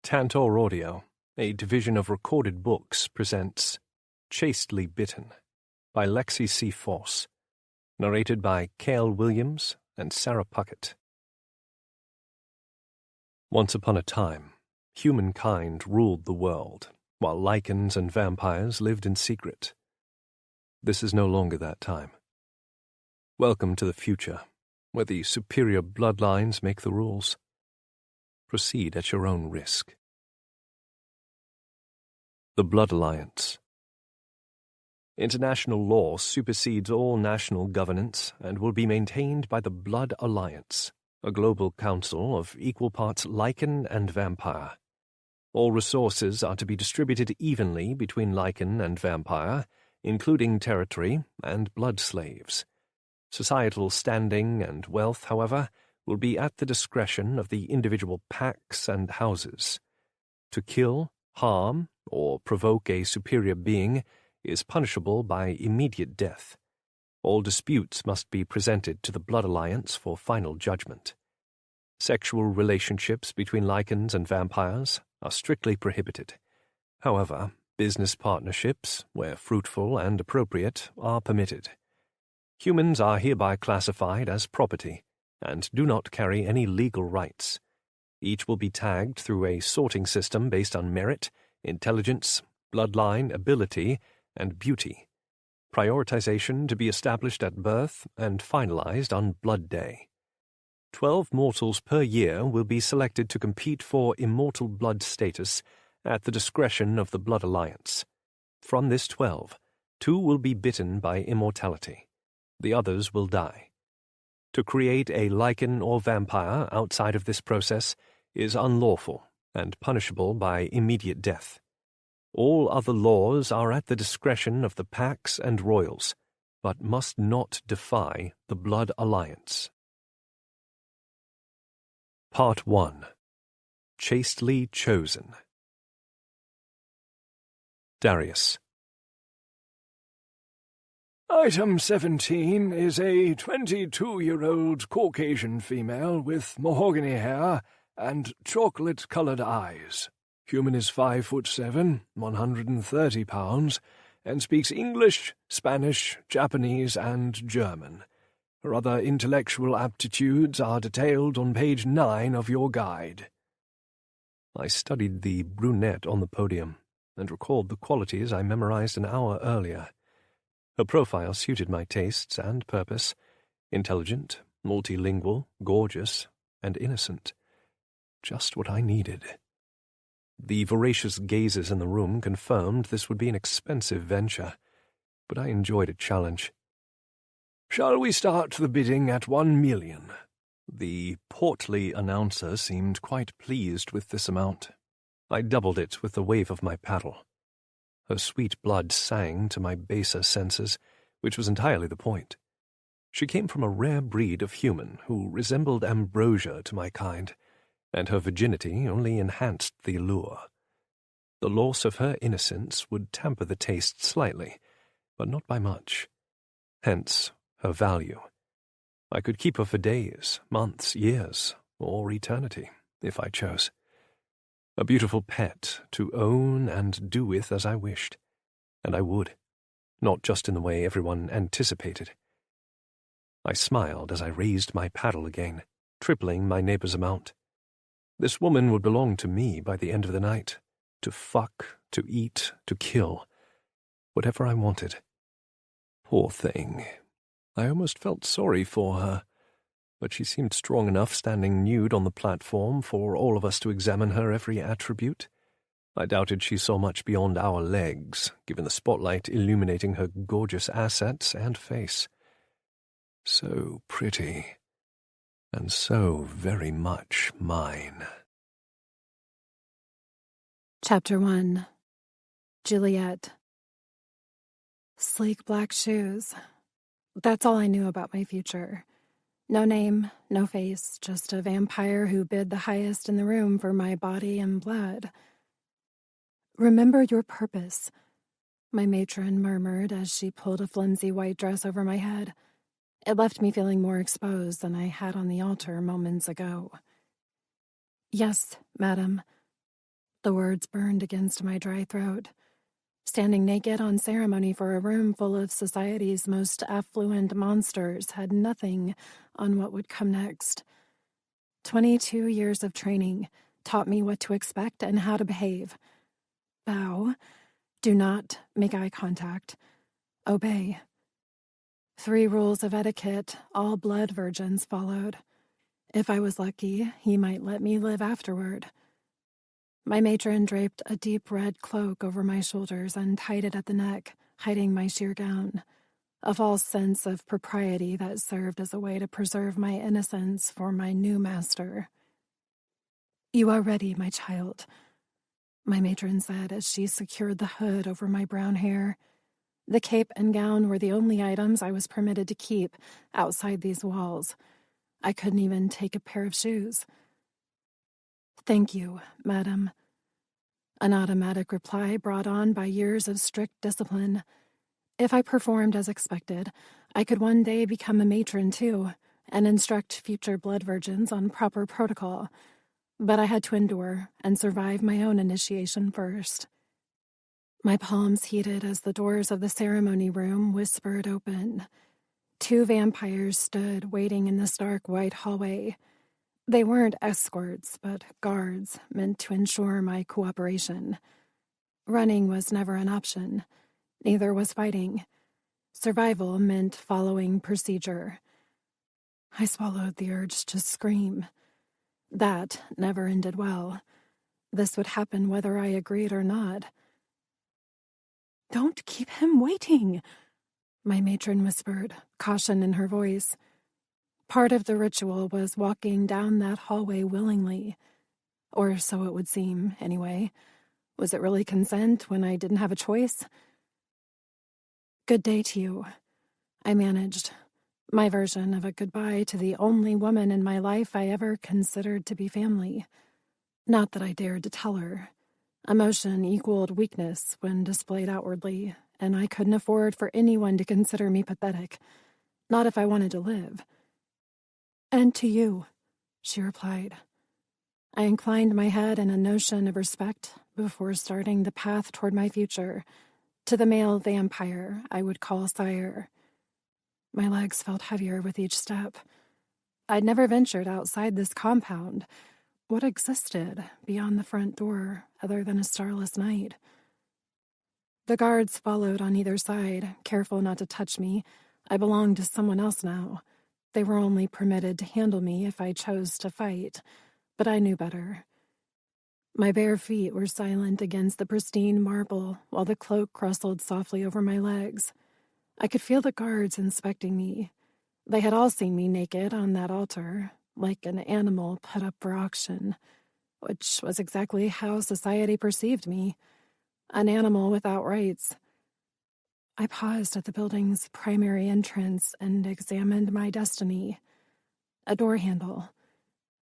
Tantor Audio, a division of recorded books, presents Chastely Bitten by Lexi C Foss, narrated by Cale Williams and Sarah Puckett. Once upon a time, humankind ruled the world, while lichens and vampires lived in secret. This is no longer that time. Welcome to the future, where the superior bloodlines make the rules. Proceed at your own risk. The Blood Alliance. International law supersedes all national governance and will be maintained by the Blood Alliance, a global council of equal parts lichen and vampire. All resources are to be distributed evenly between lichen and vampire, including territory and blood slaves. Societal standing and wealth, however, will be at the discretion of the individual packs and houses. To kill, harm, or provoke a superior being is punishable by immediate death. All disputes must be presented to the Blood Alliance for final judgment. Sexual relationships between lichens and vampires are strictly prohibited. However, business partnerships, where fruitful and appropriate, are permitted. Humans are hereby classified as property and do not carry any legal rights. Each will be tagged through a sorting system based on merit, intelligence, bloodline, ability, and beauty. Prioritization to be established at birth and finalized on Blood Day. 12 mortals per year will be selected to compete for immortal blood status at the discretion of the Blood Alliance. From this 12, 2 will be bitten by immortality. The others will die. To create a lichen or vampire outside of this process is unlawful and punishable by immediate death. All other laws are at the discretion of the packs and royals, but must not defy the Blood Alliance. Part 1. Chastely Chosen. Darius. Item 17 is a 22-year-old Caucasian female with mahogany hair and chocolate-colored eyes. Human is 5'7", 130 pounds, and speaks English, Spanish, Japanese, and German. Her other intellectual aptitudes are detailed on page 9 of your guide. I studied the brunette on the podium and recalled the qualities I memorized an hour earlier. Her profile suited my tastes and purpose: intelligent, multilingual, gorgeous, and innocent. Just what I needed. The voracious gazes in the room confirmed this would be an expensive venture, but I enjoyed a challenge. Shall we start the bidding at 1 million? The portly announcer seemed quite pleased with this amount. I doubled it with the wave of my paddle. Her sweet blood sang to my baser senses, which was entirely the point. She came from a rare breed of human who resembled ambrosia to my kind, and her virginity only enhanced the allure. The loss of her innocence would temper the taste slightly, but not by much. Hence her value. I could keep her for days, months, years, or eternity, if I chose. A beautiful pet to own and do with as I wished. And I would, not just in the way everyone anticipated. I smiled as I raised my paddle again, tripling my neighbor's amount. This woman would belong to me by the end of the night, to fuck, to eat, to kill, whatever I wanted. Poor thing. I almost felt sorry for her, but she seemed strong enough standing nude on the platform for all of us to examine her every attribute. I doubted she saw much beyond our legs, given the spotlight illuminating her gorgeous assets and face. So pretty, and so very much mine. Chapter 1. Juliet. Sleek black shoes. That's all I knew about my future. No name, no face, just a vampire who bid the highest in the room for my body and blood. Remember your purpose, my matron murmured as she pulled a flimsy white dress over my head. It left me feeling more exposed than I had on the altar moments ago. Yes, madam. The words burned against my dry throat. Standing naked on ceremony for a room full of society's most affluent monsters had nothing on what would come next. 22 years of training taught me what to expect and how to behave. Bow. Do not make eye contact. Obey. 3 rules of etiquette all blood virgins followed. If I was lucky, he might let me live afterward. My matron draped a deep red cloak over my shoulders and tied it at the neck, hiding my sheer gown, a false sense of propriety that served as a way to preserve my innocence for my new master. "You are ready, my child," my matron said as she secured the hood over my brown hair. The cape and gown were the only items I was permitted to keep outside these walls. I couldn't even take a pair of shoes. "Thank you, madam." An automatic reply brought on by years of strict discipline. If I performed as expected, I could one day become a matron too, and instruct future blood virgins on proper protocol. But I had to endure and survive my own initiation first. My palms heated as the doors of the ceremony room whispered open. 2 vampires stood waiting in the stark white hallway. They weren't escorts, but guards meant to ensure my cooperation. Running was never an option. Neither was fighting. Survival meant following procedure. I swallowed the urge to scream. That never ended well. This would happen whether I agreed or not. "Don't keep him waiting," my matron whispered, caution in her voice. Part of the ritual was walking down that hallway willingly. Or so it would seem, anyway. Was it really consent when I didn't have a choice? "Good day to you," I managed. My version of a goodbye to the only woman in my life I ever considered to be family. Not that I dared to tell her. Emotion equaled weakness when displayed outwardly, and I couldn't afford for anyone to consider me pathetic. Not if I wanted to live. "And to you," she replied. I inclined my head in a notion of respect before starting the path toward my future, to the male vampire I would call sire. My legs felt heavier with each step. I'd never ventured outside this compound. What existed beyond the front door other than a starless night? The guards followed on either side, careful not to touch me. I belonged to someone else now. They were only permitted to handle me if I chose to fight, but I knew better. My bare feet were silent against the pristine marble while the cloak rustled softly over my legs. I could feel the guards inspecting me. They had all seen me naked on that altar, like an animal put up for auction, which was exactly how society perceived me, an animal without rights. I paused at the building's primary entrance and examined my destiny. A door handle.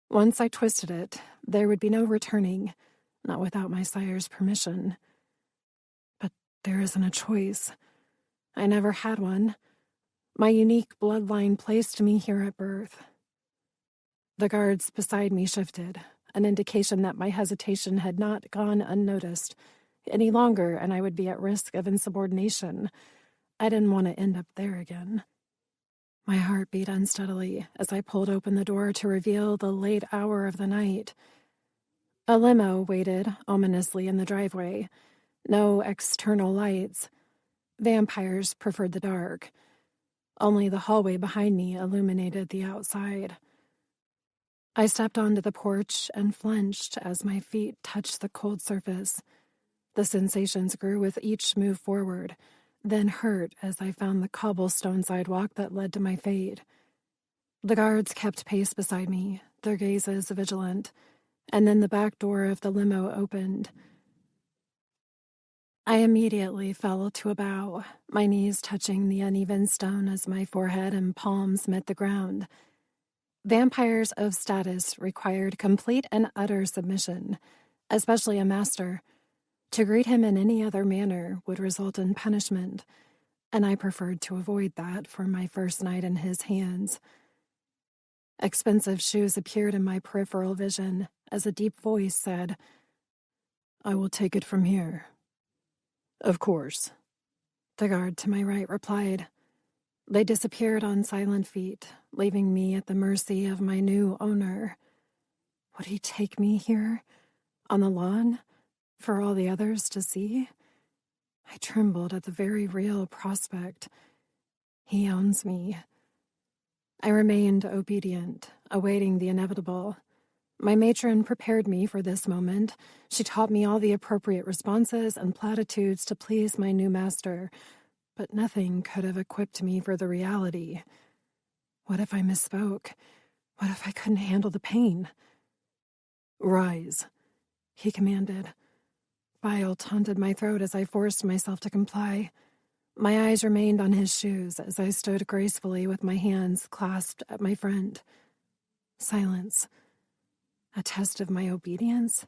Once I twisted it, there would be no returning, not without my sire's permission. But there isn't a choice. I never had one. My unique bloodline placed me here at birth. The guards beside me shifted, an indication that my hesitation had not gone unnoticed any longer, and I would be at risk of insubordination. I didn't want to end up there again. My heart beat unsteadily as I pulled open the door to reveal the late hour of the night. A limo waited ominously in the driveway. No external lights. Vampires preferred the dark. Only the hallway behind me illuminated the outside. I stepped onto the porch and flinched as my feet touched the cold surface. The sensations grew with each move forward, then hurt as I found the cobblestone sidewalk that led to my fate. The guards kept pace beside me, their gazes vigilant, and then the back door of the limo opened. I immediately fell to a bow, my knees touching the uneven stone as my forehead and palms met the ground. Vampires of status required complete and utter submission, especially a master. To greet him in any other manner would result in punishment, and I preferred to avoid that for my first night in his hands. Expensive shoes appeared in my peripheral vision as a deep voice said, I will take it from here. Of course, the guard to my right replied. They disappeared on silent feet, leaving me at the mercy of my new owner. Would he take me here, on the lawn, for all the others to see? I trembled at the very real prospect. He owns me. I remained obedient, awaiting the inevitable. My matron prepared me for this moment. She taught me all the appropriate responses and platitudes to please my new master, but nothing could have equipped me for the reality. What if I misspoke? What if I couldn't handle the pain? Rise, he commanded. Bile taunted my throat as I forced myself to comply. My eyes remained on his shoes as I stood gracefully with my hands clasped at my front. Silence. A test of my obedience?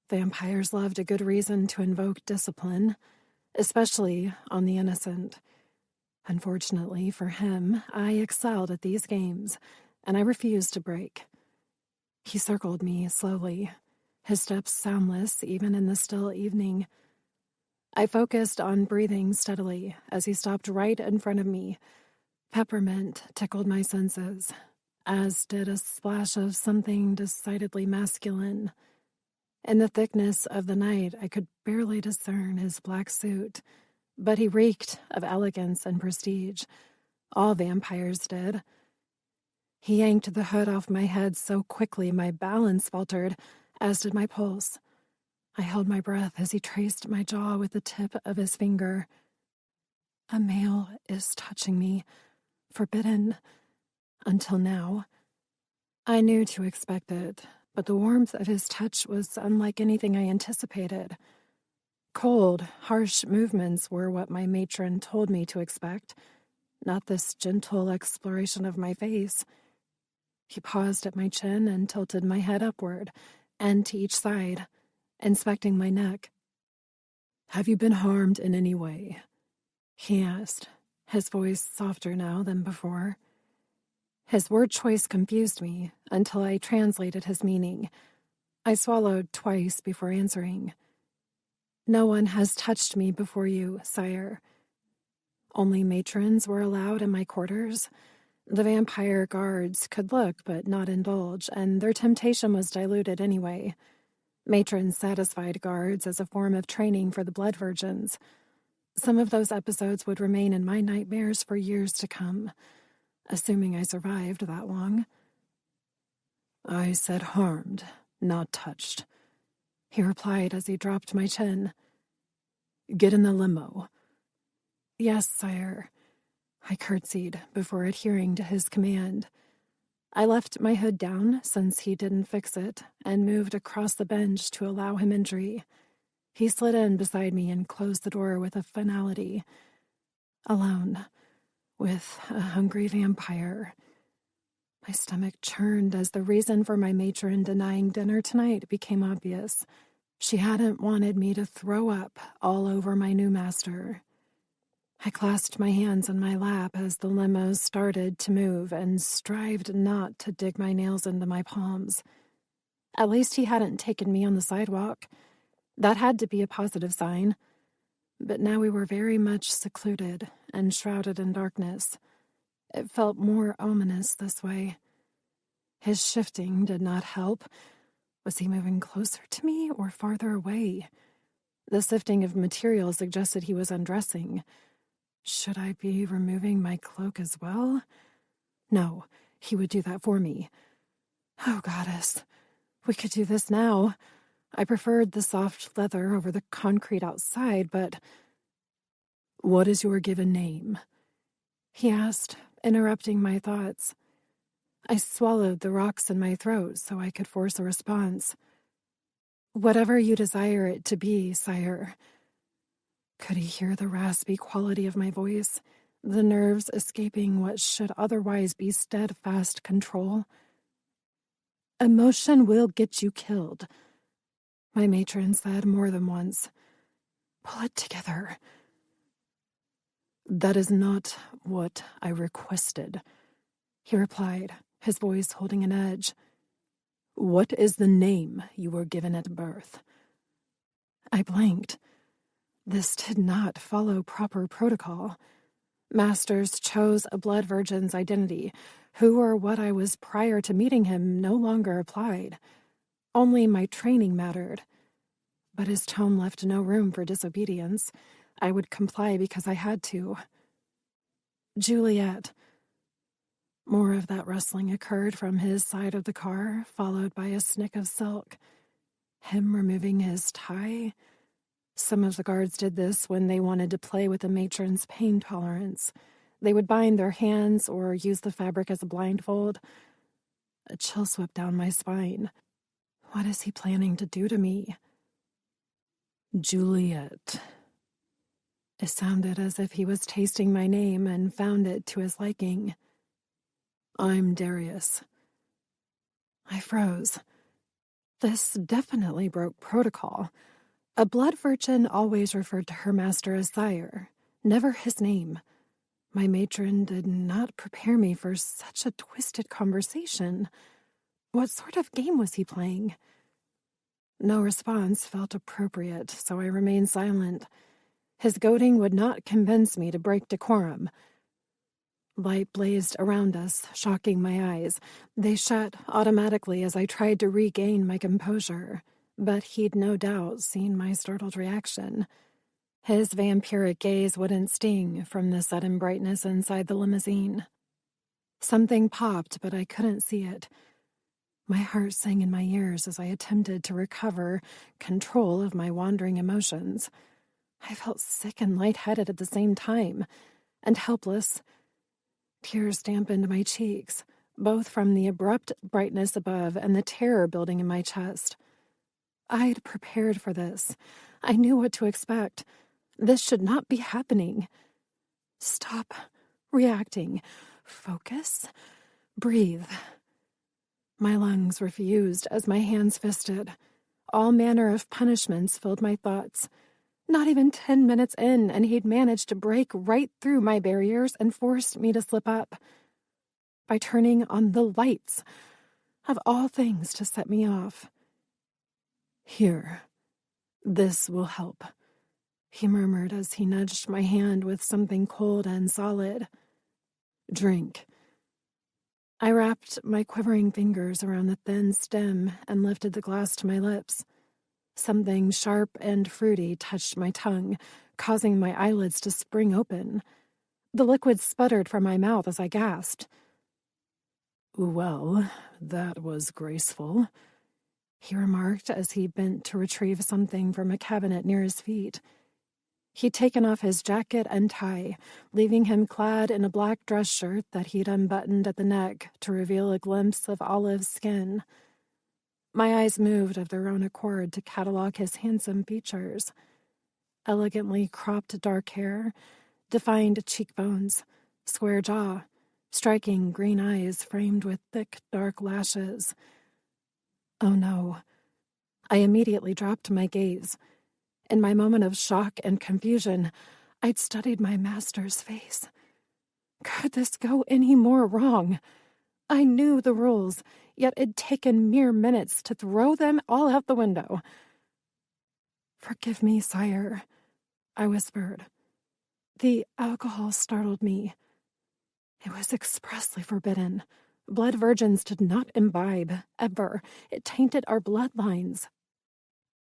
Vampires loved a good reason to invoke discipline, especially on the innocent. Unfortunately for him, I excelled at these games, and I refused to break. He circled me slowly, his steps soundless even in the still evening. I focused on breathing steadily as he stopped right in front of me. Peppermint tickled my senses, as did a splash of something decidedly masculine. In the thickness of the night, I could barely discern his black suit, but he reeked of elegance and prestige. All vampires did. He yanked the hood off my head so quickly my balance faltered, as did my pulse. I held my breath as he traced my jaw with the tip of his finger. A male is touching me, forbidden, until now. I knew to expect it, but the warmth of his touch was unlike anything I anticipated. Cold, harsh movements were what my matron told me to expect, not this gentle exploration of my face. He paused at my chin and tilted my head upward, and to each side, inspecting my neck. Have you been harmed in any way? He asked, his voice softer now than before. His word choice confused me until I translated his meaning. I swallowed twice before answering. No one has touched me before you, sire. Only matrons were allowed in my quarters. The vampire guards could look but not indulge, and their temptation was diluted anyway. Matrons satisfied guards as a form of training for the blood virgins. Some of those episodes would remain in my nightmares for years to come, assuming I survived that long. I said harmed, not touched, he replied as he dropped my chin. Get in the limo. Yes, sire. I curtsied before adhering to his command. I left my hood down since he didn't fix it and moved across the bench to allow him entry. He slid in beside me and closed the door with a finality. Alone, with a hungry vampire. My stomach churned as the reason for my matron denying dinner tonight became obvious. She hadn't wanted me to throw up all over my new master. I clasped my hands in my lap as the limo started to move and strived not to dig my nails into my palms. At least he hadn't taken me on the sidewalk. That had to be a positive sign. But now we were very much secluded and shrouded in darkness. It felt more ominous this way. His shifting did not help. Was he moving closer to me or farther away? The sifting of material suggested he was undressing. Should I be removing my cloak as well? No, he would do that for me. Oh, goddess, we could do this now. I preferred the soft leather over the concrete outside, but... What is your given name? He asked, interrupting my thoughts. I swallowed the rocks in my throat so I could force a response. Whatever you desire it to be, sire. Could he hear the raspy quality of my voice, the nerves escaping what should otherwise be steadfast control? Emotion will get you killed, my matron said more than once. Pull it together. That is not what I requested, he replied, his voice holding an edge. What is the name you were given at birth? I blinked. This did not follow proper protocol. Masters chose a blood virgin's identity. Who or what I was prior to meeting him no longer applied. Only my training mattered. But his tone left no room for disobedience. I would comply because I had to. Juliet. More of that rustling occurred from his side of the car, followed by a snick of silk. Him removing his tie. Some of the guards did this when they wanted to play with the matron's pain tolerance. They would bind their hands or use the fabric as a blindfold. A chill swept down my spine. What is he planning to do to me? Juliet. It sounded as if he was tasting my name and found it to his liking. I'm Darius. I froze. This definitely broke protocol. A blood virgin always referred to her master as sire, never his name. My matron did not prepare me for such a twisted conversation. What sort of game was he playing? No response felt appropriate, so I remained silent. His goading would not convince me to break decorum. Light blazed around us, shocking my eyes. They shut automatically as I tried to regain my composure, but he'd no doubt seen my startled reaction. His vampiric gaze wouldn't sting from the sudden brightness inside the limousine. Something popped, but I couldn't see it. My heart sang in my ears as I attempted to recover control of my wandering emotions. I felt sick and lightheaded at the same time, and helpless. Tears dampened my cheeks, both from the abrupt brightness above and the terror building in my chest. I'd prepared for this. I knew what to expect. This should not be happening. Stop reacting. Focus. Breathe. My lungs refused as my hands fisted. All manner of punishments filled my thoughts. Not even 10 minutes in, and he'd managed to break right through my barriers and forced me to slip up. By turning on the lights. Of all things to set me off. Here. This will help. He murmured as he nudged my hand with something cold and solid. Drink. I wrapped my quivering fingers around the thin stem and lifted the glass to my lips. Something sharp and fruity touched my tongue, causing my eyelids to spring open. The liquid sputtered from my mouth as I gasped. Well, that was graceful, he remarked as he bent to retrieve something from a cabinet near his feet. He'd taken off his jacket and tie, leaving him clad in a black dress shirt that he'd unbuttoned at the neck to reveal a glimpse of olive skin. My eyes moved of their own accord to catalog his handsome features. Elegantly cropped dark hair, defined cheekbones, square jaw, striking green eyes framed with thick dark lashes. Oh no. I immediately dropped my gaze. In my moment of shock and confusion, I'd studied my master's face. Could this go any more wrong? I knew the rules, yet it'd taken mere minutes to throw them all out the window. Forgive me, sire, I whispered. The alcohol startled me. It was expressly forbidden. Blood virgins did not imbibe, ever. It tainted our bloodlines.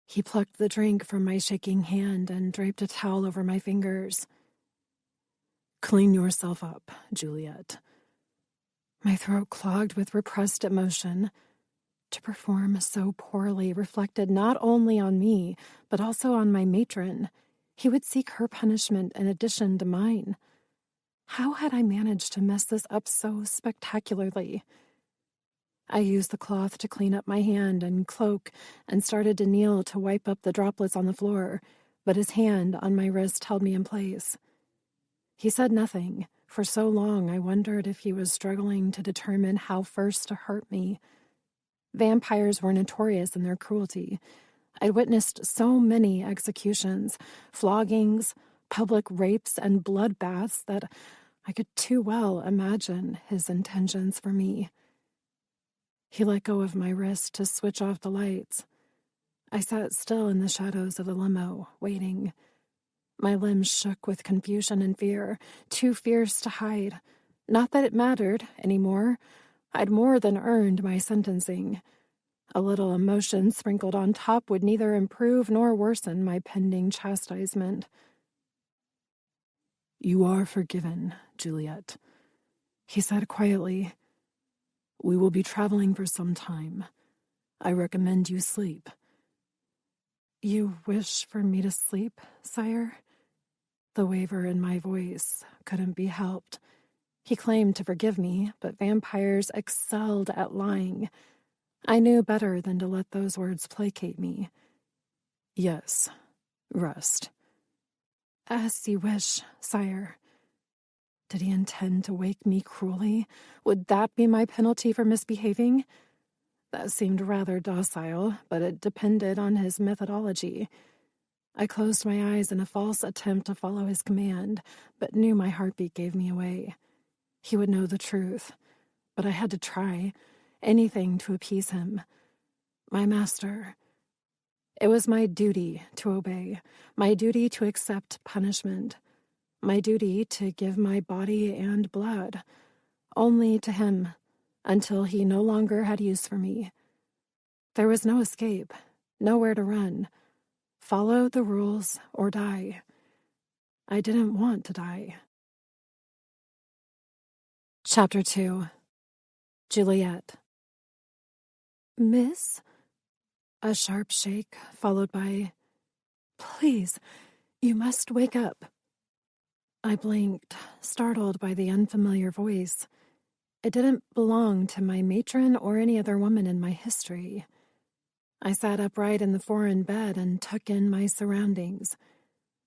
He plucked the drink from my shaking hand and draped a towel over my fingers. Clean yourself up, Juliet. My throat clogged with repressed emotion. To perform so poorly reflected not only on me, but also on my matron. He would seek her punishment in addition to mine. How had I managed to mess this up so spectacularly? I used the cloth to clean up my hand and cloak and started to kneel to wipe up the droplets on the floor, but his hand on my wrist held me in place. He said nothing. For so long I wondered if he was struggling to determine how first to hurt me. Vampires were notorious in their cruelty. I'd witnessed so many executions, floggings, public rapes, and bloodbaths that I could too well imagine his intentions for me. He let go of my wrist to switch off the lights. I sat still in the shadows of the limo, waiting. My limbs shook with confusion and fear, too fierce to hide. Not that it mattered anymore. I'd more than earned my sentencing. A little emotion sprinkled on top would neither improve nor worsen my pending chastisement. "You are forgiven, Juliet," he said quietly. "We will be traveling for some time. I recommend you sleep." "You wish for me to sleep, sire?" The waver in my voice couldn't be helped. He claimed to forgive me, but vampires excelled at lying. I knew better than to let those words placate me. "Yes, rest." "As you wish, sire." Did he intend to wake me cruelly? Would that be my penalty for misbehaving? That seemed rather docile, but it depended on his methodology. I closed my eyes in a false attempt to follow his command, but knew my heartbeat gave me away. He would know the truth, but I had to try. Anything to appease him. My master. It was my duty to obey, my duty to accept punishment, my duty to give my body and blood, only to him, until he no longer had use for me. There was no escape, nowhere to run. Follow the rules or die. I didn't want to die. Chapter 2. Juliet. "Miss?" A sharp shake, followed by, "Please, you must wake up." I blinked, startled by the unfamiliar voice. It didn't belong to my matron or any other woman in my history. I sat upright in the foreign bed and took in my surroundings.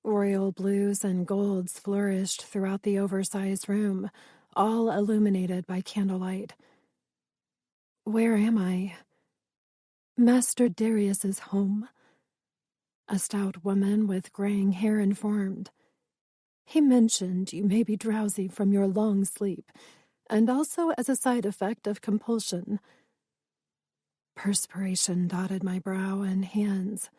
Royal blues and golds flourished throughout the oversized room, all illuminated by candlelight. Where am I? Master Darius's home. A stout woman with graying hair informed. He mentioned you may be drowsy from your long sleep, and also as a side effect of compulsion. Perspiration dotted my brow and hands.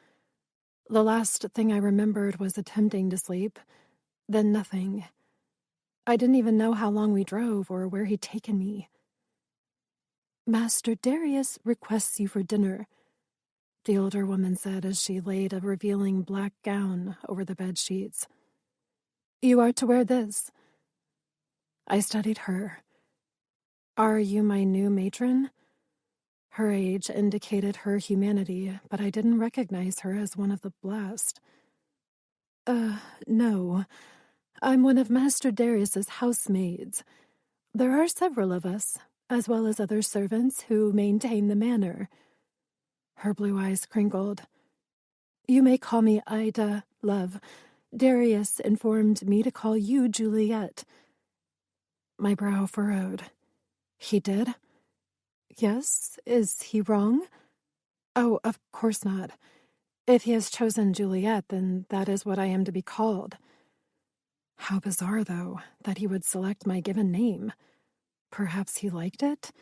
The last thing I remembered was attempting to sleep, then nothing. I didn't even know how long we drove or where he'd taken me. "Master Darius requests you for dinner," the older woman said as she laid a revealing black gown over the bed sheets. "You are to wear this." I studied her. "Are you my new matron?" Her age indicated her humanity, but I didn't recognize her as one of the blessed. No. I'm one of Master Darius's housemaids. There are several of us, as well as other servants who maintain the manor." Her blue eyes crinkled. "You may call me Ida, love. Darius informed me to call you Juliet." My brow furrowed. "He did?" "Yes. Is he wrong?" "Oh, of course not. If he has chosen Juliet, then that is what I am to be called." How bizarre, though, that he would select my given name. Perhaps he liked it?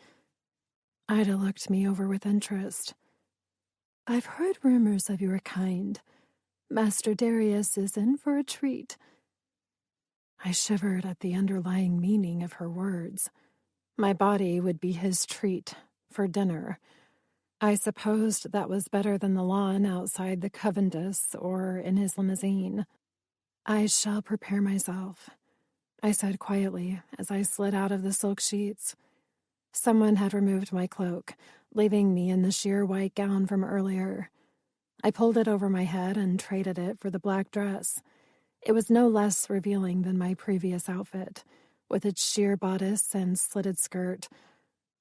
Ida looked me over with interest. "I've heard rumors of your kind. Master Darius is in for a treat." I shivered at the underlying meaning of her words. My body would be his treat for dinner. I supposed that was better than the lawn outside the Covendus or in his limousine. "I shall prepare myself," I said quietly as I slid out of the silk sheets. Someone had removed my cloak, leaving me in the sheer white gown from earlier. I pulled it over my head and traded it for the black dress. It was no less revealing than my previous outfit, with its sheer bodice and slitted skirt.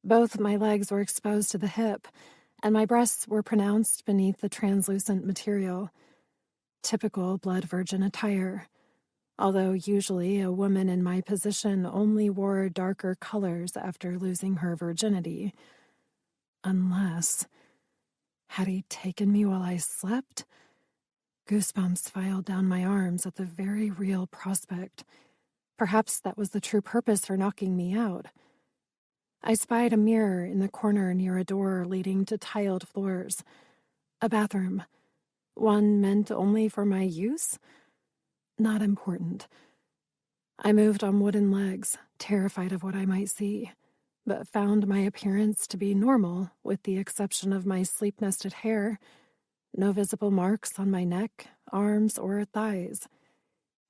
Both my legs were exposed to the hip, and my breasts were pronounced beneath the translucent material. Typical blood virgin attire, although usually a woman in my position only wore darker colors after losing her virginity. Unless... had he taken me while I slept? Goosebumps filed down my arms at the very real prospect. Perhaps that was the true purpose for knocking me out. I spied a mirror in the corner near a door leading to tiled floors. A bathroom. One meant only for my use? Not important. I moved on wooden legs, terrified of what I might see, but found my appearance to be normal, with the exception of my sleep-nested hair. No visible marks on my neck, arms, or thighs.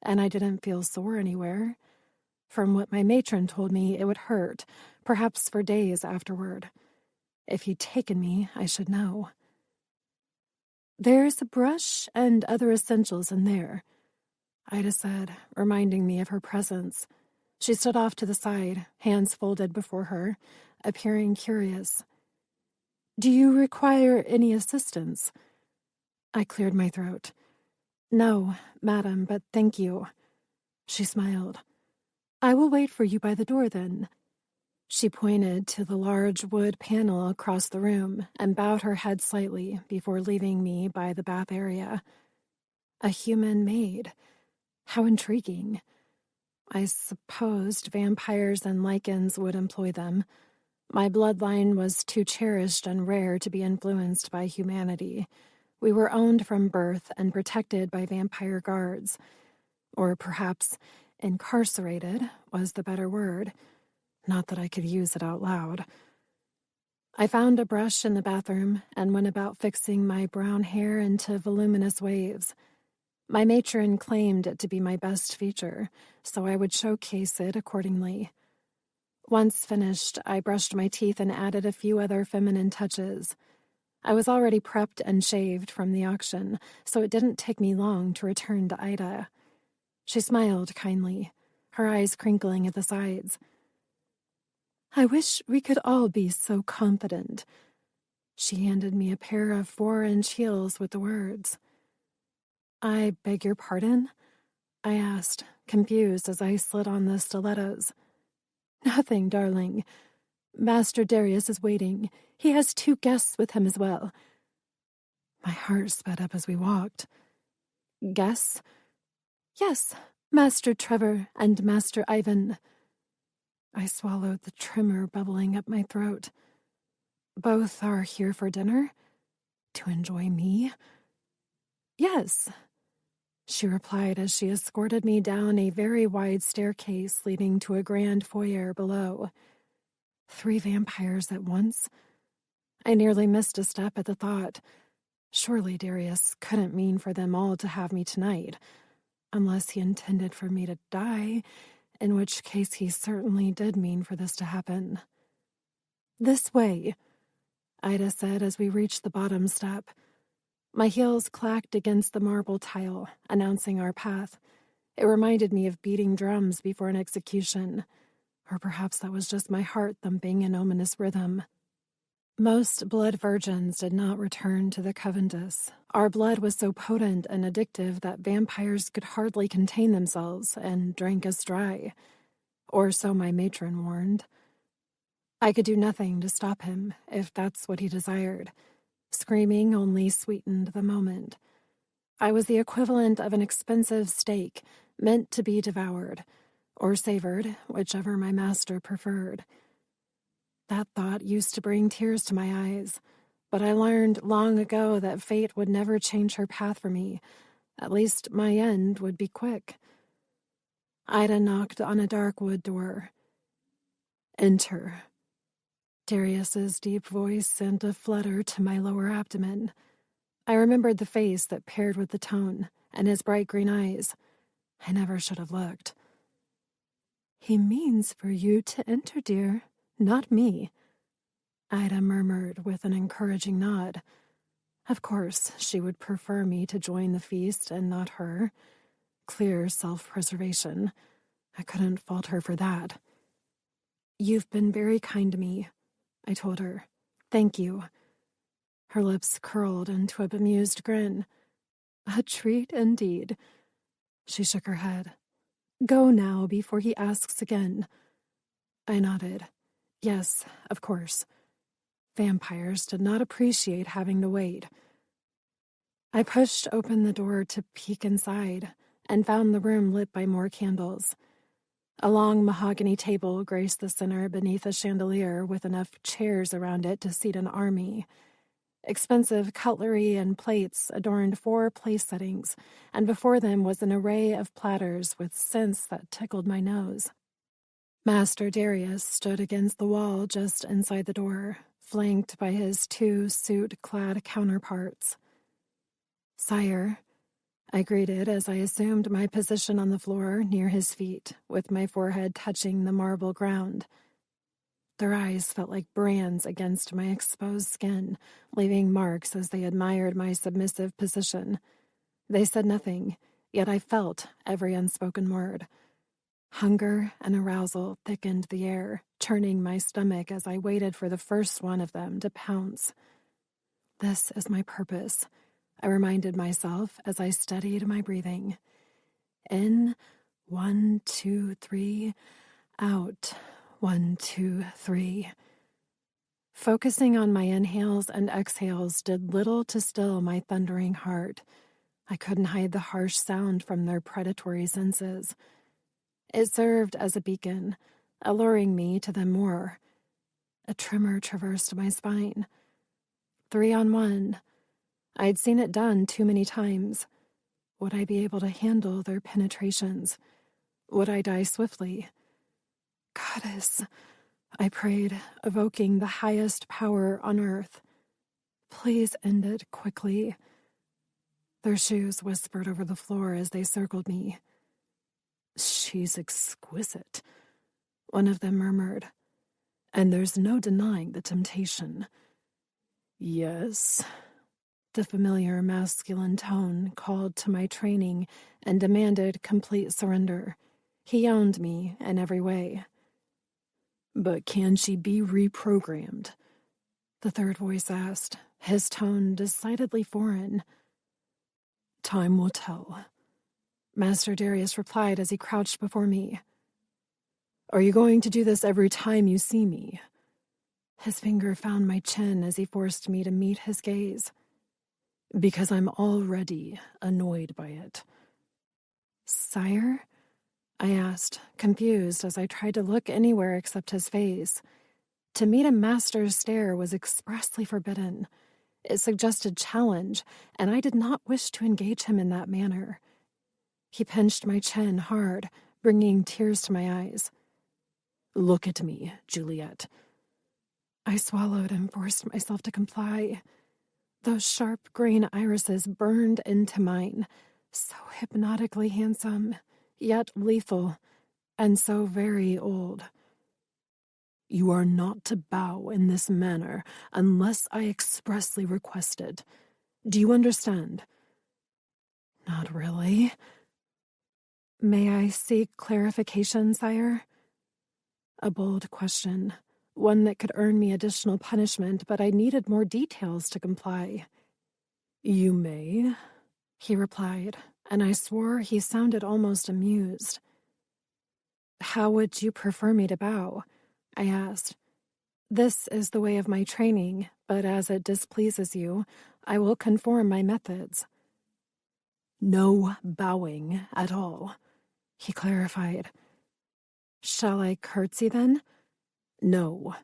And I didn't feel sore anywhere. From what my matron told me, it would hurt, perhaps for days afterward. If he'd taken me, I should know. There's a brush and other essentials in there, Ida said, reminding me of her presence. She stood off to the side, hands folded before her, appearing curious. Do you require any assistance? I cleared my throat. No, madam, but thank you. She smiled. I will wait for you by the door, then. She pointed to the large wood panel across the room and bowed her head slightly before leaving me by the bath area. A human maid. How intriguing. I supposed vampires and lichens would employ them. My bloodline was too cherished and rare to be influenced by humanity. We were owned from birth and protected by vampire guards. Or perhaps incarcerated was the better word. Not that I could use it out loud. I found a brush in the bathroom and went about fixing my brown hair into voluminous waves. My matron claimed it to be my best feature, so I would showcase it accordingly. Once finished, I brushed my teeth and added a few other feminine touches. I was already prepped and shaved from the auction, so it didn't take me long to return to Ida. She smiled kindly, her eyes crinkling at the sides. I wish we could all be so confident. She handed me a pair of 4-inch heels with the words. I beg your pardon? I asked, confused as I slid on the stilettos. Nothing, darling. Master Darius is waiting. He has 2 guests with him as well. My heart sped up as we walked. Guests? Yes, Master Trevor and Master Ivan. I swallowed the tremor bubbling up my throat. Both are here for dinner? To enjoy me? Yes, she replied as she escorted me down a very wide staircase leading to a grand foyer below. 3 vampires at once? I nearly missed a step at the thought. Surely Darius couldn't mean for them all to have me tonight, unless he intended for me to die, in which case he certainly did mean for this to happen. This way, Ida said as we reached the bottom step. My heels clacked against the marble tile, announcing our path. It reminded me of beating drums before an execution, or perhaps that was just my heart thumping in ominous rhythm. Most blood virgins did not return to the Coventus. Our blood was so potent and addictive that vampires could hardly contain themselves and drank us dry. Or so my matron warned. I could do nothing to stop him, if that's what he desired. Screaming only sweetened the moment. I was the equivalent of an expensive steak, meant to be devoured, or savored, whichever my master preferred. That thought used to bring tears to my eyes, but I learned long ago that fate would never change her path for me. At least my end would be quick. Ida knocked on a dark wood door. Enter. Darius's deep voice sent a flutter to my lower abdomen. I remembered the face that paired with the tone, and his bright green eyes. I never should have looked. He means for you to enter, dear. Not me, Ida murmured with an encouraging nod. Of course, she would prefer me to join the feast and not her. Clear self-preservation. I couldn't fault her for that. You've been very kind to me, I told her. Thank you. Her lips curled into a bemused grin. A treat indeed. She shook her head. Go now before he asks again. I nodded. Yes, of course. Vampires did not appreciate having to wait. I pushed open the door to peek inside and found the room lit by more candles. A long mahogany table graced the center beneath a chandelier with enough chairs around it to seat an army. Expensive cutlery and plates adorned 4 place settings, and before them was an array of platters with scents that tickled my nose. Master Darius stood against the wall just inside the door, flanked by his 2 suit-clad counterparts. "Sire," I greeted as I assumed my position on the floor near his feet, with my forehead touching the marble ground. Their eyes felt like brands against my exposed skin, leaving marks as they admired my submissive position. They said nothing, yet I felt every unspoken word. Hunger and arousal thickened the air, churning my stomach as I waited for the first one of them to pounce. "This is my purpose," I reminded myself as I steadied my breathing. In, 1, 2, 3, out, 1, 2, 3. Focusing on my inhales and exhales did little to still my thundering heart. I couldn't hide the harsh sound from their predatory senses. It served as a beacon, alluring me to them more. A tremor traversed my spine. 3 on 1. I'd seen it done too many times. Would I be able to handle their penetrations? Would I die swiftly? "Goddess," I prayed, evoking the highest power on earth. "Please end it quickly." Their shoes whispered over the floor as they circled me. "She's exquisite," one of them murmured. "And there's no denying the temptation." "Yes." The familiar masculine tone called to my training and demanded complete surrender. He owned me in every way. "But can she be reprogrammed?" the third voice asked, his tone decidedly foreign. "Time will tell," Master Darius replied as he crouched before me. "Are you going to do this every time you see me?" His finger found my chin as he forced me to meet his gaze. "Because I'm already annoyed by it." "Sire?" I asked, confused as I tried to look anywhere except his face. To meet a master's stare was expressly forbidden. It suggested challenge, and I did not wish to engage him in that manner. He pinched my chin hard, bringing tears to my eyes. "Look at me, Juliet." I swallowed and forced myself to comply. Those sharp green irises burned into mine, so hypnotically handsome, yet lethal, and so very old. "You are not to bow in this manner unless I expressly request it. Do you understand?" "Not really." "May I seek clarification, sire?" A bold question, one that could earn me additional punishment, but I needed more details to comply. "You may," he replied, and I swore he sounded almost amused. "How would you prefer me to bow?" I asked. "This is the way of my training, but as it displeases you, I will conform my methods." "No bowing at all," he clarified. "Shall I curtsy then?" "No."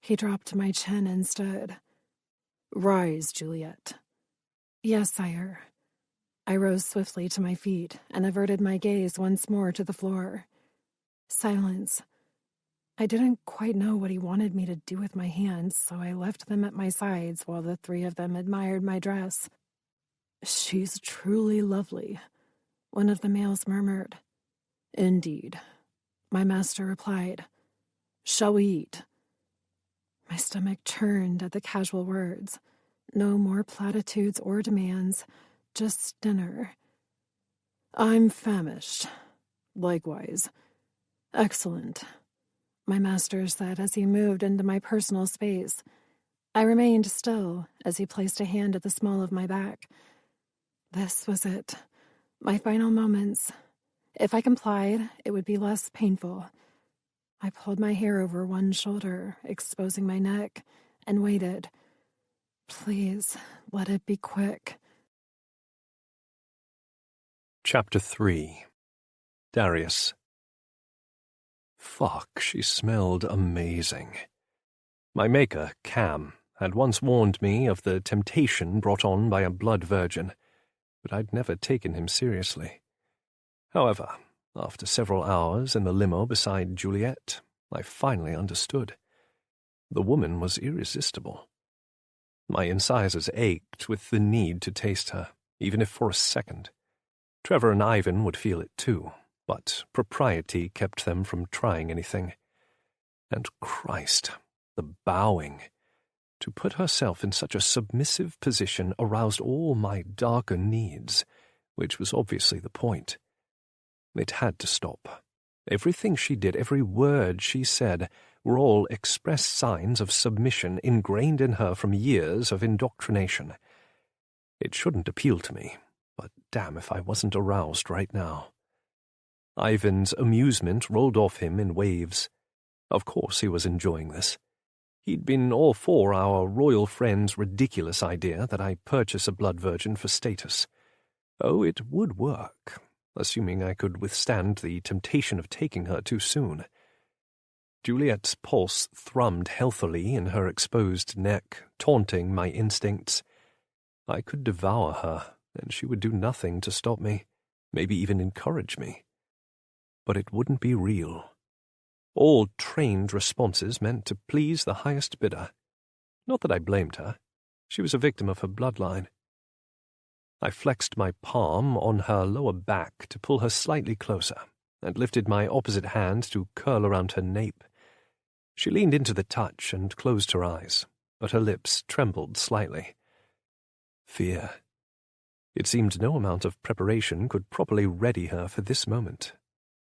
He dropped my chin and stood. "Rise, Juliet." "Yes, sire." I rose swiftly to my feet and averted my gaze once more to the floor. Silence. I didn't quite know what he wanted me to do with my hands, so I left them at my sides while the 3 of them admired my dress. "She's truly lovely," one of the males murmured. "Indeed," my master replied. "Shall we eat?" My stomach churned at the casual words. No more platitudes or demands, just dinner. "I'm famished." "Likewise." "Excellent," my master said as he moved into my personal space. I remained still as he placed a hand at the small of my back. This was it. My final moments. If I complied, it would be less painful. I pulled my hair over one shoulder, exposing my neck, and waited. Please, let it be quick. Chapter 3. Darius. Fuck, she smelled amazing. My maker, Cam, had once warned me of the temptation brought on by a blood virgin, but I'd never taken him seriously. However, after several hours in the limo beside Juliet, I finally understood. The woman was irresistible. My incisors ached with the need to taste her, even if for a second. Trevor and Ivan would feel it too, but propriety kept them from trying anything. And Christ, the bowing. To put herself in such a submissive position aroused all my darker needs, which was obviously the point. It had to stop. Everything she did, every word she said, were all express signs of submission ingrained in her from years of indoctrination. It shouldn't appeal to me, but damn if I wasn't aroused right now. Ivan's amusement rolled off him in waves. Of course he was enjoying this. He'd been all for our royal friend's ridiculous idea that I purchase a blood virgin for status. Oh, it would work, assuming I could withstand the temptation of taking her too soon. Juliet's pulse thrummed healthily in her exposed neck, taunting my instincts. I could devour her, and she would do nothing to stop me, maybe even encourage me. But it wouldn't be real. All trained responses meant to please the highest bidder. Not that I blamed her. She was a victim of her bloodline. I flexed my palm on her lower back to pull her slightly closer, and lifted my opposite hand to curl around her nape. She leaned into the touch and closed her eyes, but her lips trembled slightly. Fear. It seemed no amount of preparation could properly ready her for this moment.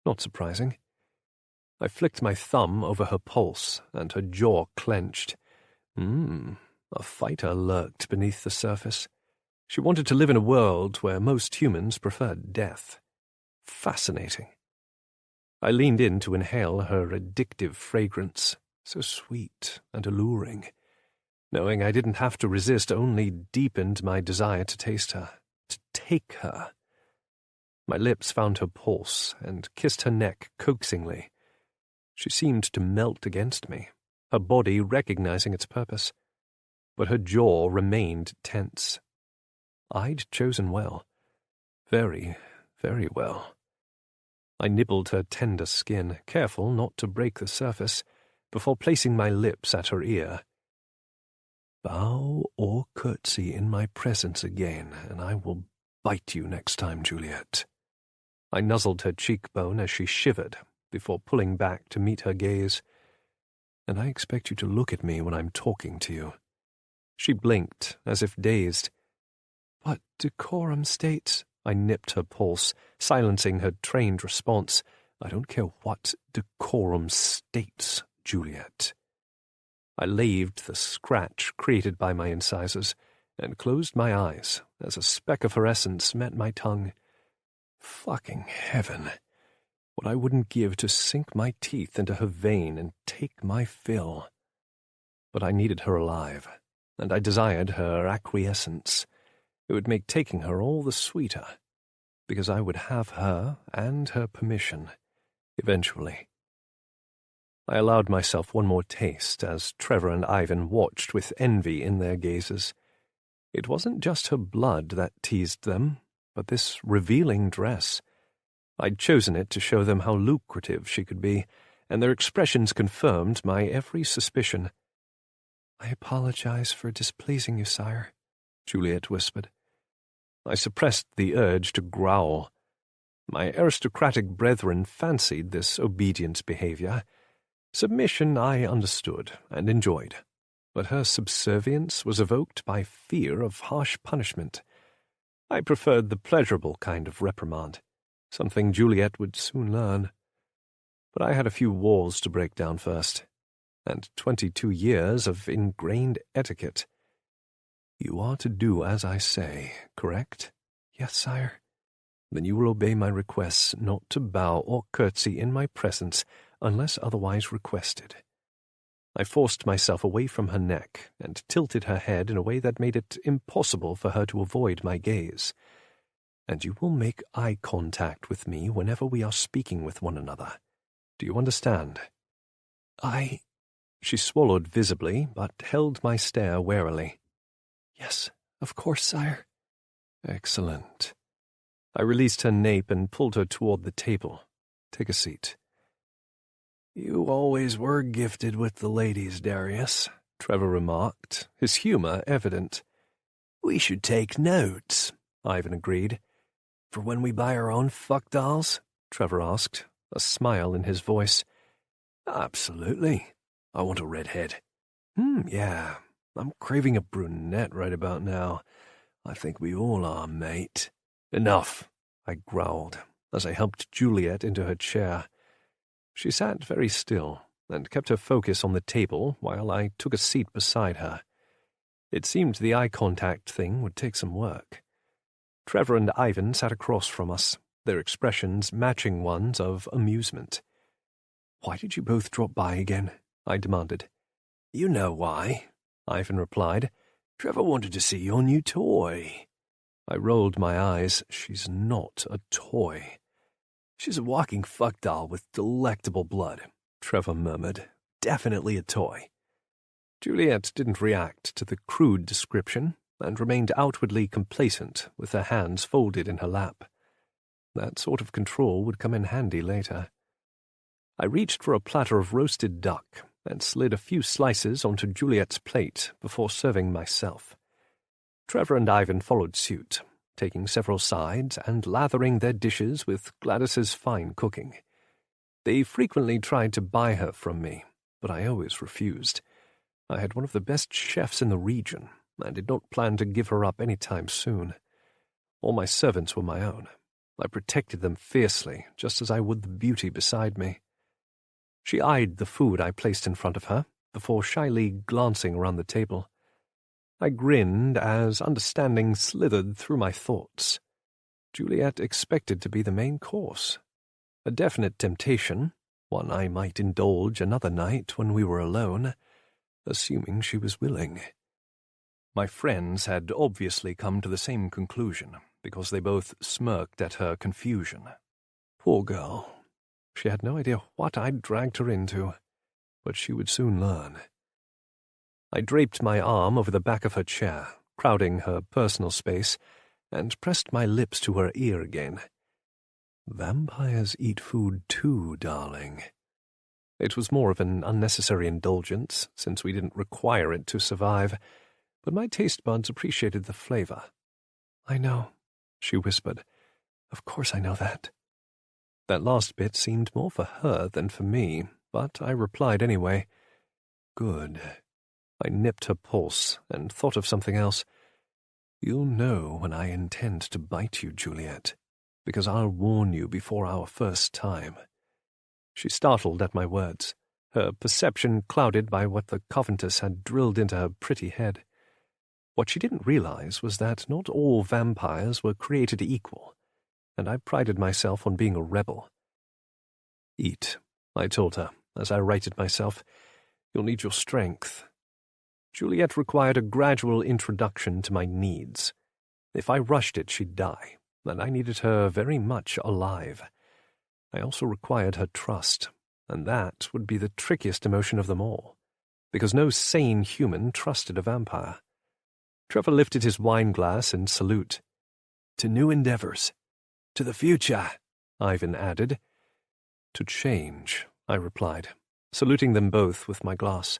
Not surprising. I flicked my thumb over her pulse, and her jaw clenched. A fighter lurked beneath the surface. She wanted to live in a world where most humans preferred death. Fascinating. I leaned in to inhale her addictive fragrance, so sweet and alluring. Knowing I didn't have to resist only deepened my desire to taste her, to take her. My lips found her pulse and kissed her neck coaxingly. She seemed to melt against me, her body recognizing its purpose. But her jaw remained tense. I'd chosen well. Very, very well. I nibbled her tender skin, careful not to break the surface, before placing my lips at her ear. Bow or curtsy in my presence again, and I will bite you next time, Juliet. I nuzzled her cheekbone as she shivered, before pulling back to meet her gaze. And I expect you to look at me when I'm talking to you. She blinked, as if dazed. But decorum states, I nipped her pulse, silencing her trained response. I don't care what decorum states, Juliet. I laved the scratch created by my incisors, and closed my eyes as a speck of her essence met my tongue. Fucking heaven! What I wouldn't give to sink my teeth into her vein and take my fill. But I needed her alive, and I desired her acquiescence. It would make taking her all the sweeter, because I would have her and her permission, eventually. I allowed myself one more taste as Trevor and Ivan watched with envy in their gazes. It wasn't just her blood that teased them, but this revealing dress. I'd chosen it to show them how lucrative she could be, and their expressions confirmed my every suspicion. I apologize for displeasing you, sire, Juliet whispered. I suppressed the urge to growl. My aristocratic brethren fancied this obedient behavior. Submission I understood and enjoyed, but her subservience was evoked by fear of harsh punishment. I preferred the pleasurable kind of reprimand, something Juliet would soon learn. But I had a few walls to break down first, and 22 years of ingrained etiquette. You are to do as I say, correct? Yes, sire. Then you will obey my requests not to bow or curtsy in my presence unless otherwise requested. I forced myself away from her neck and tilted her head in a way that made it impossible for her to avoid my gaze. And you will make eye contact with me whenever we are speaking with one another. Do you understand? She swallowed visibly, but held my stare warily. "Yes, of course, sire." "Excellent." I released her nape and pulled her toward the table. "Take a seat." "You always were gifted with the ladies, Darius," Trevor remarked, his humor evident. "We should take notes," Ivan agreed. "For when we buy our own fuck dolls?" Trevor asked, a smile in his voice. "Absolutely. I want a redhead." Yeah. I'm craving a brunette right about now. I think we all are, mate." "Enough," I growled, as I helped Juliet into her chair. She sat very still and kept her focus on the table while I took a seat beside her. It seemed the eye contact thing would take some work. Trevor and Ivan sat across from us, their expressions matching ones of amusement. "Why did you both drop by again?" I demanded. "You know why," Ivan replied. "Trevor wanted to see your new toy." I rolled my eyes. "She's not a toy." "She's a walking fuck doll with delectable blood," Trevor murmured. "Definitely a toy." Juliet didn't react to the crude description and remained outwardly complacent with her hands folded in her lap. That sort of control would come in handy later. I reached for a platter of roasted duck and slid a few slices onto Juliet's plate before serving myself. Trevor and Ivan followed suit, taking several sides and lathering their dishes with Gladys's fine cooking. They frequently tried to buy her from me, but I always refused. I had one of the best chefs in the region, and did not plan to give her up any time soon. All my servants were my own. I protected them fiercely, just as I would the beauty beside me. She eyed the food I placed in front of her, before shyly glancing around the table. I grinned as understanding slithered through my thoughts. Juliet expected to be the main course. A definite temptation, one I might indulge another night when we were alone, assuming she was willing. My friends had obviously come to the same conclusion, because they both smirked at her confusion. Poor girl. She had no idea what I'd dragged her into, but she would soon learn. I draped my arm over the back of her chair, crowding her personal space, and pressed my lips to her ear again. "Vampires eat food too, darling." It was more of an unnecessary indulgence, since we didn't require it to survive, but my taste buds appreciated the flavor. "I know," she whispered. "Of course I know that." That last bit seemed more for her than for me, but I replied anyway. "Good." I nipped her pulse and thought of something else. "You'll know when I intend to bite you, Juliet, because I'll warn you before our first time." She startled at my words, her perception clouded by what the Coventus had drilled into her pretty head. What she didn't realize was that not all vampires were created equal, and I prided myself on being a rebel. "Eat," I told her, as I righted myself. "You'll need your strength." Juliet required a gradual introduction to my needs. If I rushed it, she'd die, and I needed her very much alive. I also required her trust, and that would be the trickiest emotion of them all, because no sane human trusted a vampire. Trevor lifted his wine glass in salute. "To new endeavors. To the future," Ivan added. "To change," I replied, saluting them both with my glass.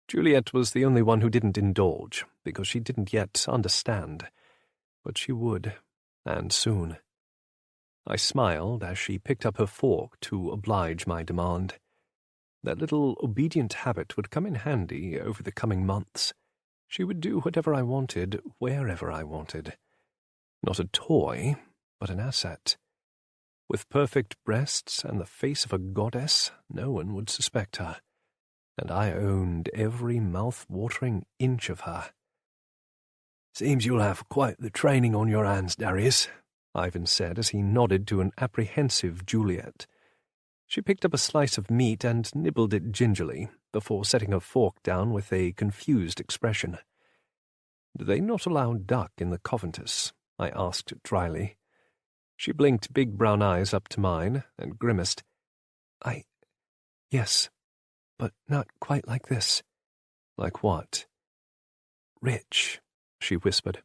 Juliet was the only one who didn't indulge, because she didn't yet understand. But she would, and soon. I smiled as she picked up her fork to oblige my demand. That little obedient habit would come in handy over the coming months. She would do whatever I wanted, wherever I wanted. Not a toy, but an asset. With perfect breasts and the face of a goddess, no one would suspect her. And I owned every mouth-watering inch of her. "Seems you'll have quite the training on your hands, Darius," Ivan said as he nodded to an apprehensive Juliet. She picked up a slice of meat and nibbled it gingerly, before setting her fork down with a confused expression. "Do they not allow duck in the Coventus?" I asked dryly. She blinked big brown eyes up to mine and grimaced. Yes." but not quite like this." "Like what?" "Rich," she whispered.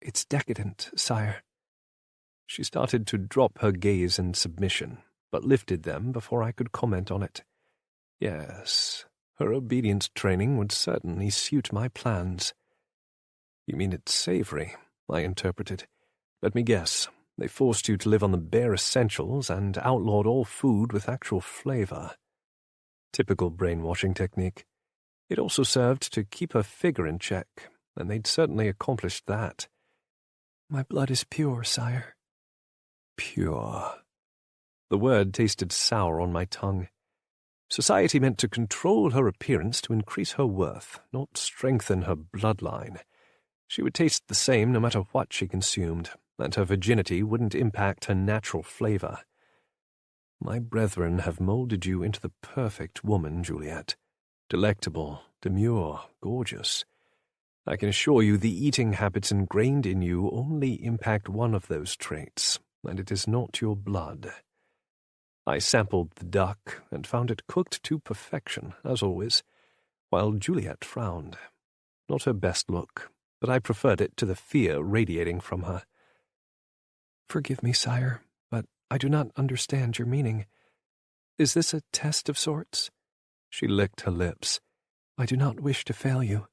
"It's decadent, sire." She started to drop her gaze in submission, but lifted them before I could comment on it. Yes, her obedience training would certainly suit my plans. "You mean it's savory," I interpreted. "Let me guess. They forced you to live on the bare essentials and outlawed all food with actual flavor." Typical brainwashing technique. It also served to keep her figure in check, and they'd certainly accomplished that. "My blood is pure, sire." Pure. The word tasted sour on my tongue. Society meant to control her appearance to increase her worth, not strengthen her bloodline. She would taste the same no matter what she consumed, and her virginity wouldn't impact her natural flavor. My brethren have molded you into the perfect woman, Juliet. Delectable, demure, gorgeous. I can assure you the eating habits ingrained in you only impact one of those traits, and it is not your blood. I sampled the duck and found it cooked to perfection, as always, while Juliet frowned. Not her best look, but I preferred it to the fear radiating from her. "Forgive me, sire, but I do not understand your meaning. Is this a test of sorts?" She licked her lips. "I do not wish to fail you."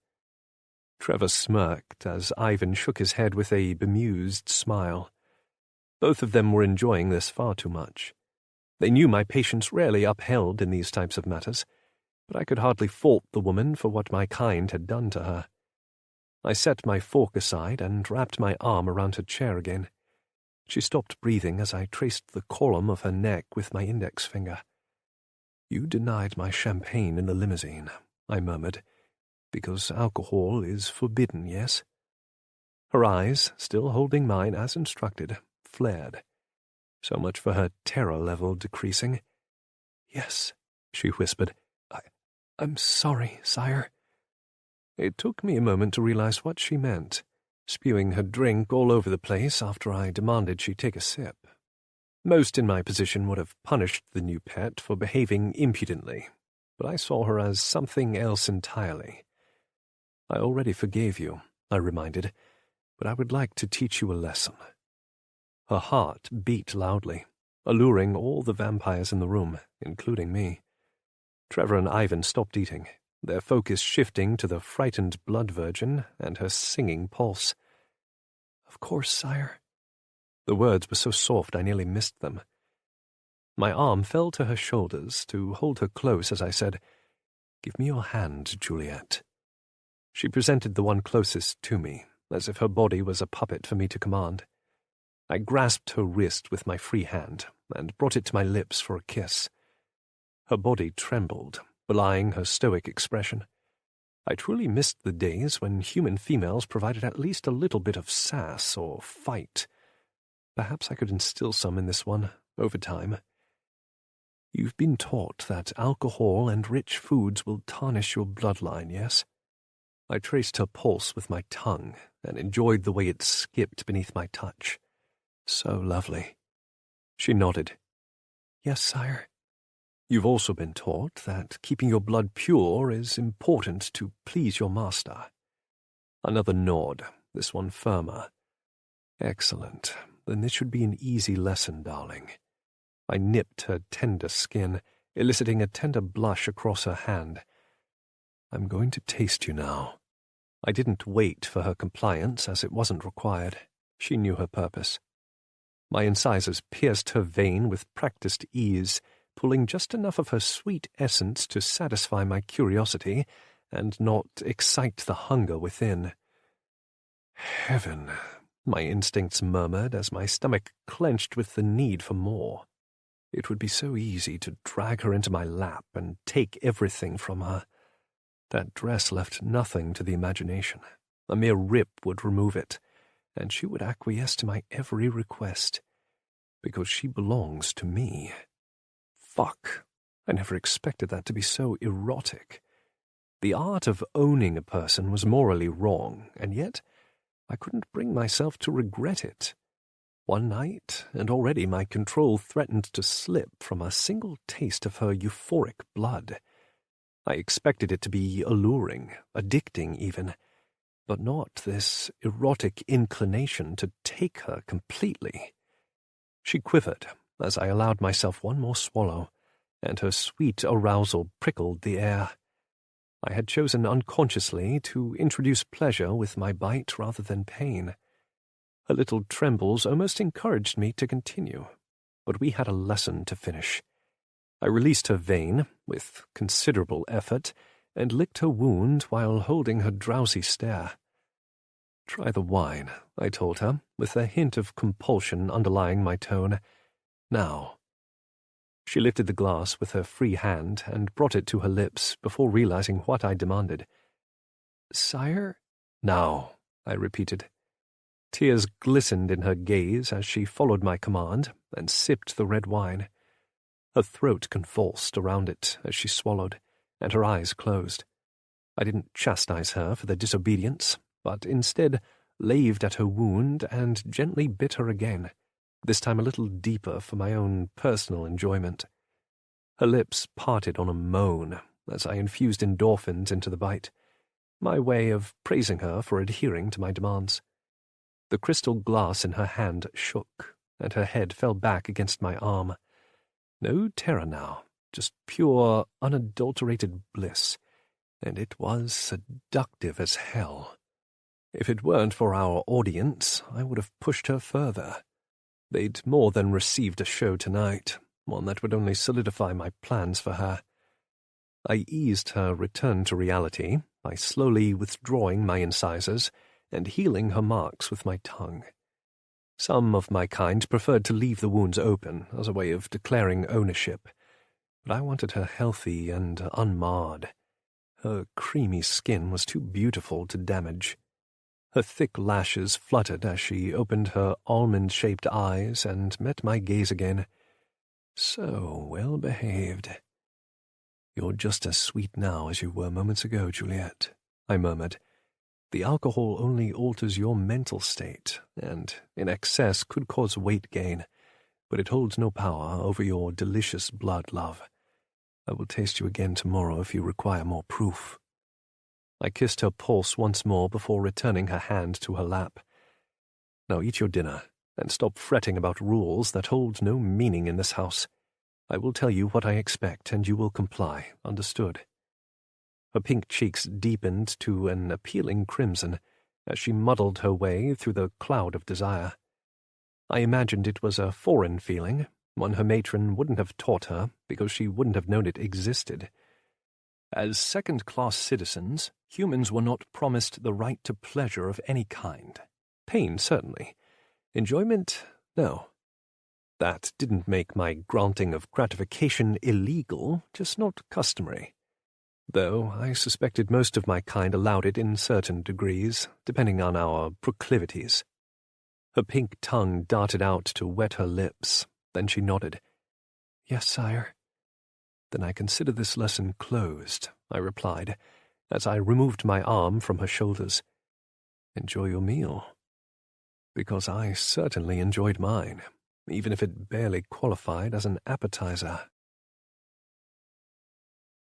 Trevor smirked as Ivan shook his head with a bemused smile. Both of them were enjoying this far too much. They knew my patience rarely upheld in these types of matters, but I could hardly fault the woman for what my kind had done to her. I set my fork aside and wrapped my arm around her chair again. She stopped breathing as I traced the column of her neck with my index finger. "You denied my champagne in the limousine," I murmured, "because alcohol is forbidden, yes?" Her eyes, still holding mine as instructed, flared. So much for her terror level decreasing. "Yes," she whispered. I'm sorry, sire." It took me a moment to realize what she meant, spewing her drink all over the place after I demanded she take a sip. Most in my position would have punished the new pet for behaving impudently, but I saw her as something else entirely. "I already forgave you," I reminded, "but I would like to teach you a lesson." Her heart beat loudly, alluring all the vampires in the room, including me. Trevor and Ivan stopped eating, their focus shifting to the frightened blood virgin and her singing pulse. "Of course, sire." The words were so soft I nearly missed them. My arm fell to her shoulders to hold her close as I said, "Give me your hand, Juliet." She presented the one closest to me, as if her body was a puppet for me to command. I grasped her wrist with my free hand and brought it to my lips for a kiss. Her body trembled, belying her stoic expression. I truly missed the days when human females provided at least a little bit of sass or fight. Perhaps I could instill some in this one, over time. "You've been taught that alcohol and rich foods will tarnish your bloodline, yes?" I traced her pulse with my tongue and enjoyed the way it skipped beneath my touch. So lovely. She nodded. "Yes, sire." "You've also been taught that keeping your blood pure is important to please your master." Another nod, this one firmer. "Excellent. Then this should be an easy lesson, darling." I nipped her tender skin, eliciting a tender blush across her hand. "I'm going to taste you now." I didn't wait for her compliance, as it wasn't required. She knew her purpose. My incisors pierced her vein with practiced ease, pulling just enough of her sweet essence to satisfy my curiosity and not excite the hunger within. "Heaven," my instincts murmured as my stomach clenched with the need for more. It would be so easy to drag her into my lap and take everything from her. That dress left nothing to the imagination. A mere rip would remove it, and she would acquiesce to my every request, because she belongs to me. Fuck. I never expected that to be so erotic. The art of owning a person was morally wrong, and yet I couldn't bring myself to regret it. One night, and already my control threatened to slip from a single taste of her euphoric blood. I expected it to be alluring, addicting even, but not this erotic inclination to take her completely. She quivered as I allowed myself one more swallow, and her sweet arousal prickled the air. I had chosen unconsciously to introduce pleasure with my bite rather than pain. Her little trembles almost encouraged me to continue, but we had a lesson to finish. I released her vein, with considerable effort, and licked her wound while holding her drowsy stare. "Try the wine," I told her, with a hint of compulsion underlying my tone. "Now." She lifted the glass with her free hand and brought it to her lips before realizing what I demanded. "Sire?" "Now," I repeated. Tears glistened in her gaze as she followed my command and sipped the red wine. Her throat convulsed around it as she swallowed, and her eyes closed. I didn't chastise her for the disobedience, but instead laved at her wound and gently bit her again, this time a little deeper for my own personal enjoyment. Her lips parted on a moan as I infused endorphins into the bite, my way of praising her for adhering to my demands. The crystal glass in her hand shook, and her head fell back against my arm. No terror now, just pure, unadulterated bliss, and it was seductive as hell. If it weren't for our audience, I would have pushed her further. They'd more than received a show tonight, one that would only solidify my plans for her. I eased her return to reality by slowly withdrawing my incisors and healing her marks with my tongue. Some of my kind preferred to leave the wounds open as a way of declaring ownership, but I wanted her healthy and unmarred. Her creamy skin was too beautiful to damage. Her thick lashes fluttered as she opened her almond-shaped eyes and met my gaze again. So well behaved. "You're just as sweet now as you were moments ago, Juliet," I murmured. "The alcohol only alters your mental state, and in excess could cause weight gain, but it holds no power over your delicious blood, love. I will taste you again tomorrow if you require more proof." I kissed her pulse once more before returning her hand to her lap. "Now eat your dinner, and stop fretting about rules that hold no meaning in this house. I will tell you what I expect, and you will comply, understood?" Her pink cheeks deepened to an appealing crimson as she muddled her way through the cloud of desire. I imagined it was a foreign feeling, one her matron wouldn't have taught her because she wouldn't have known it existed. As second-class citizens, humans were not promised the right to pleasure of any kind. Pain, certainly. Enjoyment, no. That didn't make my granting of gratification illegal, just not customary. Though I suspected most of my kind allowed it in certain degrees, depending on our proclivities. Her pink tongue darted out to wet her lips, then she nodded. "Yes, sire." "Then I consider this lesson closed," I replied, as I removed my arm from her shoulders. "Enjoy your meal." Because I certainly enjoyed mine, even if it barely qualified as an appetizer.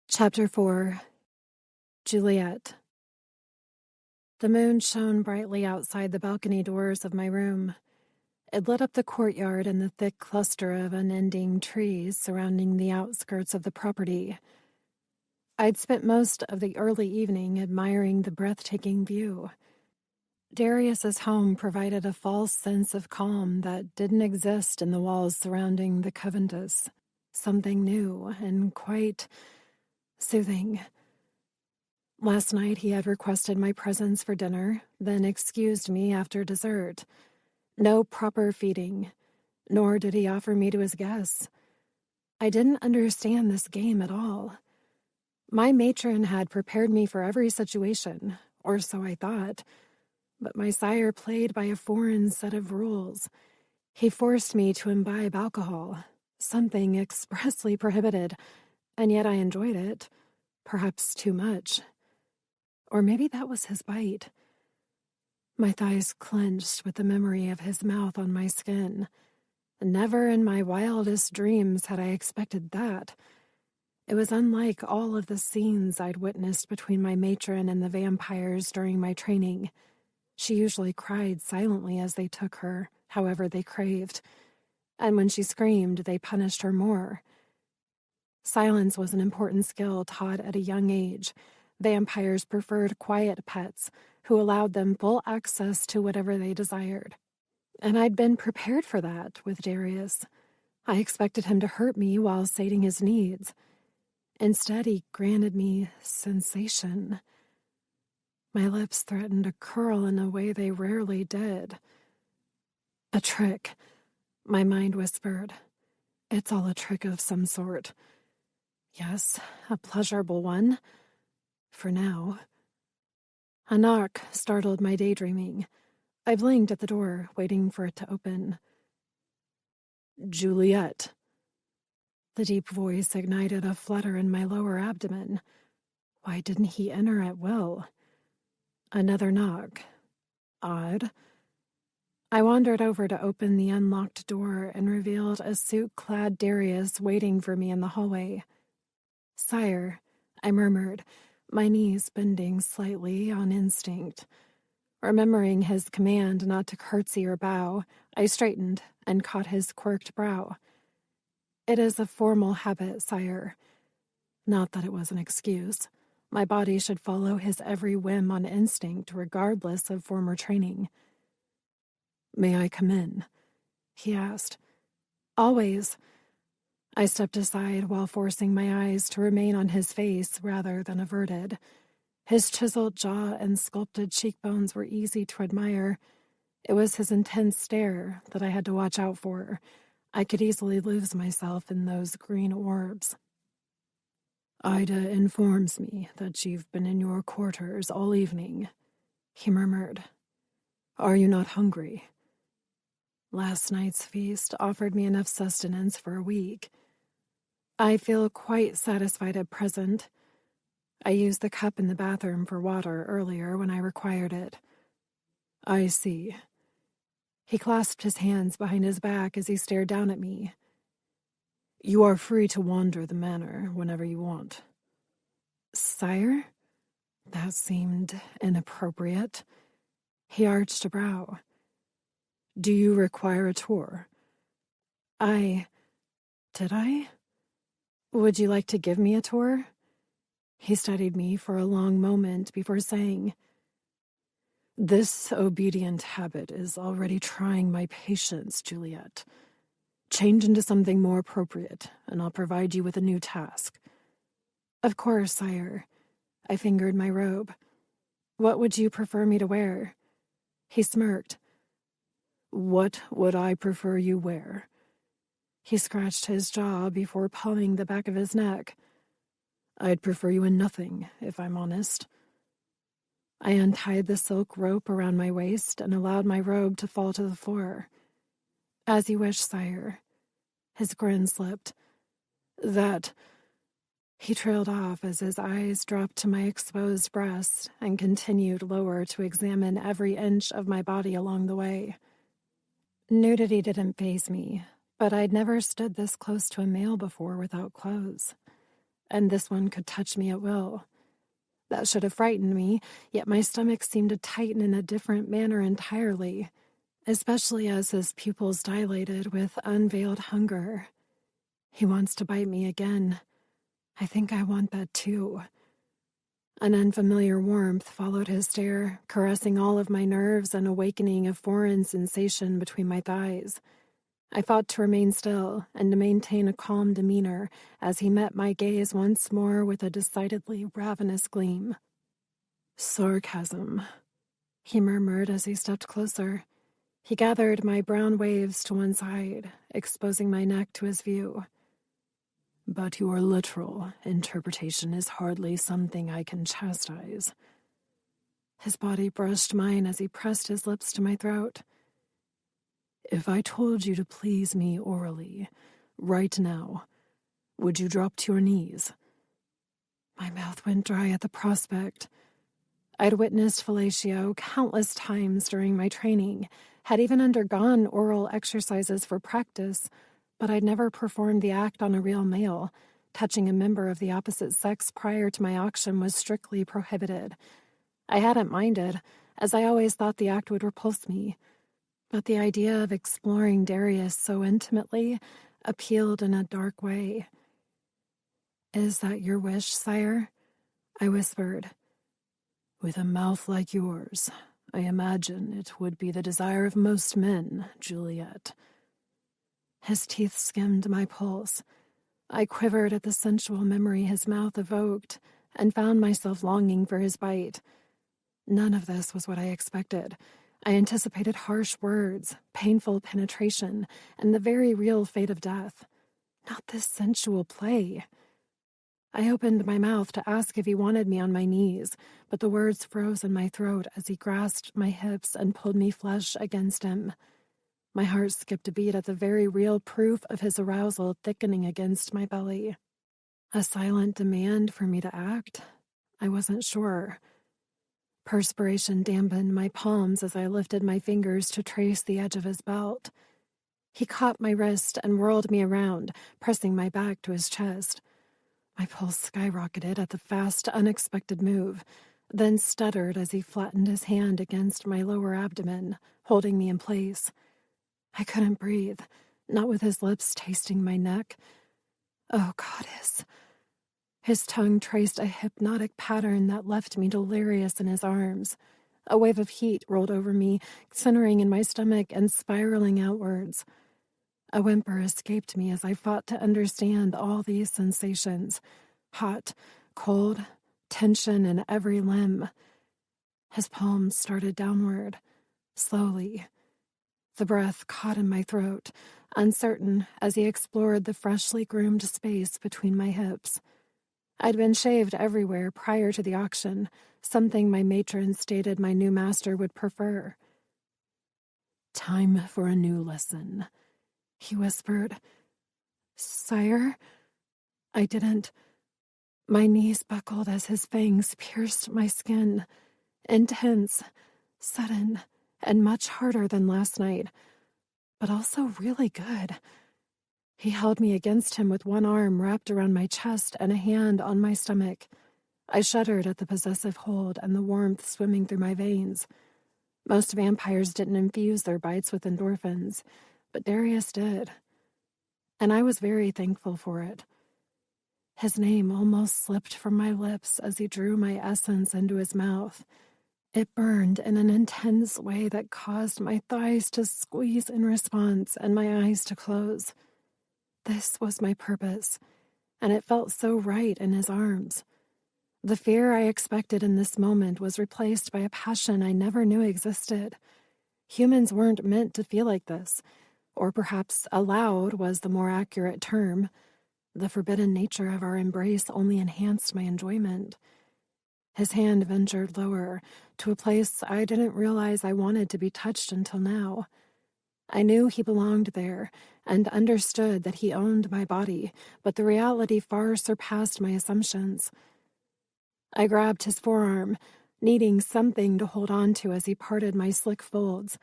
Chapter 4. Juliet. The moon shone brightly outside the balcony doors of my room. It lit up the courtyard and the thick cluster of unending trees surrounding the outskirts of the property. I'd spent most of the early evening admiring the breathtaking view. Darius's home provided a false sense of calm that didn't exist in the walls surrounding the Coventus. Something new and quite soothing. Last night he had requested my presence for dinner, then excused me after dessert. No proper feeding, nor did he offer me to his guests. I didn't understand this game at all. My matron had prepared me for every situation, or so I thought, but my sire played by a foreign set of rules. He forced me to imbibe alcohol, something expressly prohibited, and yet I enjoyed it, perhaps too much. Or maybe that was his bite. My thighs clenched with the memory of his mouth on my skin. Never in my wildest dreams had I expected that. It was unlike all of the scenes I'd witnessed between my matron and the vampires during my training. She usually cried silently as they took her, however they craved, and when she screamed, they punished her more. Silence was an important skill taught at a young age. Vampires preferred quiet pets who allowed them full access to whatever they desired. And I'd been prepared for that with Darius. I expected him to hurt me while sating his needs. Instead, he granted me sensation. My lips threatened to curl in a way they rarely did. A trick, my mind whispered. It's all a trick of some sort. Yes, a pleasurable one. For now. A knock startled my daydreaming. I blinked at the door, waiting for it to open. Juliet. The deep voice ignited a flutter in my lower abdomen. Why didn't he enter at will? Another knock. Odd. I wandered over to open the unlocked door and revealed a suit-clad Darius waiting for me in the hallway. Sire, I murmured, my knees bending slightly on instinct. Remembering his command not to curtsy or bow, I straightened and caught his quirked brow. It is a formal habit, sire. Not that it was an excuse. My body should follow his every whim on instinct, regardless of former training. May I come in? He asked. Always. I stepped aside while forcing my eyes to remain on his face rather than averted. His chiseled jaw and sculpted cheekbones were easy to admire. It was his intense stare that I had to watch out for. I could easily lose myself in those green orbs. Ida informs me that you've been in your quarters all evening, he murmured. Are you not hungry? Last night's feast offered me enough sustenance for a week. I feel quite satisfied at present. I used the cup in the bathroom for water earlier when I required it. I see. He clasped his hands behind his back as he stared down at me. You are free to wander the manor whenever you want. Sire? That seemed inappropriate. He arched a brow. Do you require a tour? Did I? Would you like to give me a tour? He studied me for a long moment before saying, This obedient habit is already trying my patience, Juliet. Change into something more appropriate, and I'll provide you with a new task. Of course, sire. I fingered my robe. What would you prefer me to wear? He smirked. What would I prefer you wear? He scratched his jaw before palming the back of his neck. I'd prefer you in nothing, if I'm honest. I untied the silk rope around my waist and allowed my robe to fall to the floor. As you wish, sire. His grin slipped. That... He trailed off as his eyes dropped to my exposed breast and continued lower to examine every inch of my body along the way. Nudity didn't faze me, but I'd never stood this close to a male before without clothes. And this one could touch me at will. That should have frightened me, yet my stomach seemed to tighten in a different manner entirely, especially as his pupils dilated with unveiled hunger. He wants to bite me again. I think I want that too. An unfamiliar warmth followed his stare, caressing all of my nerves and awakening a foreign sensation between my thighs. I fought to remain still and to maintain a calm demeanor as he met my gaze once more with a decidedly ravenous gleam. Sarcasm, he murmured as he stepped closer. He gathered my brown waves to one side, exposing my neck to his view. But your literal interpretation is hardly something I can chastise. His body brushed mine as he pressed his lips to my throat. If I told you to please me orally, right now, would you drop to your knees? My mouth went dry at the prospect. I'd witnessed fellatio countless times during my training, had even undergone oral exercises for practice, but I'd never performed the act on a real male, touching a member of the opposite sex prior to my auction was strictly prohibited. I hadn't minded, as I always thought the act would repulse me. But the idea of exploring Darius so intimately appealed in a dark way. "Is that your wish, sire?" I whispered. "With a mouth like yours, I imagine it would be the desire of most men, Juliet." His teeth skimmed my pulse. I quivered at the sensual memory his mouth evoked and found myself longing for his bite. None of this was what I expected. I anticipated harsh words, painful penetration, and the very real fate of death. Not this sensual play. I opened my mouth to ask if he wanted me on my knees, but the words froze in my throat as he grasped my hips and pulled me flush against him. My heart skipped a beat at the very real proof of his arousal thickening against my belly. A silent demand for me to act? I wasn't sure. Perspiration dampened my palms as I lifted my fingers to trace the edge of his belt. He caught my wrist and whirled me around, pressing my back to his chest. My pulse skyrocketed at the fast, unexpected move, then stuttered as he flattened his hand against my lower abdomen, holding me in place. I couldn't breathe, not with his lips tasting my neck. Oh, goddess. His tongue traced a hypnotic pattern that left me delirious in his arms. A wave of heat rolled over me, centering in my stomach and spiraling outwards. A whimper escaped me as I fought to understand all these sensations. Hot, cold, tension in every limb. His palms started downward, slowly. The breath caught in my throat, uncertain as he explored the freshly groomed space between my hips. I'd been shaved everywhere prior to the auction, something my matron stated my new master would prefer. "Time for a new lesson," he whispered. "Sire?" I didn't. My knees buckled as his fangs pierced my skin. Intense, sudden, and much harder than last night, but also really good. He held me against him with one arm wrapped around my chest and a hand on my stomach. I shuddered at the possessive hold and the warmth swimming through my veins. Most vampires didn't infuse their bites with endorphins, but Darius did. And I was very thankful for it. His name almost slipped from my lips as he drew my essence into his mouth. It burned in an intense way that caused my thighs to squeeze in response and my eyes to close. This was my purpose, and it felt so right in his arms. The fear I expected in this moment was replaced by a passion I never knew existed. Humans weren't meant to feel like this, or perhaps allowed was the more accurate term. The forbidden nature of our embrace only enhanced my enjoyment. His hand ventured lower, to a place I didn't realize I wanted to be touched until now. I knew he belonged there, and understood that he owned my body, but the reality far surpassed my assumptions. I grabbed his forearm, needing something to hold on to as he parted my slick folds.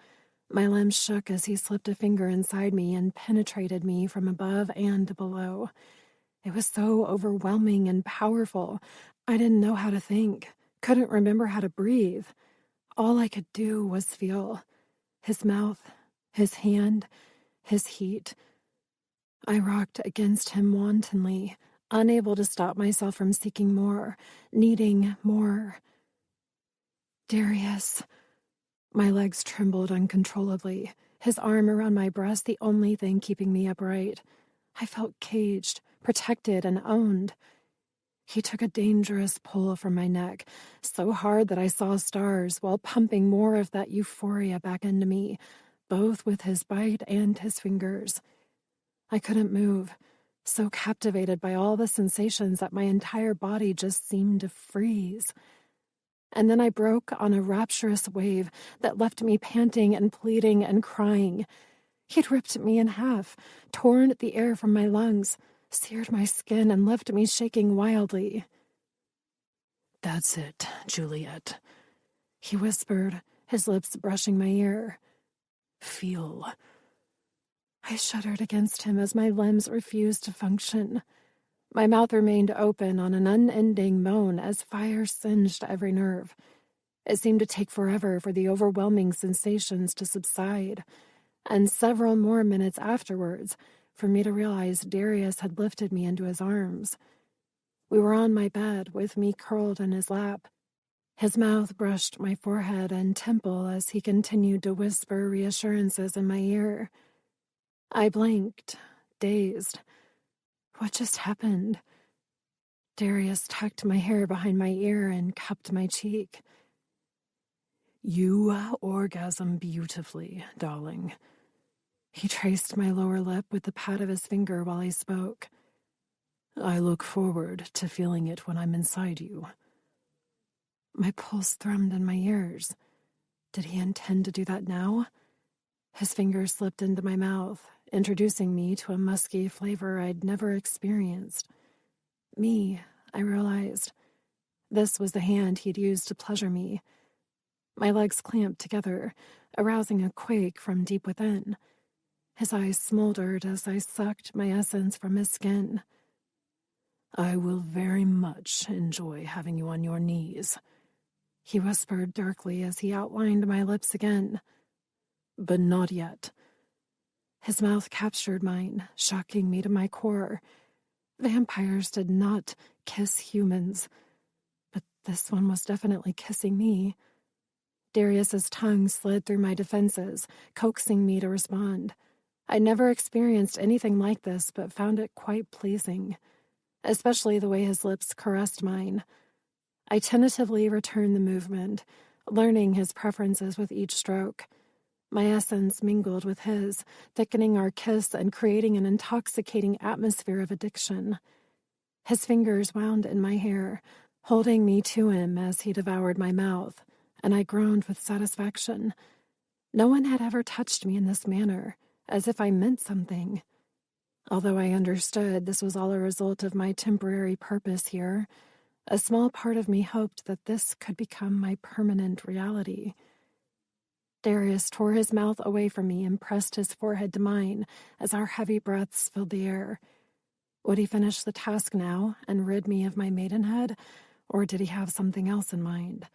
My limbs shook as he slipped a finger inside me and penetrated me from above and below. It was so overwhelming and powerful. I didn't know how to think, couldn't remember how to breathe. All I could do was feel his mouth, his hand, his heat. I rocked against him wantonly, unable to stop myself from seeking more, needing more. Darius. My legs trembled uncontrollably, his arm around my breast the only thing keeping me upright. I felt caged, protected, and owned. He took a dangerous pull from my neck, so hard that I saw stars while pumping more of that euphoria back into me, both with his bite and his fingers. I couldn't move, so captivated by all the sensations that my entire body just seemed to freeze. And then I broke on a rapturous wave that left me panting and pleading and crying. He'd ripped me in half, torn the air from my lungs, seared my skin, and left me shaking wildly. "That's it, Juliet," he whispered, his lips brushing my ear. "Feel." I shuddered against him as my limbs refused to function. My mouth remained open on an unending moan as fire singed every nerve. It seemed to take forever for the overwhelming sensations to subside, and several more minutes afterwards for me to realize Darius had lifted me into his arms. We were on my bed, with me curled in his lap. His mouth brushed my forehead and temple as he continued to whisper reassurances in my ear. I blinked, dazed. What just happened? Darius tucked my hair behind my ear and cupped my cheek. You orgasm beautifully, darling. He traced my lower lip with the pat of his finger while he spoke. I look forward to feeling it when I'm inside you. My pulse thrummed in my ears. Did he intend to do that now? His fingers slipped into my mouth, introducing me to a musky flavor I'd never experienced. Me, I realized. This was the hand he'd used to pleasure me. My legs clamped together, arousing a quake from deep within. His eyes smoldered as I sucked my essence from his skin. I will very much enjoy having you on your knees, he whispered darkly as he outlined my lips again. But not yet. His mouth captured mine, shocking me to my core. Vampires did not kiss humans, but this one was definitely kissing me. Darius's tongue slid through my defenses, coaxing me to respond. I never experienced anything like this, but found it quite pleasing, especially the way his lips caressed mine. I tentatively returned the movement, learning his preferences with each stroke. My essence mingled with his, thickening our kiss and creating an intoxicating atmosphere of addiction. His fingers wound in my hair, holding me to him as he devoured my mouth, and I groaned with satisfaction. No one had ever touched me in this manner, as if I meant something. Although I understood this was all a result of my temporary purpose here, a small part of me hoped that this could become my permanent reality. Darius tore his mouth away from me and pressed his forehead to mine as our heavy breaths filled the air. Would he finish the task now and rid me of my maidenhead, or did he have something else in mind?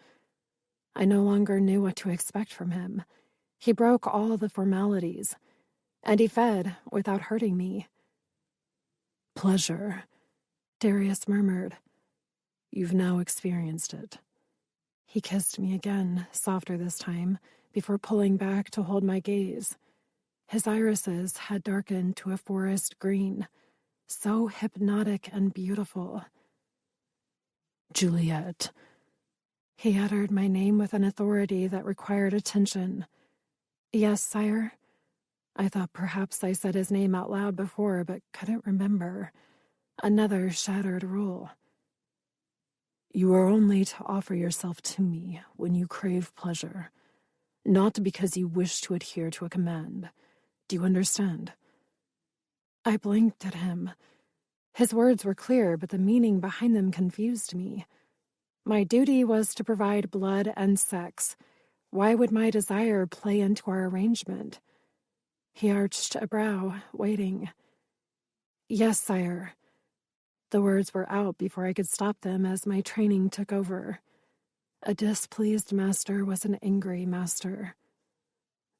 I no longer knew what to expect from him. He broke all the formalities, and he fed without hurting me. Pleasure, Darius murmured. You've now experienced it. He kissed me again, softer this time, before pulling back to hold my gaze. His irises had darkened to a forest green, so hypnotic and beautiful. Juliet. He uttered my name with an authority that required attention. Yes, sire. I thought perhaps I said his name out loud before, but couldn't remember. Another shattered rule. You are only to offer yourself to me when you crave pleasure, not because you wish to adhere to a command. Do you understand? I blinked at him. His words were clear, but the meaning behind them confused me. My duty was to provide blood and sex. Why would my desire play into our arrangement? He arched a brow, waiting. Yes, sire. The words were out before I could stop them as my training took over. A displeased master was an angry master.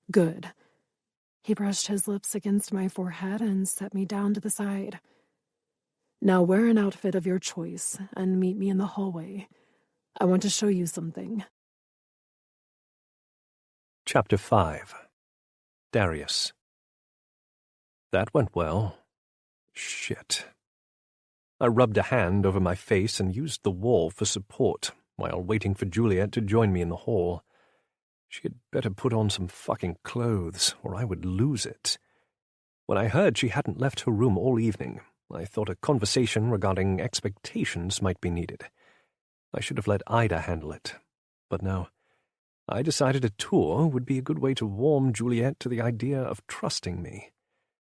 Good. He brushed his lips against my forehead and set me down to the side. Now wear an outfit of your choice and meet me in the hallway. I want to show you something. Chapter 5. Darius. That went well. Shit. I rubbed a hand over my face and used the wall for support while waiting for Juliet to join me in the hall. She had better put on some fucking clothes, or I would lose it. When I heard she hadn't left her room all evening, I thought a conversation regarding expectations might be needed. I should have let Ida handle it. But no. I decided a tour would be a good way to warm Juliet to the idea of trusting me.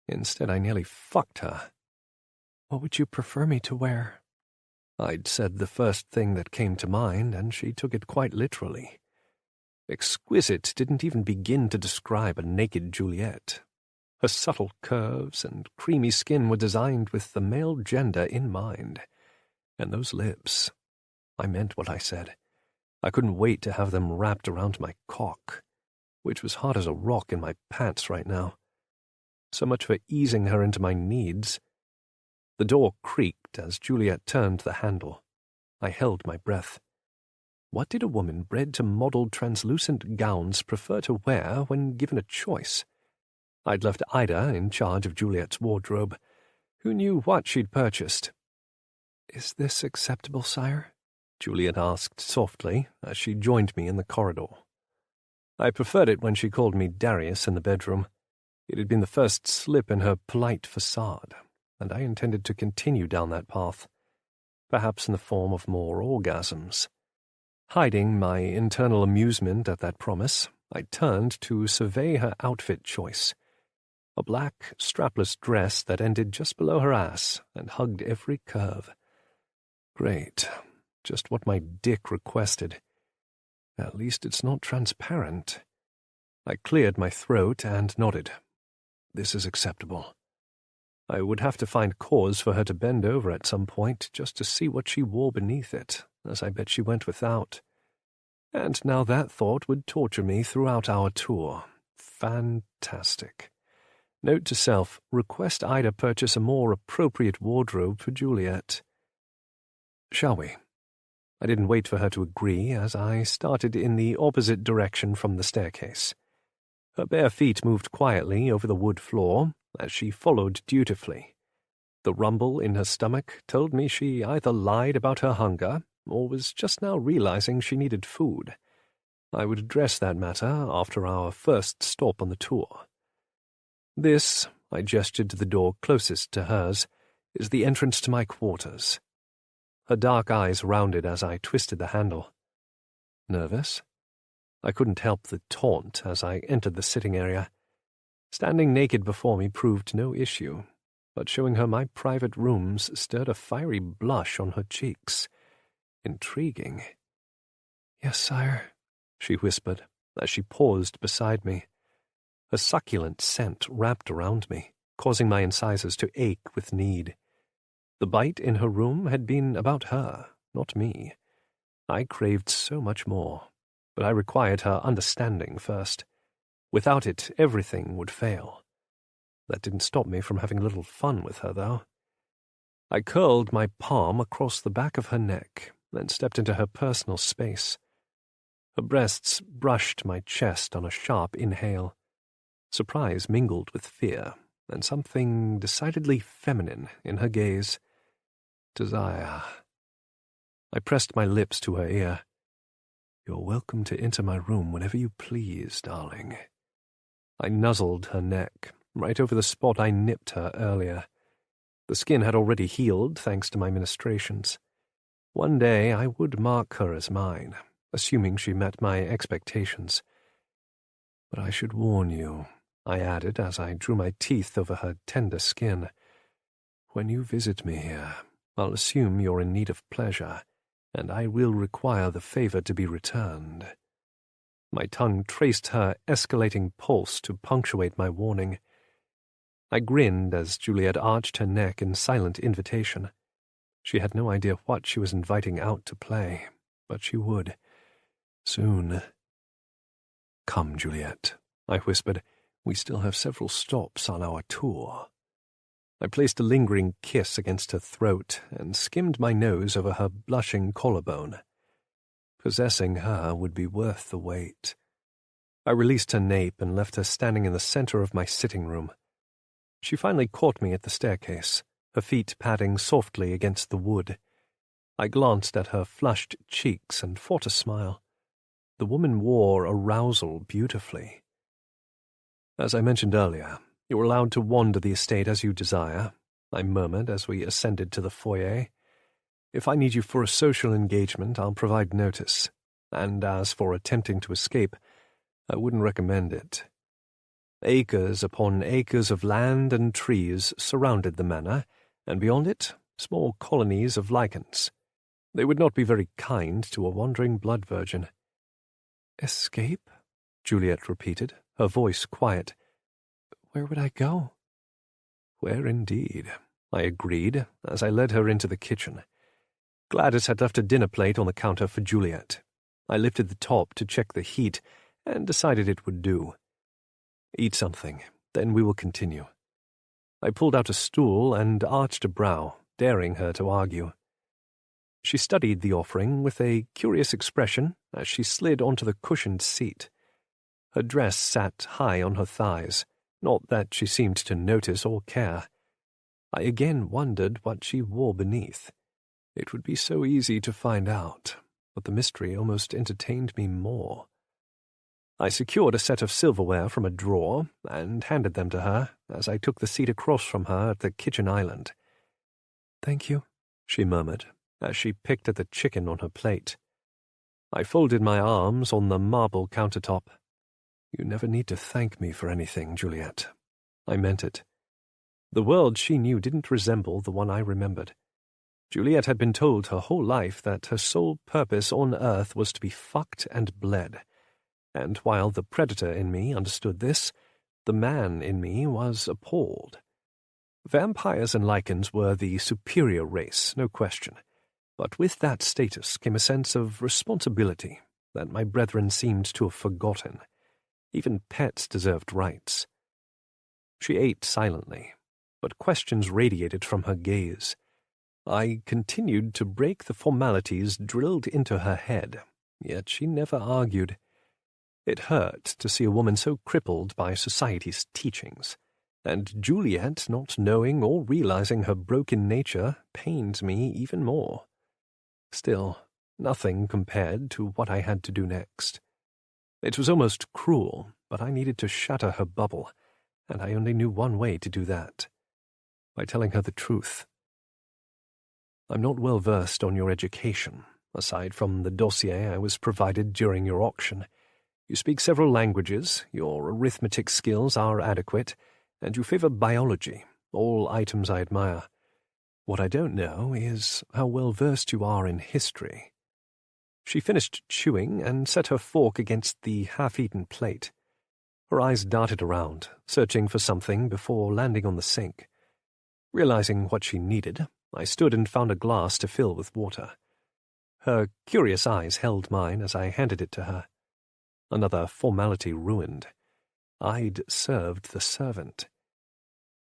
Instead, I nearly fucked her. What would you prefer me to wear? I'd said the first thing that came to mind, and she took it quite literally. Exquisite didn't even begin to describe a naked Juliet. Her subtle curves and creamy skin were designed with the male gender in mind. And those lips. I meant what I said. I couldn't wait to have them wrapped around my cock, which was hard as a rock in my pants right now. So much for easing her into my needs. The door creaked as Juliet turned the handle. I held my breath. What did a woman bred to model translucent gowns prefer to wear when given a choice? I'd left Ida in charge of Juliet's wardrobe. Who knew what she'd purchased? "Is this acceptable, sire?" Juliet asked softly as she joined me in the corridor. I preferred it when she called me Darius in the bedroom. It had been the first slip in her polite facade, and I intended to continue down that path, perhaps in the form of more orgasms. Hiding my internal amusement at that promise, I turned to survey her outfit choice. A black, strapless dress that ended just below her ass and hugged every curve. Great. Just what my dick requested. At least it's not transparent. I cleared my throat and nodded. This is acceptable. I would have to find cause for her to bend over at some point just to see what she wore beneath it, as I bet she went without. And now that thought would torture me throughout our tour. Fantastic. Note to self, request Ida purchase a more appropriate wardrobe for Juliet. Shall we? I didn't wait for her to agree as I started in the opposite direction from the staircase. Her bare feet moved quietly over the wood floor as she followed dutifully. The rumble in her stomach told me she either lied about her hunger or was just now realizing she needed food. I would address that matter after our first stop on the tour. This, I gestured to the door closest to hers, is the entrance to my quarters. Her dark eyes rounded as I twisted the handle. Nervous? I couldn't help the taunt as I entered the sitting area. Standing naked before me proved no issue, but showing her my private rooms stirred a fiery blush on her cheeks. Intriguing. "Yes, sire," she whispered as she paused beside me. Her succulent scent wrapped around me, causing my incisors to ache with need. The bite in her room had been about her, not me. I craved so much more, but I required her understanding first. Without it, everything would fail. That didn't stop me from having a little fun with her, though. I curled my palm across the back of her neck, then stepped into her personal space. Her breasts brushed my chest on a sharp inhale. Surprise mingled with fear, and something decidedly feminine in her gaze. Desire. I pressed my lips to her ear. "You're welcome to enter my room whenever you please, darling." I nuzzled her neck, right over the spot I nipped her earlier. The skin had already healed thanks to my ministrations. One day I would mark her as mine, assuming she met my expectations. But I should warn you, I added as I drew my teeth over her tender skin. When you visit me here, I'll assume you're in need of pleasure, and I will require the favor to be returned. My tongue traced her escalating pulse to punctuate my warning. I grinned as Juliet arched her neck in silent invitation. She had no idea what she was inviting out to play, but she would. Soon. "Come, Juliet," I whispered. "We still have several stops on our tour." I placed a lingering kiss against her throat and skimmed my nose over her blushing collarbone. Possessing her would be worth the wait. I released her nape and left her standing in the center of my sitting room. She finally caught me at the staircase, her feet padding softly against the wood. I glanced at her flushed cheeks and fought a smile. The woman wore arousal beautifully. "As I mentioned earlier, you're allowed to wander the estate as you desire," I murmured as we ascended to the foyer. "If I need you for a social engagement, I'll provide notice. And as for attempting to escape, I wouldn't recommend it." Acres upon acres of land and trees surrounded the manor, and beyond it, small colonies of lichens. They would not be very kind to a wandering blood virgin. "Escape?" Juliet repeated, her voice quiet. Where would I go? Where indeed, I agreed as I led her into the kitchen. Gladys had left a dinner plate on the counter for Juliet. I lifted the top to check the heat and decided it would do. Eat something, then we will continue. I pulled out a stool and arched a brow, daring her to argue. She studied the offering with a curious expression as she slid onto the cushioned seat. Her dress sat high on her thighs, not that she seemed to notice or care. I again wondered what she wore beneath. It would be so easy to find out, but the mystery almost entertained me more. I secured a set of silverware from a drawer and handed them to her as I took the seat across from her at the kitchen island. "Thank you," she murmured, as she picked at the chicken on her plate. I folded my arms on the marble countertop. You never need to thank me for anything, Juliet. I meant it. The world she knew didn't resemble the one I remembered. Juliet had been told her whole life that her sole purpose on Earth was to be fucked and bled. And while the predator in me understood this, the man in me was appalled. Vampires and lichens were the superior race, no question. But with that status came a sense of responsibility that my brethren seemed to have forgotten. Even pets deserved rights. She ate silently, but questions radiated from her gaze. I continued to break the formalities drilled into her head, yet she never argued. It hurt to see a woman so crippled by society's teachings, and Juliet not knowing or realizing her broken nature pained me even more. Still, nothing compared to what I had to do next. It was almost cruel, but I needed to shatter her bubble, and I only knew one way to do that. By telling her the truth. I'm not well versed on your education, aside from the dossier I was provided during your auction. You speak several languages, your arithmetic skills are adequate, and you favor biology, all items I admire. What I don't know is how well versed you are in history. She finished chewing and set her fork against the half-eaten plate. Her eyes darted around, searching for something before landing on the sink. Realizing what she needed, I stood and found a glass to fill with water. Her curious eyes held mine as I handed it to her. Another formality ruined. I'd served the servant.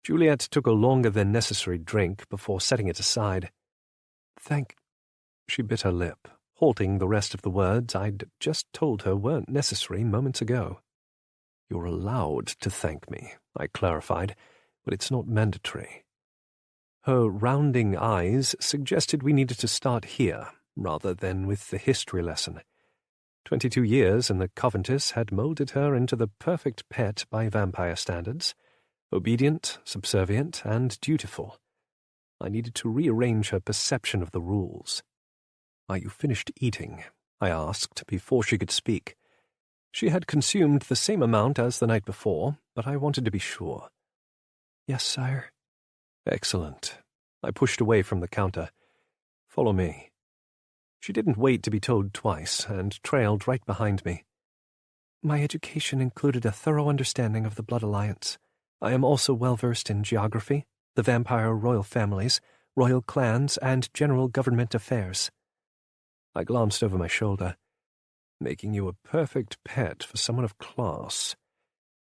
Juliet took a longer than necessary drink before setting it aside. She bit her lip, halting the rest of the words I'd just told her weren't necessary moments ago. You're allowed to thank me, I clarified, but it's not mandatory. Her rounding eyes suggested we needed to start here, rather than with the history lesson. 22 years in the Coventus had molded her into the perfect pet by vampire standards, obedient, subservient, and dutiful. I needed to rearrange her perception of the rules. Are you finished eating? I asked before she could speak. She had consumed the same amount as the night before, but I wanted to be sure. Yes, sire. Excellent. I pushed away from the counter. Follow me. She didn't wait to be told twice and trailed right behind me. My education included a thorough understanding of the Blood Alliance. I am also well versed in geography, the vampire royal families, royal clans, and general government affairs. I glanced over my shoulder, making you a perfect pet for someone of class,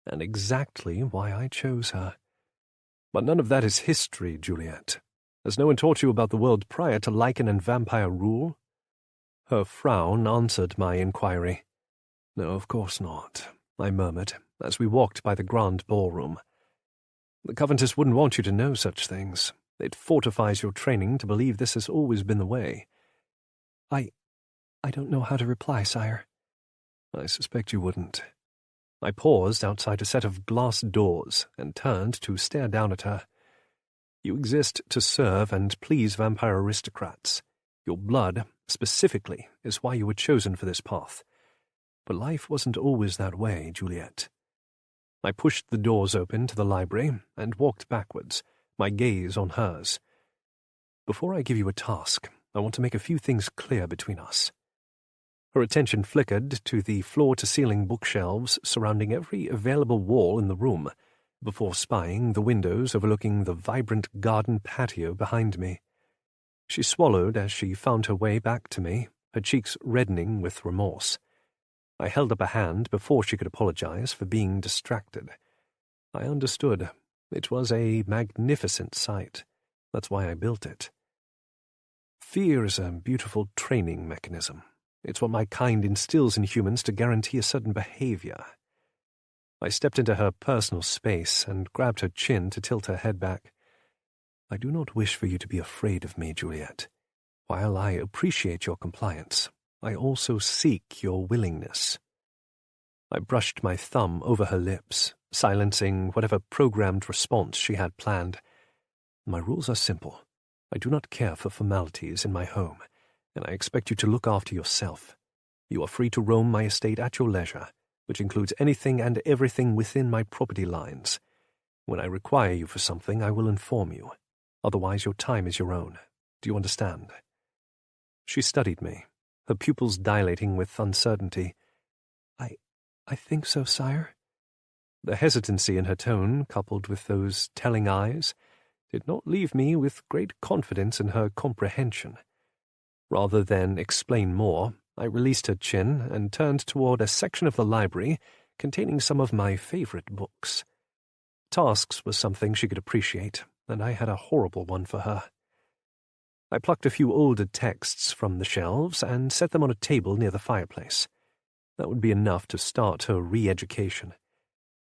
and exactly why I chose her. But none of that is history, Juliet. Has no one taught you about the world prior to lichen and vampire rule? Her frown answered my inquiry. No, of course not, I murmured, as we walked by the grand ballroom. The Coventus wouldn't want you to know such things. It fortifies your training to believe this has always been the way. I don't know how to reply, sire. I suspect you wouldn't. I paused outside a set of glass doors and turned to stare down at her. You exist to serve and please vampire aristocrats. Your blood, specifically, is why you were chosen for this path. But life wasn't always that way, Juliet. I pushed the doors open to the library and walked backwards, my gaze on hers. Before I give you a task, I want to make a few things clear between us. Her attention flickered to the floor-to-ceiling bookshelves surrounding every available wall in the room, before spying the windows overlooking the vibrant garden patio behind me. She swallowed as she found her way back to me, her cheeks reddening with remorse. I held up a hand before she could apologize for being distracted. I understood. It was a magnificent sight. That's why I built it. Fear is a beautiful training mechanism. It's what my kind instills in humans to guarantee a certain behavior. I stepped into her personal space and grabbed her chin to tilt her head back. I do not wish for you to be afraid of me, Juliet. While I appreciate your compliance, I also seek your willingness. I brushed my thumb over her lips, silencing whatever programmed response she had planned. My rules are simple. I do not care for formalities in my home, and I expect you to look after yourself. You are free to roam my estate at your leisure, which includes anything and everything within my property lines. When I require you for something, I will inform you. Otherwise, your time is your own. Do you understand? She studied me, her pupils dilating with uncertainty. I think so, sire. The hesitancy in her tone, coupled with those telling eyes, did not leave me with great confidence in her comprehension. Rather than explain more, I released her chin and turned toward a section of the library containing some of my favorite books. Tasks was something she could appreciate, and I had a horrible one for her. I plucked a few older texts from the shelves and set them on a table near the fireplace. That would be enough to start her re-education.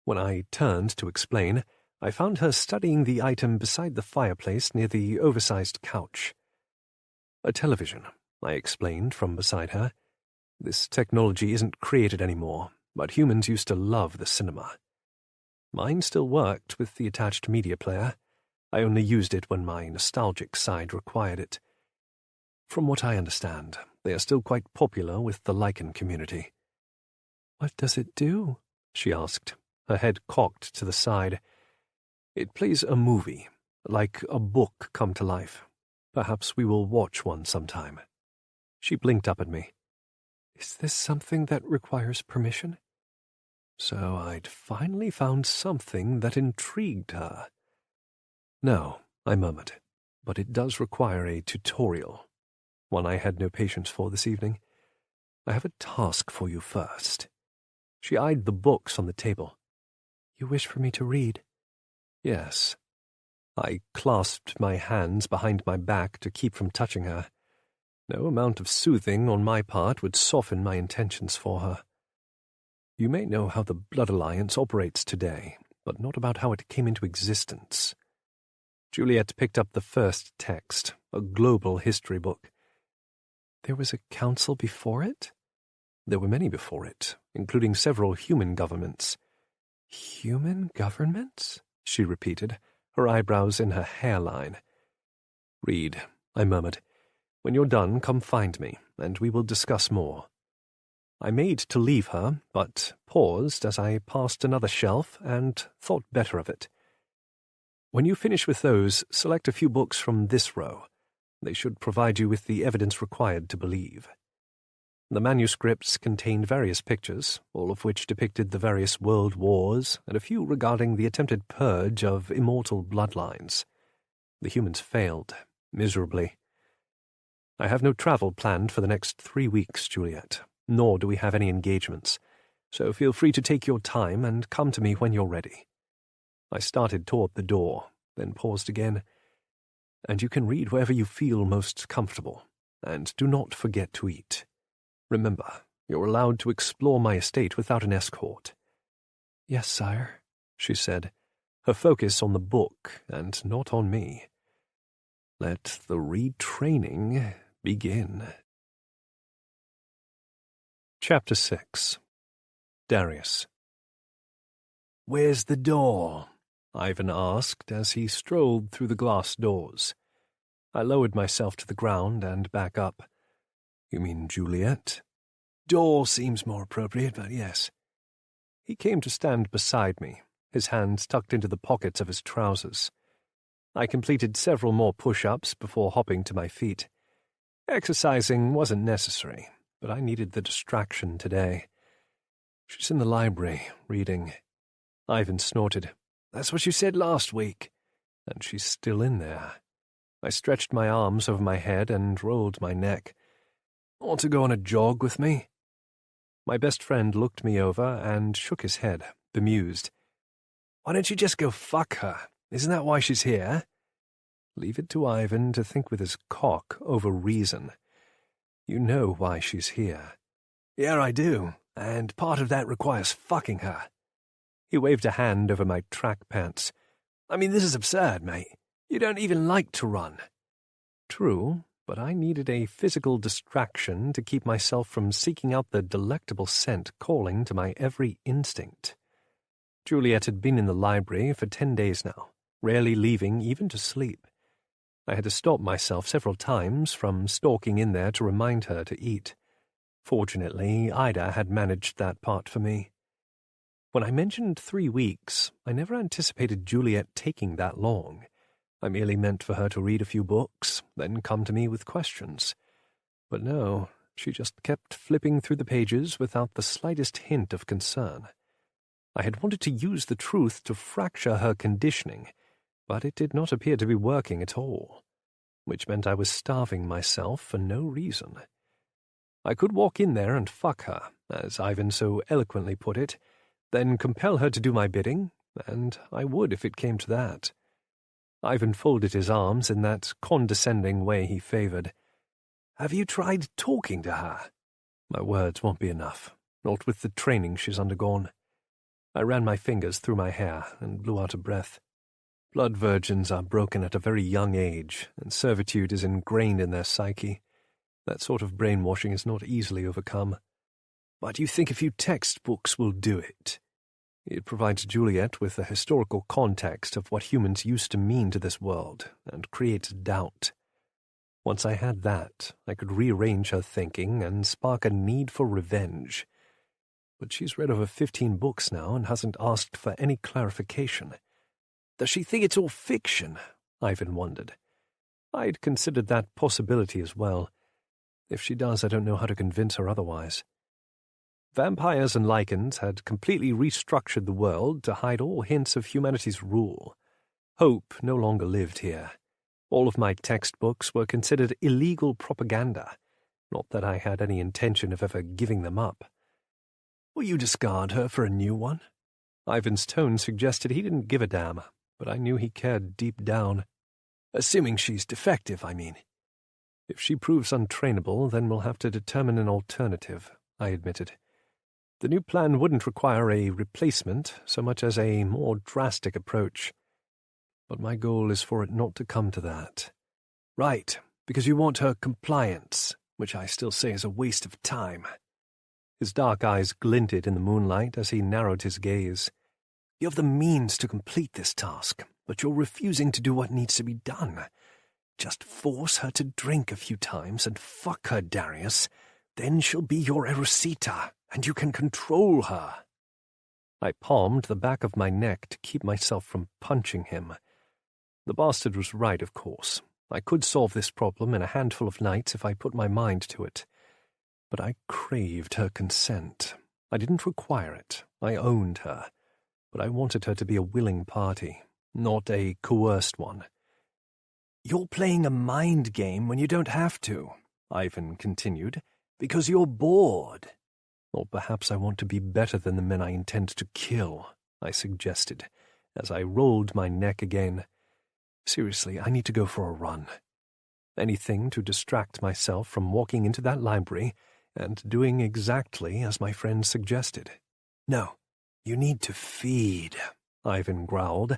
When I turned to explain, I found her studying the item beside the fireplace near the oversized couch. A television, I explained from beside her. This technology isn't created anymore, but humans used to love the cinema. Mine still worked with the attached media player. I only used it when my nostalgic side required it. From what I understand, they are still quite popular with the lichen community. "What does it do?" she asked, her head cocked to the side. "It plays a movie, like a book come to life. Perhaps we will watch one sometime." She blinked up at me. "Is this something that requires permission?" So I'd finally found something that intrigued her. "No," I murmured, "but it does require a tutorial. One I had no patience for this evening. I have a task for you first." She eyed the books on the table. "You wish for me to read?" "Yes." I clasped my hands behind my back to keep from touching her. No amount of soothing on my part would soften my intentions for her. "You may know how the Blood Alliance operates today, but not about how it came into existence." Juliet picked up the first text, a global history book. "There was a council before it?" "There were many before it, including several human governments." "Human governments?" she repeated, her eyebrows in her hairline. "Read," I murmured. "When you're done, come find me, and we will discuss more." I made to leave her, but paused as I passed another shelf and thought better of it. "When you finish with those, select a few books from this row. They should provide you with the evidence required to believe." The manuscripts contained various pictures, all of which depicted the various world wars, and a few regarding the attempted purge of immortal bloodlines. The humans failed, miserably. "I have no travel planned for the next 3 weeks, Juliet, nor do we have any engagements, so feel free to take your time and come to me when you're ready." I started toward the door, then paused again. "And you can read wherever you feel most comfortable, and do not forget to eat. Remember, you're allowed to explore my estate without an escort." "Yes, sire," she said, her focus on the book and not on me. Let the retraining begin. Chapter 6. Darius. "Where's the door?" Ivan asked as he strolled through the glass doors. I lowered myself to the ground and back up. "You mean Juliet?" "Door seems more appropriate, but yes." He came to stand beside me, his hands tucked into the pockets of his trousers. I completed several more push-ups before hopping to my feet. Exercising wasn't necessary, but I needed the distraction today. "She's in the library, reading." Ivan snorted. That's what you said last week. And she's still in there. I stretched my arms over my head and rolled my neck. Want to go on a jog with me? My best friend looked me over and shook his head, bemused. Why don't you just go fuck her? Isn't that why she's here? Leave it to Ivan to think with his cock over reason. You know why she's here. Yeah, I do, and part of that requires fucking her. He waved a hand over my track pants. I mean, this is absurd, mate. You don't even like to run. True, but I needed a physical distraction to keep myself from seeking out the delectable scent calling to my every instinct. Juliet had been in the library for 10 days now, rarely leaving even to sleep. I had to stop myself several times from stalking in there to remind her to eat. Fortunately, Ida had managed that part for me. When I mentioned 3 weeks, I never anticipated Juliet taking that long. I merely meant for her to read a few books, then come to me with questions. But no, she just kept flipping through the pages without the slightest hint of concern. I had wanted to use the truth to fracture her conditioning, but it did not appear to be working at all, which meant I was starving myself for no reason. I could walk in there and fuck her, as Ivan so eloquently put it, then compel her to do my bidding, and I would if it came to that. Ivan folded his arms in that condescending way he favored. Have you tried talking to her? My words won't be enough, not with the training she's undergone. I ran my fingers through my hair and blew out a breath. Blood virgins are broken at a very young age, and servitude is ingrained in their psyche. That sort of brainwashing is not easily overcome. But you think a few textbooks will do it? It provides Juliet with a historical context of what humans used to mean to this world, and creates doubt. Once I had that, I could rearrange her thinking and spark a need for revenge. But she's read over 15 books now and hasn't asked for any clarification. Does she think it's all fiction? Ivan wondered. I'd considered that possibility as well. If she does, I don't know how to convince her otherwise. Vampires and lichens had completely restructured the world to hide all hints of humanity's rule. Hope no longer lived here. All of my textbooks were considered illegal propaganda, not that I had any intention of ever giving them up. Will you discard her for a new one? Ivan's tone suggested he didn't give a damn, but I knew he cared deep down. Assuming she's defective, I mean. If she proves untrainable, then we'll have to determine an alternative, I admitted. The new plan wouldn't require a replacement so much as a more drastic approach. But my goal is for it not to come to that. Right, because you want her compliance, which I still say is a waste of time. His dark eyes glinted in the moonlight as he narrowed his gaze. You have the means to complete this task, but you're refusing to do what needs to be done. Just force her to drink a few times and fuck her, Darius. Then she'll be your Erosita, and you can control her. I palmed the back of my neck to keep myself from punching him. The bastard was right, of course. I could solve this problem in a handful of nights if I put my mind to it. But I craved her consent. I didn't require it. I owned her. But I wanted her to be a willing party, not a coerced one. You're playing a mind game when you don't have to, Ivan continued, because you're bored. Or perhaps I want to be better than the men I intend to kill, I suggested, as I rolled my neck again. Seriously, I need to go for a run. Anything to distract myself from walking into that library and doing exactly as my friend suggested. No, you need to feed, Ivan growled.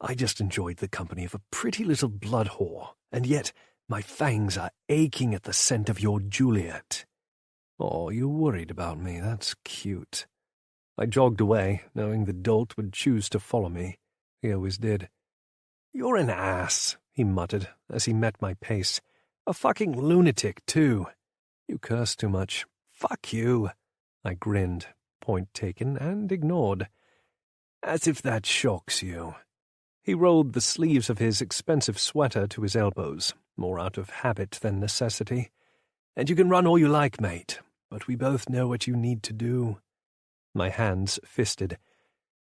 I just enjoyed the company of a pretty little blood whore, and yet my fangs are aching at the scent of your Juliet. Oh, you worried about me, that's cute. I jogged away, knowing the dolt would choose to follow me. He always did. You're an ass, he muttered as he met my pace. A fucking lunatic, too. You curse too much. Fuck you. I grinned, point taken and ignored. As if that shocks you. He rolled the sleeves of his expensive sweater to his elbows, more out of habit than necessity. And you can run all you like, mate, but we both know what you need to do. My hands fisted.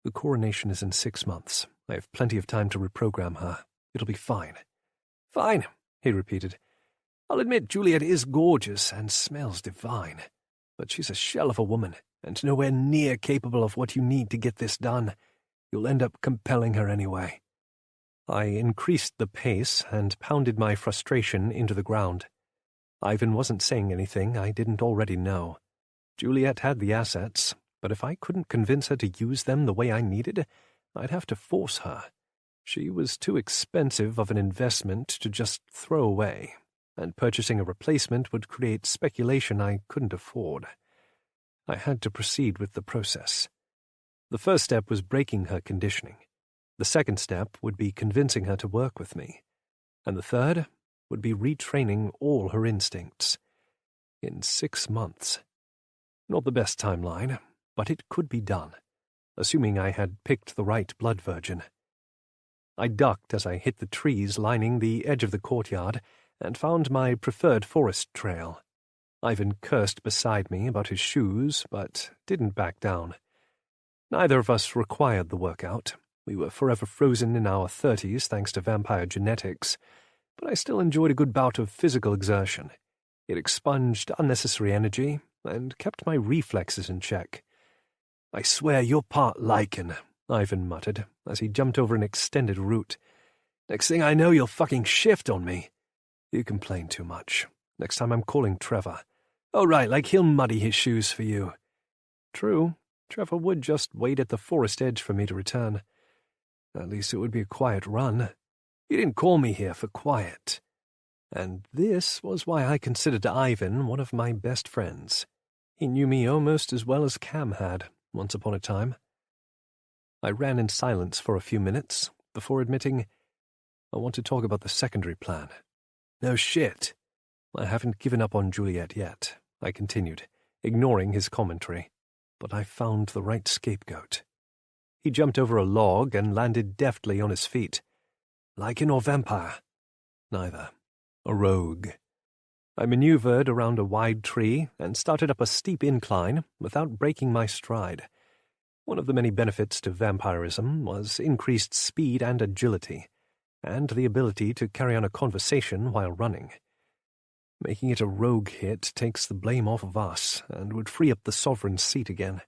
The coronation is in 6 months. I have plenty of time to reprogram her. It'll be fine. Fine, he repeated. I'll admit Juliet is gorgeous and smells divine, but she's a shell of a woman and nowhere near capable of what you need to get this done. You'll end up compelling her anyway. I increased the pace and pounded my frustration into the ground. Ivan wasn't saying anything I didn't already know. Juliet had the assets, but if I couldn't convince her to use them the way I needed, I'd have to force her. She was too expensive of an investment to just throw away, and purchasing a replacement would create speculation I couldn't afford. I had to proceed with the process. The first step was breaking her conditioning. The second step would be convincing her to work with me. And the third would be retraining all her instincts. In 6 months. Not the best timeline, but it could be done, assuming I had picked the right blood virgin. I ducked as I hit the trees lining the edge of the courtyard and found my preferred forest trail. Ivan cursed beside me about his shoes, but didn't back down. Neither of us required the workout. We were forever frozen in our 30s thanks to vampire genetics, but I still enjoyed a good bout of physical exertion. It expunged unnecessary energy and kept my reflexes in check. I swear you're part lichen, Ivan muttered as he jumped over an extended root. Next thing I know, you'll fucking shift on me. You complain too much. Next time I'm calling Trevor. Oh, right, like he'll muddy his shoes for you. True. Trevor would just wait at the forest edge for me to return. At least it would be a quiet run. You didn't call me here for quiet. And this was why I considered Ivan one of my best friends. He knew me almost as well as Cam had, once upon a time. I ran in silence for a few minutes before admitting, I want to talk about the secondary plan. No shit. I haven't given up on Juliet yet, I continued, ignoring his commentary, but I found the right scapegoat. He jumped over a log and landed deftly on his feet. Lichen or vampire? Neither. A rogue. I maneuvered around a wide tree and started up a steep incline without breaking my stride. One of the many benefits to vampirism was increased speed and agility, and the ability to carry on a conversation while running. Making it a rogue hit takes the blame off of us and would free up the sovereign's seat again,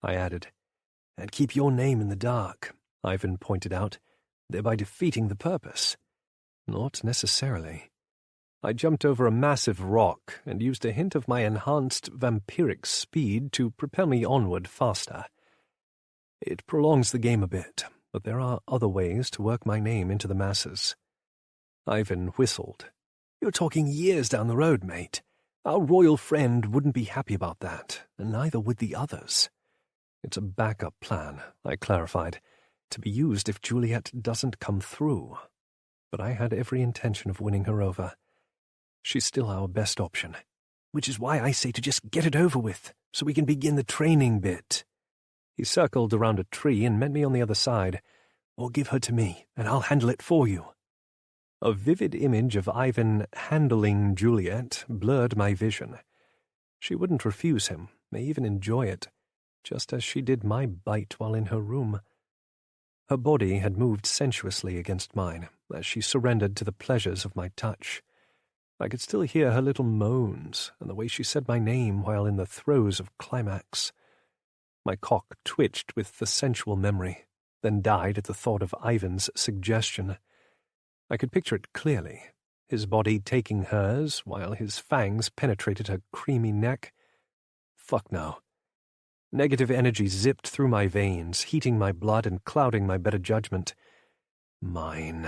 I added. And keep your name in the dark, Ivan pointed out, thereby defeating the purpose. Not necessarily. I jumped over a massive rock and used a hint of my enhanced vampiric speed to propel me onward faster. It prolongs the game a bit, but there are other ways to work my name into the masses. Ivan whistled. You're talking years down the road, mate. Our royal friend wouldn't be happy about that, and neither would the others. It's a backup plan, I clarified, to be used if Juliet doesn't come through. But I had every intention of winning her over. She's still our best option. Which is why I say to just get it over with, so we can begin the training bit. He circled around a tree and met me on the other side. Or give her to me, and I'll handle it for you. A vivid image of Ivan handling Juliet blurred my vision. She wouldn't refuse him, may even enjoy it, just as she did my bite while in her room. Her body had moved sensuously against mine as she surrendered to the pleasures of my touch. I could still hear her little moans and the way she said my name while in the throes of climax. My cock twitched with the sensual memory, then died at the thought of Ivan's suggestion. I could picture it clearly, his body taking hers while his fangs penetrated her creamy neck. Fuck no. Negative energy zipped through my veins, heating my blood and clouding my better judgment. Mine.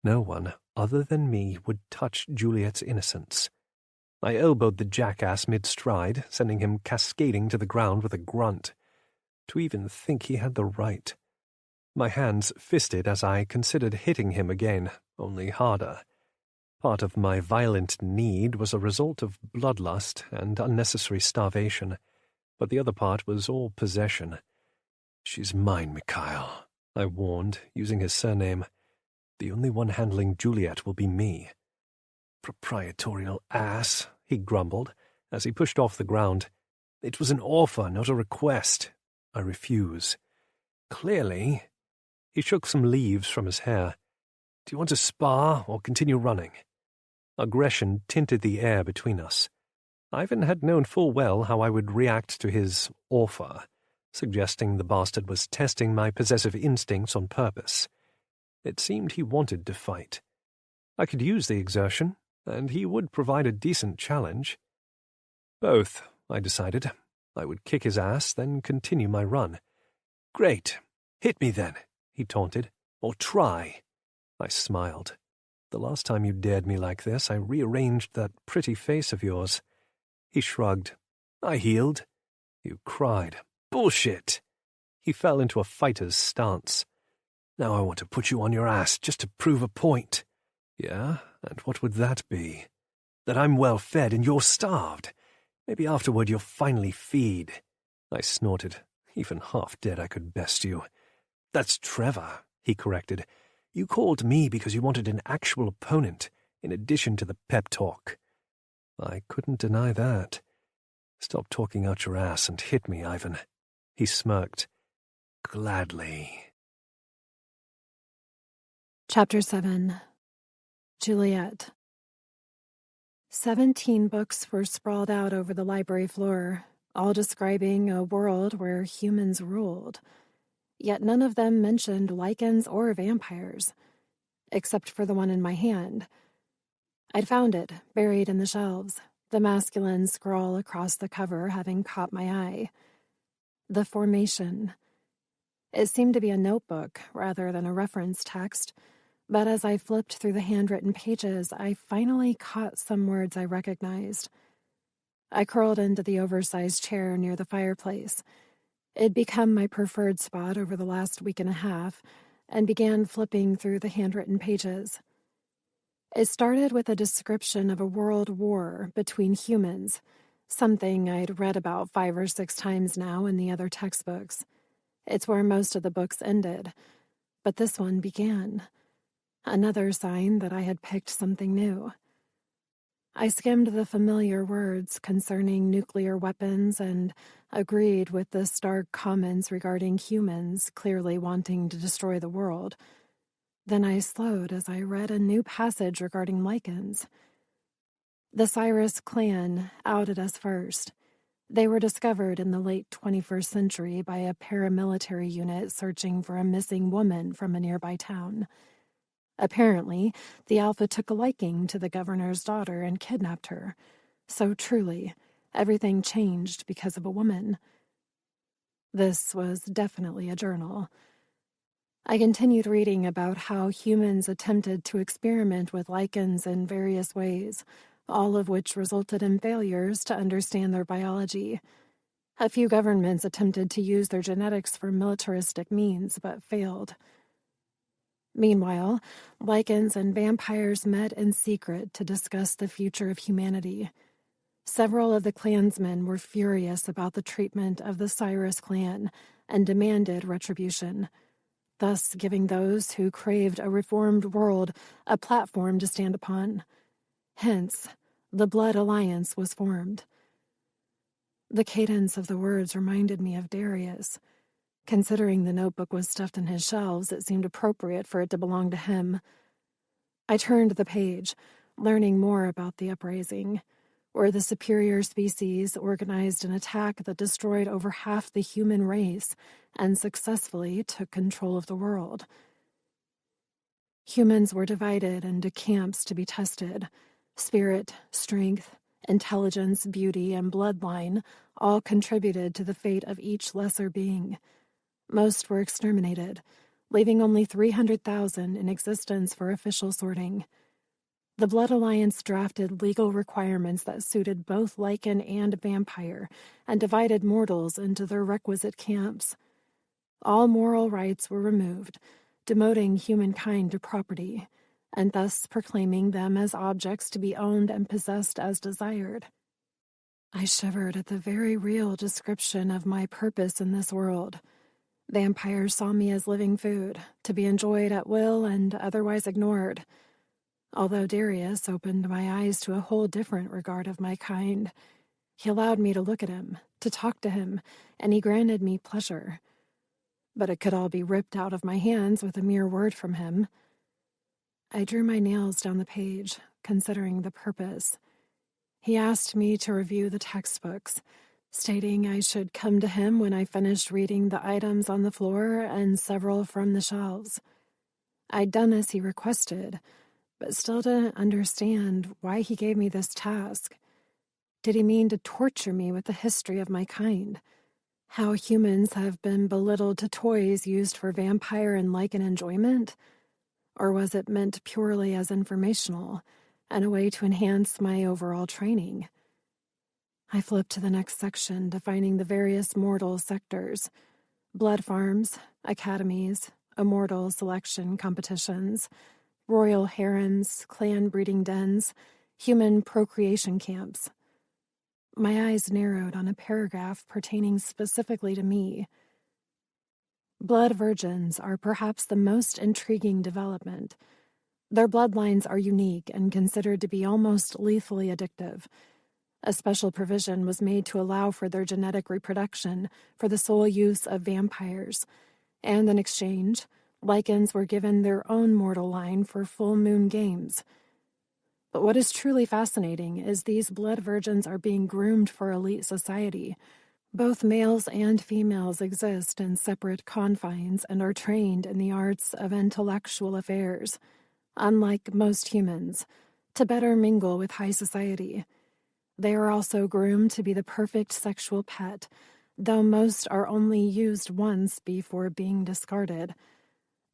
No one other than me would touch Juliet's innocence. I elbowed the jackass mid-stride, sending him cascading to the ground with a grunt. To even think he had the right. My hands fisted as I considered hitting him again, only harder. Part of my violent need was a result of bloodlust and unnecessary starvation, but the other part was all possession. She's mine, Mikhail, I warned, using his surname. The only one handling Juliet will be me. Proprietorial ass, he grumbled, as he pushed off the ground. It was an offer, not a request. I refuse. Clearly. He shook some leaves from his hair. Do you want to spar or continue running? Aggression tinted the air between us. Ivan had known full well how I would react to his offer, suggesting the bastard was testing my possessive instincts on purpose. It seemed he wanted to fight. I could use the exertion, and he would provide a decent challenge. Both, I decided. I would kick his ass, then continue my run. Great. Hit me then, he taunted. Or try. I smiled. The last time you dared me like this, I rearranged that pretty face of yours. He shrugged. I healed. You cried. Bullshit. He fell into a fighter's stance. Now I want to put you on your ass just to prove a point. Yeah? And what would that be? That I'm well fed and you're starved. Maybe afterward you'll finally feed. I snorted. Even half dead I could best you. That's Trevor, he corrected. You called me because you wanted an actual opponent, in addition to the pep talk. I couldn't deny that. Stop talking out your ass and hit me, Ivan. He smirked. Gladly. Chapter 7. Juliet. 17 books were sprawled out over the library floor, all describing a world where humans ruled. Yet none of them mentioned lichens or vampires, except for the one in my hand. I'd found it, buried in the shelves, the masculine scrawl across the cover having caught my eye. The Formation. It seemed to be a notebook rather than a reference text, but as I flipped through the handwritten pages, I finally caught some words I recognized. I curled into the oversized chair near the fireplace. It'd become my preferred spot over the last week and a half, and began flipping through the handwritten pages. It started with a description of a world war between humans, something I'd read about 5 or 6 times now in the other textbooks. It's where most of the books ended, but this one began. Another sign that I had picked something new. I skimmed the familiar words concerning nuclear weapons and agreed with the stark comments regarding humans clearly wanting to destroy the world. Then I slowed as I read a new passage regarding lichens. The Cyrus clan outed us first. They were discovered in the late 21st century by a paramilitary unit searching for a missing woman from a nearby town. Apparently, the Alpha took a liking to the governor's daughter and kidnapped her. So truly, everything changed because of a woman. This was definitely a journal. I continued reading about how humans attempted to experiment with lichens in various ways, all of which resulted in failures to understand their biology. A few governments attempted to use their genetics for militaristic means, but failed. Meanwhile, lichens and vampires met in secret to discuss the future of humanity. Several of the clansmen were furious about the treatment of the Cyrus clan and demanded retribution, thus giving those who craved a reformed world a platform to stand upon. Hence, the Blood Alliance was formed. The cadence of the words reminded me of Darius. Considering the notebook was stuffed in his shelves, it seemed appropriate for it to belong to him. I turned the page, learning more about the uprising, where the superior species organized an attack that destroyed over half the human race and successfully took control of the world. Humans were divided into camps to be tested. Spirit, strength, intelligence, beauty, and bloodline all contributed to the fate of each lesser being. Most were exterminated, leaving only 300,000 in existence for official sorting. The Blood Alliance drafted legal requirements that suited both lichen and vampire and divided mortals into their requisite camps. All moral rights were removed, demoting humankind to property, and thus proclaiming them as objects to be owned and possessed as desired. I shivered at the very real description of my purpose in this world. Vampires saw me as living food, to be enjoyed at will and otherwise ignored. Although Darius opened my eyes to a whole different regard of my kind, he allowed me to look at him, to talk to him, and he granted me pleasure. but it could all be ripped out of my hands with a mere word from him. I drew my nails down the page, considering the purpose. He asked me to review the textbooks, stating I should come to him when I finished reading the items on the floor and several from the shelves. I'd done as he requested, but still didn't understand why he gave me this task. Did he mean to torture me with the history of my kind? How humans have been belittled to toys used for vampire and lichen enjoyment? Or was it meant purely as informational and a way to enhance my overall training? I flipped to the next section, defining the various mortal sectors: blood farms, academies, immortal selection competitions, royal harems, clan breeding dens, human procreation camps. My eyes narrowed on a paragraph pertaining specifically to me. Blood virgins are perhaps the most intriguing development. Their bloodlines are unique and considered to be almost lethally addictive. A special provision was made to allow for their genetic reproduction for the sole use of vampires, and in exchange, lichens were given their own mortal line for full moon games. But what is truly fascinating is these blood virgins are being groomed for elite society. Both males and females exist in separate confines and are trained in the arts of intellectual affairs, unlike most humans, to better mingle with high society. They are also groomed to be the perfect sexual pet, though most are only used once before being discarded.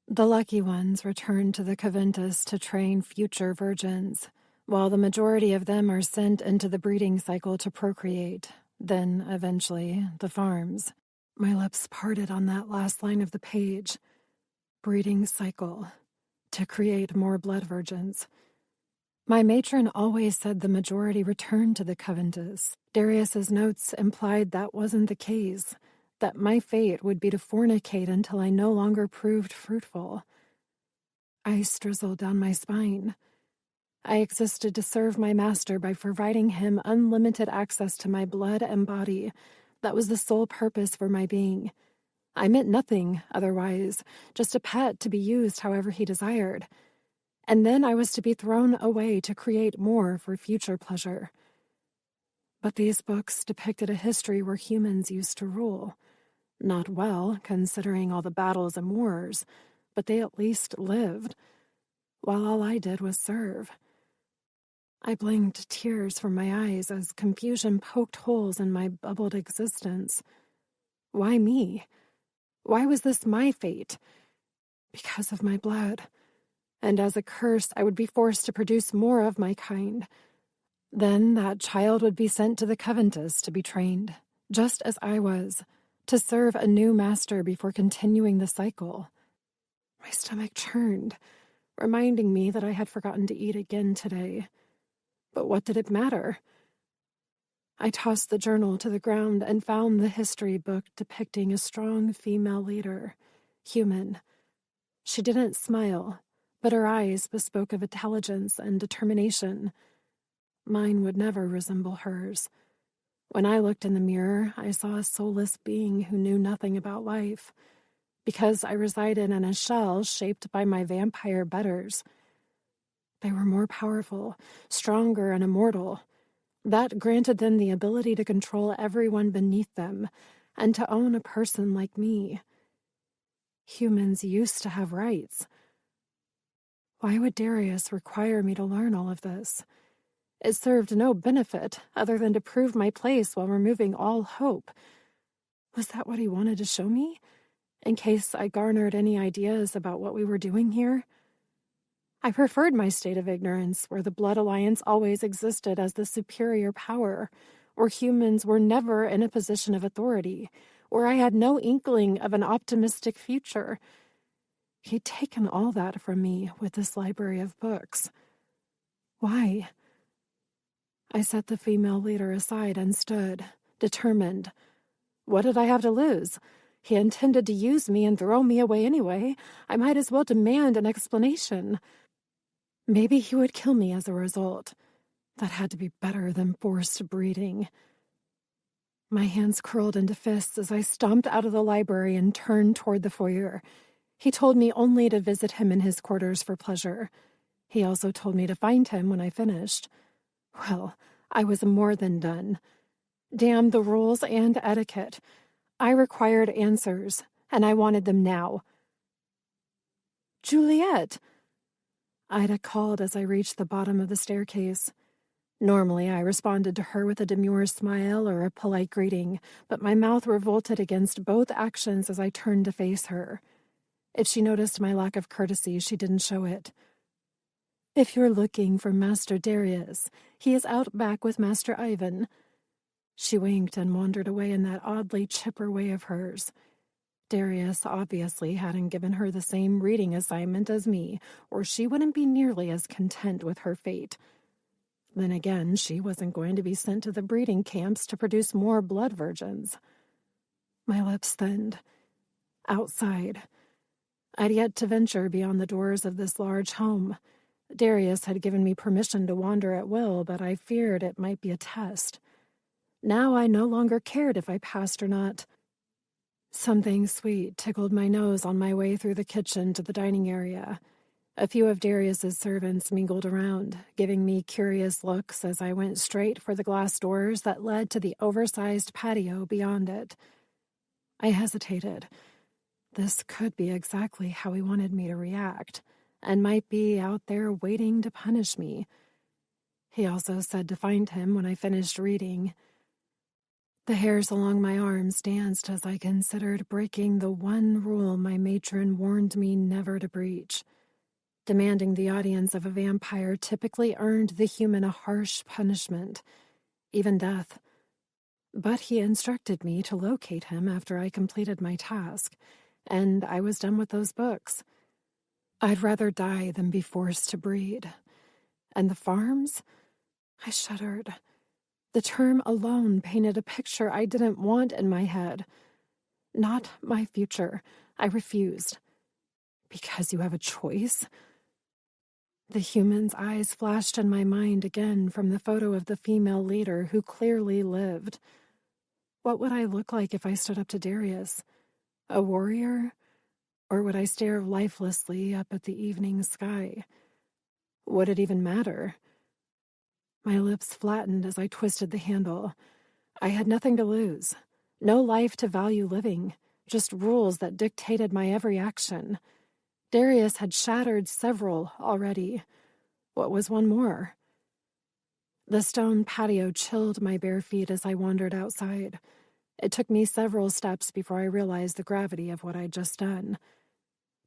The lucky ones return to the Coventus to train future virgins, while the majority of them are sent into the breeding cycle to procreate, then, eventually, the farms. My lips parted on that last line of the page. Breeding cycle. To create more blood virgins. My matron always said the majority returned to the Coventus. Darius's notes implied that wasn't the case, that my fate would be to fornicate until I no longer proved fruitful. Ice drizzled down my spine. I existed to serve my master by providing him unlimited access to my blood and body. That was the sole purpose for my being. I meant nothing otherwise, just a pet to be used however he desired. And then I was to be thrown away to create more for future pleasure. But these books depicted a history where humans used to rule. Not well, considering all the battles and wars, but they at least lived, while all I did was serve. I blinked tears from my eyes as confusion poked holes in my bubbled existence. Why me? Why was this my fate? Because of my blood. And as a curse, I would be forced to produce more of my kind. Then that child would be sent to the Coventus to be trained, just as I was, to serve a new master before continuing the cycle. My stomach churned, reminding me that I had forgotten to eat again today. But what did it matter? I tossed the journal to the ground and found the history book depicting a strong female leader, human. She didn't smile, but her eyes bespoke of intelligence and determination. Mine would never resemble hers. When I looked in the mirror, I saw a soulless being who knew nothing about life, because I resided in a shell shaped by my vampire betters. They were more powerful, stronger, and immortal. That granted them the ability to control everyone beneath them, and to own a person like me. Humans used to have rights. Why would Darius require me to learn all of this? It served no benefit other than to prove my place while removing all hope. Was that what he wanted to show me? In case I garnered any ideas about what we were doing here? I preferred my state of ignorance, where the Blood Alliance always existed as the superior power, where humans were never in a position of authority, where I had no inkling of an optimistic future. He'd taken all that from me with this library of books. Why? I set the female leader aside and stood, determined. What did I have to lose? He intended to use me and throw me away anyway. I might as well demand an explanation. Maybe he would kill me as a result. That had to be better than forced breeding. My hands curled into fists as I stomped out of the library and turned toward the foyer. He told me only to visit him in his quarters for pleasure. He also told me to find him when I finished. Well, I was more than done. Damn the rules and etiquette. I required answers, and I wanted them now. Juliet! Ida called as I reached the bottom of the staircase. Normally, I responded to her with a demure smile or a polite greeting, but my mouth revolted against both actions as I turned to face her. If she noticed my lack of courtesy, she didn't show it. If you're looking for Master Darius, he is out back with Master Ivan. She winked and wandered away in that oddly chipper way of hers. Darius obviously hadn't given her the same reading assignment as me, or she wouldn't be nearly as content with her fate. Then again, she wasn't going to be sent to the breeding camps to produce more blood virgins. My lips thinned. Outside. I'd yet to venture beyond the doors of this large home. Darius had given me permission to wander at will, but I feared it might be a test. Now I no longer cared if I passed or not. Something sweet tickled my nose on my way through the kitchen to the dining area. A few of Darius's servants mingled around, giving me curious looks as I went straight for the glass doors that led to the oversized patio beyond it. I hesitated. This could be exactly how he wanted me to react, and might be out there waiting to punish me. He also said to find him when I finished reading. The hairs along my arms danced as I considered breaking the one rule my matron warned me never to breach. Demanding the audience of a vampire typically earned the human a harsh punishment, even death. But he instructed me to locate him after I completed my task, and I was done with those books. I'd rather die than be forced to breed. And the farms? I shuddered. The term alone painted a picture I didn't want in my head. Not my future. I refused. Because you have a choice? The human's eyes flashed in my mind again from the photo of the female leader who clearly lived. What would I look like if I stood up to Darius? A warrior? Or would I stare lifelessly up at the evening sky? Would it even matter? My lips flattened as I twisted the handle. I had nothing to lose. No life to value living. Just rules that dictated my every action. Darius had shattered several already. What was one more? The stone patio chilled my bare feet as I wandered outside. It took me several steps before I realized the gravity of what I'd just done.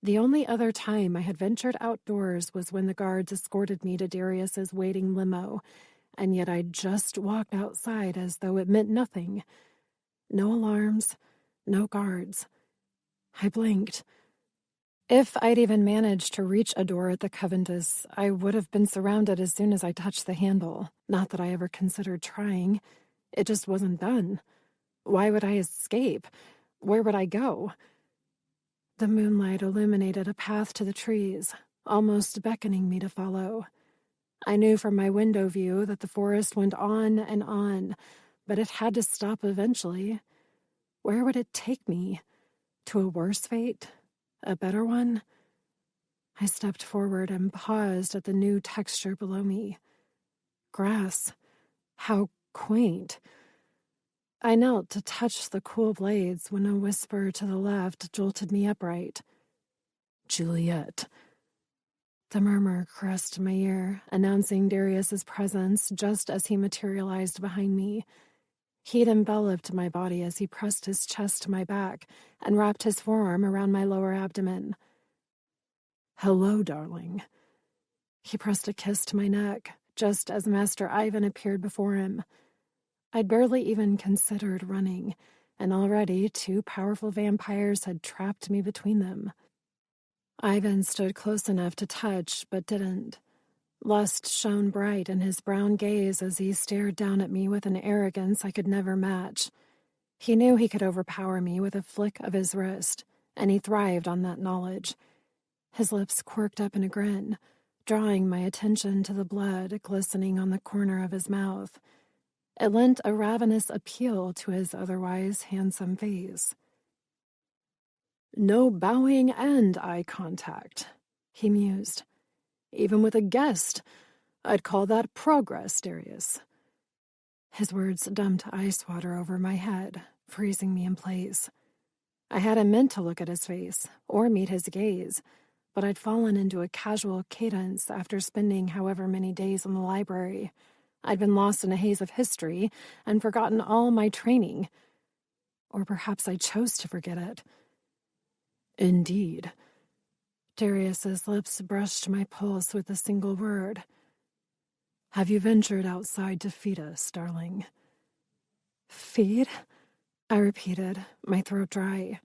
The only other time I had ventured outdoors was when the guards escorted me to Darius's waiting limo, and yet I'd just walked outside as though it meant nothing. No alarms, no guards. I blinked. If I'd even managed to reach a door at the Coventus, I would have been surrounded as soon as I touched the handle. Not that I ever considered trying. It just wasn't done. Why would I escape? Where would I go? The moonlight illuminated a path to the trees, almost beckoning me to follow. I knew from my window view that the forest went on, but it had to stop eventually. Where would it take me? To a worse fate? A better one? I stepped forward and paused at the new texture below me. Grass. How quaint. I knelt to touch the cool blades when a whisper to the left jolted me upright. Juliet. The murmur caressed my ear, announcing Darius's presence just as he materialized behind me. He'd enveloped my body as he pressed his chest to my back and wrapped his forearm around my lower abdomen. Hello, darling. He pressed a kiss to my neck, just as Master Ivan appeared before him. I'd barely even considered running, and already 2 powerful vampires had trapped me between them. Ivan stood close enough to touch, but didn't. Lust shone bright in his brown gaze as he stared down at me with an arrogance I could never match. He knew he could overpower me with a flick of his wrist, and he thrived on that knowledge. His lips quirked up in a grin, drawing my attention to the blood glistening on the corner of his mouth. It lent a ravenous appeal to his otherwise handsome face. "No bowing and eye contact," he mused. "Even with a guest, I'd call that progress, Darius." His words dumped ice water over my head, freezing me in place. I hadn't meant to look at his face or meet his gaze, but I'd fallen into a casual cadence after spending however many days in the library. I'd been lost in a haze of history and forgotten all my training. Or perhaps I chose to forget it. "Indeed." Darius's lips brushed my pulse with a single word. "Have you ventured outside to feed us, darling?" "Feed?" I repeated, my throat dry.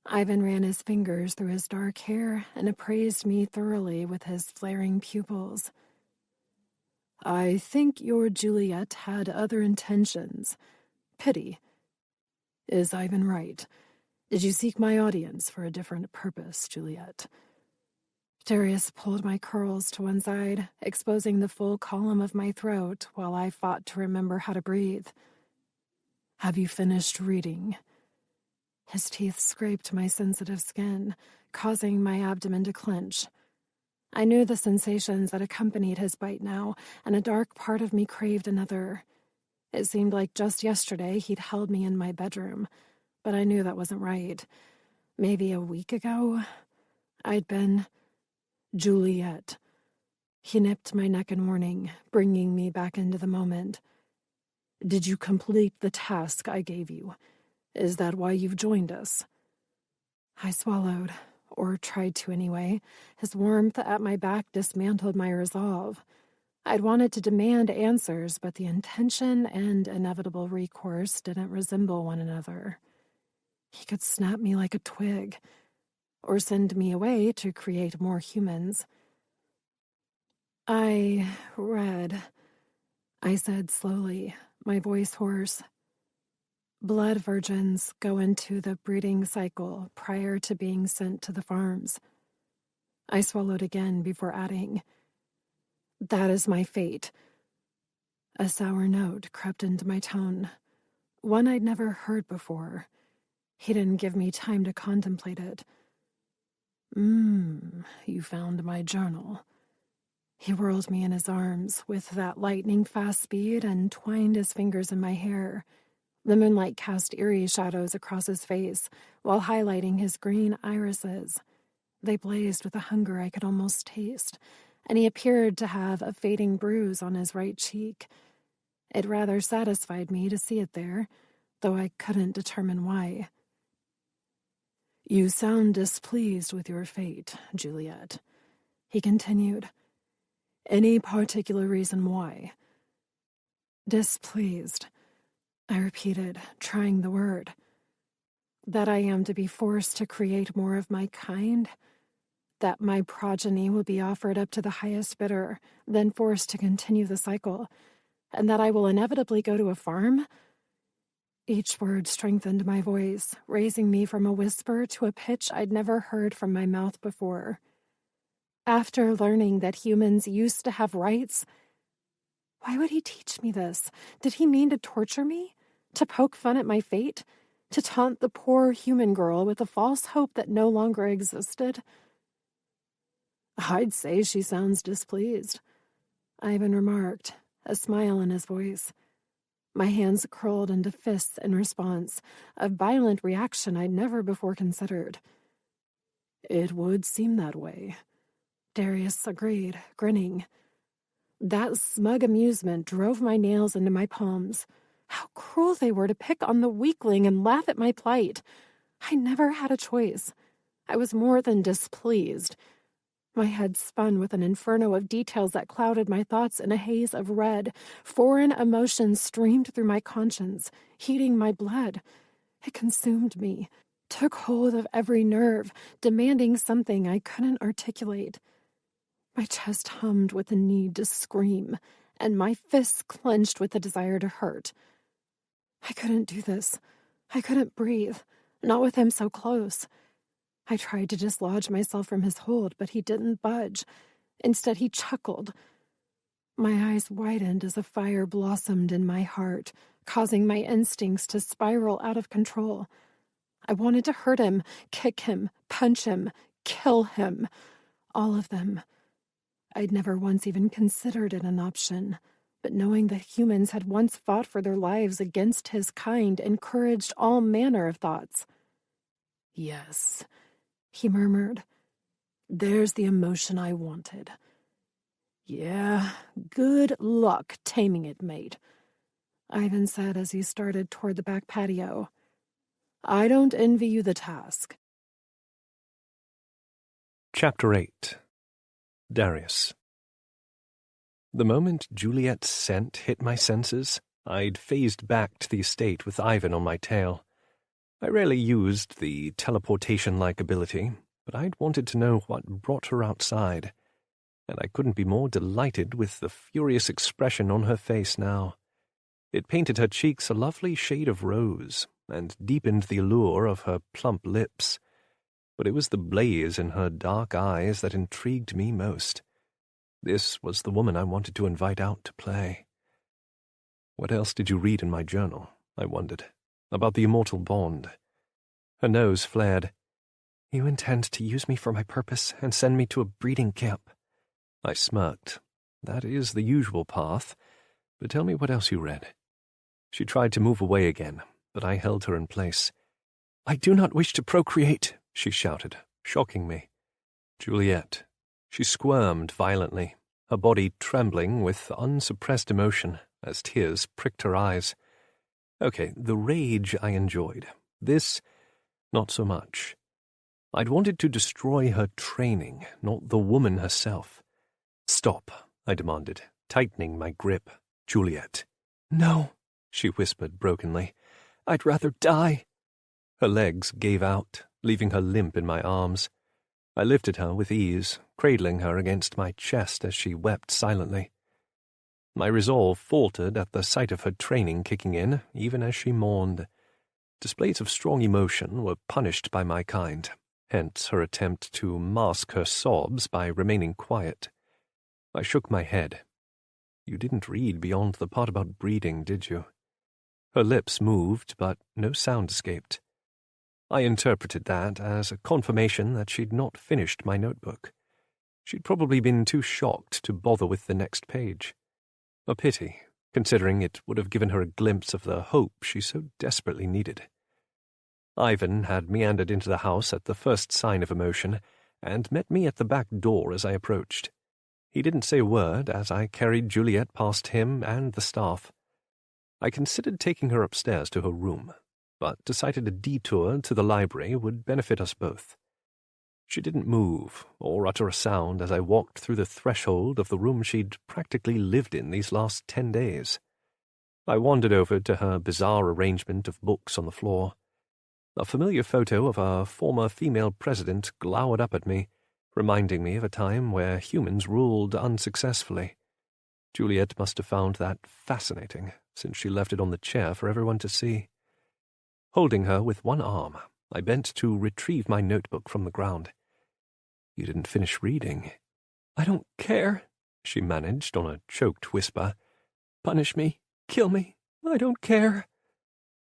Ivan ran his fingers through his dark hair and appraised me thoroughly with his flaring pupils. "I think your Juliet had other intentions. Pity. Is Ivan right? Did you seek my audience for a different purpose, Juliet?" Darius pulled my curls to one side, exposing the full column of my throat while I fought to remember how to breathe. "Have you finished reading?" His teeth scraped my sensitive skin, causing my abdomen to clench. I knew the sensations that accompanied his bite now, and a dark part of me craved another. It seemed like just yesterday he'd held me in my bedroom, but I knew that wasn't right. Maybe a week ago, I'd been... "Juliet." He nipped my neck in warning, bringing me back into the moment. "Did you complete the task I gave you? Is that why you've joined us?" I swallowed, or tried to anyway. His warmth at my back dismantled my resolve. I'd wanted to demand answers, but the intention and inevitable recourse didn't resemble one another. He could snap me like a twig, or send me away to create more humans. "I read," I said slowly, my voice hoarse. "Blood virgins go into the breeding cycle prior to being sent to the farms." I swallowed again before adding, "That is my fate." A sour note crept into my tone, one I'd never heard before. He didn't give me time to contemplate it. You found my journal." He whirled me in his arms with that lightning-fast speed and twined his fingers in my hair. The moonlight cast eerie shadows across his face while highlighting his green irises. They blazed with a hunger I could almost taste, and he appeared to have a fading bruise on his right cheek. It rather satisfied me to see it there, though I couldn't determine why. "You sound displeased with your fate, Juliet," he continued. "Any particular reason why?" "Displeased," I repeated, trying the word. "That I am to be forced to create more of my kind? That my progeny will be offered up to the highest bidder, then forced to continue the cycle, and that I will inevitably go to a farm?" Each word strengthened my voice, raising me from a whisper to a pitch I'd never heard from my mouth before. After learning that humans used to have rights, why would he teach me this? Did he mean to torture me? To poke fun at my fate? To taunt the poor human girl with a false hope that no longer existed? "I'd say she sounds displeased," Ivan remarked, a smile in his voice. My hands curled into fists in response, a violent reaction I'd never before considered. "It would seem that way," Darius agreed, grinning. That smug amusement drove my nails into my palms. How cruel they were to pick on the weakling and laugh at my plight. I never had a choice. I was more than displeased. My head spun with an inferno of details that clouded my thoughts in a haze of red. Foreign emotions streamed through my conscience, heating my blood. It consumed me, took hold of every nerve, demanding something I couldn't articulate. My chest hummed with the need to scream, and my fists clenched with the desire to hurt. I couldn't do this. I couldn't breathe, not with him so close. I tried to dislodge myself from his hold, but he didn't budge. Instead, he chuckled. My eyes widened as a fire blossomed in my heart, causing my instincts to spiral out of control. I wanted to hurt him, kick him, punch him, kill him. All of them. I'd never once even considered it an option, but knowing that humans had once fought for their lives against his kind encouraged all manner of thoughts. "Yes," he murmured. "There's the emotion I wanted. Yeah, good luck taming it, mate," Ivan said as he started toward the back patio. "I don't envy you the task." Chapter 8. Darius. The moment Juliet's scent hit my senses, I'd phased back to the estate with Ivan on my tail. I rarely used the teleportation-like ability, but I'd wanted to know what brought her outside, and I couldn't be more delighted with the furious expression on her face now. It painted her cheeks a lovely shade of rose, and deepened the allure of her plump lips, but it was the blaze in her dark eyes that intrigued me most. This was the woman I wanted to invite out to play. What else did you read in my journal? I wondered. About the immortal bond. Her nose flared. "You intend to use me for my purpose and send me to a breeding camp?" I smirked. That is the usual path, but tell me what else you read. She tried to move away again, but I held her in place. "I do not wish to procreate," she shouted, shocking me. Juliet. She squirmed violently, her body trembling with unsuppressed emotion as tears pricked her eyes. Okay, the rage I enjoyed. This, not so much. I'd wanted to destroy her training, not the woman herself. "Stop," I demanded, tightening my grip. "Juliet." "No," she whispered brokenly. "I'd rather die." Her legs gave out, leaving her limp in my arms. I lifted her with ease, cradling her against my chest as she wept silently. My resolve faltered at the sight of her training kicking in, even as she mourned. Displays of strong emotion were punished by my kind, hence her attempt to mask her sobs by remaining quiet. I shook my head. "You didn't read beyond the part about breeding, did you?" Her lips moved, but no sound escaped. I interpreted that as a confirmation that she'd not finished my notebook. She'd probably been too shocked to bother with the next page. A pity, considering it would have given her a glimpse of the hope she so desperately needed. Ivan had meandered into the house at the first sign of emotion, and met me at the back door as I approached. He didn't say a word as I carried Juliet past him and the staff. I considered taking her upstairs to her room, but decided a detour to the library would benefit us both. She didn't move or utter a sound as I walked through the threshold of the room she'd practically lived in these last 10 days. I wandered over to her bizarre arrangement of books on the floor. A familiar photo of our former female president glowered up at me, reminding me of a time where humans ruled unsuccessfully. Juliet must have found that fascinating, since she left it on the chair for everyone to see. Holding her with one arm, I bent to retrieve my notebook from the ground. "You didn't finish reading." "I don't care," she managed on a choked whisper. "Punish me, kill me, I don't care."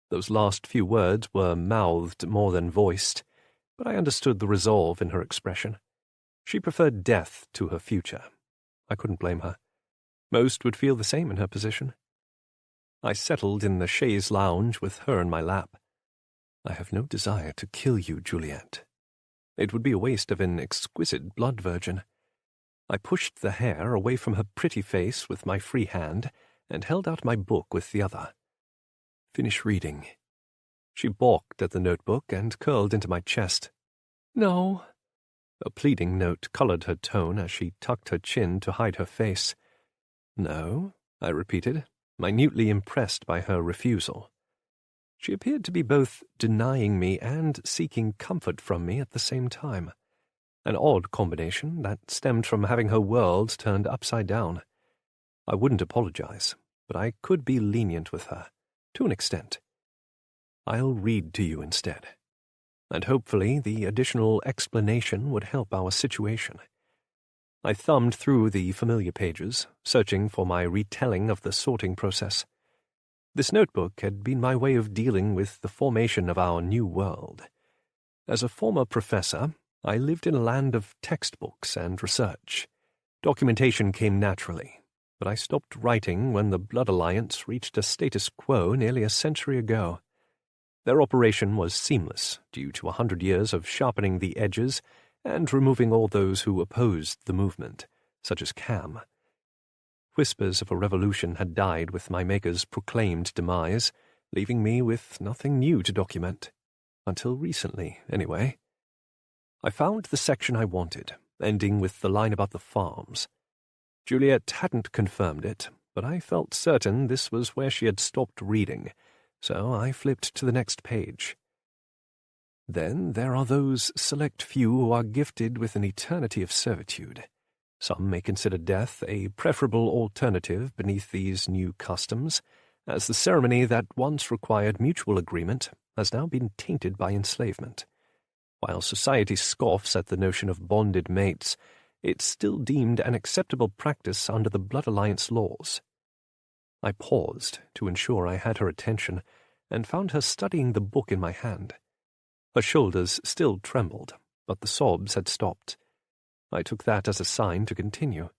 Those last few words were mouthed more than voiced, but I understood the resolve in her expression. She preferred death to her future. I couldn't blame her. Most would feel the same in her position. I settled in the chaise lounge with her in my lap. "I have no desire to kill you, Juliet. It would be a waste of an exquisite blood virgin." I pushed the hair away from her pretty face with my free hand and held out my book with the other. "Finish reading." She balked at the notebook and curled into my chest. "No." A pleading note colored her tone as she tucked her chin to hide her face. "No," I repeated, minutely impressed by her refusal. She appeared to be both denying me and seeking comfort from me at the same time. An odd combination that stemmed from having her world turned upside down. I wouldn't apologize, but I could be lenient with her, to an extent. "I'll read to you instead. And hopefully the additional explanation would help our situation." I thumbed through the familiar pages, searching for my retelling of the sorting process. This notebook had been my way of dealing with the formation of our new world. As a former professor, I lived in a land of textbooks and research. Documentation came naturally, but I stopped writing when the Blood Alliance reached a status quo nearly a century ago. Their operation was seamless, due to 100 years of sharpening the edges and removing all those who opposed the movement, such as Cam. Whispers of a revolution had died with my maker's proclaimed demise, leaving me with nothing new to document. Until recently, anyway. I found the section I wanted, ending with the line about the farms. Juliet hadn't confirmed it, but I felt certain this was where she had stopped reading, so I flipped to the next page. Then there are those select few who are gifted with an eternity of servitude. Some may consider death a preferable alternative beneath these new customs, as the ceremony that once required mutual agreement has now been tainted by enslavement. While society scoffs at the notion of bonded mates, it's still deemed an acceptable practice under the Blood Alliance laws. I paused to ensure I had her attention, and found her studying the book in my hand. Her shoulders still trembled, but the sobs had stopped. I took that as a sign to continue.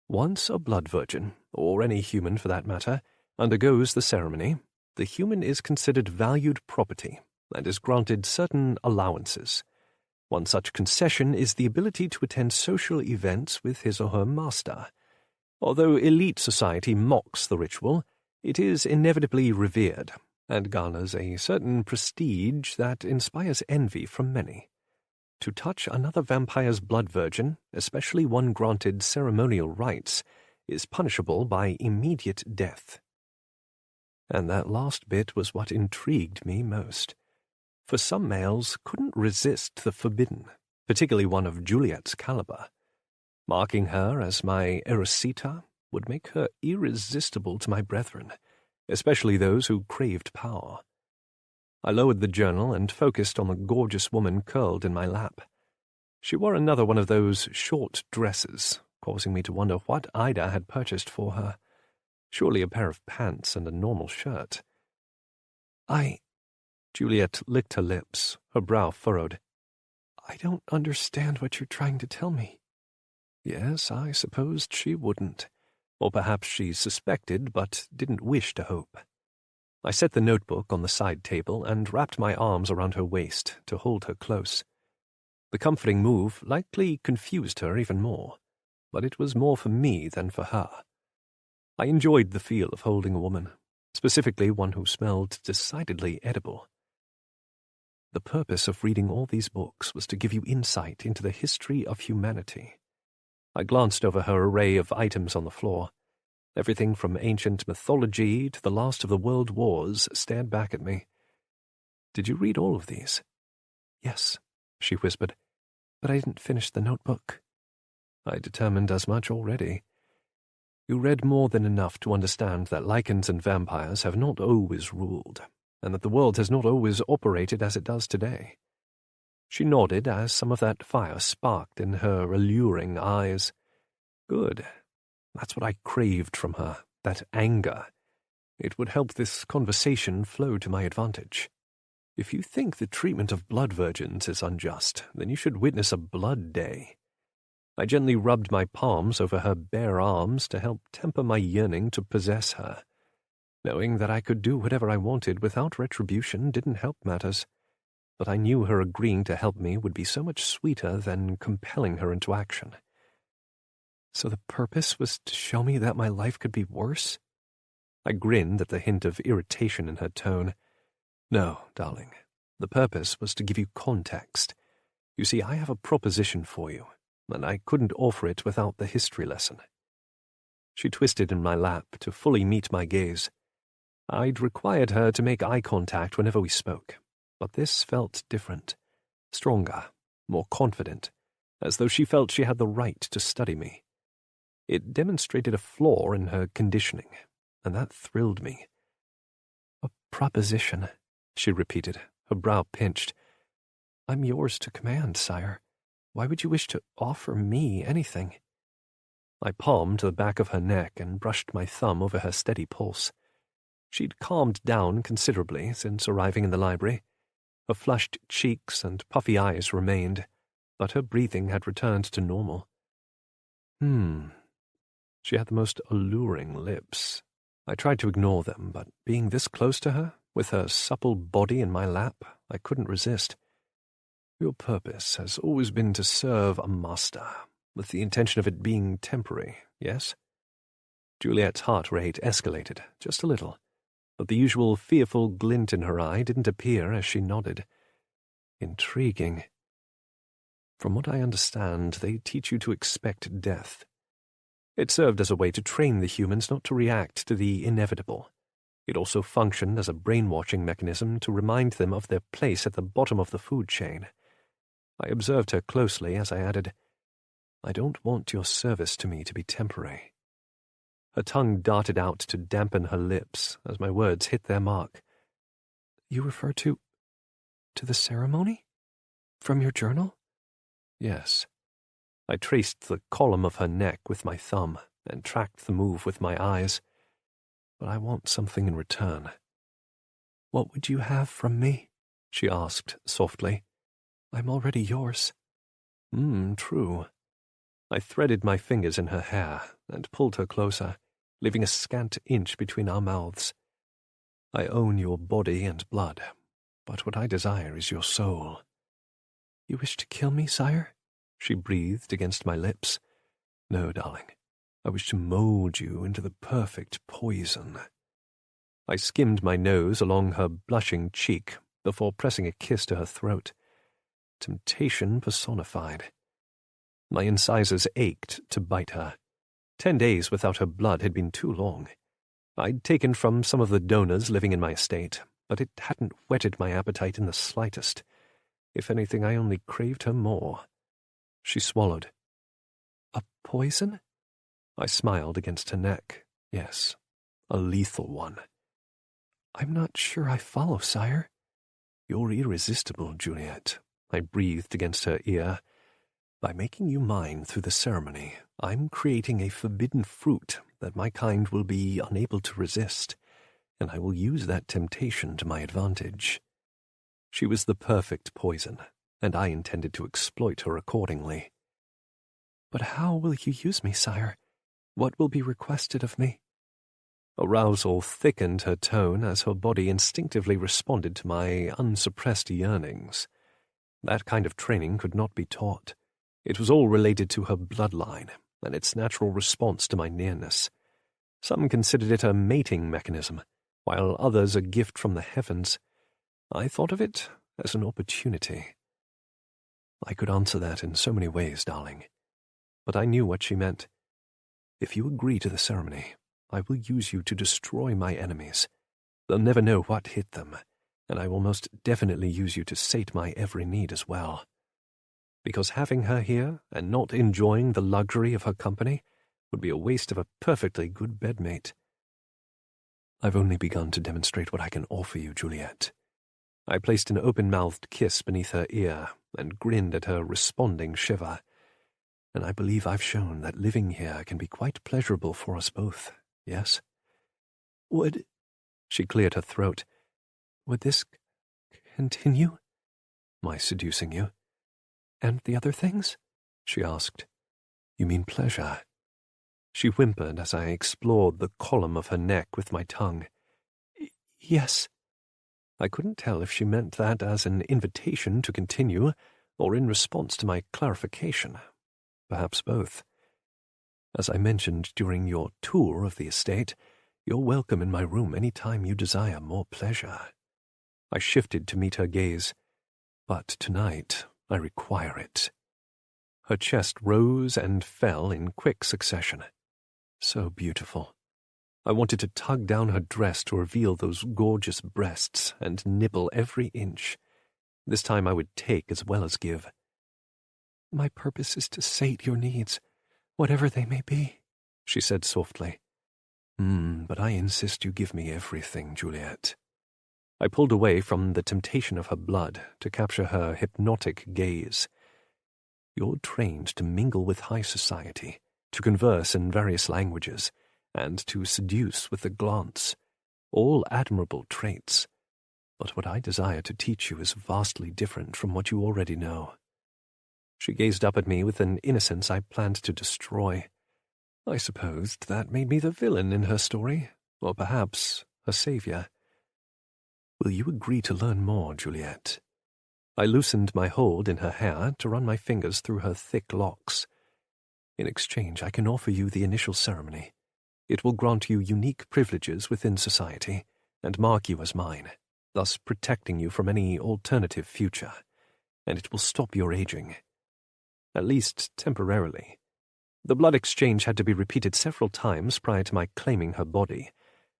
Once a blood virgin, or any human for that matter, undergoes the ceremony, the human is considered valued property and is granted certain allowances. One such concession is the ability to attend social events with his or her master. Although elite society mocks the ritual, it is inevitably revered and garners a certain prestige that inspires envy from many. To touch another vampire's blood virgin, especially one granted ceremonial rites, is punishable by immediate death. And that last bit was what intrigued me most. For some males couldn't resist the forbidden, particularly one of Juliet's caliber. Marking her as my Erisita would make her irresistible to my brethren, especially those who craved power. I lowered the journal and focused on the gorgeous woman curled in my lap. She wore another one of those short dresses, causing me to wonder what Ida had purchased for her. Surely a pair of pants and a normal shirt. Juliet licked her lips, her brow furrowed. I don't understand what you're trying to tell me. Yes, I supposed she wouldn't. Or perhaps she suspected, but didn't wish to hope. I set the notebook on the side table and wrapped my arms around her waist to hold her close. The comforting move likely confused her even more, but it was more for me than for her. I enjoyed the feel of holding a woman, specifically one who smelled decidedly edible. The purpose of reading all these books was to give you insight into the history of humanity. I glanced over her array of items on the floor. Everything from ancient mythology to the last of the world wars stared back at me. Did you read all of these? Yes, she whispered, but I didn't finish the notebook. I determined as much already. You read more than enough to understand that lichens and vampires have not always ruled, and that the world has not always operated as it does today. She nodded as some of that fire sparked in her alluring eyes. Good. That's what I craved from her, that anger. It would help this conversation flow to my advantage. If you think the treatment of blood virgins is unjust, then you should witness a blood day. I gently rubbed my palms over her bare arms to help temper my yearning to possess her. Knowing that I could do whatever I wanted without retribution didn't help matters, but I knew her agreeing to help me would be so much sweeter than compelling her into action. So the purpose was to show me that my life could be worse? I grinned at the hint of irritation in her tone. No, darling, the purpose was to give you context. You see, I have a proposition for you, and I couldn't offer it without the history lesson. She twisted in my lap to fully meet my gaze. I'd required her to make eye contact whenever we spoke, but this felt different, stronger, more confident, as though she felt she had the right to study me. It demonstrated a flaw in her conditioning, and that thrilled me. A proposition, she repeated, her brow pinched. I'm yours to command, sire. Why would you wish to offer me anything? I palmed the back of her neck and brushed my thumb over her steady pulse. She'd calmed down considerably since arriving in the library. Her flushed cheeks and puffy eyes remained, but her breathing had returned to normal. She had the most alluring lips. I tried to ignore them, but being this close to her, with her supple body in my lap, I couldn't resist. Your purpose has always been to serve a master, with the intention of it being temporary, yes? Juliet's heart rate escalated, just a little, but the usual fearful glint in her eye didn't appear as she nodded. Intriguing. From what I understand, they teach you to expect death. It served as a way to train the humans not to react to the inevitable. It also functioned as a brainwashing mechanism to remind them of their place at the bottom of the food chain. I observed her closely as I added, I don't want your service to me to be temporary. Her tongue darted out to dampen her lips as my words hit their mark. You refer to the ceremony? From your journal? Yes. I traced the column of her neck with my thumb and tracked the move with my eyes. But I want something in return. What would you have from me? She asked softly. I'm already yours. True. I threaded my fingers in her hair and pulled her closer, leaving a scant inch between our mouths. I own your body and blood, but what I desire is your soul. You wish to kill me, sire? She breathed against my lips. No, darling. I wish to mold you into the perfect poison. I skimmed my nose along her blushing cheek before pressing a kiss to her throat. Temptation personified. My incisors ached to bite her. 10 days without her blood had been too long. I'd taken from some of the donors living in my estate, but it hadn't whetted my appetite in the slightest. If anything, I only craved her more. She swallowed. A poison? I smiled against her neck. Yes, a lethal one. I'm not sure I follow, sire. You're irresistible, Juliet. I breathed against her ear. By making you mine through the ceremony, I'm creating a forbidden fruit that my kind will be unable to resist, and I will use that temptation to my advantage. She was the perfect poison, and I intended to exploit her accordingly. But how will you use me, sire? What will be requested of me? Arousal thickened her tone as her body instinctively responded to my unsuppressed yearnings. That kind of training could not be taught. It was all related to her bloodline and its natural response to my nearness. Some considered it a mating mechanism, while others a gift from the heavens. I thought of it as an opportunity. I could answer that in so many ways, darling. But I knew what she meant. If you agree to the ceremony, I will use you to destroy my enemies. They'll never know what hit them, and I will most definitely use you to sate my every need as well. Because having her here and not enjoying the luxury of her company would be a waste of a perfectly good bedmate. I've only begun to demonstrate what I can offer you, Juliet. I placed an open-mouthed kiss beneath her ear and grinned at her responding shiver. And I believe I've shown that living here can be quite pleasurable for us both, yes? She cleared her throat. Would this continue? My seducing you? And the other things? She asked. You mean pleasure? She whimpered as I explored the column of her neck with my tongue. Yes. I couldn't tell if she meant that as an invitation to continue or in response to my clarification. Perhaps both. As I mentioned during your tour of the estate, you're welcome in my room any time you desire more pleasure. I shifted to meet her gaze. But tonight, I require it. Her chest rose and fell in quick succession. So beautiful. I wanted to tug down her dress to reveal those gorgeous breasts and nibble every inch. This time I would take as well as give. My purpose is to sate your needs, whatever they may be, she said softly. But I insist you give me everything, Juliet. I pulled away from the temptation of her blood to capture her hypnotic gaze. You're trained to mingle with high society, to converse in various languages, and to seduce with a glance. All admirable traits. But what I desire to teach you is vastly different from what you already know. She gazed up at me with an innocence I planned to destroy. I supposed that made me the villain in her story, or perhaps a savior. Will you agree to learn more, Juliet? I loosened my hold in her hair to run my fingers through her thick locks. In exchange, I can offer you the initial ceremony. It will grant you unique privileges within society, and mark you as mine, thus protecting you from any alternative future, and it will stop your aging. At least temporarily. The blood exchange had to be repeated several times prior to my claiming her body,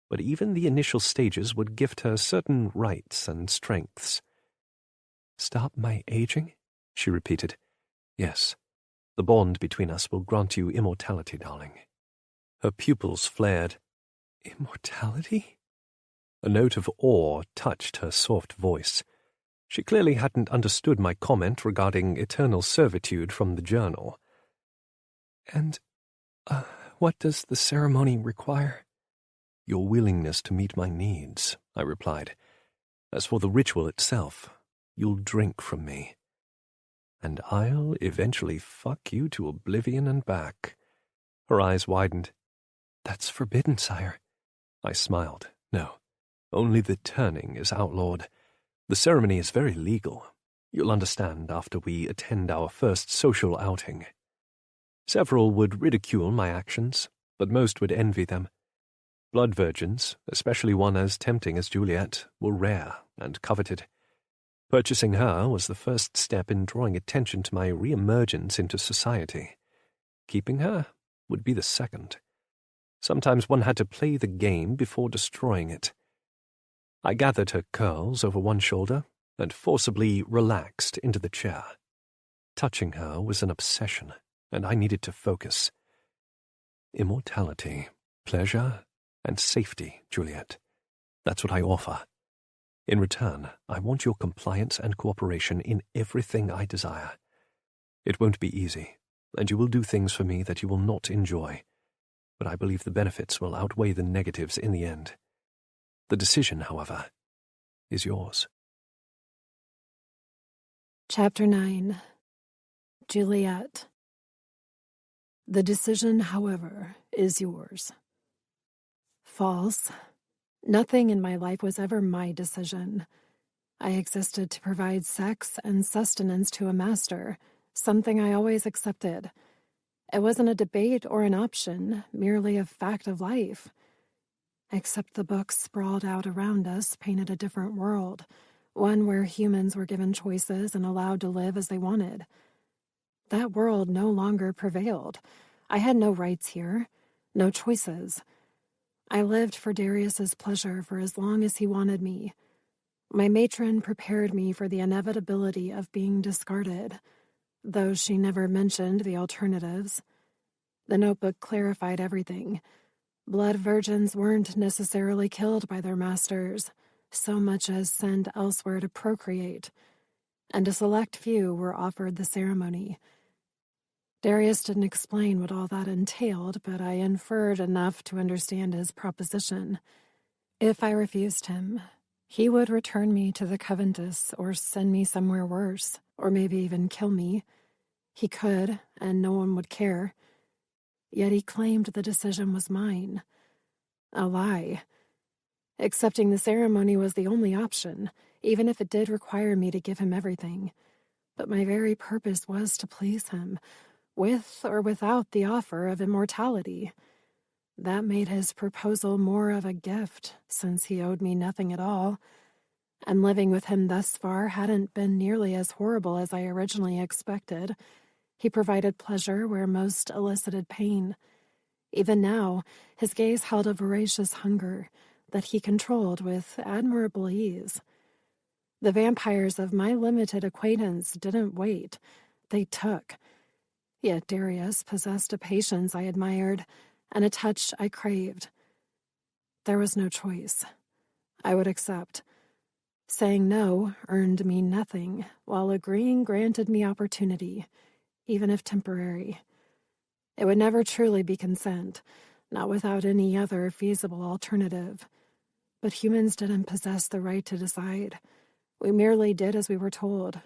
but even the initial stages would gift her certain rights and strengths. Stop my aging? She repeated. Yes. The bond between us will grant you immortality, darling. Her pupils flared. Immortality? A note of awe touched her soft voice. She clearly hadn't understood my comment regarding eternal servitude from the journal. And, what does the ceremony require? Your willingness to meet my needs, I replied. As for the ritual itself, you'll drink from me. And I'll eventually fuck you to oblivion and back. Her eyes widened. That's forbidden, sire. I smiled. No, only the turning is outlawed. The ceremony is very legal. You'll understand after we attend our first social outing. Several would ridicule my actions, but most would envy them. Blood virgins, especially one as tempting as Juliet, were rare and coveted. Purchasing her was the first step in drawing attention to my re-emergence into society. Keeping her would be the second. Sometimes one had to play the game before destroying it. I gathered her curls over one shoulder and forcibly relaxed into the chair. Touching her was an obsession, and I needed to focus. Immortality, pleasure, and safety, Juliet. That's what I offer. In return, I want your compliance and cooperation in everything I desire. It won't be easy, and you will do things for me that you will not enjoy, but I believe the benefits will outweigh the negatives in the end. The decision, however, is yours. Chapter 9. Juliet. The decision, however, is yours. False. Nothing in my life was ever my decision. I existed to provide sex and sustenance to a master, something I always accepted. It wasn't a debate or an option, merely a fact of life. Except the books sprawled out around us painted a different world, one where humans were given choices and allowed to live as they wanted. That world no longer prevailed. I had no rights here, no choices. I lived for Darius's pleasure for as long as he wanted me. My matron prepared me for the inevitability of being discarded, though she never mentioned the alternatives. The notebook clarified everything. Blood virgins weren't necessarily killed by their masters, so much as sent elsewhere to procreate, and a select few were offered the ceremony. Darius didn't explain what all that entailed, but I inferred enough to understand his proposition. If I refused him, he would return me to the Coventus or send me somewhere worse, or maybe even kill me. He could, and no one would care. Yet he claimed the decision was mine. A lie. Accepting the ceremony was the only option, even if it did require me to give him everything. But my very purpose was to please him, with or without the offer of immortality. That made his proposal more of a gift, since he owed me nothing at all, and living with him thus far hadn't been nearly as horrible as I originally expected. He provided pleasure where most elicited pain. Even now, his gaze held a voracious hunger that he controlled with admirable ease. The vampires of my limited acquaintance didn't wait. They took. Yet Darius possessed a patience I admired and a touch I craved. There was no choice. I would accept. Saying no earned me nothing, while agreeing granted me opportunity. even if temporary. It would never truly be consent, not without any other feasible alternative. But humans didn't possess the right to decide. We merely did as we were told,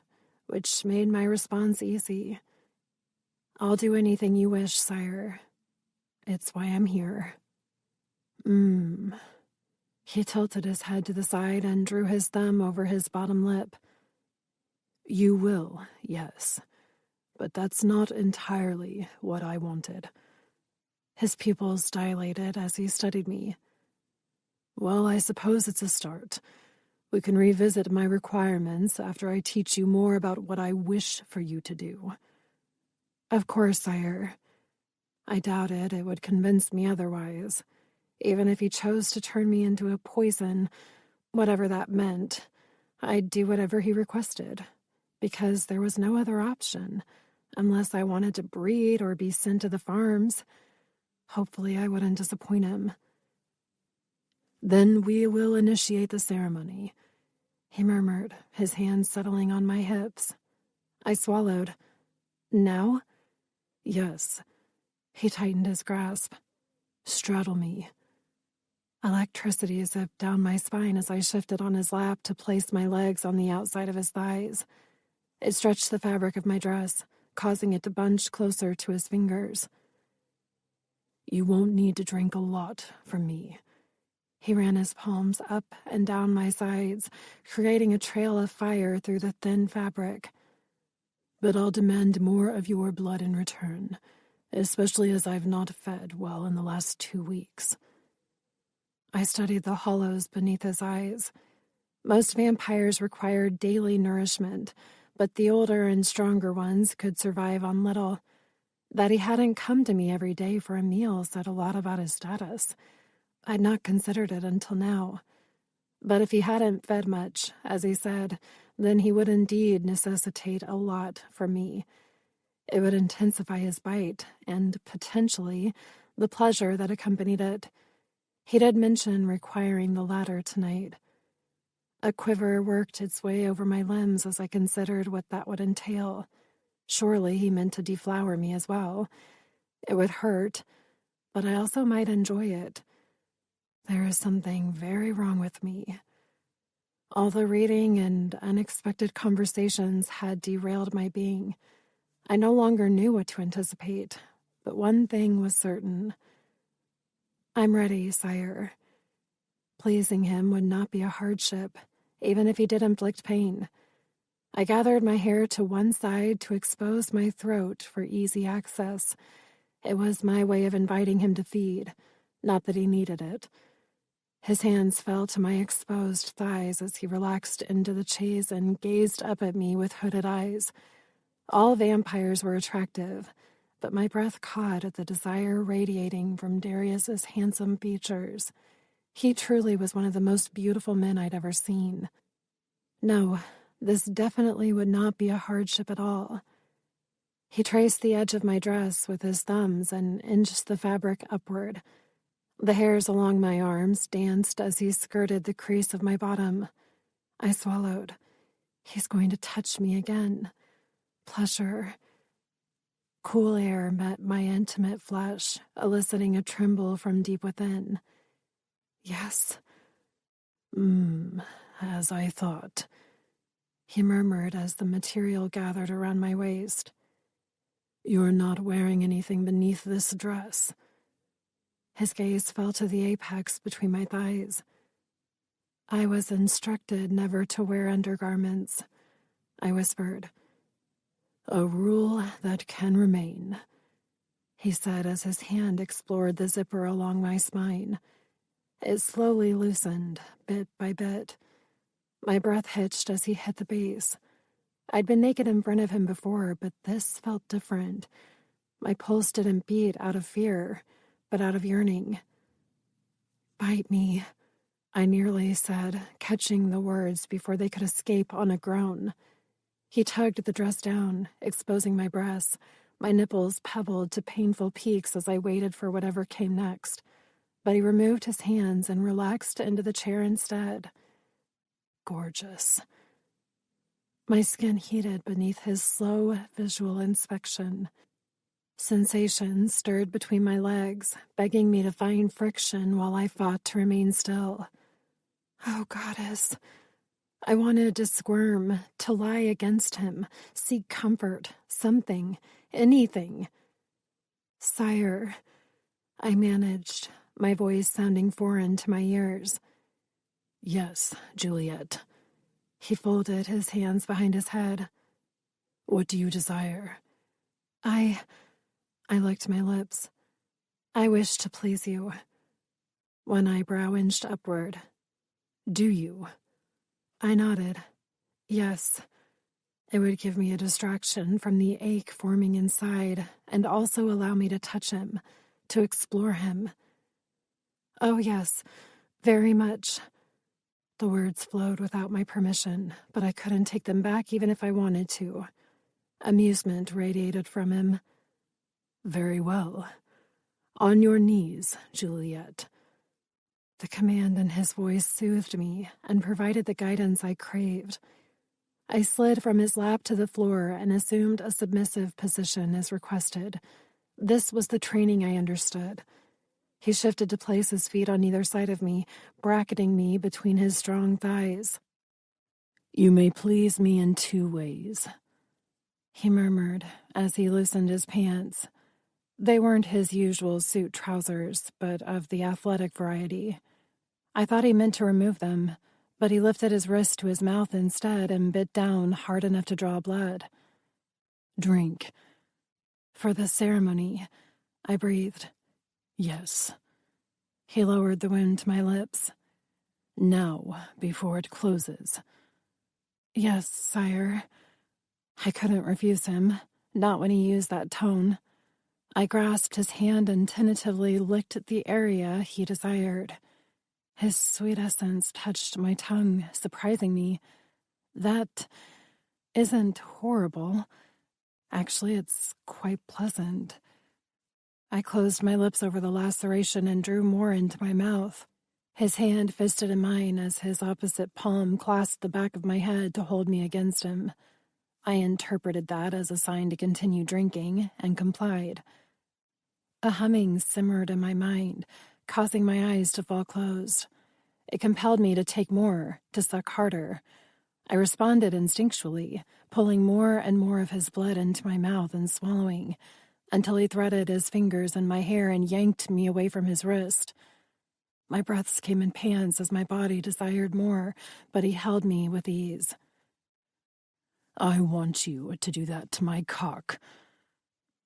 which made my response easy. I'll do anything you wish, sire. It's why I'm here. He tilted his head to the side and drew his thumb over his bottom lip. You will, yes. But that's not entirely what I wanted. His pupils dilated as he studied me. Well, I suppose it's a start. We can revisit my requirements after I teach you more about what I wish for you to do. Of course, sire. I doubted it would convince me otherwise. Even if he chose to turn me into a poison, whatever that meant, I'd do whatever he requested, because there was no other option, unless I wanted to breed or be sent to the farms. Hopefully I wouldn't disappoint him. Then we will initiate the ceremony, he murmured, his hands settling on my hips. I swallowed. Now? Yes. He tightened his grasp. Straddle me. Electricity zipped down my spine as I shifted on his lap to place my legs on the outside of his thighs. It stretched the fabric of my dress, causing it to bunch closer to his fingers. You won't need to drink a lot from me. He ran his palms up and down my sides, creating a trail of fire through the thin fabric. But I'll demand more of your blood in return, especially as I've not fed well in the last 2 weeks. I studied the hollows beneath his eyes. Most vampires required daily nourishment, but the older and stronger ones could survive on little. That he hadn't come to me every day for a meal said a lot about his status. I'd not considered it until now. But if he hadn't fed much, as he said, then he would indeed necessitate a lot from me. It would intensify his bite, and, potentially, the pleasure that accompanied it. He did mention requiring the latter tonight. A quiver worked its way over my limbs as I considered what that would entail. Surely he meant to deflower me as well. It would hurt, but I also might enjoy it. There is something very wrong with me. All the reading and unexpected conversations had derailed my being. I no longer knew what to anticipate, but one thing was certain. I'm ready, sire. Pleasing him would not be a hardship, even if he did inflict pain. I gathered my hair to one side to expose my throat for easy access. It was my way of inviting him to feed, not that he needed it. His hands fell to my exposed thighs as he relaxed into the chaise and gazed up at me with hooded eyes. All vampires were attractive, but my breath caught at the desire radiating from Darius's handsome features. He truly was one of the most beautiful men I'd ever seen. No, this definitely would not be a hardship at all. He traced the edge of my dress with his thumbs and inched the fabric upward. The hairs along my arms danced as he skirted the crease of my bottom. I swallowed. He's going to touch me again. Pleasure. Cool air met my intimate flesh, eliciting a tremble from deep within. Yes. As I thought, he murmured as the material gathered around my waist. You're not wearing anything beneath this dress. His gaze fell to the apex between my thighs. I was instructed never to wear undergarments, I whispered. A rule that can remain, he said as his hand explored the zipper along my spine. It slowly loosened, bit by bit. My breath hitched as he hit the base. I'd been naked in front of him before, but this felt different. My pulse didn't beat out of fear, but out of yearning. Bite me, I nearly said, catching the words before they could escape on a groan. He tugged the dress down, exposing my breasts. My nipples pebbled to painful peaks as I waited for whatever came next. But he removed his hands and relaxed into the chair instead. Gorgeous. My skin heated beneath his slow visual inspection. Sensations stirred between my legs, begging me to find friction while I fought to remain still. Oh, goddess. I wanted to squirm, to lie against him, seek comfort, something, anything. Sire, I managed, my voice sounding foreign to my ears. Yes, Juliet. He folded his hands behind his head. What do you desire? I licked my lips. I wish to please you. One eyebrow inched upward. Do you? I nodded. Yes. It would give me a distraction from the ache forming inside and also allow me to touch him, to explore him. Oh, yes, very much. The words flowed without my permission, but I couldn't take them back even if I wanted to. Amusement radiated from him. Very well. On your knees, Juliet. The command in his voice soothed me and provided the guidance I craved. I slid from his lap to the floor and assumed a submissive position as requested. This was the training I understood. He shifted to place his feet on either side of me, bracketing me between his strong thighs. You may please me in 2 ways, he murmured as he loosened his pants. They weren't his usual suit trousers, but of the athletic variety. I thought he meant to remove them, but he lifted his wrist to his mouth instead and bit down hard enough to draw blood. Drink. For the ceremony, I breathed. Yes. He lowered the wound to my lips. Now, before it closes. Yes, sire. I couldn't refuse him, not when he used that tone. I grasped his hand and tentatively licked the area he desired. His sweet essence touched my tongue, surprising me. That isn't horrible. Actually, it's quite pleasant. I closed my lips over the laceration and drew more into my mouth. His hand fisted in mine as his opposite palm clasped the back of my head to hold me against him. I interpreted that as a sign to continue drinking and complied. A humming simmered in my mind, causing my eyes to fall closed. It compelled me to take more, to suck harder. I responded instinctually, pulling more and more of his blood into my mouth and swallowing, until he threaded his fingers in my hair and yanked me away from his wrist. My breaths came in pants as my body desired more, but he held me with ease. I want you to do that to my cock.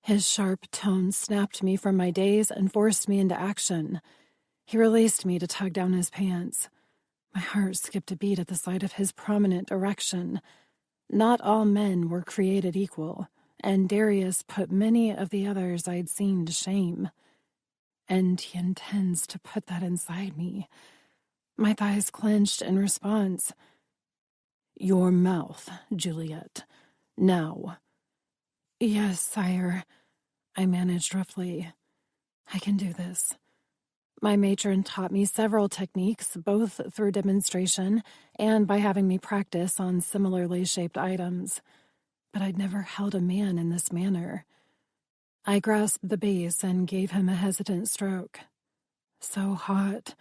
His sharp tone snapped me from my daze and forced me into action. He released me to tug down his pants. My heart skipped a beat at the sight of his prominent erection. Not all men were created equal, and Darius put many of the others I'd seen to shame. And he intends to put that inside me. My thighs clenched in response. Your mouth, Juliet. Now. Yes, sire. I managed roughly. I can do this. My matron taught me several techniques, both through demonstration and by having me practice on similarly shaped items. But I'd never held a man in this manner. I grasped the base and gave him a hesitant stroke. So hot.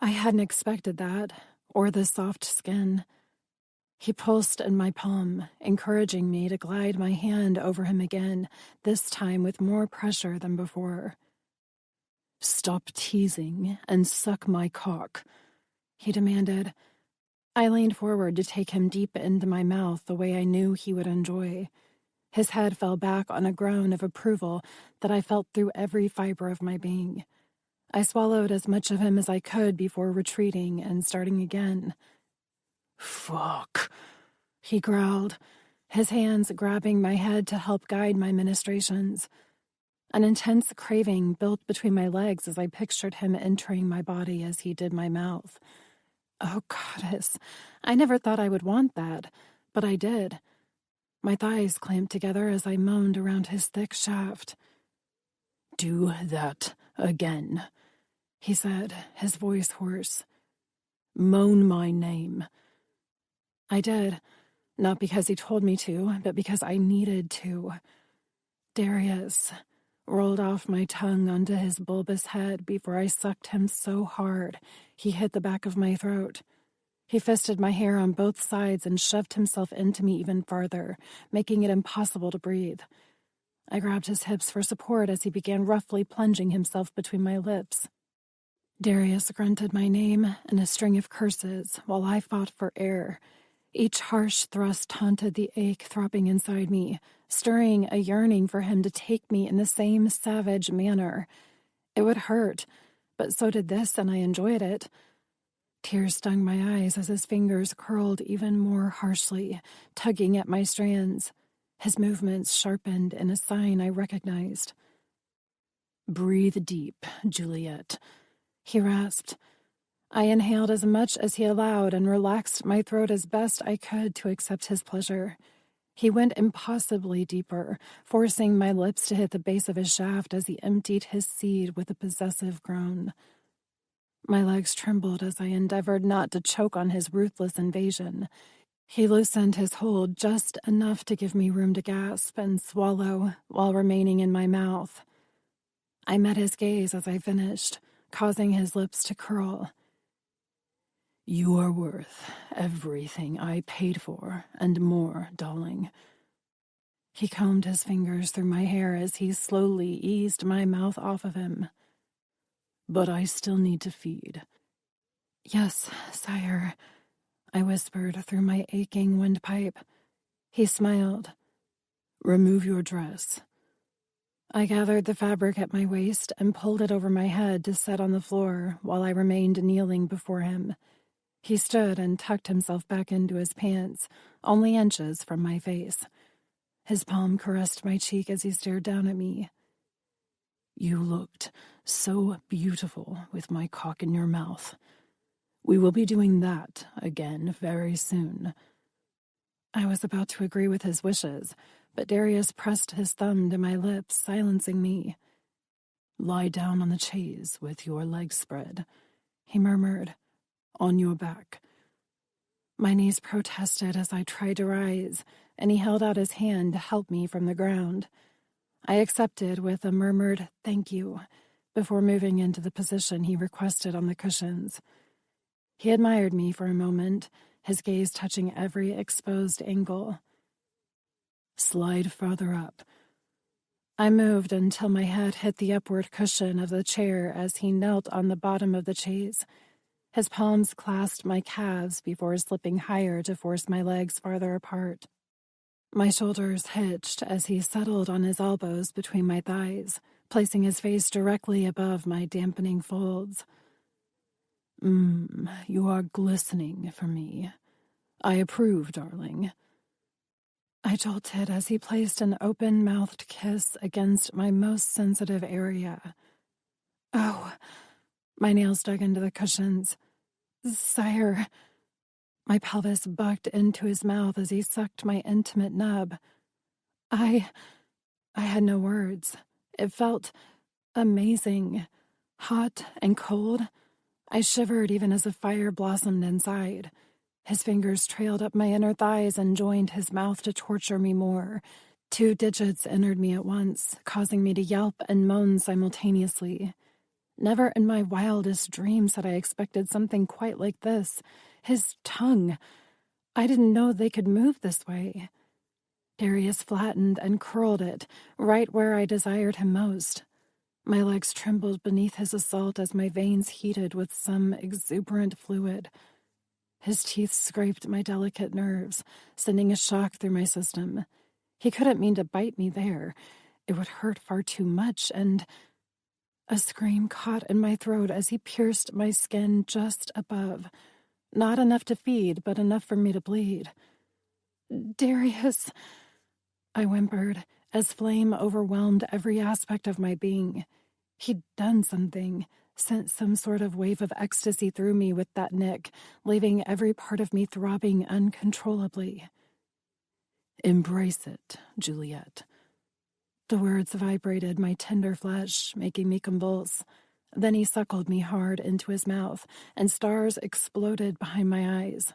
I hadn't expected that, or the soft skin. He pulsed in my palm, encouraging me to glide my hand over him again, this time with more pressure than before. Stop teasing and suck my cock, he demanded. I leaned forward to take him deep into my mouth the way I knew he would enjoy. His head fell back on a groan of approval that I felt through every fiber of my being. I swallowed as much of him as I could before retreating and starting again. Fuck, he growled, his hands grabbing my head to help guide my ministrations. An intense craving built between my legs as I pictured him entering my body as he did my mouth. Oh, goddess, I never thought I would want that, but I did. My thighs clamped together as I moaned around his thick shaft. Do that again, he said, his voice hoarse. Moan my name. I did, Not because he told me to, but because I needed to. Darius rolled off my tongue onto his bulbous head before I sucked him so hard he hit the back of my throat. He fisted my hair on both sides and shoved himself into me even farther, making it impossible to breathe. I grabbed his hips for support as he began roughly plunging himself between my lips. Darius grunted my name and a string of curses while I fought for air. Each harsh thrust haunted the ache throbbing inside me, stirring a yearning for him to take me in the same savage manner. It would hurt, but so did this, and I enjoyed it. Tears stung my eyes as his fingers curled even more harshly, tugging at my strands. His movements sharpened in a sign I recognized. "Breathe deep, Juliet," he rasped. I inhaled as much as he allowed and relaxed my throat as best I could to accept his pleasure. He went impossibly deeper, forcing my lips to hit the base of his shaft as he emptied his seed with a possessive groan. My legs trembled as I endeavored not to choke on his ruthless invasion. He loosened his hold just enough to give me room to gasp and swallow while remaining in my mouth. I met his gaze as I finished, causing his lips to curl. "You are worth everything I paid for, and more, darling." He combed his fingers through my hair as he slowly eased my mouth off of him. "But I still need to feed." "Yes, sire," I whispered through my aching windpipe. He smiled. "Remove your dress." I gathered the fabric at my waist and pulled it over my head to set on the floor while I remained kneeling before him. He stood and tucked himself back into his pants, only inches from my face. His palm caressed my cheek as he stared down at me. "You looked so beautiful with my cock in your mouth. We will be doing that again very soon." I was about to agree with his wishes, but Darius pressed his thumb to my lips, silencing me. "Lie down on the chaise with your legs spread," he murmured. "On your back." My knees protested as I tried to rise, and he held out his hand to help me from the ground. I accepted with a murmured "thank you" before moving into the position he requested on the cushions. He admired me for a moment, his gaze touching every exposed angle. "Slide farther up." I moved until my head hit the upward cushion of the chair as he knelt on the bottom of the chaise. His palms clasped my calves before slipping higher to force my legs farther apart. My shoulders hitched as he settled on his elbows between my thighs, placing his face directly above my dampening folds. You are glistening for me. I approve, darling." I jolted as he placed an open-mouthed kiss against my most sensitive area. "Oh," my nails dug into the cushions. "Sire." My pelvis bucked into his mouth as he sucked my intimate nub. I had no words. It felt amazing, hot and cold. I shivered even as a fire blossomed inside. His fingers trailed up my inner thighs and joined his mouth to torture me more. 2 digits entered me at once, causing me to yelp and moan simultaneously. Never in my wildest dreams had I expected something quite like this. His tongue. I didn't know they could move this way. Darius flattened and curled it, right where I desired him most. My legs trembled beneath his assault as my veins heated with some exuberant fluid. His teeth scraped my delicate nerves, sending a shock through my system. He couldn't mean to bite me there. It would hurt far too much, and a scream caught in my throat as he pierced my skin just above. Not enough to feed, but enough for me to bleed. "Darius," I whimpered, as flame overwhelmed every aspect of my being. He'd done something, sent some sort of wave of ecstasy through me with that nick, leaving every part of me throbbing uncontrollably. "Embrace it, Juliet." The words vibrated my tender flesh, making me convulse. Then he suckled me hard into his mouth, and stars exploded behind my eyes.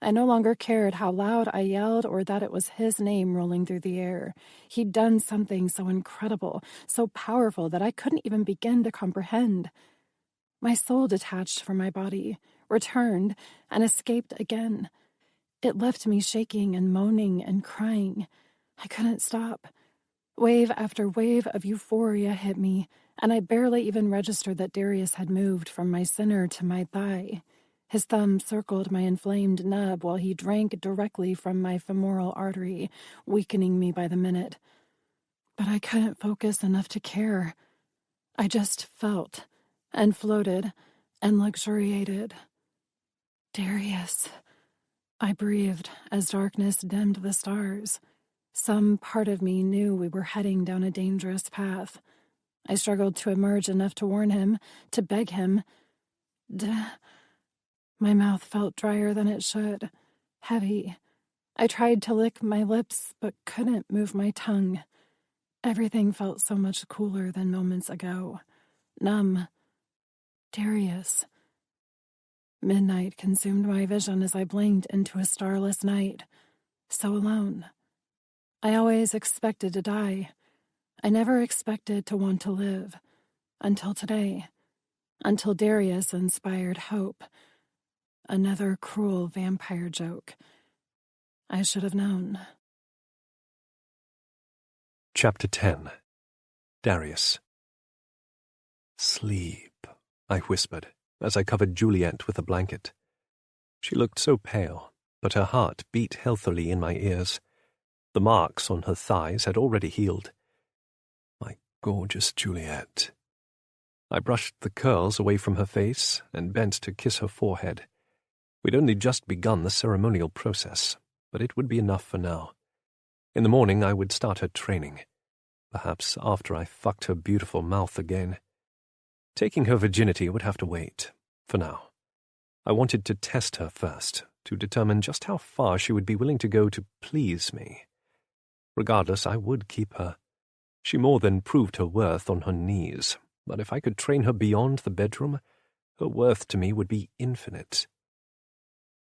I no longer cared how loud I yelled or that it was his name rolling through the air. He'd done something so incredible, so powerful that I couldn't even begin to comprehend. My soul detached from my body, returned, and escaped again. It left me shaking and moaning and crying. I couldn't stop. Wave after wave of euphoria hit me, and I barely even registered that Darius had moved from my center to my thigh. His thumb circled my inflamed nub while he drank directly from my femoral artery, weakening me by the minute. But I couldn't focus enough to care. I just felt, and floated, and luxuriated. Darius, I breathed as darkness dimmed the stars. Some part of me knew we were heading down a dangerous path. I struggled to emerge enough to warn him, to beg him. My mouth felt drier than it should, heavy. I tried to lick my lips, but couldn't move my tongue. Everything felt so much cooler than moments ago. Numb. Darius. Midnight consumed my vision as I blinked into a starless night. So alone. I always expected to die. I never expected to want to live. Until today. Until Darius inspired hope. Another cruel vampire joke. I should have known. Chapter 10. Darius. "Sleep," I whispered, as I covered Juliet with a blanket. She looked so pale, but her heart beat healthily in my ears. The marks on her thighs had already healed. My gorgeous Juliet. I brushed the curls away from her face and bent to kiss her forehead. We'd only just begun the ceremonial process, but it would be enough for now. In the morning I would start her training, perhaps after I fucked her beautiful mouth again. Taking her virginity would have to wait, for now. I wanted to test her first, to determine just how far she would be willing to go to please me. Regardless, I would keep her. She more than proved her worth on her knees, but if I could train her beyond the bedroom, her worth to me would be infinite.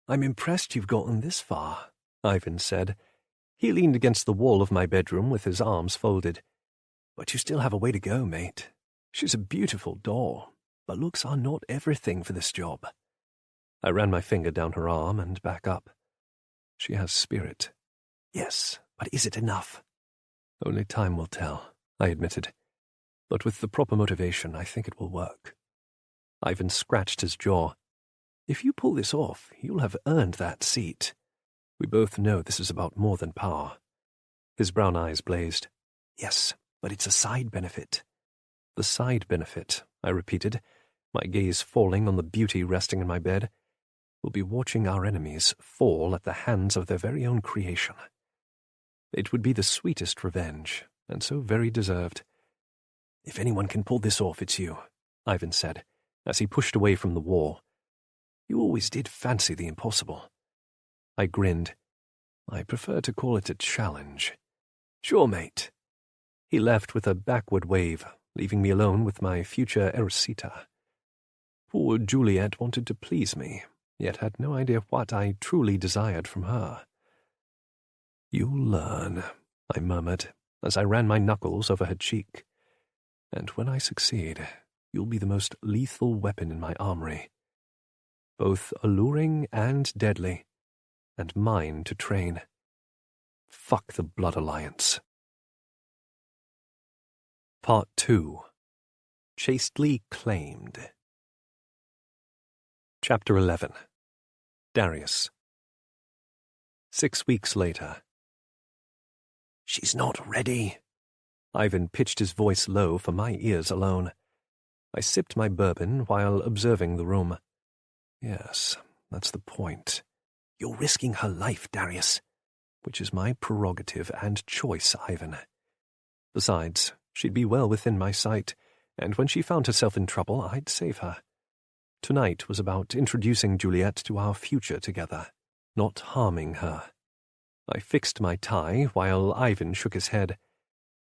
"I'm impressed you've gotten this far," Ivan said. He leaned against the wall of my bedroom with his arms folded. "But you still have a way to go, mate. She's a beautiful doll, but looks are not everything for this job." I ran my finger down her arm and back up. "She has spirit." "Yes, but is it enough?" "Only time will tell," I admitted. "But with the proper motivation, I think it will work." Ivan scratched his jaw. "If you pull this off, you'll have earned that seat. We both know this is about more than power." His brown eyes blazed. "Yes, but it's a side benefit." "The side benefit," I repeated, my gaze falling on the beauty resting in my bed, "will be watching our enemies fall at the hands of their very own creation. It would be the sweetest revenge, and so very deserved." "If anyone can pull this off, it's you," Ivan said, as he pushed away from the wall. "You always did fancy the impossible." I grinned. "I prefer to call it a challenge." "Sure, mate." He left with a backward wave, leaving me alone with my future Erosita. Poor Juliet wanted to please me, yet had no idea what I truly desired from her. "You'll learn," I murmured, as I ran my knuckles over her cheek. "And when I succeed, you'll be the most lethal weapon in my armory. Both alluring and deadly, and mine to train. Fuck the Blood Alliance." Part 2. Chastely Claimed. Chapter 11. Darius. 6 weeks later. "She's not ready." Ivan pitched his voice low for my ears alone. I sipped my bourbon while observing the room. "Yes, that's the point. You're risking her life, Darius." "Which is my prerogative and choice, Ivan. Besides, she'd be well within my sight, and when she found herself in trouble, I'd save her. Tonight was about introducing Juliet to our future together, not harming her." I fixed my tie while Ivan shook his head.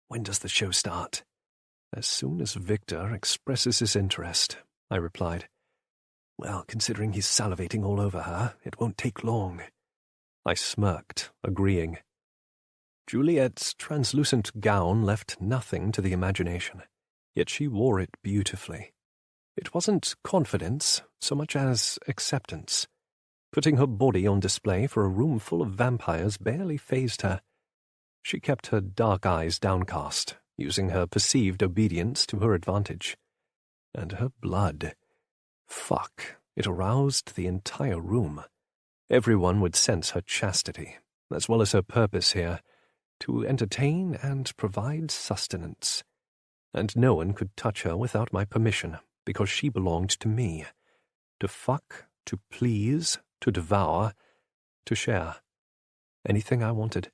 "When does the show start?" "As soon as Victor expresses his interest," I replied. Well, considering he's salivating all over her, it won't take long. I smirked, agreeing. Juliet's translucent gown left nothing to the imagination, yet she wore it beautifully. It wasn't confidence so much as acceptance. Putting her body on display for a room full of vampires barely fazed her. She kept her dark eyes downcast, using her perceived obedience to her advantage. And her blood. Fuck, it aroused the entire room. Everyone would sense her chastity, as well as her purpose here, to entertain and provide sustenance. And no one could touch her without my permission, because she belonged to me. To fuck, to please, to devour, to share. Anything I wanted.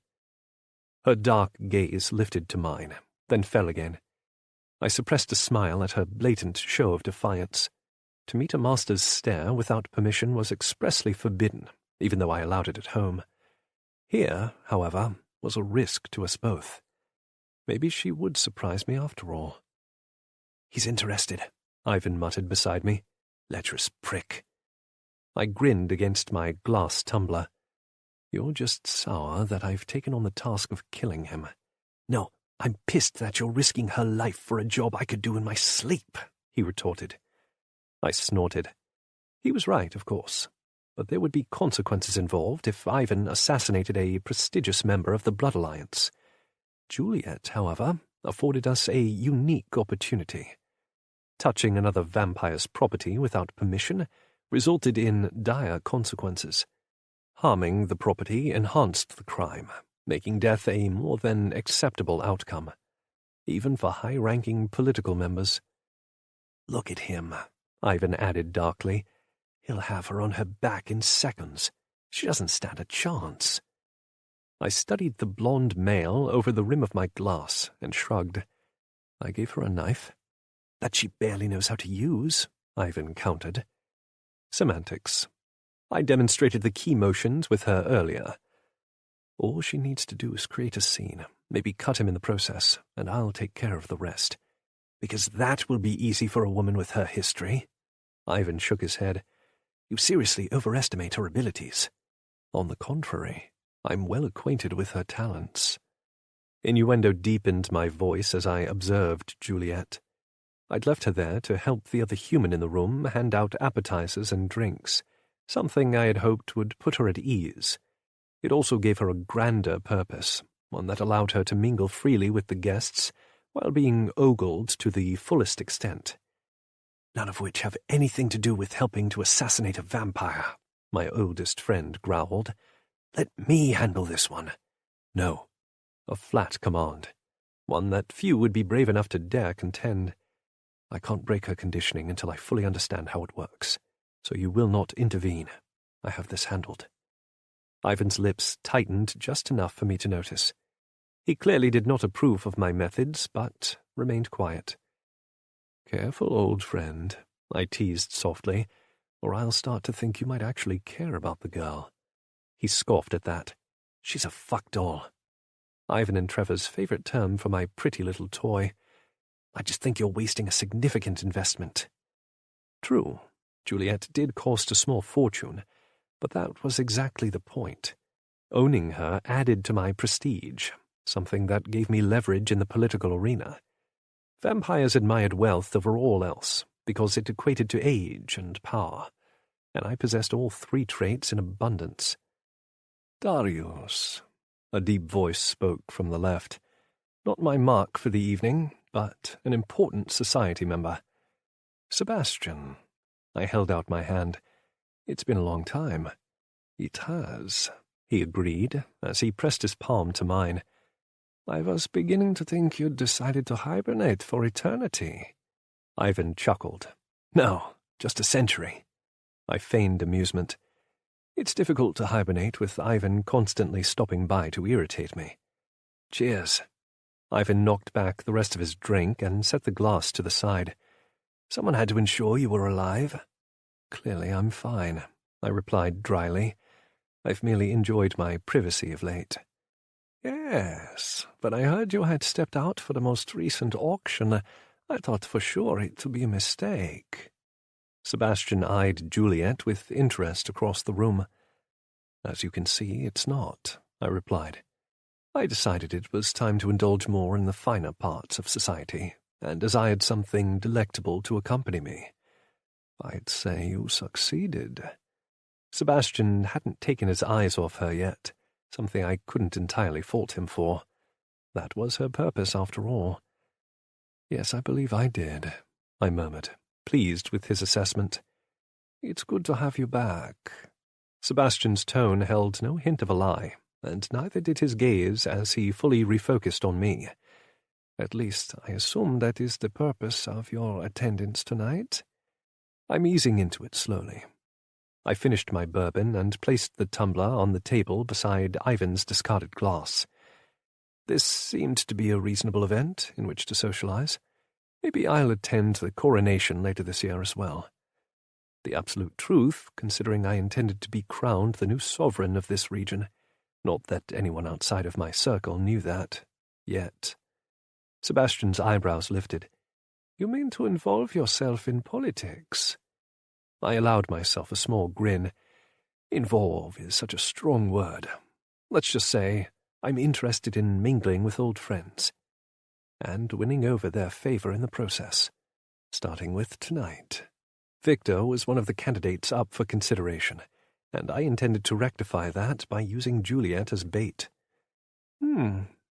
Her dark gaze lifted to mine, then fell again. I suppressed a smile at her blatant show of defiance. To meet a master's stare without permission was expressly forbidden, even though I allowed it at home. Here, however, was a risk to us both. Maybe she would surprise me after all. "He's interested," Ivan muttered beside me. "Lecherous prick." I grinned against my glass tumbler. "You're just sour that I've taken on the task of killing him." "No, I'm pissed that you're risking her life for a job I could do in my sleep," he retorted. I snorted. He was right, of course, but there would be consequences involved if Ivan assassinated a prestigious member of the Blood Alliance. Juliet, however, afforded us a unique opportunity. Touching another vampire's property without permission resulted in dire consequences. Harming the property enhanced the crime, making death a more than acceptable outcome, even for high-ranking political members. "Look at him," Ivan added darkly. "He'll have her on her back in seconds. She doesn't stand a chance." I studied the blonde male over the rim of my glass and shrugged. I gave her a knife. "That she barely knows how to use," Ivan countered. Semantics. I demonstrated the key motions with her earlier. All she needs to do is create a scene, maybe cut him in the process, and I'll take care of the rest. "Because that will be easy for a woman with her history." Ivan shook his head. "You seriously overestimate her abilities." "On the contrary, I'm well acquainted with her talents." Innuendo deepened my voice as I observed Juliet. I'd left her there to help the other human in the room hand out appetizers and drinks, something I had hoped would put her at ease. It also gave her a grander purpose, one that allowed her to mingle freely with the guests while being ogled to the fullest extent. "None of which have anything to do with helping to assassinate a vampire," my oldest friend growled. "Let me handle this one." "No." A flat command, one that few would be brave enough to dare contend. "I can't break her conditioning until I fully understand how it works, so you will not intervene. I have this handled." Ivan's lips tightened just enough for me to notice. He clearly did not approve of my methods, but remained quiet. "Careful, old friend," I teased softly, "or I'll start to think you might actually care about the girl." He scoffed at that. "She's a fuck doll." Ivan and Trevor's favorite term for my pretty little toy. "I just think you're wasting a significant investment." True, Juliet did cost a small fortune, but that was exactly the point. Owning her added to my prestige, something that gave me leverage in the political arena. Vampires admired wealth over all else, because it equated to age and power, and I possessed all three traits in abundance. "Darius," a deep voice spoke from the left. Not my mark for the evening, but an important society member. "Sebastian." I held out my hand. "It's been a long time." "It has," he agreed, as he pressed his palm to mine. "I was beginning to think you'd decided to hibernate for eternity." Ivan chuckled. "No, just a century." I feigned amusement. It's difficult to hibernate with Ivan constantly stopping by to irritate me. "Cheers." Ivan knocked back the rest of his drink and set the glass to the side. "Someone had to ensure you were alive." "Clearly I'm fine," I replied dryly. "I've merely enjoyed my privacy of late." "Yes, but I heard you had stepped out for the most recent auction. I thought for sure it to be a mistake." Sebastian eyed Juliet with interest across the room. "As you can see, it's not," I replied. "I decided it was time to indulge more in the finer parts of society, and desired something delectable to accompany me. I'd say you succeeded." Sebastian hadn't taken his eyes off her yet, something I couldn't entirely fault him for. That was her purpose, after all. "Yes, I believe I did," I murmured, pleased with his assessment. "It's good to have you back." Sebastian's tone held no hint of a lie, and neither did his gaze as he fully refocused on me. "At least, I assume that is the purpose of your attendance tonight?" I'm easing into it slowly. I finished my bourbon and placed the tumbler on the table beside Ivan's discarded glass. This seemed to be a reasonable event in which to socialize. Maybe I'll attend the coronation later this year as well. The absolute truth, considering I intended to be crowned the new sovereign of this region. Not that anyone outside of my circle knew that, yet. Sebastian's eyebrows lifted. "You mean to involve yourself in politics?" I allowed myself a small grin. Involve is such a strong word. Let's just say I'm interested in mingling with old friends, and winning over their favor in the process, starting with tonight. Victor was one of the candidates up for consideration, and I intended to rectify that by using Juliet as bait.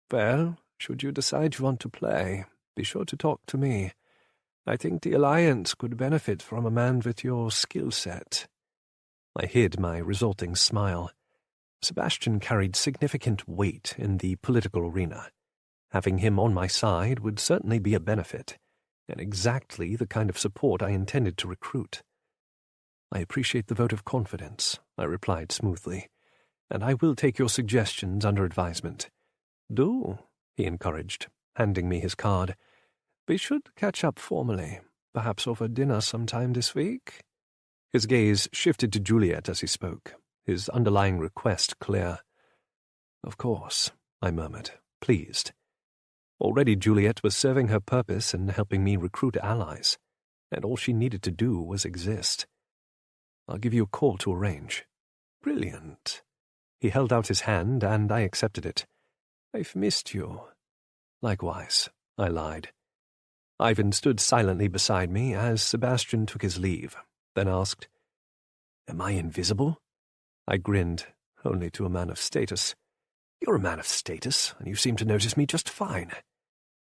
Well, should you decide you want to play, be sure to talk to me. I think the Alliance could benefit from a man with your skill set." I hid my resulting smile. Sebastian carried significant weight in the political arena. Having him on my side would certainly be a benefit, and exactly the kind of support I intended to recruit. "I appreciate the vote of confidence," I replied smoothly, "and I will take your suggestions under advisement." "Do," he encouraged, handing me his card. "We should catch up formally, perhaps over dinner sometime this week." His gaze shifted to Juliet as he spoke, his underlying request clear. "Of course," I murmured, pleased. Already Juliet was serving her purpose in helping me recruit allies, and all she needed to do was exist. "I'll give you a call to arrange." "Brilliant." He held out his hand, and I accepted it. "I've missed you." "Likewise," I lied. Ivan stood silently beside me as Sebastian took his leave, then asked, "Am I invisible?" I grinned, only to a man of status. "You're a man of status, and you seem to notice me just fine,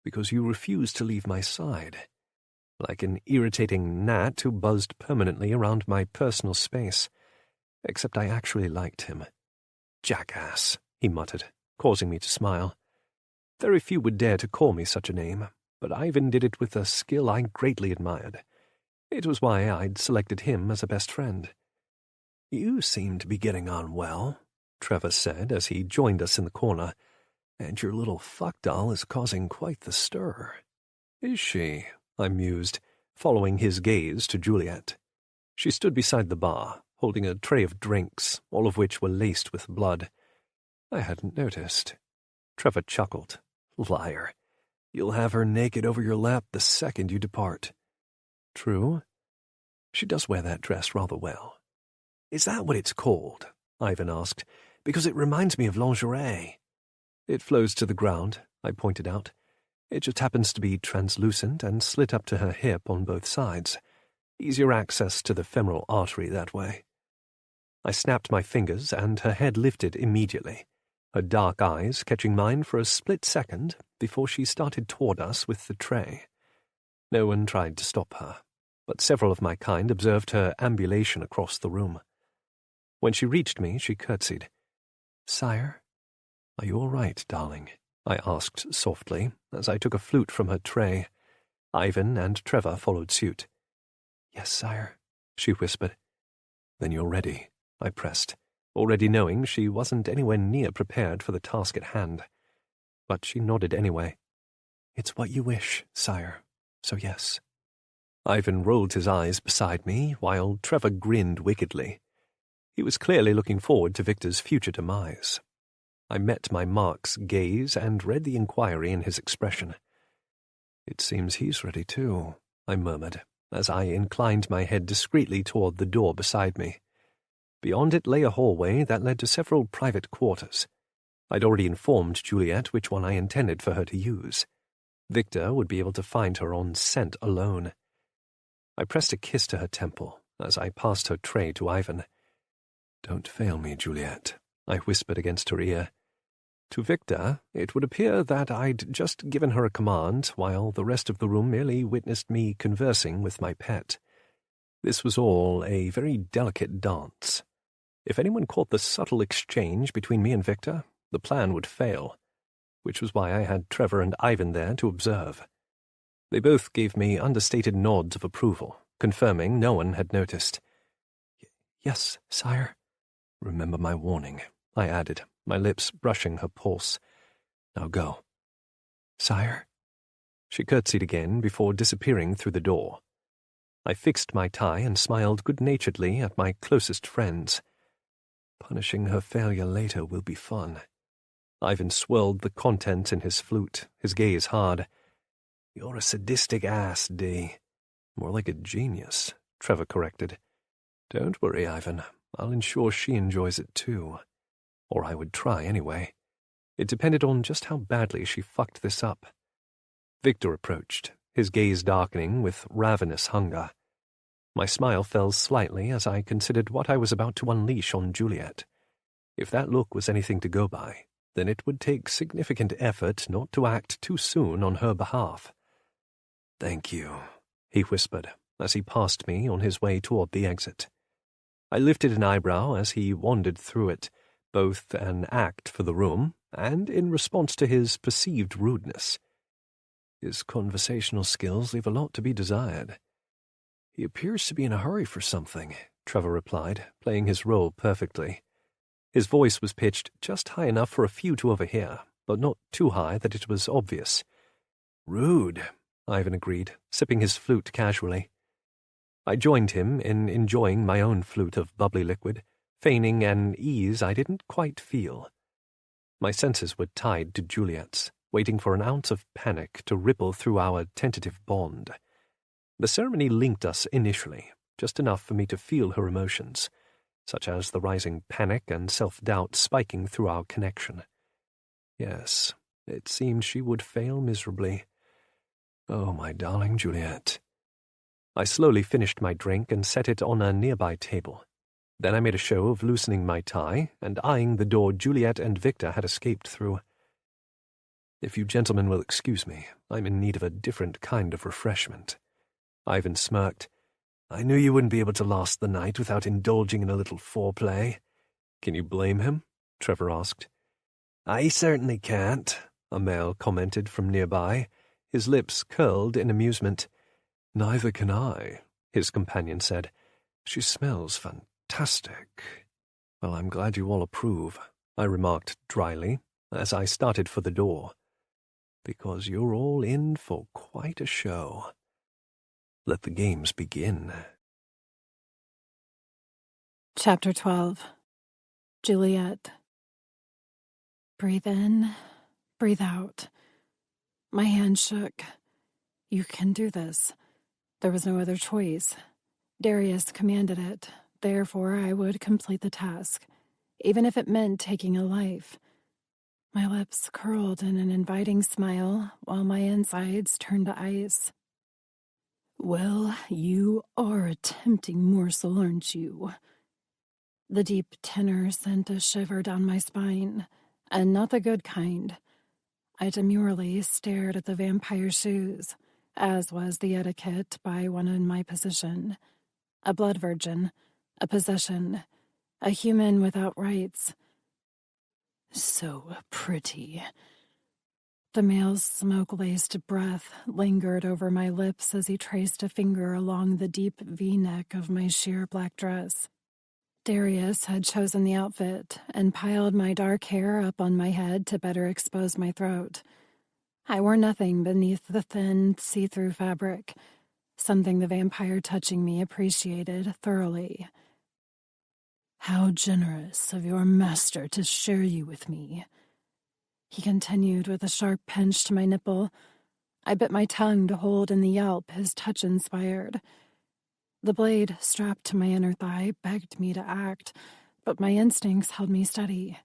because you refuse to leave my side, like an irritating gnat who buzzed permanently around my personal space, except I actually liked him." "Jackass," he muttered, causing me to smile. Very few would dare to call me such a name, but Ivan did it with a skill I greatly admired. It was why I'd selected him as a best friend. "You seem to be getting on well," Trevor said as he joined us in the corner, "and your little fuck doll is causing quite the stir." "Is she?" I mused, following his gaze to Juliet. She stood beside the bar, holding a tray of drinks, all of which were laced with blood. I hadn't noticed. Trevor chuckled. "Liar. You'll have her naked over your lap the second you depart." "True. She does wear that dress rather well." "Is that what it's called?" Ivan asked. "Because it reminds me of lingerie." "It flows to the ground," I pointed out. "It just happens to be translucent and slit up to her hip on both sides. Easier access to the femoral artery that way." I snapped my fingers, and her head lifted immediately, her dark eyes catching mine for a split second before she started toward us with the tray. No one tried to stop her, but several of my kind observed her ambulation across the room. When she reached me, she curtsied. "Sire?" "Are you all right, darling?" I asked softly, as I took a flute from her tray. Ivan and Trevor followed suit. "Yes, sire," she whispered. "Then you're ready," I pressed, already knowing she wasn't anywhere near prepared for the task at hand. But she nodded anyway. "It's what you wish, sire, so yes." Ivan rolled his eyes beside me, while Trevor grinned wickedly. He was clearly looking forward to Victor's future demise. I met my Mark's gaze and read the inquiry in his expression. "It seems he's ready too," I murmured, as I inclined my head discreetly toward the door beside me. Beyond it lay a hallway that led to several private quarters. I'd already informed Juliet which one I intended for her to use. Victor would be able to find her on scent alone. I pressed a kiss to her temple as I passed her tray to Ivan. "Don't fail me, Juliet," I whispered against her ear. To Victor, it would appear that I'd just given her a command while the rest of the room merely witnessed me conversing with my pet. This was all a very delicate dance. If anyone caught the subtle exchange between me and Victor, the plan would fail, which was why I had Trevor and Ivan there to observe. They both gave me understated nods of approval, confirming no one had noticed. "Yes, sire." "Remember my warning," I added, my lips brushing her pulse. "Now go." "Sire?" She curtsied again before disappearing through the door. I fixed my tie and smiled good-naturedly at my closest friends. Punishing her failure later will be fun. Ivan swirled the contents in his flute, his gaze hard. "You're a sadistic ass, Dee." "More like a genius," Trevor corrected. "Don't worry, Ivan. I'll ensure she enjoys it too. Or I would try anyway. It depended on just how badly she fucked this up." Victor approached, his gaze darkening with ravenous hunger. My smile fell slightly as I considered what I was about to unleash on Juliet. If that look was anything to go by, then it would take significant effort not to act too soon on her behalf. "Thank you," he whispered as he passed me on his way toward the exit. I lifted an eyebrow as he wandered through it, both an act for the room and in response to his perceived rudeness. His conversational skills leave a lot to be desired. "He appears to be in a hurry for something," Trevor replied, playing his role perfectly. His voice was pitched just high enough for a few to overhear, but not too high that it was obvious. "Rude," Ivan agreed, sipping his flute casually. I joined him in enjoying my own flute of bubbly liquid, feigning an ease I didn't quite feel. My senses were tied to Juliet's, waiting for an ounce of panic to ripple through our tentative bond. The ceremony linked us initially, just enough for me to feel her emotions, such as the rising panic and self-doubt spiking through our connection. Yes, it seemed she would fail miserably. Oh, my darling Juliet. I slowly finished my drink and set it on a nearby table. Then I made a show of loosening my tie and eyeing the door Juliet and Victor had escaped through. "If you gentlemen will excuse me, I'm in need of a different kind of refreshment." Ivan smirked. "I knew you wouldn't be able to last the night without indulging in a little foreplay." "Can you blame him?" Trevor asked. "I certainly can't," a male commented from nearby, his lips curled in amusement. "Neither can I," his companion said. "She smells fantastic." "Well, I'm glad you all approve," I remarked dryly, as I started for the door. "Because you're all in for quite a show. Let the games begin." Chapter 12. Juliet. Breathe in, breathe out. My hand shook. "You can do this." There was no other choice. Darius commanded it, therefore I would complete the task, even if it meant taking a life. My lips curled in an inviting smile, while my insides turned to ice. "Well, you are a tempting morsel, aren't you?" The deep tenor sent a shiver down my spine, and not the good kind. I demurely stared at the vampire shoes, as was the etiquette by one in my position. A blood virgin, a possession, a human without rights. "So pretty." The male's smoke-laced breath lingered over my lips as he traced a finger along the deep V-neck of my sheer black dress. Darius had chosen the outfit and piled my dark hair up on my head to better expose my throat. I wore nothing beneath the thin, see-through fabric, something the vampire touching me appreciated thoroughly. "How generous of your master to share you with me," he continued with a sharp pinch to my nipple. I bit my tongue to hold in the yelp his touch inspired. The blade, strapped to my inner thigh, begged me to act, but my instincts held me steady.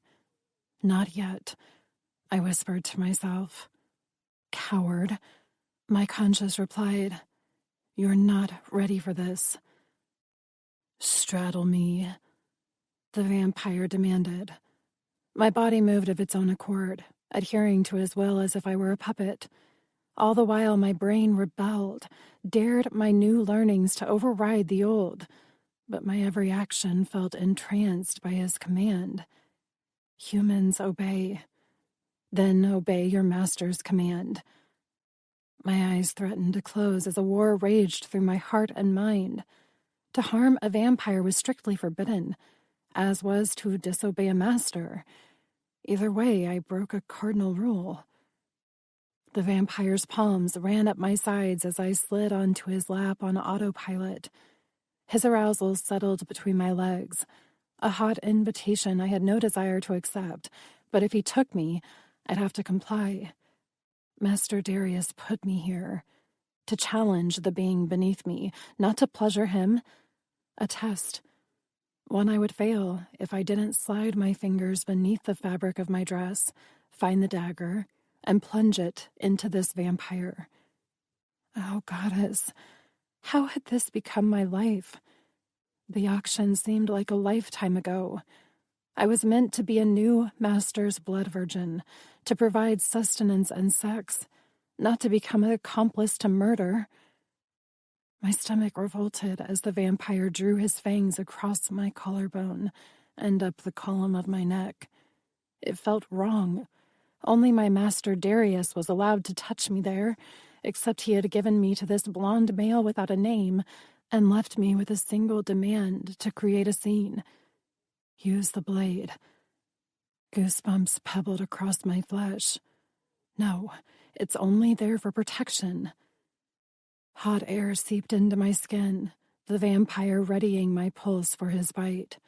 Not yet, I whispered to myself. Coward, my conscience replied. You're not ready for this. Straddle me, the vampire demanded. My body moved of its own accord, adhering to his will as if I were a puppet. All the while my brain rebelled, dared my new learnings to override the old, but my every action felt entranced by his command. Humans obey. Then obey your master's command. My eyes threatened to close as a war raged through my heart and mind. To harm a vampire was strictly forbidden, as was to disobey a master. Either way, I broke a cardinal rule. The vampire's palms ran up my sides as I slid onto his lap on autopilot. His arousal settled between my legs, a hot invitation I had no desire to accept, but if he took me, I'd have to comply. Master Darius put me here, to challenge the being beneath me, not to pleasure him. A test. One I would fail if I didn't slide my fingers beneath the fabric of my dress, find the dagger, and plunge it into this vampire. Oh, goddess, how had this become my life? The auction seemed like a lifetime ago. I was meant to be a new master's blood virgin, to provide sustenance and sex, not to become an accomplice to murder. My stomach revolted as the vampire drew his fangs across my collarbone and up the column of my neck. It felt wrong. Only my master Darius was allowed to touch me there, except he had given me to this blonde male without a name and left me with a single demand to create a scene. Use the blade. Goosebumps pebbled across my flesh. No, it's only there for protection. Hot air seeped into my skin, the vampire readying my pulse for his bite.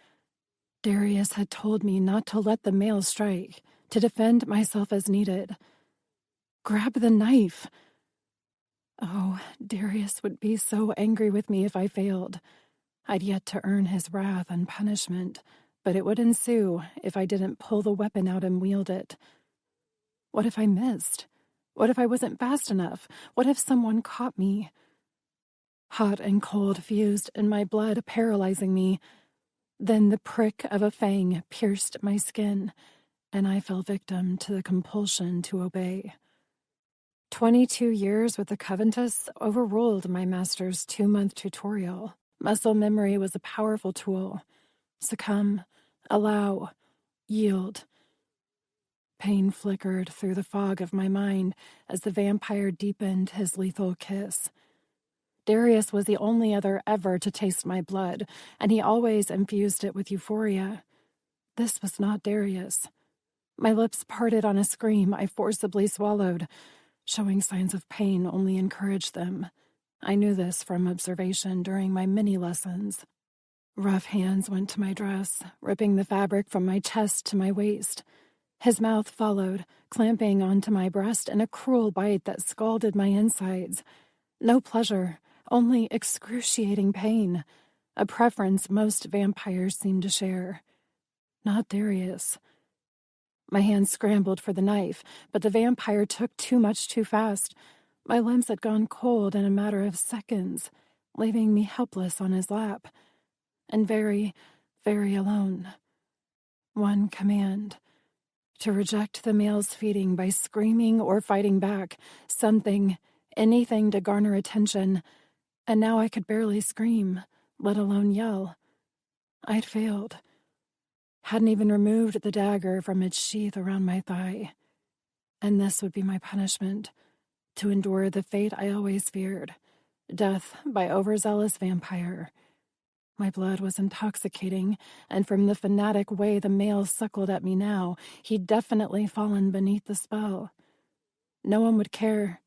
Darius had told me not to let the male strike, to defend myself as needed. Grab the knife. Oh, Darius would be so angry with me if I failed. I'd yet to earn his wrath and punishment, but it would ensue if I didn't pull the weapon out and wield it. What if I missed? What if I wasn't fast enough? What if someone caught me? Hot and cold fused in my blood, paralyzing me. Then the prick of a fang pierced my skin, and I fell victim to the compulsion to obey. 22 years with the Coventus overruled my master's 2-month tutorial. Muscle memory was a powerful tool. Succumb, allow, yield. Pain flickered through the fog of my mind as the vampire deepened his lethal kiss. Darius was the only other ever to taste my blood, and he always infused it with euphoria. This was not Darius. My lips parted on a scream I forcibly swallowed. Showing signs of pain only encouraged them. I knew this from observation during my mini lessons. Rough hands went to my dress, ripping the fabric from my chest to my waist. His mouth followed, clamping onto my breast in a cruel bite that scalded my insides. No pleasure, only excruciating pain, a preference most vampires seem to share. Not Darius. My hands scrambled for the knife, but the vampire took too much too fast. My limbs had gone cold in a matter of seconds, leaving me helpless on his lap. And very, very alone. One command. To reject the male's feeding by screaming or fighting back. Something, anything to garner attention. And now I could barely scream, let alone yell. I'd failed. Hadn't even removed the dagger from its sheath around my thigh. And this would be my punishment, to endure the fate I always feared, death by overzealous vampire. My blood was intoxicating, and from the fanatic way the male suckled at me now, he'd definitely fallen beneath the spell. No one would care,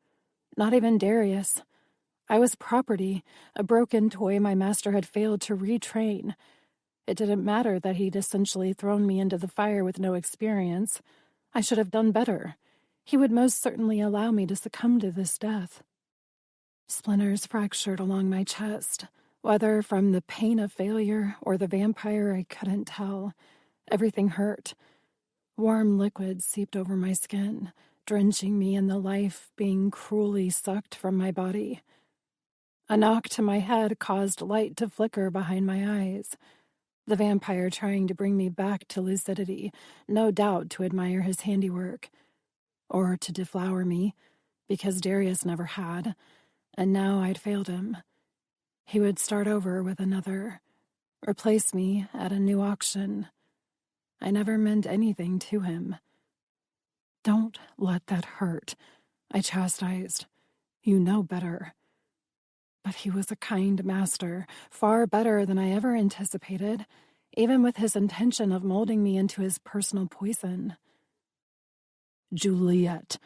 not even Darius. I was property, a broken toy my master had failed to retrain. It didn't matter that he'd essentially thrown me into the fire with no experience. I should have done better. He would most certainly allow me to succumb to this death. Splinters fractured along my chest, whether from the pain of failure or the vampire I couldn't tell. Everything hurt. Warm liquid seeped over my skin, drenching me in the life being cruelly sucked from my body. A knock to my head caused light to flicker behind my eyes. The vampire trying to bring me back to lucidity, no doubt to admire his handiwork. Or to deflower me, because Darius never had, and now I'd failed him. He would start over with another, replace me at a new auction. I never meant anything to him. "Don't let that hurt," I chastised. "You know better." But he was a kind master, far better than I ever anticipated, even with his intention of molding me into his personal poison. "Juliet."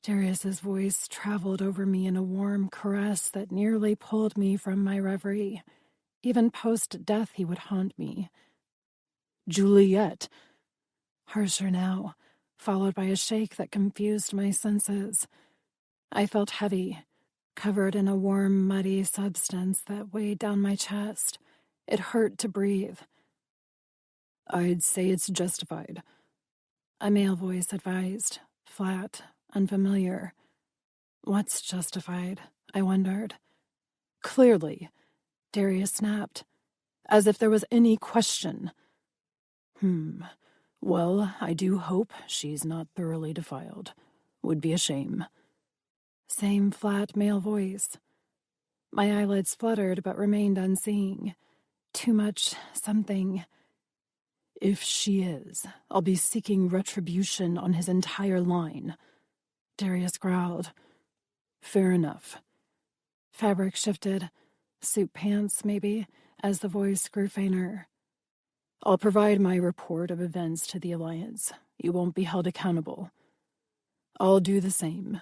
Darius's voice traveled over me in a warm caress that nearly pulled me from my reverie. Even post-death he would haunt me. "Juliet." Harsher now, followed by a shake that confused my senses. I felt heavy, covered in a warm, muddy substance that weighed down my chest. It hurt to breathe. "I'd say it's justified," a male voice advised, flat, unfamiliar. What's justified? I wondered. "Clearly," Darius snapped, "as if there was any question." Well, I do hope she's not thoroughly defiled. Would be a shame." Same flat male voice. My eyelids fluttered but remained unseeing. Too much something. "If she is, I'll be seeking retribution on his entire line," Darius growled. "Fair enough." Fabric shifted. Suit pants, maybe, as the voice grew fainter. "I'll provide my report of events to the Alliance. You won't be held accountable." "I'll do the same,"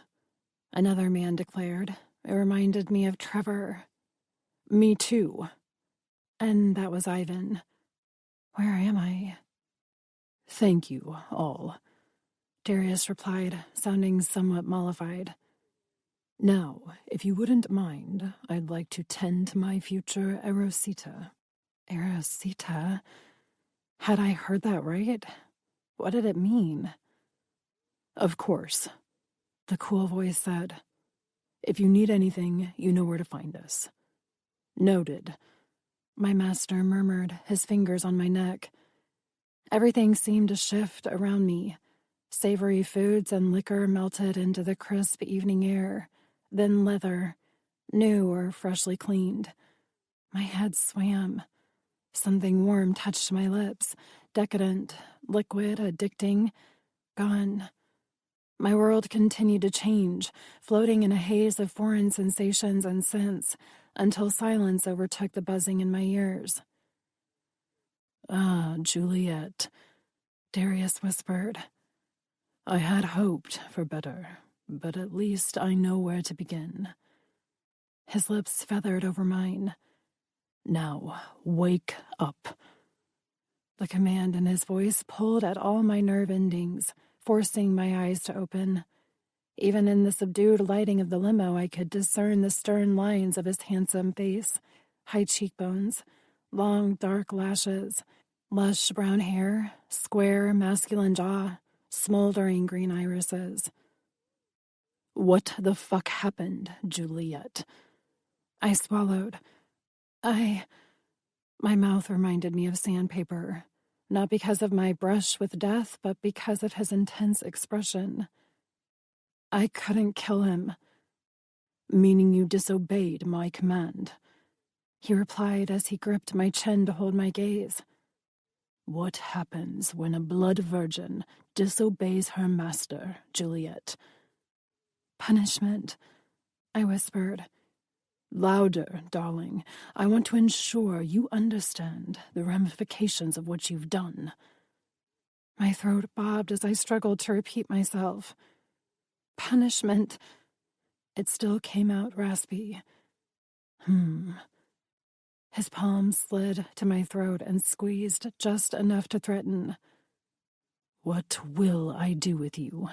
another man declared. It reminded me of Trevor. "Me too." And that was Ivan. Where am I? "Thank you, all," Darius replied, sounding somewhat mollified. "Now, if you wouldn't mind, I'd like to tend to my future Erosita." Erosita? Had I heard that right? What did it mean? "Of course," the cool voice said. "If you need anything, you know where to find us." "Noted," my master murmured, his fingers on my neck. Everything seemed to shift around me. Savory foods and liquor melted into the crisp evening air, then leather, new or freshly cleaned. My head swam. Something warm touched my lips, decadent, liquid, addicting, gone. My world continued to change, floating in a haze of foreign sensations and scents, until silence overtook the buzzing in my ears. "Ah, Juliet," Darius whispered. "I had hoped for better, but at least I know where to begin." His lips feathered over mine. "Now, wake up." The command in his voice pulled at all my nerve endings, forcing my eyes to open. Even in the subdued lighting of the limo, I could discern the stern lines of his handsome face, high cheekbones, long dark lashes, lush brown hair, square masculine jaw, smoldering green irises. "What the fuck happened, Juliet?" I swallowed. My mouth reminded me of sandpaper, not because of my brush with death, but because of his intense expression. "I couldn't kill him." "Meaning you disobeyed my command," he replied as he gripped my chin to hold my gaze. "What happens when a blood virgin disobeys her master, Juliet?" "Punishment," I whispered. "Louder, darling. I want to ensure you understand the ramifications of what you've done." My throat bobbed as I struggled to repeat myself. "Punishment." It still came out raspy. His palm slid to my throat and squeezed just enough to threaten. "What will I do with you?"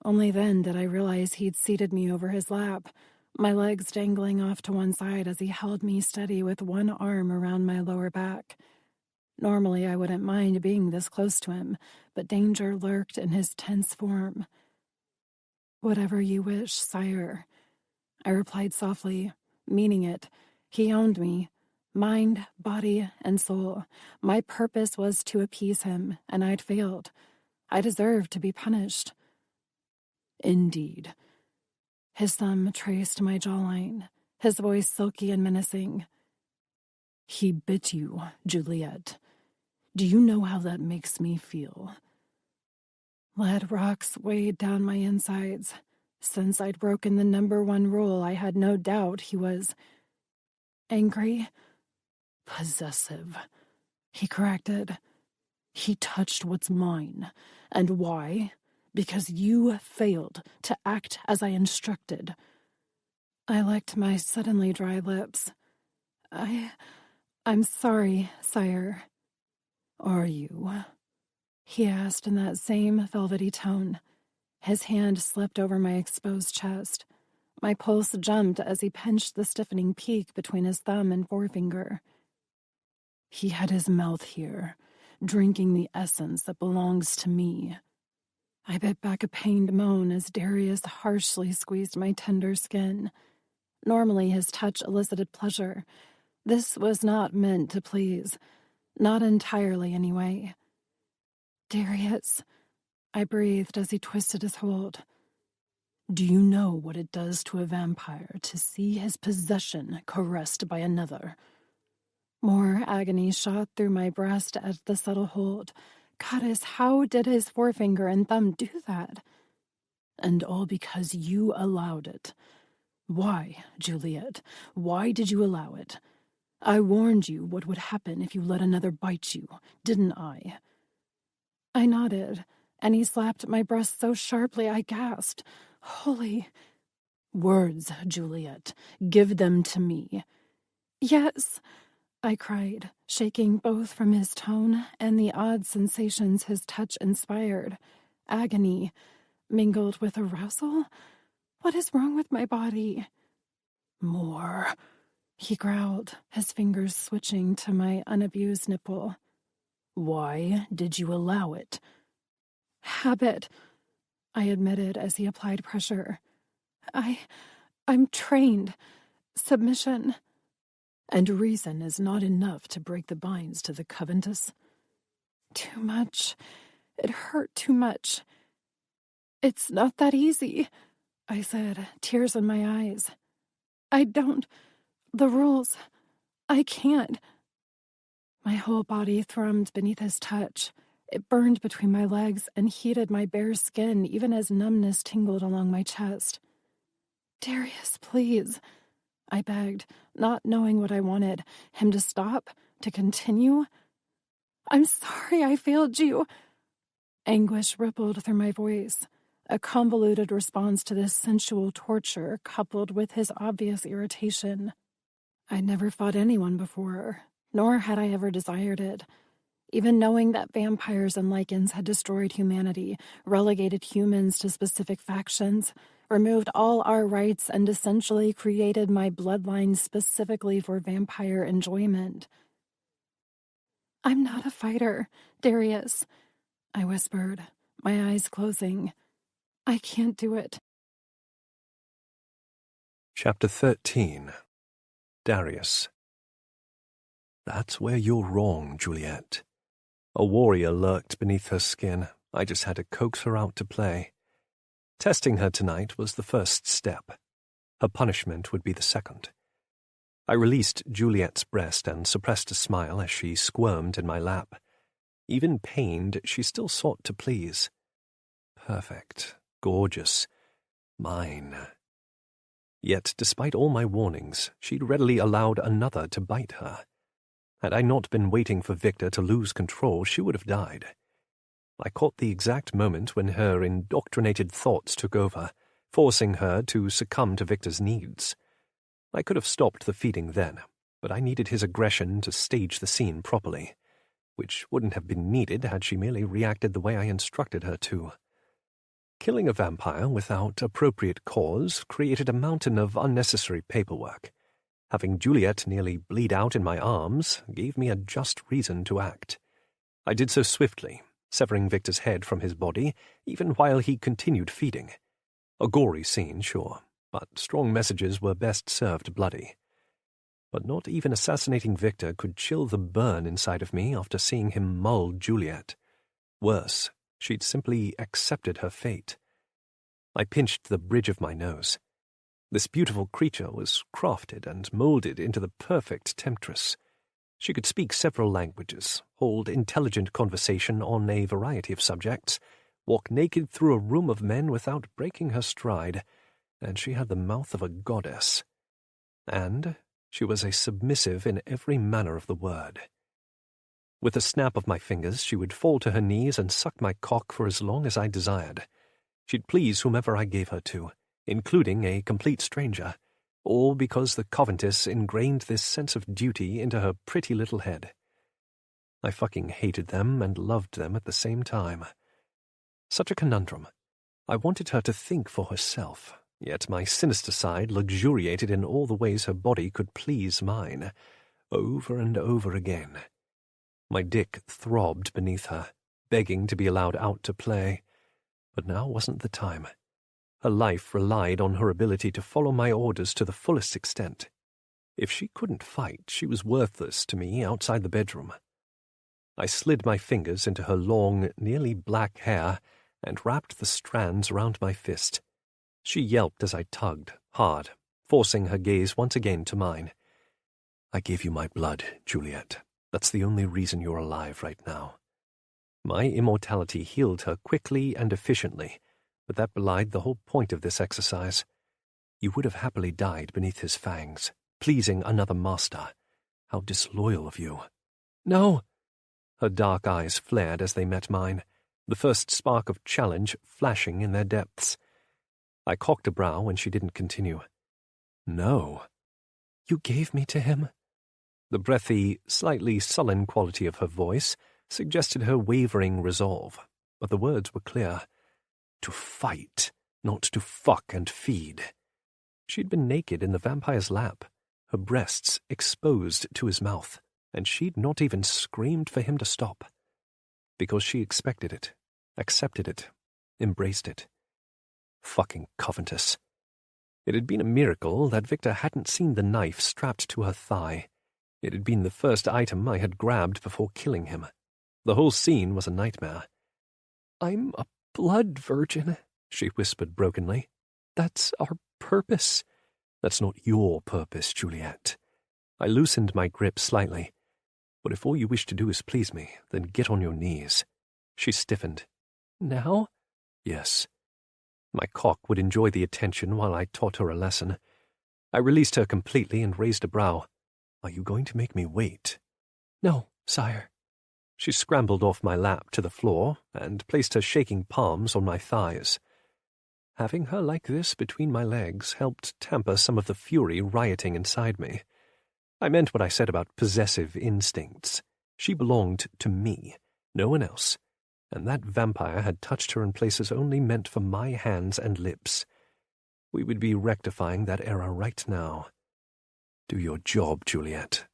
Only then did I realize he'd seated me over his lap, my legs dangling off to one side as he held me steady with one arm around my lower back. Normally, I wouldn't mind being this close to him, but danger lurked in his tense form. "Whatever you wish, sire," I replied softly, meaning it. He owned me, mind, body, and soul. My purpose was to appease him, and I'd failed. I deserved to be punished. "Indeed." His thumb traced my jawline, his voice silky and menacing. "He bit you, Juliet. Do you know how that makes me feel?" Lead rocks weighed down my insides. Since I'd broken the #1 rule, I had no doubt he was angry. "Possessive," he corrected. "He touched what's mine. And why? Because you failed to act as I instructed." I licked my suddenly dry lips. I'm sorry, sire." "Are you?" he asked in that same velvety tone. His hand slipped over my exposed chest. My pulse jumped as he pinched the stiffening peak between his thumb and forefinger. "He had his mouth here, drinking the essence that belongs to me." I bit back a pained moan as Darius harshly squeezed my tender skin. Normally, his touch elicited pleasure. This was not meant to please. Not entirely, anyway. "Darius," I breathed as he twisted his hold. "Do you know what it does to a vampire to see his possession caressed by another?" More agony shot through my breast at the subtle hold. Goddess, how did his forefinger and thumb do that? "And all because you allowed it. Why, Juliet? Why did you allow it? I warned you what would happen if you let another bite you, didn't I?" I nodded, and he slapped my breast so sharply I gasped. "Holy—" "Words, Juliet. Give them to me." "Yes," I cried, shaking both from his tone and the odd sensations his touch inspired. Agony, mingled with arousal? What is wrong with my body? "More," he growled, his fingers switching to my unabused nipple. "Why did you allow it?" "Habit," I admitted as he applied pressure. I'm trained. Submission." "And reason is not enough to break the binds to the covetous?" "Too much. It hurt too much." "It's not that easy," I said, tears in my eyes. The rules. I can't." My whole body thrummed beneath his touch. It burned between my legs and heated my bare skin even as numbness tingled along my chest. "Darius, please," I begged, not knowing what I wanted. Him to stop? To continue? "I'm sorry I failed you." Anguish rippled through my voice, a convoluted response to this sensual torture coupled with his obvious irritation. I'd never fought anyone before, nor had I ever desired it. Even knowing that vampires and lichens had destroyed humanity, relegated humans to specific factions, removed all our rights, and essentially created my bloodline specifically for vampire enjoyment. "I'm not a fighter, Darius," I whispered, my eyes closing. "I can't do it." Chapter 13. Darius. That's where you're wrong, Juliet. A warrior lurked beneath her skin. I just had to coax her out to play. Testing her tonight was the first step. Her punishment would be the second. I released Juliet's breast and suppressed a smile as she squirmed in my lap. Even pained, she still sought to please. Perfect. Gorgeous. Mine. Yet, despite all my warnings, she'd readily allowed another to bite her. Had I not been waiting for Victor to lose control, she would have died. I caught the exact moment when her indoctrinated thoughts took over, forcing her to succumb to Victor's needs. I could have stopped the feeding then, but I needed his aggression to stage the scene properly, which wouldn't have been needed had she merely reacted the way I instructed her to. Killing a vampire without appropriate cause created a mountain of unnecessary paperwork. Having Juliet nearly bleed out in my arms gave me a just reason to act. I did so swiftly, severing Victor's head from his body, even while he continued feeding. A gory scene, sure, but strong messages were best served bloody. But not even assassinating Victor could chill the burn inside of me after seeing him mull Juliet. Worse, she'd simply accepted her fate. I pinched the bridge of my nose. This beautiful creature was crafted and molded into the perfect temptress. She could speak several languages, hold intelligent conversation on a variety of subjects, walk naked through a room of men without breaking her stride, and she had the mouth of a goddess. And she was a submissive in every manner of the word. With a snap of my fingers, she would fall to her knees and suck my cock for as long as I desired. She'd please whomever I gave her to, including a complete stranger, all because the Covenantess ingrained this sense of duty into her pretty little head. I fucking hated them and loved them at the same time. Such a conundrum. I wanted her to think for herself, yet my sinister side luxuriated in all the ways her body could please mine, over and over again. My dick throbbed beneath her, begging to be allowed out to play. But now wasn't the time. Her life relied on her ability to follow my orders to the fullest extent. If she couldn't fight, she was worthless to me outside the bedroom. I slid my fingers into her long, nearly black hair and wrapped the strands around my fist. She yelped as I tugged, hard, forcing her gaze once again to mine. I gave you my blood, Juliet. That's the only reason you're alive right now. My immortality healed her quickly and efficiently, but that belied the whole point of this exercise. You would have happily died beneath his fangs, pleasing another master. How disloyal of you. No! Her dark eyes flared as they met mine, the first spark of challenge flashing in their depths. I cocked a brow when she didn't continue. No. You gave me to him? The breathy, slightly sullen quality of her voice suggested her wavering resolve, but the words were clear. To fight, not to fuck and feed. She'd been naked in the vampire's lap, her breasts exposed to his mouth, and she'd not even screamed for him to stop. Because she expected it, accepted it, embraced it. Fucking Covenantess. It had been a miracle that Victor hadn't seen the knife strapped to her thigh. It had been the first item I had grabbed before killing him. The whole scene was a nightmare. I'm a blood virgin, she whispered brokenly. That's our purpose. That's not your purpose, Juliet. I loosened my grip slightly. But if all you wish to do is please me, then get on your knees. She stiffened. Now? Yes. My cock would enjoy the attention while I taught her a lesson. I released her completely and raised a brow. Are you going to make me wait? No, sire. She scrambled off my lap to the floor and placed her shaking palms on my thighs. Having her like this between my legs helped tamper some of the fury rioting inside me. I meant what I said about possessive instincts. She belonged to me, no one else, and that vampire had touched her in places only meant for my hands and lips. We would be rectifying that error right now. Do your job, Juliet.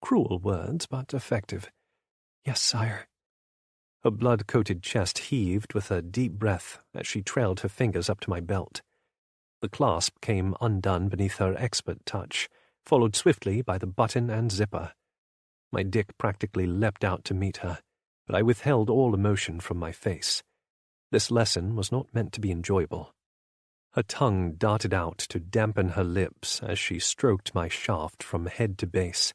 Cruel words, but effective. Yes, sire. Her blood-coated chest heaved with a deep breath as she trailed her fingers up to my belt. The clasp came undone beneath her expert touch, followed swiftly by the button and zipper. My dick practically leapt out to meet her, but I withheld all emotion from my face. This lesson was not meant to be enjoyable. Her tongue darted out to dampen her lips as she stroked my shaft from head to base.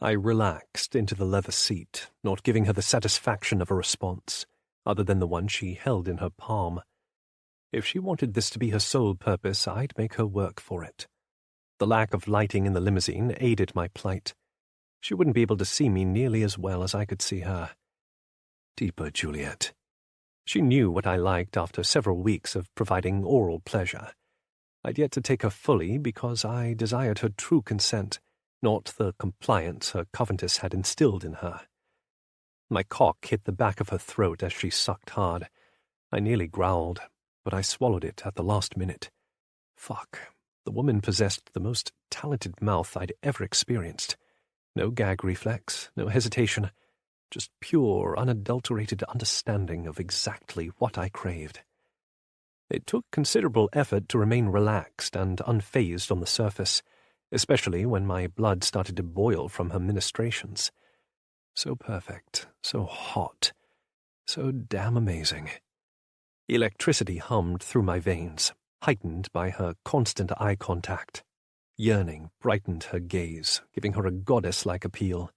I relaxed into the leather seat, not giving her the satisfaction of a response, other than the one she held in her palm. If she wanted this to be her sole purpose, I'd make her work for it. The lack of lighting in the limousine aided my plight. She wouldn't be able to see me nearly as well as I could see her. Deeper, Juliet. She knew what I liked after several weeks of providing oral pleasure. I'd yet to take her fully because I desired her true consent, not the compliance her Covenantess had instilled in her. My cock hit the back of her throat as she sucked hard. I nearly growled, but I swallowed it at the last minute. Fuck. The woman possessed the most talented mouth I'd ever experienced. No gag reflex, no hesitation, just pure, unadulterated understanding of exactly what I craved. It took considerable effort to remain relaxed and unfazed on the surface, especially when my blood started to boil from her ministrations. So perfect, so hot, so damn amazing. Electricity hummed through my veins, heightened by her constant eye contact. Yearning brightened her gaze, giving her a goddess-like appeal.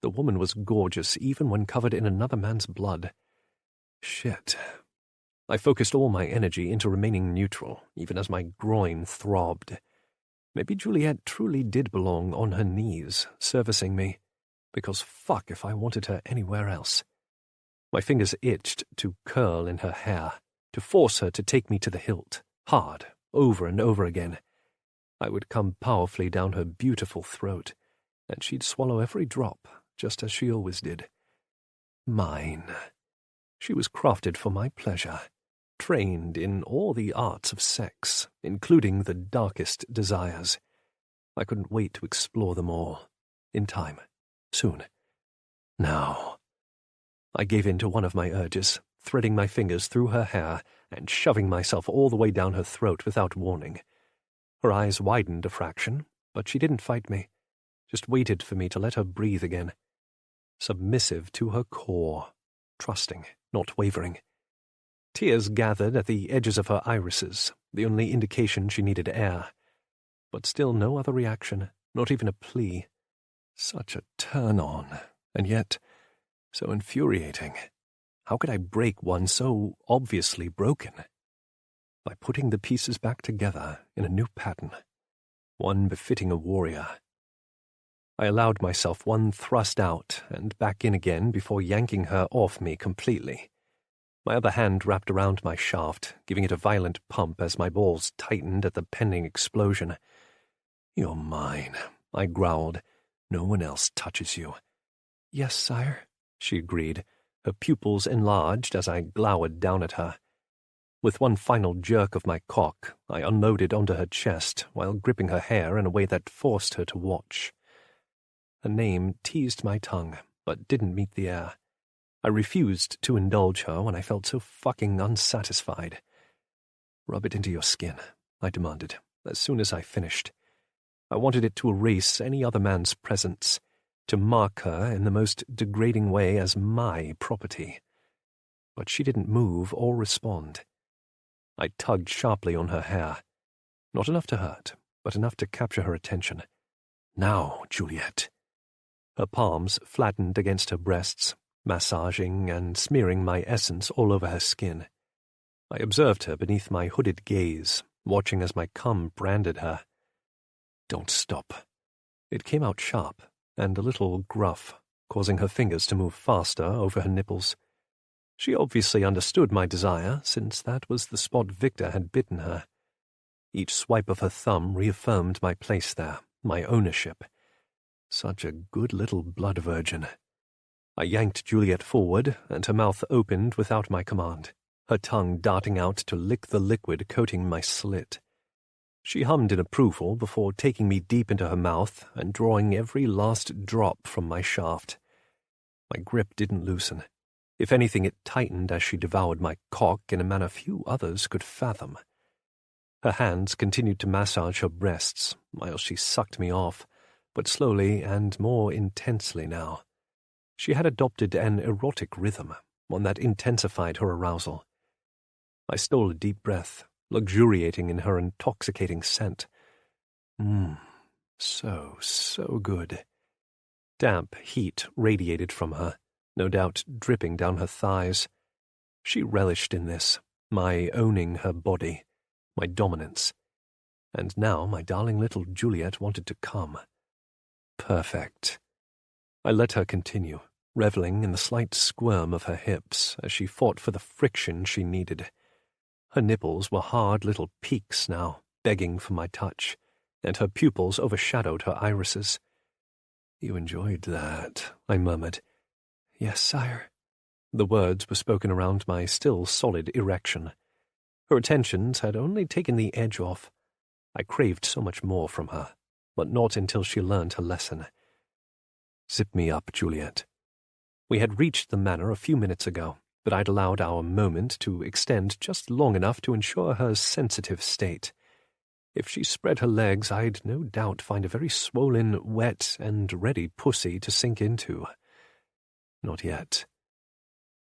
The woman was gorgeous even when covered in another man's blood. Shit. I focused all my energy into remaining neutral, even as my groin throbbed. Maybe Juliet truly did belong on her knees, servicing me, because fuck if I wanted her anywhere else. My fingers itched to curl in her hair, to force her to take me to the hilt, hard, over and over again. I would come powerfully down her beautiful throat, and she'd swallow every drop, just as she always did. Mine. She was crafted for my pleasure, trained in all the arts of sex, including the darkest desires. I couldn't wait to explore them all. In time. Soon. Now. I gave in to one of my urges, threading my fingers through her hair and shoving myself all the way down her throat without warning. Her eyes widened a fraction, but she didn't fight me, just waited for me to let her breathe again. Submissive to her core, trusting, not wavering. Tears gathered at the edges of her irises, the only indication she needed air. But still no other reaction, not even a plea. Such a turn-on, and yet so infuriating. How could I break one so obviously broken? By putting the pieces back together in a new pattern, one befitting a warrior. I allowed myself one thrust out and back in again before yanking her off me completely. My other hand wrapped around my shaft, giving it a violent pump as my balls tightened at the pending explosion. "You're mine," I growled. "No one else touches you." "Yes, sire," she agreed, her pupils enlarged as I glowered down at her. With one final jerk of my cock, I unloaded onto her chest while gripping her hair in a way that forced her to watch. Her name teased my tongue, but didn't meet the air. I refused to indulge her when I felt so fucking unsatisfied. "Rub it into your skin," I demanded, as soon as I finished. I wanted it to erase any other man's presence, to mark her in the most degrading way as my property. But she didn't move or respond. I tugged sharply on her hair. Not enough to hurt, but enough to capture her attention. "Now, Juliet." Her palms flattened against her breasts, massaging and smearing my essence all over her skin. I observed her beneath my hooded gaze, watching as my cum branded her. "Don't stop." It came out sharp and a little gruff, causing her fingers to move faster over her nipples. She obviously understood my desire, since that was the spot Victor had bitten her. Each swipe of her thumb reaffirmed my place there, my ownership. Such a good little blood virgin. I yanked Juliet forward, and her mouth opened without my command, her tongue darting out to lick the liquid coating my slit. She hummed in approval before taking me deep into her mouth and drawing every last drop from my shaft. My grip didn't loosen. If anything, it tightened as she devoured my cock in a manner few others could fathom. Her hands continued to massage her breasts while she sucked me off, but slowly and more intensely now. She had adopted an erotic rhythm, one that intensified her arousal. I stole a deep breath, luxuriating in her intoxicating scent. So good. Damp heat radiated from her, no doubt dripping down her thighs. She relished in this, my owning her body, my dominance. And now my darling little Juliet wanted to come. Perfect. I let her continue, reveling in the slight squirm of her hips as she fought for the friction she needed. Her nipples were hard little peaks now, begging for my touch, and her pupils overshadowed her irises. "You enjoyed that," I murmured. "Yes, sire." The words were spoken around my still solid erection. Her attentions had only taken the edge off. I craved so much more from her, but not until she learned her lesson. Zip me up, Juliet. We had reached the manor a few minutes ago, but I'd allowed our moment to extend just long enough to ensure her sensitive state. If she spread her legs, I'd no doubt find a very swollen, wet, and ready pussy to sink into. Not yet.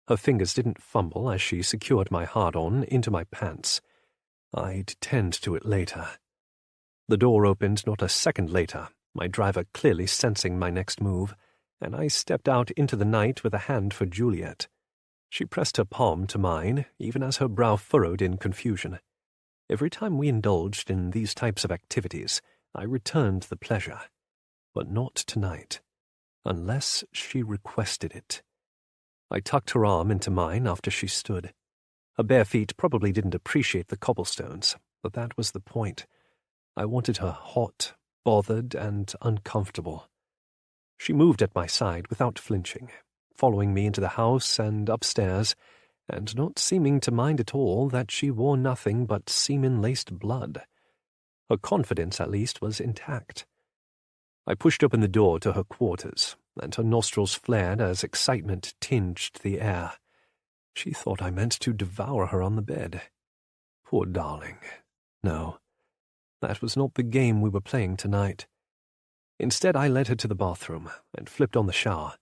Her fingers didn't fumble as she secured my hard-on into my pants. I'd tend to it later. The door opened not a second later, my driver clearly sensing my next move, and I stepped out into the night with a hand for Juliet. She pressed her palm to mine, even as her brow furrowed in confusion. Every time we indulged in these types of activities, I returned the pleasure. But not tonight, unless she requested it. I tucked her arm into mine after she stood. Her bare feet probably didn't appreciate the cobblestones, but that was the point. I wanted her hot, bothered, and uncomfortable. She moved at my side without flinching, following me into the house and upstairs, and not seeming to mind at all that she wore nothing but semen-laced blood. Her confidence, at least, was intact. I pushed open the door to her quarters, and her nostrils flared as excitement tinged the air. She thought I meant to devour her on the bed. Poor darling. No, that was not the game we were playing tonight. Instead, I led her to the bathroom and flipped on the shower.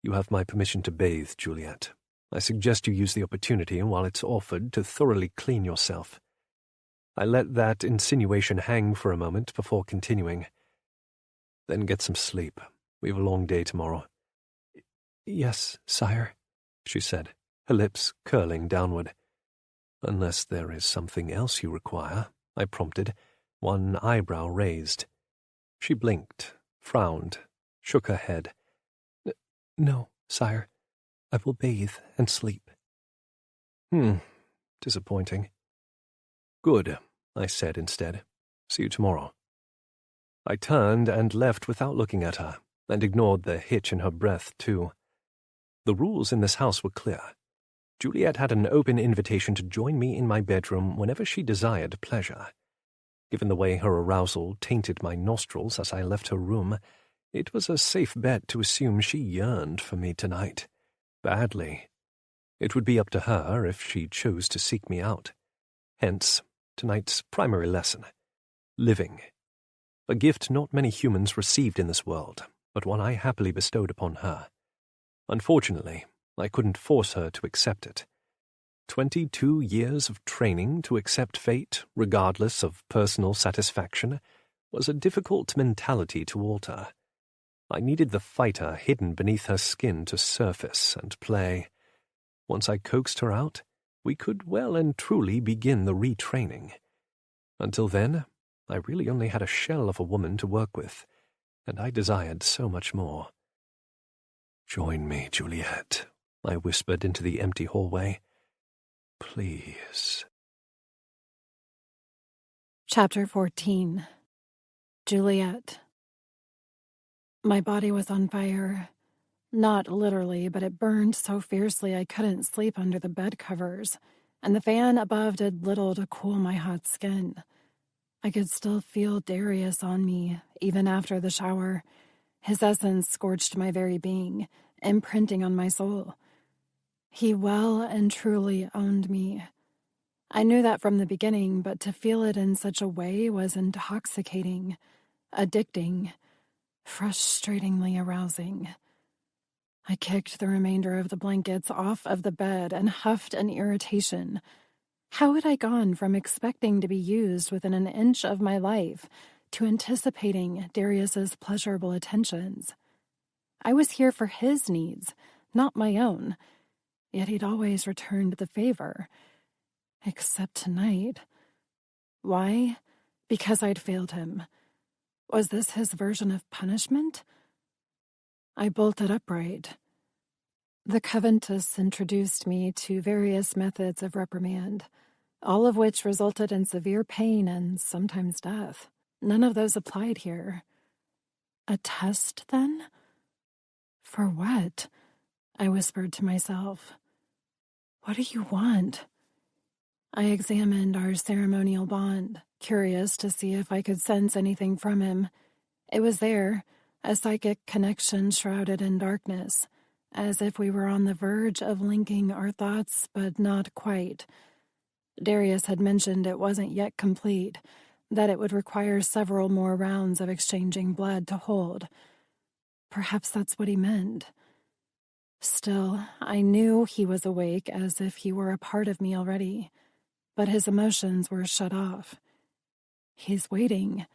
You have my permission to bathe, Juliet. I suggest you use the opportunity while it's offered to thoroughly clean yourself. I let that insinuation hang for a moment before continuing. Then get some sleep. We have a long day tomorrow. Yes, sire, she said, her lips curling downward. Unless there is something else you require, I prompted, one eyebrow raised. She blinked, frowned, shook her head. No, sire. I will bathe and sleep. Disappointing. Good, I said instead. See you tomorrow. I turned and left without looking at her, and ignored the hitch in her breath, too. The rules in this house were clear. Juliet had an open invitation to join me in my bedroom whenever she desired pleasure. Given the way her arousal tainted my nostrils as I left her room, it was a safe bet to assume she yearned for me tonight. Badly. It would be up to her if she chose to seek me out. Hence, tonight's primary lesson. Living. A gift not many humans received in this world, but one I happily bestowed upon her. Unfortunately, I couldn't force her to accept it. 22 years of training to accept fate, regardless of personal satisfaction, was a difficult mentality to alter. I needed the fighter hidden beneath her skin to surface and play. Once I coaxed her out, we could well and truly begin the retraining. Until then, I really only had a shell of a woman to work with, and I desired so much more. Join me, Juliet, I whispered into the empty hallway. Please. Chapter 14. Juliet. My body was on fire. Not literally, but it burned so fiercely I couldn't sleep under the bed covers, and the fan above did little to cool my hot skin. I could still feel Darius on me, even after the shower. His essence scorched my very being, imprinting on my soul. He well and truly owned me. I knew that from the beginning, but to feel it in such a way was intoxicating, addicting, frustratingly arousing. I kicked the remainder of the blankets off of the bed and huffed in irritation. How had I gone from expecting to be used within an inch of my life to anticipating Darius's pleasurable attentions? I was here for his needs, not my own, yet he'd always returned the favor. Except tonight. Why? Because I'd failed him. Was this his version of punishment? I bolted upright. The Coventus introduced me to various methods of reprimand, all of which resulted in severe pain and sometimes death. None of those applied here. A test, then? For what? I whispered to myself. What do you want? I examined our ceremonial bond, curious to see if I could sense anything from him. It was there, a psychic connection shrouded in darkness, as if we were on the verge of linking our thoughts, but not quite. Darius had mentioned it wasn't yet complete, that it would require several more rounds of exchanging blood to hold. Perhaps that's what he meant. Still, I knew he was awake as if he were a part of me already, but his emotions were shut off. He's waiting.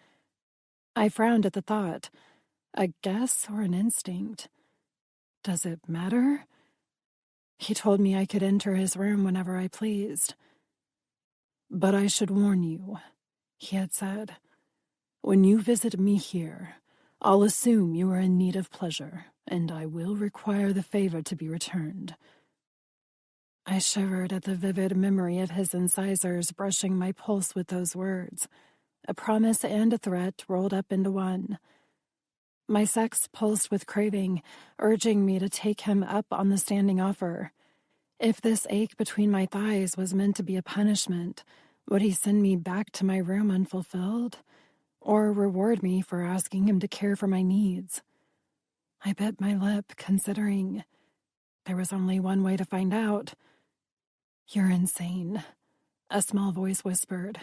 I frowned at the thought. A guess or an instinct? Does it matter? He told me I could enter his room whenever I pleased. But I should warn you, he had said. When you visit me here, I'll assume you are in need of pleasure, and I will require the favor to be returned. I shivered at the vivid memory of his incisors brushing my pulse with those words. A promise and a threat rolled up into one. My sex pulsed with craving, urging me to take him up on the standing offer. If this ache between my thighs was meant to be a punishment, would he send me back to my room unfulfilled? Or reward me for asking him to care for my needs? I bit my lip, considering there was only one way to find out. You're insane, a small voice whispered.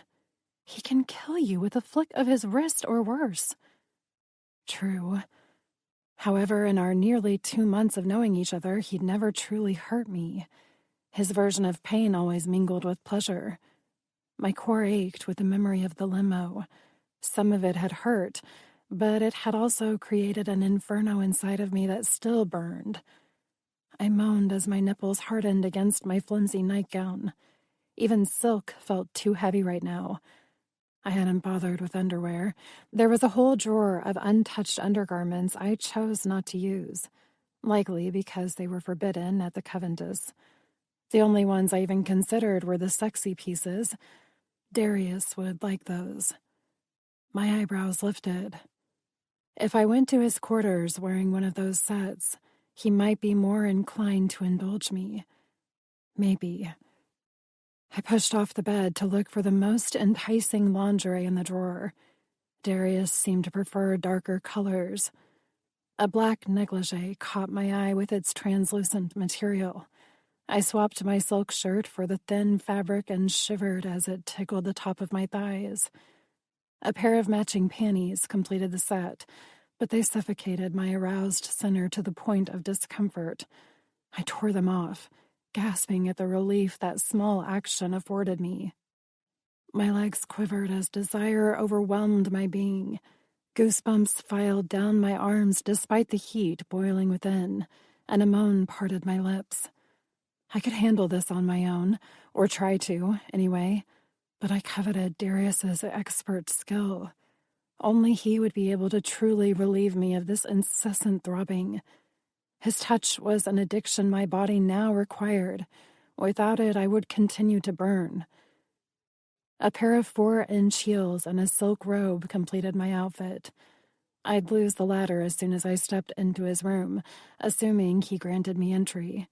He can kill you with a flick of his wrist or worse. True. However, in our nearly 2 months of knowing each other, he'd never truly hurt me. His version of pain always mingled with pleasure. My core ached with the memory of the limo. Some of it had hurt, but it had also created an inferno inside of me that still burned. I moaned as my nipples hardened against my flimsy nightgown. Even silk felt too heavy right now. I hadn't bothered with underwear. There was a whole drawer of untouched undergarments I chose not to use, likely because they were forbidden at the Coventus. The only ones I even considered were the sexy pieces. Darius would like those. My eyebrows lifted. If I went to his quarters wearing one of those sets, he might be more inclined to indulge me. Maybe. I pushed off the bed to look for the most enticing lingerie in the drawer. Darius seemed to prefer darker colors. A black negligee caught my eye with its translucent material. I swapped my silk shirt for the thin fabric and shivered as it tickled the top of my thighs. A pair of matching panties completed the set, but they suffocated my aroused center to the point of discomfort. I tore them off, gasping at the relief that small action afforded me. My legs quivered as desire overwhelmed my being. Goosebumps filed down my arms despite the heat boiling within, and a moan parted my lips. I could handle this on my own, or try to, anyway, but I coveted Darius's expert skill. Only he would be able to truly relieve me of this incessant throbbing. His touch was an addiction my body now required. Without it, I would continue to burn. A pair of 4-inch heels and a silk robe completed my outfit. I'd lose the latter as soon as I stepped into his room, assuming he granted me entry.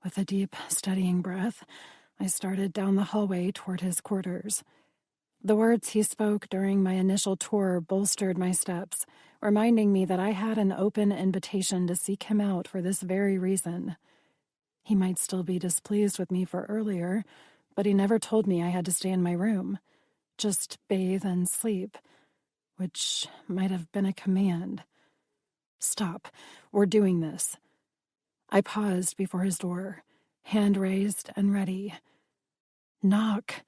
With a deep, steadying breath, I started down the hallway toward his quarters. The words he spoke during my initial tour bolstered my steps, reminding me that I had an open invitation to seek him out for this very reason. He might still be displeased with me for earlier, but he never told me I had to stay in my room, just bathe and sleep, which might have been a command. Stop. We're doing this. I paused before his door, hand raised and ready. Knock.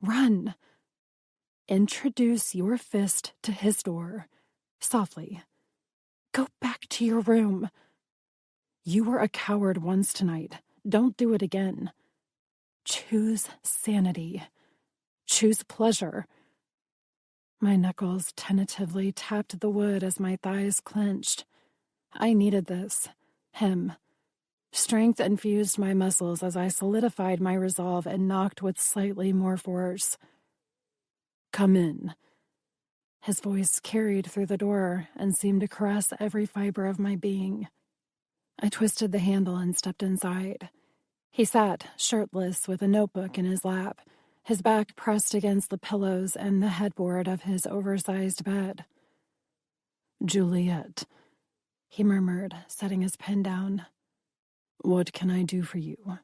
Run. Introduce your fist to his door, softly. Go back to your room. You were a coward once tonight. Don't do it again. Choose sanity. Choose pleasure. My knuckles tentatively tapped the wood as my thighs clenched. I needed this. Him. Strength infused my muscles as I solidified my resolve and knocked with slightly more force. Come in. His voice carried through the door and seemed to caress every fiber of my being. I twisted the handle and stepped inside. He sat, shirtless, with a notebook in his lap, his back pressed against the pillows and the headboard of his oversized bed. "Juliet," he murmured, setting his pen down. "What can I do for you?"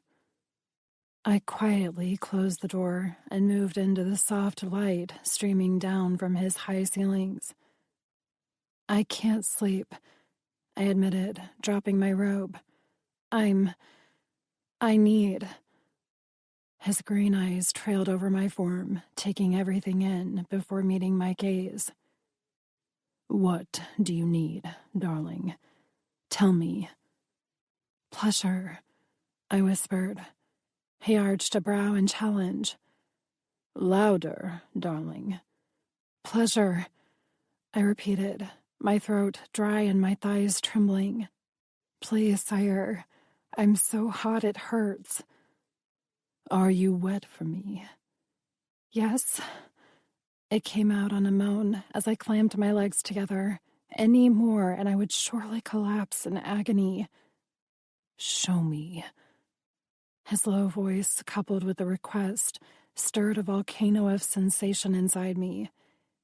I quietly closed the door and moved into the soft light streaming down from his high ceilings. "I can't sleep," I admitted, dropping my robe. I need... His green eyes trailed over my form, taking everything in before meeting my gaze. "What do you need, darling? Tell me." "Pleasure," I whispered. He arched a brow in challenge. "Louder, darling." "Pleasure," I repeated, my throat dry and my thighs trembling. "Please, sire. I'm so hot it hurts." "Are you wet for me?" "Yes." It came out on a moan as I clamped my legs together. Any more and I would surely collapse in agony. "Show me." His low voice, coupled with the request, stirred a volcano of sensation inside me.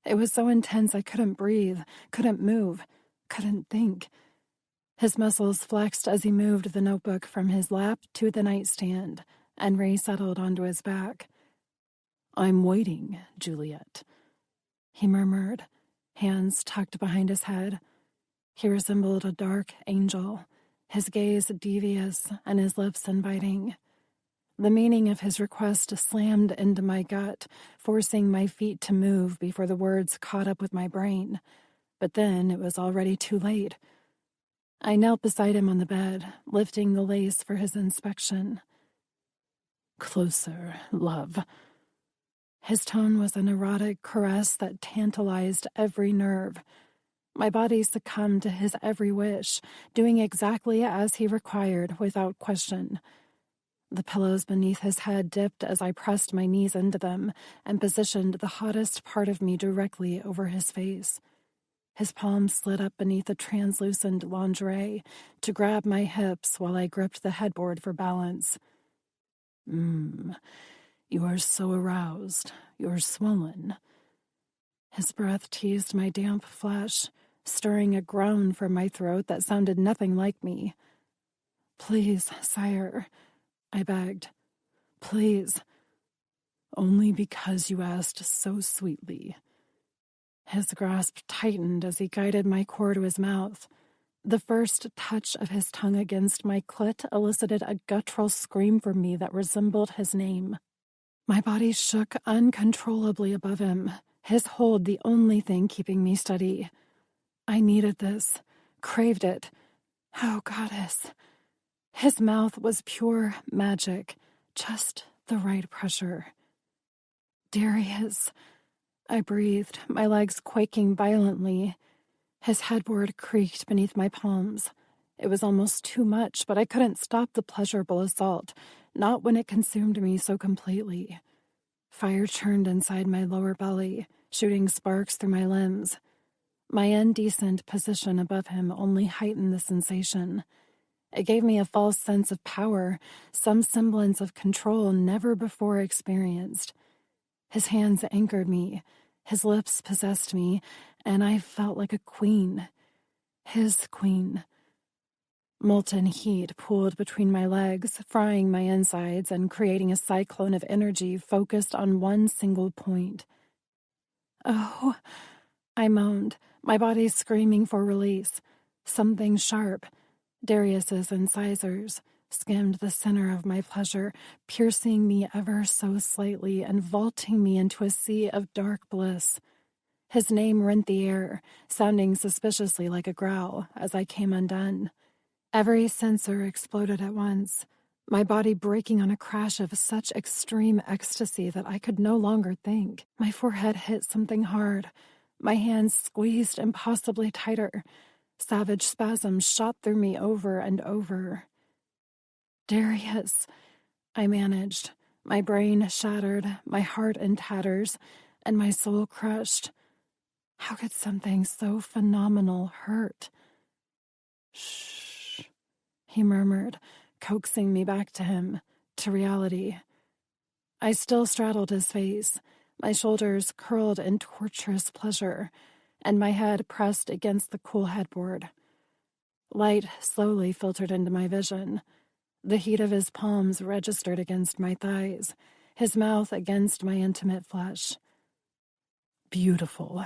It was so intense I couldn't breathe, couldn't move, couldn't think. His muscles flexed as he moved the notebook from his lap to the nightstand and resettled onto his back. "I'm waiting, Juliet," he murmured, hands tucked behind his head. He resembled a dark angel, his gaze devious and his lips inviting. The meaning of his request slammed into my gut, forcing my feet to move before the words caught up with my brain. But then it was already too late. I knelt beside him on the bed, lifting the lace for his inspection. "Closer, love." His tone was an erotic caress that tantalized every nerve. My body succumbed to his every wish, doing exactly as he required without question. The pillows beneath his head dipped as I pressed my knees into them and positioned the hottest part of me directly over his face. His palms slid up beneath the translucent lingerie to grab my hips while I gripped the headboard for balance. You are so aroused. You're swollen." His breath teased my damp flesh, stirring a groan from my throat that sounded nothing like me. "Please, sire," I begged. "Please." "Only because you asked so sweetly." His grasp tightened as he guided my core to his mouth. The first touch of his tongue against my clit elicited a guttural scream from me that resembled his name. My body shook uncontrollably above him, his hold the only thing keeping me steady. I needed this, craved it. Oh, goddess. His mouth was pure magic, just the right pressure. "Darius," I breathed, my legs quaking violently. His headboard creaked beneath my palms. It was almost too much, but I couldn't stop the pleasurable assault, not when it consumed me so completely. Fire churned inside my lower belly, shooting sparks through my limbs. My indecent position above him only heightened the sensation. It gave me a false sense of power, some semblance of control never before experienced. His hands anchored me, his lips possessed me, and I felt like a queen. His queen. Molten heat pooled between my legs, frying my insides and creating a cyclone of energy focused on one single point. "Oh," I moaned, my body screaming for release. Something sharp, Darius's incisors, skimmed the center of my pleasure, piercing me ever so slightly and vaulting me into a sea of dark bliss. His name rent the air, sounding suspiciously like a growl as I came undone. Every sensor exploded at once, my body breaking on a crash of such extreme ecstasy that I could no longer think. My forehead hit something hard. My hands squeezed impossibly tighter. Savage spasms shot through me over and over. "Darius," I managed, my brain shattered, my heart in tatters, and my soul crushed. How could something so phenomenal hurt? "Shh," he murmured, coaxing me back to him. to reality. I still straddled his face, my shoulders curled in torturous pleasure, and my head pressed against the cool headboard. Light slowly filtered into my vision. The heat of his palms registered against my thighs, his mouth against my intimate flesh. Beautiful.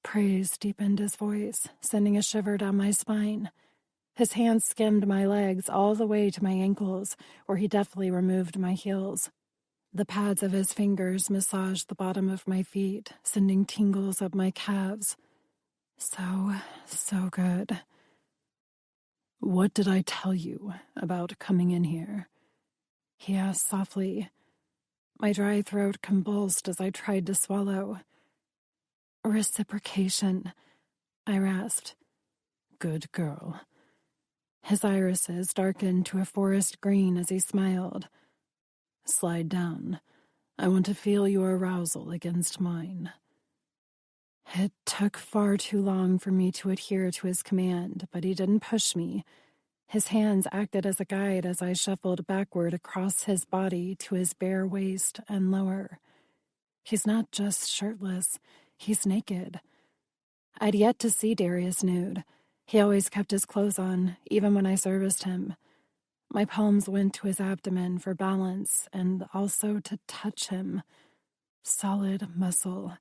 Praise deepened his voice, sending a shiver down my spine. His hands skimmed my legs all the way to my ankles, where he deftly removed my heels. The pads of his fingers massaged the bottom of my feet, sending tingles up my calves. So good. "What did I tell you about coming in here?" he asked softly. My dry throat convulsed as I tried to swallow. "Reciprocation," I rasped. "Good girl." His irises darkened to a forest green as he smiled. "Slide down. I want to feel your arousal against mine." It took far too long for me to adhere to his command, but he didn't push me. His hands acted as a guide as I shuffled backward across his body to his bare waist and lower. He's not just shirtless, he's naked. I'd yet to see Darius nude. He always kept his clothes on, even when I serviced him. My palms went to his abdomen for balance and also to touch him. Solid muscle,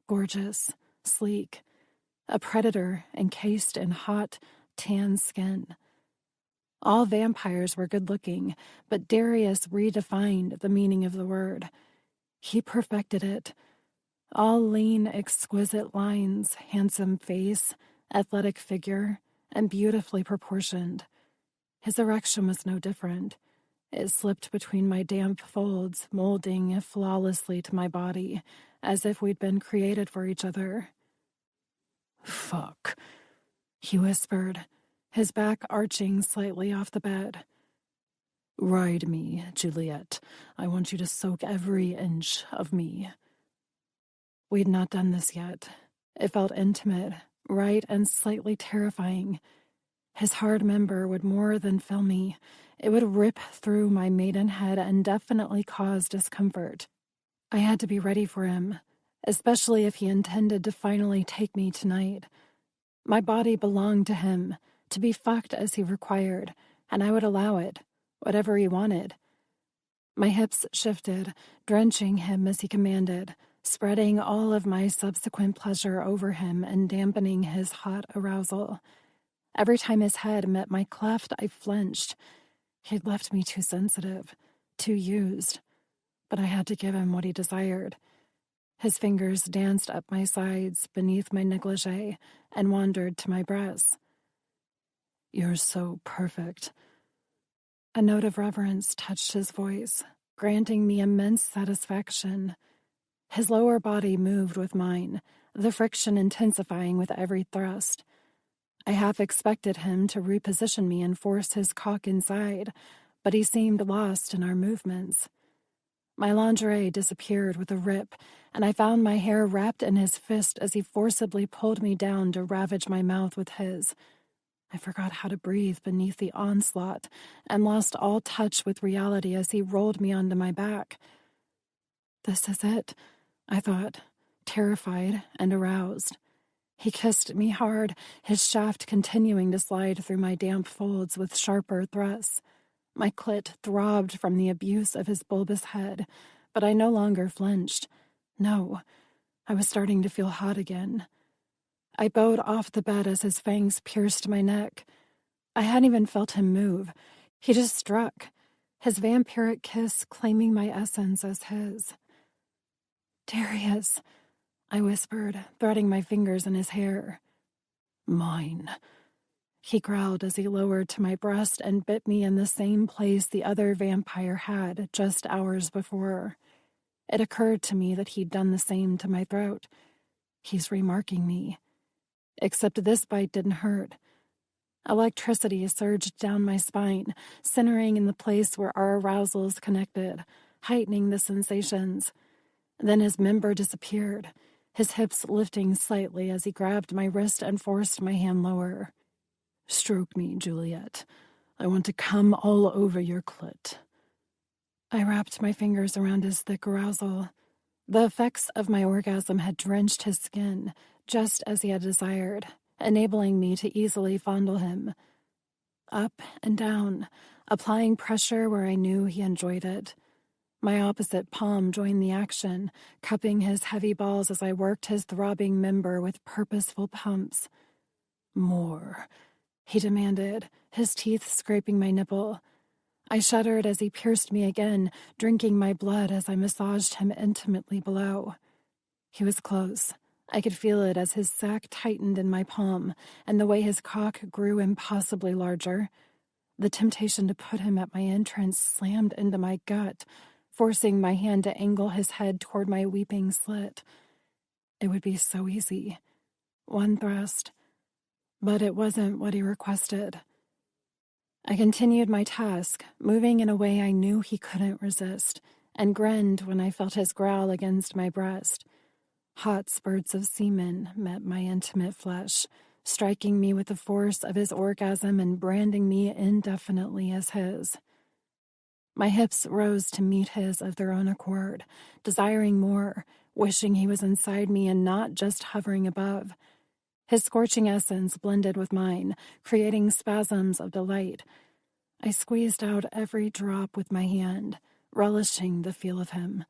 gorgeous, sleek, a predator encased in hot, tan skin. All vampires were good-looking, but Darius redefined the meaning of the word. He perfected it. All lean, exquisite lines, handsome face, athletic figure, and beautifully proportioned. His erection was no different. It slipped between my damp folds, molding flawlessly to my body, as if we'd been created for each other. "Fuck," he whispered, his back arching slightly off the bed. "Ride me, Juliet. I want you to soak every inch of me." We'd not done this yet. It felt intimate, right, and slightly terrifying. His hard member would more than fill me. It would rip through my maidenhead and definitely cause discomfort. I had to be ready for him, especially if he intended to finally take me tonight. My body belonged to him, to be fucked as he required, and I would allow it, whatever he wanted. My hips shifted, drenching him as he commanded, spreading all of my subsequent pleasure over him and dampening his hot arousal. Every time his head met my cleft, I flinched. He'd left me too sensitive, too used, but I had to give him what he desired. His fingers danced up my sides beneath my negligee and wandered to my breasts. "You're so perfect." A note of reverence touched his voice, granting me immense satisfaction. His lower body moved with mine, the friction intensifying with every thrust. I half expected him to reposition me and force his cock inside, but he seemed lost in our movements. My lingerie disappeared with a rip, and I found my hair wrapped in his fist as he forcibly pulled me down to ravage my mouth with his. I forgot how to breathe beneath the onslaught and lost all touch with reality as he rolled me onto my back. This is it, I thought, terrified and aroused. He kissed me hard, his shaft continuing to slide through my damp folds with sharper thrusts. My clit throbbed from the abuse of his bulbous head, but I no longer flinched. No, I was starting to feel hot again. I bowed off the bed as his fangs pierced my neck. I hadn't even felt him move. He just struck, his vampiric kiss claiming my essence as his. "Darius," I whispered, threading my fingers in his hair. "Mine," he growled as he lowered to my breast and bit me in the same place the other vampire had just hours before. It occurred to me that he'd done the same to my throat. He's remarking me. Except this bite didn't hurt. Electricity surged down my spine, centering in the place where our arousals connected, heightening the sensations. Then his member disappeared, his hips lifting slightly as he grabbed my wrist and forced my hand lower. "Stroke me, Juliet. I want to come all over your clit." I wrapped my fingers around his thick arousal. The effects of my orgasm had drenched his skin, just as he had desired, enabling me to easily fondle him. Up and down, applying pressure where I knew he enjoyed it. My opposite palm joined the action, cupping his heavy balls as I worked his throbbing member with purposeful pumps. More, he demanded, his teeth scraping my nipple. I shuddered as he pierced me again, drinking my blood as I massaged him intimately below. He was close. I could feel it as his sack tightened in my palm, and the way his cock grew impossibly larger. The temptation to put him at my entrance slammed into my gut, forcing my hand to angle his head toward my weeping slit. It would be so easy. One thrust. But it wasn't what he requested. I continued my task, moving in a way I knew he couldn't resist, and grinned when I felt his growl against my breast. Hot spurts of semen met my intimate flesh, striking me with the force of his orgasm and branding me indefinitely as his. My hips rose to meet his of their own accord, desiring more, wishing he was inside me and not just hovering above. His scorching essence blended with mine, creating spasms of delight. I squeezed out every drop with my hand, relishing the feel of him.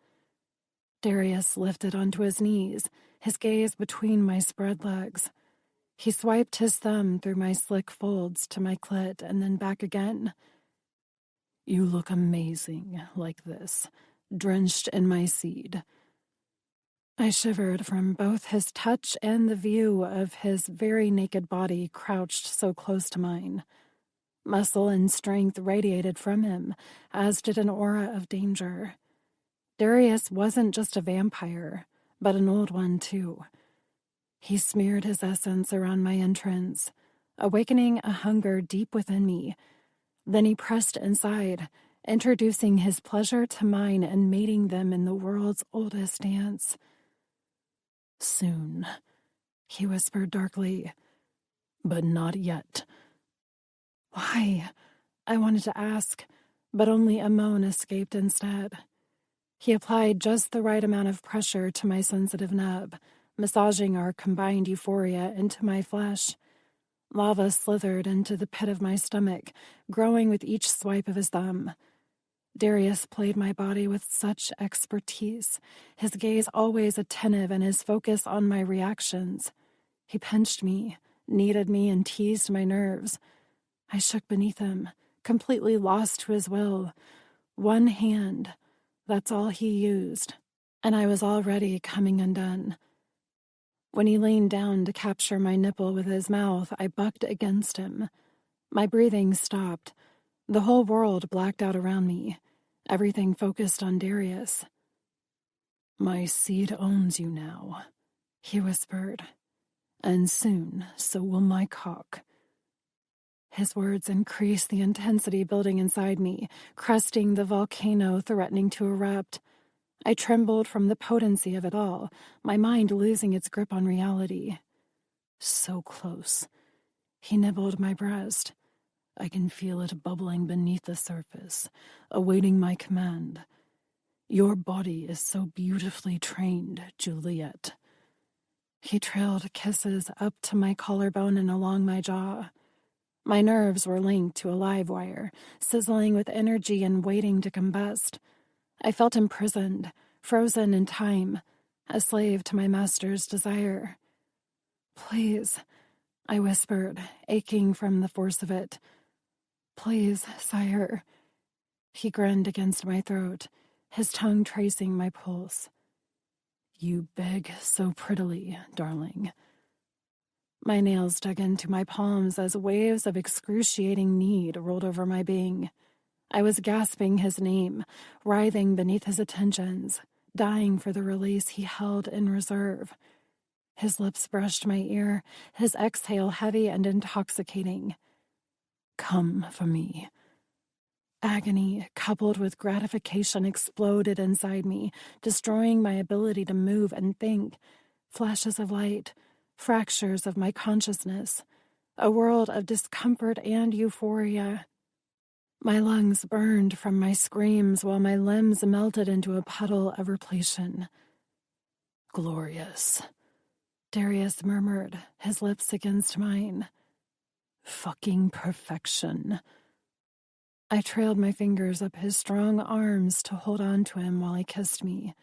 Darius lifted onto his knees, his gaze between my spread legs. He swiped his thumb through my slick folds to my clit and then back again. You look amazing like this, drenched in my seed. I shivered from both his touch and the view of his very naked body crouched so close to mine. Muscle and strength radiated from him, as did an aura of danger. Darius wasn't just a vampire, but an old one too. He smeared his essence around my entrance, awakening a hunger deep within me. Then he pressed inside, introducing his pleasure to mine and mating them in the world's oldest dance. Soon, he whispered darkly, but not yet. Why? I wanted to ask, but only a moan escaped instead. He applied just the right amount of pressure to my sensitive nub, massaging our combined euphoria into my flesh. Lava slithered into the pit of my stomach, growing with each swipe of his thumb. Darius played my body with such expertise, his gaze always attentive and his focus on my reactions. He pinched me, kneaded me, and teased my nerves. I shook beneath him, completely lost to his will. One hand, that's all he used, and I was already coming undone. When he leaned down to capture my nipple with his mouth, I bucked against him. My breathing stopped. The whole world blacked out around me. Everything focused on Darius. My seed owns you now, he whispered. And soon, so will my cock. His words increased the intensity building inside me, cresting the volcano threatening to erupt. I trembled from the potency of it all, my mind losing its grip on reality. So close. He nibbled my breast. I can feel it bubbling beneath the surface, awaiting my command. Your body is so beautifully trained, Juliet. He trailed kisses up to my collarbone and along my jaw. My nerves were linked to a live wire, sizzling with energy and waiting to combust. I felt imprisoned, frozen in time, a slave to my master's desire. Please, I whispered, aching from the force of it. Please, sire. He grinned against my throat, his tongue tracing my pulse. You beg so prettily, darling. My nails dug into my palms as waves of excruciating need rolled over my being. I was gasping his name, writhing beneath his attentions, dying for the release he held in reserve. His lips brushed my ear, his exhale heavy and intoxicating. Come for me. Agony, coupled with gratification, exploded inside me, destroying my ability to move and think. Flashes of light, fractures of my consciousness, a world of discomfort and euphoria. My lungs burned from my screams while my limbs melted into a puddle of repletion. "Glorious," Darius murmured, his lips against mine. "Fucking perfection." I trailed my fingers up his strong arms to hold on to him while he kissed me.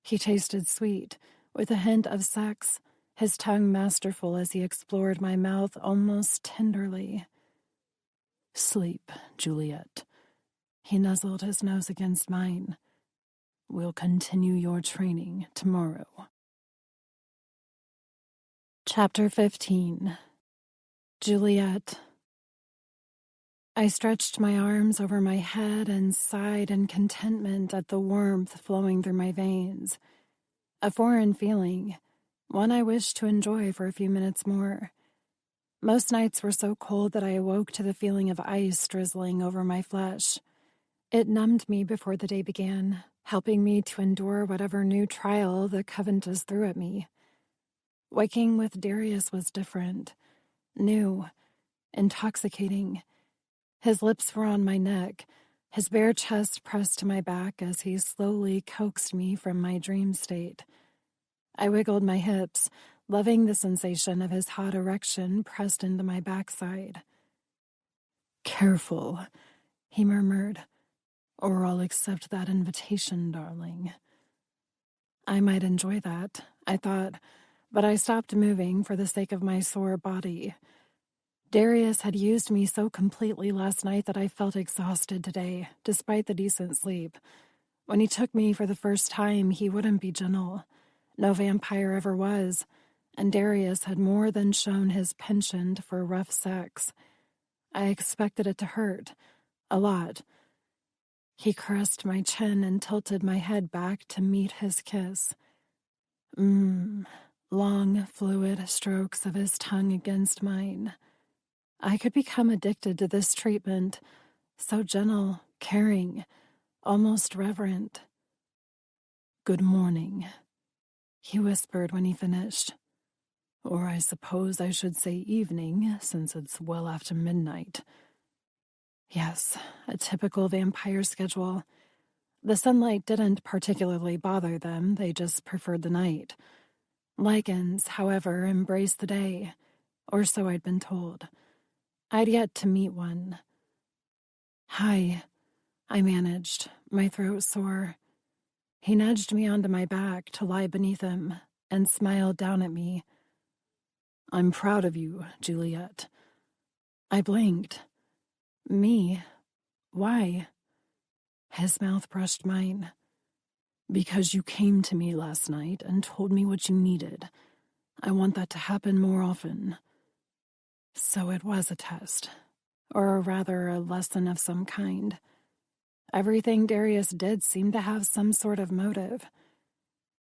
He tasted sweet, with a hint of sex, his tongue masterful as he explored my mouth almost tenderly. "Sleep, Juliet." He nuzzled his nose against mine. "We'll continue your training tomorrow." Chapter 15. Juliet. I stretched my arms over my head and sighed in contentment at the warmth flowing through my veins. A foreign feeling, one I wished to enjoy for a few minutes more. Most nights were so cold that I awoke to the feeling of ice drizzling over my flesh. It numbed me before the day began, helping me to endure whatever new trial the Coventus threw at me. Waking with Darius was different, new, intoxicating. His lips were on my neck, his bare chest pressed to my back as he slowly coaxed me from my dream state. I wiggled my hips, loving the sensation of his hot erection pressed into my backside. "Careful," he murmured, "or I'll accept that invitation, darling." I might enjoy that, I thought, but I stopped moving for the sake of my sore body. Darius had used me so completely last night that I felt exhausted today, despite the decent sleep. When he took me for the first time, he wouldn't be gentle. No vampire ever was, and Darius had more than shown his penchant for rough sex. I expected it to hurt, a lot. He caressed my chin and tilted my head back to meet his kiss. Long, fluid strokes of his tongue against mine. I could become addicted to this treatment, so gentle, caring, almost reverent. "Good morning," he whispered when he finished. "Or I suppose I should say evening, since it's well after midnight." Yes, a typical vampire schedule. The sunlight didn't particularly bother them, they just preferred the night. Lycans, however, embraced the day, or so I'd been told. I'd yet to meet one. "Hi," I managed, my throat sore. He nudged me onto my back to lie beneath him and smiled down at me. "I'm proud of you, Juliet." I blinked. Me? Why? His mouth brushed mine. "Because you came to me last night and told me what you needed. I want that to happen more often." So it was a test, or rather a lesson of some kind. Everything Darius did seemed to have some sort of motive.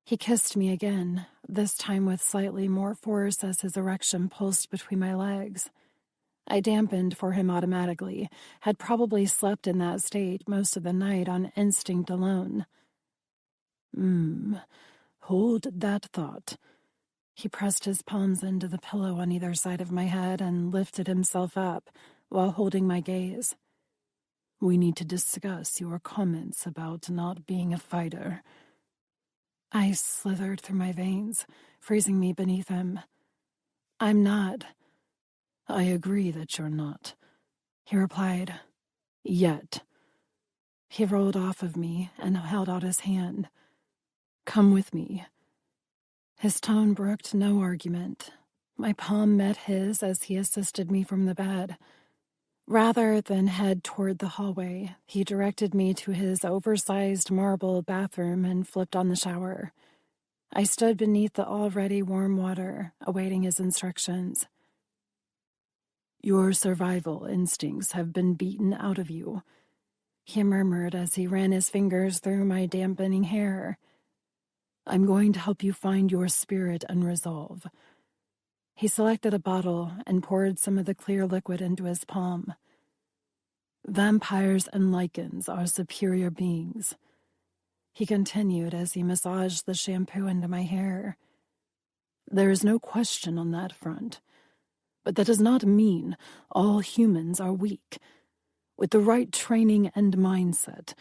He kissed me again, this time with slightly more force as his erection pulsed between my legs. I dampened for him automatically, had probably slept in that state most of the night on instinct alone. Hold that thought." He pressed his palms into the pillow on either side of my head and lifted himself up while holding my gaze. "We need to discuss your comments about not being a fighter." Ice slithered through my veins, freezing me beneath him. "I'm not." "I agree that you're not," he replied. "Yet." He rolled off of me and held out his hand. "Come with me." His tone brooked no argument. My palm met his as he assisted me from the bed. Rather than head toward the hallway, he directed me to his oversized marble bathroom and flipped on the shower. I stood beneath the already warm water, awaiting his instructions. "Your survival instincts have been beaten out of you," he murmured as he ran his fingers through my dampening hair. "I'm going to help you find your spirit and resolve." He selected a bottle and poured some of the clear liquid into his palm. "Vampires and lycans are superior beings," he continued as he massaged the shampoo into my hair. "There is no question on that front. But that does not mean all humans are weak. With the right training and mindset,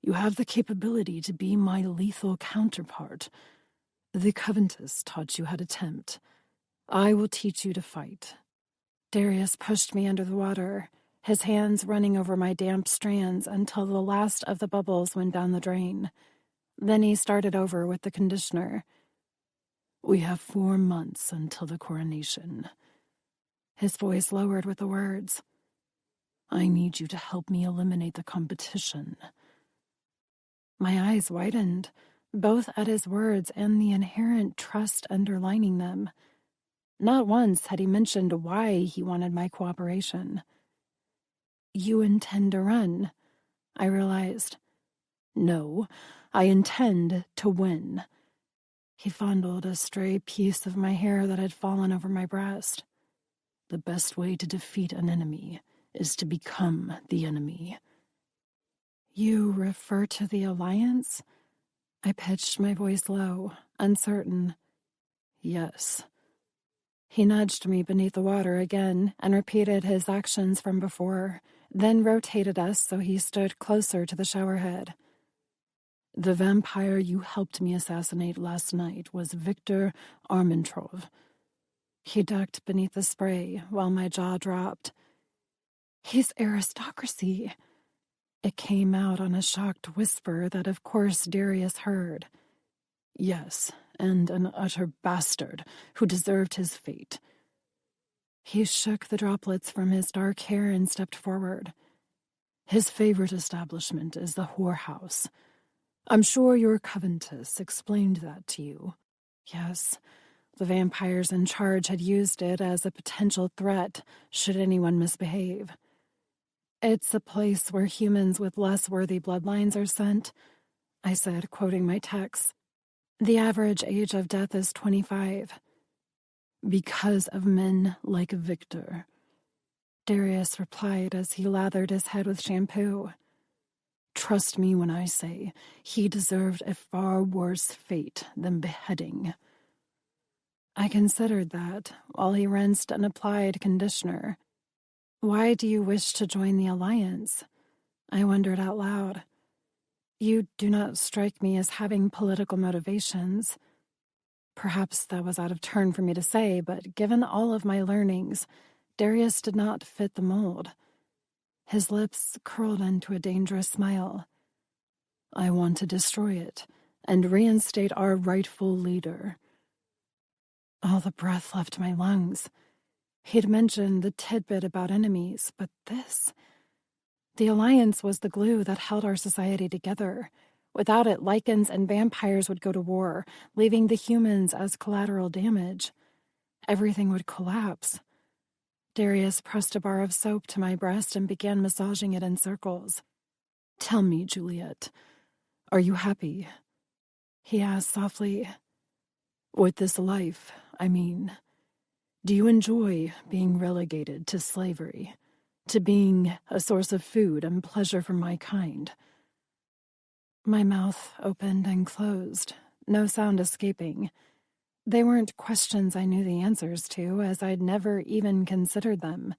you have the capability to be my lethal counterpart. The Coventus taught you how to tempt. I will teach you to fight." Darius pushed me under the water, his hands running over my damp strands until the last of the bubbles went down the drain. Then he started over with the conditioner. "We have 4 months until the coronation." His voice lowered with the words. "I need you to help me eliminate the competition." My eyes widened, both at his words and the inherent trust underlining them. Not once had he mentioned why he wanted my cooperation. "You intend to run," I realized. "No, I intend to win." He fondled a stray piece of my hair that had fallen over my breast. "The best way to defeat an enemy is to become the enemy." "You refer to the Alliance?" I pitched my voice low, uncertain. "Yes." He nudged me beneath the water again and repeated his actions from before, then rotated us so he stood closer to the showerhead. "The vampire you helped me assassinate last night was Victor Armentrov." He ducked beneath the spray while my jaw dropped. "He's aristocracy." It came out on a shocked whisper that of course Darius heard. "Yes, and an utter bastard who deserved his fate." He shook the droplets from his dark hair and stepped forward. "His favorite establishment is the whorehouse. I'm sure your Coventus explained that to you." Yes, the vampires in charge had used it as a potential threat should anyone misbehave. "It's a place where humans with less worthy bloodlines are sent," I said, quoting my text. "The average age of death is 25. "Because of men like Victor," Darius replied as he lathered his head with shampoo. "Trust me when I say he deserved a far worse fate than beheading." I considered that while he rinsed and applied conditioner. "Why do you wish to join the Alliance?" I wondered out loud. "You do not strike me as having political motivations." Perhaps that was out of turn for me to say, but given all of my learnings, Darius did not fit the mold. His lips curled into a dangerous smile. "I want to destroy it and reinstate our rightful leader." All the breath left my lungs. He'd mentioned the tidbit about enemies, but this... The Alliance was the glue that held our society together. Without it, lichens and vampires would go to war, leaving the humans as collateral damage. Everything would collapse. Darius pressed a bar of soap to my breast and began massaging it in circles. "Tell me, Juliet, are you happy?" he asked softly. "With this life, I mean. Do you enjoy being relegated to slavery, to being a source of food and pleasure for my kind?" My mouth opened and closed, no sound escaping. They weren't questions I knew the answers to, as I'd never even considered them.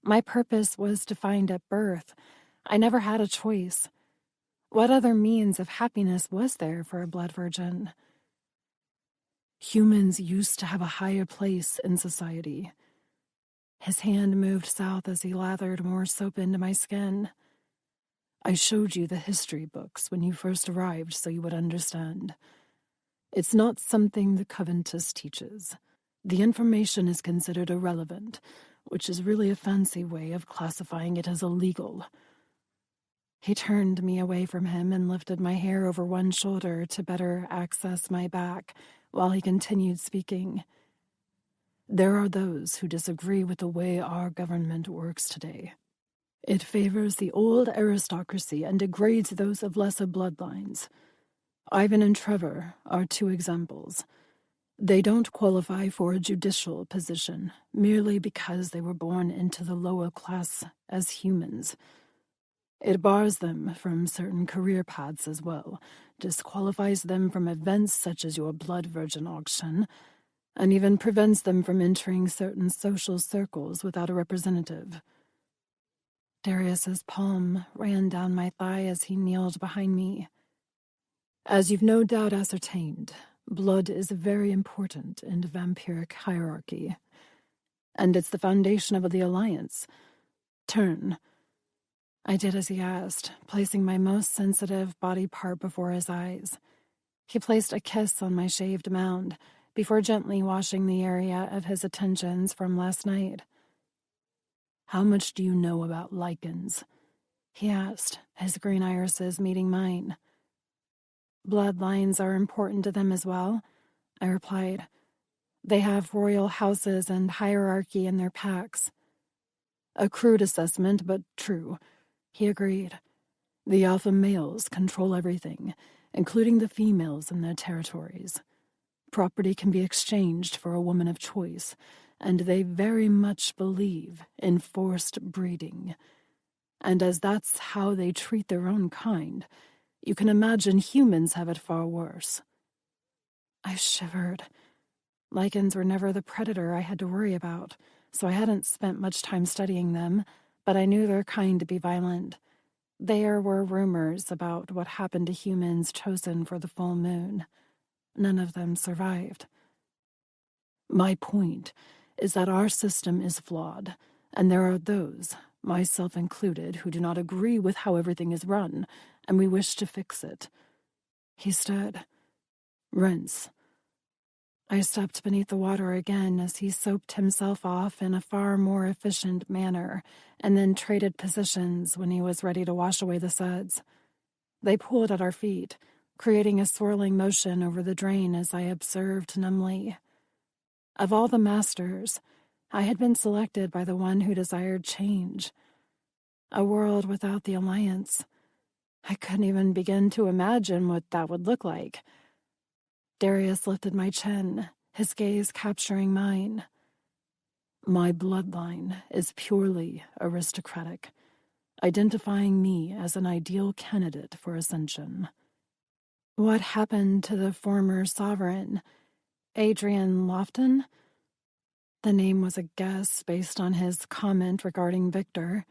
My purpose was defined at birth. I never had a choice. What other means of happiness was there for a blood virgin? "Humans used to have a higher place in society." His hand moved south as he lathered more soap into my skin. "I showed you the history books when you first arrived so you would understand. It's not something the Coventus teaches. The information is considered irrelevant, which is really a fancy way of classifying it as illegal." He turned me away from him and lifted my hair over one shoulder to better access my back while he continued speaking. "There are those who disagree with the way our government works today. It favors the old aristocracy and degrades those of lesser bloodlines. Ivan and Trevor are 2 examples. They don't qualify for a judicial position merely because they were born into the lower class as humans. It bars them from certain career paths as well, disqualifies them from events such as your blood virgin auction, and even prevents them from entering certain social circles without a representative." Darius's palm ran down my thigh as he kneeled behind me. As you've no doubt ascertained, blood is very important in vampiric hierarchy. And it's the foundation of the alliance. Turn. I did as he asked, placing my most sensitive body part before his eyes. He placed a kiss on my shaved mound before gently washing the area of his attentions from last night. How much do you know about lichens? He asked, his green irises meeting mine. Bloodlines are important to them as well, I replied. They have royal houses and hierarchy in their packs. A crude assessment, but true, he agreed. The alpha males control everything, including the females in their territories. Property can be exchanged for a woman of choice, and they very much believe in forced breeding. And as that's how they treat their own kind, you can imagine humans have it far worse. I shivered. Lichens were never the predator I had to worry about, so I hadn't spent much time studying them, but I knew their kind to be violent. There were rumors about what happened to humans chosen for the full moon. None of them survived. My point is that our system is flawed, and there are those, myself included, who do not agree with how everything is run, and we wish to fix it. He stood. Rinse. I stepped beneath the water again as he soaped himself off in a far more efficient manner, and then traded positions when he was ready to wash away the suds. They pooled at our feet, creating a swirling motion over the drain as I observed numbly. Of all the masters, I had been selected by the one who desired change. A world without the Alliance. I couldn't even begin to imagine what that would look like. Darius lifted my chin, his gaze capturing mine. My bloodline is purely aristocratic, identifying me as an ideal candidate for ascension. What happened to the former sovereign, Adrian Lofton? The name was a guess based on his comment regarding Victor.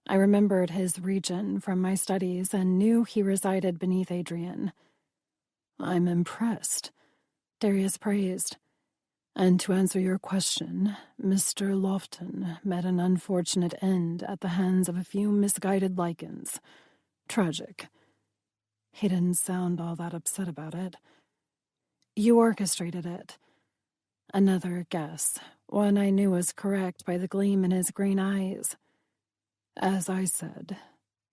I remembered his region from my studies and knew he resided beneath Adrian. I'm impressed, Darius praised. And to answer your question, Mr. Lofton met an unfortunate end at the hands of a few misguided lichens. Tragic. He didn't sound all that upset about it. You orchestrated it. Another guess, one I knew was correct by the gleam in his green eyes. As I said,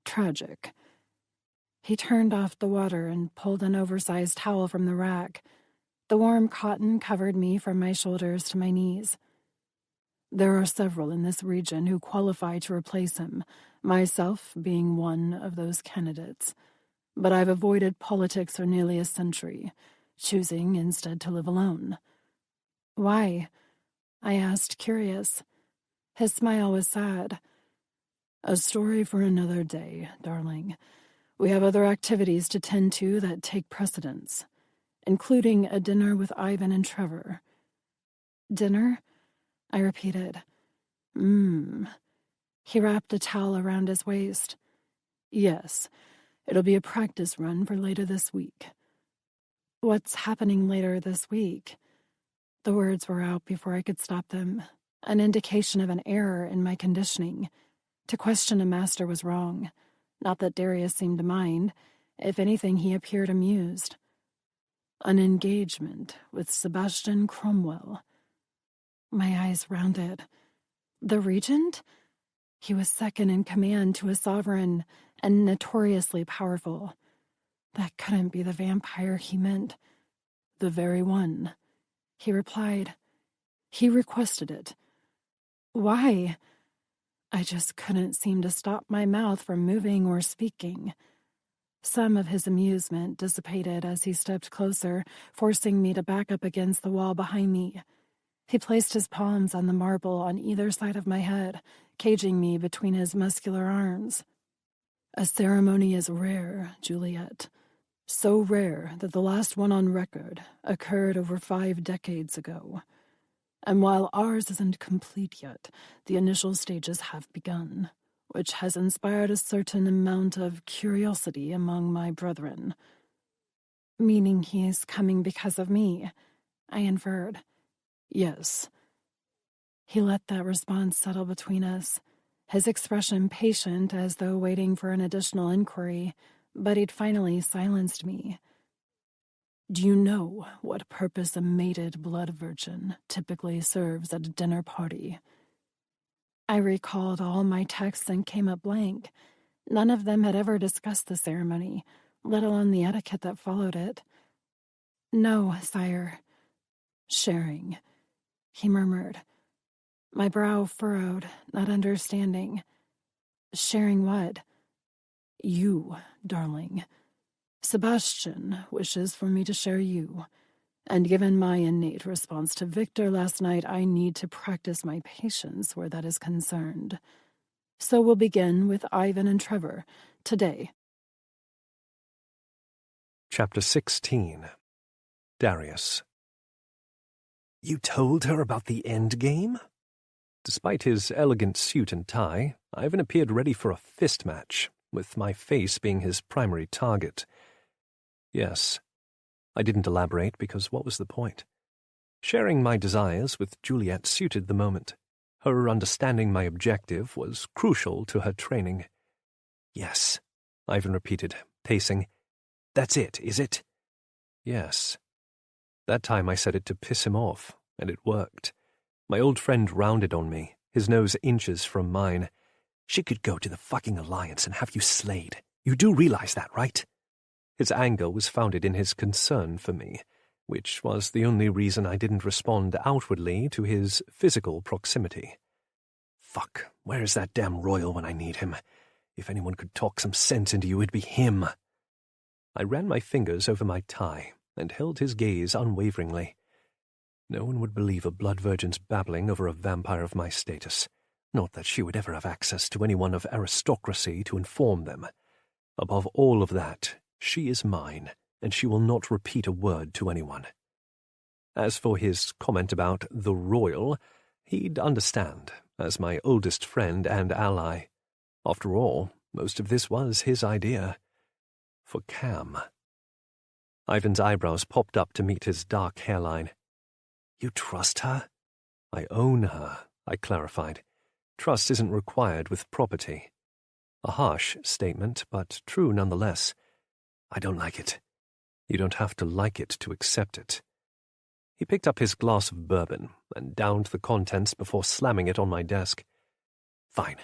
tragic. He turned off the water and pulled an oversized towel from the rack. The warm cotton covered me from my shoulders to my knees. There are several in this region who qualify to replace him, myself being one of those candidates. But I've avoided politics for nearly a century, choosing instead to live alone. Why? I asked, curious. His smile was sad. A story for another day, darling. We have other activities to tend to that take precedence, including a dinner with Ivan and Trevor. Dinner? I repeated. He wrapped a towel around his waist. Yes, it'll be a practice run for later this week. What's happening later this week? The words were out before I could stop them, an indication of an error in my conditioning. To question a master was wrong. Not that Darius seemed to mind. If anything, he appeared amused. An engagement with Sebastian Cromwell. My eyes rounded. The regent? He was second in command to a sovereign and notoriously powerful. That couldn't be the vampire he meant. The very one. He replied. He requested it. Why? I just couldn't seem to stop my mouth from moving or speaking. Some of his amusement dissipated as he stepped closer, forcing me to back up against the wall behind me. He placed his palms on the marble on either side of my head, caging me between his muscular arms. A ceremony is rare, Juliet. So rare that the last one on record occurred over 5 decades ago. And while ours isn't complete yet, the initial stages have begun. which has inspired a certain amount of curiosity among my brethren. Meaning he's coming because of me, I inferred. Yes. He let that response settle between us, his expression patient as though waiting for an additional inquiry, but he'd finally silenced me. Do you know what purpose a mated blood virgin typically serves at a dinner party? I recalled all my texts and came up blank. None of them had ever discussed the ceremony, let alone the etiquette that followed it. No, sire. Sharing, he murmured. My brow furrowed, not understanding. Sharing what? You, darling. Sebastian wishes for me to share you, and given my innate response to Victor last night, I need to practice my patience where that is concerned. So we'll begin with Ivan and Trevor today. Chapter 16. Darius. You told her about the end game? Despite his elegant suit and tie, Ivan appeared ready for a fist match, with my face being his primary target. Yes. I didn't elaborate because what was the point? Sharing my desires with Juliet suited the moment. Her understanding my objective was crucial to her training. Yes, Ivan repeated, pacing. That's it, is it? Yes. That time I said it to piss him off, and it worked. My old friend rounded on me, his nose inches from mine. She could go to the fucking Alliance and have you slayed. You do realize that, right? His anger was founded in his concern for me, which was the only reason I didn't respond outwardly to his physical proximity. Fuck, where is that damn royal when I need him? If anyone could talk some sense into you, it'd be him. I ran my fingers over my tie and held his gaze unwaveringly. No one would believe a blood virgin's babbling over a vampire of my status. Not that she would ever have access to anyone of aristocracy to inform them. Above all of that, she is mine, and she will not repeat a word to anyone. As for his comment about the royal, he'd understand, as my oldest friend and ally. After all, most of this was his idea. For Cam. Ivan's eyebrows popped up to meet his dark hairline. You trust her? I own her, I clarified. Trust isn't required with property. A harsh statement, but true nonetheless. I don't like it. You don't have to like it to accept it. He picked up his glass of bourbon and downed the contents before slamming it on my desk. Fine,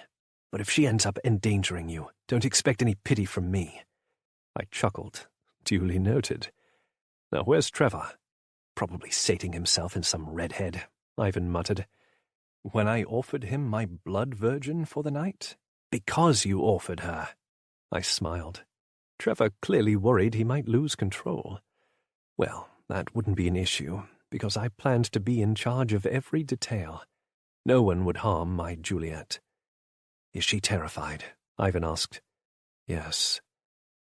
but if she ends up endangering you, don't expect any pity from me. I chuckled. Duly noted. Now where's Trevor? Probably sating himself in some redhead, Ivan muttered. When I offered him my blood virgin for the night? Because you offered her. I smiled. Trevor clearly worried he might lose control. Well, that wouldn't be an issue, because I planned to be in charge of every detail. No one would harm my Juliet. Is she terrified? Ivan asked. Yes.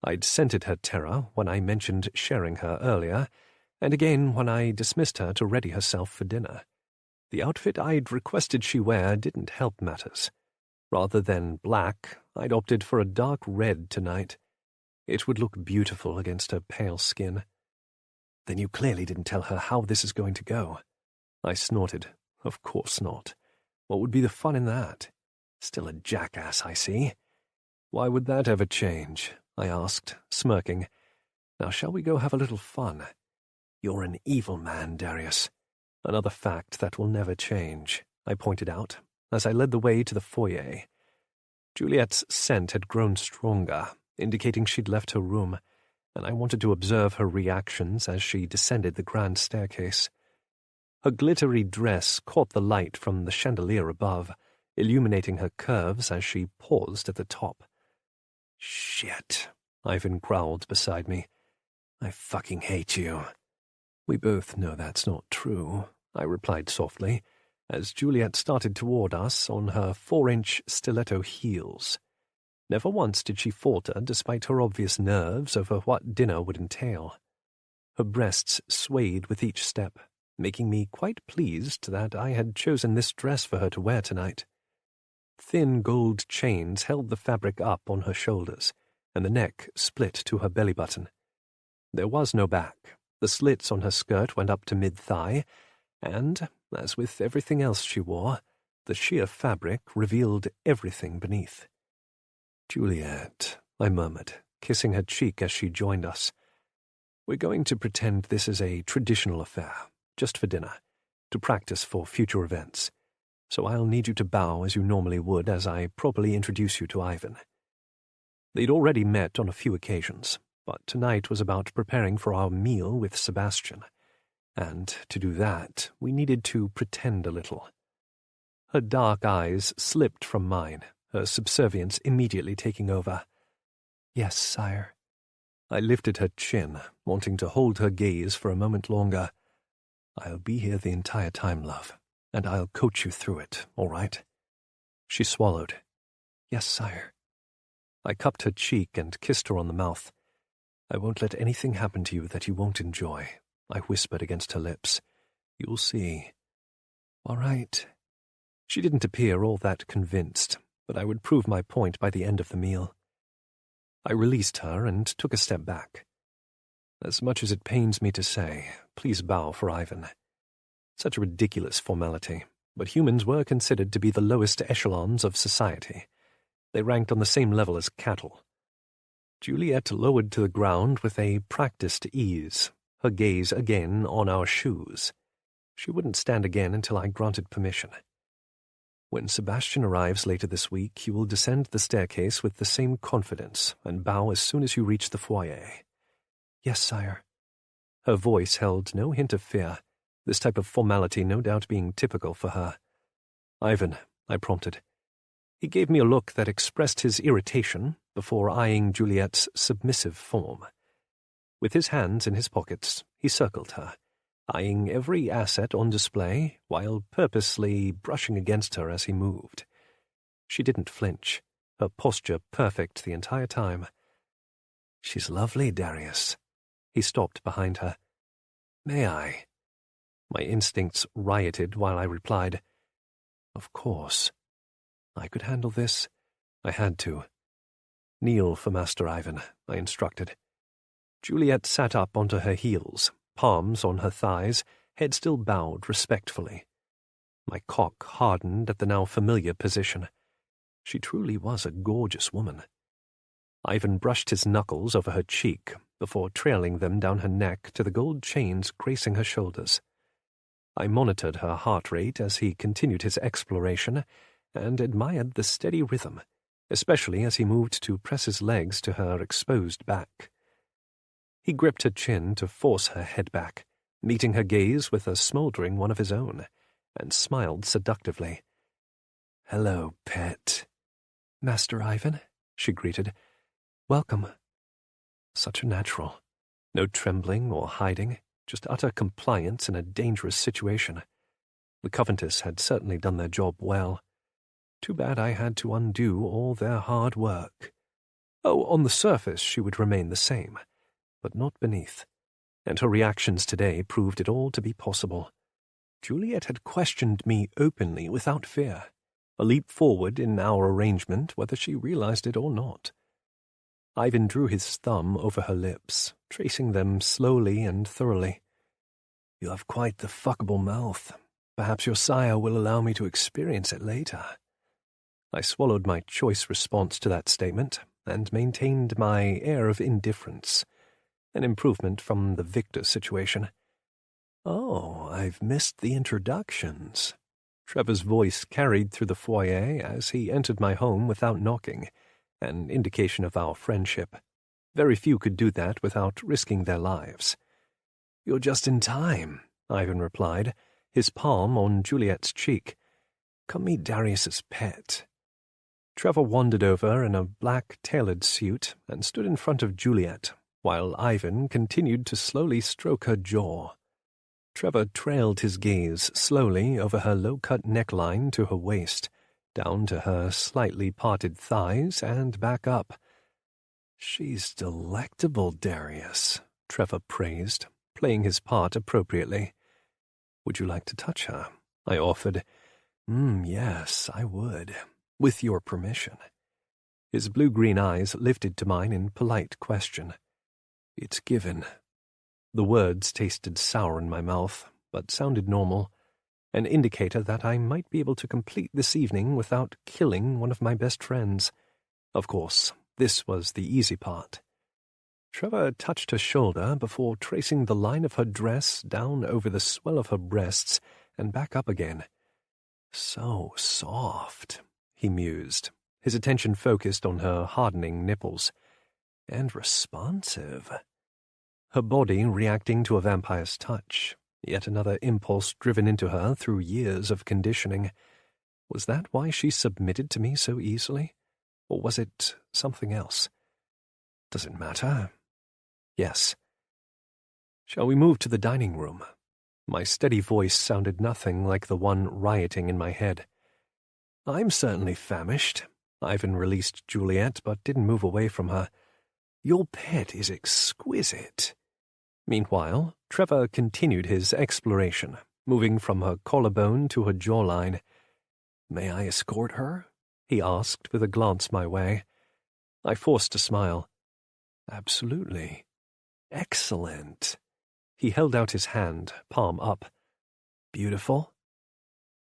I'd scented her terror when I mentioned sharing her earlier, and again when I dismissed her to ready herself for dinner. The outfit I'd requested she wear didn't help matters. Rather than black, I'd opted for a dark red tonight. It would look beautiful against her pale skin. Then you clearly didn't tell her how this is going to go. I snorted. Of course not. What would be the fun in that? Still a jackass, I see. Why would that ever change? I asked, smirking. Now shall we go have a little fun? You're an evil man, Darius. Another fact that will never change, I pointed out, as I led the way to the foyer. Juliet's scent had grown stronger, indicating she'd left her room, and I wanted to observe her reactions as she descended the grand staircase. Her glittery dress caught the light from the chandelier above, illuminating her curves as she paused at the top. Shit, Ivan growled beside me. I fucking hate you. We both know that's not true, I replied softly, as Juliet started toward us on her 4-inch stiletto heels. Never once did she falter despite her obvious nerves over what dinner would entail. Her breasts swayed with each step, making me quite pleased that I had chosen this dress for her to wear tonight. Thin gold chains held the fabric up on her shoulders, and the neck split to her belly button. There was no back. The slits on her skirt went up to mid-thigh, and, as with everything else she wore, the sheer fabric revealed everything beneath. "Juliet," I murmured, kissing her cheek as she joined us. "We're going to pretend this is a traditional affair, just for dinner, to practice for future events. So I'll need you to bow as you normally would as I properly introduce you to Ivan." They'd already met on a few occasions, but tonight was about preparing for our meal with Sebastian, and to do that we needed to pretend a little. Her dark eyes slipped from mine, her subservience immediately taking over. "Yes, sire." I lifted her chin, wanting to hold her gaze for a moment longer. "I'll be here the entire time, love, and I'll coach you through it, all right?" She swallowed. "Yes, sire." I cupped her cheek and kissed her on the mouth. "I won't let anything happen to you that you won't enjoy," I whispered against her lips. "You'll see." "All right." She didn't appear all that convinced, but I would prove my point by the end of the meal. I released her and took a step back. "As much as it pains me to say, please bow for Ivan." Such a ridiculous formality, but humans were considered to be the lowest echelons of society. They ranked on the same level as cattle. Juliet lowered to the ground with a practiced ease, her gaze again on our shoes. She wouldn't stand again until I granted permission. "When Sebastian arrives later this week, you will descend the staircase with the same confidence and bow as soon as you reach the foyer." "Yes, sire." Her voice held no hint of fear, this type of formality no doubt being typical for her. "Ivan," I prompted. He gave me a look that expressed his irritation before eyeing Juliet's submissive form. With his hands in his pockets, he circled her, eyeing every asset on display while purposely brushing against her as he moved. She didn't flinch, her posture perfect the entire time. "She's lovely, Darius." He stopped behind her. "May I?" My instincts rioted while I replied, "Of course." I could handle this. I had to. "Kneel for Master Ivan," I instructed. Juliet sat up onto her heels, palms on her thighs, head still bowed respectfully. My cock hardened at the now familiar position. She truly was a gorgeous woman. Ivan brushed his knuckles over her cheek before trailing them down her neck to the gold chains gracing her shoulders. I monitored her heart rate as he continued his exploration and admired the steady rhythm, especially as he moved to press his legs to her exposed back. He gripped her chin to force her head back, meeting her gaze with a smoldering one of his own, and smiled seductively. "Hello, pet." "Master Ivan," she greeted. "Welcome." Such a natural. No trembling or hiding, just utter compliance in a dangerous situation. The Covenanters had certainly done their job well. Too bad I had to undo all their hard work. Oh, on the surface she would remain the same, but not beneath. And her reactions today proved it all to be possible. Juliet had questioned me openly without fear, a leap forward in our arrangement whether she realized it or not. Ivan drew his thumb over her lips, tracing them slowly and thoroughly. "You have quite the fuckable mouth. Perhaps your sire will allow me to experience it later." I swallowed my choice response to that statement and maintained my air of indifference, an improvement from the Victor situation. "Oh, I've missed the introductions." Trevor's voice carried through the foyer as he entered my home without knocking, an indication of our friendship. Very few could do that without risking their lives. "You're just in time," Ivan replied, his palm on Juliet's cheek. "Come meet Darius's pet." Trevor wandered over in a black tailored suit and stood in front of Juliet, while Ivan continued to slowly stroke her jaw. Trevor trailed his gaze slowly over her low-cut neckline to her waist, down to her slightly parted thighs and back up. "She's delectable, Darius," Trevor praised, playing his part appropriately. "Would you like to touch her?" I offered. Yes, I would." With your permission. His blue-green eyes lifted to mine in polite question. It's given. The words tasted sour in my mouth, but sounded normal, an indicator that I might be able to complete this evening without killing one of my best friends. Of course, this was the easy part. Trevor touched her shoulder before tracing the line of her dress down over the swell of her breasts and back up again. So soft, he mused, his attention focused on her hardening nipples. And responsive. Her body reacting to a vampire's touch, yet another impulse driven into her through years of conditioning. Was that why she submitted to me so easily? Or was it something else? Does it matter? Yes. Shall we move to the dining room? My steady voice sounded nothing like the one rioting in my head. I'm certainly famished. Ivan released Juliet, but didn't move away from her. Your pet is exquisite. Meanwhile, Trevor continued his exploration, moving from her collarbone to her jawline. May I escort her? He asked with a glance my way. I forced a smile. Absolutely. Excellent. He held out his hand, palm up. Beautiful?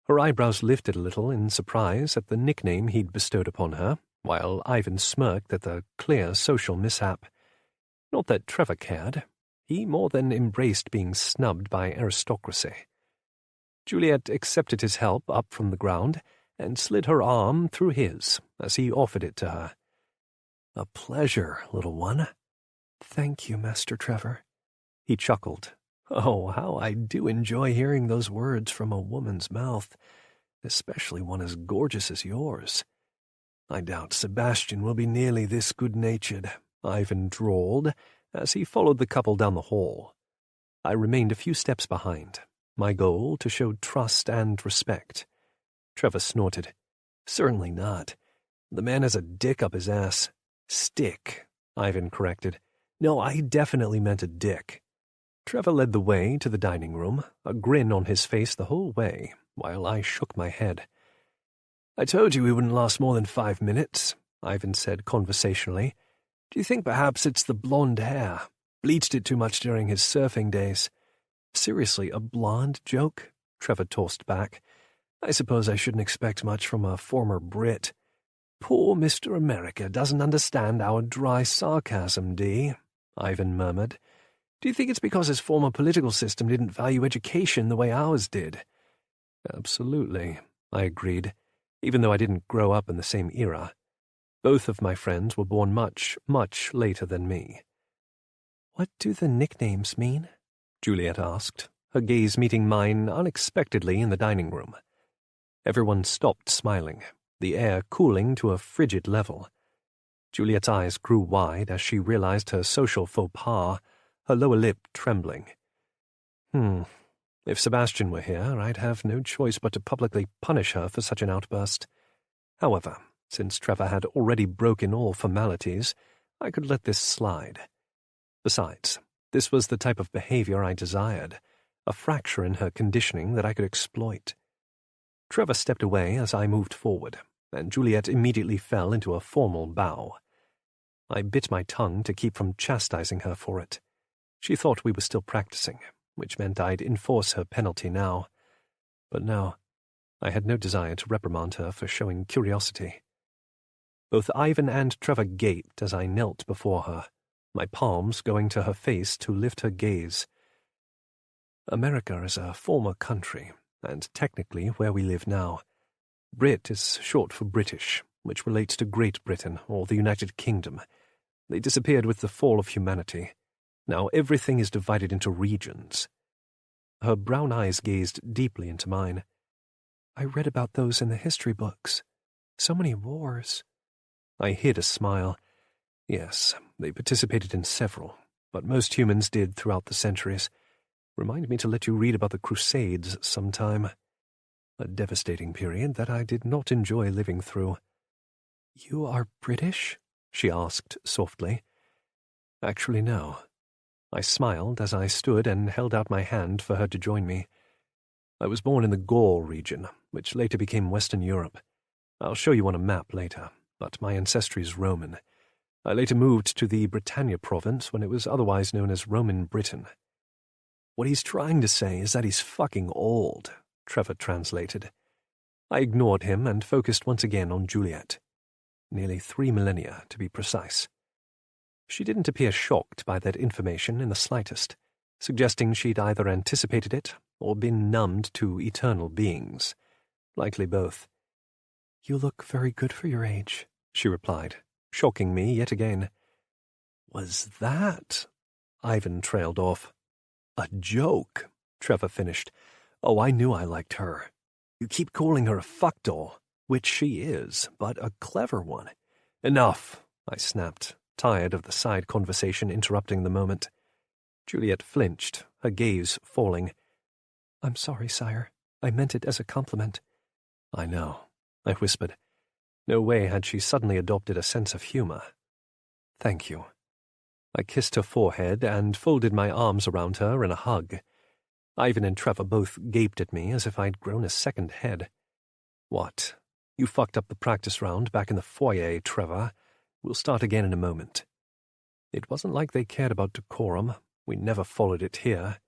Her eyebrows lifted a little in surprise at the nickname he'd bestowed upon her, while Ivan smirked at the clear social mishap. Not that Trevor cared. He more than embraced being snubbed by aristocracy. Juliet accepted his help up from the ground and slid her arm through his as he offered it to her. A pleasure, little one. Thank you, Master Trevor. He chuckled. Oh, how I do enjoy hearing those words from a woman's mouth, especially one as gorgeous as yours. I doubt Sebastian will be nearly this good-natured, Ivan drawled, as he followed the couple down the hall. I remained a few steps behind, my goal to show trust and respect. Trevor snorted. Certainly not. The man has a dick up his ass. Stick, Ivan corrected. No, I definitely meant a dick. Trevor led the way to the dining room, a grin on his face the whole way, while I shook my head. I told you we wouldn't last more than 5 minutes, Ivan said conversationally. Do you think perhaps it's the blonde hair? Bleached it too much during his surfing days. Seriously, a blonde joke? Trevor tossed back. I suppose I shouldn't expect much from a former Brit. Poor Mr. America doesn't understand our dry sarcasm, Dee, Ivan murmured. Do you think it's because his former political system didn't value education the way ours did? Absolutely, I agreed, even though I didn't grow up in the same era. Both of my friends were born much, much later than me. What do the nicknames mean? Juliet asked, her gaze meeting mine unexpectedly in the dining room. Everyone stopped smiling, the air cooling to a frigid level. Juliet's eyes grew wide as she realized her social faux pas, her lower lip trembling. If Sebastian were here, I'd have no choice but to publicly punish her for such an outburst. However, since Trevor had already broken all formalities, I could let this slide. Besides, this was the type of behavior I desired, a fracture in her conditioning that I could exploit. Trevor stepped away as I moved forward, and Juliet immediately fell into a formal bow. I bit my tongue to keep from chastising her for it. She thought we were still practicing, which meant I'd enforce her penalty now. But no, I had no desire to reprimand her for showing curiosity. Both Ivan and Trevor gaped as I knelt before her, my palms going to her face to lift her gaze. America is a former country, and technically where we live now. Brit is short for British, which relates to Great Britain or the United Kingdom. They disappeared with the fall of humanity. Now everything is divided into regions. Her brown eyes gazed deeply into mine. I read about those in the history books. So many wars. I hid a smile. Yes, they participated in several, but most humans did throughout the centuries. Remind me to let you read about the Crusades sometime. A devastating period that I did not enjoy living through. You are British? She asked softly. Actually, no. I smiled as I stood and held out my hand for her to join me. I was born in the Gaul region, which later became Western Europe. I'll show you on a map later, but my ancestry's Roman. I later moved to the Britannia province when it was otherwise known as Roman Britain. What he's trying to say is that he's fucking old, Trevor translated. I ignored him and focused once again on Juliet. Nearly 3 millennia, to be precise. She didn't appear shocked by that information in the slightest, suggesting she'd either anticipated it or been numbed to eternal beings. Likely both. "You look very good for your age," she replied, shocking me yet again. "Was that—" Ivan trailed off. "A joke," Trevor finished. "Oh, I knew I liked her. You keep calling her a fuckdoll, which she is, but a clever one." "Enough," I snapped, tired of the side conversation interrupting the moment. Juliet flinched, her gaze falling. "I'm sorry, sire. I meant it as a compliment." "I know," I whispered. No way had she suddenly adopted a sense of humor. "Thank you." I kissed her forehead and folded my arms around her in a hug. Ivan and Trevor both gaped at me as if I'd grown a second head. "What? You fucked up the practice round back in the foyer, Trevor. We'll start again in a moment." It wasn't like they cared about decorum. We never followed it here.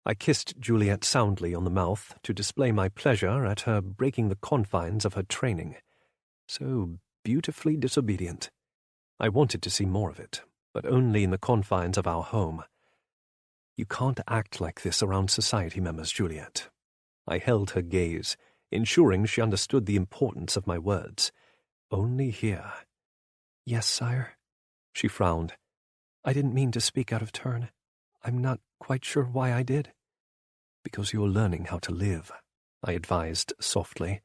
I kissed Juliet soundly on the mouth to display my pleasure at her breaking the confines of her training. So beautifully disobedient. I wanted to see more of it, but only in the confines of our home. "You can't act like this around society members, Juliet." I held her gaze, ensuring she understood the importance of my words. "Only here." "Yes, sire." She frowned. "I didn't mean to speak out of turn. I'm not quite sure why I did." "Because you're learning how to live," I advised softly.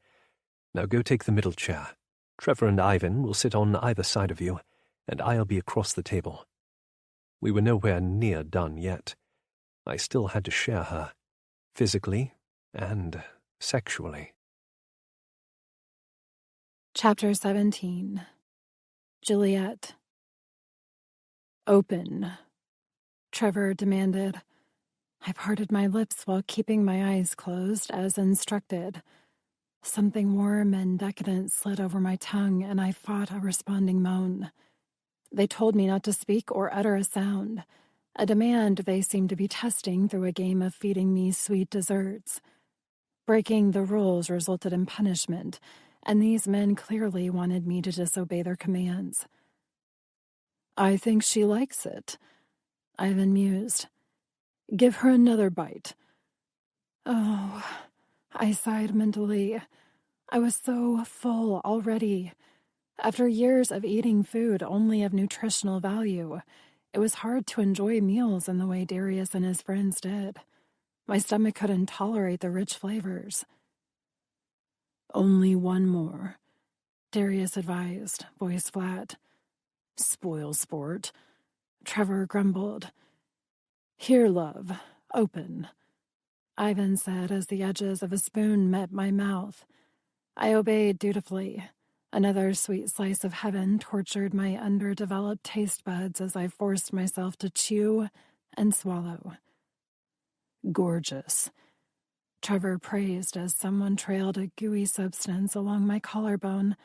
"Now go take the middle chair. Trevor and Ivan will sit on either side of you, and I'll be across the table." We were nowhere near done yet. I still had to share her, physically and sexually. Chapter 17. Juliet. "Open," Trevor demanded. I parted my lips while keeping my eyes closed, as instructed. Something warm and decadent slid over my tongue, and I fought a responding moan. They told me not to speak or utter a sound, a demand they seemed to be testing through a game of feeding me sweet desserts. Breaking the rules resulted in punishment, and these men clearly wanted me to disobey their commands. "I think she likes it," Ivan mused. "Give her another bite." "Oh," I sighed mentally. I was so full already. After years of eating food only of nutritional value, it was hard to enjoy meals in the way Darius and his friends did. My stomach couldn't tolerate the rich flavors. "Only one more," Darius advised, voice flat. "Spoil sport," Trevor grumbled. "Here, love, open," Ivan said as the edges of a spoon met my mouth. I obeyed dutifully. Another sweet slice of heaven tortured my underdeveloped taste buds as I forced myself to chew and swallow. "Gorgeous," Trevor praised as someone trailed a gooey substance along my collarbone.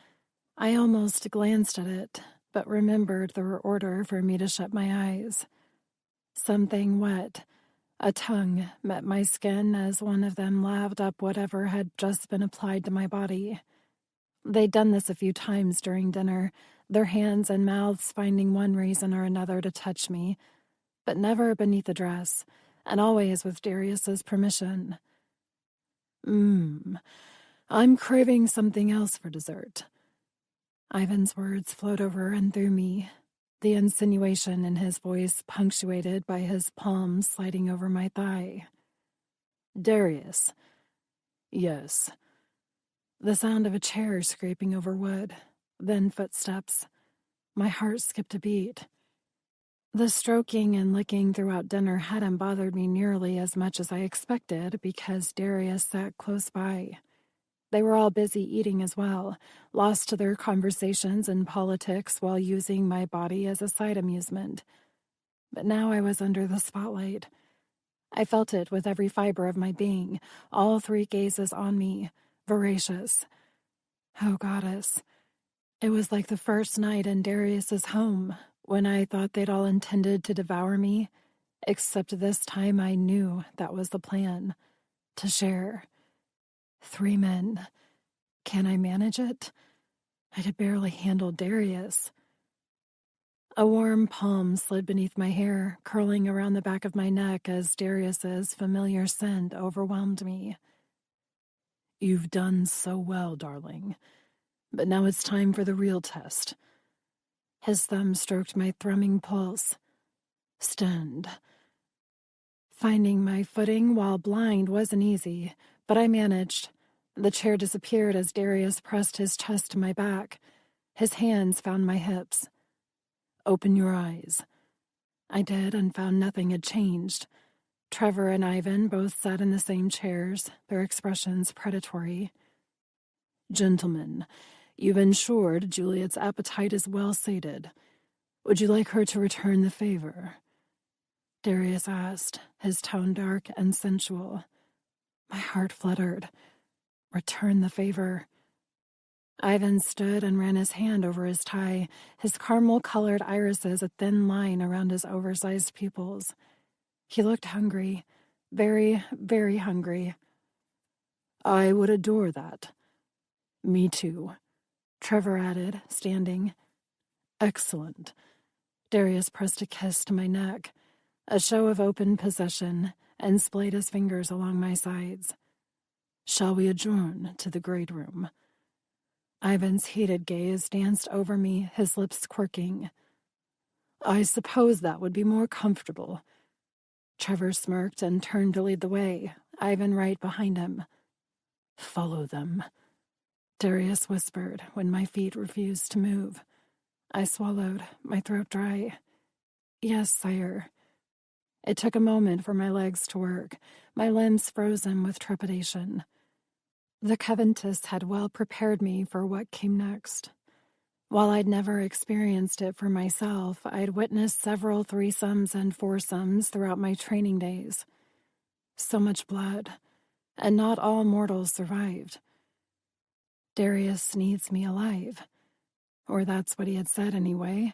I almost glanced at it, but remembered their order for me to shut my eyes. Something wet, a tongue, met my skin as one of them laved up whatever had just been applied to my body. They'd done this a few times during dinner, their hands and mouths finding one reason or another to touch me, but never beneath the dress, and always with Darius's permission. I'm craving something else for dessert." Ivan's words flowed over and through me, the insinuation in his voice punctuated by his palm sliding over my thigh. "Darius." "Yes." The sound of a chair scraping over wood, then footsteps. My heart skipped a beat. The stroking and licking throughout dinner hadn't bothered me nearly as much as I expected because Darius sat close by. They were all busy eating as well, lost to their conversations and politics while using my body as a side amusement. But now I was under the spotlight. I felt it with every fiber of my being, all three gazes on me, voracious. Oh, goddess. It was like the first night in Darius's home, when I thought they'd all intended to devour me, except this time I knew that was the plan. To share. 3 men. Can I manage it? I could barely handle Darius. A warm palm slid beneath my hair, curling around the back of my neck as Darius's familiar scent overwhelmed me. You've done so well, darling. But now it's time for the real test. His thumb stroked my thrumming pulse. Stand. Finding my footing while blind wasn't easy, but I managed. The chair disappeared as Darius pressed his chest to my back. His hands found my hips. Open your eyes. I did and found nothing had changed. Trevor and Ivan both sat in the same chairs, their expressions predatory. Gentlemen, you've ensured Juliet's appetite is well sated. Would you like her to return the favor? Darius asked, his tone dark and sensual. My heart fluttered. Return the favor. Ivan stood and ran his hand over his tie, his caramel-colored irises a thin line around his oversized pupils. He looked hungry, very, very hungry. I would adore that. Me too, Trevor added, standing. Excellent. Darius pressed a kiss to my neck, a show of open possession, and splayed his fingers along my sides. Shall we adjourn to the great room? Ivan's heated gaze danced over me, his lips quirking. I suppose that would be more comfortable. Trevor smirked and turned to lead the way, Ivan right behind him. Follow them, Darius whispered when my feet refused to move. I swallowed, my throat dry. Yes, sire. It took a moment for my legs to work, my limbs frozen with trepidation. The Coventus had well prepared me for what came next. While I'd never experienced it for myself, I'd witnessed several threesomes and foursomes throughout my training days. So much blood, and not all mortals survived. Darius needs me alive. Or that's what he had said anyway.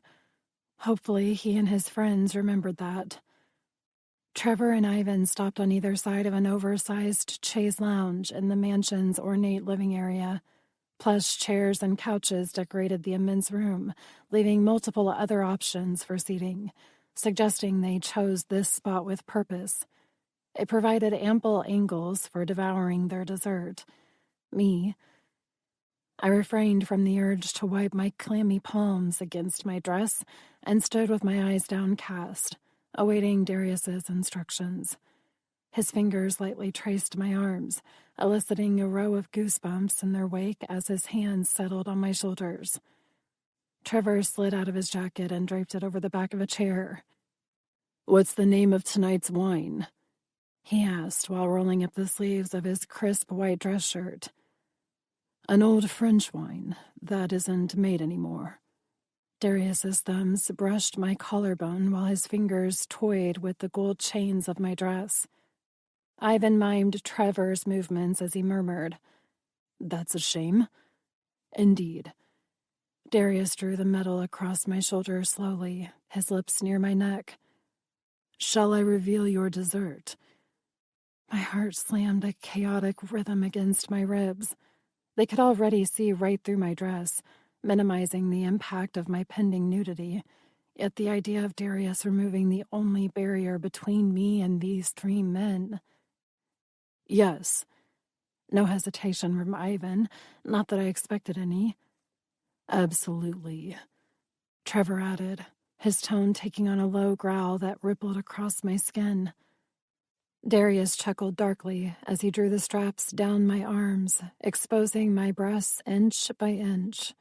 Hopefully he and his friends remembered that. Trevor and Ivan stopped on either side of an oversized chaise lounge in the mansion's ornate living area. Plush chairs and couches decorated the immense room, leaving multiple other options for seating, suggesting they chose this spot with purpose. It provided ample angles for devouring their dessert. Me. I refrained from the urge to wipe my clammy palms against my dress and stood with my eyes downcast, awaiting Darius's instructions. His fingers lightly traced my arms, eliciting a row of goosebumps in their wake as his hands settled on my shoulders. Trevor slid out of his jacket and draped it over the back of a chair. What's the name of tonight's wine? He asked while rolling up the sleeves of his crisp white dress shirt. An old French wine that isn't made anymore. Darius's thumbs brushed my collarbone while his fingers toyed with the gold chains of my dress. Ivan mimed Trevor's movements as he murmured, That's a shame. Indeed. Darius drew the metal across my shoulder slowly, his lips near my neck. Shall I reveal your dessert? My heart slammed a chaotic rhythm against my ribs. They could already see right through my dress, minimizing the impact of my pending nudity. Yet the idea of Darius removing the only barrier between me and these 3 men. Yes. No hesitation from Ivan, not that I expected any. Absolutely. Trevor added, his tone taking on a low growl that rippled across my skin. Darius chuckled darkly as he drew the straps down my arms, exposing my breasts inch by inch.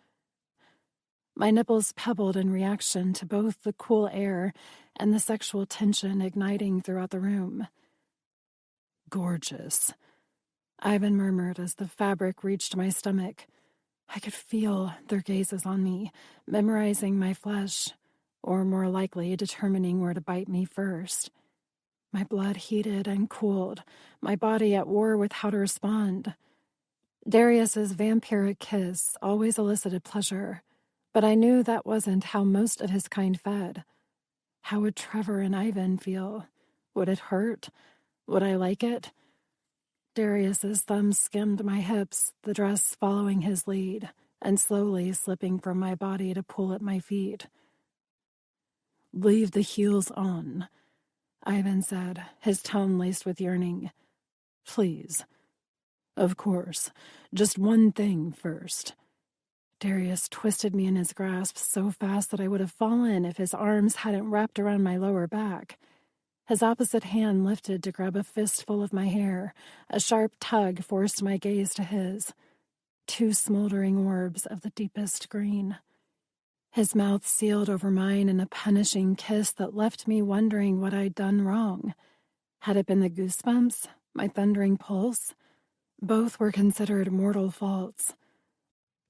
My nipples pebbled in reaction to both the cool air and the sexual tension igniting throughout the room. Gorgeous, Ivan murmured as the fabric reached my stomach. I could feel their gazes on me, memorizing my flesh, or more likely determining where to bite me first. My blood heated and cooled, my body at war with how to respond. Darius's vampiric kiss always elicited pleasure, but I knew that wasn't how most of his kind fed. How would Trevor and Ivan feel? Would it hurt? Would I like it? Darius's thumb skimmed my hips, the dress following his lead, and slowly slipping from my body to pull at my feet. "Leave the heels on," Ivan said, his tone laced with yearning. "Please." "Of course. Just one thing first." Darius twisted me in his grasp so fast that I would have fallen if his arms hadn't wrapped around my lower back. His opposite hand lifted to grab a fistful of my hair. A sharp tug forced my gaze to his. Two smoldering orbs of the deepest green. His mouth sealed over mine in a punishing kiss that left me wondering what I'd done wrong. Had it been the goosebumps? My thundering pulse? Both were considered mortal faults.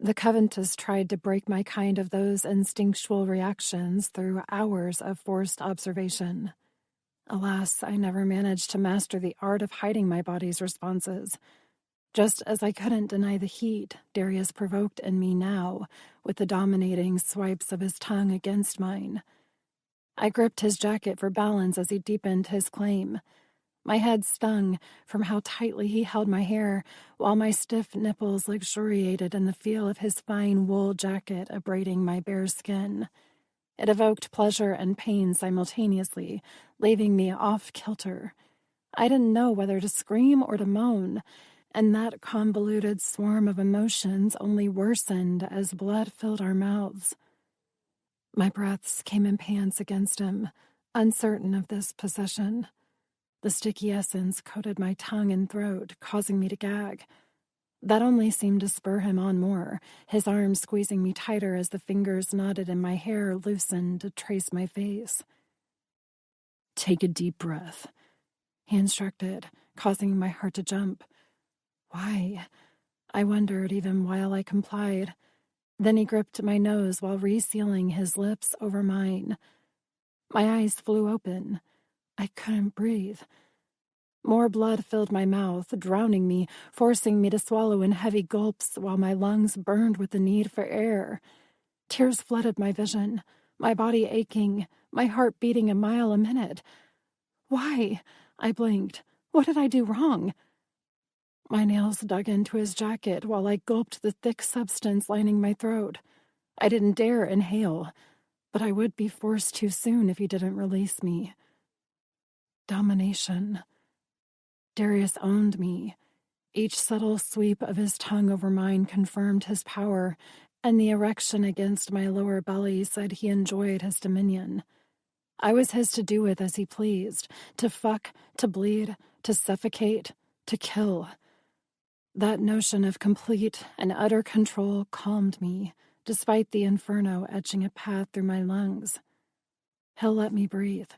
The Coventus tried to break my kind of those instinctual reactions through hours of forced observation. Alas, I never managed to master the art of hiding my body's responses. Just as I couldn't deny the heat Darius provoked in me now, with the dominating swipes of his tongue against mine. I gripped his jacket for balance as he deepened his claim. My head stung from how tightly he held my hair, while my stiff nipples luxuriated in the feel of his fine wool jacket abrading my bare skin. It evoked pleasure and pain simultaneously, leaving me off kilter. I didn't know whether to scream or to moan, and that convoluted swarm of emotions only worsened as blood filled our mouths. My breaths came in pants against him, uncertain of this possession. The sticky essence coated my tongue and throat, causing me to gag. That only seemed to spur him on more, his arms squeezing me tighter as the fingers knotted in my hair loosened to trace my face. "Take a deep breath," he instructed, causing my heart to jump. Why? I wondered even while I complied. Then he gripped my nose while resealing his lips over mine. My eyes flew open. I couldn't breathe. More blood filled my mouth, drowning me, forcing me to swallow in heavy gulps while my lungs burned with the need for air. Tears flooded my vision, my body aching, my heart beating a mile a minute. Why? I blinked. What did I do wrong? My nails dug into his jacket while I gulped the thick substance lining my throat. I didn't dare inhale, but I would be forced to soon if he didn't release me. Domination. Darius owned me. Each subtle sweep of his tongue over mine confirmed his power, and the erection against my lower belly said he enjoyed his dominion. I was his to do with as he pleased, to fuck, to bleed, to suffocate, to kill. That notion of complete and utter control calmed me, despite the inferno etching a path through my lungs. He'll let me breathe.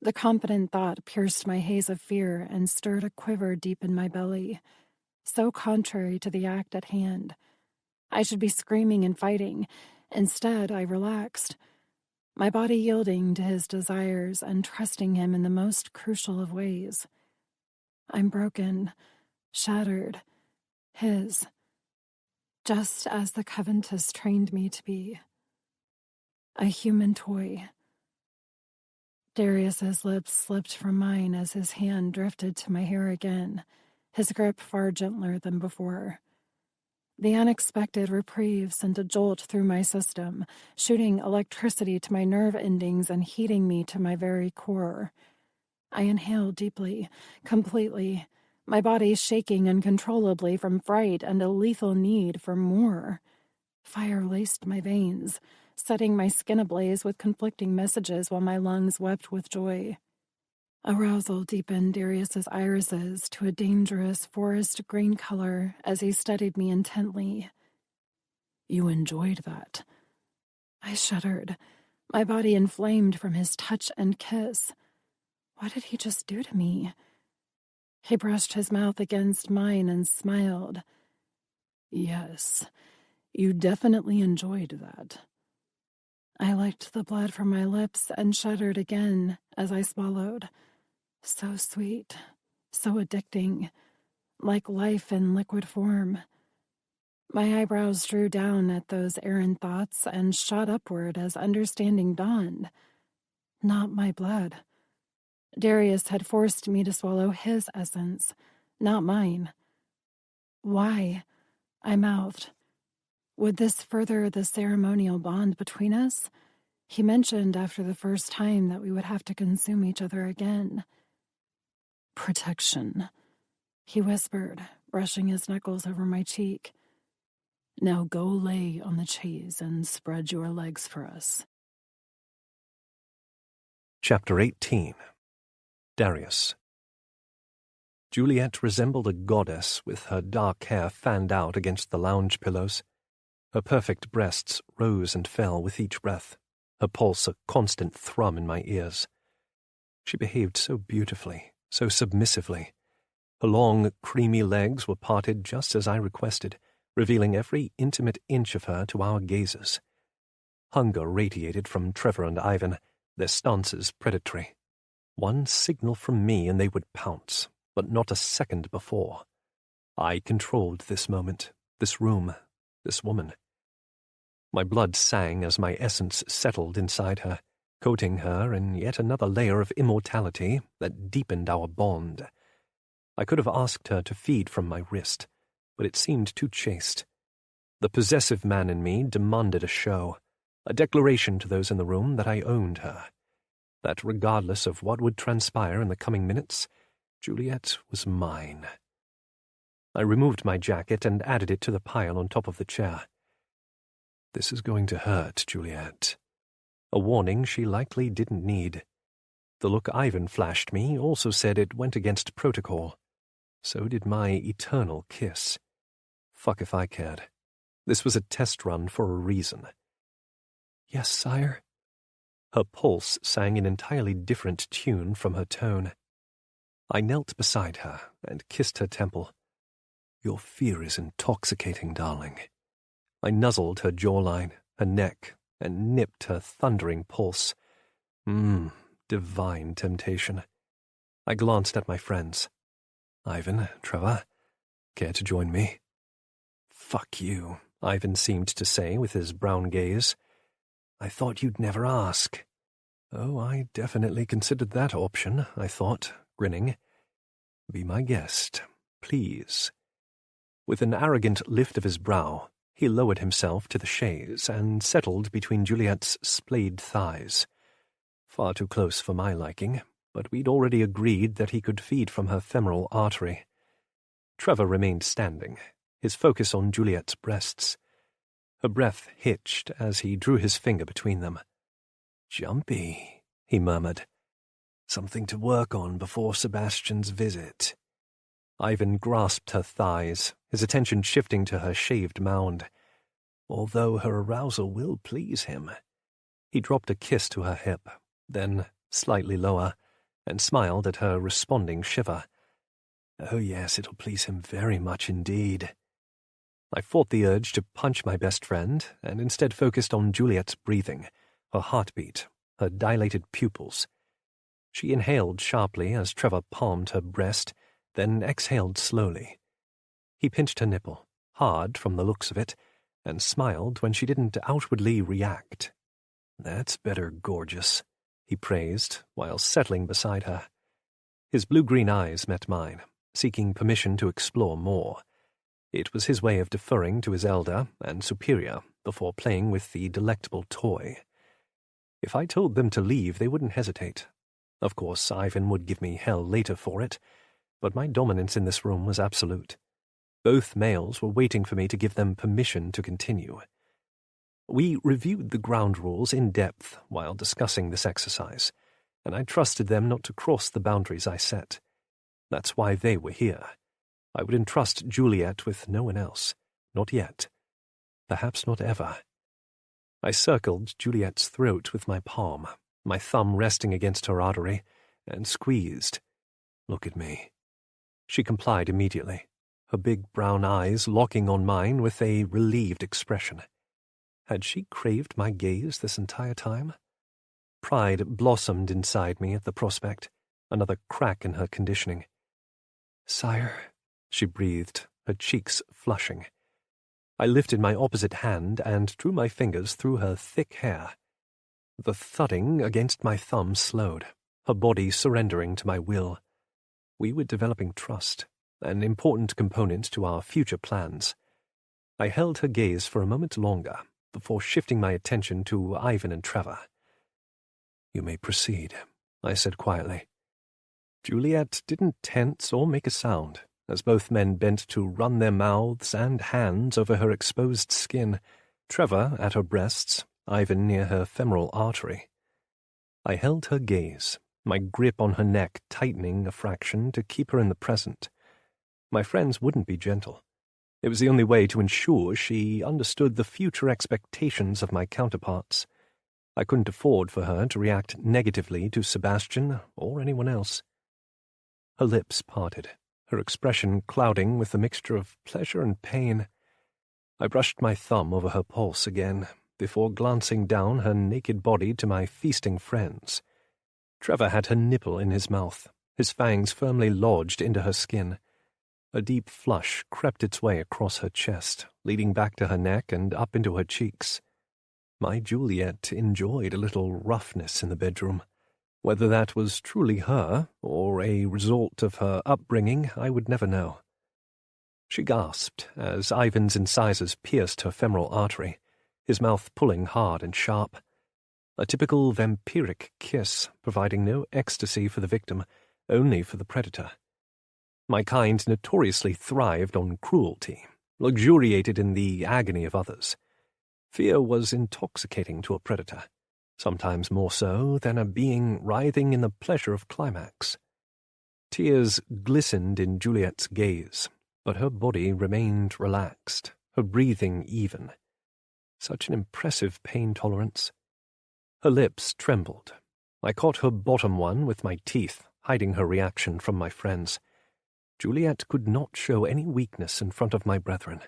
The confident thought pierced my haze of fear and stirred a quiver deep in my belly, so contrary to the act at hand. I should be screaming and fighting. Instead, I relaxed, my body yielding to his desires and trusting him in the most crucial of ways. I'm broken, shattered, his, just as the Coventus trained me to be. A human toy. Darius's lips slipped from mine as his hand drifted to my hair again, his grip far gentler than before. The unexpected reprieve sent a jolt through my system, shooting electricity to my nerve endings and heating me to my very core. I inhaled deeply, completely, my body shaking uncontrollably from fright and a lethal need for more. Fire laced my veins, setting my skin ablaze with conflicting messages while my lungs wept with joy. Arousal deepened Darius's irises to a dangerous forest green color as he studied me intently. "You enjoyed that." I shuddered, my body inflamed from his touch and kiss. What did he just do to me? He brushed his mouth against mine and smiled. "Yes, you definitely enjoyed that." I licked the blood from my lips and shuddered again as I swallowed. So sweet, so addicting. like life in liquid form. My eyebrows drew down at those errant thoughts and shot upward as understanding dawned. Not my blood. Darius had forced me to swallow his essence, not mine. Why? I mouthed. Would this further the ceremonial bond between us? He mentioned after the first time that we would have to consume each other again. Protection, he whispered, brushing his knuckles over my cheek. Now go lay on the chaise and spread your legs for us. Chapter 18. Darius. Juliet resembled a goddess with her dark hair fanned out against the lounge pillows. Her perfect breasts rose and fell with each breath, her pulse a constant thrum in my ears. She behaved so beautifully, so submissively. Her long, creamy legs were parted just as I requested, revealing every intimate inch of her to our gazes. Hunger radiated from Trevor and Ivan, their stances predatory. One signal from me and they would pounce, but not a second before. I controlled this moment, this room, this woman. My blood sang as my essence settled inside her, coating her in yet another layer of immortality that deepened our bond. I could have asked her to feed from my wrist, but it seemed too chaste. The possessive man in me demanded a show, a declaration to those in the room that I owned her, that regardless of what would transpire in the coming minutes, Juliet was mine. I removed my jacket and added it to the pile on top of the chair. This is going to hurt, Juliet. A warning she likely didn't need. The look Ivan flashed me also said it went against protocol. So did my eternal kiss. Fuck if I cared. This was a test run for a reason. Yes, sire. Her pulse sang an entirely different tune from her tone. I knelt beside her and kissed her temple. Your fear is intoxicating, darling. I nuzzled her jawline, her neck, and nipped her thundering pulse. Divine temptation. I glanced at my friends. Ivan, Trevor, care to join me? Fuck you, Ivan seemed to say with his brown gaze. I thought you'd never ask. Oh, I definitely considered that option, I thought, grinning. Be my guest, please. With an arrogant lift of his brow, he lowered himself to the chaise and settled between Juliet's splayed thighs. Far too close for my liking, but we'd already agreed that he could feed from her femoral artery. Trevor remained standing, his focus on Juliet's breasts. Her breath hitched as he drew his finger between them. Jumpy, he murmured. Something to work on before Sebastian's visit. Ivan grasped her thighs, his attention shifting to her shaved mound. Although her arousal will please him. He dropped a kiss to her hip, then slightly lower, and smiled at her responding shiver. Oh yes, it'll please him very much indeed. I fought the urge to punch my best friend, and instead focused on Juliet's breathing, her heartbeat, her dilated pupils. She inhaled sharply as Trevor palmed her breast, then exhaled slowly. He pinched her nipple, hard from the looks of it, and smiled when she didn't outwardly react. That's better, gorgeous, he praised, while settling beside her. His blue-green eyes met mine, seeking permission to explore more. It was his way of deferring to his elder and superior before playing with the delectable toy. If I told them to leave, they wouldn't hesitate. Of course, Ivan would give me hell later for it, but my dominance in this room was absolute. Both males were waiting for me to give them permission to continue. We reviewed the ground rules in depth while discussing this exercise, and I trusted them not to cross the boundaries I set. That's why they were here. I would entrust Juliet with no one else, not yet. Perhaps not ever. I circled Juliet's throat with my palm, my thumb resting against her artery, and squeezed. Look at me. She complied immediately, her big brown eyes locking on mine with a relieved expression. Had she craved my gaze this entire time? Pride blossomed inside me at the prospect, another crack in her conditioning. Sire, she breathed, her cheeks flushing. I lifted my opposite hand and drew my fingers through her thick hair. The thudding against my thumb slowed, her body surrendering to my will. We were developing trust, an important component to our future plans. I held her gaze for a moment longer before shifting my attention to Ivan and Trevor. "You may proceed," I said quietly. Juliet didn't tense or make a sound, as both men bent to run their mouths and hands over her exposed skin, Trevor at her breasts, Ivan near her femoral artery. I held her gaze, my grip on her neck tightening a fraction to keep her in the present. My friends wouldn't be gentle. It was the only way to ensure she understood the future expectations of my counterparts. I couldn't afford for her to react negatively to Sebastian or anyone else. Her lips parted, her expression clouding with a mixture of pleasure and pain. I brushed my thumb over her pulse again, before glancing down her naked body to my feasting friends. Trevor had her nipple in his mouth, his fangs firmly lodged into her skin. A deep flush crept its way across her chest, leading back to her neck and up into her cheeks. My Juliet enjoyed a little roughness in the bedroom. Whether that was truly her, or a result of her upbringing, I would never know. She gasped as Ivan's incisors pierced her femoral artery, his mouth pulling hard and sharp. A typical vampiric kiss, providing no ecstasy for the victim, only for the predator. My kind notoriously thrived on cruelty, luxuriated in the agony of others. Fear was intoxicating to a predator, sometimes more so than a being writhing in the pleasure of climax. Tears glistened in Juliet's gaze, but her body remained relaxed, her breathing even. Such an impressive pain tolerance. Her lips trembled. I caught her bottom one with my teeth, hiding her reaction from my friends. Juliet could not show any weakness in front of my brethren.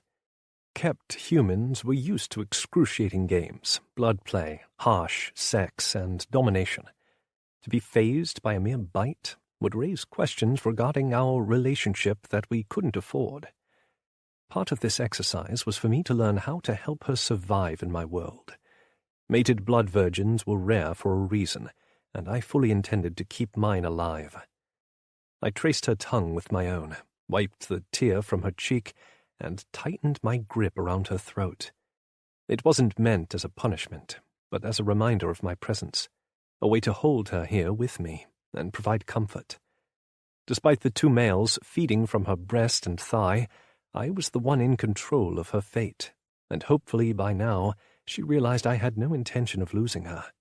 Kept humans were used to excruciating games, blood play, harsh sex, and domination. To be fazed by a mere bite would raise questions regarding our relationship that we couldn't afford. Part of this exercise was for me to learn how to help her survive in my world. Mated blood virgins were rare for a reason, and I fully intended to keep mine alive. I traced her tongue with my own, wiped the tear from her cheek, and tightened my grip around her throat. It wasn't meant as a punishment, but as a reminder of my presence, a way to hold her here with me and provide comfort. Despite the two males feeding from her breast and thigh, I was the one in control of her fate, and hopefully by now she realized I had no intention of losing her.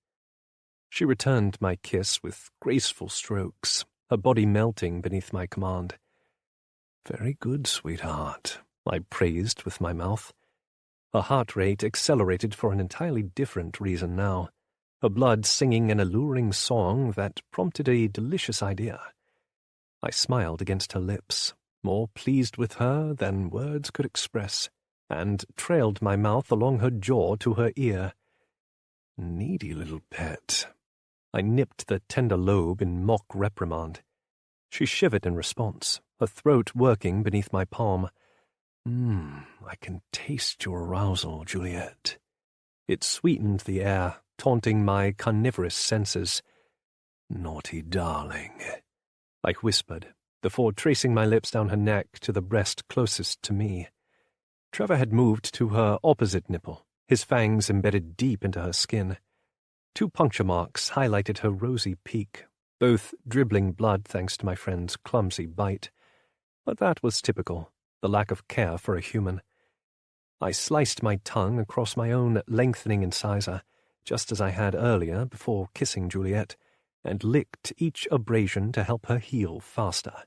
She returned my kiss with graceful strokes, her body melting beneath my command. "Very good, sweetheart," I praised with my mouth. Her heart rate accelerated for an entirely different reason now, her blood singing an alluring song that prompted a delicious idea. I smiled against her lips, more pleased with her than words could express, and trailed my mouth along her jaw to her ear. "Needy little pet." I nipped the tender lobe in mock reprimand. She shivered in response, her throat working beneath my palm. I can taste your arousal, Juliet." It sweetened the air, taunting my carnivorous senses. "Naughty darling," I whispered, before tracing my lips down her neck to the breast closest to me. Trevor had moved to her opposite nipple, his fangs embedded deep into her skin. 2 puncture marks highlighted her rosy peak, both dribbling blood thanks to my friend's clumsy bite. But that was typical, the lack of care for a human. I sliced my tongue across my own lengthening incisor, just as I had earlier before kissing Juliet, and licked each abrasion to help her heal faster.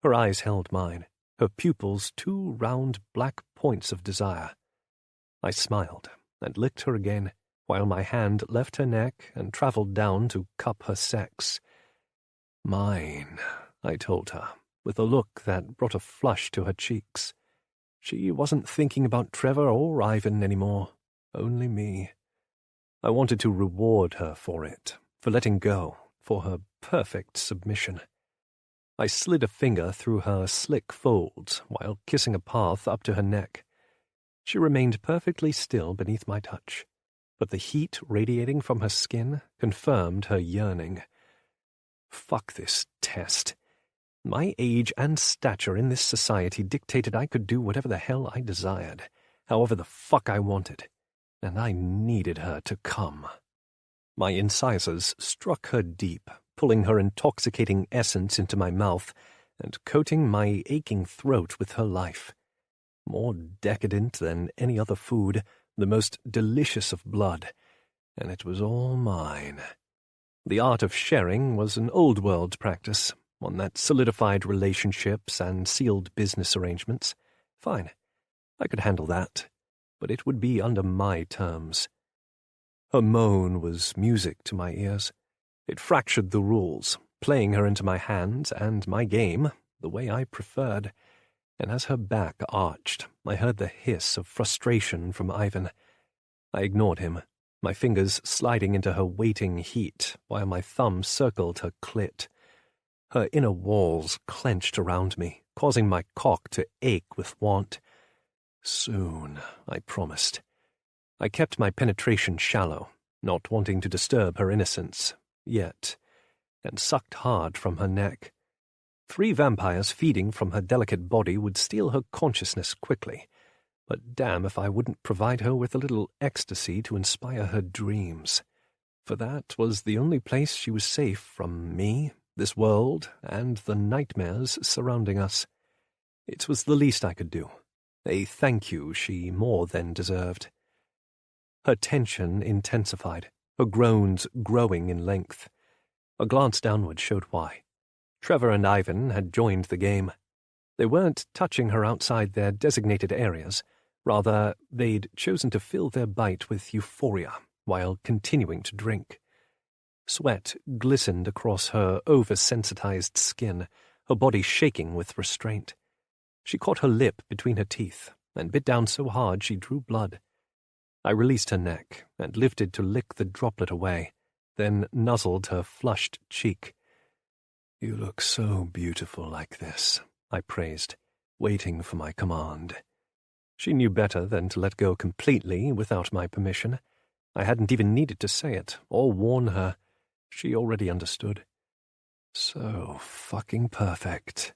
Her eyes held mine, her pupils 2 round black points of desire. I smiled and licked her again, while my hand left her neck and travelled down to cup her sex. "Mine," I told her, with a look that brought a flush to her cheeks. She wasn't thinking about Trevor or Ivan anymore, only me. I wanted to reward her for it, for letting go, for her perfect submission. I slid a finger through her slick folds while kissing a path up to her neck. She remained perfectly still beneath my touch, but the heat radiating from her skin confirmed her yearning. Fuck this test. My age and stature in this society dictated I could do whatever the hell I desired, however the fuck I wanted, and I needed her to come. My incisors struck her deep, pulling her intoxicating essence into my mouth and coating my aching throat with her life. More decadent than any other food, the most delicious of blood, and it was all mine. The art of sharing was an old-world practice, one that solidified relationships and sealed business arrangements. Fine, I could handle that, but it would be under my terms. Her moan was music to my ears. It fractured the rules, playing her into my hands and my game the way I preferred, and as her back arched, I heard the hiss of frustration from Ivan. I ignored him, my fingers sliding into her waiting heat while my thumb circled her clit. Her inner walls clenched around me, causing my cock to ache with want. Soon, I promised. I kept my penetration shallow, not wanting to disturb her innocence, yet, and sucked hard from her neck. 3 vampires feeding from her delicate body would steal her consciousness quickly, but damn if I wouldn't provide her with a little ecstasy to inspire her dreams, for that was the only place she was safe from me, this world, and the nightmares surrounding us. It was the least I could do, a thank you she more than deserved. Her tension intensified, her groans growing in length. A glance downward showed why. Trevor and Ivan had joined the game. They weren't touching her outside their designated areas. Rather, they'd chosen to fill their bite with euphoria while continuing to drink. Sweat glistened across her oversensitized skin, her body shaking with restraint. She caught her lip between her teeth and bit down so hard she drew blood. I released her neck and lifted to lick the droplet away, then nuzzled her flushed cheek. "You look so beautiful like this," I praised, waiting for my command. She knew better than to let go completely without my permission. I hadn't even needed to say it or warn her. She already understood. So fucking perfect.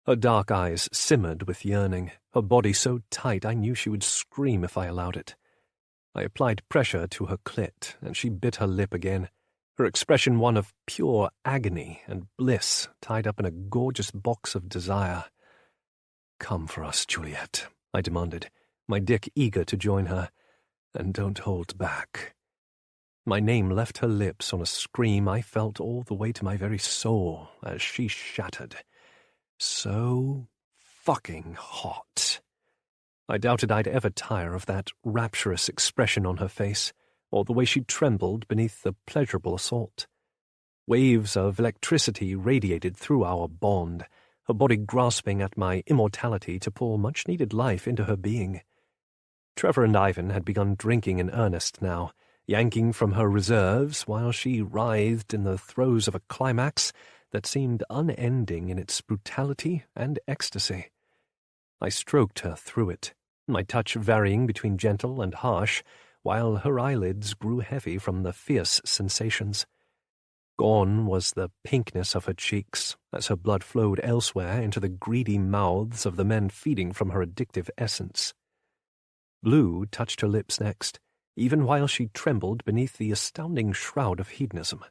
Her dark eyes simmered with yearning, her body so tight I knew she would scream if I allowed it. I applied pressure to her clit, and she bit her lip again, her expression one of pure agony and bliss tied up in a gorgeous box of desire. "Come for us, Juliet," I demanded, my dick eager to join her, "and don't hold back." My name left her lips on a scream I felt all the way to my very soul as she shattered. So fucking hot. I doubted I'd ever tire of that rapturous expression on her face, or the way she trembled beneath the pleasurable assault. Waves of electricity radiated through our bond, her body grasping at my immortality to pour much-needed life into her being. Trevor and Ivan had begun drinking in earnest now, yanking from her reserves while she writhed in the throes of a climax that seemed unending in its brutality and ecstasy. I stroked her through it, my touch varying between gentle and harsh, while her eyelids grew heavy from the fierce sensations. Gone was the pinkness of her cheeks, as her blood flowed elsewhere into the greedy mouths of the men feeding from her addictive essence. Blue touched her lips next, even while she trembled beneath the astounding shroud of hedonism.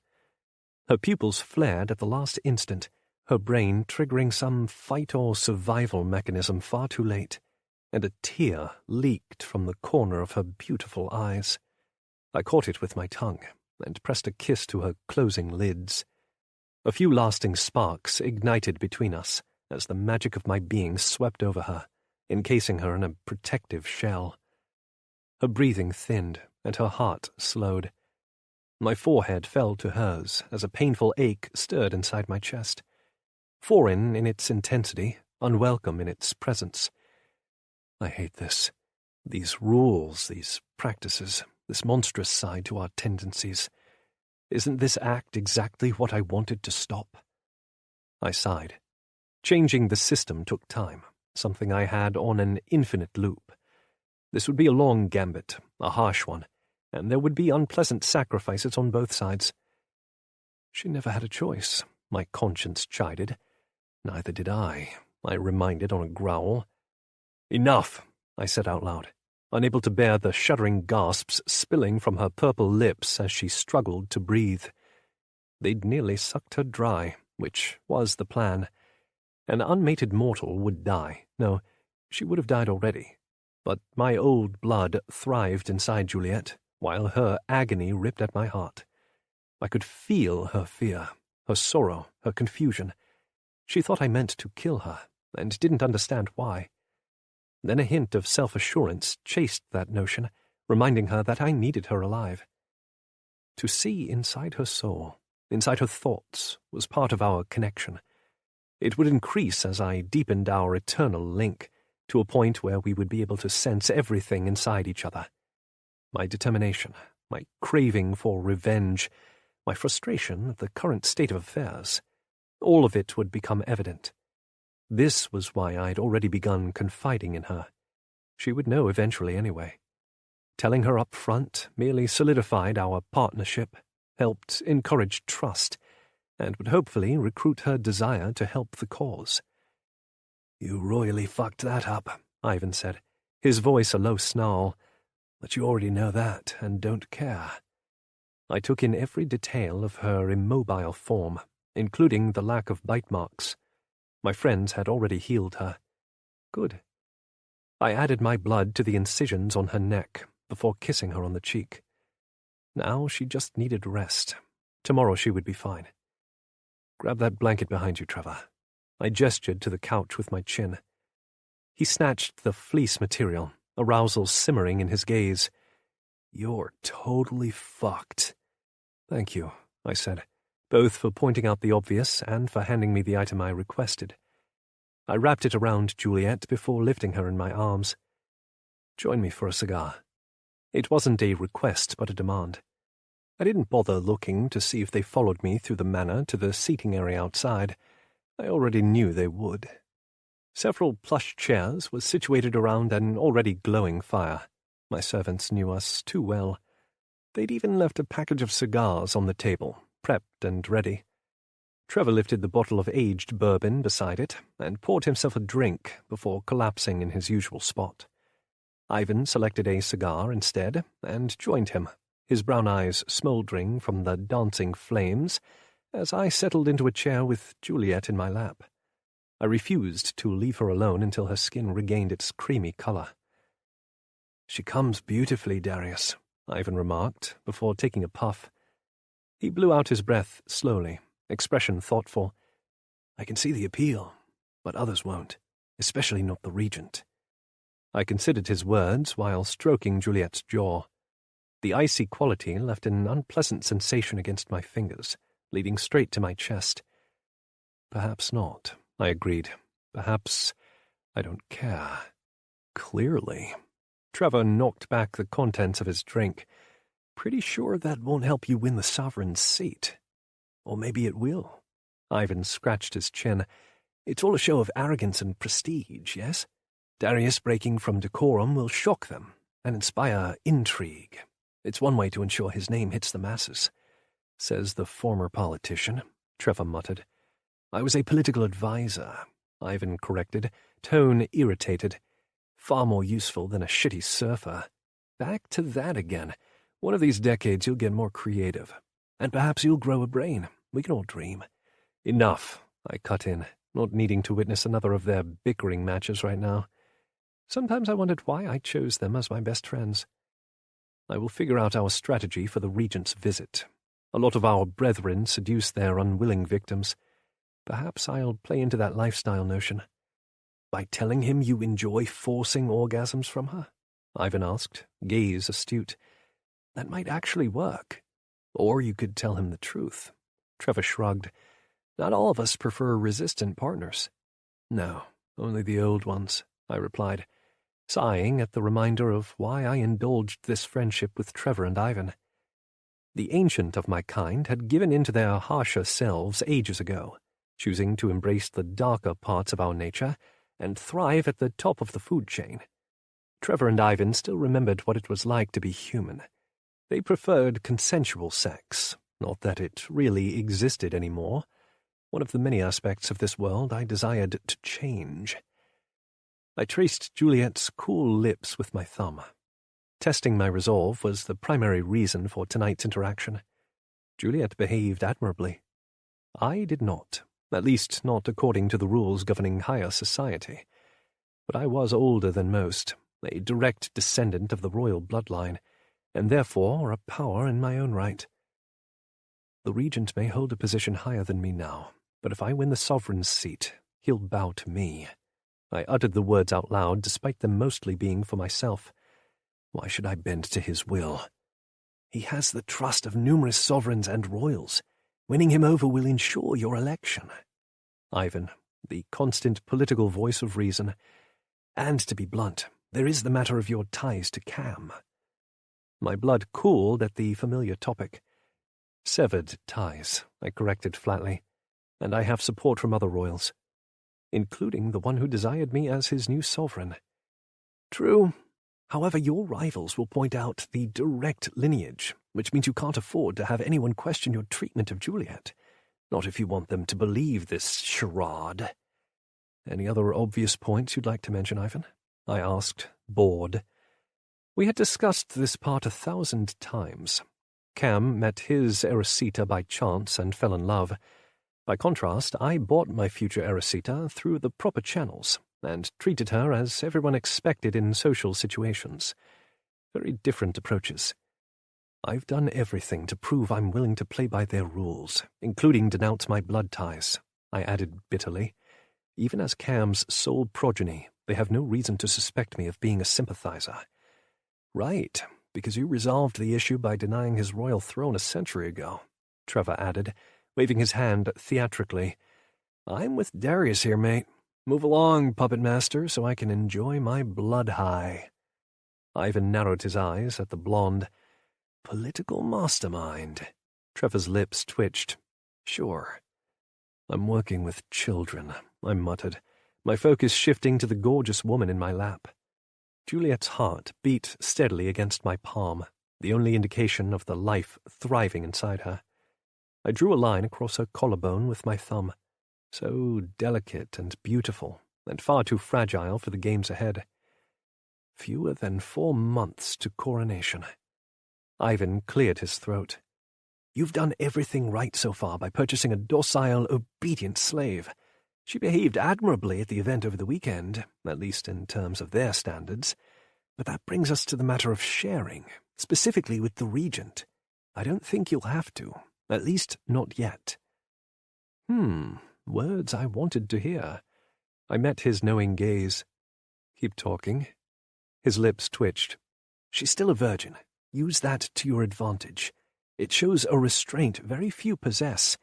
Her pupils flared at the last instant, her brain triggering some fight-or-survival mechanism far too late, and a tear leaked from the corner of her beautiful eyes. I caught it with my tongue and pressed a kiss to her closing lids. A few lasting sparks ignited between us as the magic of my being swept over her, encasing her in a protective shell. Her breathing thinned and her heart slowed. My forehead fell to hers as a painful ache stirred inside my chest. Foreign in its intensity, unwelcome in its presence. I hate this. These rules, these practices, this monstrous side to our tendencies. Isn't this act exactly what I wanted to stop? I sighed. Changing the system took time, something I had on an infinite loop. This would be a long gambit, a harsh one, and there would be unpleasant sacrifices on both sides. She never had a choice, my conscience chided. Neither did I reminded on a growl. Enough, I said out loud, unable to bear the shuddering gasps spilling from her purple lips as she struggled to breathe. They'd nearly sucked her dry, which was the plan. An unmated mortal would die. No, she would have died already. But my old blood thrived inside Juliet, while her agony ripped at my heart. I could feel her fear, her sorrow, her confusion. She thought I meant to kill her, and didn't understand why. Then a hint of self-assurance chased that notion, reminding her that I needed her alive. To see inside her soul, inside her thoughts, was part of our connection. It would increase as I deepened our eternal link, to a point where we would be able to sense everything inside each other. My determination, my craving for revenge, my frustration at the current state of affairs, all of it would become evident. This was why I'd already begun confiding in her. She would know eventually anyway. Telling her up front merely solidified our partnership, helped encourage trust, and would hopefully recruit her desire to help the cause. "You royally fucked that up," Ivan said, his voice a low snarl. "But you already know that, and don't care." I took in every detail of her immobile form, including the lack of bite marks. My friends had already healed her. Good. I added my blood to the incisions on her neck before kissing her on the cheek. Now she just needed rest. Tomorrow she would be fine. "Grab that blanket behind you, Trevor." I gestured to the couch with my chin. He snatched the fleece material, arousal simmering in his gaze. "You're totally fucked." "Thank you," I said, both for pointing out the obvious and for handing me the item I requested. I wrapped it around Juliet before lifting her in my arms. "Join me for a cigar." It wasn't a request but a demand. I didn't bother looking to see if they followed me through the manor to the seating area outside. I already knew they would. Several plush chairs were situated around an already glowing fire. My servants knew us too well. They'd even left a package of cigars on the table, prepped and ready. Trevor lifted the bottle of aged bourbon beside it and poured himself a drink before collapsing in his usual spot. Ivan selected a cigar instead and joined him, his brown eyes smouldering from the dancing flames as I settled into a chair with Juliet in my lap. I refused to leave her alone until her skin regained its creamy color. "She comes beautifully, Darius," Ivan remarked before taking a puff. He blew out his breath slowly, expression thoughtful. "I can see the appeal, but others won't, especially not the regent." I considered his words while stroking Juliet's jaw. The icy quality left an unpleasant sensation against my fingers, leading straight to my chest. "Perhaps not," I agreed. "Perhaps I don't care." "Clearly." Trevor knocked back the contents of his drink. "Pretty sure that won't help you win the sovereign's seat. Or maybe it will." Ivan scratched his chin. "It's all a show of arrogance and prestige, yes? Darius breaking from decorum will shock them and inspire intrigue. It's one way to ensure his name hits the masses," says the former politician, Trevor muttered. "I was a political advisor," Ivan corrected, tone irritated. "Far more useful than a shitty surfer. Back to that again. One of these decades you'll get more creative. And perhaps you'll grow a brain. We can all dream." "Enough," I cut in, not needing to witness another of their bickering matches right now. Sometimes I wondered why I chose them as my best friends. "I will figure out our strategy for the regent's visit. A lot of our brethren seduce their unwilling victims. Perhaps I'll play into that lifestyle notion." "By telling him you enjoy forcing orgasms from her?" Ivan asked, gaze astute. "That might actually work. Or you could tell him the truth." Trevor shrugged. "Not all of us prefer resistant partners." "No, only the old ones," I replied, sighing at the reminder of why I indulged this friendship with Trevor and Ivan. The ancient of my kind had given in to their harsher selves ages ago. choosing to embrace the darker parts of our nature and thrive at the top of the food chain. Trevor and Ivan still remembered what it was like to be human. They preferred consensual sex, not that it really existed anymore. One of the many aspects of this world I desired to change. I traced Juliet's cool lips with my thumb. Testing my resolve was the primary reason for tonight's interaction. Juliet behaved admirably. I did not, at least not according to the rules governing higher society. But I was older than most, a direct descendant of the royal bloodline, and therefore a power in my own right. The regent may hold a position higher than me now, but if I win the sovereign's seat, he'll bow to me. I uttered the words out loud, despite them mostly being for myself. Why should I bend to his will? He has the trust of numerous sovereigns and royals. Winning him over will ensure your election. Ivan, the constant political voice of reason. And to be blunt, there is the matter of your ties to Cam. My blood cooled at the familiar topic. Severed ties, I corrected flatly, and I have support from other royals, including the one who desired me as his new sovereign. True. However, your rivals will point out the direct lineage, which means you can't afford to have anyone question your treatment of Juliet. Not if you want them to believe this charade. Any other obvious points you'd like to mention, Ivan? I asked, bored. We had discussed this part 1,000 times. Cam met his Erisita by chance and fell in love. By contrast, I bought my future Erisita through the proper channels, and treated her as everyone expected in social situations. Very different approaches. I've done everything to prove I'm willing to play by their rules, including denounce my blood ties, I added bitterly. Even as Cam's sole progeny, they have no reason to suspect me of being a sympathizer. Right, because you resolved the issue by denying his royal throne a century ago, Trevor added, waving his hand theatrically. I'm with Darius here, mate. Move along, puppet master, so I can enjoy my blood high. Ivan narrowed his eyes at the blonde. Political mastermind. Trevor's lips twitched. Sure. I'm working with children, I muttered, my focus shifting to the gorgeous woman in my lap. Juliet's heart beat steadily against my palm, the only indication of the life thriving inside her. I drew a line across her collarbone with my thumb. So delicate and beautiful, and far too fragile for the games ahead. Fewer than 4 months to coronation. Ivan cleared his throat. You've done everything right so far by purchasing a docile, obedient slave. She behaved admirably at the event over the weekend, at least in terms of their standards. But that brings us to the matter of sharing, specifically with the regent. I don't think you'll have to, at least not yet. Words I wanted to hear. I met his knowing gaze. Keep talking. His lips twitched. She's still a virgin. Use that to your advantage. It shows a restraint very few possess.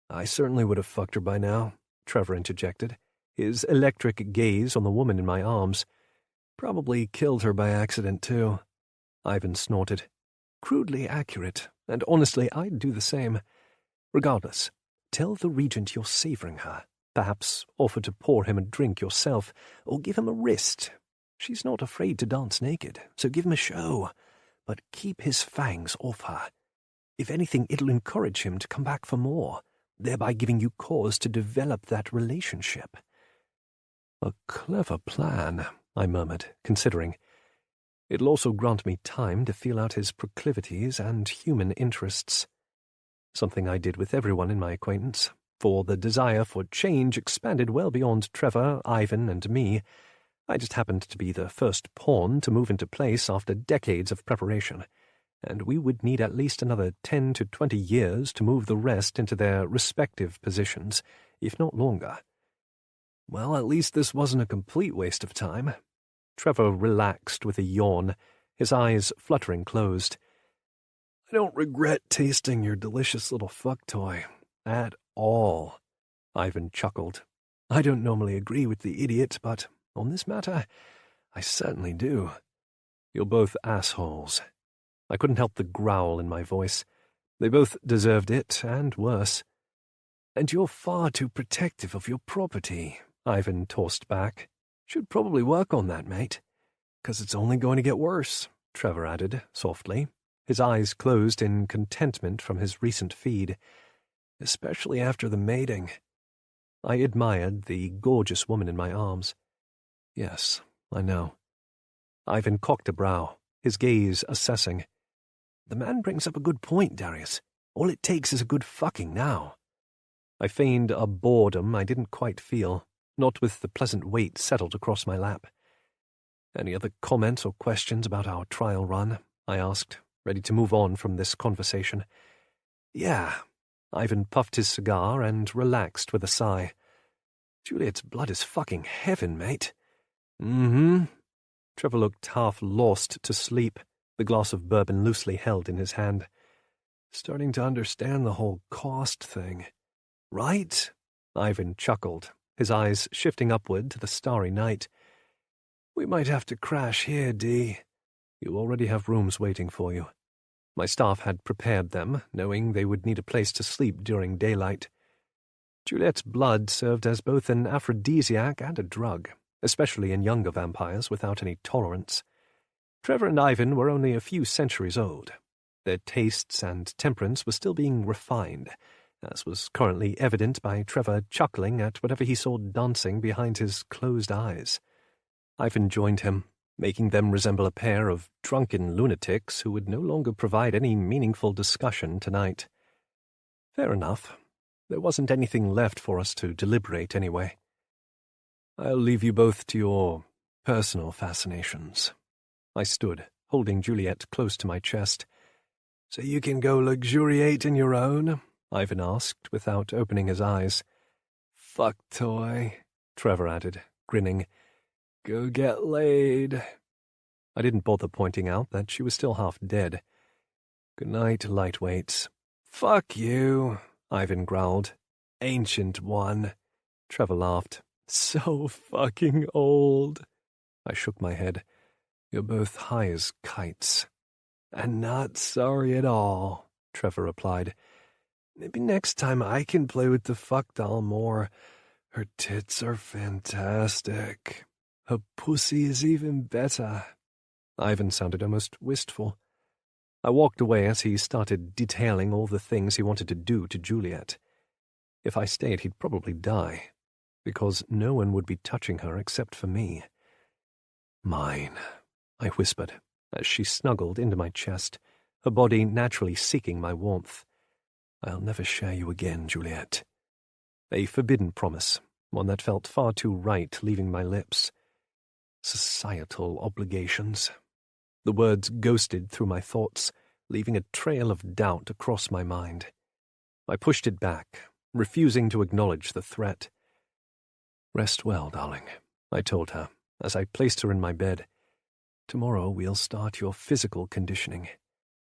I certainly would have fucked her by now, Trevor interjected, his electric gaze on the woman in my arms. Probably killed her by accident, too. Ivan snorted. Crudely accurate, and honestly, I'd do the same. Regardless, tell the regent you're savouring her. Perhaps offer to pour him a drink yourself, or give him a wrist. She's not afraid to dance naked, so give him a show. But keep his fangs off her. If anything, it'll encourage him to come back for more, thereby giving you cause to develop that relationship. A clever plan, I murmured, considering. It'll also grant me time to feel out his proclivities and human interests. Something I did with everyone in my acquaintance, for the desire for change expanded well beyond Trevor, Ivan, and me. I just happened to be the first pawn to move into place after decades of preparation, and we would need at least another 10 to 20 years to move the rest into their respective positions, if not longer. Well, at least this wasn't a complete waste of time. Trevor relaxed with a yawn, his eyes fluttering closed. I don't regret tasting your delicious little fuck toy. At all. Ivan chuckled. I don't normally agree with the idiot, but on this matter, I certainly do. You're both assholes. I couldn't help the growl in my voice. They both deserved it, and worse. And you're far too protective of your property, Ivan tossed back. Should probably work on that, mate. 'Cause it's only going to get worse, Trevor added, softly, his eyes closed in contentment from his recent feed, especially after the mating. I admired the gorgeous woman in my arms. Yes, I know. Ivan cocked a brow, his gaze assessing. The man brings up a good point, Darius. All it takes is a good fucking now. I feigned a boredom I didn't quite feel, not with the pleasant weight settled across my lap. Any other comments or questions about our trial run? I asked, ready to move on from this conversation. Yeah. Ivan puffed his cigar and relaxed with a sigh. Juliet's blood is fucking heaven, mate. Mm-hmm. Trevor looked half lost to sleep, the glass of bourbon loosely held in his hand. Starting to understand the whole cost thing. Right? Ivan chuckled, his eyes shifting upward to the starry night. We might have to crash here, Dee. You already have rooms waiting for you. My staff had prepared them, knowing they would need a place to sleep during daylight. Juliet's blood served as both an aphrodisiac and a drug, especially in younger vampires without any tolerance. Trevor and Ivan were only a few centuries old. Their tastes and temperance were still being refined, as was currently evident by Trevor chuckling at whatever he saw dancing behind his closed eyes. Ivan joined him, making them resemble a pair of drunken lunatics who would no longer provide any meaningful discussion tonight. Fair enough. There wasn't anything left for us to deliberate anyway. I'll leave you both to your personal fascinations. I stood, holding Juliet close to my chest. So you can go luxuriate in your own? Ivan asked, without opening his eyes. Fuck toy, Trevor added, grinning. Go get laid. I didn't bother pointing out that she was still half dead. Good night, lightweights. Fuck you, Ivan growled. Ancient one. Trevor laughed. So fucking old. I shook my head. You're both high as kites. And not sorry at all, Trevor replied. Maybe next time I can play with the fuck doll more. Her tits are fantastic. Her pussy is even better. Ivan sounded almost wistful. I walked away as he started detailing all the things he wanted to do to Juliet. If I stayed, he'd probably die, because no one would be touching her except for me. Mine, I whispered, as she snuggled into my chest, her body naturally seeking my warmth. I'll never share you again, Juliet. A forbidden promise, one that felt far too right leaving my lips. Societal obligations. The words ghosted through my thoughts, leaving a trail of doubt across my mind. I pushed it back, refusing to acknowledge the threat. Rest well, darling, I told her, as I placed her in my bed. Tomorrow we'll start your physical conditioning,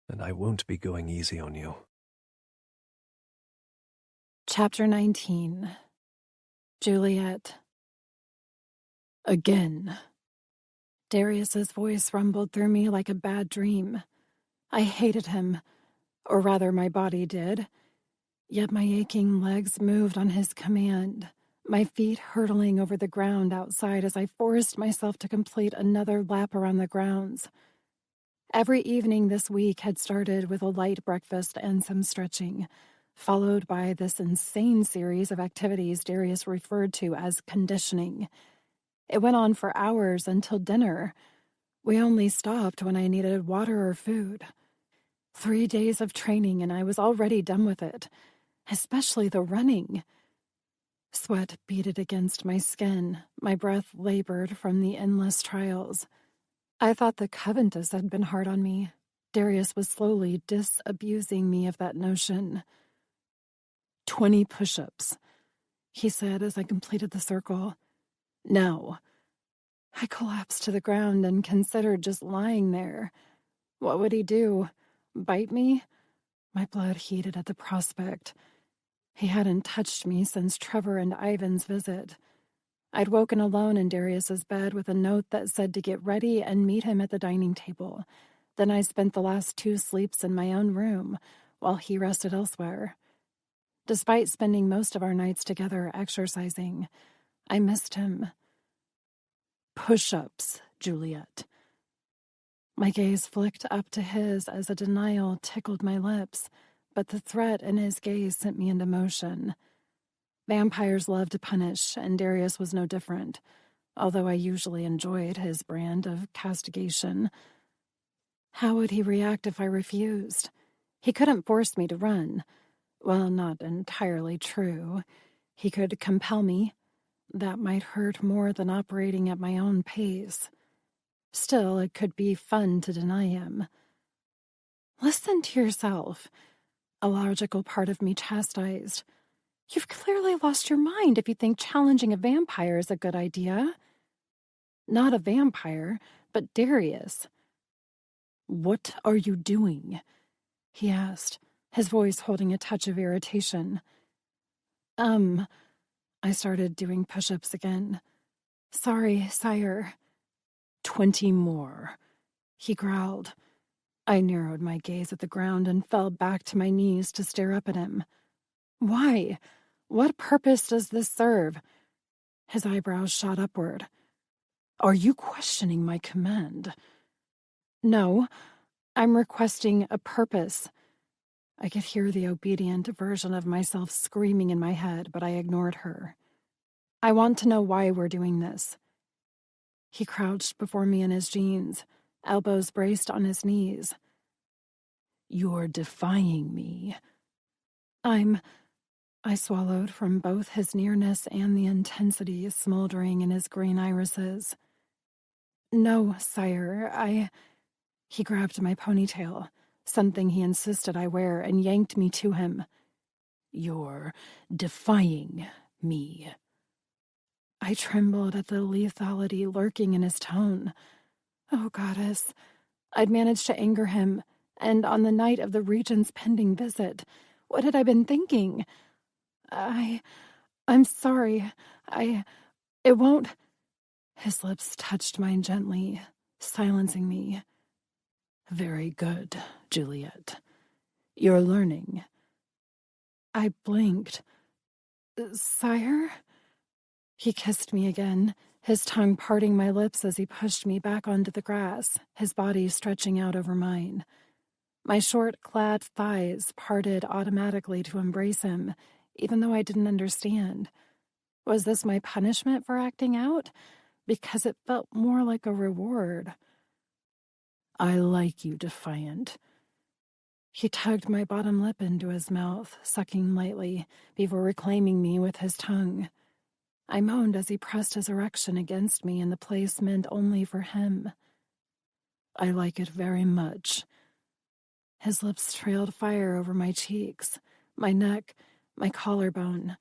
and I won't be going easy on you. Chapter 19. Juliet. Again. Darius's voice rumbled through me like a bad dream. I hated him, or rather my body did. Yet my aching legs moved on his command, my feet hurtling over the ground outside as I forced myself to complete another lap around the grounds. Every evening this week had started with a light breakfast and some stretching, followed by this insane series of activities Darius referred to as conditioning. It went on for hours until dinner. We only stopped when I needed water or food. 3 days of training and I was already done with it, especially the running. Sweat beaded against my skin, my breath labored from the endless trials. I thought the Coventus had been hard on me. Darius was slowly disabusing me of that notion. 20 push-ups, he said as I completed the circle. No. I collapsed to the ground and considered just lying there. What would he do? Bite me? My blood heated at the prospect. He hadn't touched me since Trevor and Ivan's visit. I'd woken alone in Darius's bed with a note that said to get ready and meet him at the dining table. Then I spent the last 2 sleeps in my own room, while he rested elsewhere. Despite spending most of our nights together exercising, I missed him. Push-ups, Juliet. My gaze flicked up to his as a denial tickled my lips, but the threat in his gaze sent me into motion. Vampires love to punish, and Darius was no different, although I usually enjoyed his brand of castigation. How would he react if I refused? He couldn't force me to run. Well, not entirely true. He could compel me. That might hurt more than operating at my own pace. Still, it could be fun to deny him. Listen to yourself, a logical part of me chastised. You've clearly lost your mind if you think challenging a vampire is a good idea. Not a vampire, but Darius. What are you doing? He asked, his voice holding a touch of irritation. I started doing push-ups again. Sorry, sire. 20 more. He growled. I narrowed my gaze at the ground and fell back to my knees to stare up at him. Why? What purpose does this serve? His eyebrows shot upward. Are you questioning my command? No, I'm requesting a purpose. I could hear the obedient version of myself screaming in my head, but I ignored her. I want to know why we're doing this. He crouched before me in his jeans, elbows braced on his knees. You're defying me. I swallowed from both his nearness and the intensity smoldering in his green irises. No, sire, He grabbed my ponytail, something he insisted I wear, and yanked me to him. You're defying me. I trembled at the lethality lurking in his tone. Oh, goddess. I'd managed to anger him, and on the night of the Regent's pending visit, what had I been thinking? I'm sorry. It won't... His lips touched mine gently, silencing me. Very good, Juliet. You're learning. I blinked. Sire? He kissed me again, his tongue parting my lips as he pushed me back onto the grass, his body stretching out over mine. My short, clad thighs parted automatically to embrace him, even though I didn't understand. Was this my punishment for acting out? Because it felt more like a reward. I like you, defiant. He tugged my bottom lip into his mouth, sucking lightly, before reclaiming me with his tongue. I moaned as he pressed his erection against me in the place meant only for him. I like it very much. His lips trailed fire over my cheeks, my neck, my collarbone.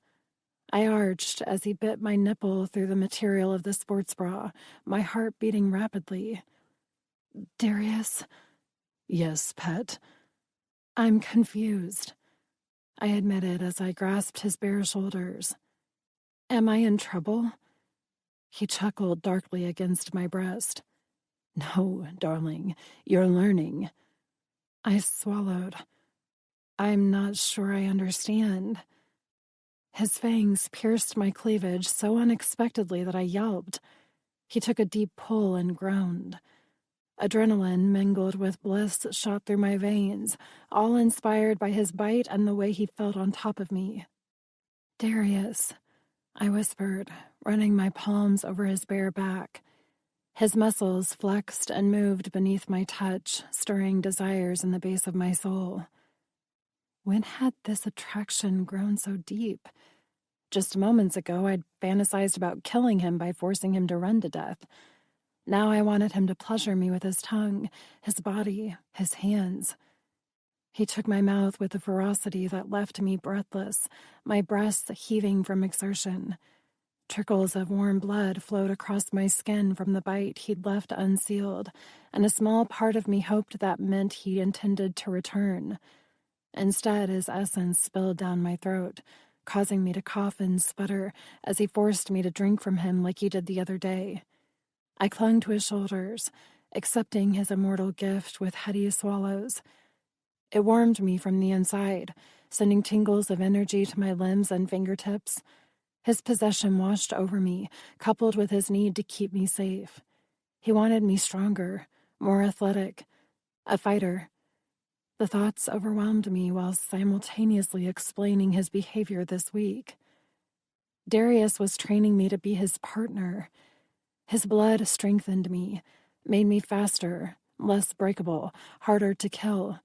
I arched as he bit my nipple through the material of the sports bra, my heart beating rapidly. Darius? Yes, pet? I'm confused, I admitted as I grasped his bare shoulders. Am I in trouble? He chuckled darkly against my breast. No, darling, you're learning. I swallowed. I'm not sure I understand. His fangs pierced my cleavage so unexpectedly that I yelped. He took a deep pull and groaned. Adrenaline mingled with bliss shot through my veins, all inspired by his bite and the way he felt on top of me. Darius, I whispered, running my palms over his bare back. His muscles flexed and moved beneath my touch, stirring desires in the base of my soul. When had this attraction grown so deep? Just moments ago, I'd fantasized about killing him by forcing him to run to death. Now I wanted him to pleasure me with his tongue, his body, his hands. He took my mouth with a ferocity that left me breathless, my breasts heaving from exertion. Trickles of warm blood flowed across my skin from the bite he'd left unsealed, and a small part of me hoped that meant he intended to return. Instead, his essence spilled down my throat, causing me to cough and sputter as he forced me to drink from him like he did the other day. I clung to his shoulders, accepting his immortal gift with heady swallows. It warmed me from the inside, sending tingles of energy to my limbs and fingertips. His possession washed over me, coupled with his need to keep me safe. He wanted me stronger, more athletic, a fighter. The thoughts overwhelmed me while simultaneously explaining his behavior this week. Darius was training me to be his partner. His blood strengthened me, made me faster, less breakable, harder to kill.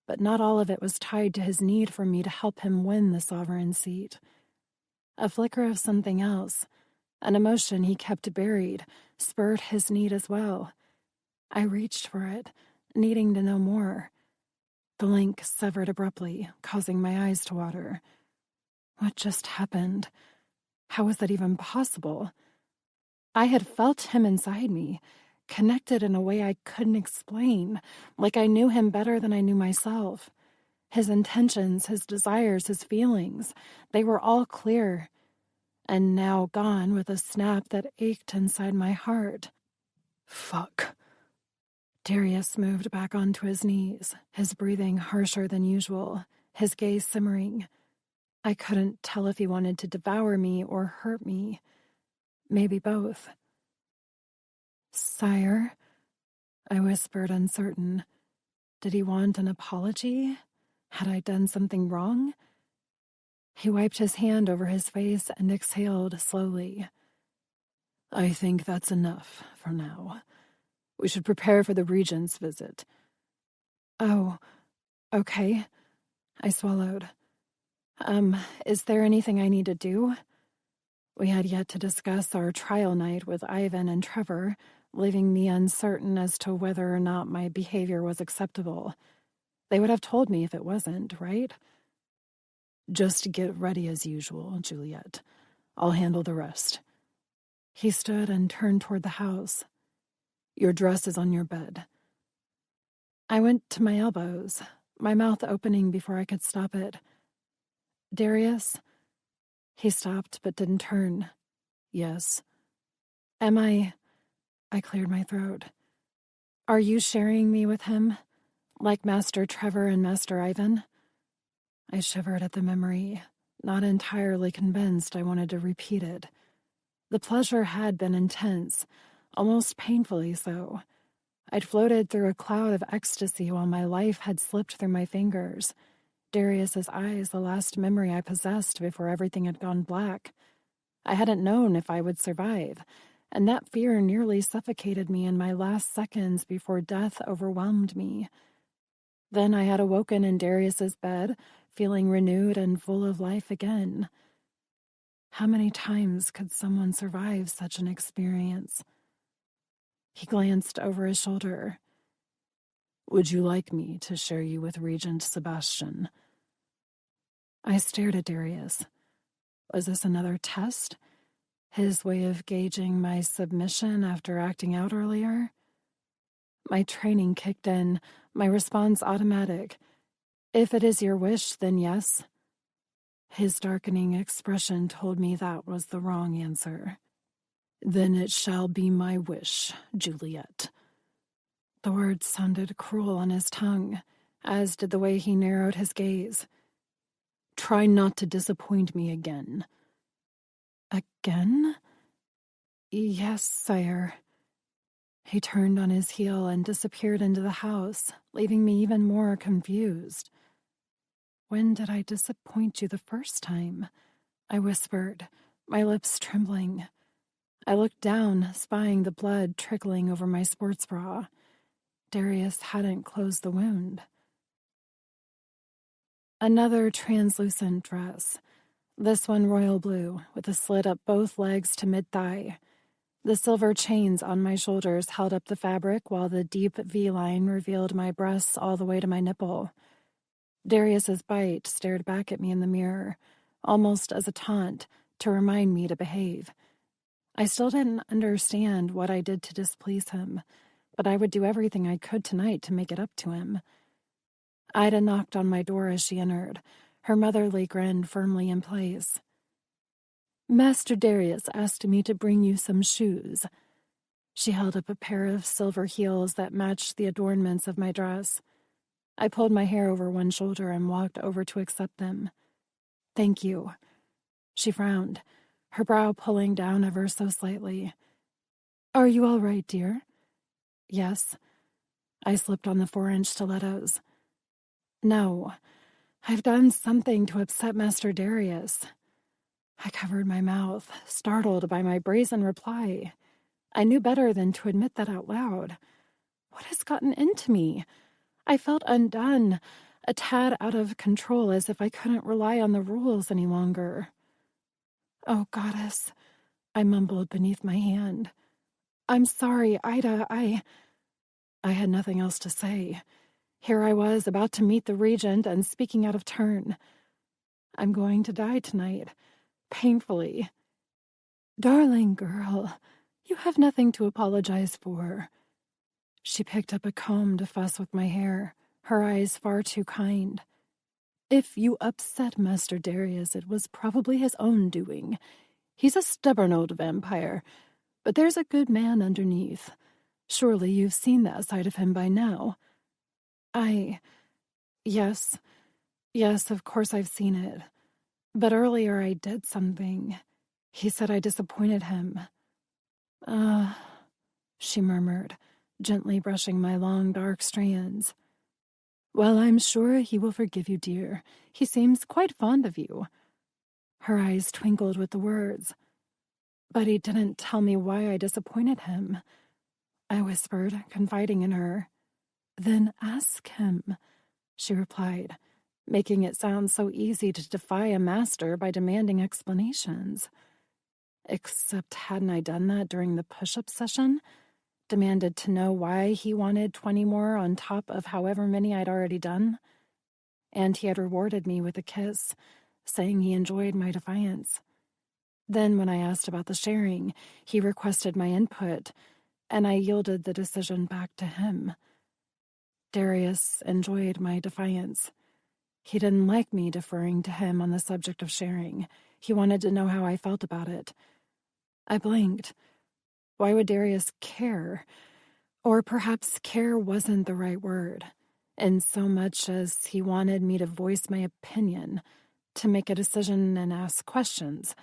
But not all of it was tied to his need for me to help him win the sovereign seat. A flicker of something else, an emotion he kept buried, spurred his need as well. I reached for it, needing to know more. The link severed abruptly, causing my eyes to water. What just happened? How was that even possible? I had felt him inside me, connected in a way I couldn't explain, like I knew him better than I knew myself. His intentions, his desires, his feelings, they were all clear, and now gone with a snap that ached inside my heart. Fuck. Darius moved back onto his knees, his breathing harsher than usual, his gaze simmering. I couldn't tell if he wanted to devour me or hurt me. Maybe both. Sire, I whispered, uncertain. Did he want an apology? Had I done something wrong? He wiped his hand over his face and exhaled slowly. I think that's enough for now. We should prepare for the regent's visit. Oh, okay. I swallowed. Is there anything I need to do? We had yet to discuss our trial night with Ivan and Trevor, leaving me uncertain as to whether or not my behavior was acceptable. They would have told me if it wasn't, right? Just get ready as usual, Juliet. I'll handle the rest. He stood and turned toward the house. Your dress is on your bed. I went to my elbows, my mouth opening before I could stop it. Darius? He stopped but didn't turn. Yes. Am I cleared my throat. Are you sharing me with him? Like Master Trevor and Master Ivan? I shivered at the memory, not entirely convinced I wanted to repeat it. The pleasure had been intense, almost painfully so. I'd floated through a cloud of ecstasy while my life had slipped through my fingers. Darius's eyes, the last memory I possessed before everything had gone black. I hadn't known if I would survive, and that fear nearly suffocated me in my last seconds before death overwhelmed me. Then I had awoken in Darius's bed, feeling renewed and full of life again. How many times could someone survive such an experience? He glanced over his shoulder. Would you like me to share you with Regent Sebastian? I stared at Darius. Was this another test? His way of gauging my submission after acting out earlier? My training kicked in, my response automatic. If it is your wish, then yes. His darkening expression told me that was the wrong answer. Then it shall be my wish, Juliet. The words sounded cruel on his tongue, as did the way he narrowed his gaze. Try not to disappoint me again. Again? Yes, sire. He turned on his heel and disappeared into the house, leaving me even more confused. When did I disappoint you the first time? I whispered, my lips trembling. I looked down, spying the blood trickling over my sports bra. Darius hadn't closed the wound. Another translucent dress. This one royal blue, with a slit up both legs to mid-thigh. The silver chains on my shoulders held up the fabric, while the deep V-line revealed my breasts all the way to my nipple. Darius's bite stared back at me in the mirror, almost as a taunt, to remind me to behave. I still didn't understand what I did to displease him, but I would do everything I could tonight to make it up to him. Ida knocked on my door as she entered, her motherly grin firmly in place. Master Darius asked me to bring you some shoes. She held up a pair of silver heels that matched the adornments of my dress. I pulled my hair over one shoulder and walked over to accept them. "Thank you." She frowned, her brow pulling down ever so slightly. "Are you all right, dear?" "Yes." I slipped on the 4-inch stilettos. "No, I've done something to upset Master Darius." I covered my mouth, startled by my brazen reply. I knew better than to admit that out loud. What has gotten into me? I felt undone, a tad out of control, as if I couldn't rely on the rules any longer. "Oh, goddess," I mumbled beneath my hand. "I'm sorry, Ida, I had nothing else to say. Here I was, about to meet the regent and speaking out of turn. "I'm going to die tonight, painfully." "Darling girl, you have nothing to apologize for." She picked up a comb to fuss with my hair, her eyes far too kind. "If you upset Master Darius, it was probably his own doing. He's a stubborn old vampire, but there's a good man underneath. Surely you've seen that side of him by now." Yes, of course I've seen it. But earlier I did something. He said I disappointed him." She murmured, gently brushing my long, dark strands. "Well, I'm sure he will forgive you, dear. He seems quite fond of you." Her eyes twinkled with the words. "But he didn't tell me why I disappointed him," I whispered, confiding in her. "Then ask him," she replied, making it sound so easy to defy a master by demanding explanations. Except hadn't I done that during the push-up session? Demanded to know why he wanted 20 more on top of however many I'd already done? And he had rewarded me with a kiss, saying he enjoyed my defiance. Then when I asked about the sharing, he requested my input, and I yielded the decision back to him. Darius enjoyed my defiance. He didn't like me deferring to him on the subject of sharing. He wanted to know how I felt about it. I blinked. Why would Darius care? Or perhaps care wasn't the right word, in so much as he wanted me to voice my opinion, to make a decision and ask questions,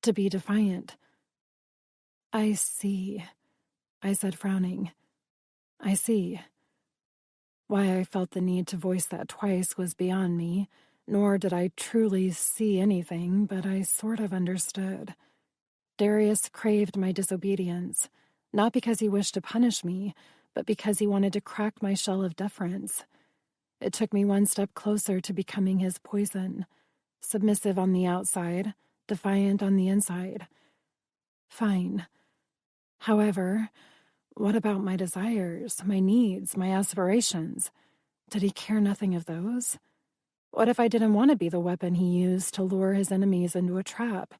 to be defiant. "I see," I said, frowning. "I see." Why I felt the need to voice that twice was beyond me, nor did I truly see anything, but I sort of understood. Darius craved my disobedience, not because he wished to punish me, but because he wanted to crack my shell of deference. It took me one step closer to becoming his poison, submissive on the outside, defiant on the inside. Fine. However, what about my desires, my needs, my aspirations? Did he care nothing of those? What if I didn't want to be the weapon he used to lure his enemies into a trap?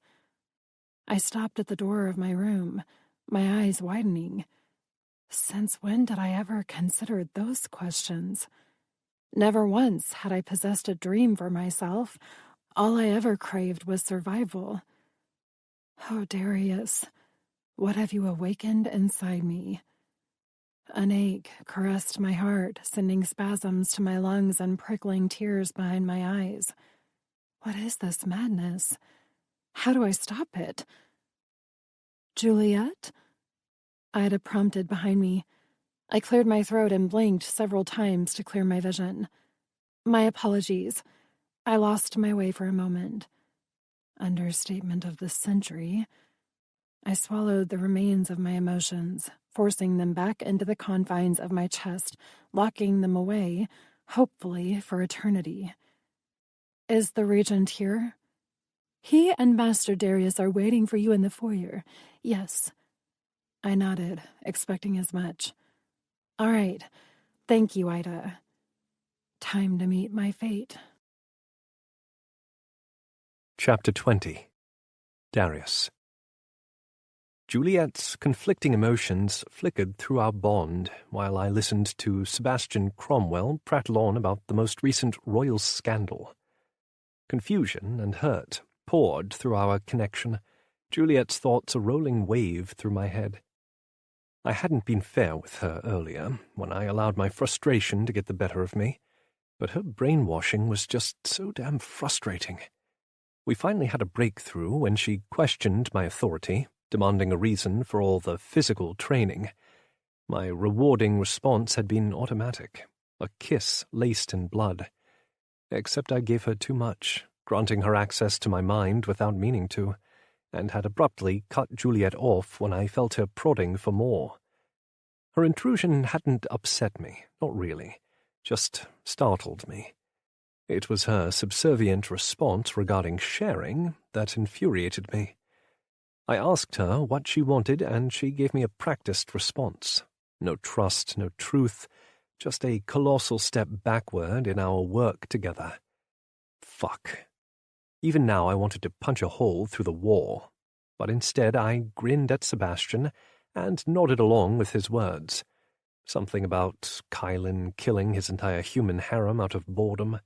I stopped at the door of my room, my eyes widening. Since when did I ever consider those questions? Never once had I possessed a dream for myself. All I ever craved was survival. Oh, Darius, what have you awakened inside me? An ache caressed my heart, sending spasms to my lungs and prickling tears behind my eyes. What is this madness? How do I stop it? "Juliet?" Ida prompted behind me. I cleared my throat and blinked several times to clear my vision. "My apologies. I lost my way for a moment." Understatement of the century. I swallowed the remains of my emotions, forcing them back into the confines of my chest, locking them away, hopefully for eternity. "Is the regent here?" "He and Master Darius are waiting for you in the foyer. Yes." I nodded, expecting as much. "All right. Thank you, Ida. Time to meet my fate." Chapter 20. Darius. Juliet's conflicting emotions flickered through our bond while I listened to Sebastian Cromwell prattle on about the most recent royal scandal. Confusion and hurt poured through our connection, Juliet's thoughts a rolling wave through my head. I hadn't been fair with her earlier, when I allowed my frustration to get the better of me. But her brainwashing was just so damn frustrating. We finally had a breakthrough when she questioned my authority, demanding a reason for all the physical training. My rewarding response had been automatic, a kiss laced in blood. Except I gave her too much, granting her access to my mind without meaning to, and had abruptly cut Juliet off when I felt her prodding for more. Her intrusion hadn't upset me, not really, just startled me. It was her subservient response regarding sharing that infuriated me. I asked her what she wanted, and she gave me a practiced response. No trust, no truth, just a colossal step backward in our work together. Fuck. Even now I wanted to punch a hole through the wall, but instead I grinned at Sebastian and nodded along with his words. Something about Kylan killing his entire human harem out of boredom.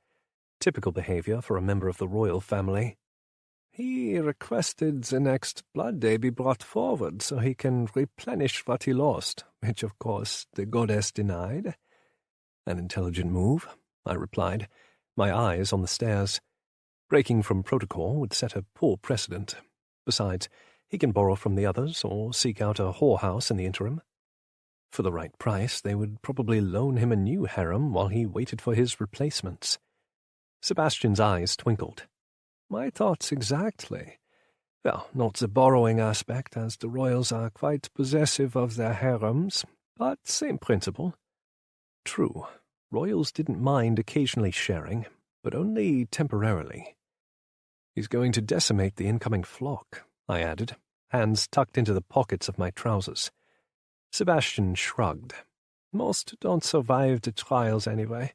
Typical behavior for a member of the royal family. He requested the next blood day be brought forward so he can replenish what he lost, which, of course, the goddess denied. An intelligent move, I replied, my eyes on the stairs. Breaking from protocol would set a poor precedent. Besides, he can borrow from the others or seek out a whorehouse in the interim. For the right price, they would probably loan him a new harem while he waited for his replacements. Sebastian's eyes twinkled. My thoughts exactly. Well, not the borrowing aspect, as the royals are quite possessive of their harems, but same principle. True, royals didn't mind occasionally sharing, but only temporarily. He's going to decimate the incoming flock, I added, hands tucked into the pockets of my trousers. Sebastian shrugged. Most don't survive the trials anyway,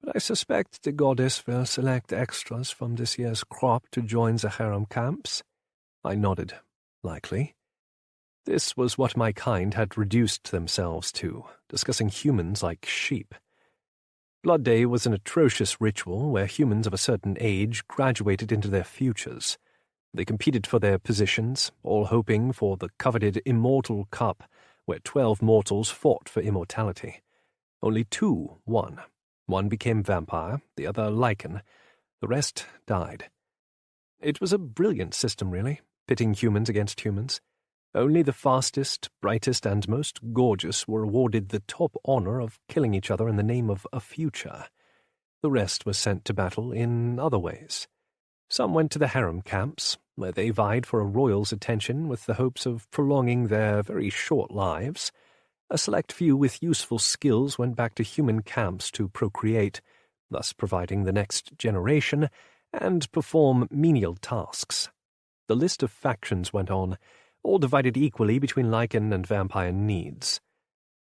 but I suspect the goddess will select extras from this year's crop to join the harem camps. I nodded. Likely. This was what my kind had reduced themselves to, discussing humans like sheep. Blood Day was an atrocious ritual where humans of a certain age graduated into their futures. They competed for their positions, all hoping for the coveted Immortal Cup, where 12 mortals fought for immortality. Only 2 won. One became vampire, the other lichen. The rest died. It was a brilliant system, really, pitting humans against humans. Only the fastest, brightest, and most gorgeous were awarded the top honor of killing each other in the name of a future. The rest was sent to battle in other ways. Some went to the harem camps, where they vied for a royal's attention with the hopes of prolonging their very short lives. A select few with useful skills went back to human camps to procreate, thus providing the next generation, and perform menial tasks. The list of factions went on, all divided equally between lichen and vampire needs.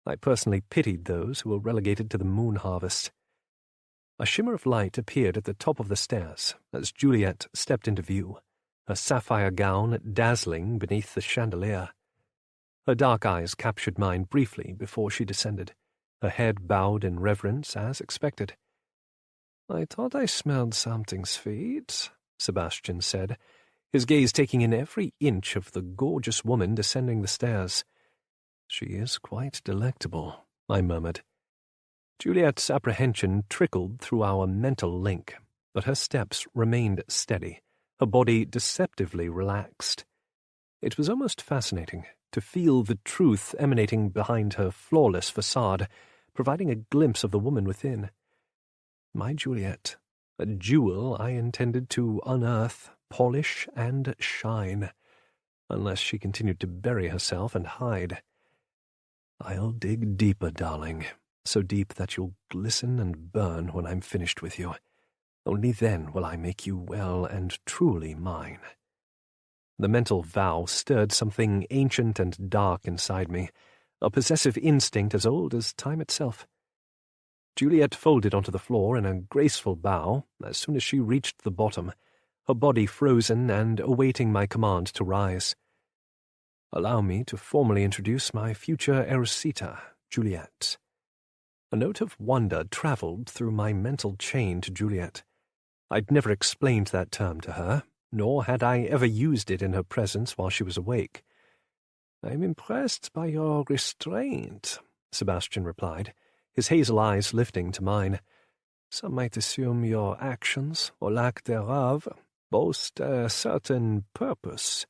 I personally pitied those who were relegated to the moon harvest. A shimmer of light appeared at the top of the stairs as Juliet stepped into view, her sapphire gown dazzling beneath the chandelier. Her dark eyes captured mine briefly before she descended, her head bowed in reverence as expected. "I thought I smelled something sweet," Sebastian said, his gaze taking in every inch of the gorgeous woman descending the stairs. "She is quite delectable," I murmured. Juliet's apprehension trickled through our mental link, but her steps remained steady, her body deceptively relaxed. It was almost fascinating to feel the truth emanating behind her flawless facade, providing a glimpse of the woman within. My Juliet, a jewel I intended to unearth, polish, and shine, unless she continued to bury herself and hide. "I'll dig deeper, darling, so deep that you'll glisten and burn when I'm finished with you. Only then will I make you well and truly mine." The mental vow stirred something ancient and dark inside me, a possessive instinct as old as time itself. Juliet folded onto the floor in a graceful bow as soon as she reached the bottom, her body frozen and awaiting my command to rise. "Allow me to formally introduce my future Erosita, Juliet." A note of wonder travelled through my mental chain to Juliet. I'd never explained that term to her, nor had I ever used it in her presence while she was awake. "I'm impressed by your restraint," Sebastian replied, his hazel eyes lifting to mine. Some might assume your actions, or lack thereof, boast a certain purpose.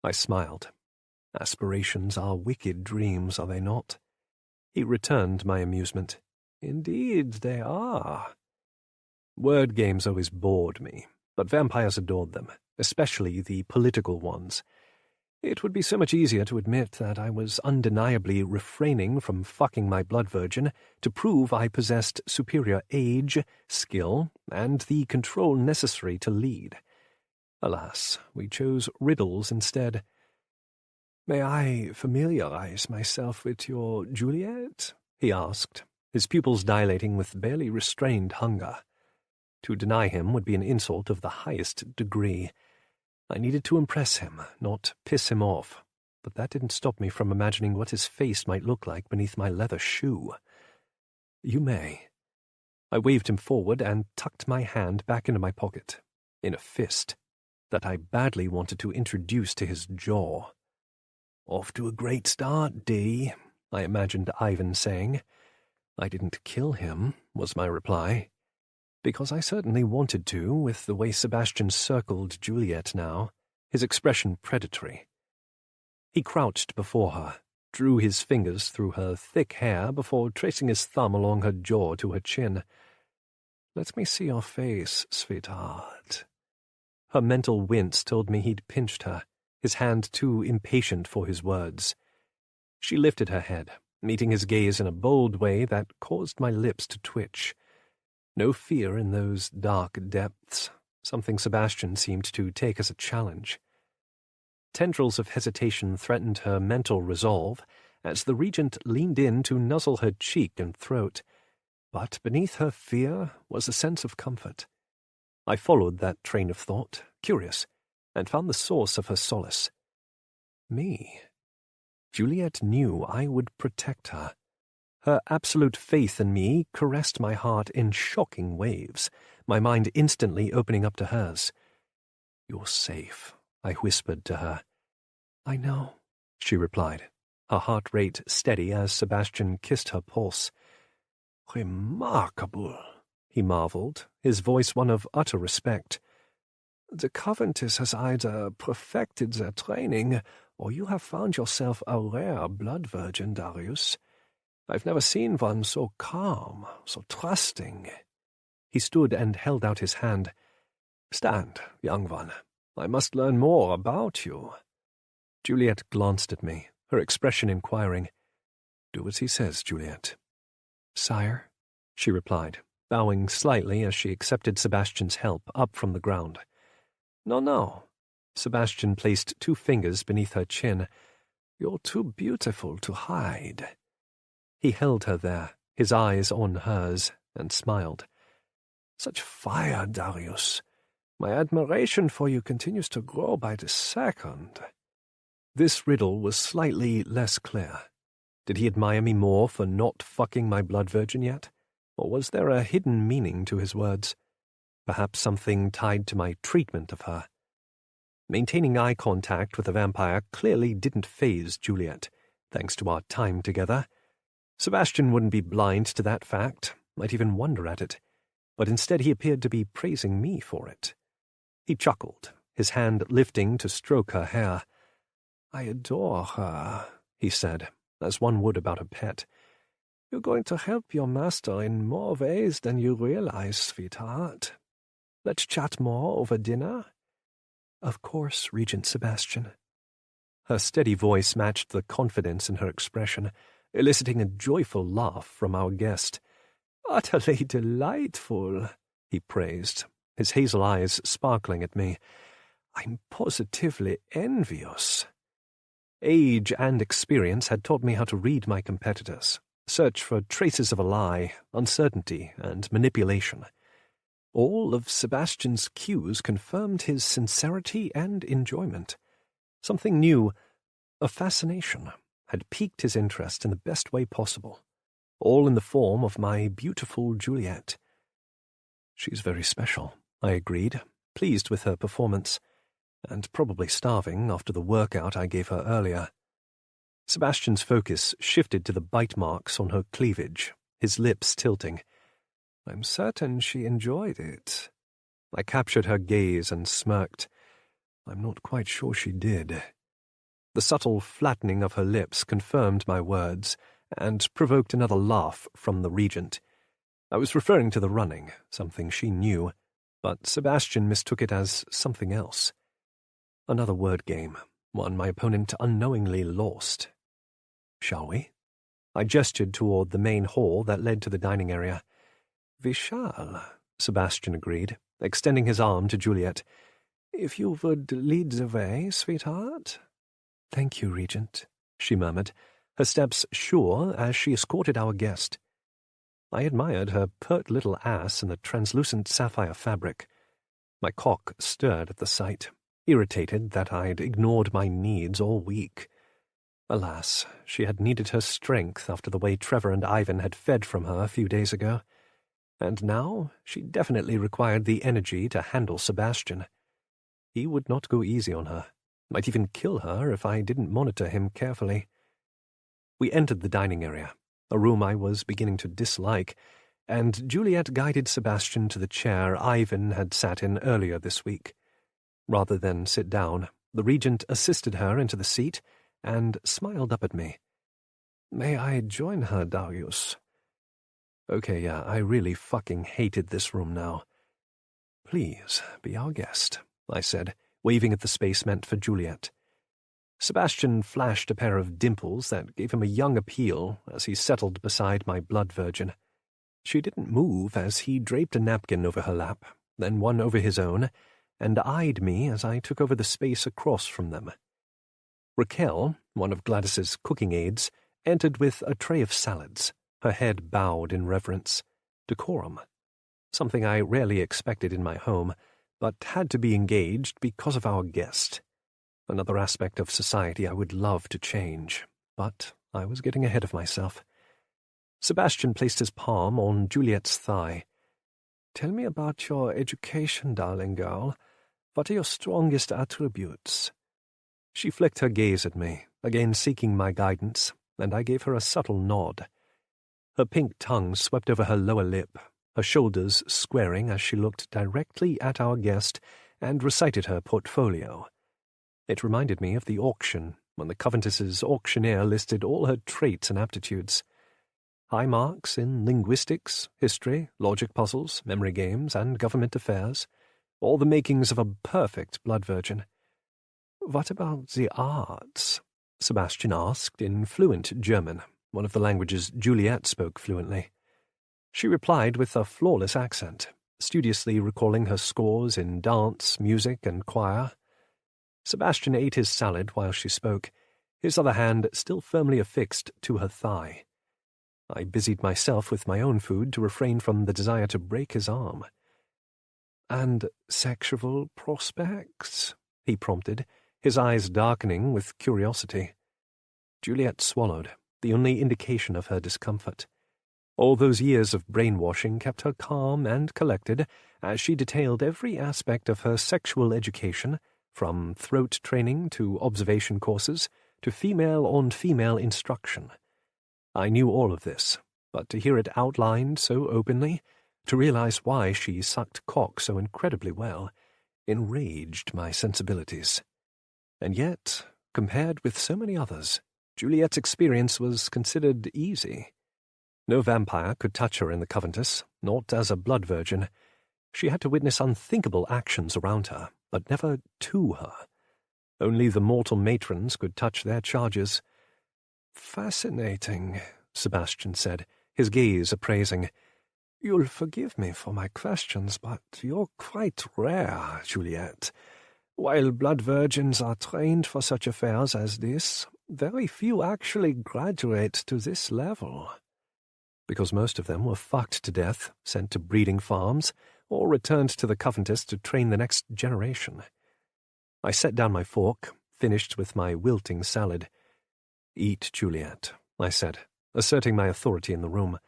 I smiled. Aspirations are wicked dreams, are they not? He returned my amusement. Indeed they are. Word games always bored me, but vampires adored them, especially the political ones. It would be so much easier to admit that I was undeniably refraining from fucking my blood virgin to prove I possessed superior age, skill, and the control necessary to lead. Alas, we chose riddles instead. "May I familiarize myself with your Juliet?" he asked, his pupils dilating with barely restrained hunger. To deny him would be an insult of the highest degree. I needed to impress him, not piss him off, but that didn't stop me from imagining what his face might look like beneath my leather shoe. "You may." I waved him forward and tucked my hand back into my pocket, in a fist that I badly wanted to introduce to his jaw. "Off to a great start, D," I imagined Ivan saying. "I didn't kill him," was my reply, because I certainly wanted to, with the way Sebastian circled Juliet now, his expression predatory. He crouched before her, drew his fingers through her thick hair before tracing his thumb along her jaw to her chin. "Let me see your face, sweetheart." Her mental wince told me he'd pinched her, his hand too impatient for his words. She lifted her head, meeting his gaze in a bold way that caused my lips to twitch. No fear in those dark depths, something Sebastian seemed to take as a challenge. Tendrils of hesitation threatened her mental resolve as the regent leaned in to nuzzle her cheek and throat, but beneath her fear was a sense of comfort. I followed that train of thought, curious, and found the source of her solace. Me. Juliet knew I would protect her. Her absolute faith in me caressed my heart in shocking waves, my mind instantly opening up to hers. "You're safe," I whispered to her. "I know," she replied, her heart rate steady as Sebastian kissed her pulse. "Remarkable," he marveled, his voice one of utter respect. "The Countess has either perfected their training, or you have found yourself a rare blood virgin, Darius. I've never seen one so calm, so trusting." He stood and held out his hand. "Stand, young one. I must learn more about you." Juliet glanced at me, her expression inquiring. "Do as he says, Juliet." "Sire," she replied, bowing slightly as she accepted Sebastian's help up from the ground. No. Sebastian placed 2 fingers beneath her chin. "You're too beautiful to hide." He held her there, his eyes on hers, and smiled. "Such fire, Darius. My admiration for you continues to grow by the second." This riddle was slightly less clear. Did he admire me more for not fucking my blood virgin yet? Or was there a hidden meaning to his words? Perhaps something tied to my treatment of her. Maintaining eye contact with the vampire clearly didn't faze Juliet, thanks to our time together. Sebastian wouldn't be blind to that fact, might even wonder at it, but instead he appeared to be praising me for it. He chuckled, his hand lifting to stroke her hair. "I adore her," he said, as one would about a pet. "You're going to help your master in more ways than you realize, sweetheart. Let's chat more over dinner?" "Of course, Regent Sebastian." Her steady voice matched the confidence in her expression, eliciting a joyful laugh from our guest. "Utterly delightful," he praised, his hazel eyes sparkling at me. "I'm positively envious." Age and experience had taught me how to read my competitors, search for traces of a lie, uncertainty, and manipulation. All of Sebastian's cues confirmed his sincerity and enjoyment. Something new, a fascination, had piqued his interest in the best way possible, all in the form of my beautiful Juliet. "She's very special," I agreed, pleased with her performance, and probably starving after the workout I gave her earlier. Sebastian's focus shifted to the bite marks on her cleavage, his lips tilting. I'm certain she enjoyed it. I captured her gaze and smirked. I'm not quite sure she did. The subtle flattening of her lips confirmed my words and provoked another laugh from the regent. I was referring to the running, something she knew, but Sebastian mistook it as something else. Another word game, one my opponent unknowingly lost. Shall we? I gestured toward the main hall that led to the dining area. We shall, Sebastian agreed, extending his arm to Juliet. If you would lead the way, sweetheart. Thank you, Regent, she murmured, her steps sure as she escorted our guest. I admired her pert little ass in the translucent sapphire fabric. My cock stirred at the sight, irritated that I'd ignored my needs all week. Alas, she had needed her strength after the way Trevor and Ivan had fed from her a few days ago, and now she definitely required the energy to handle Sebastian. He would not go easy on her, might even kill her if I didn't monitor him carefully. We entered the dining area, a room I was beginning to dislike, and Juliet guided Sebastian to the chair Ivan had sat in earlier this week. Rather than sit down, the regent assisted her into the seat and smiled up at me. May I join her, Darius? Okay, yeah, I really fucking hated this room now. Please, be our guest, I said, waving at the space meant for Juliet. Sebastian flashed a pair of dimples that gave him a young appeal as he settled beside my blood virgin. She didn't move as he draped a napkin over her lap, then one over his own, and eyed me as I took over the space across from them. Raquel, one of Gladys's cooking aides, entered with a tray of salads, her head bowed in reverence. Decorum. Something I rarely expected in my home, but had to be engaged because of our guest. Another aspect of society I would love to change, but I was getting ahead of myself. Sebastian placed his palm on Juliet's thigh. Tell me about your education, darling girl. What are your strongest attributes? She flicked her gaze at me, again seeking my guidance, and I gave her a subtle nod. Her pink tongue swept over her lower lip, her shoulders squaring as she looked directly at our guest and recited her portfolio. It reminded me of the auction, when the Countess's auctioneer listed all her traits and aptitudes. High marks in linguistics, history, logic puzzles, memory games, and government affairs. All the makings of a perfect blood virgin. What about the arts? Sebastian asked in fluent German, one of the languages Juliet spoke fluently. She replied with a flawless accent, studiously recalling her scores in dance, music, and choir. Sebastian ate his salad while she spoke, his other hand still firmly affixed to her thigh. I busied myself with my own food to refrain from the desire to break his arm. And sexual prospects? He prompted, his eyes darkening with curiosity. Juliet swallowed, the only indication of her discomfort. All those years of brainwashing kept her calm and collected as she detailed every aspect of her sexual education, from throat training to observation courses to female-on-female instruction. I knew all of this, but to hear it outlined so openly, to realize why she sucked cock so incredibly well, enraged my sensibilities. And yet, compared with so many others, Juliet's experience was considered easy. No vampire could touch her in the Countess, not as a blood virgin. She had to witness unthinkable actions around her, but never to her. Only the mortal matrons could touch their charges. Fascinating, Sebastian said, his gaze appraising. You'll forgive me for my questions, but you're quite rare, Juliet. While blood virgins are trained for such affairs as this, very few actually graduate to this level. Because most of them were fucked to death, sent to breeding farms, or returned to the Countess to train the next generation. I set down my fork, finished with my wilting salad. Eat, Juliet, I said, asserting my authority in the room.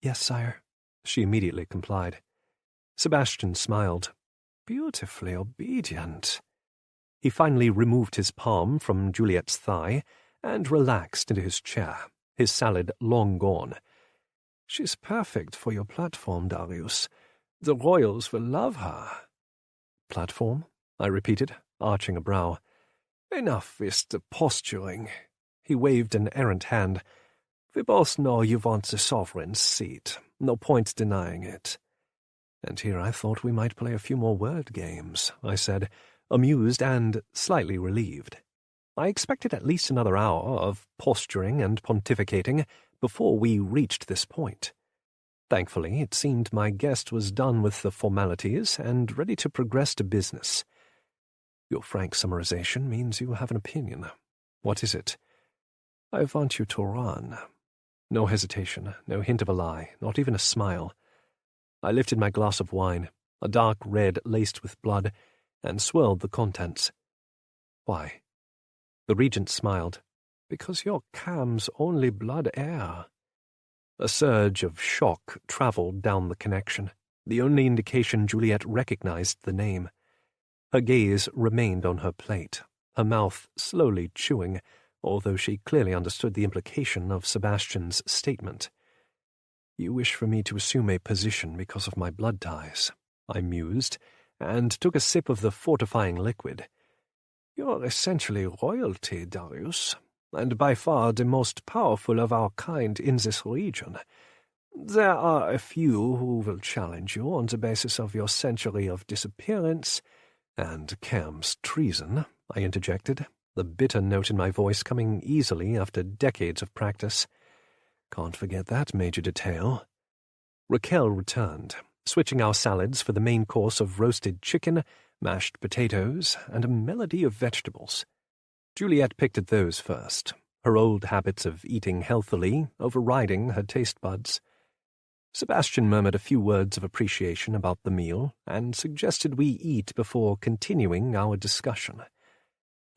Yes, sire, she immediately complied. Sebastian smiled. Beautifully obedient. He finally removed his palm from Juliet's thigh and relaxed into his chair, his salad long gone. She's perfect for your platform, Darius. The royals will love her. Platform? I repeated, arching a brow. Enough with the posturing. He waved an errant hand. We both know you want the sovereign's seat. No point denying it. And here I thought we might play a few more word games, I said, amused and slightly relieved. I expected at least another hour of posturing and pontificating before we reached this point. Thankfully, it seemed my guest was done with the formalities and ready to progress to business. Your frank summarization means you have an opinion. What is it? I want you to run. No hesitation, no hint of a lie, not even a smile. I lifted my glass of wine, a dark red laced with blood, and swirled the contents. Why? The regent smiled. Because you're Cam's only blood heir. A surge of shock travelled down the connection, the only indication Juliet recognized the name. Her gaze remained on her plate, her mouth slowly chewing, although she clearly understood the implication of Sebastian's statement. You wish for me to assume a position because of my blood ties, I mused, and took a sip of the fortifying liquid. You're essentially royalty, Darius, and by far the most powerful of our kind in this region. There are a few who will challenge you on the basis of your century of disappearance and Cam's treason, I interjected, the bitter note in my voice coming easily after decades of practice. Can't forget that major detail. Raquel returned, switching our salads for the main course of roasted chicken, mashed potatoes, and a medley of vegetables. Juliet picked at those first, her old habits of eating healthily overriding her taste buds. Sebastian murmured a few words of appreciation about the meal and suggested we eat before continuing our discussion.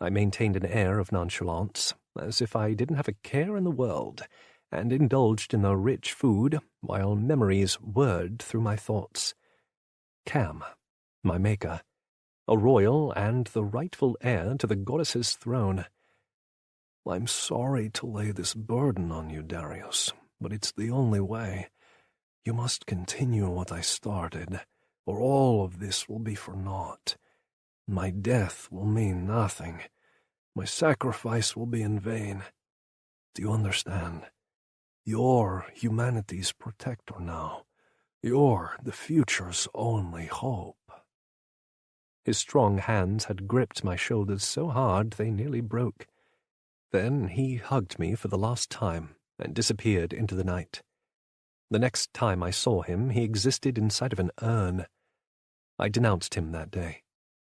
I maintained an air of nonchalance, as if I didn't have a care in the world, and indulged in the rich food while memories whirred through my thoughts. Cam, my maker, a royal and the rightful heir to the goddess's throne. I'm sorry to lay this burden on you, Darius, but it's the only way. You must continue what I started, or all of this will be for naught. My death will mean nothing. My sacrifice will be in vain. Do you understand? You're humanity's protector now. You're the future's only hope. His strong hands had gripped my shoulders so hard they nearly broke. Then he hugged me for the last time and disappeared into the night. The next time I saw him, he existed inside of an urn. I denounced him that day,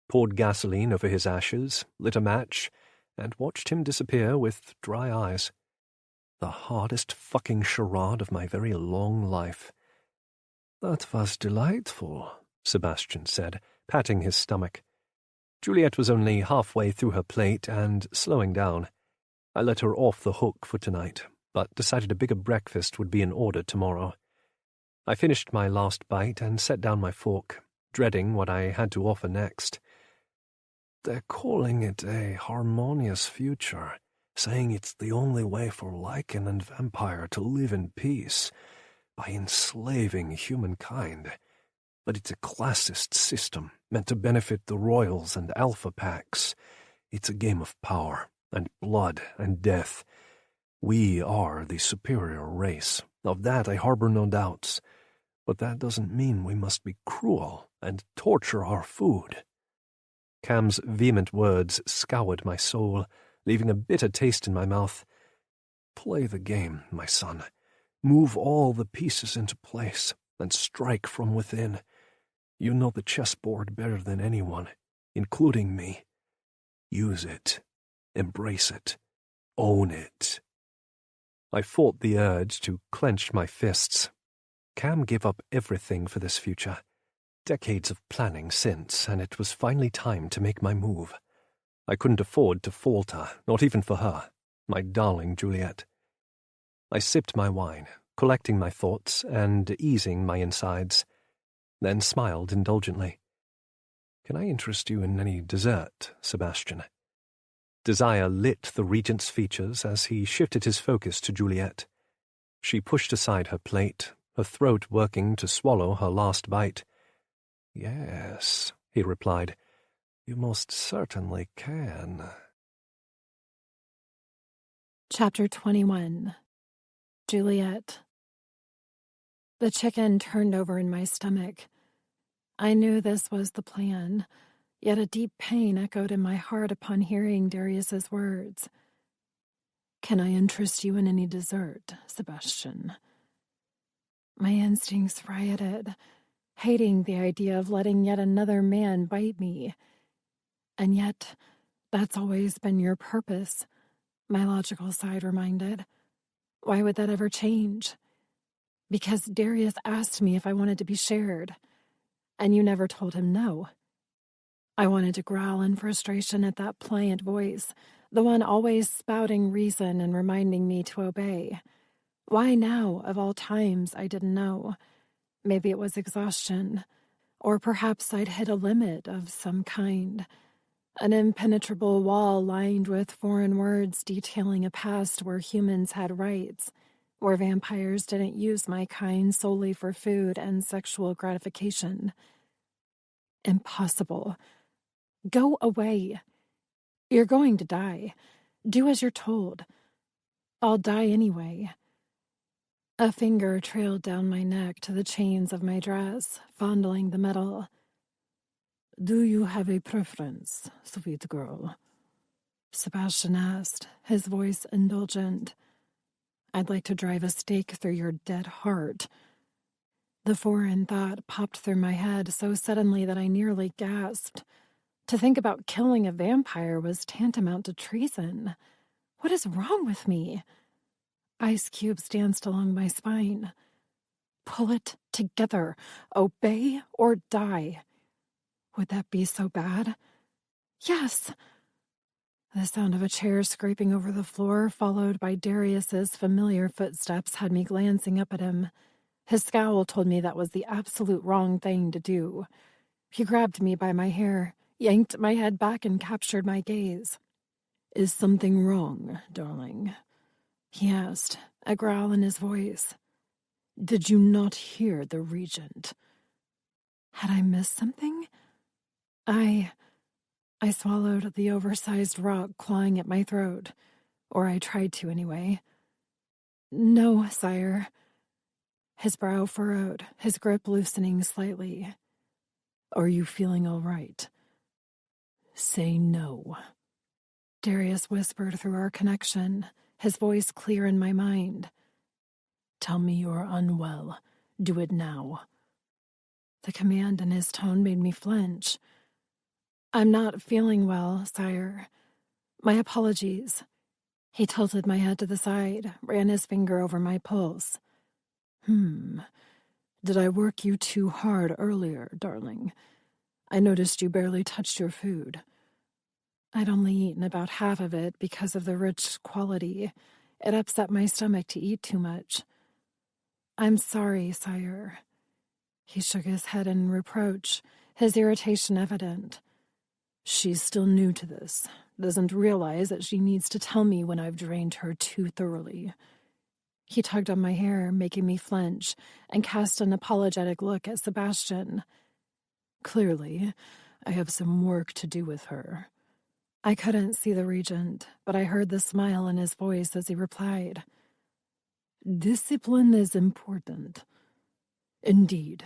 poured gasoline over his ashes, lit a match, and watched him disappear with dry eyes. The hardest fucking charade of my very long life. That was delightful, Sebastian said, patting his stomach. Juliet was only halfway through her plate and slowing down. I let her off the hook for tonight, but decided a bigger breakfast would be in order tomorrow. I finished my last bite and set down my fork, dreading what I had to offer next. They're calling it a harmonious future, saying it's the only way for lichen and vampire to live in peace, by enslaving humankind. But it's a classist system, meant to benefit the royals and alpha packs. It's a game of power, and blood, and death. We are the superior race. Of that I harbor no doubts. But that doesn't mean we must be cruel and torture our food. Cam's vehement words scoured my soul, leaving a bitter taste in my mouth. Play the game, my son. Move all the pieces into place, and strike from within. You know the chessboard better than anyone, including me. Use it. Embrace it. Own it. I fought the urge to clench my fists. Cam gave up everything for this future. Decades of planning since, and it was finally time to make my move. I couldn't afford to falter, not even for her, my darling Juliet. I sipped my wine, collecting my thoughts and easing my insides, then smiled indulgently. Can I interest you in any dessert, Sebastian? Desire lit the regent's features as he shifted his focus to Juliet. She pushed aside her plate, her throat working to swallow her last bite. "Yes," he replied, "you most certainly can." Chapter 21. Juliet. The chicken turned over in my stomach. I knew this was the plan, yet a deep pain echoed in my heart upon hearing Darius's words. "Can I interest you in any dessert, Sebastian?" My instincts rioted, hating the idea of letting yet another man bite me. And yet, that's always been your purpose, my logical side reminded. Why would that ever change? Because Darius asked me if I wanted to be shared, and you never told him no. I wanted to growl in frustration at that pliant voice, the one always spouting reason and reminding me to obey. Why now, of all times, I didn't know. Maybe it was exhaustion, or perhaps I'd hit a limit of some kind. An impenetrable wall lined with foreign words detailing a past where humans had rights, where vampires didn't use my kind solely for food and sexual gratification. Impossible. Go away. You're going to die. Do as you're told. I'll die anyway. A finger trailed down my neck to the chains of my dress, fondling the metal. "Do you have a preference, sweet girl?" Sebastian asked, his voice indulgent. "I'd like to drive a stake through your dead heart." The foreign thought popped through my head so suddenly that I nearly gasped. To think about killing a vampire was tantamount to treason. What is wrong with me? Ice cubes danced along my spine. Pull it together. Obey or die. Would that be so bad? Yes. The sound of a chair scraping over the floor, followed by Darius's familiar footsteps, had me glancing up at him. His scowl told me that was the absolute wrong thing to do. He grabbed me by my hair, yanked my head back, and captured my gaze. "Is something wrong, darling?" he asked, a growl in his voice. "Did you not hear the regent?" Had I missed something? I swallowed the oversized rock clawing at my throat, or I tried to anyway. "No, sire." His brow furrowed, his grip loosening slightly. "Are you feeling all right?" "Say no." Darius whispered through our connection, his voice clear in my mind. "Tell me you're unwell. Do it now." The command in his tone made me flinch. "I'm not feeling well, sire. My apologies." He tilted my head to the side, ran his finger over my pulse. Did I work you too hard earlier, darling? I noticed you barely touched your food." I'd only eaten about half of it because of the rich quality. It upset my stomach to eat too much. "I'm sorry, sire." He shook his head in reproach, his irritation evident. "She's still new to this, doesn't realize that she needs to tell me when I've drained her too thoroughly." He tugged on my hair, making me flinch, and cast an apologetic look at Sebastian. "Clearly, I have some work to do with her." I couldn't see the regent, but I heard the smile in his voice as he replied. "Discipline is important." "Indeed.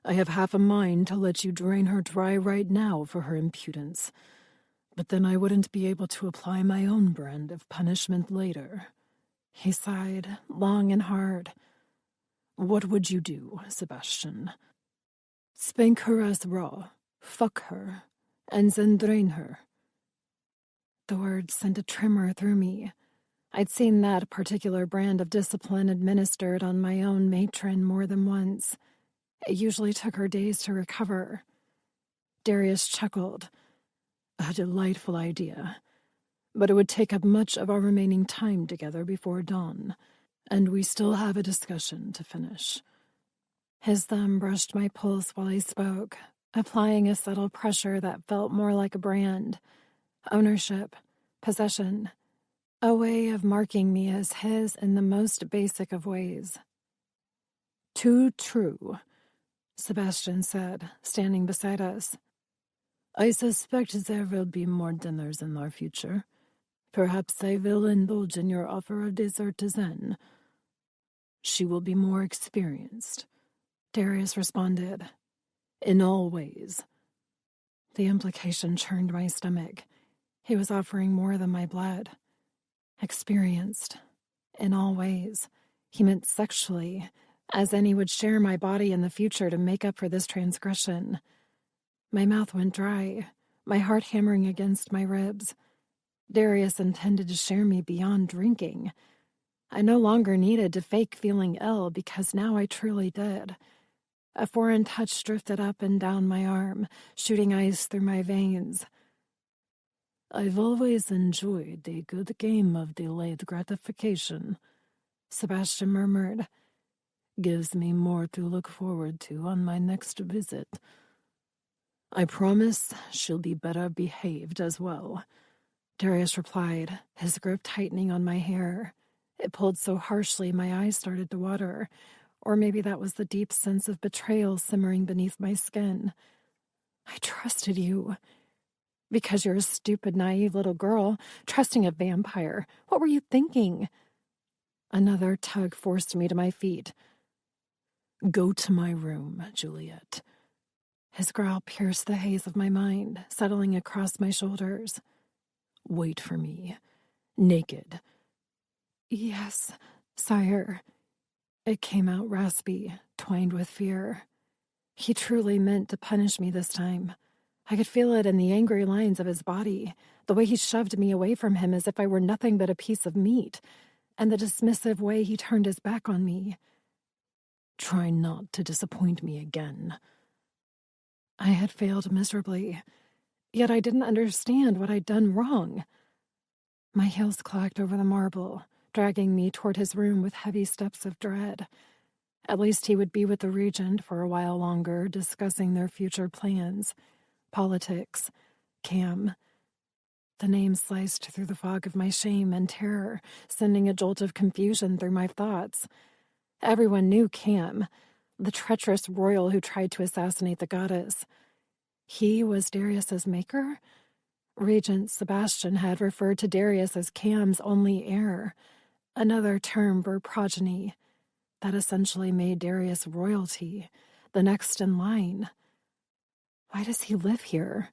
I have half a mind to let you drain her dry right now for her impudence. But then I wouldn't be able to apply my own brand of punishment later." He sighed, long and hard. "What would you do, Sebastian?" "Spank her as raw, fuck her, and then drain her." The words sent a tremor through me. I'd seen that particular brand of discipline administered on my own matron more than once. It usually took her days to recover. Darius chuckled. "A delightful idea. But it would take up much of our remaining time together before dawn, and we still have a discussion to finish." His thumb brushed my pulse while he spoke, applying a subtle pressure that felt more like a brand. Ownership, possession, a way of marking me as his in the most basic of ways. Too true, Sebastian said, standing beside us. I suspect there will be more dinners in our future. Perhaps I will indulge in your offer of dessert then. She will be more experienced, Darius responded. In all ways. The implication churned my stomach. He was offering more than my blood. Experienced. In all ways. He meant sexually, as in he would share my body in the future to make up for this transgression. My mouth went dry, my heart hammering against my ribs. Darius intended to share me beyond drinking. I no longer needed to fake feeling ill because now I truly did. A foreign touch drifted up and down my arm, shooting ice through my veins. I've always enjoyed a good game of delayed gratification, Sebastian murmured. Gives me more to look forward to on my next visit. I promise she'll be better behaved as well, Darius replied, his grip tightening on my hair. It pulled so harshly my eyes started to water, or maybe that was the deep sense of betrayal simmering beneath my skin. I trusted you. Because you're a stupid, naive little girl, trusting a vampire. What were you thinking? Another tug forced me to my feet. Go to my room, Juliet. His growl pierced the haze of my mind, settling across my shoulders. Wait for me. Naked. Yes, sire. It came out raspy, twined with fear. He truly meant to punish me this time. I could feel it in the angry lines of his body, the way he shoved me away from him as if I were nothing but a piece of meat, and the dismissive way he turned his back on me. Try not to disappoint me again. I had failed miserably, yet I didn't understand what I'd done wrong. My heels clacked over the marble, dragging me toward his room with heavy steps of dread. At least he would be with the regent for a while longer, discussing their future plans. Politics. Cam. The name sliced through the fog of my shame and terror, sending a jolt of confusion through my thoughts. Everyone knew Cam, the treacherous royal who tried to assassinate the goddess. He was Darius's maker? Regent Sebastian had referred to Darius as Cam's only heir, another term for progeny. That essentially made Darius royalty, the next in line. Why does he live here?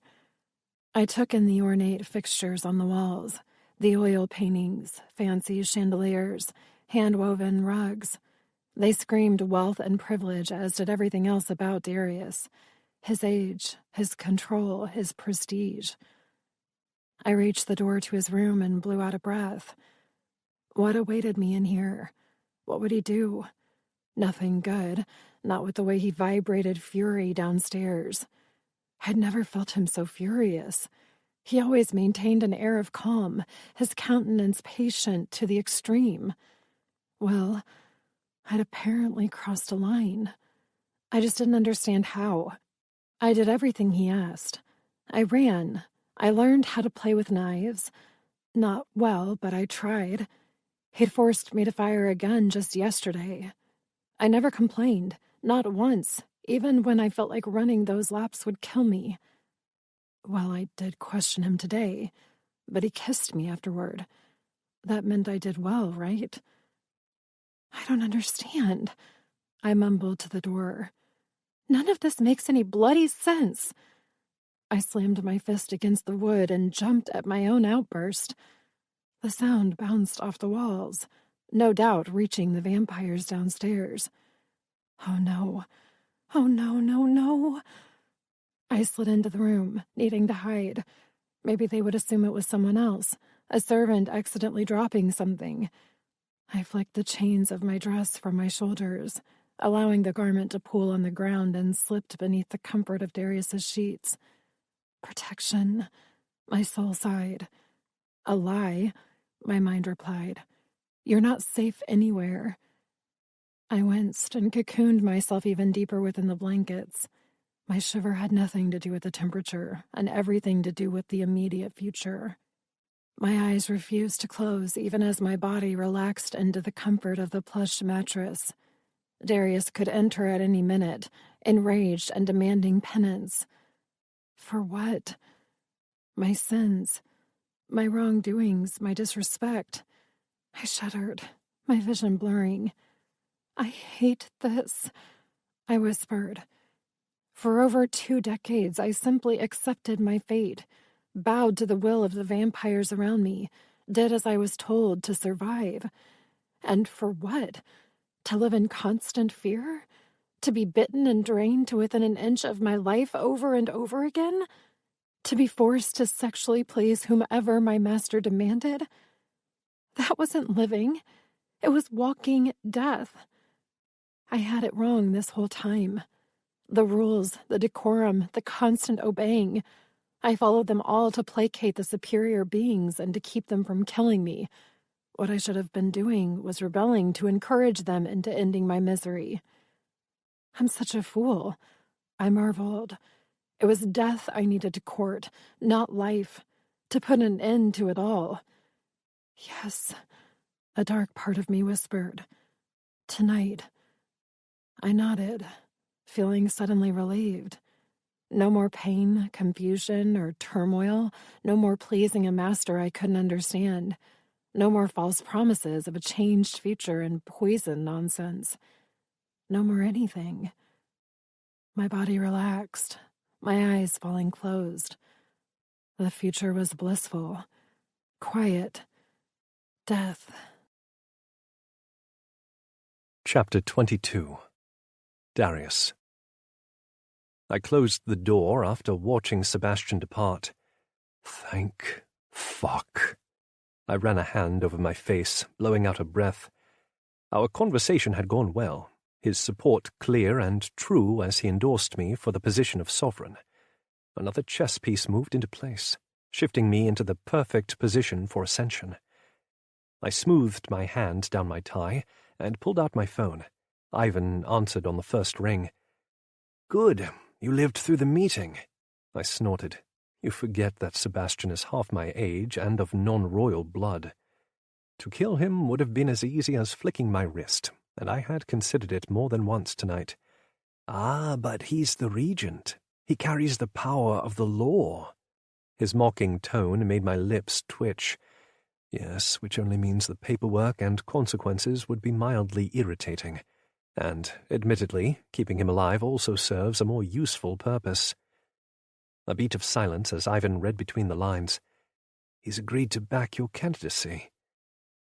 I took in the ornate fixtures on the walls, the oil paintings, fancy chandeliers, hand-woven rugs. They screamed wealth and privilege, as did everything else about Darius. His age, his control, his prestige. I reached the door to his room and blew out a breath. What awaited me in here? What would he do? Nothing good, not with the way he vibrated fury downstairs. I'd never felt him so furious. He always maintained an air of calm, his countenance patient to the extreme. Well, I'd apparently crossed a line. I just didn't understand how. I did everything he asked. I ran. I learned how to play with knives. Not well, but I tried. He'd forced me to fire a gun just yesterday. I never complained, not once, even when I felt like running those laps would kill me. Well, I did question him today, but he kissed me afterward. That meant I did well, right? I don't understand, I mumbled to the door. None of this makes any bloody sense. I slammed my fist against the wood and jumped at my own outburst. The sound bounced off the walls, no doubt reaching the vampires downstairs. Oh no. Oh no, no, no. I slid into the room, needing to hide. Maybe they would assume it was someone else, a servant accidentally dropping something. I flicked the chains of my dress from my shoulders, allowing the garment to pool on the ground, and slipped beneath the comfort of Darius's sheets. Protection, my soul sighed. A lie, my mind replied. You're not safe anywhere. I winced and cocooned myself even deeper within the blankets. My shiver had nothing to do with the temperature, and everything to do with the immediate future. My eyes refused to close even as my body relaxed into the comfort of the plush mattress. Darius could enter at any minute, enraged and demanding penance. For what? My sins, my wrongdoings, my disrespect. I shuddered, my vision blurring. I hate this, I whispered. For over 2 decades, I simply accepted my fate, bowed to the will of the vampires around me, did as I was told to survive. And for what? To live in constant fear? To be bitten and drained to within an inch of my life over and over again? To be forced to sexually please whomever my master demanded? That wasn't living. It was walking death. I had it wrong this whole time. The rules, the decorum, the constant obeying. I followed them all to placate the superior beings and to keep them from killing me. What I should have been doing was rebelling to encourage them into ending my misery. I'm such a fool, I marveled. It was death I needed to court, not life, to put an end to it all. Yes, a dark part of me whispered. Tonight. I nodded, feeling suddenly relieved. No more pain, confusion, or turmoil. No more pleasing a master I couldn't understand. No more false promises of a changed future and poison nonsense. No more anything. My body relaxed, my eyes falling closed. The future was blissful, quiet, death. Chapter 22. Darius. I closed the door after watching Sebastian depart. Thank fuck. I ran a hand over my face, blowing out a breath. Our conversation had gone well, his support clear and true as he endorsed me for the position of sovereign. Another chess piece moved into place, shifting me into the perfect position for ascension. I smoothed my hand down my tie and pulled out my phone. Ivan answered on the first ring. "Good, you lived through the meeting," I snorted. "You forget that Sebastian is half my age and of non-royal blood. To kill him would have been as easy as flicking my wrist, and I had considered it more than once tonight." "Ah, but he's the regent. He carries the power of the law." His mocking tone made my lips twitch. Yes, which only means the paperwork and consequences would be mildly irritating. And, admittedly, keeping him alive also serves a more useful purpose. A beat of silence as Ivan read between the lines. "He's agreed to back your candidacy."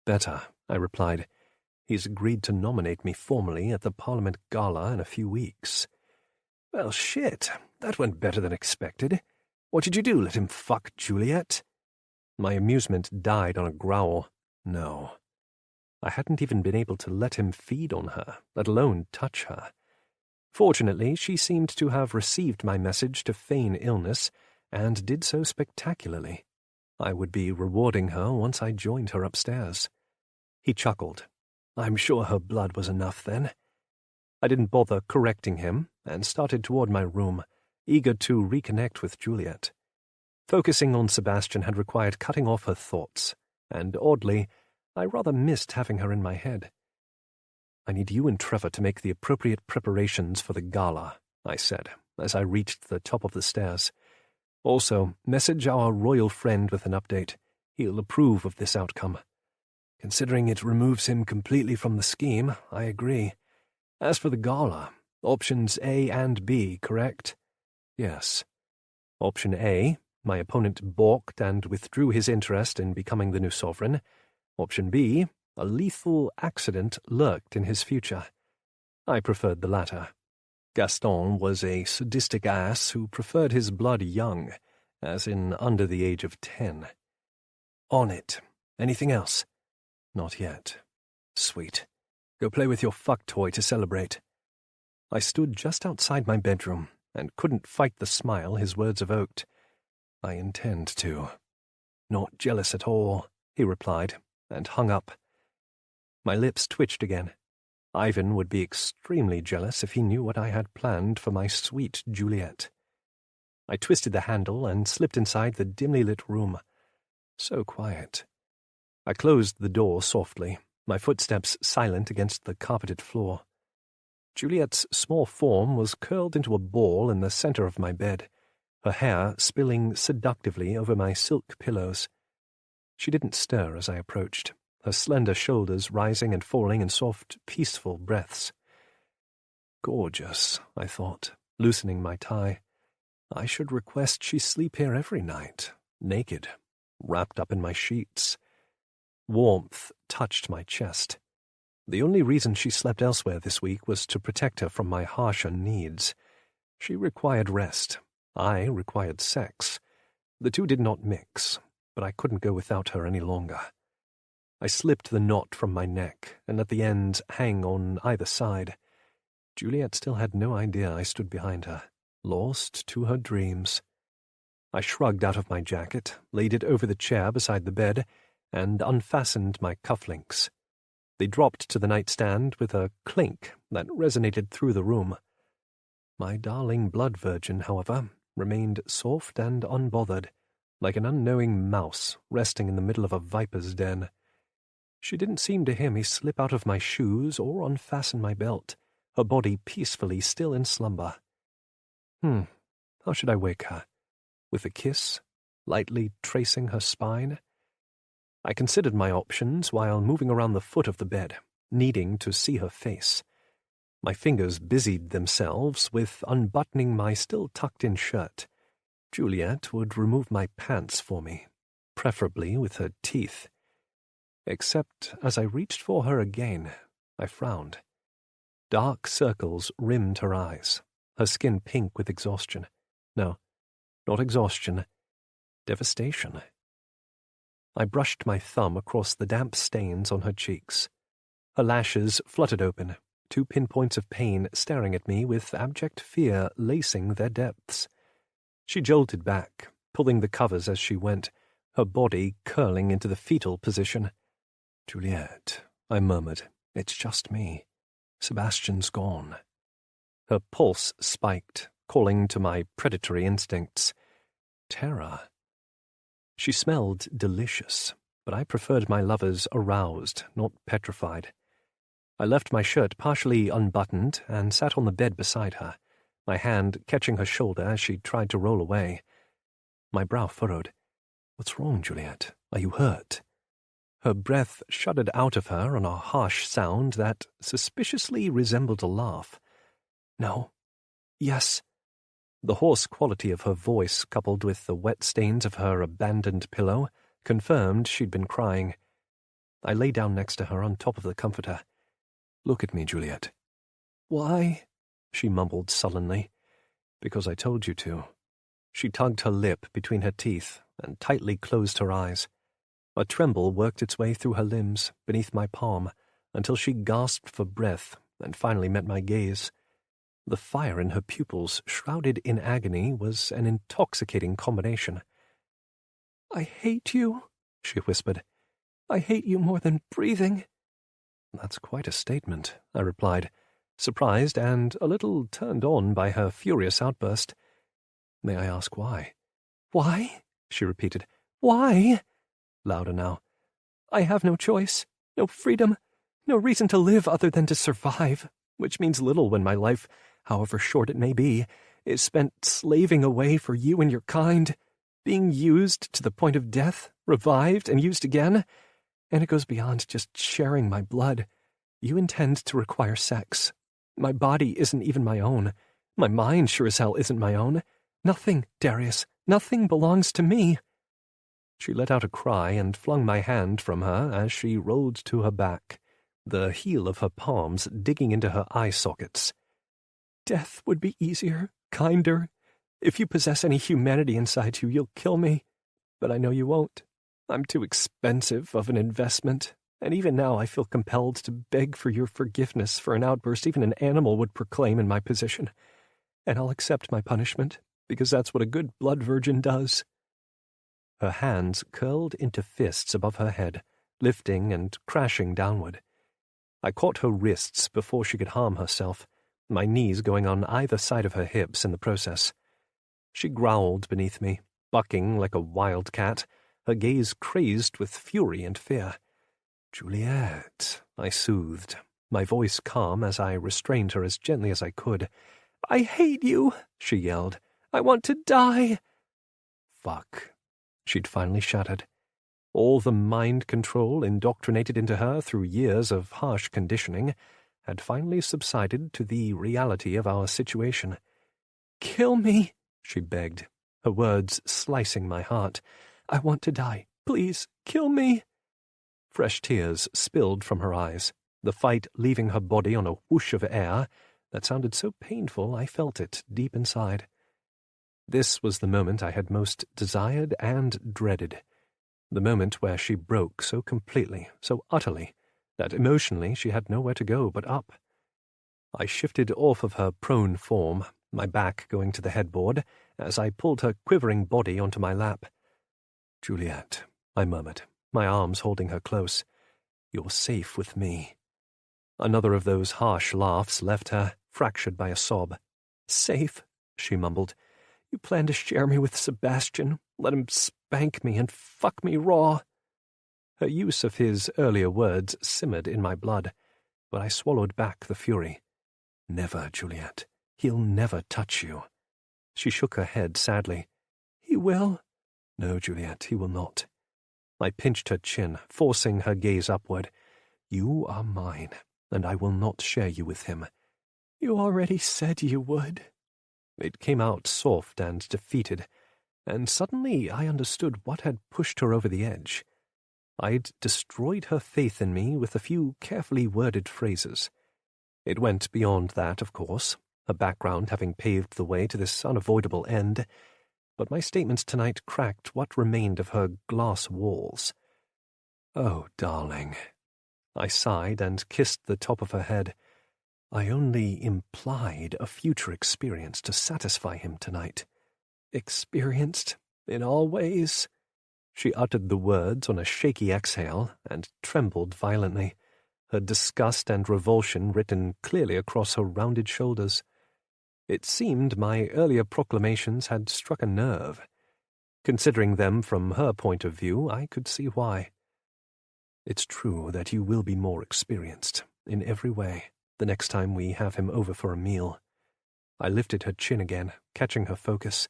"Better," I replied. "He's agreed to nominate me formally at the Parliament Gala in a few weeks." "Well, shit, that went better than expected. What did you do, let him fuck Juliet?" My amusement died on a growl. No. I hadn't even been able to let him feed on her, let alone touch her. Fortunately, she seemed to have received my message to feign illness, and did so spectacularly. I would be rewarding her once I joined her upstairs. He chuckled. "I'm sure her blood was enough then." I didn't bother correcting him, and started toward my room, eager to reconnect with Juliet. Focusing on Sebastian had required cutting off her thoughts, and oddly, I rather missed having her in my head. "I need you and Trevor to make the appropriate preparations for the gala," I said, as I reached the top of the stairs. "Also, message our royal friend with an update. He'll approve of this outcome." "Considering it removes him completely from the scheme, I agree. As for the gala, options A and B, correct?" "Yes." Option A, my opponent balked and withdrew his interest in becoming the new sovereign. Option B, a lethal accident lurked in his future. I preferred the latter. Gaston was a sadistic ass who preferred his blood young, as in under the age of 10. "On it. Anything else?" "Not yet." "Sweet. Go play with your fuck toy to celebrate." I stood just outside my bedroom, and couldn't fight the smile his words evoked. "I intend to." "Not jealous at all," he replied, and hung up. My lips twitched again. Ivan would be extremely jealous if he knew what I had planned for my sweet Juliet. I twisted the handle and slipped inside the dimly lit room. So quiet. I closed the door softly, my footsteps silent against the carpeted floor. Juliet's small form was curled into a ball in the center of my bed, her hair spilling seductively over my silk pillows. She didn't stir as I approached, her slender shoulders rising and falling in soft, peaceful breaths. Gorgeous, I thought, loosening my tie. I should request she sleep here every night, naked, wrapped up in my sheets. Warmth touched my chest. The only reason she slept elsewhere this week was to protect her from my harsher needs. She required rest. I required sex. The two did not mix, but I couldn't go without her any longer. I slipped the knot from my neck and let the ends hang on either side. Juliet still had no idea I stood behind her, lost to her dreams. I shrugged out of my jacket, laid it over the chair beside the bed, and unfastened my cufflinks. They dropped to the nightstand with a clink that resonated through the room. My darling blood virgin, however, remained soft and unbothered, like an unknowing mouse resting in the middle of a viper's den. She didn't seem to hear me slip out of my shoes or unfasten my belt, her body peacefully still in slumber. How should I wake her? With a kiss, lightly tracing her spine? I considered my options while moving around the foot of the bed, needing to see her face. My fingers busied themselves with unbuttoning my still tucked-in shirt. Juliet would remove my pants for me, preferably with her teeth. Except as I reached for her again, I frowned. Dark circles rimmed her eyes, her skin pink with exhaustion. No, not exhaustion. Devastation. I brushed my thumb across the damp stains on her cheeks. Her lashes fluttered open, 2 pinpoints of pain staring at me with abject fear lacing their depths. She jolted back, pulling the covers as she went, her body curling into the fetal position. "Juliet," I murmured, "it's just me. Sebastian's gone." Her pulse spiked, calling to my predatory instincts. Terror. She smelled delicious, but I preferred my lovers aroused, not petrified. I left my shirt partially unbuttoned and sat on the bed beside her, my hand catching her shoulder as she tried to roll away. My brow furrowed. "What's wrong, Juliet? Are you hurt?" Her breath shuddered out of her on a harsh sound that suspiciously resembled a laugh. "No. Yes." The hoarse quality of her voice, coupled with the wet stains of her abandoned pillow, confirmed she'd been crying. I lay down next to her on top of the comforter. "Look at me, Juliet." "Why?" she mumbled sullenly. "Because I told you to." She tugged her lip between her teeth and tightly closed her eyes. A tremble worked its way through her limbs, beneath my palm, until she gasped for breath and finally met my gaze. The fire in her pupils, shrouded in agony, was an intoxicating combination. "I hate you," she whispered. "I hate you more than breathing." "That's quite a statement," I replied, surprised and a little turned on by her furious outburst. "May I ask why?" "Why?" she repeated. "Why?" Louder now. "I have no choice, no freedom, no reason to live other than to survive, which means little when my life, however short it may be, is spent slaving away for you and your kind, being used to the point of death, revived and used again. And it goes beyond just sharing my blood. You intend to require sex. My body isn't even my own. My mind sure as hell isn't my own. Nothing, Darius, nothing belongs to me." She let out a cry and flung my hand from her as she rolled to her back, the heel of her palms digging into her eye sockets. "Death would be easier, kinder. If you possess any humanity inside you, you'll kill me. But I know you won't. I'm too expensive of an investment, and even now I feel compelled to beg for your forgiveness for an outburst even an animal would proclaim in my position. And I'll accept my punishment, because that's what a good blood virgin does." Her hands curled into fists above her head, lifting and crashing downward. I caught her wrists before she could harm herself, my knees going on either side of her hips in the process. She growled beneath me, bucking like a wild cat, her gaze crazed with fury and fear. "Juliet," I soothed, my voice calm as I restrained her as gently as I could. "I hate you," she yelled. "I want to die." Fuck, she'd finally shattered. All the mind control indoctrinated into her through years of harsh conditioning had finally subsided to the reality of our situation. "Kill me," she begged, her words slicing my heart. "I want to die. Please, kill me." Fresh tears spilled from her eyes, the fight leaving her body on a whoosh of air that sounded so painful I felt it deep inside. This was the moment I had most desired and dreaded, the moment where she broke so completely, so utterly, that emotionally she had nowhere to go but up. I shifted off of her prone form, my back going to the headboard, as I pulled her quivering body onto my lap. "Juliet," I murmured, my arms holding her close. "You're safe with me." Another of those harsh laughs left her, fractured by a sob. "Safe," she mumbled. "You plan to share me with Sebastian, let him spank me and fuck me raw." Her use of his earlier words simmered in my blood, but I swallowed back the fury. "Never, Juliet. He'll never touch you." She shook her head sadly. "He will." "No, Juliet, he will not." I pinched her chin, forcing her gaze upward. "You are mine, and I will not share you with him." "You already said you would." It came out soft and defeated, and suddenly I understood what had pushed her over the edge. I'd destroyed her faith in me with a few carefully worded phrases. It went beyond that, of course, her background having paved the way to this unavoidable end, but my statements tonight cracked what remained of her glass walls. "Oh, darling." I sighed and kissed the top of her head. "I only implied a future experience to satisfy him tonight." "Experienced in all ways?" She uttered the words on a shaky exhale and trembled violently, her disgust and revulsion written clearly across her rounded shoulders. It seemed my earlier proclamations had struck a nerve. Considering them from her point of view, I could see why. "It's true that you will be more experienced, in every way, the next time we have him over for a meal." I lifted her chin again, catching her focus.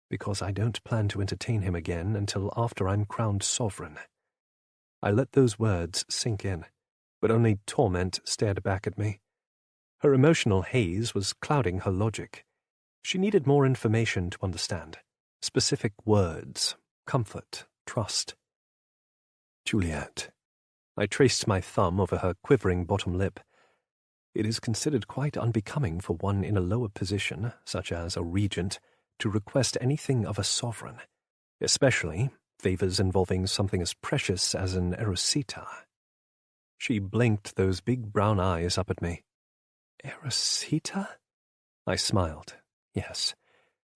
"Because I don't plan to entertain him again until after I'm crowned sovereign." I let those words sink in, but only torment stared back at me. Her emotional haze was clouding her logic. She needed more information to understand. Specific words, comfort, trust. "Juliet." I traced my thumb over her quivering bottom lip. "It is considered quite unbecoming for one in a lower position, such as a regent, to request anything of a sovereign, especially favors involving something as precious as an erosita." She blinked those big brown eyes up at me. "Erosita?" I smiled. "Yes,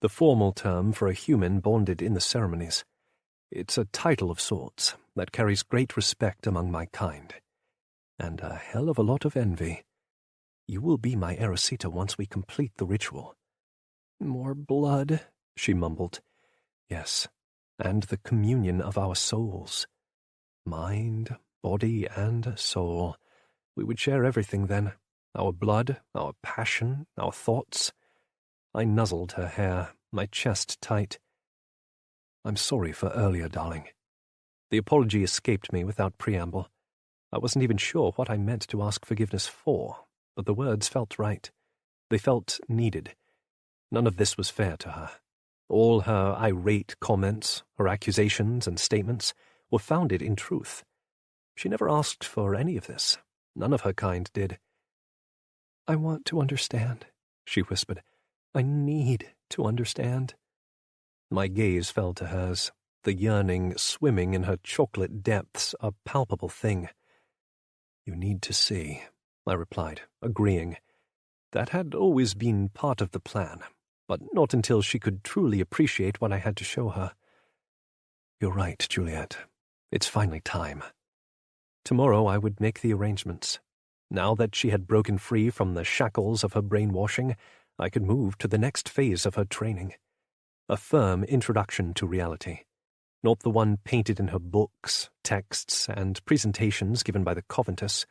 the formal term for a human bonded in the ceremonies. It's a title of sorts that carries great respect among my kind, and a hell of a lot of envy. You will be my erosita once we complete the ritual." "More blood," she mumbled. "Yes, and the communion of our souls. Mind, body, and soul. We would share everything then. Our blood, our passion, our thoughts." I nuzzled her hair, my chest tight. "I'm sorry for earlier, darling." The apology escaped me without preamble. I wasn't even sure what I meant to ask forgiveness for, but the words felt right. They felt needed. None of this was fair to her. All her irate comments, her accusations and statements, were founded in truth. She never asked for any of this. None of her kind did. "I want to understand," she whispered. "I need to understand." My gaze fell to hers, the yearning swimming in her chocolate depths a palpable thing. "You need to see," I replied, agreeing. That had always been part of the plan, but not until she could truly appreciate what I had to show her. "You're right, Juliet. It's finally time." Tomorrow I would make the arrangements. Now that she had broken free from the shackles of her brainwashing, I could move to the next phase of her training. A firm introduction to reality. Not the one painted in her books, texts, and presentations given by the Coventus.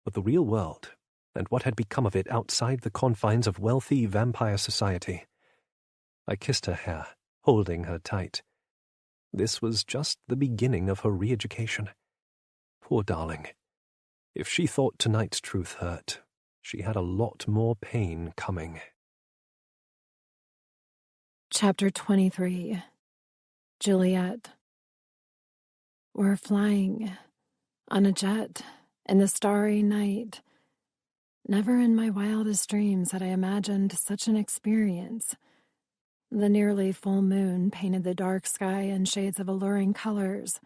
but the real world, and what had become of it outside the confines of wealthy vampire society. I kissed her hair, holding her tight. This was just the beginning of her re-education. Poor darling. If she thought tonight's truth hurt, she had a lot more pain coming. Chapter 23. Juliet. We're flying on a jet in the starry night. Never in my wildest dreams had I imagined such an experience. The nearly full moon painted the dark sky in shades of alluring colors.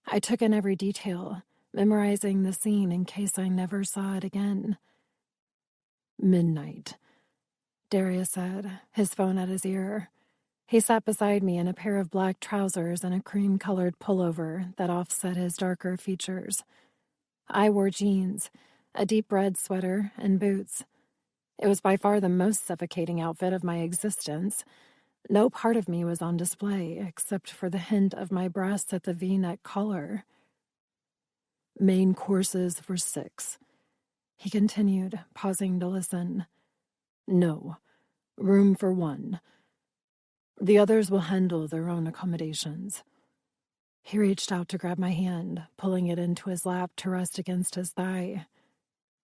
I took in every detail, memorizing the scene in case I never saw it again. Midnight, Darius said, his phone at his ear. He sat beside me in a pair of black trousers and a cream-colored pullover that offset his darker features. I wore jeans, a deep red sweater, and boots. It was by far the most suffocating outfit of my existence. No part of me was on display except for the hint of my breasts at the V-neck collar. Main courses for 6. He continued, pausing to listen. No, room for 1. The others will handle their own accommodations. He reached out to grab my hand, pulling it into his lap to rest against his thigh.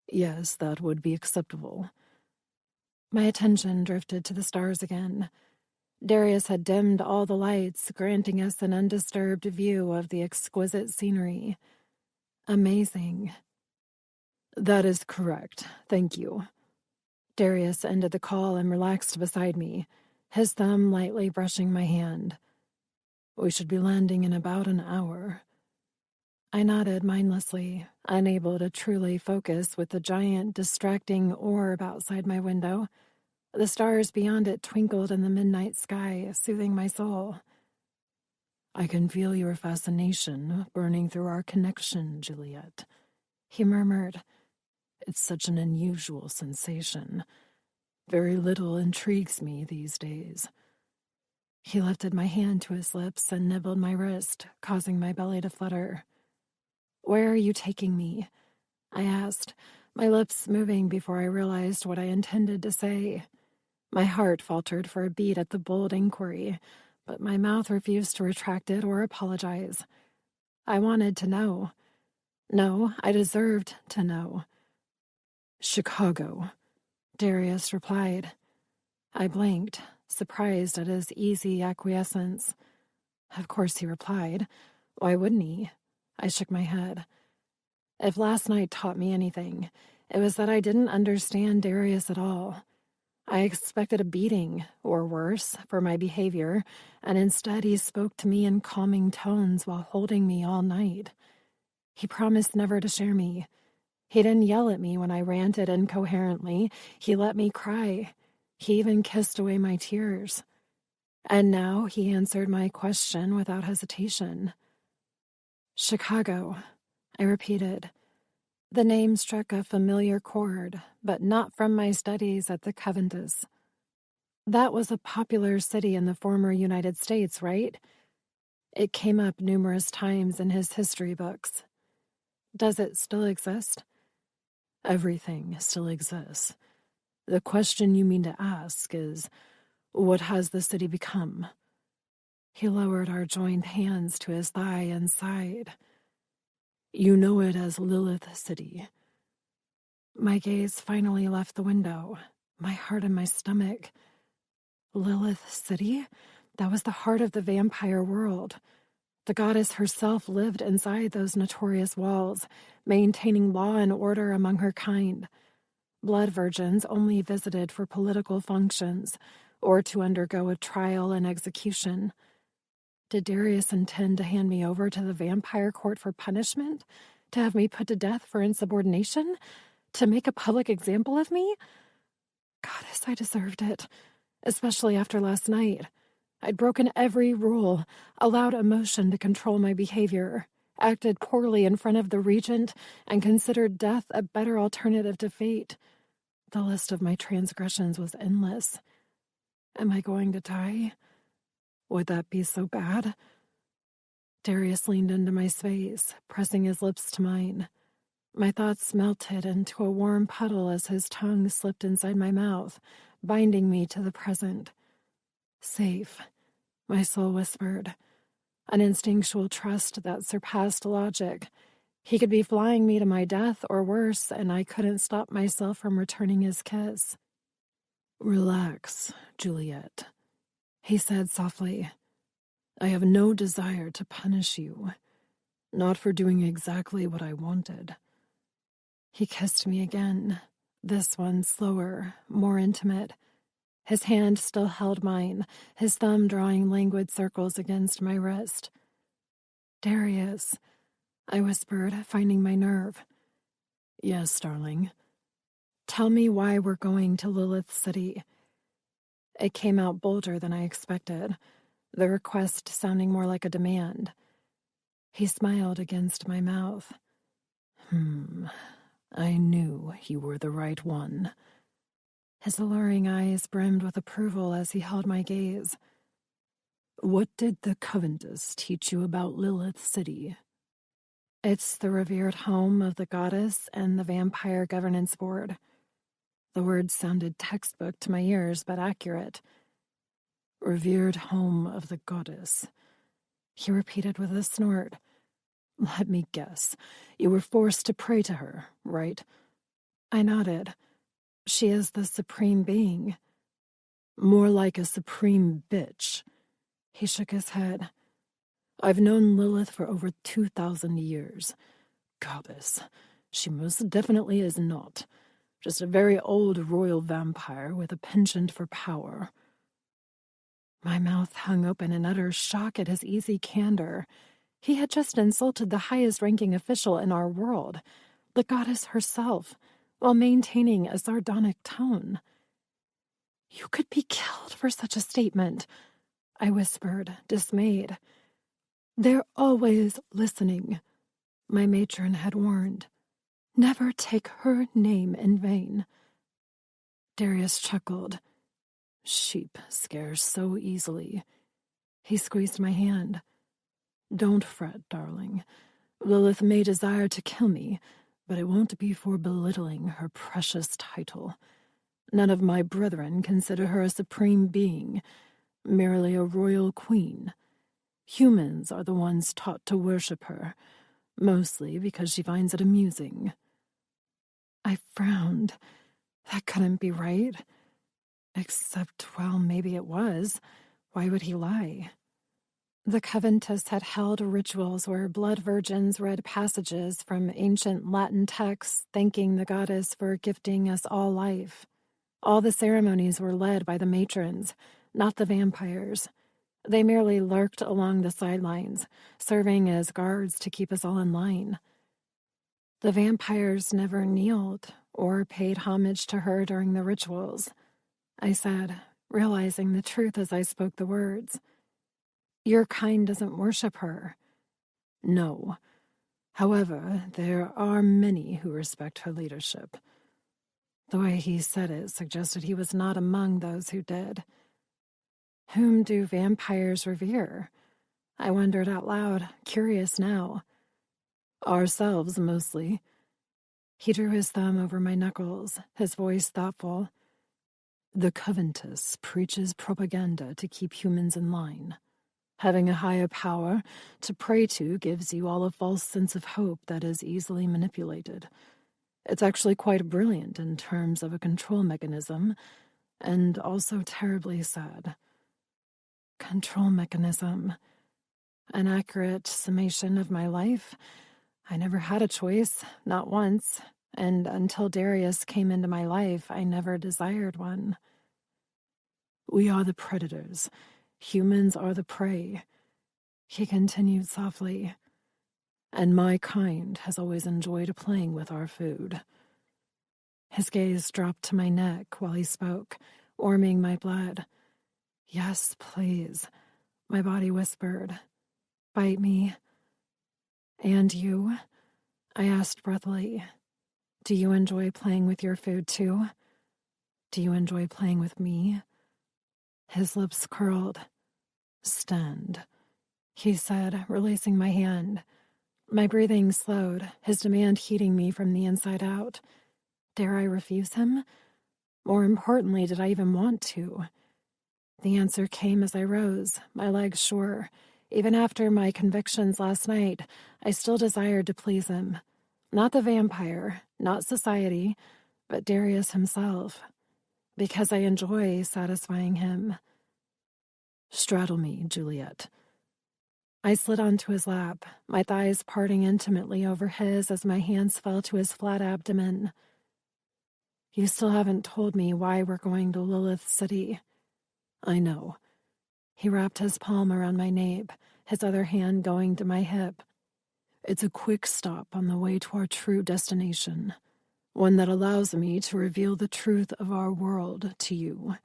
Yes, that would be acceptable. My attention drifted to the stars again. Darius had dimmed all the lights, granting us an undisturbed view of the exquisite scenery. Amazing. That is correct. Thank you. Darius ended the call and relaxed beside me, his thumb lightly brushing my hand. We should be landing in about an hour. I nodded mindlessly, unable to truly focus with the giant, distracting orb outside my window. The stars beyond it twinkled in the midnight sky, soothing my soul. I can feel your fascination burning through our connection, Juliet, he murmured. It's such an unusual sensation. Very little intrigues me these days. He lifted my hand to his lips and nibbled my wrist, causing my belly to flutter. Where are you taking me? I asked, my lips moving before I realized what I intended to say. My heart faltered for a beat at the bold inquiry, but my mouth refused to retract it or apologize. I wanted to know. No, I deserved to know. Chicago, Darius replied. I blinked, surprised at his easy acquiescence. Of course he replied. Why wouldn't he? I shook my head. If last night taught me anything, it was that I didn't understand Darius at all. I expected a beating, or worse, for my behavior, and instead he spoke to me in calming tones while holding me all night. He promised never to share me. He didn't yell at me when I ranted incoherently. He let me cry. He even kissed away my tears. And now he answered my question without hesitation. Chicago, I repeated. The name struck a familiar chord, but not from my studies at the Coventus. That was a popular city in the former United States, right? It came up numerous times in his history books. Does it still exist? Everything still exists. The question you mean to ask is, what has the city become? He lowered our joined hands to his thigh and sighed. You know it as Lilith City. My gaze finally left the window, my heart in my stomach. Lilith City? That was the heart of the vampire world. The goddess herself lived inside those notorious walls, maintaining law and order among her kind. Blood virgins only visited for political functions, or to undergo a trial and execution. Did Darius intend to hand me over to the vampire court for punishment? To have me put to death for insubordination? To make a public example of me? Goddess, I deserved it. Especially after last night. I'd broken every rule, allowed emotion to control my behavior, acted poorly in front of the regent, and considered death a better alternative to fate. The list of my transgressions was endless. Am I going to die? Would that be so bad? Darius leaned into my space, pressing his lips to mine. My thoughts melted into a warm puddle as his tongue slipped inside my mouth, binding me to the present. Safe, my soul whispered. An instinctual trust that surpassed logic. He could be flying me to my death or worse, and I couldn't stop myself from returning his kiss. "Relax, Juliet," he said softly. "I have no desire to punish you, not for doing exactly what I wanted." He kissed me again, this one slower, more intimate. His hand still held mine, his thumb drawing languid circles against my wrist. "Darius," I whispered, finding my nerve. "Yes, darling." "Tell me why we're going to Lilith City." It came out bolder than I expected, the request sounding more like a demand. He smiled against my mouth. I knew you were the right one." His alluring eyes brimmed with approval as he held my gaze. "What did the Coventus teach you about Lilith City?" "It's the revered home of the goddess and the vampire governance board." The words sounded textbook to my ears, but accurate. "Revered home of the goddess," he repeated with a snort. "Let me guess. You were forced to pray to her, right?" I nodded. "She is the supreme being." "More like a supreme bitch." He shook his head. "I've known Lilith for over 2,000 years. Goddess, she most definitely is not. Just a very old royal vampire with a penchant for power." My mouth hung open in utter shock at his easy candor. He had just insulted the highest-ranking official in our world, the goddess herself, while maintaining a sardonic tone. "You could be killed for such a statement," I whispered, dismayed. "They're always listening," my matron had warned. "Never take her name in vain." Darius chuckled. "Sheep scare so easily." He squeezed my hand. "Don't fret, darling. Lilith may desire to kill me, but it won't be for belittling her precious title. None of my brethren consider her a supreme being, merely a royal queen. Humans are the ones taught to worship her, mostly because she finds it amusing." I frowned. That couldn't be right. Except, well, maybe it was. Why would he lie? The Coventus had held rituals where blood virgins read passages from ancient Latin texts thanking the goddess for gifting us all life. All the ceremonies were led by the matrons, not the vampires. They merely lurked along the sidelines, serving as guards to keep us all in line. The vampires never kneeled or paid homage to her during the rituals, I said, realizing the truth as I spoke the words. "Your kind doesn't worship her." "No. However, there are many who respect her leadership." The way he said it suggested he was not among those who did. Whom do vampires revere? I wondered out loud, curious now. "Ourselves, mostly." He drew his thumb over my knuckles, his voice thoughtful. "The Coventus preaches propaganda to keep humans in line. Having a higher power to pray to gives you all a false sense of hope that is easily manipulated. It's actually quite brilliant in terms of a control mechanism, and also terribly sad." Control mechanism. An accurate summation of my life. I never had a choice, not once, and until Darius came into my life, I never desired one. "We are the predators. Humans are the prey," he continued softly. "And my kind has always enjoyed playing with our food." His gaze dropped to my neck while he spoke, warming my blood. "Yes, please," my body whispered. "Bite me." "And you?" I asked breathily. "Do you enjoy playing with your food too? Do you enjoy playing with me?" His lips curled. "Stand," he said, releasing my hand. My breathing slowed, his demand heating me from the inside out. Dare I refuse him? More importantly, did I even want to? The answer came as I rose, my legs sure. Even after my convictions last night, I still desired to please him. Not the vampire, not society, but Darius himself. Because I enjoy satisfying him. Straddle me, Juliet. I slid onto his lap, my thighs parting intimately over his as my hands fell to his flat abdomen. You still haven't told me why we're going to Lilith City. I know. He wrapped his palm around my nape, his other hand going to my hip. It's a quick stop on the way to our true destination, one that allows me to reveal the truth of our world to you.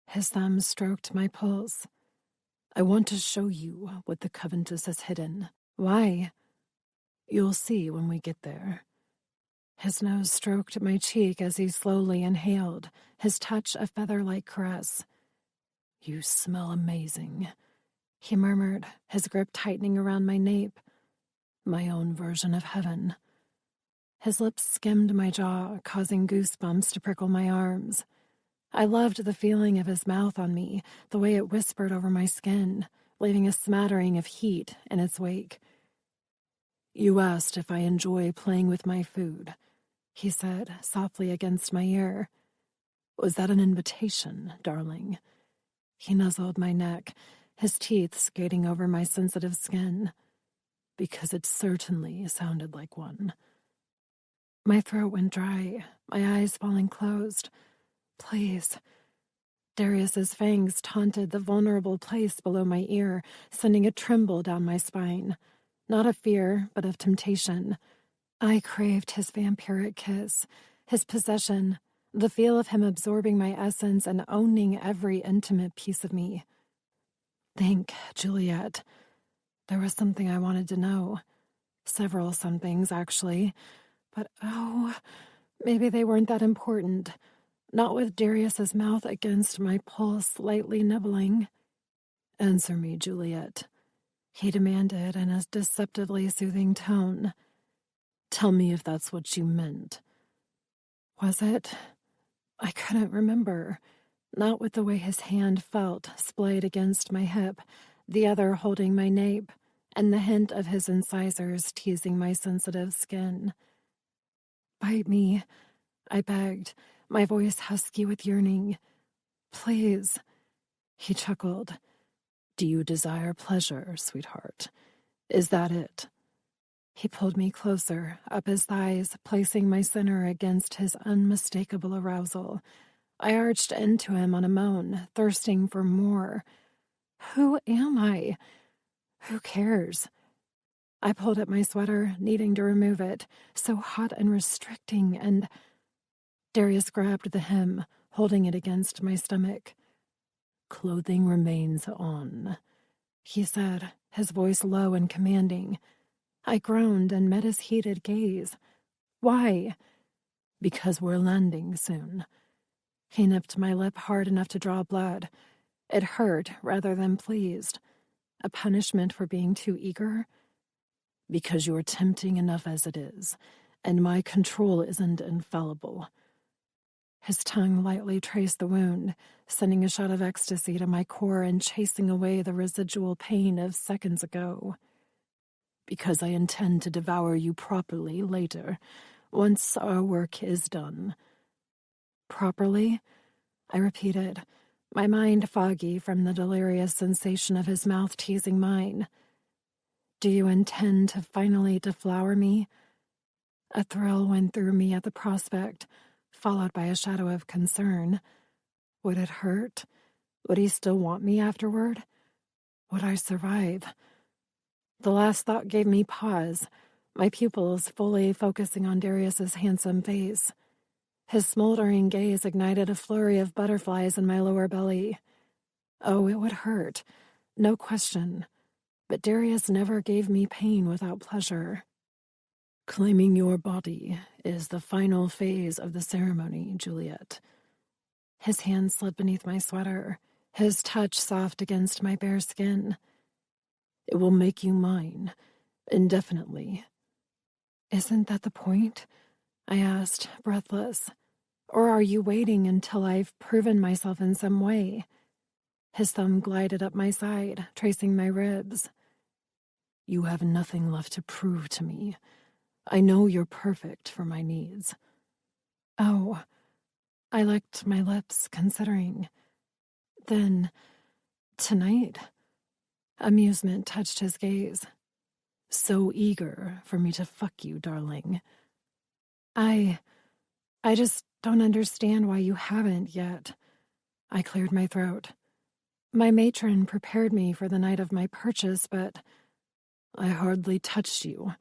His thumb stroked my pulse. I want to show you what the Coventus has hidden. Why? You'll see when we get there. His nose stroked my cheek as he slowly inhaled, his touch a feather-like caress. You smell amazing, he murmured, his grip tightening around my nape. My own version of heaven. His lips skimmed my jaw, causing goosebumps to prickle my arms. I loved the feeling of his mouth on me, the way it whispered over my skin, leaving a smattering of heat in its wake. You asked if I enjoy playing with my food, he said, softly against my ear. Was that an invitation, darling? He nuzzled my neck, his teeth skating over my sensitive skin. Because it certainly sounded like one. My throat went dry, my eyes falling closed. Please. Darius's fangs taunted the vulnerable place below my ear, sending a tremble down my spine. Not of fear, but of temptation. I craved his vampiric kiss, his possession, the feel of him absorbing my essence and owning every intimate piece of me. Think, Juliet. There was something I wanted to know. Several somethings, actually. But, maybe they weren't that important. Not with Darius's mouth against my pulse, lightly nibbling. Answer me, Juliet, he demanded in a deceptively soothing tone. Tell me if that's what you meant. Was it? I couldn't remember. Not with the way his hand felt, splayed against my hip, the other holding my nape, and the hint of his incisors teasing my sensitive skin. Bite me, I begged, my voice husky with yearning. Please. He chuckled. Do you desire pleasure, sweetheart? Is that it? He pulled me closer, up his thighs, placing my center against his unmistakable arousal. I arched into him on a moan, thirsting for more. Who am I? Who cares? I pulled at my sweater, needing to remove it, so hot and restricting, and Darius grabbed the hem, holding it against my stomach. Clothing remains on, he said, his voice low and commanding. I groaned and met his heated gaze. Why? Because we're landing soon. He nipped my lip hard enough to draw blood. It hurt rather than pleased. A punishment for being too eager? Because you're tempting enough as it is, and my control isn't infallible. His tongue lightly traced the wound, sending a shot of ecstasy to my core and chasing away the residual pain of seconds ago. Because I intend to devour you properly later, once our work is done. Properly? I repeated, my mind foggy from the delirious sensation of his mouth teasing mine. Do you intend to finally deflower me? A thrill went through me at the prospect, followed by a shadow of concern. Would it hurt? Would he still want me afterward? Would I survive? The last thought gave me pause, my pupils fully focusing on Darius's handsome face. His smoldering gaze ignited a flurry of butterflies in my lower belly. Oh, it would hurt, no question. But Darius never gave me pain without pleasure. Claiming your body is the final phase of the ceremony, Juliet. His hand slid beneath my sweater, his touch soft against my bare skin. It will make you mine, Indefinitely. Isn't that the point? I asked, breathless. Or are you waiting until I've proven myself in some way? His thumb glided up my side, tracing my ribs. You have nothing left to prove to me. I know you're perfect for my needs. Oh, I licked my lips, considering. Then, tonight, amusement touched his gaze. So eager for me to fuck you, darling. I just don't understand why you haven't yet. I cleared my throat. My matron prepared me for the night of my purchase, but I hardly touched you,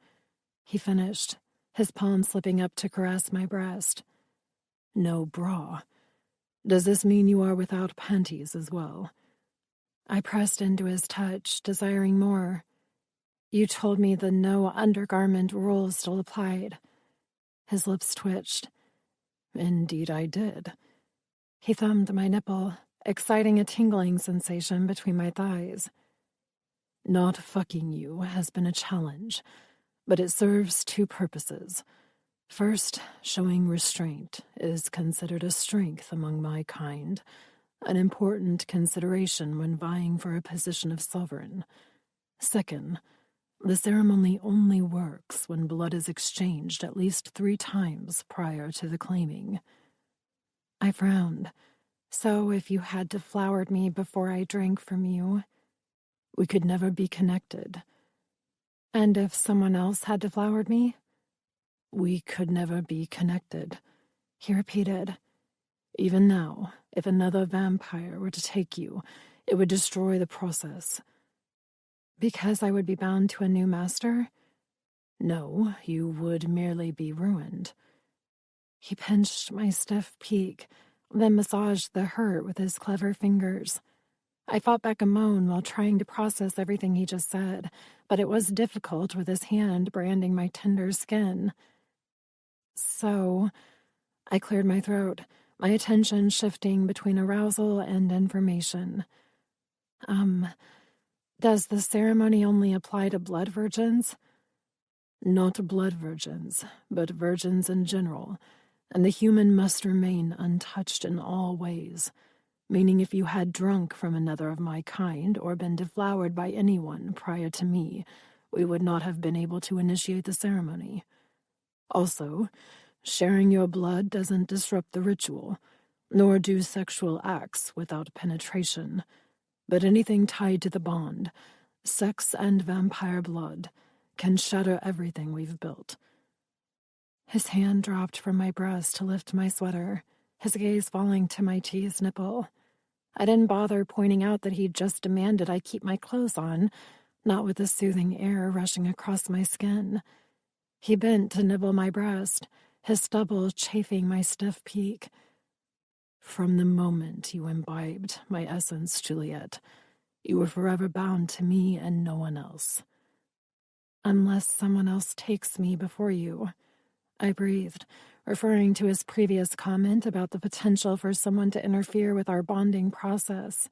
he finished, his palm slipping up to caress my breast. No bra. Does this mean you are without panties as well? I pressed into his touch, desiring more. You told me the no undergarment rule still applied. His lips twitched. Indeed I did. He thumbed my nipple, exciting a tingling sensation between my thighs. Not fucking you has been a challenge, but it serves two purposes. First, showing restraint is considered a strength among my kind, an important consideration when vying for a position of sovereign. Second, the ceremony only works when blood is exchanged at least 3 times prior to the claiming. I frowned. So if you had deflowered me before I drank from you, we could never be connected. And if someone else had deflowered me? We could never be connected, he repeated. Even now, if another vampire were to take you, it would destroy the process. Because I would be bound to a new master? No, you would merely be ruined. He pinched my stiff peak, then massaged the hurt with his clever fingers. I fought back a moan while trying to process everything he just said, but it was difficult with his hand branding my tender skin. So, I cleared my throat, my attention shifting between arousal and information. Does the ceremony only apply to blood virgins? Not blood virgins, but virgins in general, and the human must remain untouched in all ways, meaning if you had drunk from another of my kind or been deflowered by anyone prior to me, we would not have been able to initiate the ceremony. Also, sharing your blood doesn't disrupt the ritual, nor do sexual acts without penetration, but anything tied to the bond, sex and vampire blood, can shatter everything we've built. His hand dropped from my breast to lift my sweater, his gaze falling to my teased nipple. I didn't bother pointing out that he just demanded I keep my clothes on, not with the soothing air rushing across my skin. He bent to nibble my breast, his stubble chafing my stiff peak. From the moment you imbibed my essence, Juliet, you were forever bound to me and no one else. Unless someone else takes me before you, I breathed, referring to his previous comment about the potential for someone to interfere with our bonding process.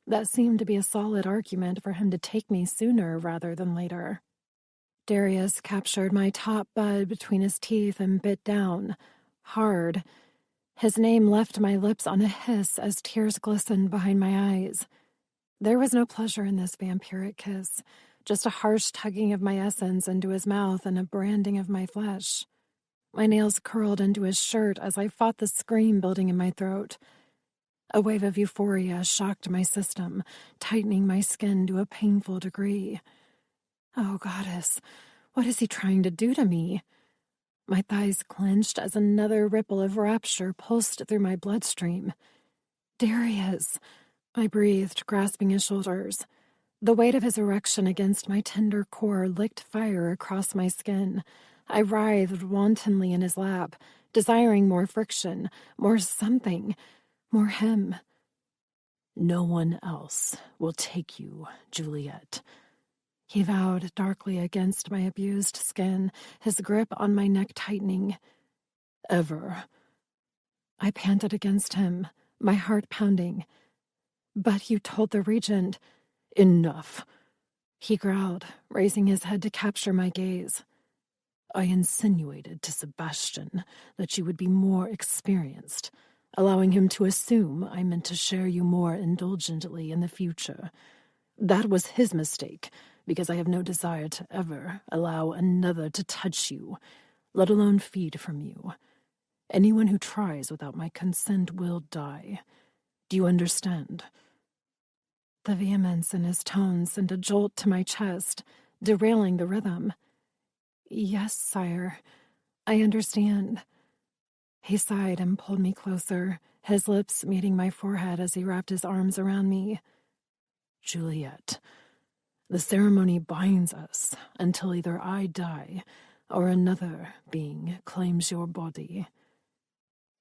That seemed to be a solid argument for him to take me sooner rather than later. Darius captured my top bud between his teeth and bit down, hard. His name left my lips on a hiss as tears glistened behind my eyes. There was no pleasure in this vampiric kiss, just a harsh tugging of my essence into his mouth and a branding of my flesh. My nails curled into his shirt as I fought the scream building in my throat. A wave of euphoria shocked my system, tightening my skin to a painful degree. Oh, goddess, what is he trying to do to me? My thighs clenched as another ripple of rapture pulsed through my bloodstream. Darius, I breathed, grasping his shoulders. The weight of his erection against my tender core licked fire across my skin. I writhed wantonly in his lap, desiring more friction, more something, more him. No one else will take you, Juliet, he vowed darkly against my abused skin, his grip on my neck tightening. Ever. I panted against him, my heart pounding. But you told the regent. Enough. He growled, raising his head to capture my gaze. I insinuated to Sebastian that you would be more experienced, allowing him to assume I meant to share you more indulgently in the future. That was his mistake, because I have no desire to ever allow another to touch you, let alone feed from you. Anyone who tries without my consent will die. Do you understand? The vehemence in his tone sent a jolt to my chest, derailing the rhythm. Yes, sire, I understand. He sighed and pulled me closer, his lips meeting my forehead as he wrapped his arms around me. Juliet, the ceremony binds us until either I die or another being claims your body.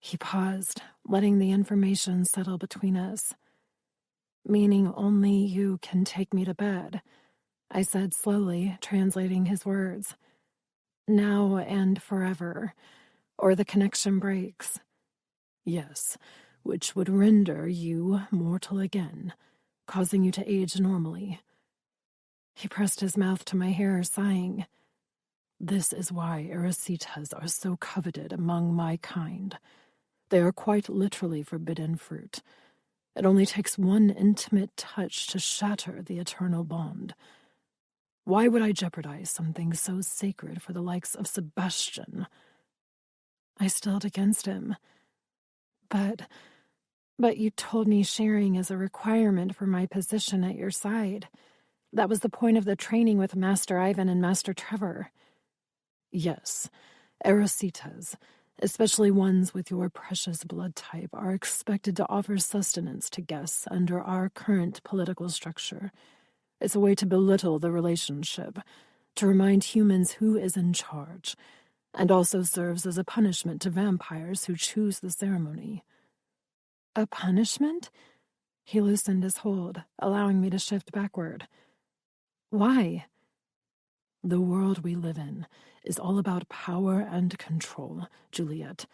He paused, letting the information settle between us. Meaning only you can take me to bed, I said slowly, translating his words. Now and forever, or the connection breaks. Yes, which would render you mortal again, causing you to age normally. He pressed his mouth to my hair, sighing. This is why eresitas are so coveted among my kind. They are quite literally forbidden fruit. It only takes one intimate touch to shatter the eternal bond. Why would I jeopardize something so sacred for the likes of Sebastian? I stilled against him. But you told me sharing is a requirement for my position at your side. That was the point of the training with Master Ivan and Master Trevor. Yes, eresitas, especially ones with your precious blood type, are expected to offer sustenance to guests under our current political structure. It's a way to belittle the relationship, to remind humans who is in charge, and also serves as a punishment to vampires who choose the ceremony. A punishment? He loosened his hold, allowing me to shift backward. Why? The world we live in is all about power and control, Juliet.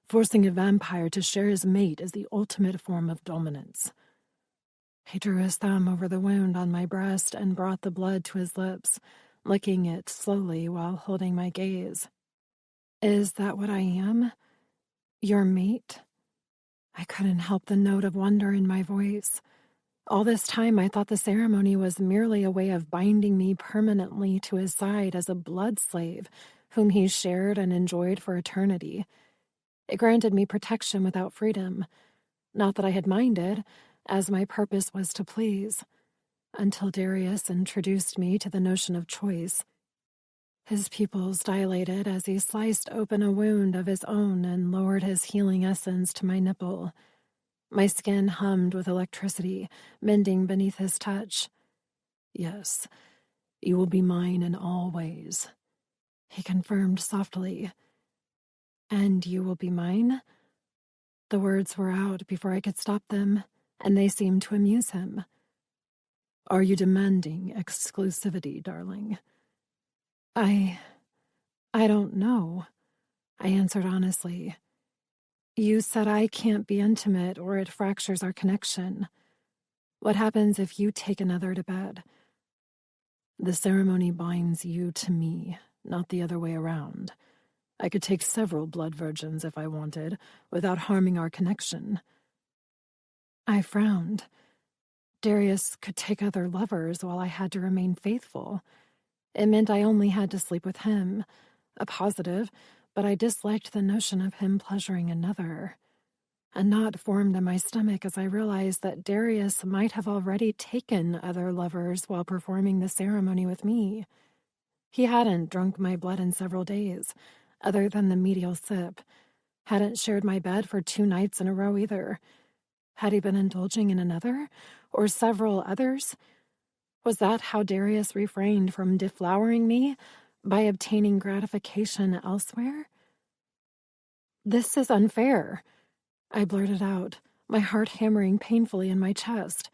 Forcing a vampire to share his mate is the ultimate form of dominance. He drew his thumb over the wound on my breast and brought the blood to his lips, licking it slowly while holding my gaze. Is that what I am? Your mate? I couldn't help the note of wonder in my voice. All this time I thought the ceremony was merely a way of binding me permanently to his side as a blood slave, whom he shared and enjoyed for eternity. It granted me protection without freedom. Not that I had minded, as my purpose was to please, until Darius introduced me to the notion of choice. His pupils dilated as he sliced open a wound of his own and lowered his healing essence to my nipple. My skin hummed with electricity, mending beneath his touch. Yes, you will be mine in all ways, he confirmed softly. And you will be mine? The words were out before I could stop them, and they seemed to amuse him. Are you demanding exclusivity, darling? I don't know, I answered honestly. You said I can't be intimate or it fractures our connection. What happens if you take another to bed? The ceremony binds you to me, not the other way around. I could take several blood virgins if I wanted, without harming our connection. I frowned. Darius could take other lovers while I had to remain faithful. It meant I only had to sleep with him, a positive, but I disliked the notion of him pleasuring another. A knot formed in my stomach as I realized that Darius might have already taken other lovers while performing the ceremony with me. He hadn't drunk my blood in several days, other than the medial sip. Hadn't shared my bed for 2 nights in a row either. Had he been indulging in another, or several others? Was that how Darius refrained from deflowering me, by obtaining gratification elsewhere? This is unfair, I blurted out, my heart hammering painfully in my chest.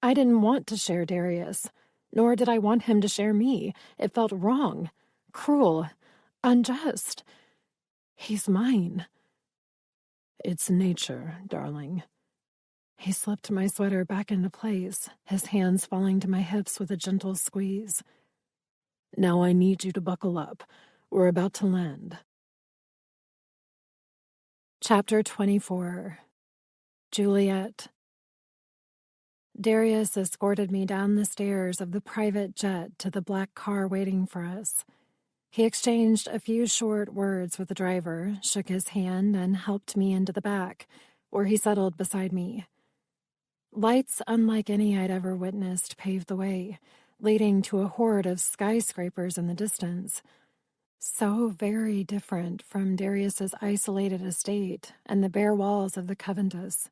I didn't want to share Darius, nor did I want him to share me. It felt wrong, cruel, unjust. He's mine. It's nature, darling. He slipped my sweater back into place, his hands falling to my hips with a gentle squeeze. Now I need you to buckle up. We're about to land. Chapter 24. Juliet. Darius escorted me down the stairs of the private jet to the black car waiting for us. He exchanged a few short words with the driver, shook his hand, and helped me into the back, where he settled beside me. Lights unlike any I'd ever witnessed paved the way, leading to a horde of skyscrapers in the distance. So very different from Darius's isolated estate and the bare walls of the Coventus.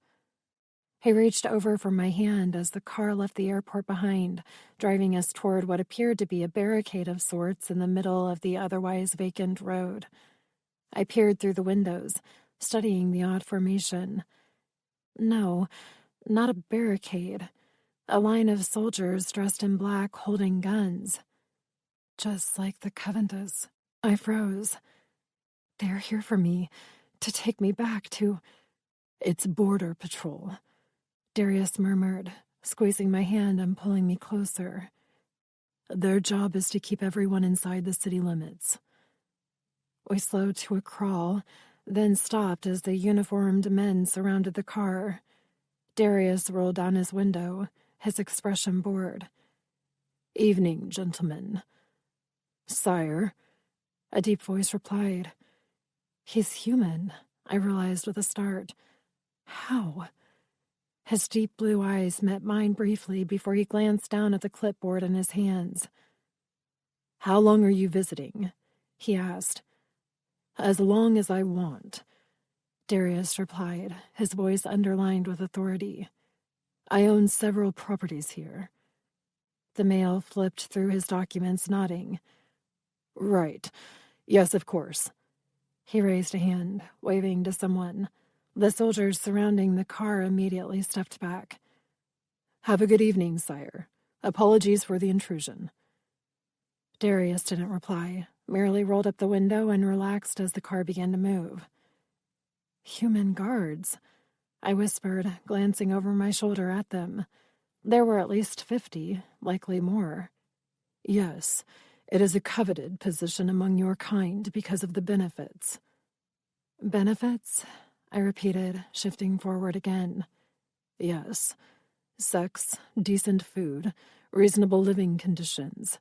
He reached over for my hand as the car left the airport behind, driving us toward what appeared to be a barricade of sorts in the middle of the otherwise vacant road. I peered through the windows, studying the odd formation. No, not a barricade. A line of soldiers dressed in black holding guns. Just like the Coventus. I froze. They're here for me, to take me back to... It's Border Patrol, Darius murmured, squeezing my hand and pulling me closer. Their job is to keep everyone inside the city limits. We slowed to a crawl, then stopped as the uniformed men surrounded the car. Darius rolled down his window, his expression bored. Evening, gentlemen. Sire, a deep voice replied. He's human, I realized with a start. How? His deep blue eyes met mine briefly before he glanced down at the clipboard in his hands. How long are you visiting? He asked. As long as I want, Darius replied, his voice underlined with authority. I own several properties here. The male flipped through his documents, nodding. Right. Yes, of course. He raised a hand, waving to someone. The soldiers surrounding the car immediately stepped back. Have a good evening, sire. Apologies for the intrusion. Darius didn't reply, merely rolled up the window and relaxed as the car began to move. Human guards, I whispered, glancing over my shoulder at them. There were at least 50, likely more. Yes, it is a coveted position among your kind because of the benefits. Benefits? I repeated, shifting forward again. Yes. Sex, decent food, reasonable living conditions.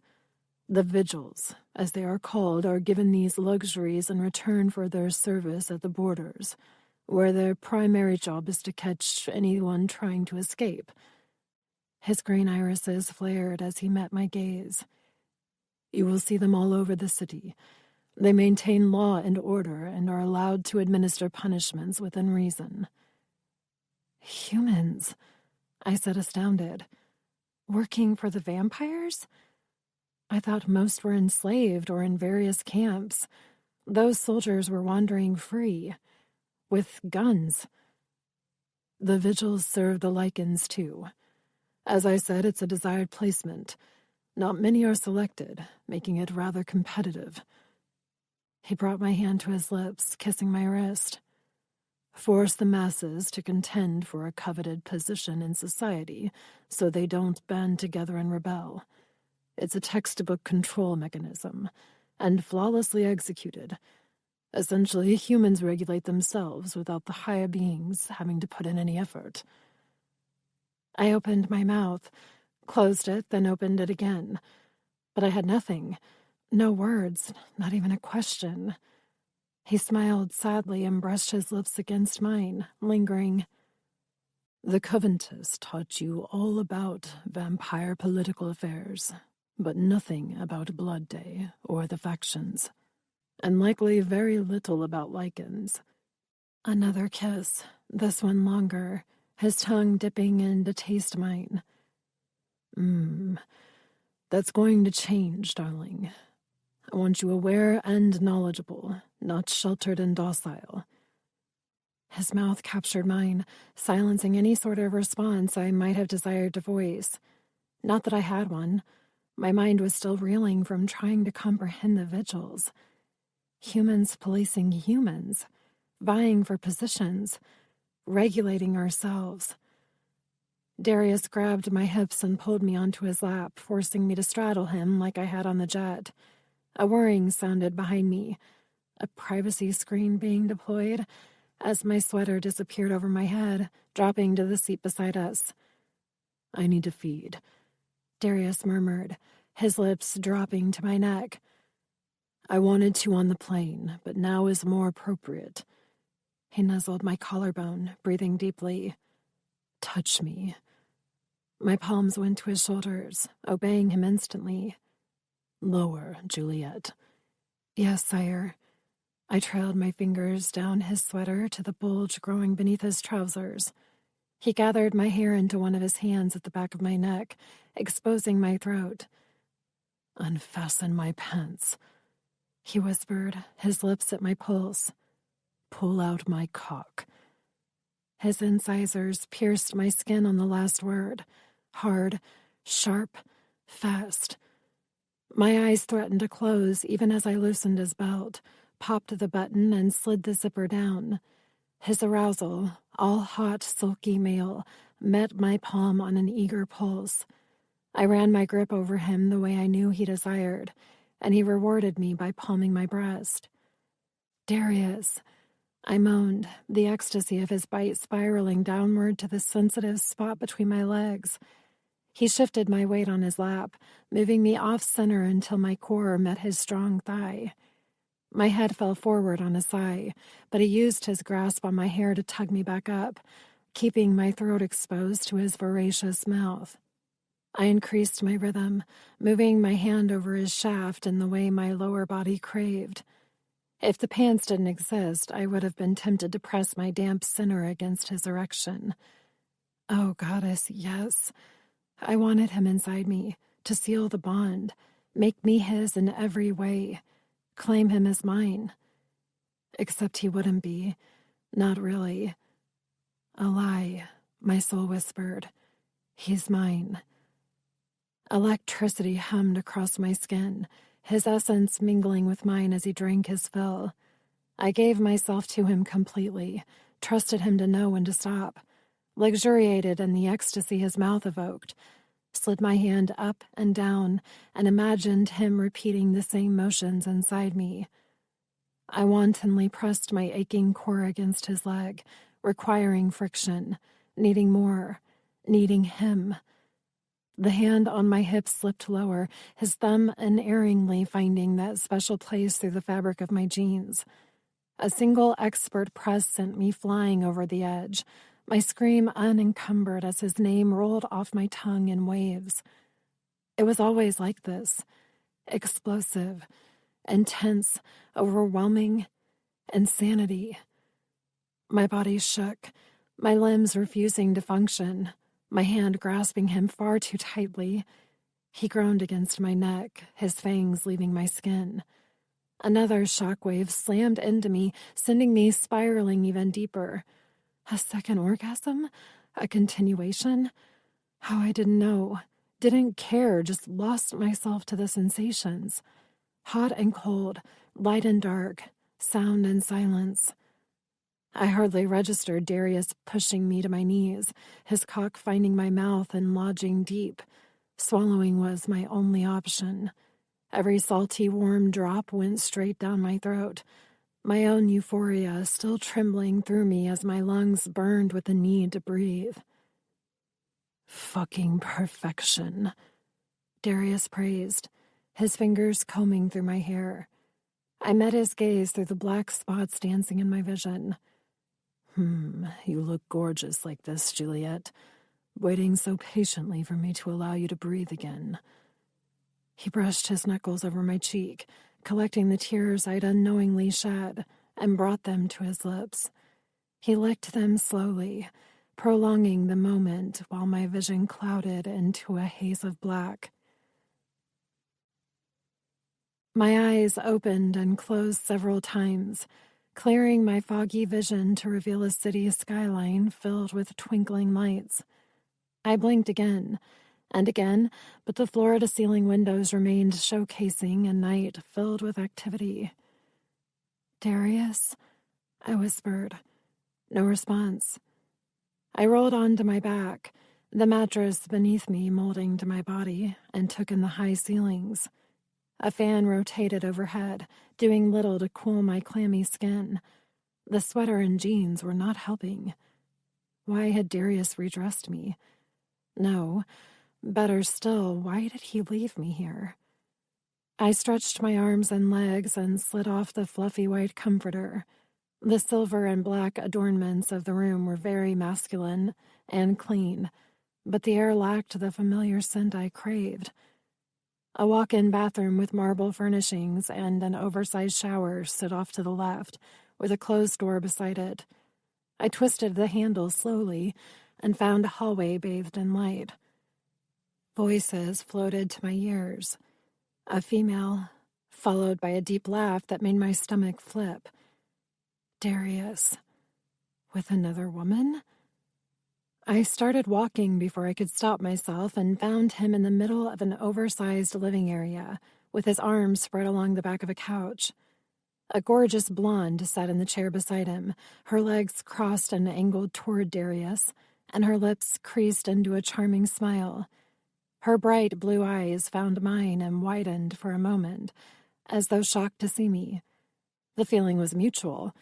The vigils, as they are called, are given these luxuries in return for their service at the borders, where their primary job is to catch anyone trying to escape. His green irises flared as he met my gaze. You will see them all over the city. They maintain law and order and are allowed to administer punishments within reason. Humans, I said, astounded. Working for the vampires? I thought most were enslaved or in various camps. Those soldiers were wandering free, with guns. The vigils serve the lichens, too. As I said, it's a desired placement. Not many are selected, making it rather competitive. He brought my hand to his lips, kissing my wrist. Force the masses to contend for a coveted position in society so they don't band together and rebel. It's a textbook control mechanism, and flawlessly executed. Essentially, humans regulate themselves without the higher beings having to put in any effort. I opened my mouth, closed it, then opened it again. But I had nothing. No words, not even a question. He smiled sadly and brushed his lips against mine, lingering. The Coventus taught you all about vampire political affairs, but nothing about Blood Day or the factions, and likely very little about lichens. Another kiss, this one longer, his tongue dipping in to taste mine. That's going to change, darling. I want you aware and knowledgeable, not sheltered and docile. His mouth captured mine, silencing any sort of response I might have desired to voice. Not that I had one. My mind was still reeling from trying to comprehend the vigils. Humans policing humans, vying for positions, regulating ourselves. Darius grabbed my hips and pulled me onto his lap, forcing me to straddle him like I had on the jet. A whirring sounded behind me, a privacy screen being deployed, as my sweater disappeared over my head, dropping to the seat beside us. "I need to feed," Darius murmured, his lips dropping to my neck. "I wanted to on the plane, but now is more appropriate." He nuzzled my collarbone, breathing deeply. "Touch me." My palms went to his shoulders, obeying him instantly. "Lower, Juliet." "Yes, sire." I trailed my fingers down his sweater to the bulge growing beneath his trousers. He gathered my hair into one of his hands at the back of my neck, exposing my throat. "Unfasten my pants," he whispered, his lips at my pulse. "Pull out my cock." His incisors pierced my skin on the last word. Hard, sharp, fast. My eyes threatened to close even as I loosened his belt, popped the button, and slid the zipper down. His arousal, all hot, silky male, met my palm on an eager pulse. I ran my grip over him the way I knew he desired, and he rewarded me by palming my breast. "Darius," I moaned, the ecstasy of his bite spiraling downward to the sensitive spot between my legs. He shifted my weight on his lap, moving me off-center until my core met his strong thigh. My head fell forward on a sigh, but he used his grasp on my hair to tug me back up, keeping my throat exposed to his voracious mouth. I increased my rhythm, moving my hand over his shaft in the way my lower body craved. If the pants didn't exist, I would have been tempted to press my damp center against his erection. Oh, goddess, yes. I wanted him inside me, to seal the bond, make me his in every way, claim him as mine. Except he wouldn't be. Not really. A lie, my soul whispered. He's mine. Electricity hummed across my skin, his essence mingling with mine as he drank his fill. I gave myself to him completely, trusted him to know when to stop, luxuriated in the ecstasy his mouth evoked, slid my hand up and down, and imagined him repeating the same motions inside me. I wantonly pressed my aching core against his leg, requiring friction, needing more, needing him. The hand on my hip slipped lower, his thumb unerringly finding that special place through the fabric of my jeans. A single expert press sent me flying over the edge, my scream unencumbered as his name rolled off my tongue in waves. It was always like this, explosive, intense, overwhelming, insanity. My body shook, my limbs refusing to function, my hand grasping him far too tightly. He groaned against my neck, his fangs leaving my skin. Another shockwave slammed into me, sending me spiraling even deeper. A second orgasm? A continuation? How I didn't know, didn't care, just lost myself to the sensations. Hot and cold, light and dark, sound and silence. I hardly registered Darius pushing me to my knees, his cock finding my mouth and lodging deep. Swallowing was my only option. Every salty, warm drop went straight down my throat, my own euphoria still trembling through me as my lungs burned with the need to breathe. "Fucking perfection," Darius praised, his fingers combing through my hair. I met his gaze through the black spots dancing in my vision. You look gorgeous like this, Juliet, waiting so patiently for me to allow you to breathe again." He brushed his knuckles over my cheek, collecting the tears I'd unknowingly shed, and brought them to his lips. He licked them slowly, prolonging the moment while my vision clouded into a haze of black. My eyes opened and closed several times, clearing my foggy vision to reveal a city skyline filled with twinkling lights. I blinked again and again, but the floor-to-ceiling windows remained showcasing a night filled with activity. "Darius?" I whispered. No response. I rolled onto my back, The mattress beneath me molding to my body and took in the high ceilings. A fan rotated overhead, doing little to cool my clammy skin. The sweater and jeans were not helping. Why had Darius redressed me? No, better still, why did he leave me here? I stretched my arms and legs and slid off the fluffy white comforter. The silver and black adornments of the room were very masculine and clean, but the air lacked the familiar scent I craved. A walk-in bathroom with marble furnishings and an oversized shower stood off to the left, with a closed door beside it. I twisted the handle slowly and found a hallway bathed in light. Voices floated to my ears. A female, followed by a deep laugh that made my stomach flip. Darius. With another woman? I started walking before I could stop myself and found him in the middle of an oversized living area, with his arms spread along the back of a couch. A gorgeous blonde sat in the chair beside him, her legs crossed and angled toward Darius, and her lips creased into a charming smile. Her bright blue eyes found mine and widened for a moment, as though shocked to see me. The feeling was mutual.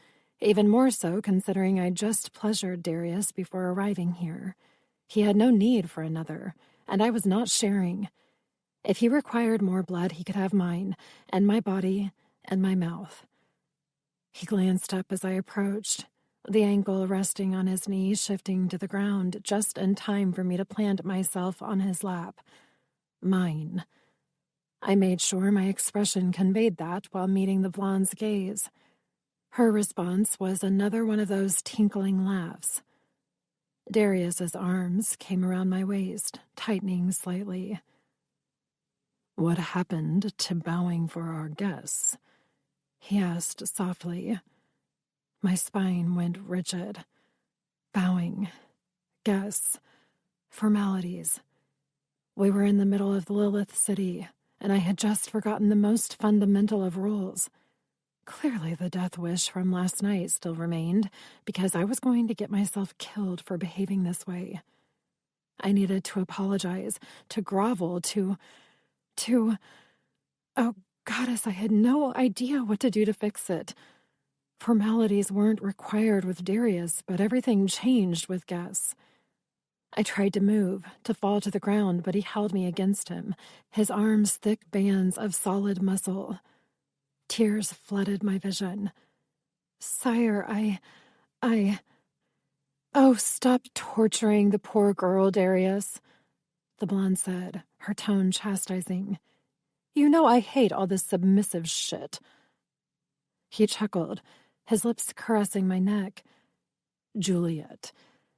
Even more so considering I just pleasured Darius before arriving here. He had no need for another, and I was not sharing. If he required more blood, he could have mine, and my body, and my mouth. He glanced up as I approached, the ankle resting on his knee, shifting to the ground just in time for me to plant myself on his lap. Mine. I made sure my expression conveyed that while meeting the blonde's gaze. Her response was another one of those tinkling laughs. Darius's arms came around my waist, tightening slightly. "What happened to bowing for our guests?" he asked softly. My spine went rigid. Bowing. Guests. Formalities. We were in the middle of the Lilith City, and I had just forgotten the most fundamental of rules. Clearly the death wish from last night still remained, because I was going to get myself killed for behaving this way. I needed to apologize, to grovel, to... Oh, goddess, I had no idea what to do to fix it. Formalities weren't required with Darius, but everything changed with Gus. I tried to move, to fall to the ground, but he held me against him, his arms thick bands of solid muscle. Tears flooded my vision. "Sire, I... Oh, stop torturing the poor girl, Darius," the blonde said, her tone chastising. "You know I hate all this submissive shit." He chuckled, his lips caressing my neck. "Juliet,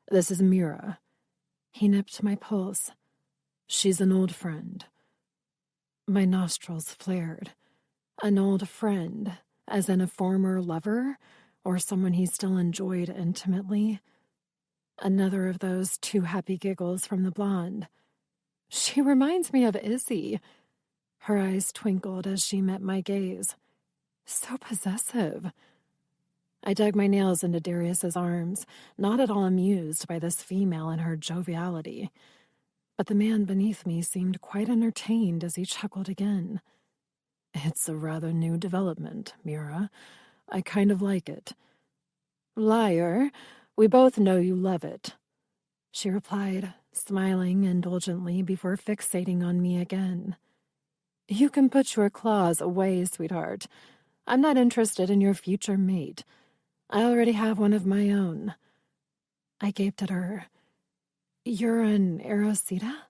this is Mira." He nipped my pulse. "She's an old friend." My nostrils flared. An old friend, as in a former lover, or someone he still enjoyed intimately. Another of those too happy giggles from the blonde. "She reminds me of Izzy." Her eyes twinkled as she met my gaze. "So possessive." I dug my nails into Darius's arms, not at all amused by this female and her joviality. But the man beneath me seemed quite entertained as he chuckled again. "It's a rather new development, Mira. I kind of like it." "Liar. We both know you love it," she replied, smiling indulgently before fixating on me again. "You can put your claws away, sweetheart. I'm not interested in your future mate. I already have one of my own." I gaped at her. "You're an Erosita?"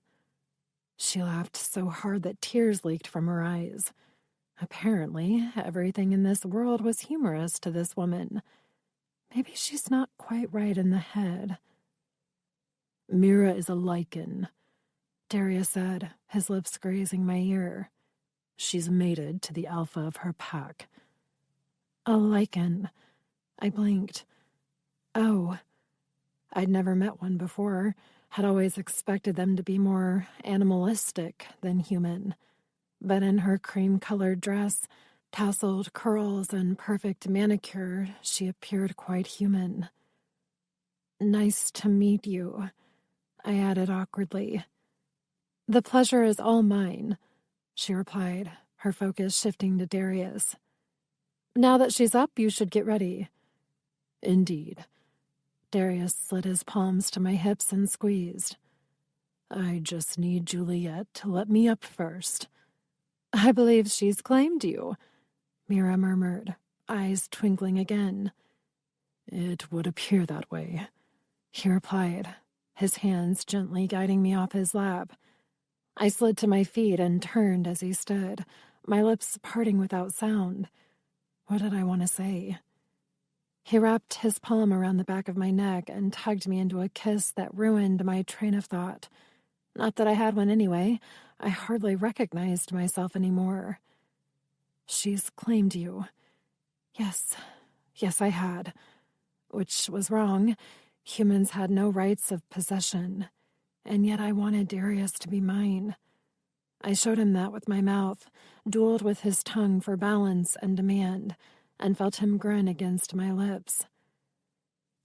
She laughed so hard that tears leaked from her eyes. Apparently, everything in this world was humorous to this woman. Maybe she's not quite right in the head. "Mira is a lichen," Darius said, his lips grazing my ear. "She's mated to the alpha of her pack." "A lichen." I blinked. "Oh." I'd never met one before, had always expected them to be more animalistic than human. But in her cream-colored dress, tasseled curls, and perfect manicure, she appeared quite human. "Nice to meet you." I added awkwardly. The pleasure is all mine, she replied, her focus shifting to Darius. Now that she's up, you should get ready. Indeed. Darius slid his palms to my hips and squeezed. I just need Juliet to let me up first. I believe she's claimed you, Mira murmured, eyes twinkling again. It would appear that way, he replied, his hands gently guiding me off his lap. I slid to my feet and turned as he stood, my lips parting without sound. What did I want to say? He wrapped his palm around the back of my neck and tugged me into a kiss that ruined my train of thought. Not that I had one anyway. I hardly recognized myself anymore. She's claimed you. Yes, I had. Which was wrong. Humans had no rights of possession. And yet I wanted Darius to be mine. I showed him that with my mouth, dueled with his tongue for balance and demand, and felt him grin against my lips.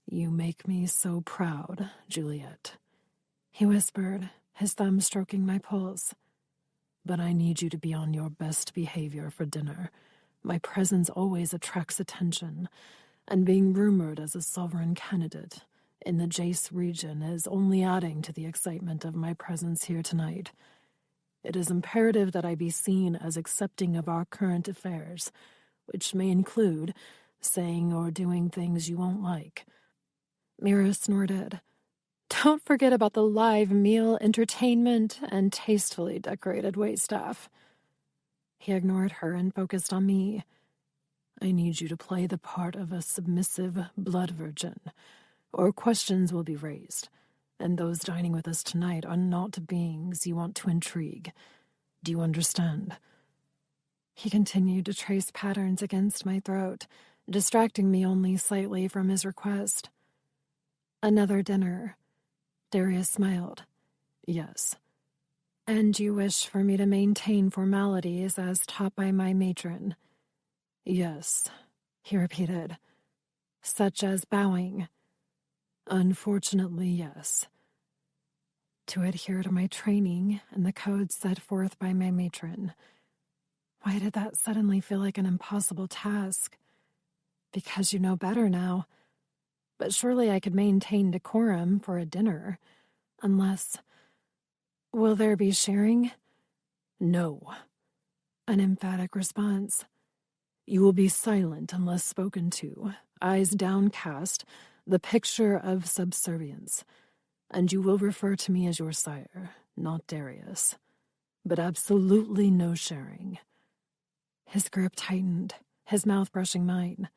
You make me so proud, Juliet, he whispered, his thumb stroking my pulse. But I need you to be on your best behavior for dinner. My presence always attracts attention, and being rumored as a sovereign candidate in the Jace region is only adding to the excitement of my presence here tonight. It is imperative that I be seen as accepting of our current affairs, which may include saying or doing things you won't like. Mira snorted. Don't forget about the live meal, entertainment, and tastefully decorated waitstaff. He ignored her and focused on me. I need you to play the part of a submissive blood virgin, or questions will be raised, and those dining with us tonight are not beings you want to intrigue. Do you understand? He continued to trace patterns against my throat, distracting me only slightly from his request. Another dinner. Darius smiled. Yes. And you wish for me to maintain formalities as taught by my matron? Yes, he repeated. Such as bowing? Unfortunately, yes. To adhere to my training and the codes set forth by my matron. Why did that suddenly feel like an impossible task? Because you know better now. But surely I could maintain decorum for a dinner. Unless... Will there be sharing? No. An emphatic response. You will be silent unless spoken to, eyes downcast, the picture of subservience. And you will refer to me as your sire, not Darius. But absolutely no sharing. His grip tightened, his mouth brushing mine.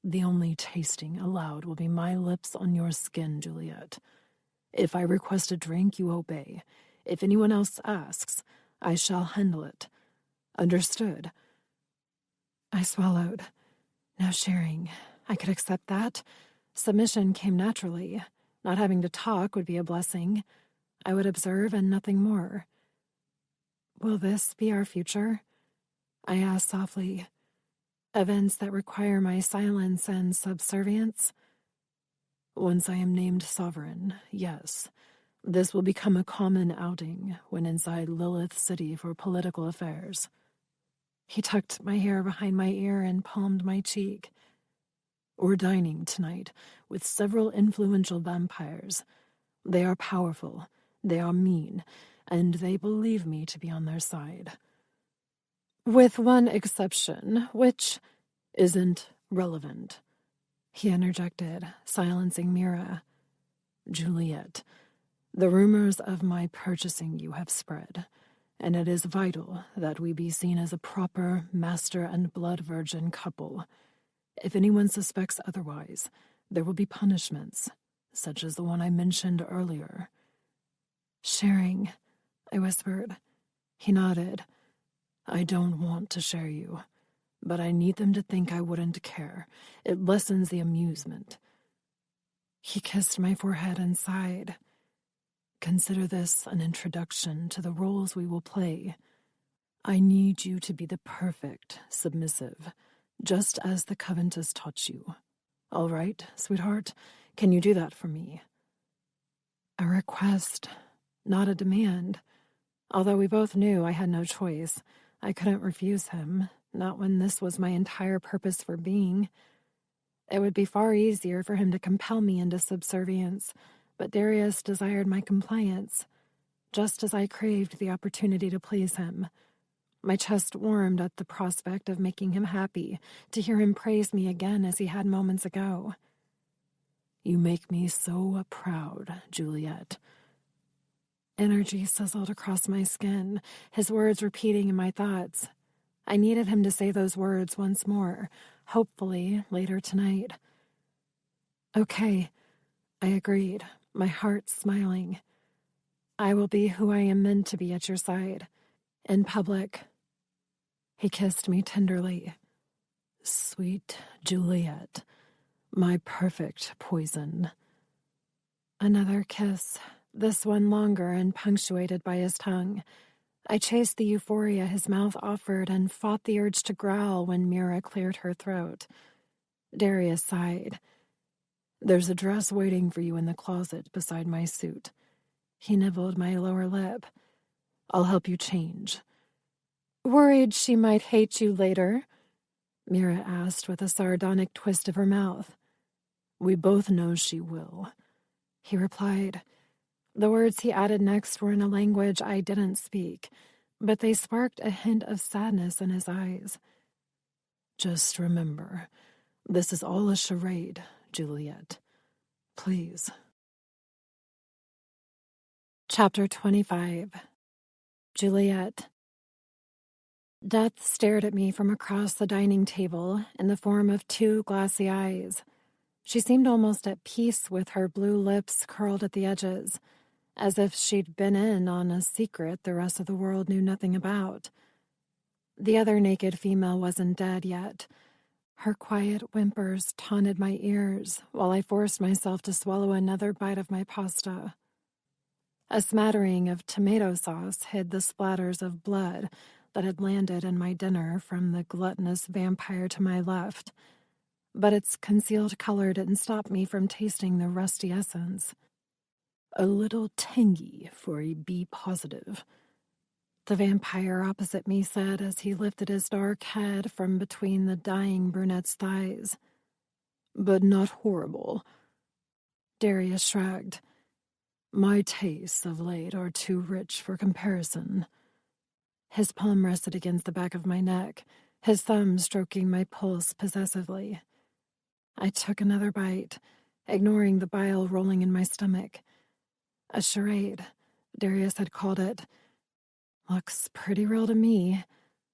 The only tasting allowed will be my lips on your skin, Juliet. If I request a drink, you obey. If anyone else asks, I shall handle it. Understood? I swallowed. No sharing. I could accept that. Submission came naturally. Not having to talk would be a blessing. I would observe and nothing more. Will this be our future? I asked softly. Events that require my silence and subservience? Once I am named sovereign, yes. This will become a common outing when inside Lilith City for political affairs. He tucked my hair behind my ear and palmed my cheek. We're dining tonight with several influential vampires. They are powerful, they are mean, and they believe me to be on their side. With one exception, which isn't relevant, he interjected, silencing Mira. Juliet, the rumors of my purchasing you have spread, and it is vital that we be seen as a proper master and blood virgin couple. If anyone suspects otherwise, there will be punishments, such as the one I mentioned earlier. Sharing, I whispered. He nodded. I don't want to share you, but I need them to think I wouldn't care. It lessens the amusement. He kissed my forehead and sighed. Consider this an introduction to the roles we will play. I need you to be the perfect submissive, just as the Coventus taught you. All right, sweetheart, can you do that for me? A request, not a demand. Although we both knew I had no choice, I couldn't refuse him, not when this was my entire purpose for being. It would be far easier for him to compel me into subservience, but Darius desired my compliance, just as I craved the opportunity to please him. My chest warmed at the prospect of making him happy, to hear him praise me again as he had moments ago. You make me so proud, Juliet. Energy sizzled across my skin, his words repeating in my thoughts. I needed him to say those words once more, hopefully later tonight. Okay, I agreed, my heart smiling. I will be who I am meant to be at your side, in public. He kissed me tenderly. Sweet Juliet, my perfect poison. Another kiss, this one longer and punctuated by his tongue. I chased the euphoria his mouth offered and fought the urge to growl when Mira cleared her throat. Darius sighed. There's a dress waiting for you in the closet beside my suit. He nibbled my lower lip. I'll help you change. Worried she might hate you later? Mira asked with a sardonic twist of her mouth. We both know she will, he replied. The words he added next were in a language I didn't speak, but they sparked a hint of sadness in his eyes. Just remember, this is all a charade, Juliet. Please. Chapter 25. Juliet. Death stared at me from across the dining table in the form of two glassy eyes. She seemed almost at peace with her blue lips curled at the edges, as if she'd been in on a secret the rest of the world knew nothing about. The other naked female wasn't dead yet. Her quiet whimpers taunted my ears while I forced myself to swallow another bite of my pasta. A smattering of tomato sauce hid the splatters of blood that had landed in my dinner from the gluttonous vampire to my left, but its concealed color didn't stop me from tasting the rusty essence. A little tangy for a B positive, the vampire opposite me said as he lifted his dark head from between the dying brunette's thighs. But not horrible. Darius shrugged. My tastes of late are too rich for comparison. His palm rested against the back of my neck, his thumb stroking my pulse possessively. I took another bite, ignoring the bile rolling in my stomach. A charade, Darius had called it. Looks pretty real to me,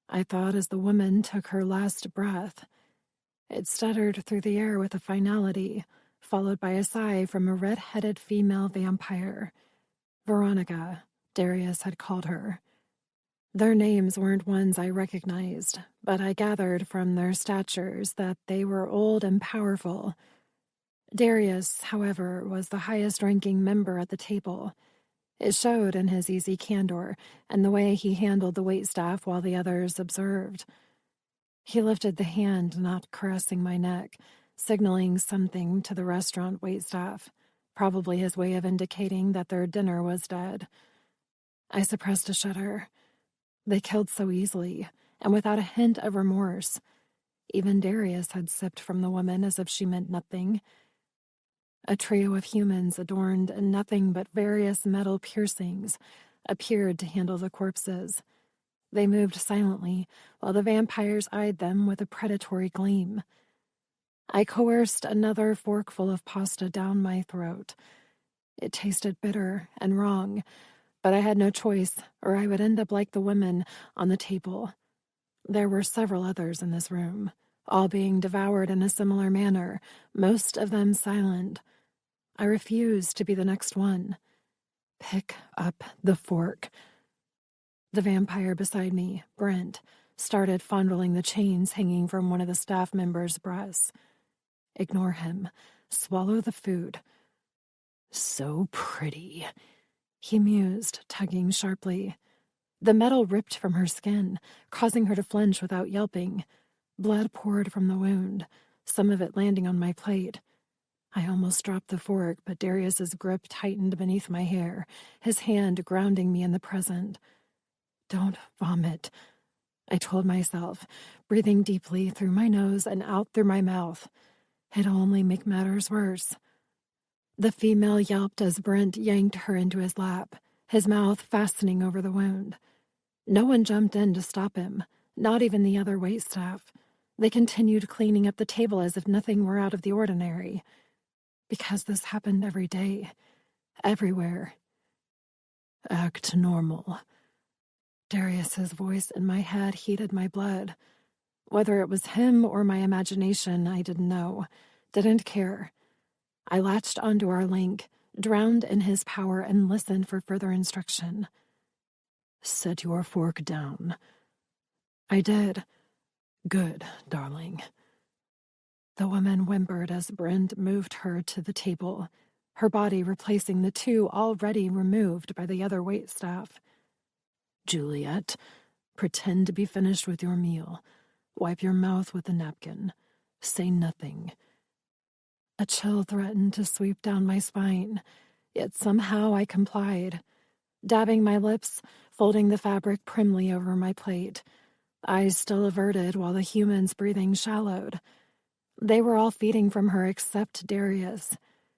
I thought as the woman took her last breath. It stuttered through the air with a finality, followed by a sigh from a red-headed female vampire. Veronica, Darius had called her. Their names weren't ones I recognized, but I gathered from their statures that they were old and powerful. Darius, however, was the highest-ranking member at the table. It showed in his easy candor and the way he handled the waitstaff while the others observed. He lifted the hand not caressing my neck, signaling something to the restaurant waitstaff, probably his way of indicating that their dinner was dead. I suppressed a shudder. They killed so easily, and without a hint of remorse. Even Darius had sipped from the woman as if she meant nothing. A trio of humans adorned in nothing but various metal piercings appeared to handle the corpses. They moved silently, while the vampires eyed them with a predatory gleam. I coerced another forkful of pasta down my throat. It tasted bitter and wrong, but I had no choice, or I would end up like the women on the table. There were several others in this room, all being devoured in a similar manner, most of them silent. I refused to be the next one. Pick up the fork. The vampire beside me, Brent, started fondling the chains hanging from one of the staff members' breasts. Ignore him. Swallow the food. So pretty, he mused, tugging sharply. The metal ripped from her skin, causing her to flinch without yelping. Blood poured from the wound, some of it landing on my plate. I almost dropped the fork, but Darius's grip tightened beneath my hair, his hand grounding me in the present. Don't vomit, I told myself, breathing deeply through my nose and out through my mouth. It'll only make matters worse. The female yelped as Brent yanked her into his lap, his mouth fastening over the wound. No one jumped in to stop him, not even the other waitstaff. They continued cleaning up the table as if nothing were out of the ordinary. Because this happened every day, everywhere. Act normal. Darius's voice in my head heated my blood. Whether it was him or my imagination, I didn't know. Didn't care. I latched onto our link, drowned in his power, and listened for further instruction. Set your fork down. I did. Good, darling. The woman whimpered as Brent moved her to the table, her body replacing the two already removed by the other waitstaff. Juliet, pretend to be finished with your meal. Wipe your mouth with a napkin. Say nothing. A chill threatened to sweep down my spine, yet somehow I complied, dabbing my lips, folding the fabric primly over my plate, eyes still averted while the human's breathing shallowed. They were all feeding from her except Darius.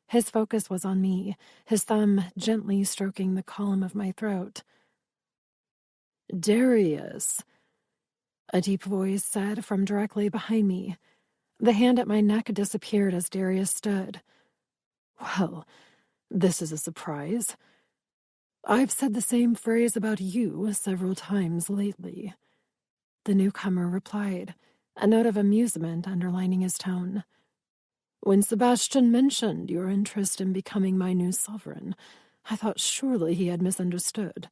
His focus was on me, his thumb gently stroking the column of my throat. Darius, a deep voice said from directly behind me. The hand at my neck disappeared as Darius stood. Well, this is a surprise. I've said the same phrase about you several times lately. The newcomer replied, a note of amusement underlining his tone. When Sebastian mentioned your interest in becoming my new sovereign, I thought surely he had misunderstood.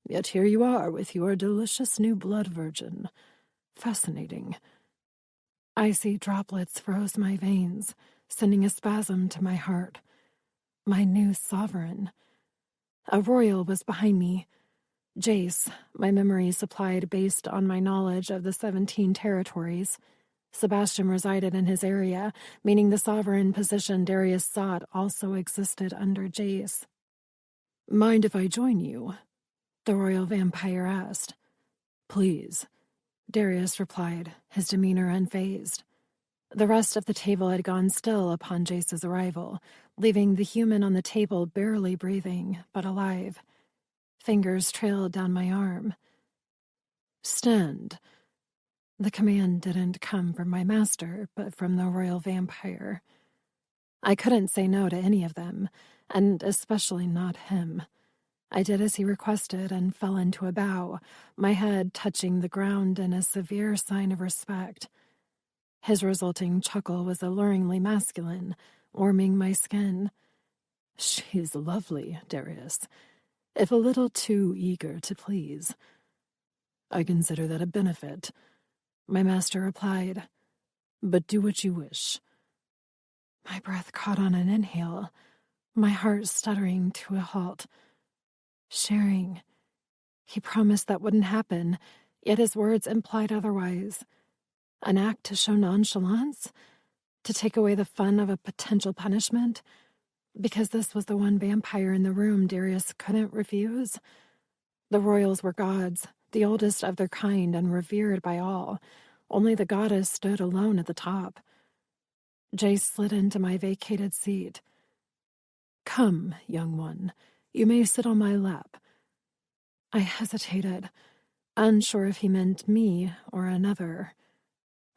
Yet here you are with your delicious new blood virgin. Fascinating. Icy droplets froze my veins, sending a spasm to my heart. My new sovereign. A royal was behind me. Jace, my memory supplied based on my knowledge of the 17 territories. Sebastian resided in his area, meaning the sovereign position Darius sought also existed under Jace. Mind if I join you? The royal vampire asked. Please, Darius replied, his demeanor unfazed. The rest of the table had gone still upon Jace's arrival, leaving the human on the table barely breathing, but alive. Fingers trailed down my arm. Stand. The command didn't come from my master, but from the royal vampire. I couldn't say no to any of them, and especially not him. I did as he requested and fell into a bow, my head touching the ground in a severe sign of respect. His resulting chuckle was alluringly masculine, warming my skin. She's lovely, Darius, if a little too eager to please. I consider that a benefit, my master replied. But do what you wish. My breath caught on an inhale, my heart stuttering to a halt. Sharing. He promised that wouldn't happen, yet his words implied otherwise. An act to show nonchalance? To take away the fun of a potential punishment? Because this was the one vampire in the room Darius couldn't refuse? The royals were gods, the oldest of their kind and revered by all. Only the goddess stood alone at the top. Jace slid into my vacated seat. Come, young one. You may sit on my lap. I hesitated, unsure if he meant me or another.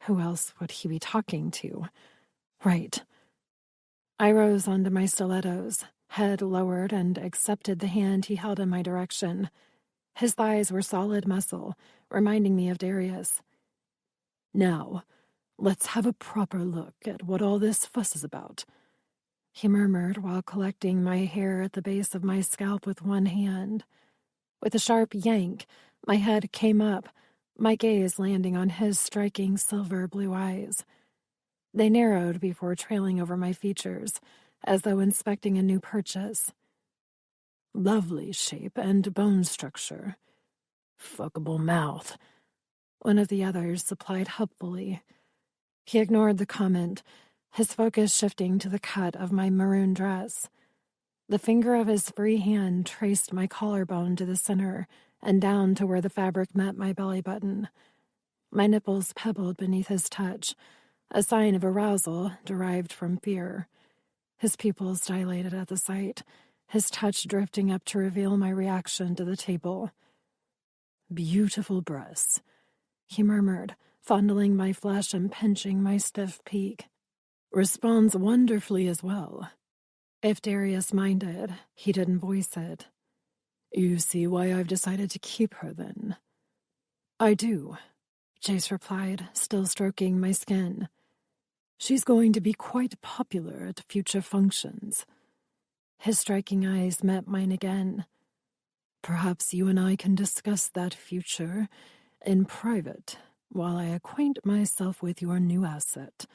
Who else would he be talking to? Right. I rose onto my stilettos, head lowered, and accepted the hand he held in my direction. His thighs were solid muscle, reminding me of Darius. Now, let's have a proper look at what all this fuss is about, he murmured while collecting my hair at the base of my scalp with one hand. With a sharp yank, my head came up, my gaze landing on his striking silver-blue eyes. They narrowed before trailing over my features, as though inspecting a new purchase. Lovely shape and bone structure. Fuckable mouth, one of the others supplied helpfully. He ignored the comment, his focus shifting to the cut of my maroon dress. The finger of his free hand traced my collarbone to the center and down to where the fabric met my belly button. My nipples pebbled beneath his touch, a sign of arousal derived from fear. His pupils dilated at the sight, his touch drifting up to reveal my reaction to the table. "Beautiful breasts," he murmured, fondling my flesh and pinching my stiff peak. "Responds wonderfully as well." If Darius minded, he didn't voice it. "You see why I've decided to keep her, then?" "I do," Jace replied, still stroking my skin. "She's going to be quite popular at future functions." His striking eyes met mine again. "Perhaps you and I can discuss that future in private while I acquaint myself with your new asset."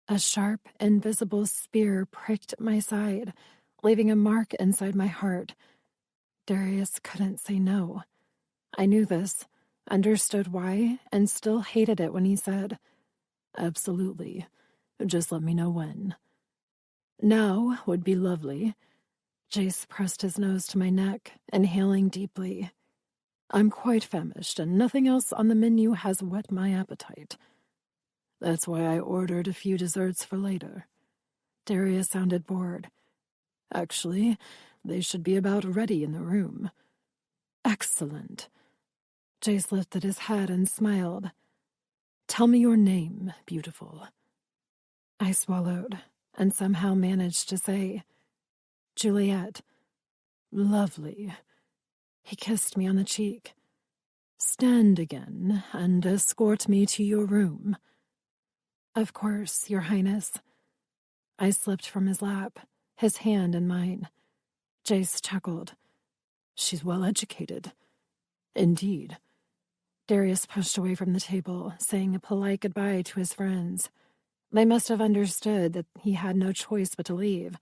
A sharp, invisible spear pricked my side, leaving a mark inside my heart. Darius couldn't say no. I knew this, understood why, and still hated it when he said, "Absolutely. Just let me know when." "Now would be lovely." Jace pressed his nose to my neck, inhaling deeply. "I'm quite famished, and nothing else on the menu has whet my appetite. That's why I ordered a few desserts for later." Darius sounded bored. "Actually, they should be about ready in the room." "Excellent." Jace lifted his head and smiled. "Tell me your name, beautiful." I swallowed and somehow managed to say, "Juliet." "Lovely." He kissed me on the cheek. "Stand again and escort me to your room." "Of course, Your Highness." I slipped from his lap, his hand in mine. Jace chuckled. "She's well educated." "Indeed." Darius pushed away from the table, saying a polite goodbye to his friends. They must have understood that he had no choice but to leave,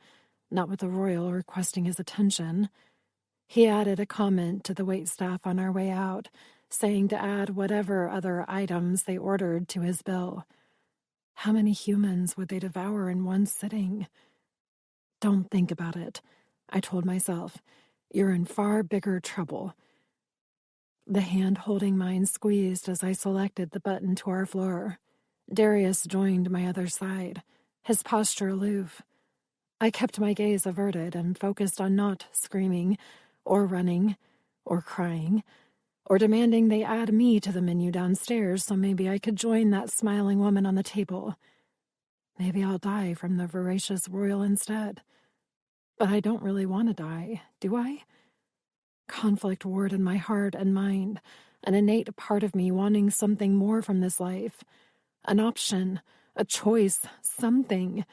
not with the royal requesting his attention. He added a comment to the waitstaff on our way out, saying to add whatever other items they ordered to his bill. How many humans would they devour in one sitting? "Don't think about it," I told myself. "You're in far bigger trouble." The hand holding mine squeezed as I selected the button to our floor. Darius joined my other side, his posture aloof. I kept my gaze averted and focused on not screaming, or running, or crying, or demanding they add me to the menu downstairs so maybe I could join that smiling woman on the table. Maybe I'll die from the voracious royal instead. But I don't really want to die, do I? Conflict warred in my heart and mind, an innate part of me wanting something more from this life. An option, a choice, something.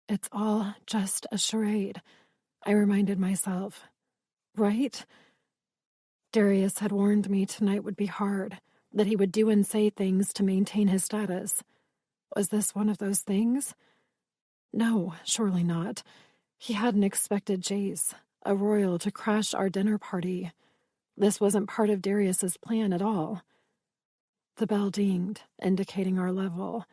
It's all just a charade, I reminded myself. Right? Darius had warned me tonight would be hard, that he would do and say things to maintain his status. Was this one of those things? No, surely not. He hadn't expected Jace, a royal, to crash our dinner party. This wasn't part of Darius's plan at all. The bell dinged, indicating our level.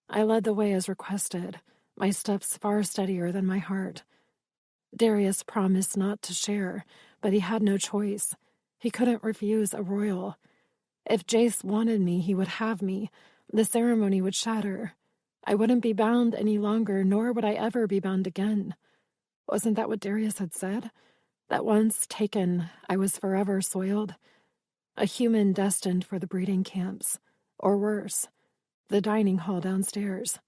I led the way as requested, my steps far steadier than my heart. Darius promised not to share, but he had no choice. He couldn't refuse a royal. If Jace wanted me, he would have me. The ceremony would shatter. I wouldn't be bound any longer, nor would I ever be bound again. Wasn't that what Darius had said? That once taken, I was forever soiled? A human destined for the breeding camps. Or worse, the dining hall downstairs.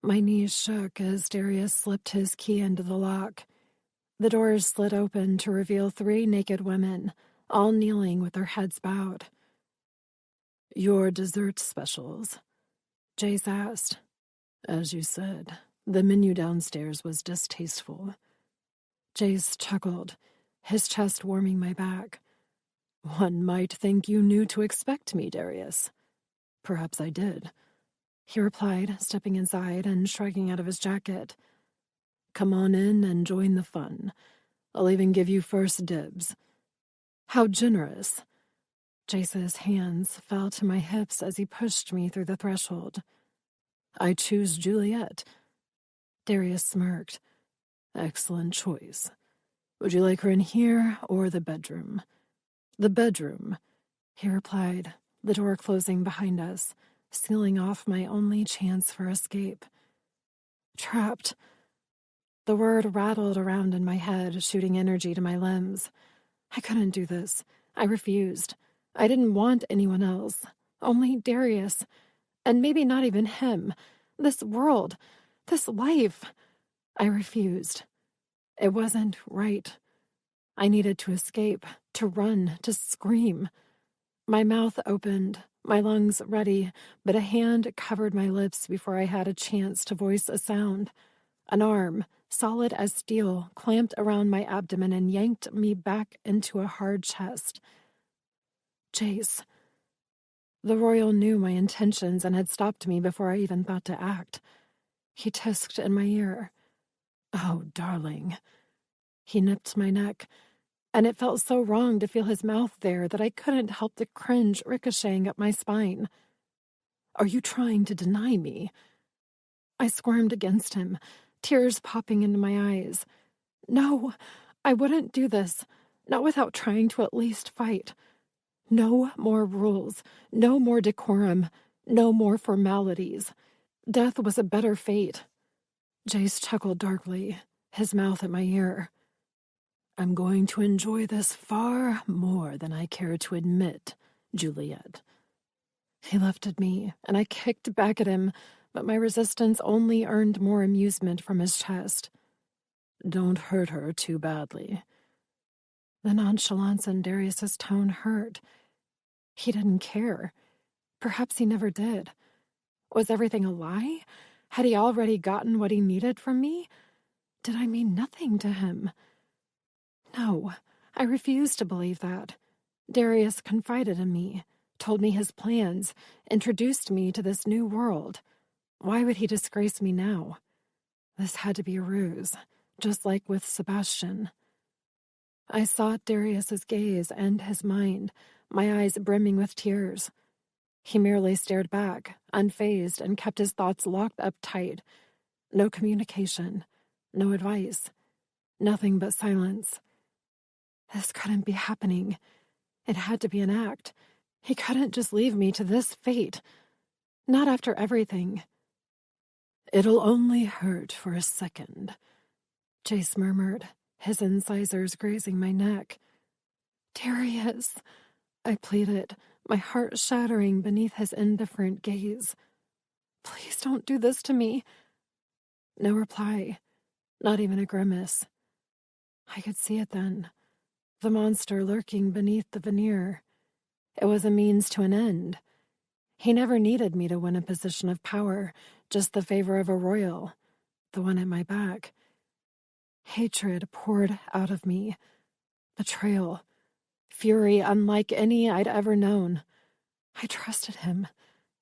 My knees shook as Darius slipped his key into the lock. The doors slid open to reveal 3 naked women, all kneeling with their heads bowed. "Your dessert specials?" Jace asked. "As you said, the menu downstairs was distasteful." Jace chuckled, his chest warming my back. "One might think you knew to expect me, Darius." "Perhaps I did," he replied, stepping inside and shrugging out of his jacket. "Come on in and join the fun. I'll even give you first dibs." "How generous." Jace's hands fell to my hips as he pushed me through the threshold. I choose Juliet. Darius smirked. Excellent choice. Would you like her in here or the bedroom? The bedroom, he replied, the door closing behind us, sealing off my only chance for escape. Trapped. The word rattled around in my head, shooting energy to my limbs. I couldn't do this. I refused. I didn't want anyone else. Only Darius. And maybe not even him. This world. This life. I refused. It wasn't right. I needed to escape, to run, to scream. My mouth opened, my lungs ready, but a hand covered my lips before I had a chance to voice a sound. An arm, solid as steel, clamped around my abdomen and yanked me back into a hard chest. Jace. The royal knew my intentions and had stopped me before I even thought to act. He tisked in my ear. Oh, darling. He nipped my neck, and it felt so wrong to feel his mouth there that I couldn't help the cringe ricocheting up my spine. Are you trying to deny me? I squirmed against him, tears popping into my eyes. No, I wouldn't do this, not without trying to at least fight. No more rules, no more decorum, no more formalities. Death was a better fate. Jace chuckled darkly, his mouth at my ear. I'm going to enjoy this far more than I care to admit, Juliet. He lifted me, and I kicked back at him, but my resistance only earned more amusement from his chest. Don't hurt her too badly. The nonchalance in Darius's tone hurt. He didn't care. Perhaps he never did. Was everything a lie? Had he already gotten what he needed from me? Did I mean nothing to him? No, I refused to believe that. Darius confided in me, told me his plans, introduced me to this new world. Why would he disgrace me now? This had to be a ruse, just like with Sebastian. I sought Darius's gaze and his mind, my eyes brimming with tears. He merely stared back, unfazed, and kept his thoughts locked up tight. No communication, no advice, nothing but silence. This couldn't be happening. It had to be an act. He couldn't just leave me to this fate. Not after everything. It'll only hurt for a second, Jace murmured, his incisors grazing my neck. Darius, I pleaded, my heart shattering beneath his indifferent gaze. Please don't do this to me. No reply, not even a grimace. I could see it then. The monster lurking beneath the veneer. It was a means to an end. He never needed me to win a position of power, just the favor of a royal, the one at my back. Hatred poured out of me. Betrayal. Fury unlike any I'd ever known. I trusted him,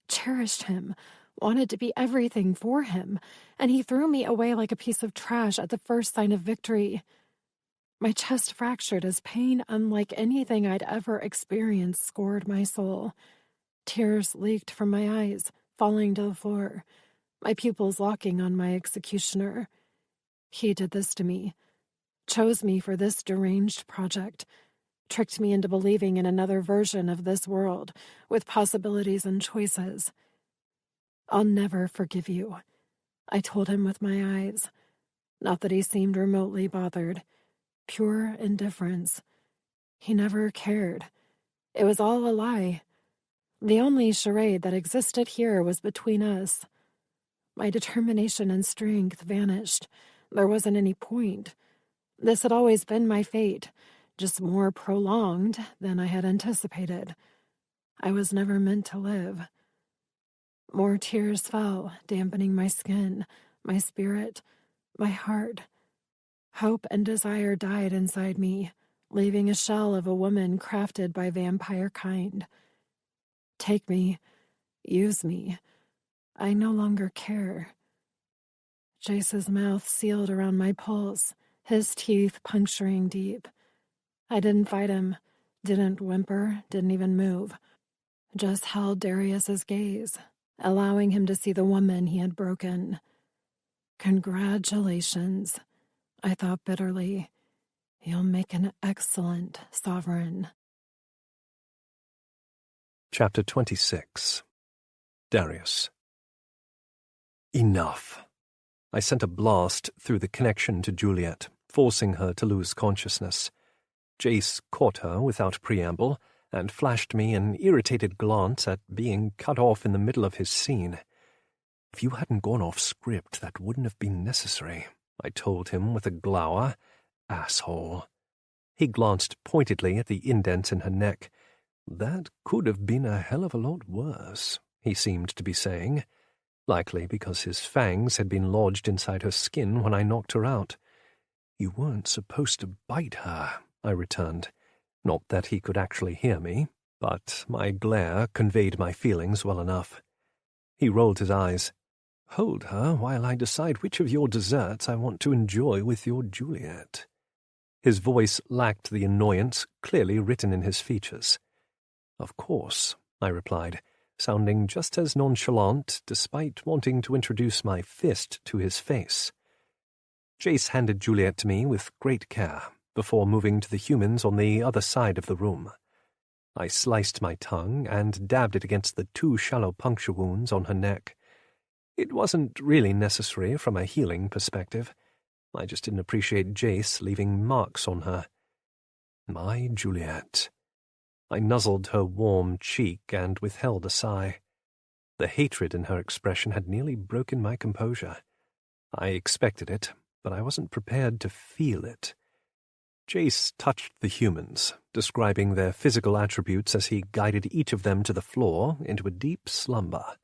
cherished him, wanted to be everything for him, and he threw me away like a piece of trash at the first sign of victory. My chest fractured as pain unlike anything I'd ever experienced scored my soul. Tears leaked from my eyes, falling to the floor, my pupils locking on my executioner. He did this to me, chose me for this deranged project, tricked me into believing in another version of this world, with possibilities and choices. I'll never forgive you, I told him with my eyes. Not that he seemed remotely bothered. Pure indifference. He never cared. It was all a lie. The only charade that existed here was between us. My determination and strength vanished. There wasn't any point. This had always been my fate, just more prolonged than I had anticipated. I was never meant to live. More tears fell, dampening my skin, my spirit, my heart. Hope and desire died inside me, leaving a shell of a woman crafted by vampire kind. Take me, use me. I no longer care. Jace's mouth sealed around my pulse, his teeth puncturing deep. I didn't fight him, didn't whimper, didn't even move. Just held Darius's gaze, allowing him to see the woman he had broken. Congratulations, I thought bitterly. You'll make an excellent sovereign. Chapter 26. Darius. Enough. I sent a blast through the connection to Juliet, forcing her to lose consciousness. Jace caught her without preamble and flashed me an irritated glance at being cut off in the middle of his scene. If you hadn't gone off script, that wouldn't have been necessary, I told him with a glower. Asshole. He glanced pointedly at the indent in her neck. That could have been a hell of a lot worse, he seemed to be saying, likely because his fangs had been lodged inside her skin when I knocked her out. You weren't supposed to bite her, I returned. Not that he could actually hear me, but my glare conveyed my feelings well enough. He rolled his eyes. Hold her while I decide which of your desserts I want to enjoy with your Juliet. His voice lacked the annoyance clearly written in his features. Of course, I replied, sounding just as nonchalant despite wanting to introduce my fist to his face. Jace handed Juliet to me with great care before moving to the humans on the other side of the room. I sliced my tongue and dabbed it against the 2 shallow puncture wounds on her neck. It wasn't really necessary from a healing perspective. I just didn't appreciate Jace leaving marks on her. My Juliet. I nuzzled her warm cheek and withheld a sigh. The hatred in her expression had nearly broken my composure. I expected it, but I wasn't prepared to feel it. Jace touched the humans, describing their physical attributes as he guided each of them to the floor into a deep slumber.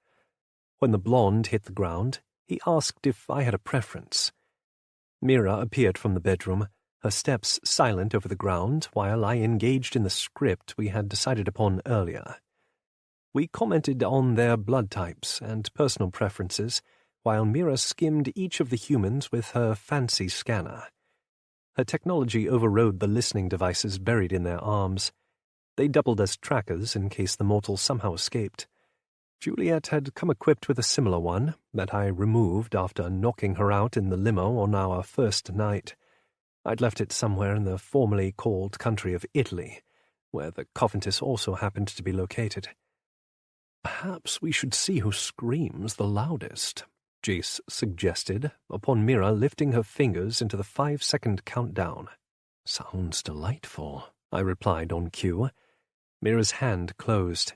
When the blonde hit the ground, he asked if I had a preference. Mira appeared from the bedroom, her steps silent over the ground while I engaged in the script we had decided upon earlier. We commented on their blood types and personal preferences, while Mira skimmed each of the humans with her fancy scanner. Her technology overrode the listening devices buried in their arms. They doubled as trackers in case the mortal somehow escaped. Juliet had come equipped with a similar one that I removed after knocking her out in the limo on our first night. I'd left it somewhere in the formerly called country of Italy, where the Coventess also happened to be located. Perhaps we should see who screams the loudest, Jace suggested, upon Mira lifting her fingers into the 5-second countdown. Sounds delightful, I replied on cue. Mira's hand closed.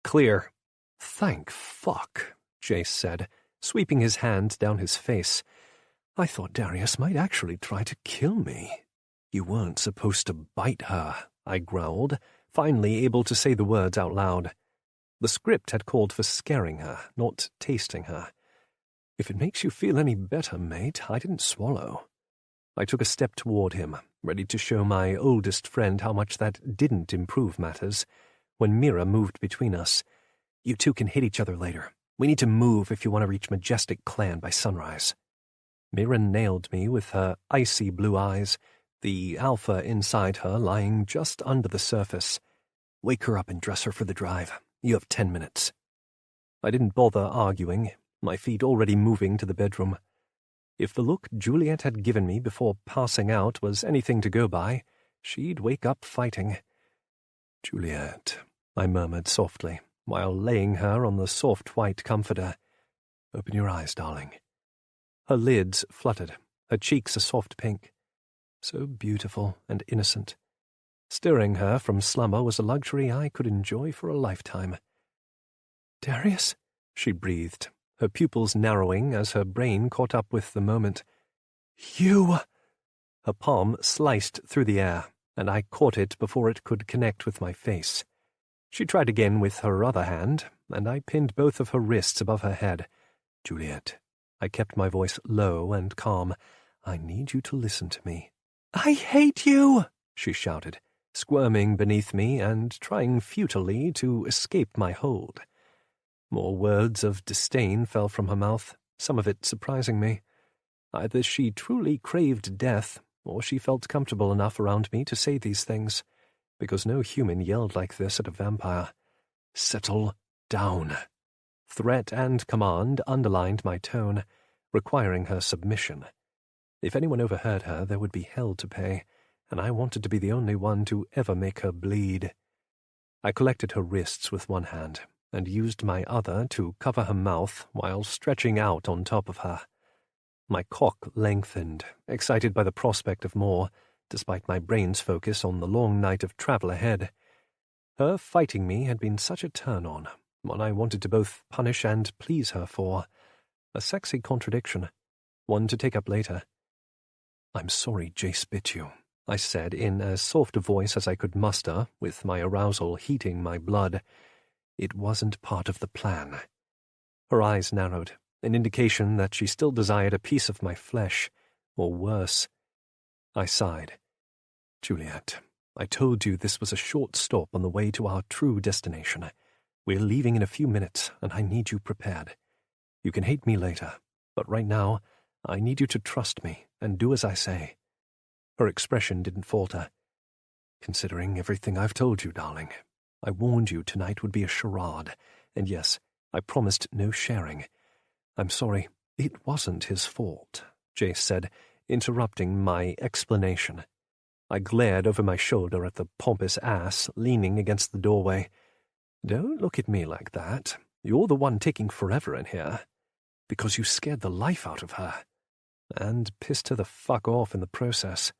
Clear. Thank fuck, Jace said, sweeping his hand down his face. I thought Darius might actually try to kill me. You weren't supposed to bite her, I growled, finally able to say the words out loud. The script had called for scaring her, not tasting her. If it makes you feel any better, mate, I didn't swallow. I took a step toward him, ready to show my oldest friend how much that didn't improve matters, when Mira moved between us. You two can hit each other later. We need to move if you want to reach Majestic Clan by sunrise. Mira nailed me with her icy blue eyes, the alpha inside her lying just under the surface. Wake her up and dress her for the drive. You have 10 minutes. I didn't bother arguing, my feet already moving to the bedroom. If the look Juliet had given me before passing out was anything to go by, she'd wake up fighting. Juliet, I murmured softly, while laying her on the soft white comforter. Open your eyes, darling. Her lids fluttered, her cheeks a soft pink. So beautiful and innocent. Stirring her from slumber was a luxury I could enjoy for a lifetime. Darius? She breathed, her pupils narrowing as her brain caught up with the moment. You! Her palm sliced through the air, and I caught it before it could connect with my face. She tried again with her other hand, and I pinned both of her wrists above her head. Juliet, I kept my voice low and calm. I need you to listen to me. I hate you, she shouted, squirming beneath me and trying futilely to escape my hold. More words of disdain fell from her mouth, some of it surprising me. Either she truly craved death, or she felt comfortable enough around me to say these things, because no human yelled like this at a vampire. Settle down. Threat and command underlined my tone, requiring her submission. If anyone overheard her, there would be hell to pay, and I wanted to be the only one to ever make her bleed. I collected her wrists with one hand, and used my other to cover her mouth while stretching out on top of her. My cock lengthened, excited by the prospect of more, despite my brain's focus on the long night of travel ahead. Her fighting me had been such a turn-on, one I wanted to both punish and please her for. A sexy contradiction, one to take up later. "I'm sorry Jace bit you," I said in as soft a voice as I could muster, with my arousal heating my blood. "It wasn't part of the plan." Her eyes narrowed, an indication that she still desired a piece of my flesh, or worse. I sighed. "Juliet, I told you this was a short stop on the way to our true destination. We're leaving in a few minutes, and I need you prepared. You can hate me later, but right now, I need you to trust me and do as I say." Her expression didn't falter. "Considering everything I've told you, darling, I warned you tonight would be a charade, and yes, I promised no sharing. I'm sorry, it wasn't his fault," Jace said, interrupting my explanation. I glared over my shoulder at the pompous ass leaning against the doorway. "Don't look at me like that. You're the one taking forever in here. Because you scared the life out of her. And pissed her the fuck off in the process.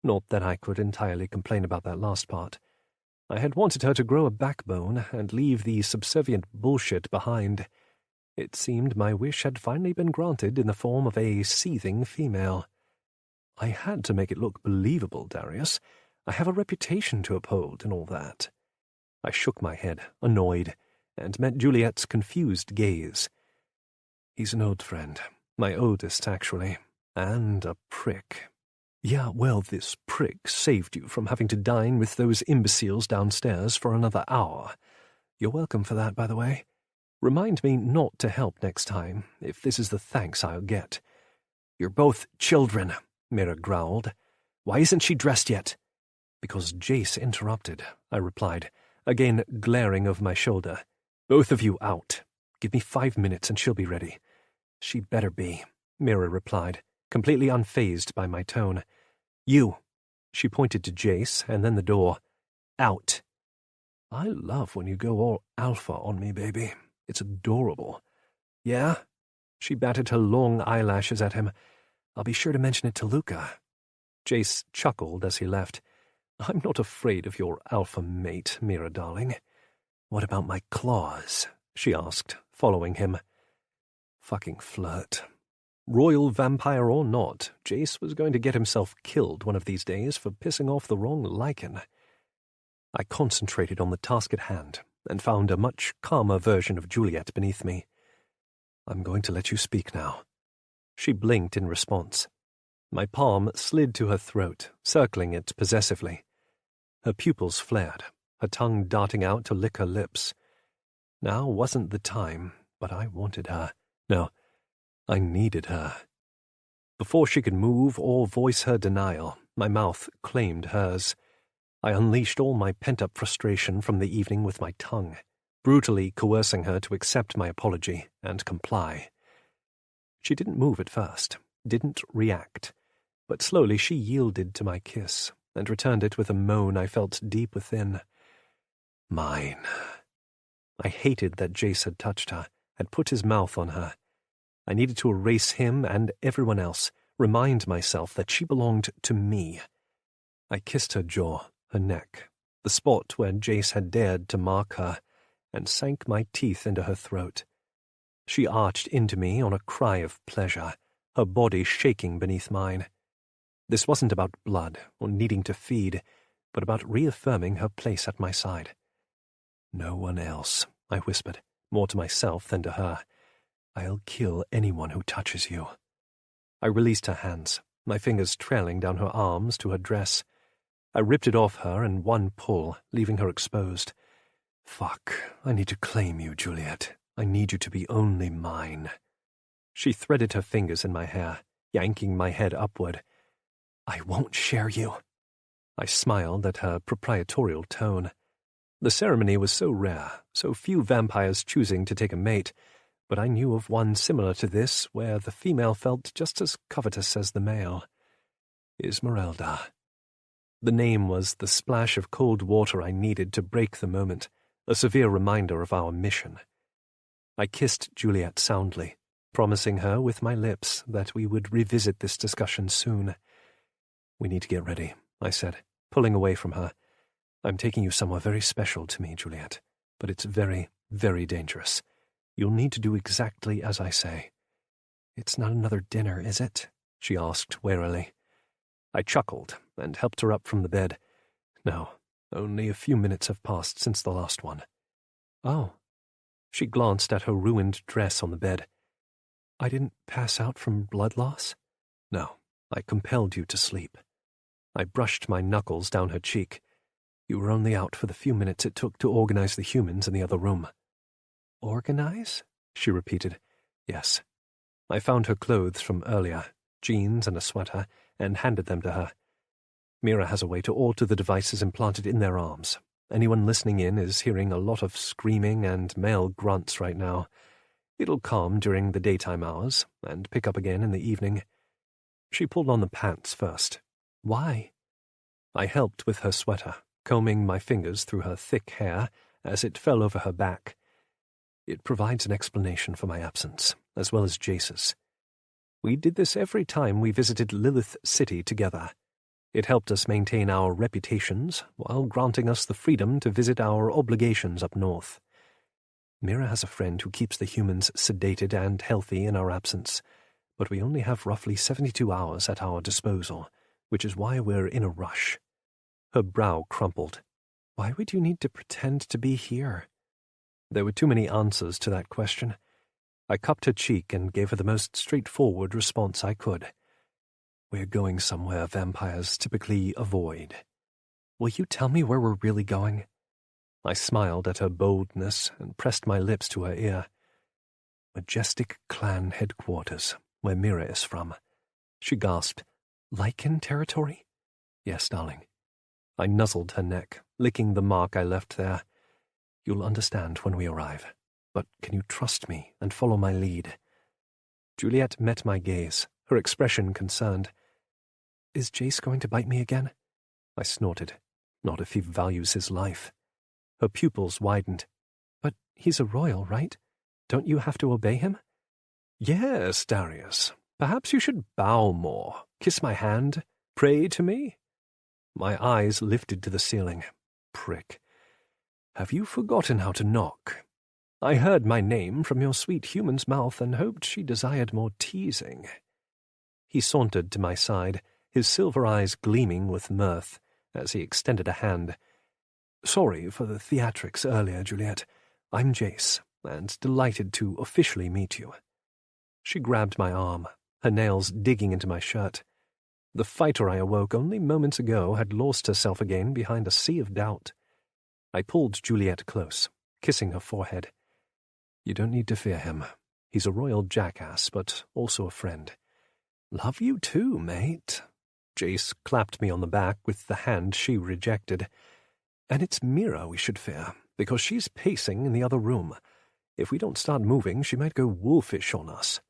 Not that I could entirely complain about that last part. I had wanted her to grow a backbone and leave the subservient bullshit behind. It seemed my wish had finally been granted in the form of a seething female. I had to make it look believable, Darius. I have a reputation to uphold and all that. I shook my head, annoyed, and met Juliet's confused gaze. "He's an old friend, my oldest, actually, and a prick. Yeah, well, this prick saved you from having to dine with those imbeciles downstairs for another hour. You're welcome for that, by the way. Remind me not to help next time, if this is the thanks I'll get." "You're both children," Mira growled. "Why isn't she dressed yet?" "Because Jace interrupted," I replied, again glaring over my shoulder. "Both of you out. Give me 5 minutes and she'll be ready." "She better be," Mira replied, completely unfazed by my tone. "You." She pointed to Jace and then the door. "Out." "I love when you go all alpha on me, baby. It's adorable." "Yeah?" She batted her long eyelashes at him. "I'll be sure to mention it to Luca." Jace chuckled as he left. "I'm not afraid of your alpha mate, Mira darling." "What about my claws?" she asked, following him. Fucking flirt. Royal vampire or not, Jace was going to get himself killed one of these days for pissing off the wrong lichen. I concentrated on the task at hand and found a much calmer version of Juliet beneath me. "I'm going to let you speak now." She blinked in response. My palm slid to her throat, circling it possessively. Her pupils flared, her tongue darting out to lick her lips. Now wasn't the time, but I wanted her. No, I needed her. Before she could move or voice her denial, my mouth claimed hers. I unleashed all my pent-up frustration from the evening with my tongue, brutally coercing her to accept my apology and comply. She didn't move at first, didn't react, but slowly she yielded to my kiss and returned it with a moan I felt deep within. Mine. I hated that Jace had touched her, had put his mouth on her. I needed to erase him and everyone else, remind myself that she belonged to me. I kissed her jaw, her neck, the spot where Jace had dared to mark her, and sank my teeth into her throat. She arched into me on a cry of pleasure, her body shaking beneath mine. This wasn't about blood or needing to feed, but about reaffirming her place at my side. "No one else," I whispered, more to myself than to her. "I'll kill anyone who touches you." I released her hands, my fingers trailing down her arms to her dress. I ripped it off her in one pull, leaving her exposed. "Fuck, I need to claim you, Juliet. I need you to be only mine." She threaded her fingers in my hair, yanking my head upward. "I won't share you." I smiled at her proprietorial tone. The ceremony was so rare, so few vampires choosing to take a mate, but I knew of one similar to this where the female felt just as covetous as the male. Esmeralda. The name was the splash of cold water I needed to break the moment, a severe reminder of our mission. I kissed Juliet soundly, promising her with my lips that we would revisit this discussion soon. "We need to get ready," I said, pulling away from her. "I'm taking you somewhere very special to me, Juliet, but it's very, very dangerous. You'll need to do exactly as I say." "It's not another dinner, is it?" she asked warily. I chuckled and helped her up from the bed. "No, only a few minutes have passed since the last one." "Oh." She glanced at her ruined dress on the bed. "I didn't pass out from blood loss?" "No, I compelled you to sleep." I brushed my knuckles down her cheek. "You were only out for the few minutes it took to organize the humans in the other room." "Organize?" she repeated. "Yes." I found her clothes from earlier, jeans and a sweater, and handed them to her. "Mira has a way to alter the devices implanted in their arms. Anyone listening in is hearing a lot of screaming and male grunts right now. It'll calm during the daytime hours, and pick up again in the evening." She pulled on the pants first. "Why?" I helped with her sweater, combing my fingers through her thick hair as it fell over her back. "It provides an explanation for my absence, as well as Jace's. We did this every time we visited Lilith City together. It helped us maintain our reputations while granting us the freedom to visit our obligations up north. Mira has a friend who keeps the humans sedated and healthy in our absence, but we only have roughly 72 hours at our disposal, which is why we're in a rush." Her brow crumpled. "Why would you need to pretend to be here?" There were too many answers to that question. I cupped her cheek and gave her the most straightforward response I could. "We're going somewhere vampires typically avoid." "Will you tell me where we're really going?" I smiled at her boldness and pressed my lips to her ear. "Majestic clan headquarters, where Mira is from." She gasped. "Lycan territory?" "Yes, darling." I nuzzled her neck, licking the mark I left there. "You'll understand when we arrive. But can you trust me and follow my lead?" Juliet met my gaze, her expression concerned. "Is Jace going to bite me again?" I snorted. "Not if he values his life." Her pupils widened. "But he's a royal, right? Don't you have to obey him?" "Yes, Darius. Perhaps you should bow more, kiss my hand, pray to me." My eyes lifted to the ceiling. Prick. "Have you forgotten how to knock? I heard my name from your sweet human's mouth and hoped she desired more teasing." He sauntered to my side, his silver eyes gleaming with mirth, as he extended a hand. "Sorry for the theatrics earlier, Juliet. I'm Jace, and delighted to officially meet you." She grabbed my arm, her nails digging into my shirt. The fighter I awoke only moments ago had lost herself again behind a sea of doubt. I pulled Juliet close, kissing her forehead. "You don't need to fear him. He's a royal jackass, but also a friend." "Love you too, mate." Jace clapped me on the back with the hand she rejected. "And it's Mira we should fear, because she's pacing in the other room. If we don't start moving, she might go wolfish on us."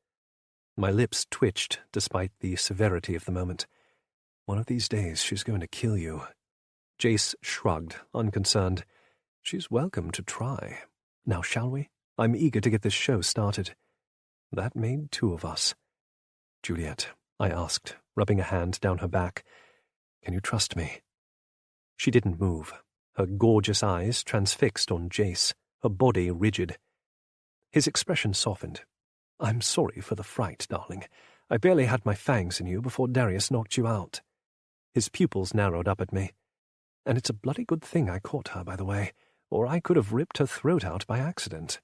My lips twitched despite the severity of the moment. "One of these days she's going to kill you." Jace shrugged, unconcerned. "She's welcome to try. Now shall we? I'm eager to get this show started." That made two of us. "Juliet," I asked, rubbing a hand down her back, "can you trust me?" She didn't move, her gorgeous eyes transfixed on Jace, her body rigid. His expression softened. "I'm sorry for the fright, darling. I barely had my fangs in you before Darius knocked you out." His pupils narrowed up at me. "And it's a bloody good thing I caught her, by the way, or I could have ripped her throat out by accident."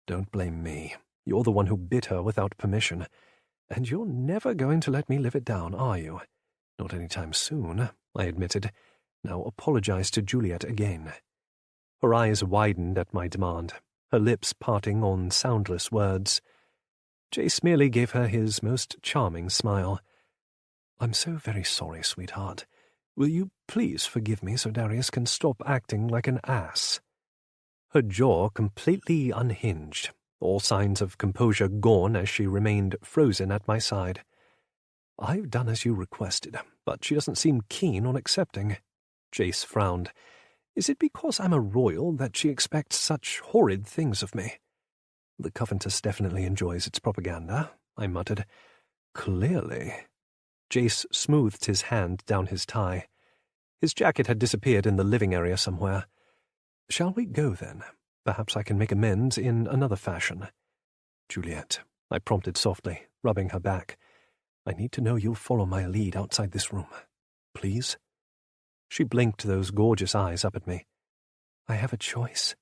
"Don't blame me. You're the one who bit her without permission. And you're never going to let me live it down, are you?" "Not any time soon," I admitted. "Now apologize to Juliet again." Her eyes widened at my demand, her lips parting on soundless words. Jace merely gave her his most charming smile. "I'm so very sorry, sweetheart. Will you Please forgive me so Darius can stop acting like an ass." Her jaw completely unhinged, all signs of composure gone as she remained frozen at my side. "I've done as you requested, but she doesn't seem keen on accepting." Jace frowned. "Is it because I'm a royal that she expects such horrid things of me?" "The Coventus definitely enjoys its propaganda," I muttered. "Clearly." Jace smoothed his hand down his tie. His jacket had disappeared in the living area somewhere. "Shall we go, then? Perhaps I can make amends in another fashion." "Juliet," I prompted softly, rubbing her back. "I need to know you'll follow my lead outside this room. Please?" She blinked those gorgeous eyes up at me. "I have a choice."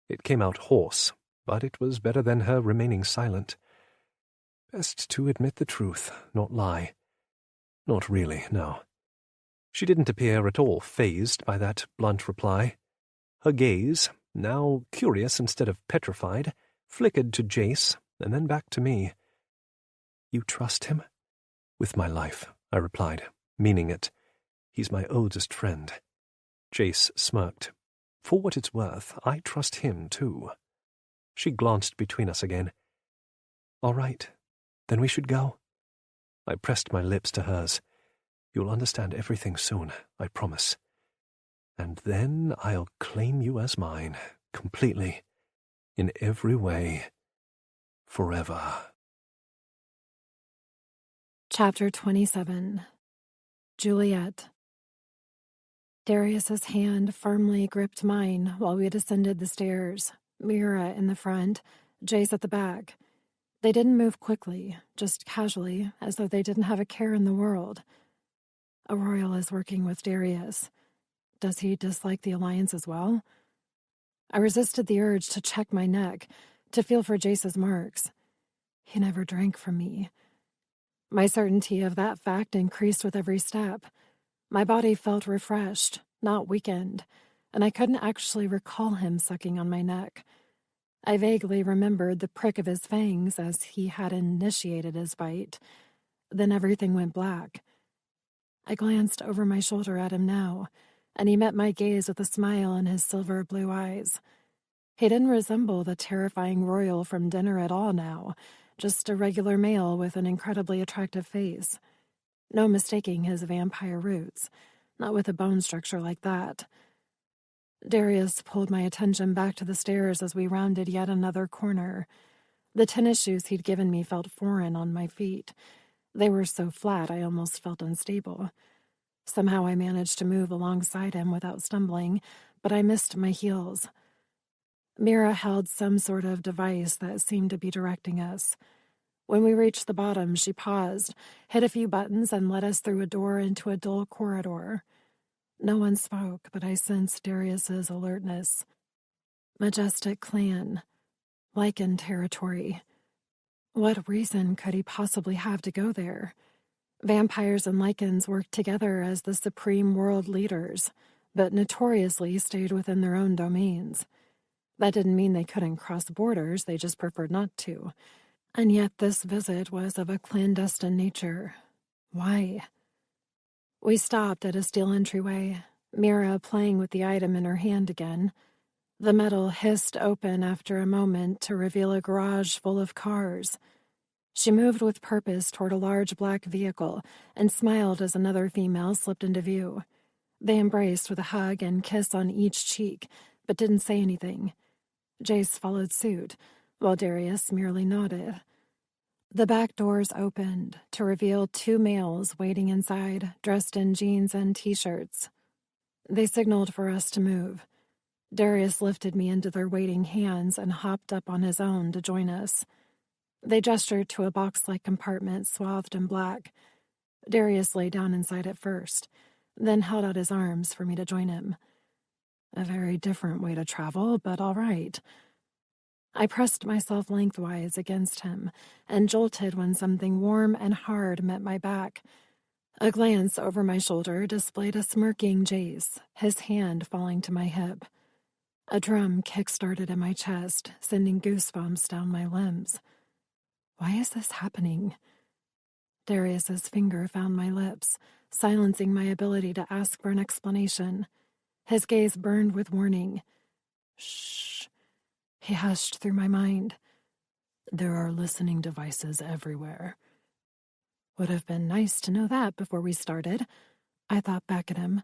It came out hoarse, but it was better than her remaining silent. Best to admit the truth, not lie. Not really, no. She didn't appear at all fazed by that blunt reply. Her gaze, now curious instead of petrified, flickered to Jace and then back to me. "You trust him?" "With my life," I replied, meaning it. "He's my oldest friend." Jace smirked. "For what it's worth, I trust him too." She glanced between us again. "All right, then we should go." I pressed my lips to hers. "You'll understand everything soon, I promise. And then I'll claim you as mine, completely, in every way, forever." Chapter 27. Juliet. Darius's hand firmly gripped mine while we descended the stairs, Mira in the front, Jace at the back. They didn't move quickly, just casually, as though they didn't have a care in the world. A royal is working with Darius. Does he dislike the alliance as well? I resisted the urge to check my neck, to feel for Jace's marks. He never drank from me. My certainty of that fact increased with every step. My body felt refreshed, not weakened, and I couldn't actually recall him sucking on my neck. I vaguely remembered the prick of his fangs as he had initiated his bite. Then everything went black. I glanced over my shoulder at him now, and he met my gaze with a smile in his silver blue eyes. He didn't resemble the terrifying royal from dinner at all now, just a regular male with an incredibly attractive face. No mistaking his vampire roots, not with a bone structure like that. Darius pulled my attention back to the stairs as we rounded yet another corner. The tennis shoes he'd given me felt foreign on my feet. They were so flat I almost felt unstable. Somehow I managed to move alongside him without stumbling, but I missed my heels. Mira held some sort of device that seemed to be directing us. When we reached the bottom, she paused, hit a few buttons, and led us through a door into a dull corridor. No one spoke, but I sensed Darius's alertness. Majestic clan. Lycan territory. What reason could he possibly have to go there? Vampires and Lycans worked together as the supreme world leaders, but notoriously stayed within their own domains. That didn't mean they couldn't cross borders, they just preferred not to. And yet this visit was of a clandestine nature. Why? We stopped at a steel entryway, Mira playing with the item in her hand again. The metal hissed open after a moment to reveal a garage full of cars. She moved with purpose toward a large black vehicle and smiled as another female slipped into view. They embraced with a hug and kiss on each cheek, but didn't say anything. Jace followed suit, while Darius merely nodded. The back doors opened to reveal two males waiting inside, dressed in jeans and t-shirts. They signaled for us to move. Darius lifted me into their waiting hands and hopped up on his own to join us. They gestured to a box-like compartment swathed in black. Darius lay down inside it first, then held out his arms for me to join him. A very different way to travel, but all right. I pressed myself lengthwise against him and jolted when something warm and hard met my back. A glance over my shoulder displayed a smirking Jace, his hand falling to my hip. A drum kick-started in my chest, sending goosebumps down my limbs. Why is this happening? Darius's finger found my lips, silencing my ability to ask for an explanation. His gaze burned with warning. Shh. He hushed through my mind. There are listening devices everywhere. Would have been nice to know that before we started. I thought back at him.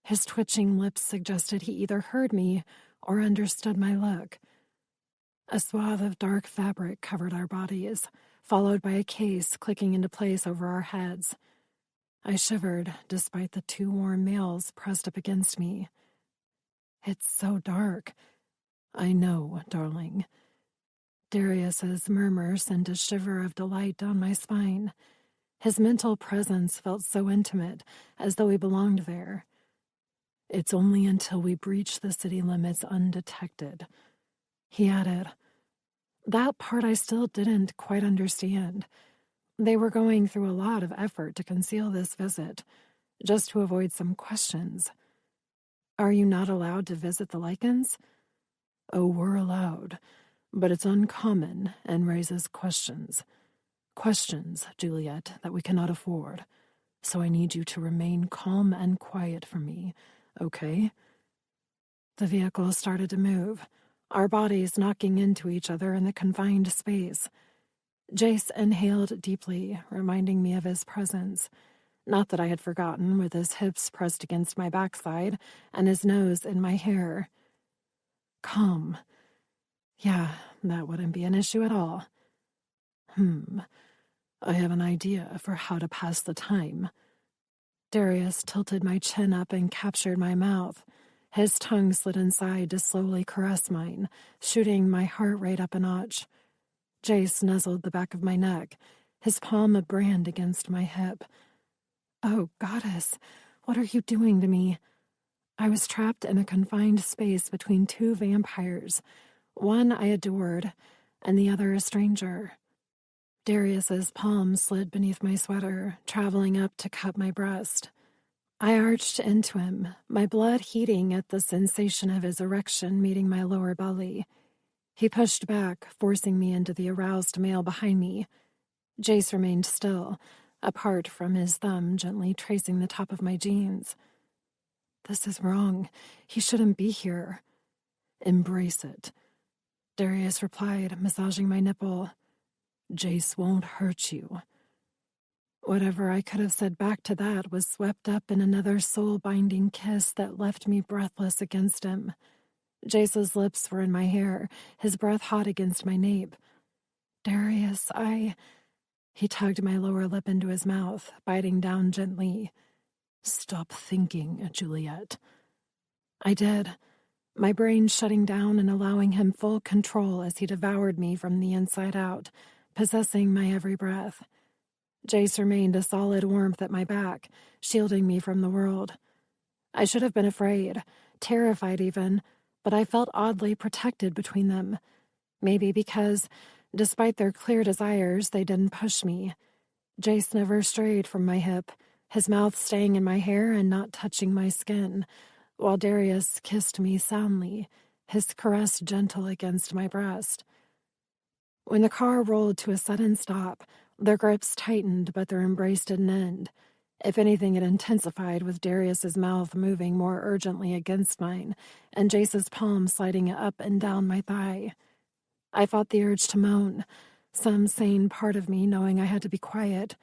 His twitching lips suggested he either heard me or understood my look. A swath of dark fabric covered our bodies, followed by a case clicking into place over our heads. I shivered, despite the two warm males pressed up against me. It's so dark. I know, darling. Darius's murmur sent a shiver of delight down my spine. His mental presence felt so intimate, as though he belonged there. It's only until we breach the city limits undetected, he added. That part I still didn't quite understand. They were going through a lot of effort to conceal this visit, just to avoid some questions. Are you not allowed to visit the lichens? Oh, we're allowed, but it's uncommon and raises questions. Questions, Juliet, that we cannot afford. So I need you to remain calm and quiet for me, okay? The vehicle started to move, our bodies knocking into each other in the confined space. Jace inhaled deeply, reminding me of his presence. Not that I had forgotten, with his hips pressed against my backside and his nose in my hair. Calm. Yeah, that wouldn't be an issue at all. I have an idea for how to pass the time. Darius tilted my chin up and captured my mouth. His tongue slid inside to slowly caress mine, shooting my heart rate up a notch. Jace nuzzled the back of my neck, his palm a brand against my hip. Oh, goddess, what are you doing to me? I was trapped in a confined space between two vampires, one I adored, and the other a stranger. Darius's palm slid beneath my sweater, traveling up to cup my breast. I arched into him, my blood heating at the sensation of his erection meeting my lower belly. He pushed back, forcing me into the aroused male behind me. Jace remained still, apart from his thumb gently tracing the top of my jeans. This is wrong. He shouldn't be here. Embrace it, Darius replied, massaging my nipple. Jace won't hurt you. Whatever I could have said back to that was swept up in another soul-binding kiss that left me breathless against him. Jace's lips were in my hair, his breath hot against my nape. Darius, He tugged my lower lip into his mouth, biting down gently. Stop thinking, Juliet. I did, my brain shutting down and allowing him full control as he devoured me from the inside out, possessing my every breath. Jace remained a solid warmth at my back, shielding me from the world. I should have been afraid, terrified even, but I felt oddly protected between them. Maybe because, despite their clear desires, they didn't push me. Jace never strayed from my hip, his mouth staying in my hair and not touching my skin, while Darius kissed me soundly, his caress gentle against my breast. When the car rolled to a sudden stop, their grips tightened, but their embrace didn't end. If anything, it intensified, with Darius's mouth moving more urgently against mine, and Jace's palm sliding up and down my thigh. I fought the urge to moan, some sane part of me knowing I had to be quiet.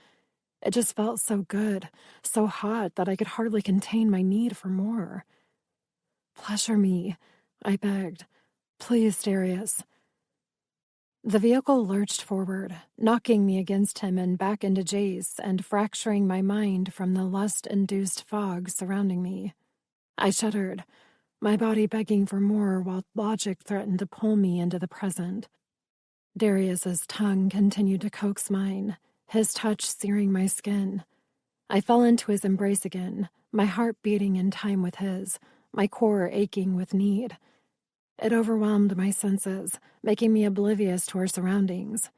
It just felt so good, so hot that I could hardly contain my need for more. Pleasure me, I begged. Please, Darius. The vehicle lurched forward, knocking me against him and back into Jace and fracturing my mind from the lust-induced fog surrounding me. I shuddered, my body begging for more while logic threatened to pull me into the present. Darius's tongue continued to coax mine, his touch searing my skin. I fell into his embrace again, my heart beating in time with his, my core aching with need. It overwhelmed my senses, making me oblivious to our surroundings.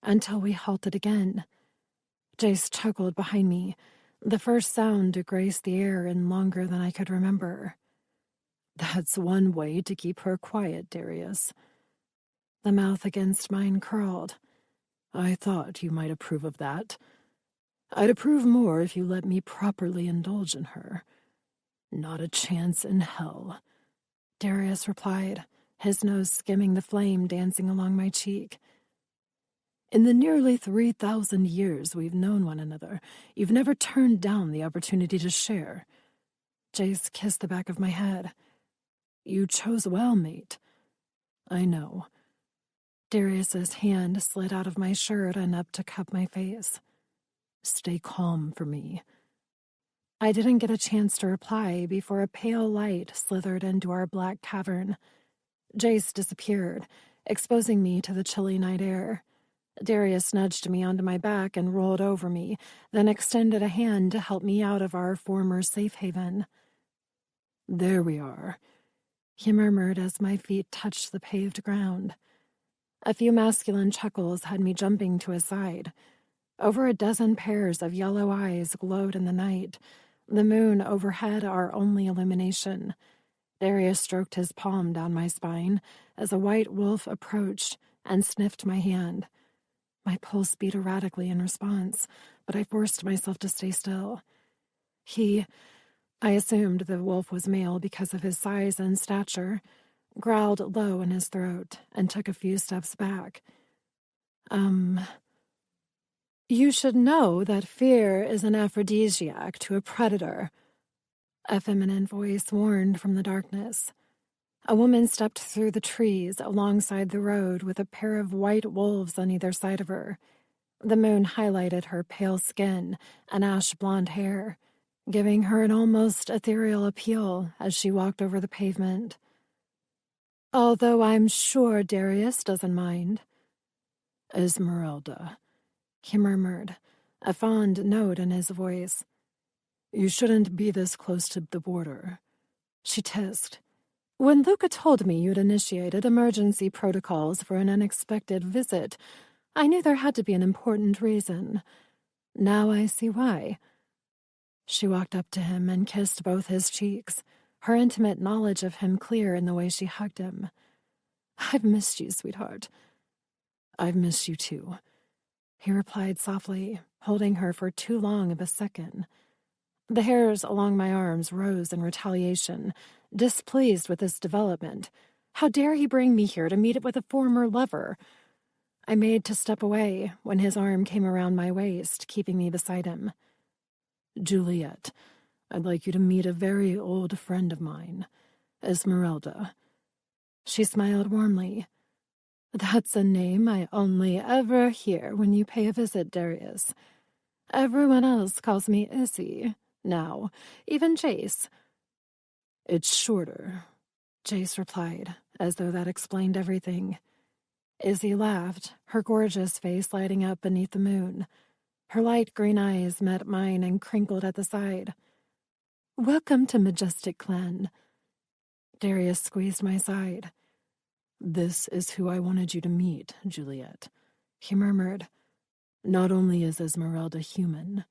Until we halted again. Jace chuckled behind me, the first sound to grace the air in longer than I could remember. That's one way to keep her quiet, Darius. The mouth against mine curled. I thought you might approve of that. I'd approve more if you let me properly indulge in her. Not a chance in hell, Darius replied, his nose skimming the flame dancing along my cheek. In the nearly 3,000 years we've known one another, you've never turned down the opportunity to share. Jace kissed the back of my head. You chose well, mate. I know. Darius's hand slid out of my shirt and up to cup my face. Stay calm for me. I didn't get a chance to reply before a pale light slithered into our black cavern. Jace disappeared, exposing me to the chilly night air. Darius nudged me onto my back and rolled over me, then extended a hand to help me out of our former safe haven. There we are, he murmured as my feet touched the paved ground. A few masculine chuckles had me jumping to his side. Over a dozen pairs of yellow eyes glowed in the night, the moon overhead our only illumination. Darius stroked his palm down my spine as a white wolf approached and sniffed my hand. My pulse beat erratically in response, but I forced myself to stay still. I assumed the wolf was male because of his size and stature, growled low in his throat and took a few steps back. You should know that fear is an aphrodisiac to a predator, a feminine voice warned from the darkness. A woman stepped through the trees alongside the road with a pair of white wolves on either side of her. The moon highlighted her pale skin and ash-blonde hair, giving her an almost ethereal appeal as she walked over the pavement. Although I'm sure Darius doesn't mind. Esmeralda, he murmured, a fond note in his voice. You shouldn't be this close to the border. She tisked. When Luca told me you'd initiated emergency protocols for an unexpected visit, I knew there had to be an important reason. Now I see why. She walked up to him and kissed both his cheeks, her intimate knowledge of him clear in the way she hugged him. I've missed you, sweetheart. I've missed you too, he replied softly, holding her for too long of a second. The hairs along my arms rose in retaliation, displeased with this development. How dare he bring me here to meet it with a former lover? I made to step away when his arm came around my waist, keeping me beside him. Juliet, I'd like you to meet a very old friend of mine, Esmeralda. She smiled warmly. That's a name I only ever hear when you pay a visit, Darius. Everyone else calls me Izzy. Now, even Jace. It's shorter, Jace replied, as though that explained everything. Izzy laughed, her gorgeous face lighting up beneath the moon. Her light green eyes met mine and crinkled at the side. Welcome to Majestic Clan. Darius squeezed my side. This is who I wanted you to meet, Juliet, he murmured. Not only is Esmeralda human,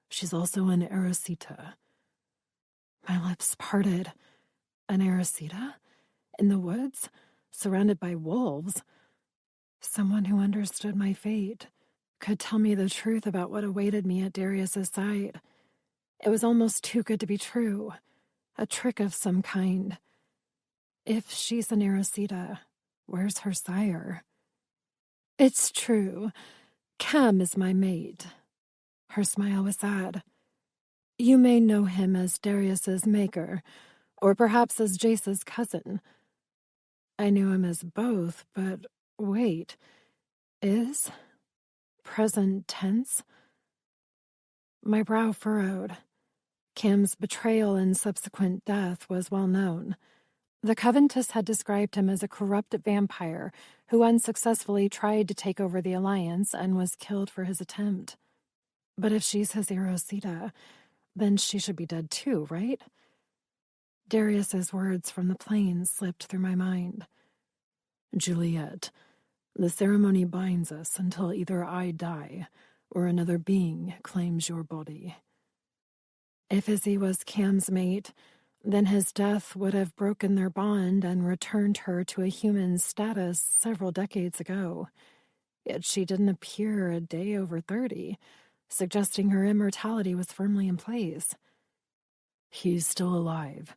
she's also an Erosita. My lips parted. An Erosita? In the woods? Surrounded by wolves? Someone who understood my fate, could tell me the truth about what awaited me at Darius's side. It was almost too good to be true. A trick of some kind. If she's an Erosita, where's her sire? It's true. Cam is my mate. Her smile was sad. You may know him as Darius's maker, or perhaps as Jace's cousin. I knew him as both, but wait. Is? Present tense? My brow furrowed. Cam's betrayal and subsequent death was well known. The Coventus had described him as a corrupt vampire who unsuccessfully tried to take over the Alliance and was killed for his attempt. But if she's his Erosita, then she should be dead too, right? Darius's words from the plains slipped through my mind. Juliet, the ceremony binds us until either I die or another being claims your body. If Izzy was Cam's mate, then his death would have broken their bond and returned her to a human status several decades ago. Yet she didn't appear a day over 30. suggesting her immortality was firmly in place. He's still alive,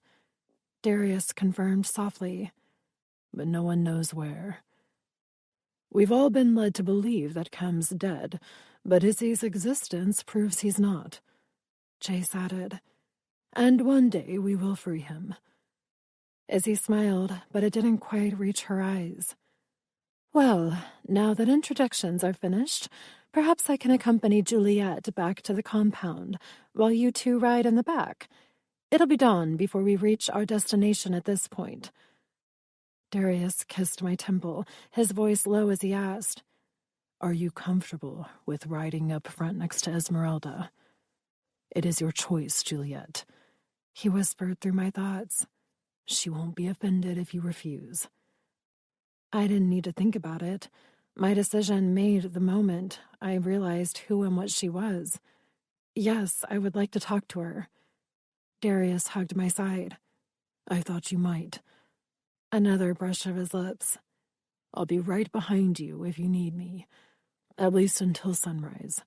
Darius confirmed softly. but no one knows where. We've all been led to believe that Cam's dead, but Izzy's existence proves he's not. Jace added. And one day we will free him. Izzy smiled, but it didn't quite reach her eyes. Well, now that introductions are finished, perhaps I can accompany Juliet back to the compound, while you two ride in the back. It'll be dawn before we reach our destination at this point. Darius kissed my temple, his voice low as he asked, Are you comfortable with riding up front next to Esmeralda? It is your choice, Juliet. He whispered through my thoughts. She won't be offended if you refuse. I didn't need to think about it. My decision made the moment I realized who and what she was. Yes, I would like to talk to her. Darius hugged my side. I thought you might. Another brush of his lips. I'll be right behind you if you need me, at least until sunrise.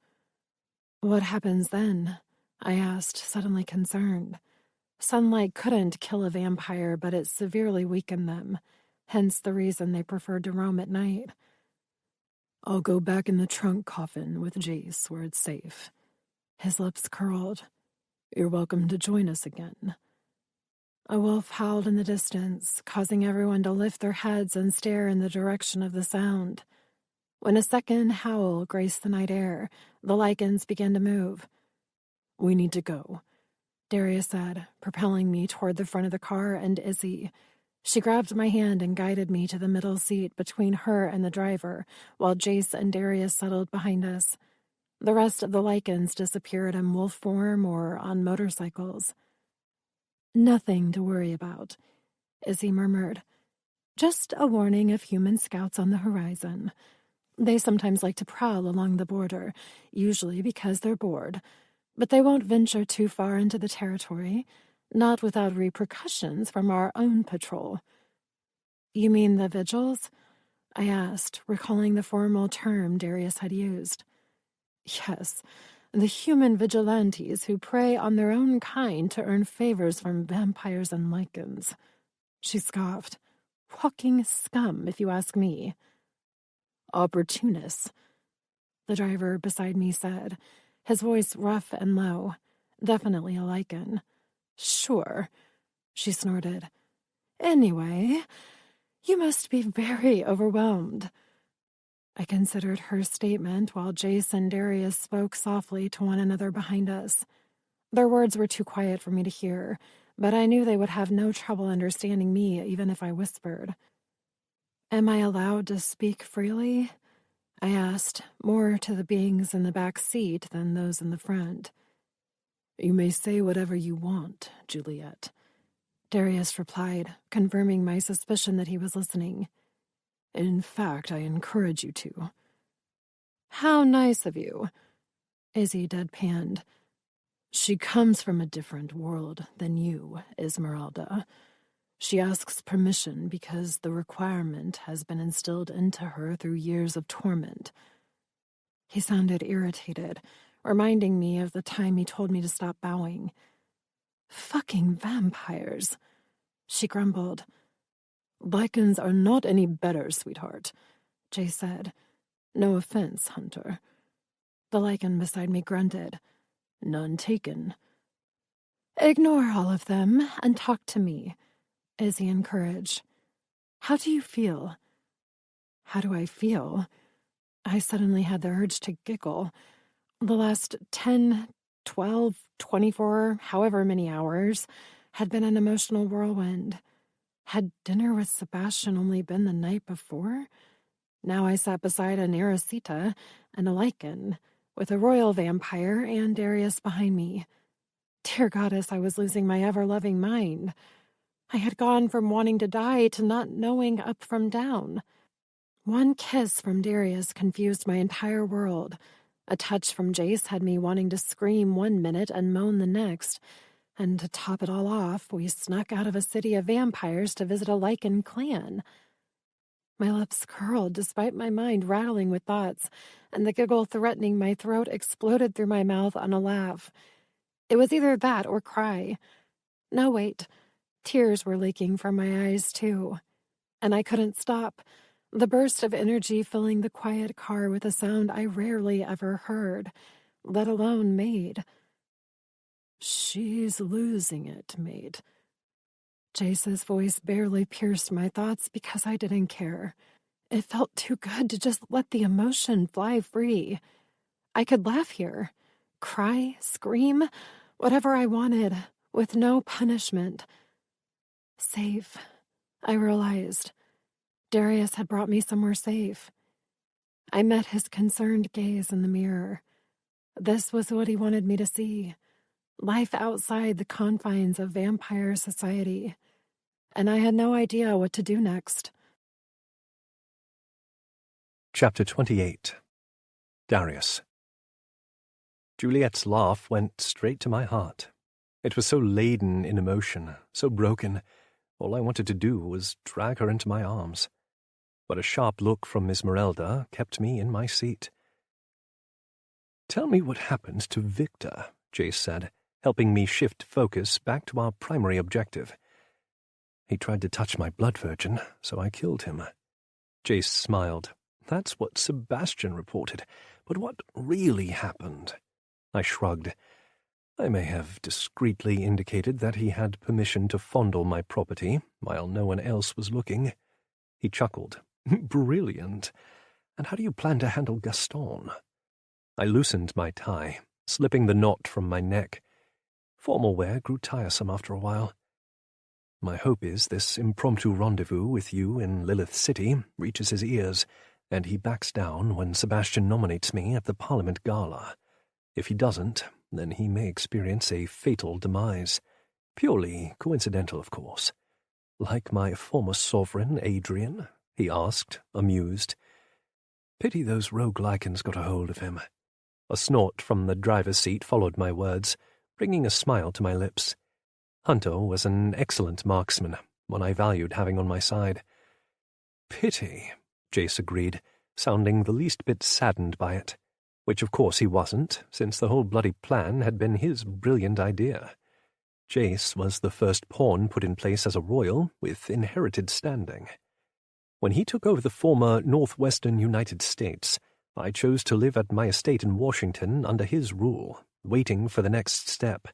What happens then? I asked, suddenly concerned. Sunlight couldn't kill a vampire, but it severely weakened them, hence the reason they preferred to roam at night. I'll go back in the trunk coffin with Jace where it's safe. His lips curled. You're welcome to join us again. A wolf howled in the distance, causing everyone to lift their heads and stare in the direction of the sound. When a second howl graced the night air, the lichens began to move. We need to go, Darius said, propelling me toward the front of the car and Izzy. She grabbed my hand and guided me to the middle seat between her and the driver, while Jace and Darius settled behind us. The rest of the lichens disappeared in wolf form or on motorcycles. Nothing to worry about, Izzy murmured. Just a warning of human scouts on the horizon. They sometimes like to prowl along the border, usually because they're bored. But they won't venture too far into the territory, not without repercussions from our own patrol. You mean the vigils? I asked, recalling the formal term Darius had used. Yes, the human vigilantes who prey on their own kind to earn favors from vampires and lichens. She scoffed. Walking scum, if you ask me. Opportunists, the driver beside me said, his voice rough and low. Definitely a lichen. Sure, she snorted. Anyway, you must be very overwhelmed. I considered her statement while Jace and Darius spoke softly to one another behind us. Their words were too quiet for me to hear, but I knew they would have no trouble understanding me even if I whispered. Am I allowed to speak freely? I asked, more to the beings in the back seat than those in the front. You may say whatever you want, Juliet, Darius replied, confirming my suspicion that he was listening. In fact, I encourage you to. How nice of you, Izzy deadpanned. She comes from a different world than you, Esmeralda. She asks permission because the requirement has been instilled into her through years of torment. He sounded irritated, reminding me of the time he told me to stop bowing. Fucking vampires, she grumbled. Lichens are not any better, sweetheart, Jay said. No offense, Hunter. The lichen beside me grunted. None taken. Ignore all of them and talk to me, Izzy encouraged. How do you feel? How do I feel? I suddenly had the urge to giggle. The last 10, 12, 24, however many hours had been an emotional whirlwind. Had dinner with Sebastian only been the night before? Now I sat beside a Narasita and a lichen, with a royal vampire and Darius behind me. Dear goddess, I was losing my ever-loving mind. I had gone from wanting to die to not knowing up from down. One kiss from Darius confused my entire world. A touch from Jace had me wanting to scream one minute and moan the next. And to top it all off, we snuck out of a city of vampires to visit a lichen clan. My lips curled despite my mind rattling with thoughts, and the giggle threatening my throat exploded through my mouth on a laugh. It was either that or cry. No, wait. Tears were leaking from my eyes, too. And I couldn't stop. The burst of energy filling the quiet car with a sound I rarely ever heard, let alone made. She's losing it, mate. Jace's voice barely pierced my thoughts because I didn't care. It felt too good to just let the emotion fly free. I could laugh here, cry, scream, whatever I wanted, with no punishment. Safe, I realized. Darius had brought me somewhere safe. I met his concerned gaze in the mirror. This was what he wanted me to see. Life outside the confines of vampire society. And I had no idea what to do next. Chapter 28. Darius. Juliet's laugh went straight to my heart. It was so laden in emotion, so broken. All I wanted to do was drag her into my arms. But a sharp look from Esmeralda kept me in my seat. "Tell me what happened to Victor," Jace said, helping me shift focus back to our primary objective. "He tried to touch my blood virgin, so I killed him." Jace smiled. "That's what Sebastian reported, but what really happened?" I shrugged. I may have discreetly indicated that he had permission to fondle my property while no one else was looking. He chuckled. "Brilliant. And how do you plan to handle Gaston?" I loosened my tie, slipping the knot from my neck. Formal wear grew tiresome after a while. "My hope is this impromptu rendezvous with you in Lilith City reaches his ears, and he backs down when Sebastian nominates me at the Parliament Gala. If he doesn't, then he may experience a fatal demise. Purely coincidental, of course. Like my former sovereign, Adrian?" he asked, amused. "Pity those rogue lichens got a hold of him." A snort from the driver's seat followed my words, bringing a smile to my lips. Hunter was an excellent marksman, one I valued having on my side. "Pity," Jace agreed, sounding the least bit saddened by it, which of course he wasn't, since the whole bloody plan had been his brilliant idea. Jace was the first pawn put in place as a royal with inherited standing. When he took over the former northwestern United States, I chose to live at my estate in Washington under his rule, waiting for the next step.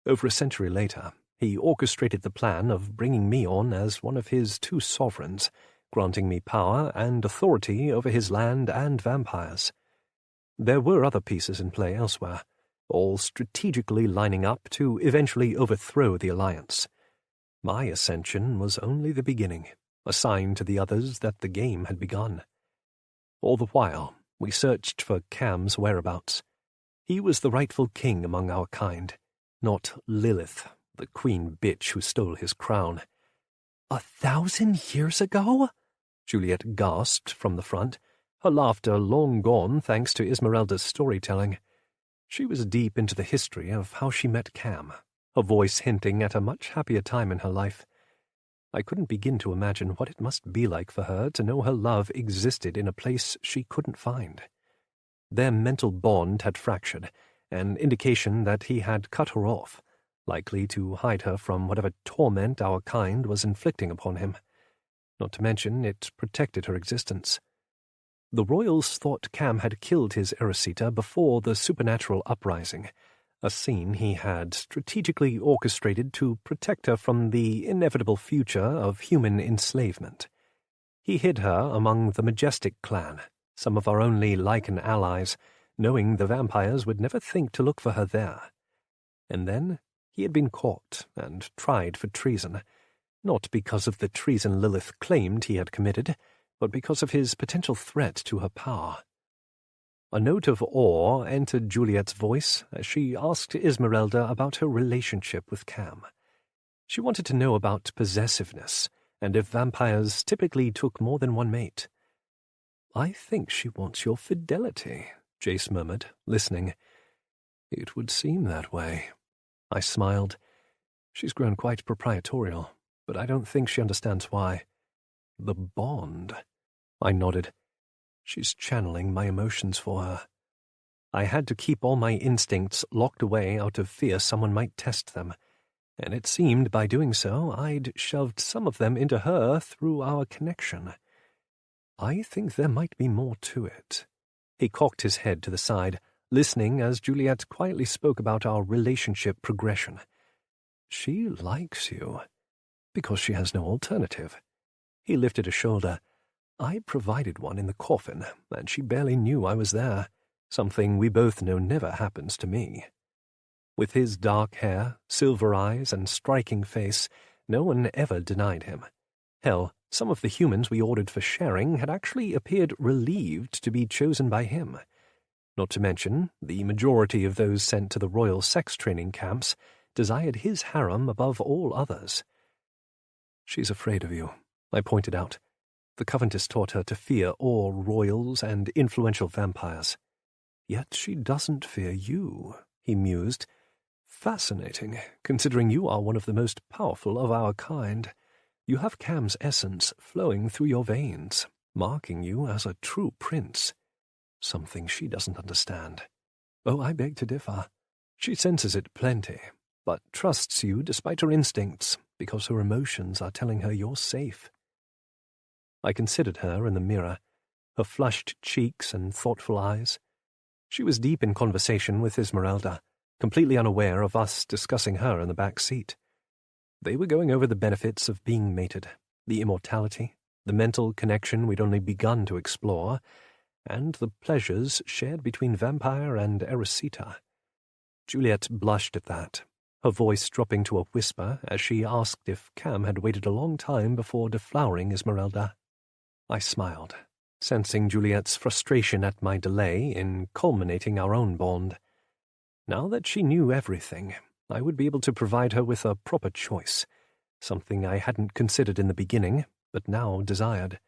Over a century later, he orchestrated the plan of bringing me on as one of his two sovereigns, granting me power and authority over his land and vampires. There were other pieces in play elsewhere, all strategically lining up to eventually overthrow the alliance. My ascension was only the beginning, a sign to the others that the game had begun. All the while, we searched for Cam's whereabouts. He was the rightful king among our kind, not Lilith, the queen bitch who stole his crown. 1,000 years ago? Juliet gasped from the front, her laughter long gone thanks to Esmeralda's storytelling. She was deep into the history of how she met Cam, her voice hinting at a much happier time in her life. I couldn't begin to imagine what it must be like for her to know her love existed in a place she couldn't find. Their mental bond had fractured, an indication that he had cut her off, likely to hide her from whatever torment our kind was inflicting upon him. Not to mention, it protected her existence. The royals thought Cam had killed his Erisita before the supernatural uprising, a scene he had strategically orchestrated to protect her from the inevitable future of human enslavement. He hid her among the Majestic clan, some of our only lichen allies, knowing the vampires would never think to look for her there. And then he had been caught and tried for treason, not because of the treason Lilith claimed he had committed, but because of his potential threat to her power. A note of awe entered Juliet's voice as she asked Esmeralda about her relationship with Cam. She wanted to know about possessiveness, and if vampires typically took more than one mate. "I think she wants your fidelity," Jace murmured, listening. "It would seem that way." I smiled. She's grown quite proprietorial, but I don't think she understands why. The bond. I nodded. She's channeling my emotions for her. I had to keep all my instincts locked away out of fear someone might test them, and it seemed by doing so I'd shoved some of them into her through our connection. I think there might be more to it. He cocked his head to the side, listening as Juliet quietly spoke about our relationship progression. She likes you, because she has no alternative. He lifted a shoulder. I provided one in the coffin, and she barely knew I was there, something we both know never happens to me. With his dark hair, silver eyes, and striking face, no one ever denied him. Hell, some of the humans we ordered for sharing had actually appeared relieved to be chosen by him. Not to mention, the majority of those sent to the royal sex training camps desired his harem above all others. She's afraid of you, I pointed out. The Covenantess taught her to fear all royals and influential vampires. Yet she doesn't fear you, he mused. Fascinating, considering you are one of the most powerful of our kind. You have Cam's essence flowing through your veins, marking you as a true prince. Something she doesn't understand. Oh, I beg to differ. She senses it plenty, but trusts you despite her instincts, because her emotions are telling her you're safe. I considered her in the mirror, her flushed cheeks and thoughtful eyes. She was deep in conversation with Esmeralda, completely unaware of us discussing her in the back seat. They were going over the benefits of being mated, the immortality, the mental connection we'd only begun to explore, and the pleasures shared between Vampire and Erisita. Juliet blushed at that, her voice dropping to a whisper as she asked if Cam had waited a long time before deflowering Esmeralda. I smiled, sensing Juliet's frustration at my delay in culminating our own bond. Now that she knew everything, I would be able to provide her with a proper choice, something I hadn't considered in the beginning, but now desired.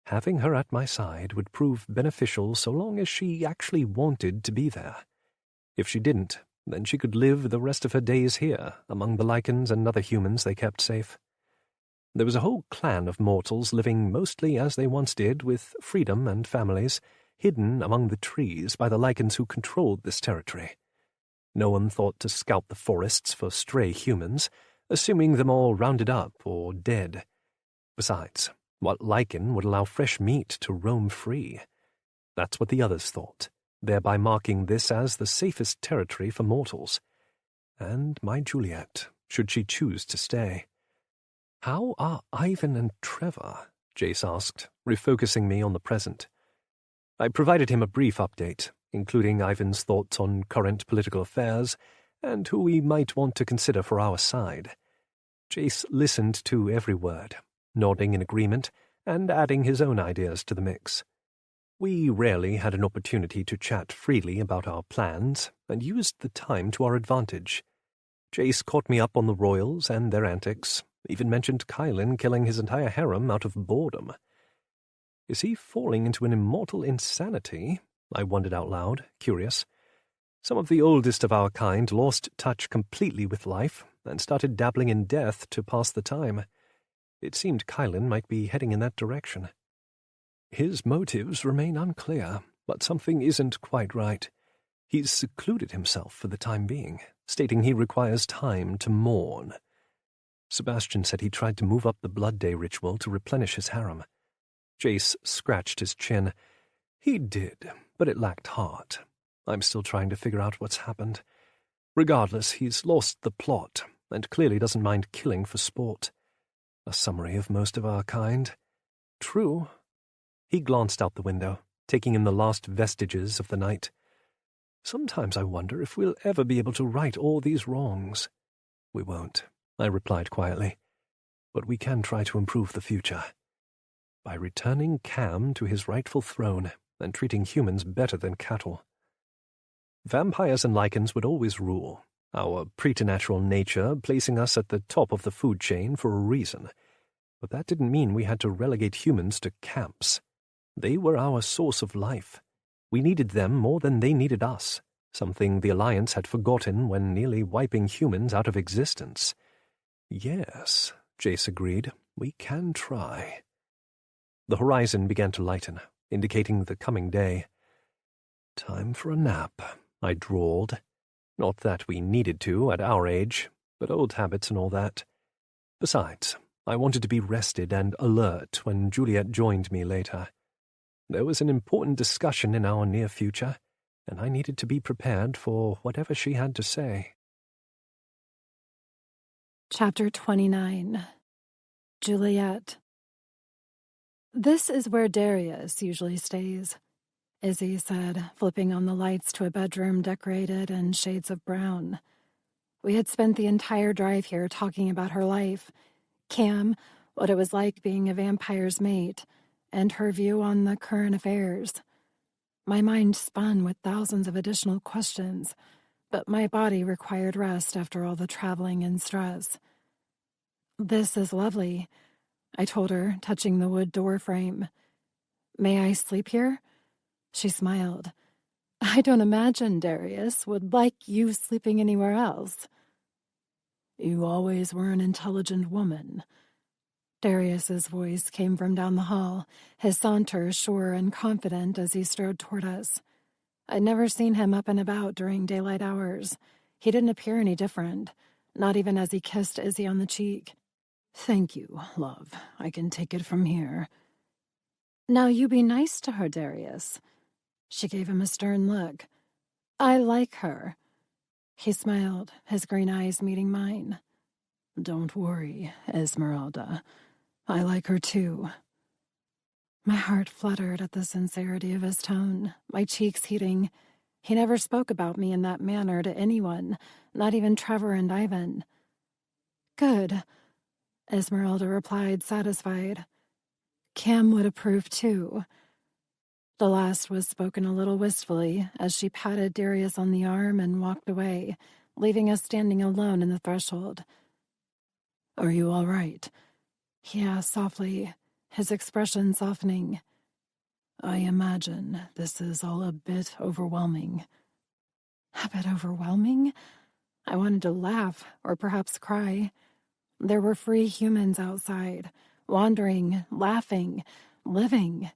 Having her at my side would prove beneficial so long as she actually wanted to be there. If she didn't, then she could live the rest of her days here, among the lichens and other humans they kept safe. There was a whole clan of mortals living mostly as they once did, with freedom and families, hidden among the trees by the lichens who controlled this territory. No one thought to scout the forests for stray humans, assuming them all rounded up or dead. Besides, what lichen would allow fresh meat to roam free? That's what the others thought, thereby marking this as the safest territory for mortals. And my Juliet, should she choose to stay. "How are Ivan and Trevor?" Jace asked, refocusing me on the present. I provided him a brief update, including Ivan's thoughts on current political affairs and who we might want to consider for our side. Jace listened to every word, nodding in agreement and adding his own ideas to the mix. We rarely had an opportunity to chat freely about our plans and used the time to our advantage. Jace caught me up on the royals and their antics, even mentioned Kylan killing his entire harem out of boredom. Is he falling into an immortal insanity? I wondered out loud, curious. Some of the oldest of our kind lost touch completely with life and started dabbling in death to pass the time. It seemed Kylan might be heading in that direction. His motives remain unclear, but something isn't quite right. He's secluded himself for the time being, stating he requires time to mourn. Sebastian said he tried to move up the Blood Day ritual to replenish his harem. Jace scratched his chin. He did, but it lacked heart. I'm still trying to figure out what's happened. Regardless, he's lost the plot, and clearly doesn't mind killing for sport. A summary of most of our kind. True. He glanced out the window, taking in the last vestiges of the night. Sometimes I wonder if we'll ever be able to right all these wrongs. We won't, I replied quietly. But we can try to improve the future. By returning Cam to his rightful throne and treating humans better than cattle. Vampires and lichens would always rule, our preternatural nature placing us at the top of the food chain for a reason. But that didn't mean we had to relegate humans to camps. They were our source of life. We needed them more than they needed us, something the Alliance had forgotten when nearly wiping humans out of existence. Yes, Jace agreed, we can try. The horizon began to lighten, indicating the coming day. "Time for a nap," I drawled. Not that we needed to at our age, but old habits and all that. Besides, I wanted to be rested and alert when Juliet joined me later. There was an important discussion in our near future, and I needed to be prepared for whatever she had to say. Chapter 29. Juliet. "This is where Darius usually stays," Izzy said, flipping on the lights to a bedroom decorated in shades of brown. We had spent the entire drive here talking about her life, Cam, what it was like being a vampire's mate, and her view on the current affairs. My mind spun with thousands of additional questions, but my body required rest after all the traveling and stress. "This is lovely," I told her, touching the wood door frame. "May I sleep here?" She smiled. "I don't imagine Darius would like you sleeping anywhere else." "You always were an intelligent woman." Darius's voice came from down the hall, his saunter sure and confident as he strode toward us. I'd never seen him up and about during daylight hours. He didn't appear any different, not even as he kissed Izzy on the cheek. "Thank you, love. I can take it from here." "Now you be nice to her, Darius." She gave him a stern look. "I like her." He smiled, his green eyes meeting mine. "Don't worry, Esmeralda. I like her too." My heart fluttered at the sincerity of his tone, my cheeks heating. He never spoke about me in that manner to anyone, not even Trevor and Ivan. "Good," Esmeralda replied, satisfied. "Cam would approve too." The last was spoken a little wistfully as she patted Darius on the arm and walked away, leaving us standing alone in the threshold. "Are you all right?" he asked softly, his expression softening. "I imagine this is all a bit overwhelming." A bit overwhelming? I wanted to laugh, or perhaps cry. There were free humans outside, wandering, laughing, living.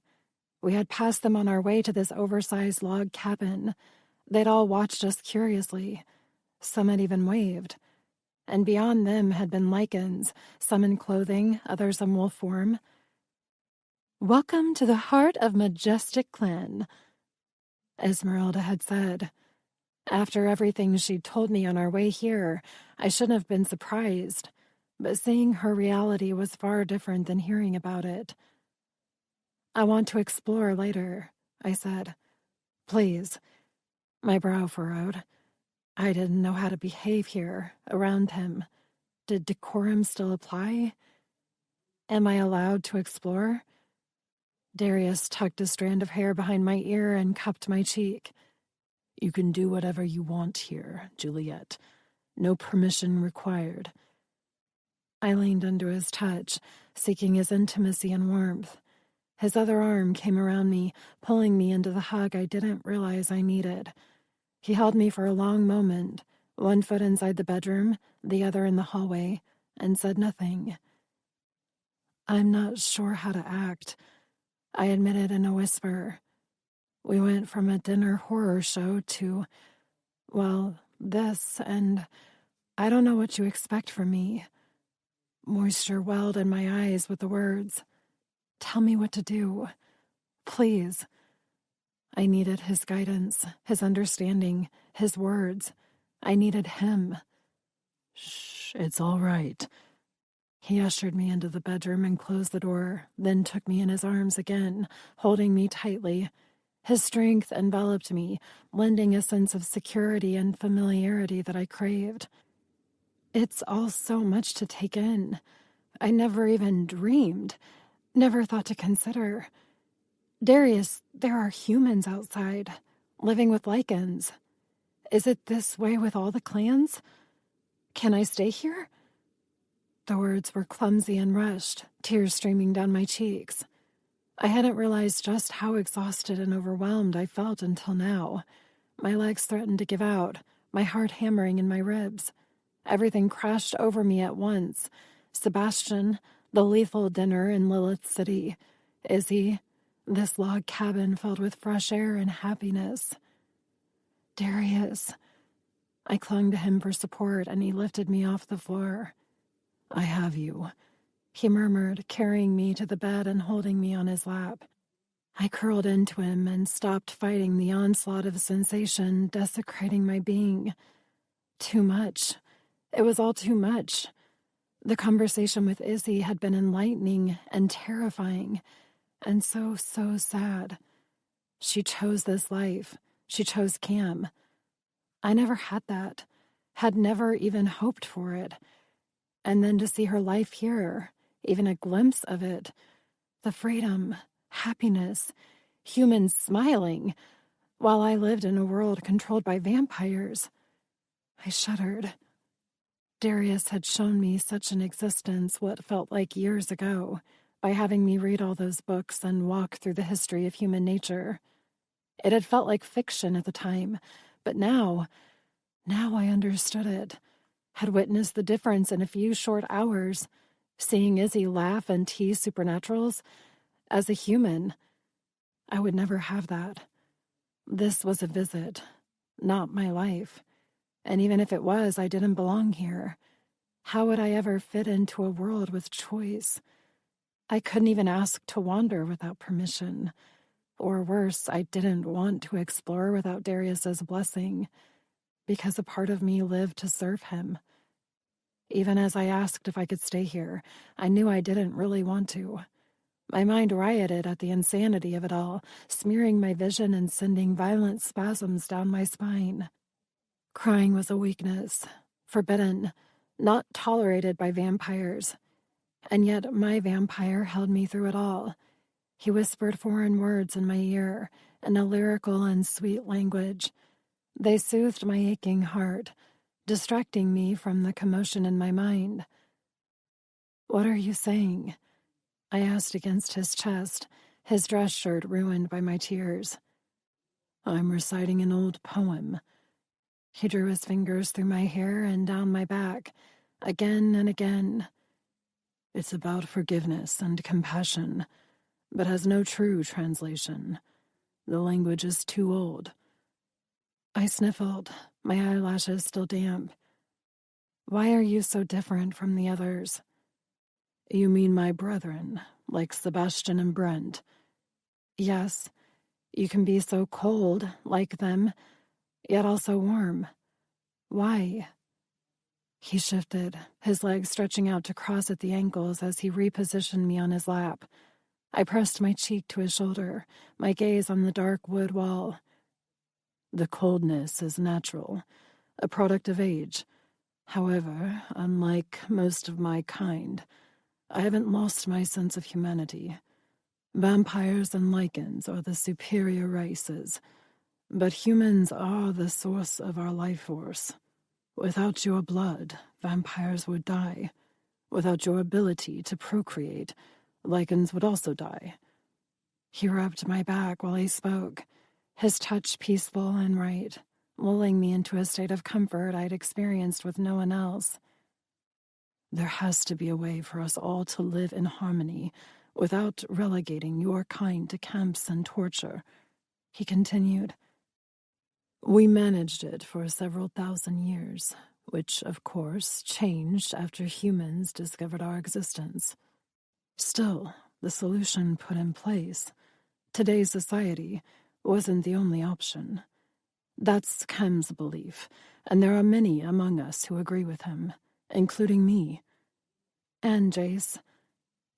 We had passed them on our way to this oversized log cabin. They'd all watched us curiously. Some had even waved. And beyond them had been lichens, some in clothing, others in wolf form. "Welcome to the heart of Majestic Glen," Esmeralda had said. After everything she'd told me on our way here, I shouldn't have been surprised, but seeing her reality was far different than hearing about it. "I want to explore later," I said. "Please." My brow furrowed. I didn't know how to behave here, around him. Did decorum still apply? "Am I allowed to explore?" Darius tucked a strand of hair behind my ear and cupped my cheek. "You can do whatever you want here, Juliet. No permission required." I leaned under his touch, seeking his intimacy and warmth. His other arm came around me, pulling me into the hug I didn't realize I needed. He held me for a long moment, one foot inside the bedroom, the other in the hallway, and said nothing. "I'm not sure how to act," I admitted in a whisper. We went from a dinner horror show to, well, this, and I don't know what you expect from me. Moisture welled in my eyes with the words. "Tell me what to do. Please." I needed his guidance, his understanding, his words. I needed him. "Shh, it's all right." He ushered me into the bedroom and closed the door, then took me in his arms again, holding me tightly. His strength enveloped me, lending a sense of security and familiarity that I craved. It's all so much to take in. I never even dreamed, never thought to consider. "Darius, there are humans outside, living with lichens. Is it this way with all the clans? Can I stay here?" The words were clumsy and rushed, tears streaming down my cheeks. I hadn't realized just how exhausted and overwhelmed I felt until now. My legs threatened to give out, my heart hammering in my ribs. Everything crashed over me at once. Sebastian, the lethal dinner in Lilith City, Izzy, this log cabin filled with fresh air and happiness. Darius. I clung to him for support, and he lifted me off the floor. I have you, he murmured, carrying me to the bed and holding me on his lap. I curled into him and stopped fighting the onslaught of sensation desecrating my being. Too much. It was all too much. The conversation with Izzy had been enlightening and terrifying, and so sad. She chose this life. She chose Cam. I never had that, had never even hoped for it. And then to see her life here, even a glimpse of it, the freedom, happiness, humans smiling, while I lived in a world controlled by vampires. I shuddered. Darius had shown me such an existence what felt like years ago, by having me read all those books and walk through the history of human nature. It had felt like fiction at the time, but now I understood it, had witnessed the difference in a few short hours, seeing Izzy laugh and tease supernaturals. As a human, I would never have that. This was a visit, not my life. And even if it was, I didn't belong here. How would I ever fit into a world with choice? I couldn't even ask to wander without permission. Or worse, I didn't want to explore without Darius's blessing, because a part of me lived to serve him. Even as I asked if I could stay here, I knew I didn't really want to. My mind rioted at the insanity of it all, smearing my vision and sending violent spasms down my spine. Crying was a weakness, forbidden, not tolerated by vampires. And yet my vampire held me through it all. He whispered foreign words in my ear, in a lyrical and sweet language. They soothed my aching heart, distracting me from the commotion in my mind. "What are you saying?" I asked against his chest, his dress shirt ruined by my tears. "I'm reciting an old poem." He drew his fingers through my hair and down my back, again and again. "It's about forgiveness and compassion, but has no true translation. The language is too old." I sniffled, my eyelashes still damp. "Why are you so different from the others?" "You mean my brethren, like Sebastian and Brent?" "Yes, you can be so cold, like them, yet also warm. Why?" He shifted, his legs stretching out to cross at the ankles as he repositioned me on his lap. I pressed my cheek to his shoulder, my gaze on the dark wood wall. "The coldness is natural, a product of age. However, unlike most of my kind, I haven't lost my sense of humanity. Vampires and lichens are the superior races, but humans are the source of our life force. Without your blood, vampires would die. Without your ability to procreate, lichens would also die." He rubbed my back while he spoke, his touch peaceful and right, lulling me into a state of comfort I'd experienced with no one else. "There has to be a way for us all to live in harmony without relegating your kind to camps and torture," he continued. "We managed it for several thousand years, which, of course, changed after humans discovered our existence. Still, the solution put in place, today's society, wasn't the only option. That's Cam's belief, and there are many among us who agree with him, including me." "And Jace?"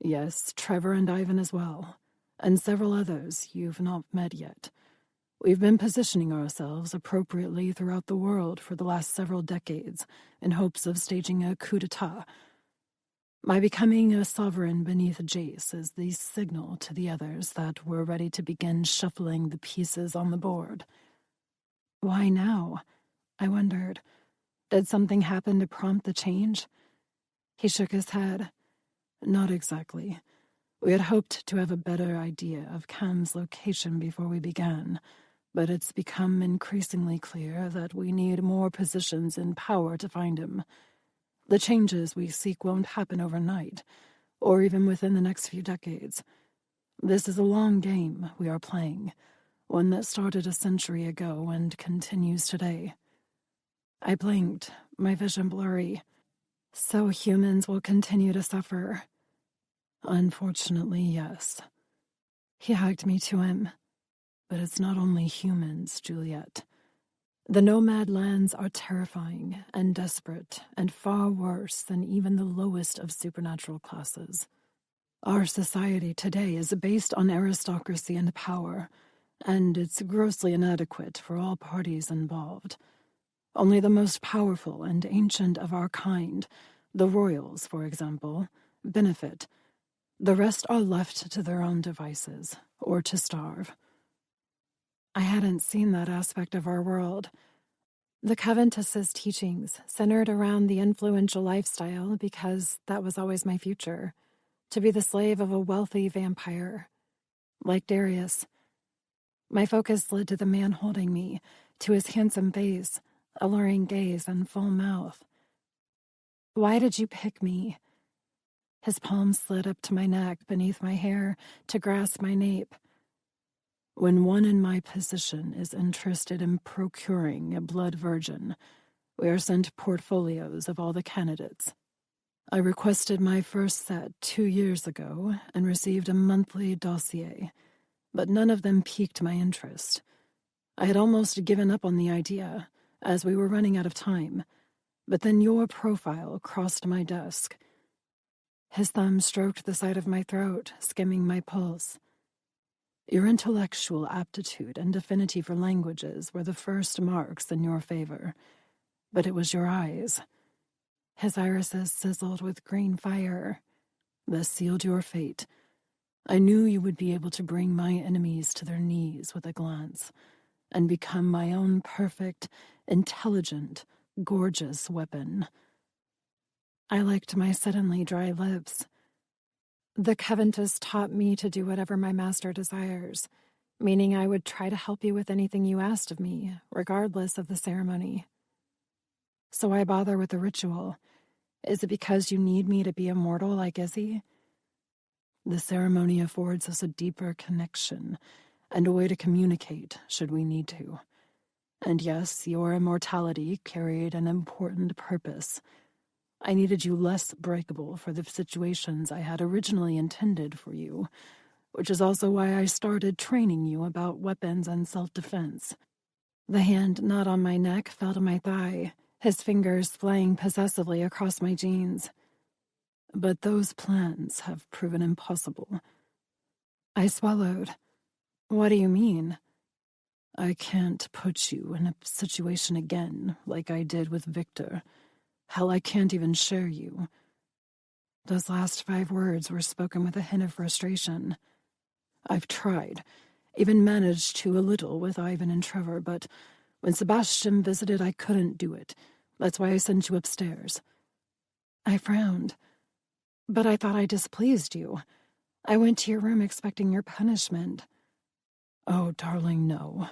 "Yes, Trevor and Ivan as well, and several others you've not met yet. We've been positioning ourselves appropriately throughout the world for the last several decades in hopes of staging a coup d'etat. My becoming a sovereign beneath Jace is the signal to the others that we're ready to begin shuffling the pieces on the board." "Why now?" I wondered. Did something happen to prompt the change? He shook his head. "Not exactly. We had hoped to have a better idea of Cam's location before we began, but it's become increasingly clear that we need more positions in power to find him. The changes we seek won't happen overnight, or even within the next few decades. This is a long game we are playing, one that started a century ago and continues today. I blinked, my vision blurry. So humans will continue to suffer. Unfortunately, yes. He hugged me to him. But it's not only humans, Juliet. The nomad lands are terrifying and desperate and far worse than even the lowest of supernatural classes. Our society today is based on aristocracy and power, and it's grossly inadequate for all parties involved. Only the most powerful and ancient of our kind, the royals, for example, benefit. The rest are left to their own devices, or to starve. I hadn't seen that aspect of our world. The Countess's teachings centered around the influential lifestyle because that was always my future, to be the slave of a wealthy vampire. Like Darius. My focus led to the man holding me, to his handsome face, alluring gaze, and full mouth. Why did you pick me? His palm slid up to my neck beneath my hair to grasp my nape. When one in my position is interested in procuring a blood virgin, we are sent portfolios of all the candidates. I requested my first set 2 years ago and received a monthly dossier, but none of them piqued my interest. I had almost given up on the idea, as we were running out of time, but then your profile crossed my desk. His thumb stroked the side of my throat, skimming my pulse. Your intellectual aptitude and affinity for languages were the first marks in your favor, but it was your eyes. His irises sizzled with green fire. This sealed your fate. I knew you would be able to bring my enemies to their knees with a glance, and become my own perfect, intelligent, gorgeous weapon. I liked my suddenly dry lips. The Countess taught me to do whatever my master desires, meaning I would try to help you with anything you asked of me, regardless of the ceremony. So why bother with the ritual? Is it because you need me to be immortal like Izzy? The ceremony affords us a deeper connection and a way to communicate should we need to. And yes, your immortality carried an important purpose. I needed you less breakable for the situations I had originally intended for you, which is also why I started training you about weapons and self-defense. The hand not on my neck fell to my thigh, his fingers flying possessively across my jeans. But those plans have proven impossible. I swallowed. What do you mean? I can't put you in a situation again like I did with Victor. Hell, I can't even share you. Those last 5 words were spoken with a hint of frustration. I've tried, even managed to a little with Ivan and Trevor, but when Sebastian visited, I couldn't do it. That's why I sent you upstairs. I frowned. But I thought I displeased you. I went to your room expecting your punishment. Oh, darling, no.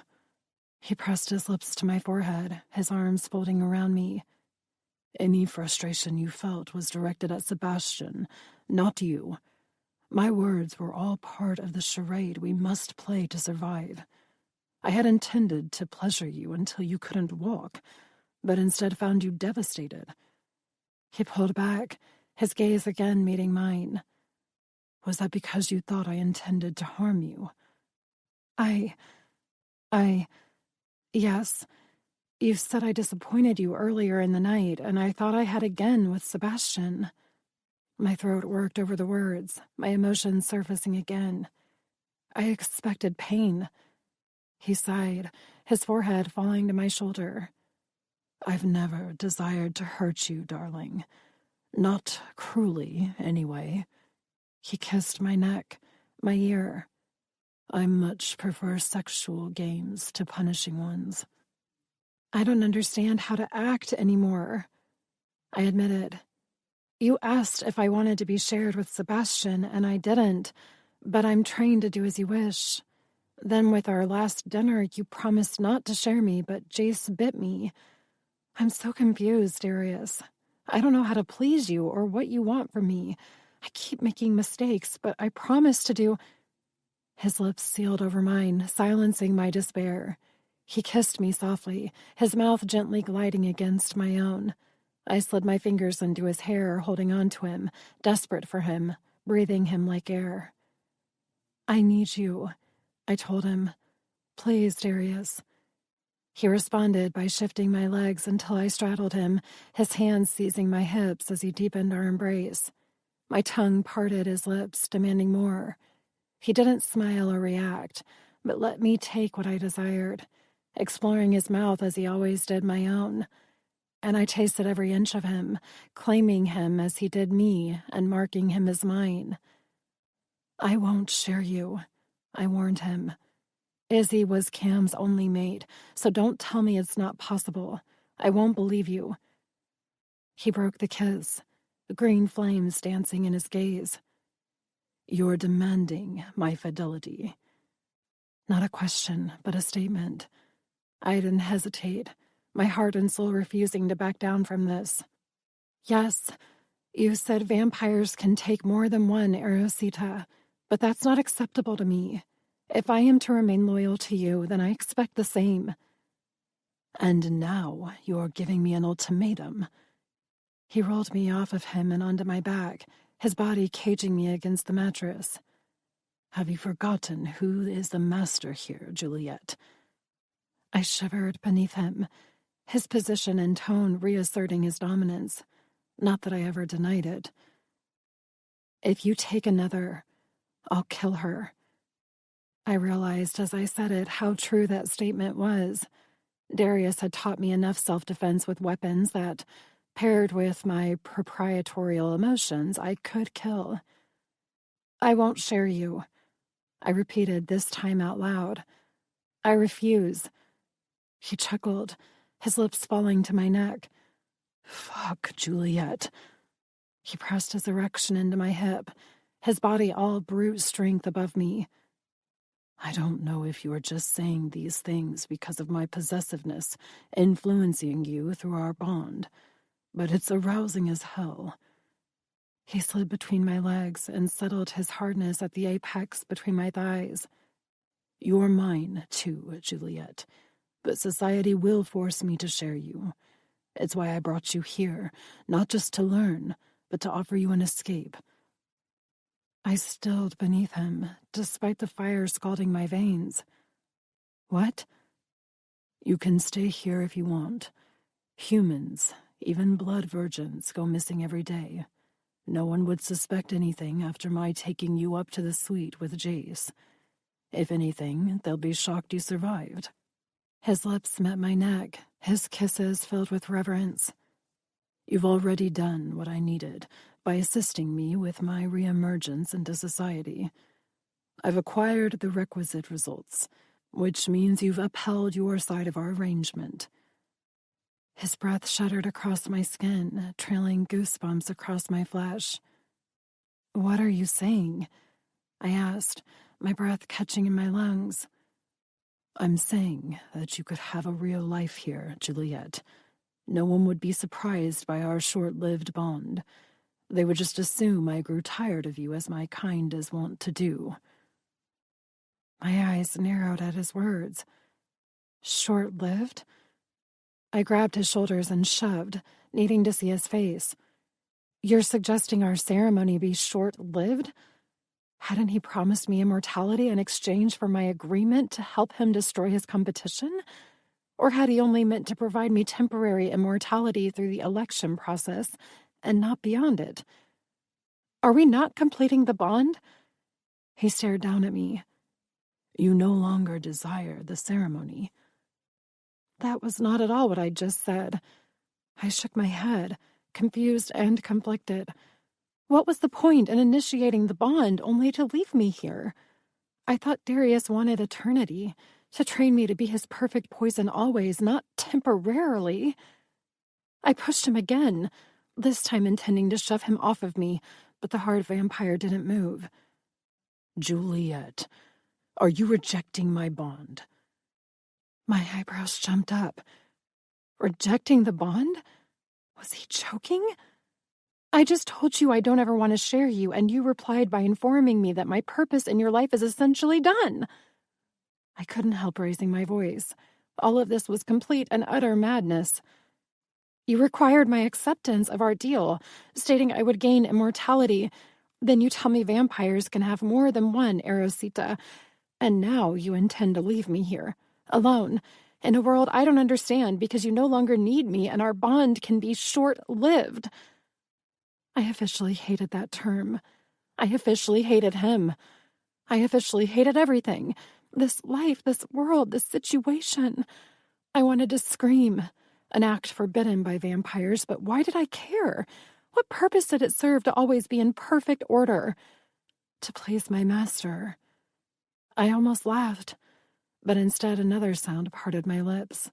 He pressed his lips to my forehead, his arms folding around me. Any frustration you felt was directed at Sebastian, not you. My words were all part of the charade we must play to survive. I had intended to pleasure you until you couldn't walk, but instead found you devastated. He pulled back, his gaze again meeting mine. Was that because you thought I intended to harm you? Yes. You said I disappointed you earlier in the night, and I thought I had again with Sebastian. My throat worked over the words, my emotions surfacing again. I expected pain. He sighed, his forehead falling to my shoulder. I've never desired to hurt you, darling. Not cruelly, anyway. He kissed my neck, my ear. I much prefer sexual games to punishing ones. I don't understand how to act anymore, I admitted. You asked if I wanted to be shared with Sebastian, and I didn't, but I'm trained to do as you wish. Then with our last dinner, you promised not to share me, but Jace bit me. I'm so confused, Darius. I don't know how to please you or what you want from me. I keep making mistakes, but I promise to do... His lips sealed over mine, silencing my despair. He kissed me softly, his mouth gently gliding against my own. I slid my fingers into his hair, holding on to him, desperate for him, breathing him like air. "I need you," I told him. "Please, Darius." He responded by shifting my legs until I straddled him, his hands seizing my hips as he deepened our embrace. My tongue parted his lips, demanding more. He didn't smile or react, but let me take what I desired, exploring his mouth as he always did my own. And I tasted every inch of him, claiming him as he did me and marking him as mine. "I won't share you," I warned him. "Izzy was Cam's only mate, so don't tell me it's not possible. I won't believe you." He broke the kiss, the green flames dancing in his gaze. "You're demanding my fidelity." Not a question, but a statement. I didn't hesitate, my heart and soul refusing to back down from this. "Yes, you said vampires can take more than one Erosita, but that's not acceptable to me. If I am to remain loyal to you, then I expect the same." "And now you're giving me an ultimatum." He rolled me off of him and onto my back, his body caging me against the mattress. "Have you forgotten who is the master here, Juliet?" I shivered beneath him, his position and tone reasserting his dominance. Not that I ever denied it. "If you take another, I'll kill her." I realized as I said it how true that statement was. Darius had taught me enough self-defense with weapons that, paired with my proprietorial emotions, I could kill. "I won't share you," I repeated, this time out loud. "I refuse." He chuckled, his lips falling to my neck. "Fuck, Juliet." He pressed his erection into my hip, his body all brute strength above me. "I don't know if you are just saying these things because of my possessiveness influencing you through our bond, but it's arousing as hell." He slid between my legs and settled his hardness at the apex between my thighs. "You're mine, too, Juliet, but society will force me to share you. It's why I brought you here, not just to learn, but to offer you an escape." I stilled beneath him, despite the fire scalding my veins. "What?" "You can stay here if you want. Humans, even blood virgins, go missing every day. No one would suspect anything after my taking you up to the suite with Jace. If anything, they'll be shocked you survived." His lips met my neck, his kisses filled with reverence. "You've already done what I needed by assisting me with my reemergence into society. I've acquired the requisite results, which means you've upheld your side of our arrangement." His breath shuddered across my skin, trailing goosebumps across my flesh. "What are you saying?" I asked, my breath catching in my lungs. "I'm saying that you could have a real life here, Juliet. No one would be surprised by our short-lived bond. They would just assume I grew tired of you as my kind is wont to do." My eyes narrowed at his words. "Short-lived?" I grabbed his shoulders and shoved, needing to see his face. "You're suggesting our ceremony be short-lived? Hadn't he promised me immortality in exchange for my agreement to help him destroy his competition? Or had he only meant to provide me temporary immortality through the election process and not beyond it? Are we not completing the bond?" He stared down at me. "You no longer desire the ceremony." That was not at all what I'd just said. I shook my head, confused and conflicted. What was the point in initiating the bond only to leave me here? I thought Darius wanted eternity, to train me to be his perfect poison always, not temporarily. I pushed him again, this time intending to shove him off of me, but the hard vampire didn't move. "Juliet, are you rejecting my bond?" My eyebrows jumped up. Rejecting the bond? Was he joking? I just told you I don't ever want to share you, and you replied by informing me that my purpose in your life is essentially done. I couldn't help raising my voice. All of this was complete and utter madness. You required my acceptance of our deal, stating I would gain immortality. Then you tell me vampires can have more than one Erosita. And now you intend to leave me here, alone, in a world I don't understand because you no longer need me and our bond can be short-lived. I officially hated that term. I officially hated him. I officially hated everything. This life, this world, this situation. I wanted to scream. An act forbidden by vampires, but why did I care? What purpose did it serve to always be in perfect order? To please my master. I almost laughed, but instead another sound parted my lips.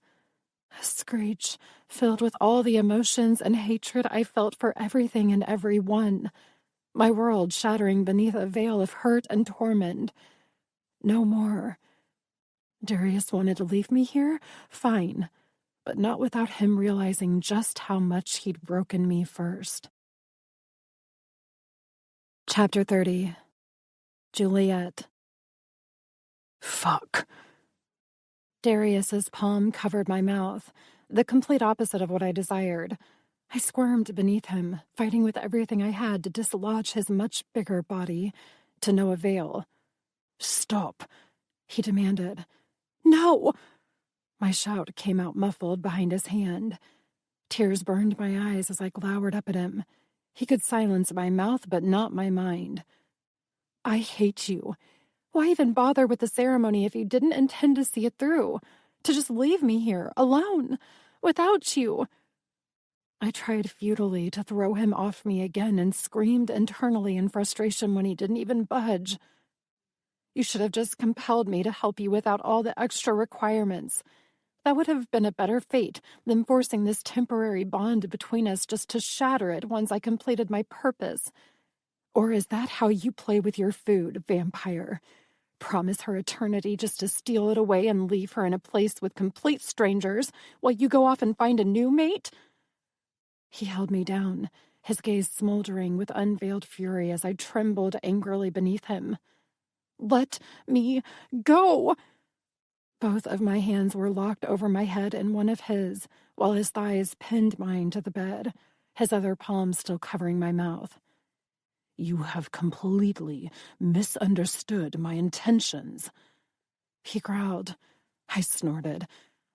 A screech filled with all the emotions and hatred I felt for everything and everyone. My world shattering beneath a veil of hurt and torment. No more. Darius wanted to leave me here? Fine. But not without him realizing just how much he'd broken me first. Chapter 30. Juliet. Fuck. Darius's palm covered my mouth, the complete opposite of what I desired. I squirmed beneath him, fighting with everything I had to dislodge his much bigger body, to no avail. Stop, he demanded. No! My shout came out muffled behind his hand. Tears burned my eyes as I glowered up at him. He could silence my mouth, but not my mind. I hate you. Why even bother with the ceremony if you didn't intend to see it through? To just leave me here, alone, without you? I tried futilely to throw him off me again and screamed internally in frustration when he didn't even budge. You should have just compelled me to help you without all the extra requirements. That would have been a better fate than forcing this temporary bond between us just to shatter it once I completed my purpose. Or is that how you play with your food, vampire? Promise her eternity just to steal it away and leave her in a place with complete strangers while you go off and find a new mate? He held me down, his gaze smoldering with unveiled fury as I trembled angrily beneath him. Let me go! Both of my hands were locked over my head in one of his, while his thighs pinned mine to the bed, his other palm still covering my mouth. You have completely misunderstood my intentions. He growled. I snorted.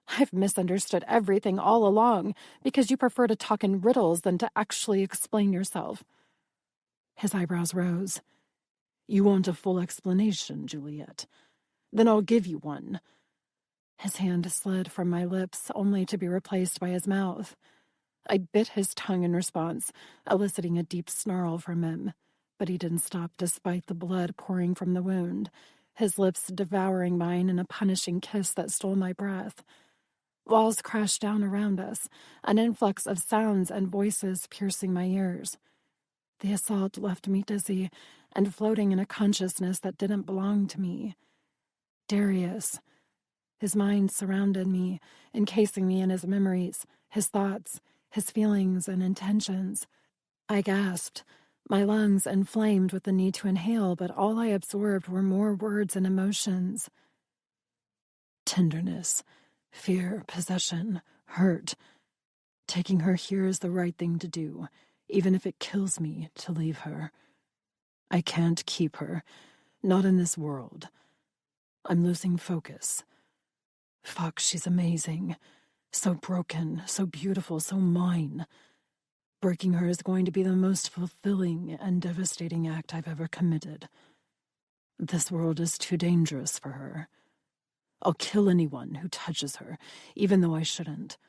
I've misunderstood everything all along, because you prefer to talk in riddles than to actually explain yourself. His eyebrows rose. You want a full explanation, Juliet? Then I'll give you one. His hand slid from my lips, only to be replaced by his mouth. I bit his tongue in response, eliciting a deep snarl from him. But he didn't stop despite the blood pouring from the wound, his lips devouring mine in a punishing kiss that stole my breath. Walls crashed down around us, an influx of sounds and voices piercing my ears. The assault left me dizzy and floating in a consciousness that didn't belong to me. Darius. His mind surrounded me, encasing me in his memories, his thoughts, his feelings and intentions. I gasped, my lungs inflamed with the need to inhale, but all I absorbed were more words and emotions. Tenderness, fear, possession, hurt. Taking her here is the right thing to do, even if it kills me to leave her. I can't keep her, not in this world. I'm losing focus. Fuck, she's amazing. So broken, so beautiful, so mine. Breaking her is going to be the most fulfilling and devastating act I've ever committed. This world is too dangerous for her. I'll kill anyone who touches her, even though I shouldn't.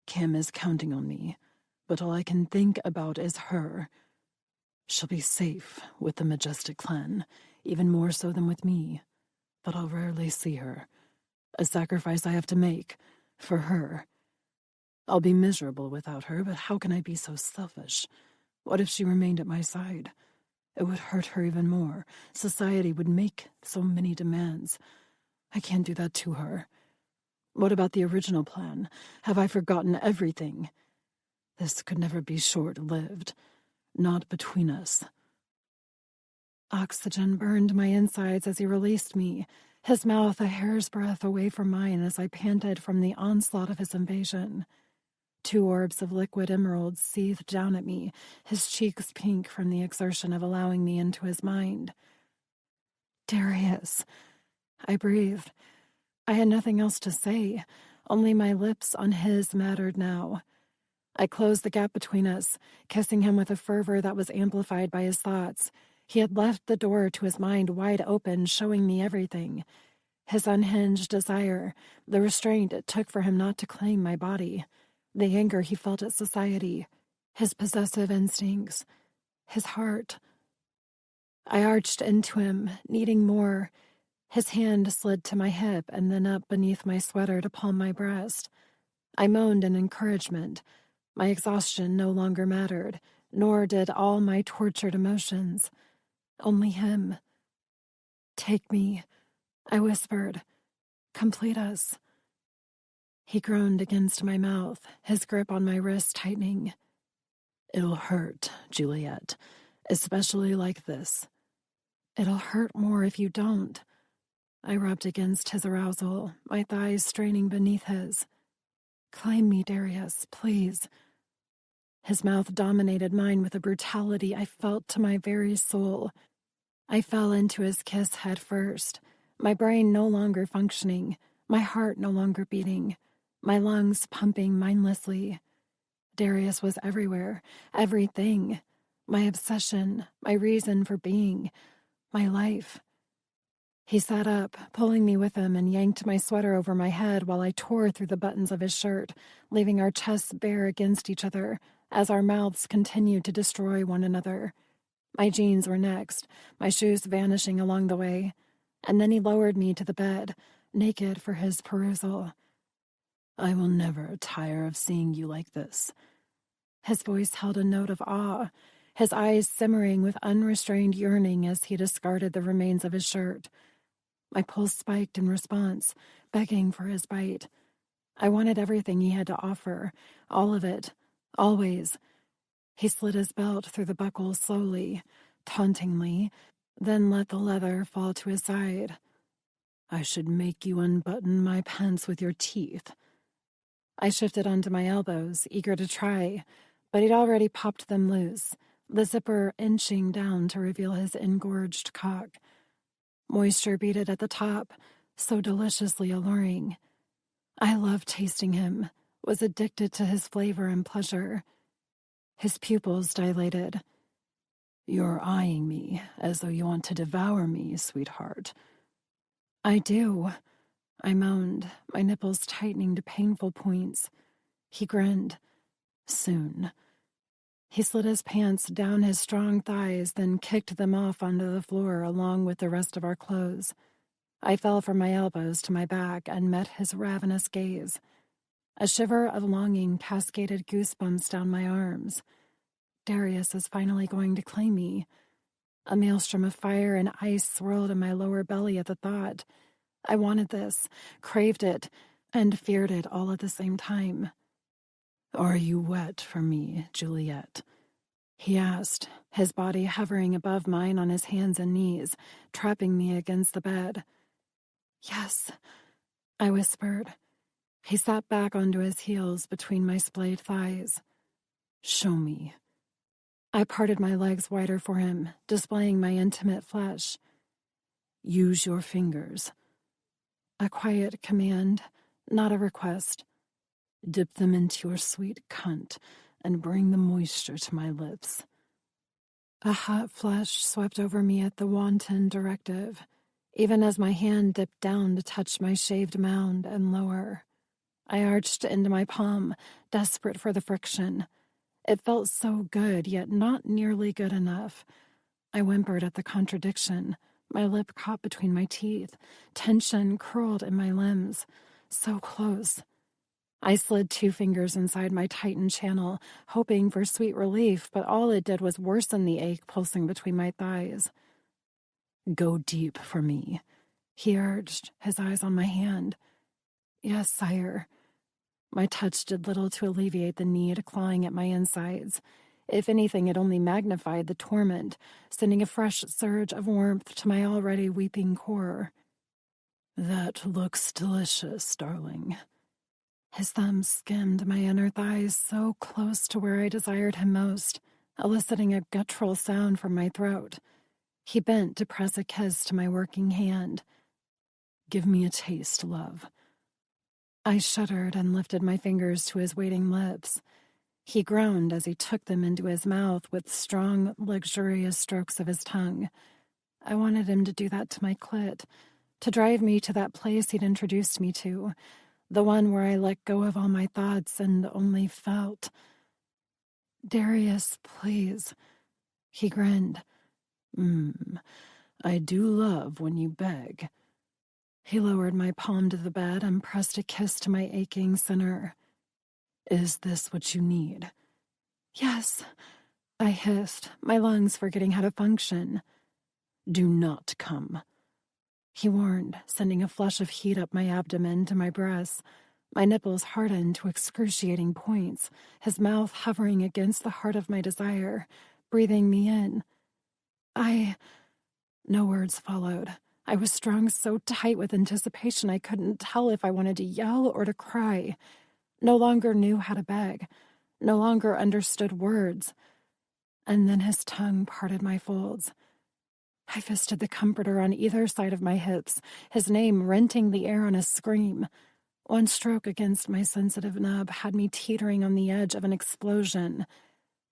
Kim is counting on me, but all I can think about is her. She'll be safe with the Majestic clan, even more so than with me, but I'll rarely see her. A sacrifice I have to make, for her. I'll be miserable without her, but how can I be so selfish? What if she remained at my side? It would hurt her even more. Society would make so many demands. I can't do that to her. What about the original plan? Have I forgotten everything? This could never be short-lived. Not between us. Oxygen burned my insides as he released me, his mouth a hair's breadth away from mine as I panted from the onslaught of his invasion. 2 orbs of liquid emerald seethed down at me, his cheeks pink from the exertion of allowing me into his mind. Darius, I breathed. I had nothing else to say, only my lips on his mattered now. I closed the gap between us, kissing him with a fervor that was amplified by his thoughts. He had left the door to his mind wide open, showing me everything. His unhinged desire, the restraint it took for him not to claim my body, the anger he felt at society, his possessive instincts, his heart. I arched into him, needing more. His hand slid to my hip and then up beneath my sweater to palm my breast. I moaned in encouragement. My exhaustion no longer mattered, nor did all my tortured emotions. Only him. Take me, I whispered. Complete us. He groaned against my mouth, his grip on my wrist tightening. It'll hurt, Juliet, especially like this. It'll hurt more if you don't. I rubbed against his arousal, my thighs straining beneath his. Claim me, Darius, please. His mouth dominated mine with a brutality I felt to my very soul. I fell into his kiss head first, my brain no longer functioning, my heart no longer beating, my lungs pumping mindlessly. Darius was everywhere, everything, my obsession, my reason for being, my life. He sat up, pulling me with him, and yanked my sweater over my head while I tore through the buttons of his shirt, leaving our chests bare against each other as our mouths continued to destroy one another. My jeans were next, my shoes vanishing along the way, and then he lowered me to the bed, naked for his perusal. I will never tire of seeing you like this. His voice held a note of awe, his eyes simmering with unrestrained yearning as he discarded the remains of his shirt. My pulse spiked in response, begging for his bite. I wanted everything he had to offer, all of it, always. He slid his belt through the buckle slowly, tauntingly, then let the leather fall to his side. I should make you unbutton my pants with your teeth. I shifted onto my elbows, eager to try, but he'd already popped them loose, the zipper inching down to reveal his engorged cock. Moisture beaded at the top, so deliciously alluring. I loved tasting him, was addicted to his flavor and pleasure. His pupils dilated. You're eyeing me as though you want to devour me, sweetheart. I do, I moaned, my nipples tightening to painful points. He grinned. Soon. He slid his pants down his strong thighs, then kicked them off onto the floor along with the rest of our clothes. I fell from my elbows to my back and met his ravenous gaze. A shiver of longing cascaded goosebumps down my arms. Darius is finally going to claim me. A maelstrom of fire and ice swirled in my lower belly at the thought. I wanted this, craved it, and feared it all at the same time. Are you wet for me, Juliet? He asked, his body hovering above mine on his hands and knees, trapping me against the bed. Yes, I whispered. He sat back onto his heels between my splayed thighs. Show me. I parted my legs wider for him, displaying my intimate flesh. Use your fingers. A quiet command, not a request. Dip them into your sweet cunt and bring the moisture to my lips. A hot flush swept over me at the wanton directive, even as my hand dipped down to touch my shaved mound and lower. I arched into my palm, desperate for the friction. It felt so good, yet not nearly good enough. I whimpered at the contradiction, my lip caught between my teeth, tension curled in my limbs. So close. I slid 2 fingers inside my tightened channel, hoping for sweet relief, but all it did was worsen the ache pulsing between my thighs. Go deep for me, he urged, his eyes on my hand. Yes, sire. My touch did little to alleviate the need clawing at my insides. If anything, it only magnified the torment, sending a fresh surge of warmth to my already weeping core. "That looks delicious, darling." His thumb skimmed my inner thighs so close to where I desired him most, eliciting a guttural sound from my throat. He bent to press a kiss to my working hand. "Give me a taste, love." I shuddered and lifted my fingers to his waiting lips. He groaned as he took them into his mouth with strong, luxurious strokes of his tongue. I wanted him to do that to my clit, to drive me to that place he'd introduced me to, the one where I let go of all my thoughts and only felt. "Darius, please." He grinned. I do love when you beg." He lowered my palm to the bed and pressed a kiss to my aching center. "Is this what you need?" "Yes," I hissed, my lungs forgetting how to function. "Do not come," he warned, sending a flush of heat up my abdomen to my breasts. My nipples hardened to excruciating points, his mouth hovering against the heart of my desire, breathing me in. No words followed. I was strung so tight with anticipation I couldn't tell if I wanted to yell or to cry. No longer knew how to beg. No longer understood words. And then his tongue parted my folds. I fisted the comforter on either side of my hips, his name renting the air on a scream. One stroke against my sensitive nub had me teetering on the edge of an explosion.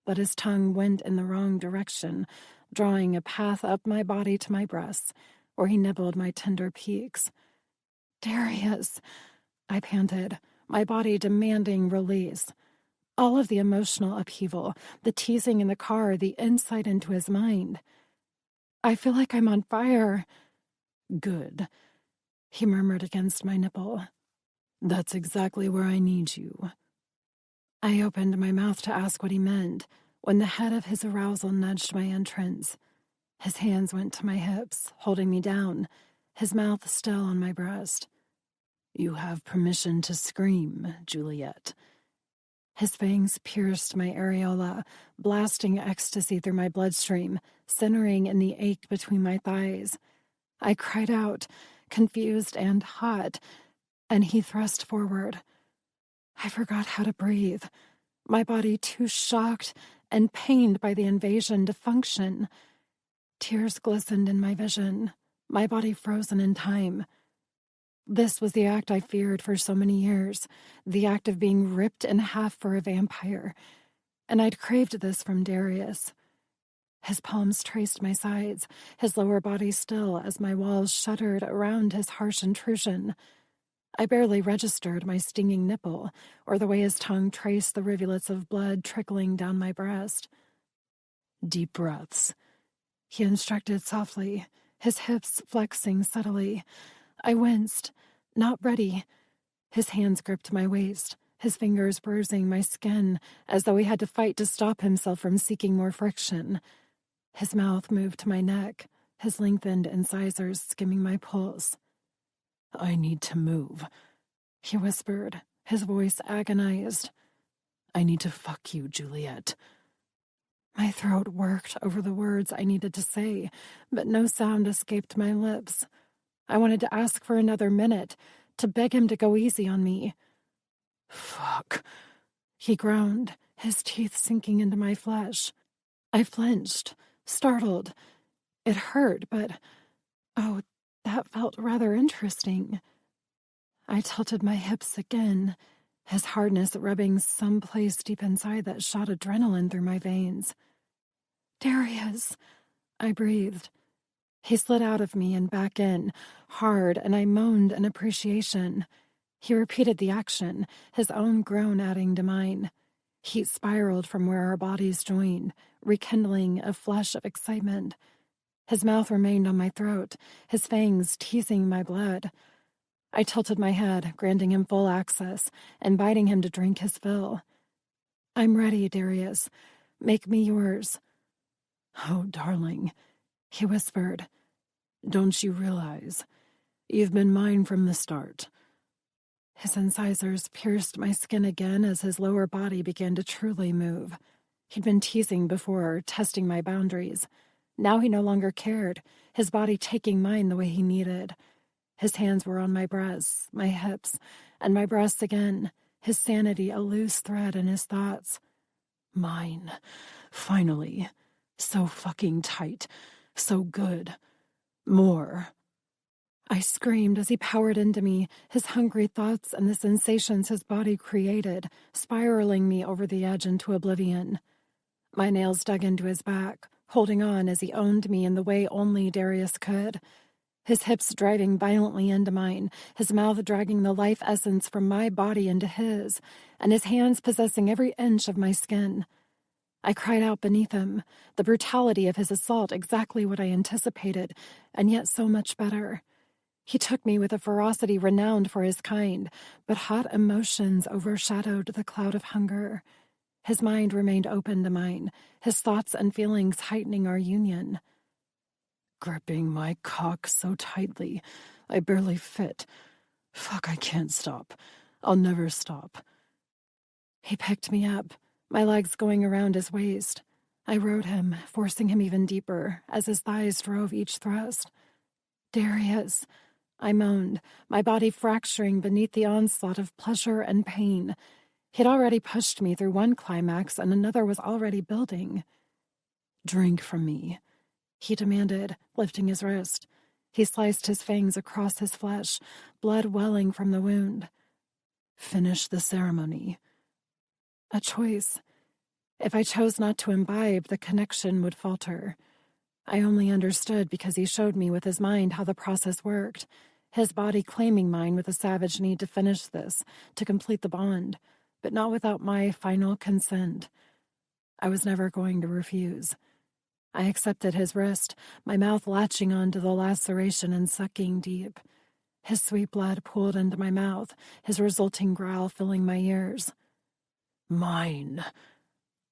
But his tongue went in the wrong direction, drawing a path up my body to my breasts, where he nibbled my tender peaks. "Darius," I panted, my body demanding release. All of the emotional upheaval, the teasing in the car, the insight into his mind. "I feel like I'm on fire." "Good," he murmured against my nipple. "That's exactly where I need you." I opened my mouth to ask what he meant, when the head of his arousal nudged my entrance. His hands went to my hips, holding me down, his mouth still on my breast. "You have permission to scream, Juliet." His fangs pierced my areola, blasting ecstasy through my bloodstream, centering in the ache between my thighs. I cried out, confused and hot, and he thrust forward. I forgot how to breathe, my body too shocked and pained by the invasion to function. Tears glistened in my vision, my body frozen in time. This was the act I feared for so many years, the act of being ripped in half for a vampire, and I'd craved this from Darius. His palms traced my sides, his lower body still as my walls shuddered around his harsh intrusion. I barely registered my stinging nipple, or the way his tongue traced the rivulets of blood trickling down my breast. "Deep breaths," he instructed softly, his hips flexing subtly. I winced, not ready. His hands gripped my waist, his fingers bruising my skin, as though he had to fight to stop himself from seeking more friction. His mouth moved to my neck, his lengthened incisors skimming my pulse. "I need to move," he whispered, his voice agonized. "I need to fuck you, Juliet." My throat worked over the words I needed to say, but no sound escaped my lips. I wanted to ask for another minute, to beg him to go easy on me. "Fuck," he groaned, his teeth sinking into my flesh. I flinched, startled. It hurt, but, oh, that felt rather interesting. I tilted my hips again, his hardness rubbing someplace deep inside that shot adrenaline through my veins. "Darius," I breathed. He slid out of me and back in, hard, and I moaned in appreciation. He repeated the action, his own groan adding to mine. Heat spiraled from where our bodies joined, rekindling a flush of excitement. His mouth remained on my throat, his fangs teasing my blood. I tilted my head, granting him full access, inviting him to drink his fill. "I'm ready, Darius. Make me yours." "Oh, darling," he whispered. "Don't you realize? You've been mine from the start." His incisors pierced my skin again as his lower body began to truly move. He'd been teasing before, testing my boundaries. Now he no longer cared, his body taking mine the way he needed. His hands were on my breasts, my hips, and my breasts again, his sanity a loose thread in his thoughts. Mine. Finally. So fucking tight. So good. More. I screamed as he powered into me, his hungry thoughts and the sensations his body created, spiraling me over the edge into oblivion. My nails dug into his back, holding on as he owned me in the way only Darius could. His hips driving violently into mine, his mouth dragging the life essence from my body into his, and his hands possessing every inch of my skin. I cried out beneath him, the brutality of his assault exactly what I anticipated, and yet so much better. He took me with a ferocity renowned for his kind, but hot emotions overshadowed the cloud of hunger. His mind remained open to mine, his thoughts and feelings heightening our union. Gripping my cock so tightly, I barely fit. Fuck, I can't stop. I'll never stop. He picked me up, my legs going around his waist. I rode him, forcing him even deeper, as his thighs drove each thrust. Darius, I moaned, my body fracturing beneath the onslaught of pleasure and pain. He'd already pushed me through one climax, and another was already building. Drink from me, he demanded, lifting his wrist. He sliced his fangs across his flesh, blood welling from the wound. Finish the ceremony. A choice. If I chose not to imbibe, the connection would falter. I only understood because he showed me with his mind how the process worked, his body claiming mine with a savage need to finish this, to complete the bond, but not without my final consent. I was never going to refuse. I accepted his wrist, my mouth latching onto the laceration and sucking deep. His sweet blood pooled into my mouth, his resulting growl filling my ears. Mine.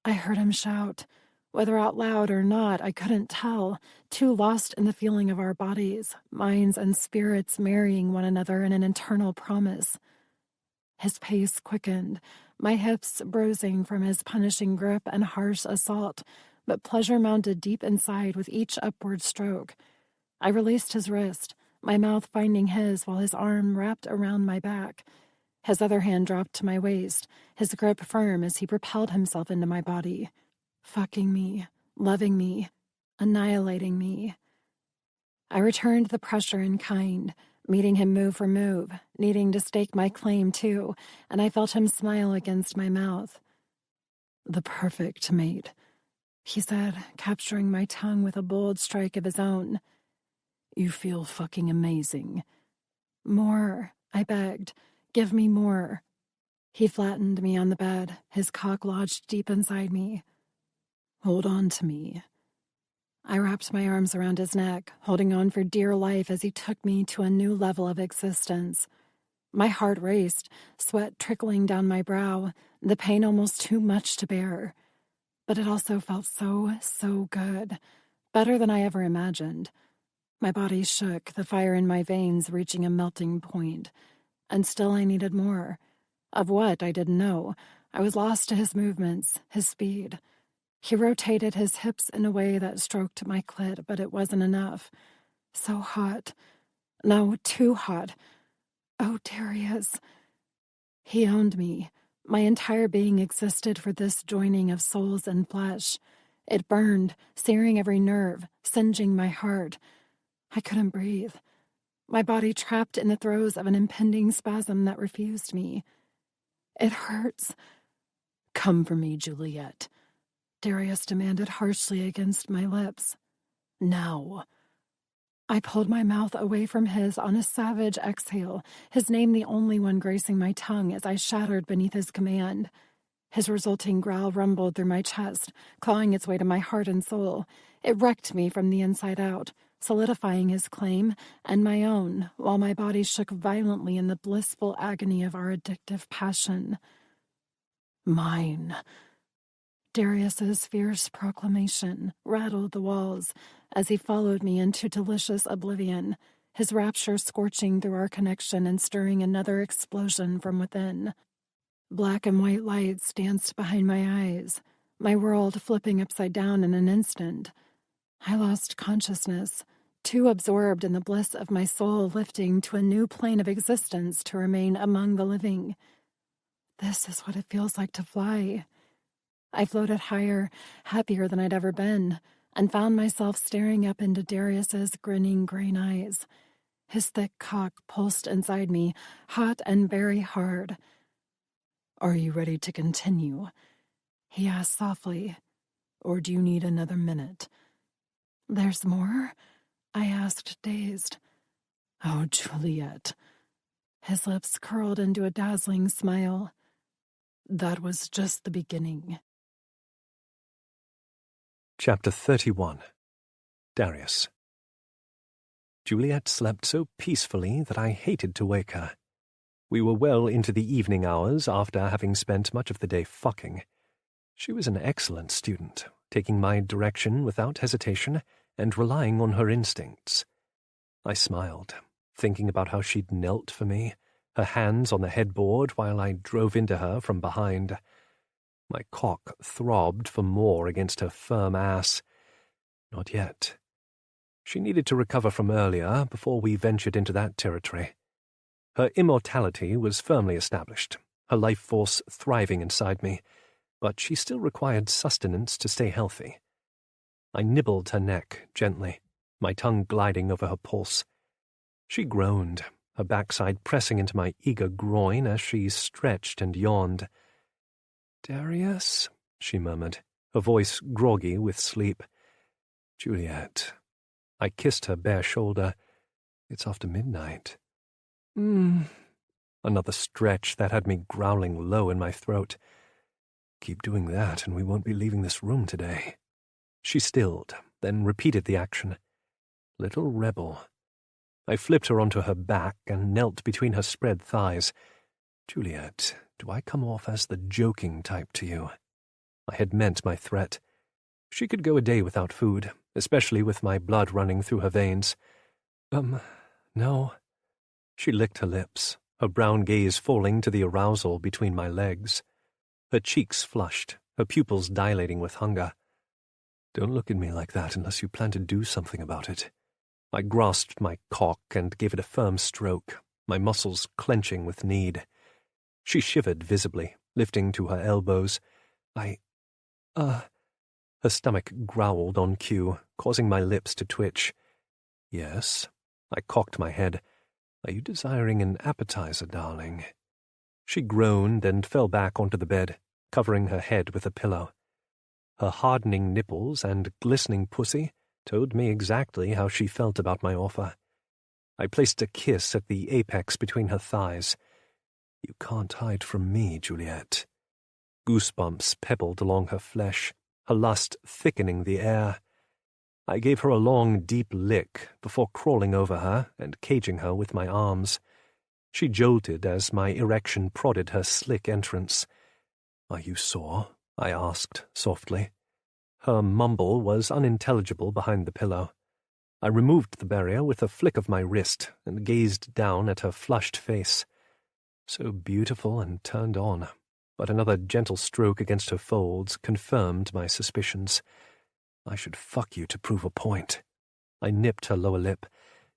I heard him shout. Whether out loud or not, I couldn't tell, too lost in the feeling of our bodies, minds and spirits marrying one another in an eternal promise. His pace quickened, my hips bruising from his punishing grip and harsh assault, but pleasure mounted deep inside with each upward stroke. I released his wrist, my mouth finding his while his arm wrapped around my back. His other hand dropped to my waist, his grip firm as he propelled himself into my body. Fucking me, loving me, annihilating me. I returned the pressure in kind, meeting him move for move, needing to stake my claim too, and I felt him smile against my mouth. The perfect mate, he said, capturing my tongue with a bold strike of his own. You feel fucking amazing. More, I begged. Give me more. He flattened me on the bed, his cock lodged deep inside me. Hold on to me. I wrapped my arms around his neck, holding on for dear life as he took me to a new level of existence. My heart raced, sweat trickling down my brow, the pain almost too much to bear. But it also felt so good, better than I ever imagined. My body shook, the fire in my veins reaching a melting point. And still I needed more. Of what, I didn't know. I was lost to his movements, his speed. He rotated his hips in a way that stroked my clit, but it wasn't enough. So hot. No, too hot. Oh, Darius. He owned me. My entire being existed for this joining of souls and flesh. It burned, searing every nerve, singeing my heart. I couldn't breathe. My body trapped in the throes of an impending spasm that refused me. It hurts. Come for me, Juliet, Darius demanded harshly against my lips. Now. I pulled my mouth away from his on a savage exhale, his name the only one gracing my tongue as I shattered beneath his command. His resulting growl rumbled through my chest, clawing its way to my heart and soul. It wrecked me from the inside out, solidifying his claim and my own, while my body shook violently in the blissful agony of our addictive passion. Mine. Darius's fierce proclamation rattled the walls as he followed me into delicious oblivion, his rapture scorching through our connection and stirring another explosion from within. Black and white lights danced behind my eyes. my world flipping upside down in an instant. I lost consciousness, too absorbed in the bliss of my soul lifting to a new plane of existence to remain among the living. This is what it feels like to fly. I floated higher, happier than I'd ever been, and found myself staring up into Darius's grinning green eyes. His thick cock pulsed inside me, hot and very hard. "Are you ready to continue?" he asked softly. "Or do you need another minute?" "There's more?" I asked, dazed. "Oh, Juliet." His lips curled into a dazzling smile. "That was just the beginning." Chapter 31. Darius. Juliet slept so peacefully that I hated to wake her. We were well into the evening hours after having spent much of the day fucking. She was an excellent student, taking my direction without hesitation and relying on her instincts. I smiled, thinking about how she'd knelt for me, her hands on the headboard while I drove into her from behind. My cock throbbed for more against her firm ass. Not yet. She needed to recover from earlier before we ventured into that territory. Her immortality was firmly established, her life force thriving inside me, but she still required sustenance to stay healthy. I nibbled her neck gently, my tongue gliding over her pulse. She groaned, her backside pressing into my eager groin as she stretched and yawned. "Darius," she murmured, her voice groggy with sleep. "Juliet." I kissed her bare shoulder. "It's after midnight." Another stretch that had me growling low in my throat. "Keep doing that and we won't be leaving this room today." She stilled, then repeated the action. Little rebel. I flipped her onto her back and knelt between her spread thighs. "Juliet, do I come off as the joking type to you?" I had meant my threat. She could go a day without food, especially with my blood running through her veins. No." She licked her lips, her brown gaze falling to the arousal between my legs. Her cheeks flushed, her pupils dilating with hunger. "Don't look at me like that unless you plan to do something about it." I grasped my cock and gave it a firm stroke, my muscles clenching with need. She shivered visibly, lifting to her elbows. Her stomach growled on cue, causing my lips to twitch. "Yes?" I cocked my head. "Are you desiring an appetizer, darling?" She groaned and fell back onto the bed, covering her head with a pillow. Her hardening nipples and glistening pussy told me exactly how she felt about my offer. I placed a kiss at the apex between her thighs. "You can't hide from me, Juliet." Goosebumps pebbled along her flesh, her lust thickening the air. I gave her a long, deep lick before crawling over her and caging her with my arms. She jolted as my erection prodded her slick entrance. "Are you sore?" I asked softly. Her mumble was unintelligible behind the pillow. I removed the barrier with a flick of my wrist and gazed down at her flushed face. So beautiful and turned on, but another gentle stroke against her folds confirmed my suspicions. I should fuck you to prove a point. I nipped her lower lip.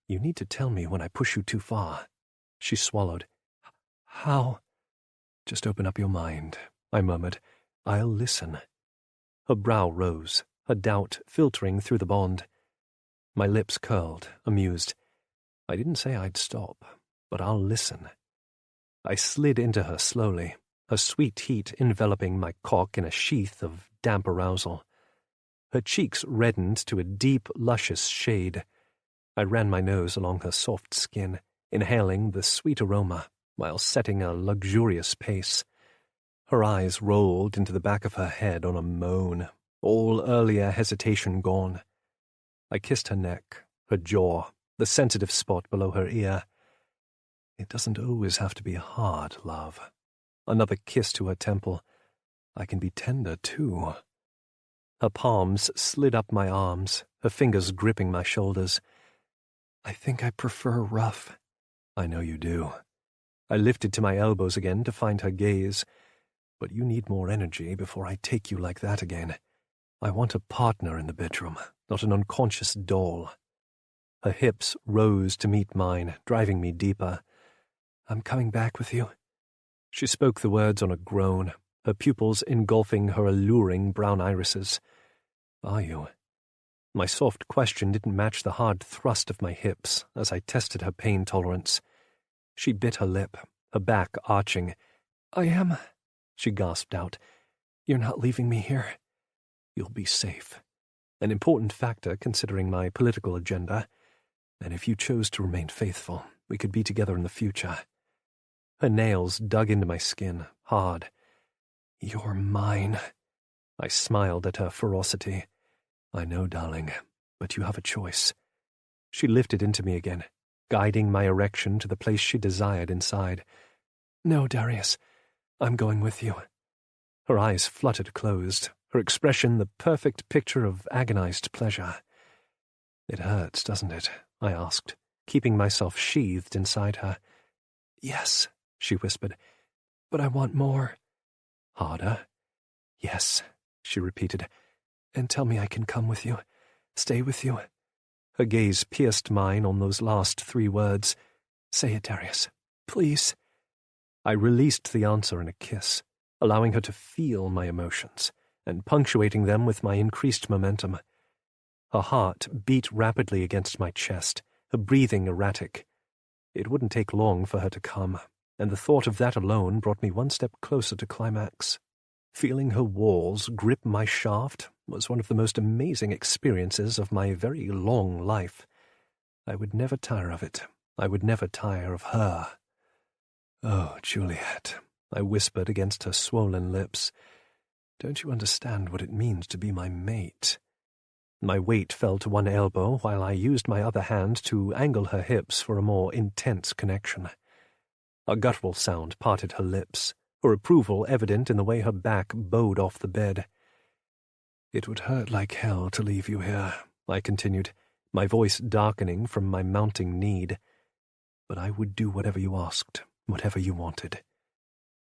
"You need to tell me when I push you too far." She swallowed. "How?" "Just open up your mind," I murmured. "I'll listen." Her brow rose, her doubt filtering through the bond. My lips curled, amused. "I didn't say I'd stop, but I'll listen." I slid into her slowly, her sweet heat enveloping my cock in a sheath of damp arousal. Her cheeks reddened to a deep, luscious shade. I ran my nose along her soft skin, inhaling the sweet aroma while setting a luxurious pace. Her eyes rolled into the back of her head on a moan, all earlier hesitation gone. I kissed her neck, her jaw, the sensitive spot below her ear. "It doesn't always have to be hard, love." Another kiss to her temple. "I can be tender, too." Her palms slid up my arms, her fingers gripping my shoulders. "I think I prefer rough." "I know you do." I lifted to my elbows again to find her gaze. But you need more energy before I take you like that again. I want a partner in the bedroom, not an unconscious doll. Her hips rose to meet mine, driving me deeper. I'm coming back with you. She spoke the words on a groan, her pupils engulfing her alluring brown irises. Are you? My soft question didn't match the hard thrust of my hips as I tested her pain tolerance. She bit her lip, her back arching. I am, she gasped out. You're not leaving me here. You'll be safe. An important factor considering my political agenda. And if you chose to remain faithful, we could be together in the future. Her nails dug into my skin, hard. You're mine. I smiled at her ferocity. I know, darling, but you have a choice. She lifted into me again, guiding my erection to the place she desired inside. No, Darius, I'm going with you. Her eyes fluttered closed, her expression the perfect picture of agonized pleasure. It hurts, doesn't it? I asked, keeping myself sheathed inside her. Yes, she whispered, but I want more. Harder? Yes, she repeated. And tell me I can come with you, stay with you. Her gaze pierced mine on those last 3 words. Say it, Darius, please. I released the answer in a kiss, allowing her to feel my emotions, and punctuating them with my increased momentum. Her heart beat rapidly against my chest, her breathing erratic. It wouldn't take long for her to come, and the thought of that alone brought me one step closer to climax. Feeling her walls grip my shaft was one of the most amazing experiences of my very long life. I would never tire of it. I would never tire of her. Oh, Juliet, I whispered against her swollen lips. Don't you understand what it means to be my mate? My weight fell to one elbow while I used my other hand to angle her hips for a more intense connection. A guttural sound parted her lips, her approval evident in the way her back bowed off the bed. It would hurt like hell to leave you here, I continued, my voice darkening from my mounting need. But I would do whatever you asked, whatever you wanted.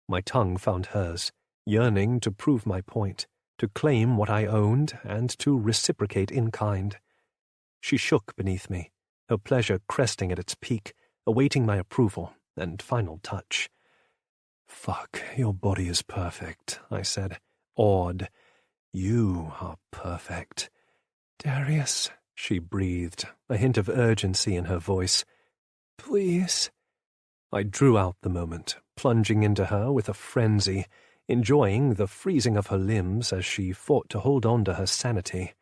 My tongue found hers, yearning to prove my point, to claim what I owned, and to reciprocate in kind. She shook beneath me, her pleasure cresting at its peak, awaiting my approval and final touch. Fuck, your body is perfect, I said, awed. You are perfect. Darius, she breathed, a hint of urgency in her voice. Please. I drew out the moment, plunging into her with a frenzy, enjoying the freezing of her limbs as she fought to hold on to her sanity.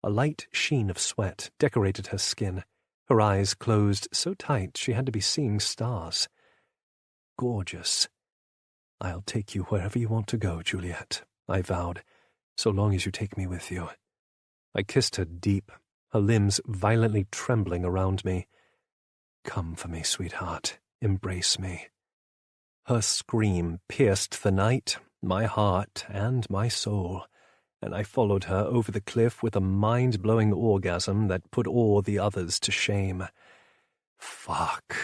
A light sheen of sweat decorated her skin, her eyes closed so tight she had to be seeing stars. Gorgeous. I'll take you wherever you want to go, Juliet, I vowed, so long as you take me with you. I kissed her deep, her limbs violently trembling around me. Come for me, sweetheart. Embrace me. Her scream pierced the night, my heart, and my soul, and I followed her over the cliff with a mind-blowing orgasm that put all the others to shame. Fuck.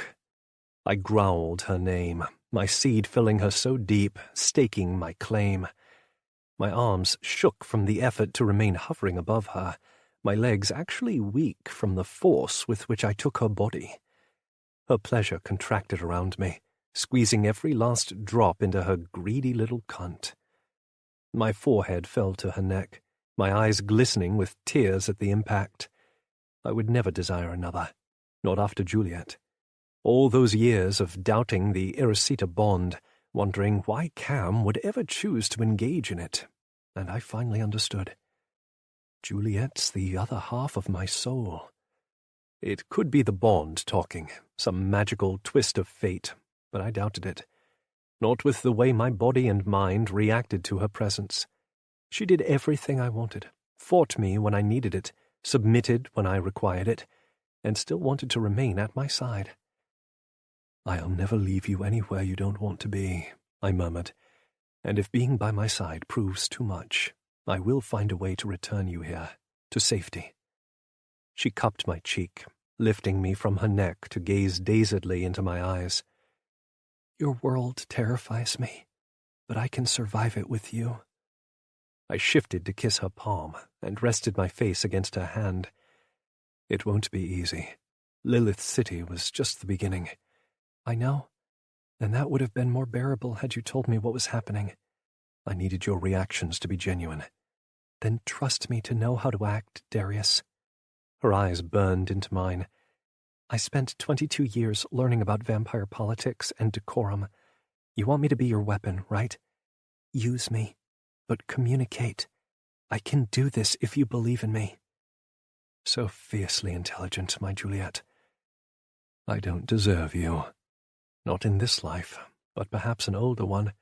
I growled her name, my seed filling her so deep, staking my claim. My arms shook from the effort to remain hovering above her, my legs actually weak from the force with which I took her body. Her pleasure contracted around me, squeezing every last drop into her greedy little cunt. My forehead fell to her neck, my eyes glistening with tears at the impact. I would never desire another, not after Juliet. All those years of doubting the Irisita bond, wondering why Cam would ever choose to engage in it, and I finally understood. Juliet's the other half of my soul. It could be the bond talking, some magical twist of fate, but I doubted it. Not with the way my body and mind reacted to her presence. She did everything I wanted, fought me when I needed it, submitted when I required it, and still wanted to remain at my side. I'll never leave you anywhere you don't want to be, I murmured, and if being by my side proves too much, I will find a way to return you here, to safety. She cupped my cheek, lifting me from her neck to gaze dazedly into my eyes. Your world terrifies me. but I can survive it with you. I shifted to kiss her palm and rested my face against her hand. It won't be easy. Lilith City was just the beginning. I know, and that would have been more bearable had you told me what was happening. I needed your reactions to be genuine. Then trust me to know how to act, Darius. Her eyes burned into mine. I spent 22 years learning about vampire politics and decorum. You want me to be your weapon, right? Use me, but communicate. I can do this if you believe in me. So fiercely intelligent, my Juliet. I don't deserve you. Not in this life, but perhaps an older one.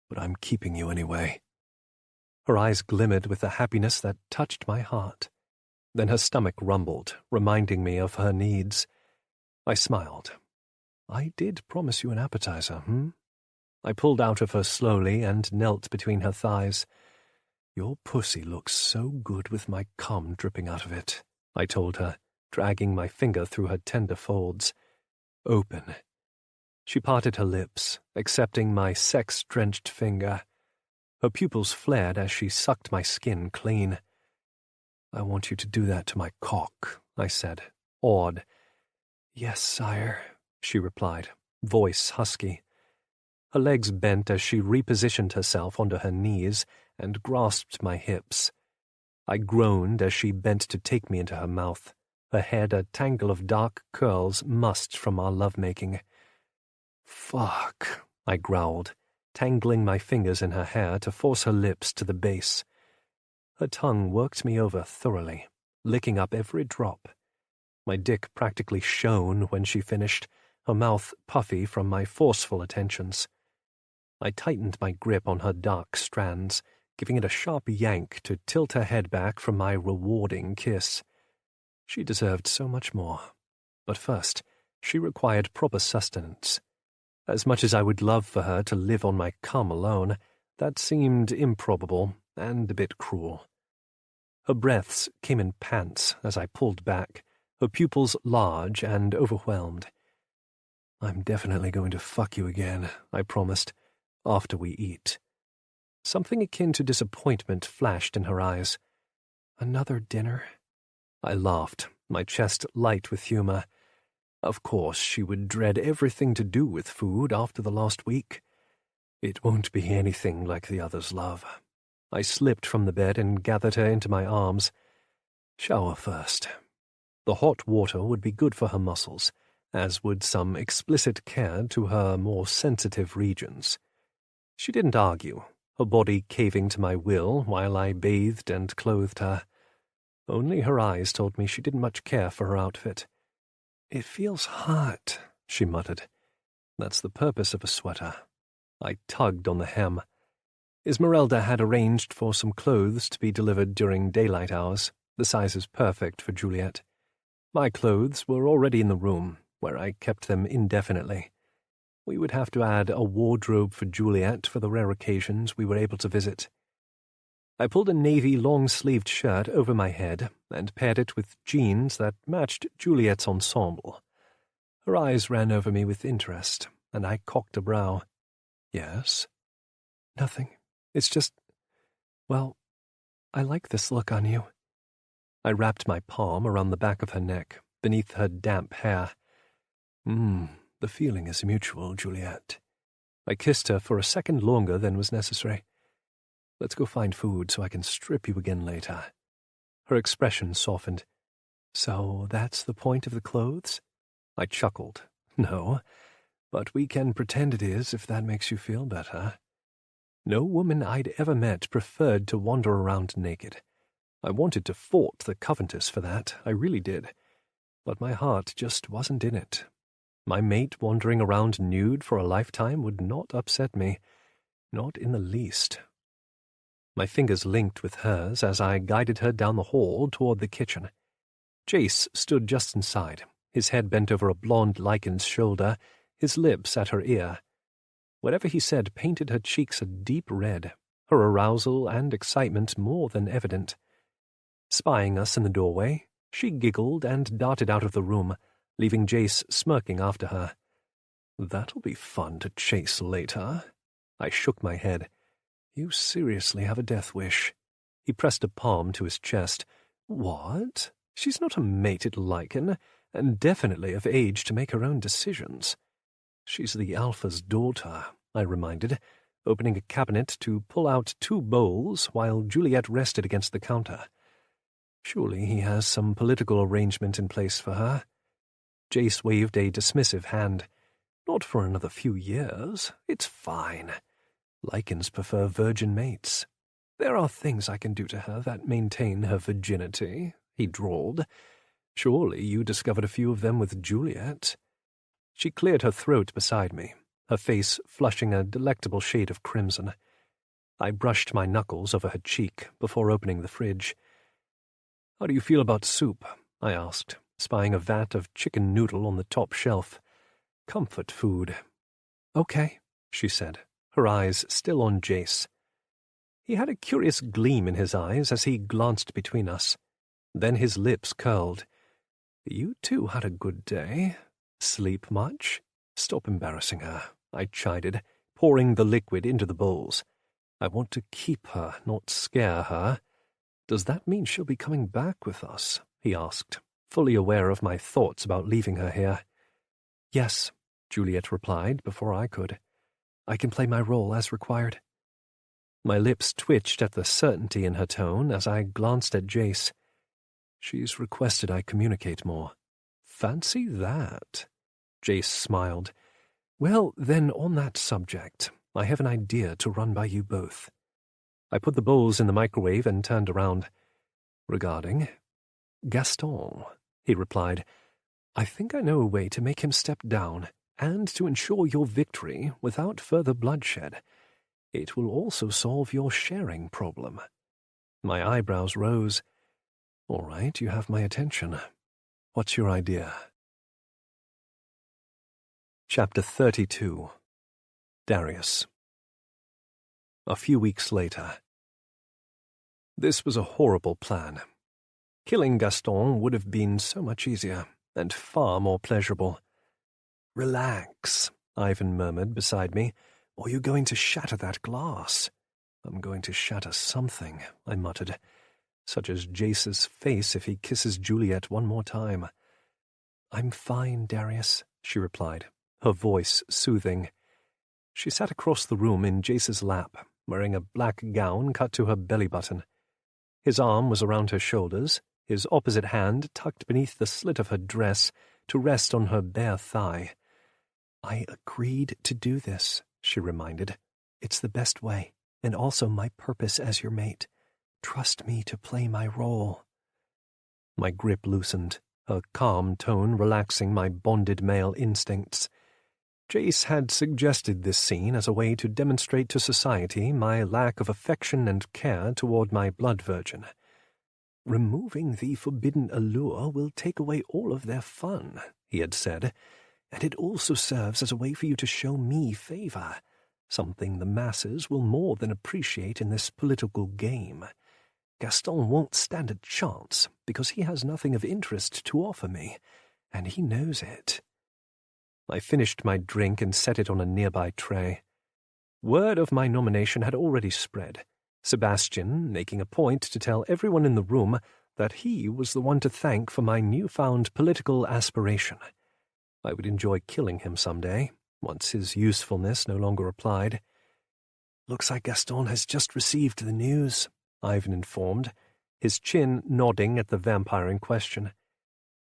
But I'm keeping you anyway. Her eyes glimmered with a happiness that touched my heart. Then her stomach rumbled, reminding me of her needs. I smiled. I did promise you an appetizer, I pulled out of her slowly and knelt between her thighs. Your pussy looks so good with my cum dripping out of it, I told her, dragging my finger through her tender folds. Open. She parted her lips, accepting my sex-drenched finger. Her pupils flared as she sucked my skin clean. I want you to do that to my cock, I said, awed. Yes, sire, she replied, voice husky. Her legs bent as she repositioned herself onto her knees and grasped my hips. I groaned as she bent to take me into her mouth, her head a tangle of dark curls mussed from our lovemaking. Fuck, I growled, tangling my fingers in her hair to force her lips to the base. Her tongue worked me over thoroughly, licking up every drop. My dick practically shone when she finished, her mouth puffy from my forceful attentions. I tightened my grip on her dark strands, giving it a sharp yank to tilt her head back from my rewarding kiss. She deserved so much more. But first, she required proper sustenance. As much as I would love for her to live on my cum alone, that seemed improbable and a bit cruel. Her breaths came in pants as I pulled back, her pupils large and overwhelmed. I'm definitely going to fuck you again, I promised, after we eat. Something akin to disappointment flashed in her eyes. Another dinner? I laughed, my chest light with humor. Of course, she would dread everything to do with food after the last week. It won't be anything like the others, love. I slipped from the bed and gathered her into my arms. Shower first. The hot water would be good for her muscles, as would some explicit care to her more sensitive regions. She didn't argue, her body caving to my will while I bathed and clothed her. Only her eyes told me she didn't much care for her outfit. It feels hot, she muttered. That's the purpose of a sweater. I tugged on the hem. Esmeralda had arranged for some clothes to be delivered during daylight hours, the sizes perfect for Juliet. My clothes were already in the room, where I kept them indefinitely. We would have to add a wardrobe for Juliet for the rare occasions we were able to visit. I pulled a navy long-sleeved shirt over my head and paired it with jeans that matched Juliet's ensemble. Her eyes ran over me with interest, and I cocked a brow. Yes? Nothing. It's just, well, I like this look on you. I wrapped my palm around the back of her neck, beneath her damp hair. The feeling is mutual, Juliet. I kissed her for a second longer than was necessary. Let's go find food so I can strip you again later. Her expression softened. So that's the point of the clothes? I chuckled. No, but we can pretend it is if that makes you feel better. No woman I'd ever met preferred to wander around naked. I wanted to fault the Covenanters for that, I really did. But my heart just wasn't in it. My mate wandering around nude for a lifetime would not upset me, not in the least. My fingers linked with hers as I guided her down the hall toward the kitchen. Jace stood just inside, his head bent over a blonde Lycan's shoulder, his lips at her ear. Whatever he said painted her cheeks a deep red, her arousal and excitement more than evident. Spying us in the doorway, she giggled and darted out of the room, leaving Jace smirking after her. That'll be fun to chase later. I shook my head. You seriously have a death wish. He pressed a palm to his chest. What? She's not a mated lichen, and definitely of age to make her own decisions. She's the Alpha's daughter, I reminded, opening a cabinet to pull out 2 bowls while Juliet rested against the counter. Surely he has some political arrangement in place for her. Jace waved a dismissive hand. Not for another few years. It's fine. Lichens prefer virgin mates. There are things I can do to her that maintain her virginity, he drawled. Surely you discovered a few of them with Juliet. She cleared her throat beside me, her face flushing a delectable shade of crimson. I brushed my knuckles over her cheek before opening the fridge. How do you feel about soup? I asked, spying a vat of chicken noodle on the top shelf. Comfort food. Okay, she said, her eyes still on Jace. He had a curious gleam in his eyes as he glanced between us. Then his lips curled. You two had a good day. Sleep much? Stop embarrassing her, I chided, pouring the liquid into the bowls. I want to keep her, not scare her. Does that mean she'll be coming back with us? He asked, fully aware of my thoughts about leaving her here. Yes, Juliet replied before I could. I can play my role as required. My lips twitched at the certainty in her tone as I glanced at Jace. She's requested I communicate more. Fancy that. Jace smiled. Well, then, on that subject, I have an idea to run by you both. I put the bowls in the microwave and turned around. Regarding Gaston, he replied, I think I know a way to make him step down and to ensure your victory without further bloodshed. It will also solve your sharing problem. My eyebrows rose. All right, you have my attention. What's your idea? Chapter 32. Darius. A few weeks later. This was a horrible plan. Killing Gaston would have been so much easier and far more pleasurable. Relax, Ivan murmured beside me, or you're going to shatter that glass. I'm going to shatter something, I muttered, such as Jace's face if he kisses Juliet one more time. I'm fine, Darius, she replied, her voice soothing. She sat across the room in Jace's lap, wearing a black gown cut to her belly button. His arm was around her shoulders, his opposite hand tucked beneath the slit of her dress to rest on her bare thigh. I agreed to do this, she reminded. It's the best way, and also my purpose as your mate. Trust me to play my role. My grip loosened, her calm tone relaxing my bonded male instincts. Jace had suggested this scene as a way to demonstrate to society my lack of affection and care toward my blood virgin. Removing the forbidden allure will take away all of their fun, he had said, and it also serves as a way for you to show me favor, something the masses will more than appreciate in this political game. Gaston won't stand a chance because he has nothing of interest to offer me, and he knows it. I finished my drink and set it on a nearby tray. Word of my nomination had already spread, Sebastian making a point to tell everyone in the room that he was the one to thank for my newfound political aspiration. I would enjoy killing him someday, once his usefulness no longer applied. Looks like Gaston has just received the news, Ivan informed, his chin nodding at the vampire in question.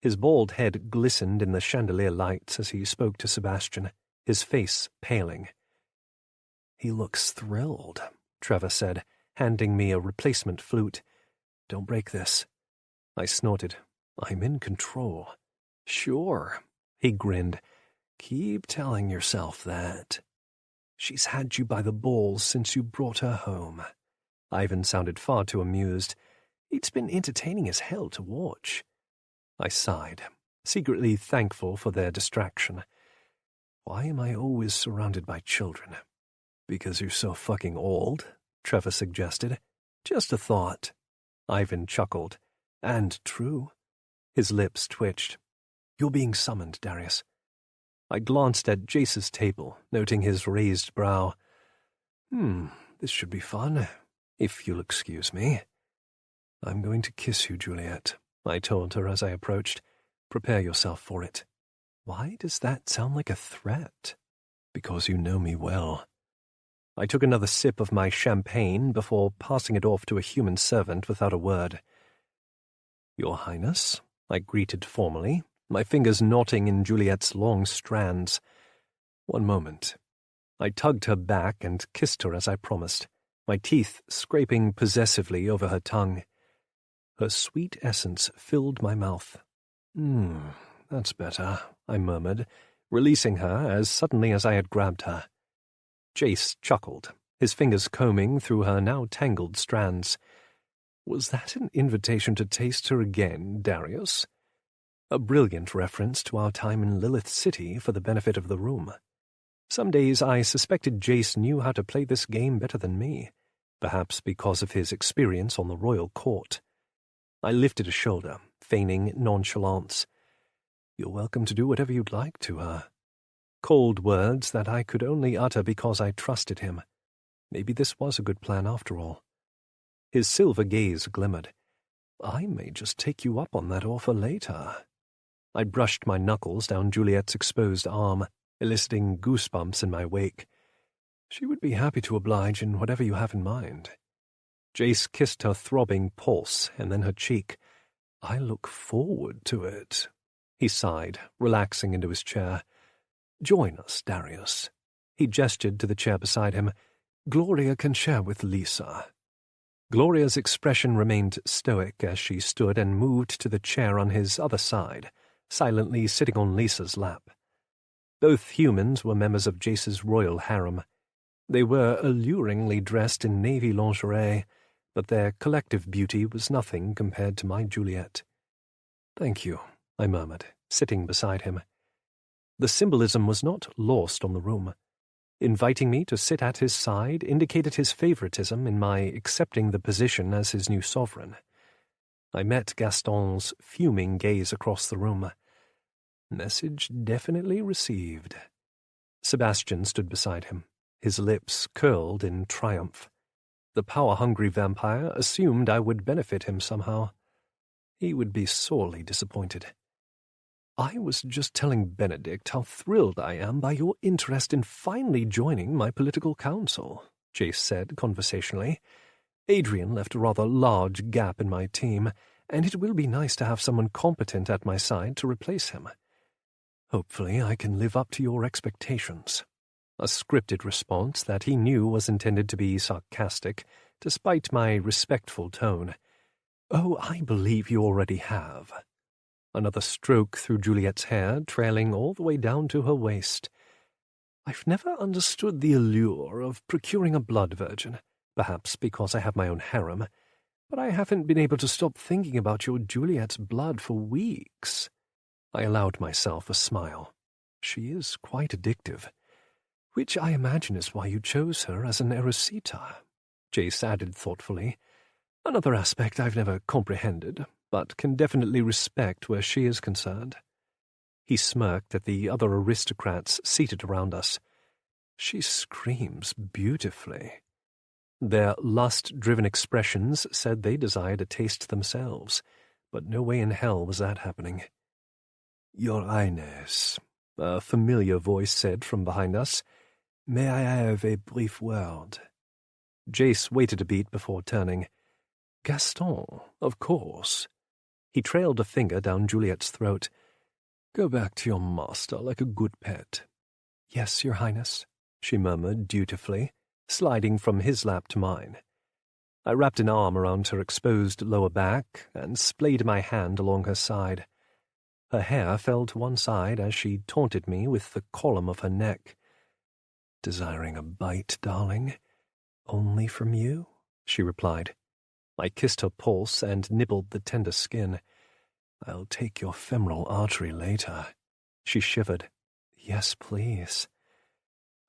His bald head glistened in the chandelier lights as he spoke to Sebastian, his face paling. He looks thrilled, Trevor said, handing me a replacement flute. Don't break this. I snorted. I'm in control. Sure, he grinned. Keep telling yourself that. She's had you by the balls since you brought her home. Ivan sounded far too amused. It's been entertaining as hell to watch. I sighed, secretly thankful for their distraction. Why am I always surrounded by children? Because you're so fucking old, Trevor suggested. Just a thought. Ivan chuckled. And true. His lips twitched. You're being summoned, Darius. I glanced at Jace's table, noting his raised brow. This should be fun, if you'll excuse me. I'm going to kiss you, Juliet, I told her as I approached. Prepare yourself for it. Why does that sound like a threat? Because you know me well. I took another sip of my champagne before passing it off to a human servant without a word. Your Highness, I greeted formally, my fingers knotting in Juliet's long strands. One moment. I tugged her back and kissed her as I promised, my teeth scraping possessively over her tongue. Her sweet essence filled my mouth. That's better, I murmured, releasing her as suddenly as I had grabbed her. Jace chuckled, his fingers combing through her now tangled strands. Was that an invitation to taste her again, Darius? A brilliant reference to our time in Lilith City for the benefit of the room. Some days I suspected Jace knew how to play this game better than me, perhaps because of his experience on the royal court. I lifted a shoulder, feigning nonchalance. You're welcome to do whatever you'd like to her. Cold words that I could only utter because I trusted him. Maybe this was a good plan after all. His silver gaze glimmered. I may just take you up on that offer later. I brushed my knuckles down Juliet's exposed arm, eliciting goosebumps in my wake. She would be happy to oblige in whatever you have in mind. Jace kissed her throbbing pulse and then her cheek. I look forward to it. He sighed, relaxing into his chair. Join us, Darius. He gestured to the chair beside him. Gloria can share with Lisa. Gloria's expression remained stoic as she stood and moved to the chair on his other side, silently sitting on Lisa's lap. Both humans were members of Jace's royal harem. They were alluringly dressed in navy lingerie, but their collective beauty was nothing compared to my Juliet. Thank you, I murmured, sitting beside him. The symbolism was not lost on the room. Inviting me to sit at his side indicated his favoritism in my accepting the position as his new sovereign. I met Gaston's fuming gaze across the room. Message definitely received. Sebastian stood beside him, his lips curled in triumph. The power-hungry vampire assumed I would benefit him somehow. He would be sorely disappointed. I was just telling Benedict how thrilled I am by your interest in finally joining my political council, Jace said conversationally. Adrian left a rather large gap in my team, and it will be nice to have someone competent at my side to replace him. Hopefully I can live up to your expectations. A scripted response that he knew was intended to be sarcastic, despite my respectful tone. Oh, I believe you already have. Another stroke through Juliet's hair, trailing all the way down to her waist. I've never understood the allure of procuring a blood virgin, perhaps because I have my own harem, but I haven't been able to stop thinking about your Juliet's blood for weeks. I allowed myself a smile. She is quite addictive, which I imagine is why you chose her as an erosita, Jace added thoughtfully. Another aspect I've never comprehended, but can definitely respect where she is concerned. He smirked at the other aristocrats seated around us. She screams beautifully. Their lust-driven expressions said they desired a taste themselves, but no way in hell was that happening. Your Highness, a familiar voice said from behind us. May I have a brief word? Jace waited a beat before turning. Gaston, of course. He trailed a finger down Juliet's throat. Go back to your master like a good pet. Yes, Your Highness, she murmured dutifully, sliding from his lap to mine. I wrapped an arm around her exposed lower back and splayed my hand along her side. Her hair fell to one side as she taunted me with the column of her neck. Desiring a bite, darling? Only from you? She replied. I kissed her pulse and nibbled the tender skin. I'll take your femoral artery later. She shivered. Yes, please.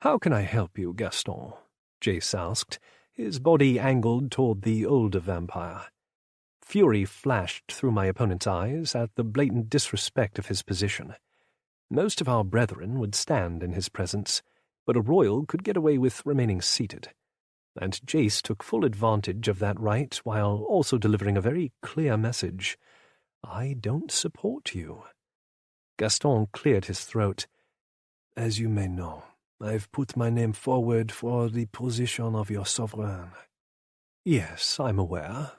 How can I help you, Gaston? Jace asked, his body angled toward the older vampire. Fury flashed through my opponent's eyes at the blatant disrespect of his position. Most of our brethren would stand in his presence, but a royal could get away with remaining seated, and Jace took full advantage of that right while also delivering a very clear message. I don't support you. Gaston cleared his throat. As you may know, I've put my name forward for the position of your sovereign. Yes, I'm aware.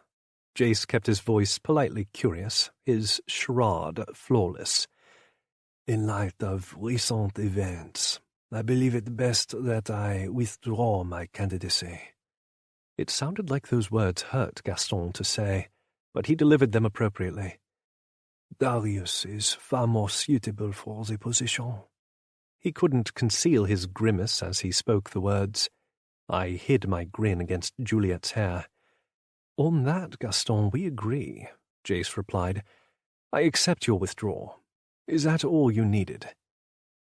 Jace kept his voice politely curious, his charade flawless. In light of recent events, I believe it best that I withdraw my candidacy. It sounded like those words hurt Gaston to say, but he delivered them appropriately. Darius is far more suitable for the position. He couldn't conceal his grimace as he spoke the words. I hid my grin against Juliet's hair. On that, Gaston, we agree, Jace replied. I accept your withdrawal. Is that all you needed?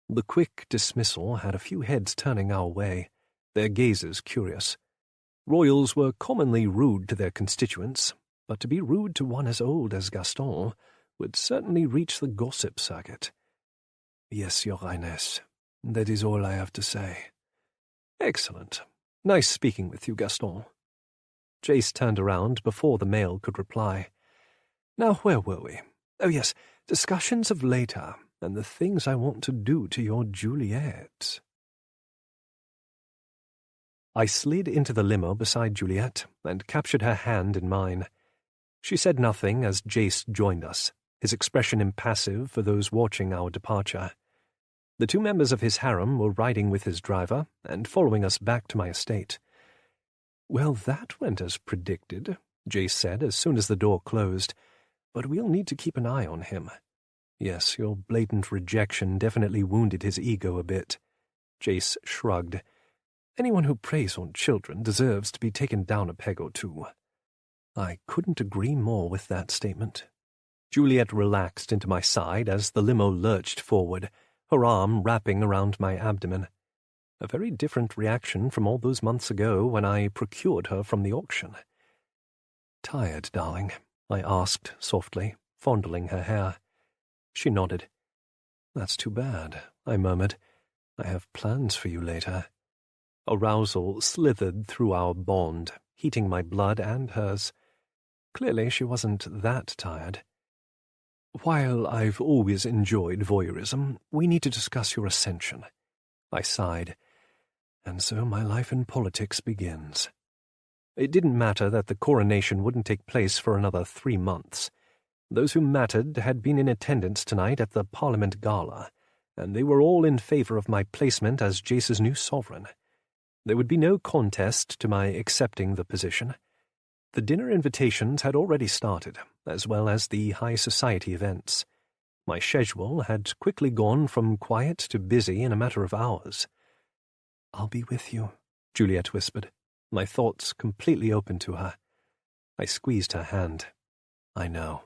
The quick dismissal had a few heads turning our way, their gazes curious. Royals were commonly rude to their constituents, but to be rude to one as old as Gaston would certainly reach the gossip circuit. Yes, Your Highness. That is all I have to say. Excellent. Nice speaking with you, Gaston. Jace turned around before the male could reply. Now, where were we? Oh, yes, discussions of later, and the things I want to do to your Juliet. I slid into the limo beside Juliet and captured her hand in mine. She said nothing as Jace joined us, his expression impassive for those watching our departure. The two members of his harem were riding with his driver and following us back to my estate. Well, that went as predicted, Jace said as soon as the door closed, but we'll need to keep an eye on him. Yes, your blatant rejection definitely wounded his ego a bit. Jace shrugged. Anyone who preys on children deserves to be taken down a peg or two. I couldn't agree more with that statement. Juliet relaxed into my side as the limo lurched forward, her arm wrapping around my abdomen. A very different reaction from all those months ago when I procured her from the auction. Tired, darling? I asked softly, fondling her hair. She nodded. That's too bad, I murmured. I have plans for you later. Arousal slithered through our bond, heating my blood and hers. Clearly she wasn't that tired. While I've always enjoyed voyeurism, we need to discuss your ascension. I sighed. And so my life in politics begins. It didn't matter that the coronation wouldn't take place for another 3 months. Those who mattered had been in attendance tonight at the Parliament Gala, and they were all in favor of my placement as Jace's new sovereign. There would be no contest to my accepting the position. The dinner invitations had already started, as well as the high society events. My schedule had quickly gone from quiet to busy in a matter of hours. I'll be with you, Juliet whispered, my thoughts completely open to her. I squeezed her hand. I know.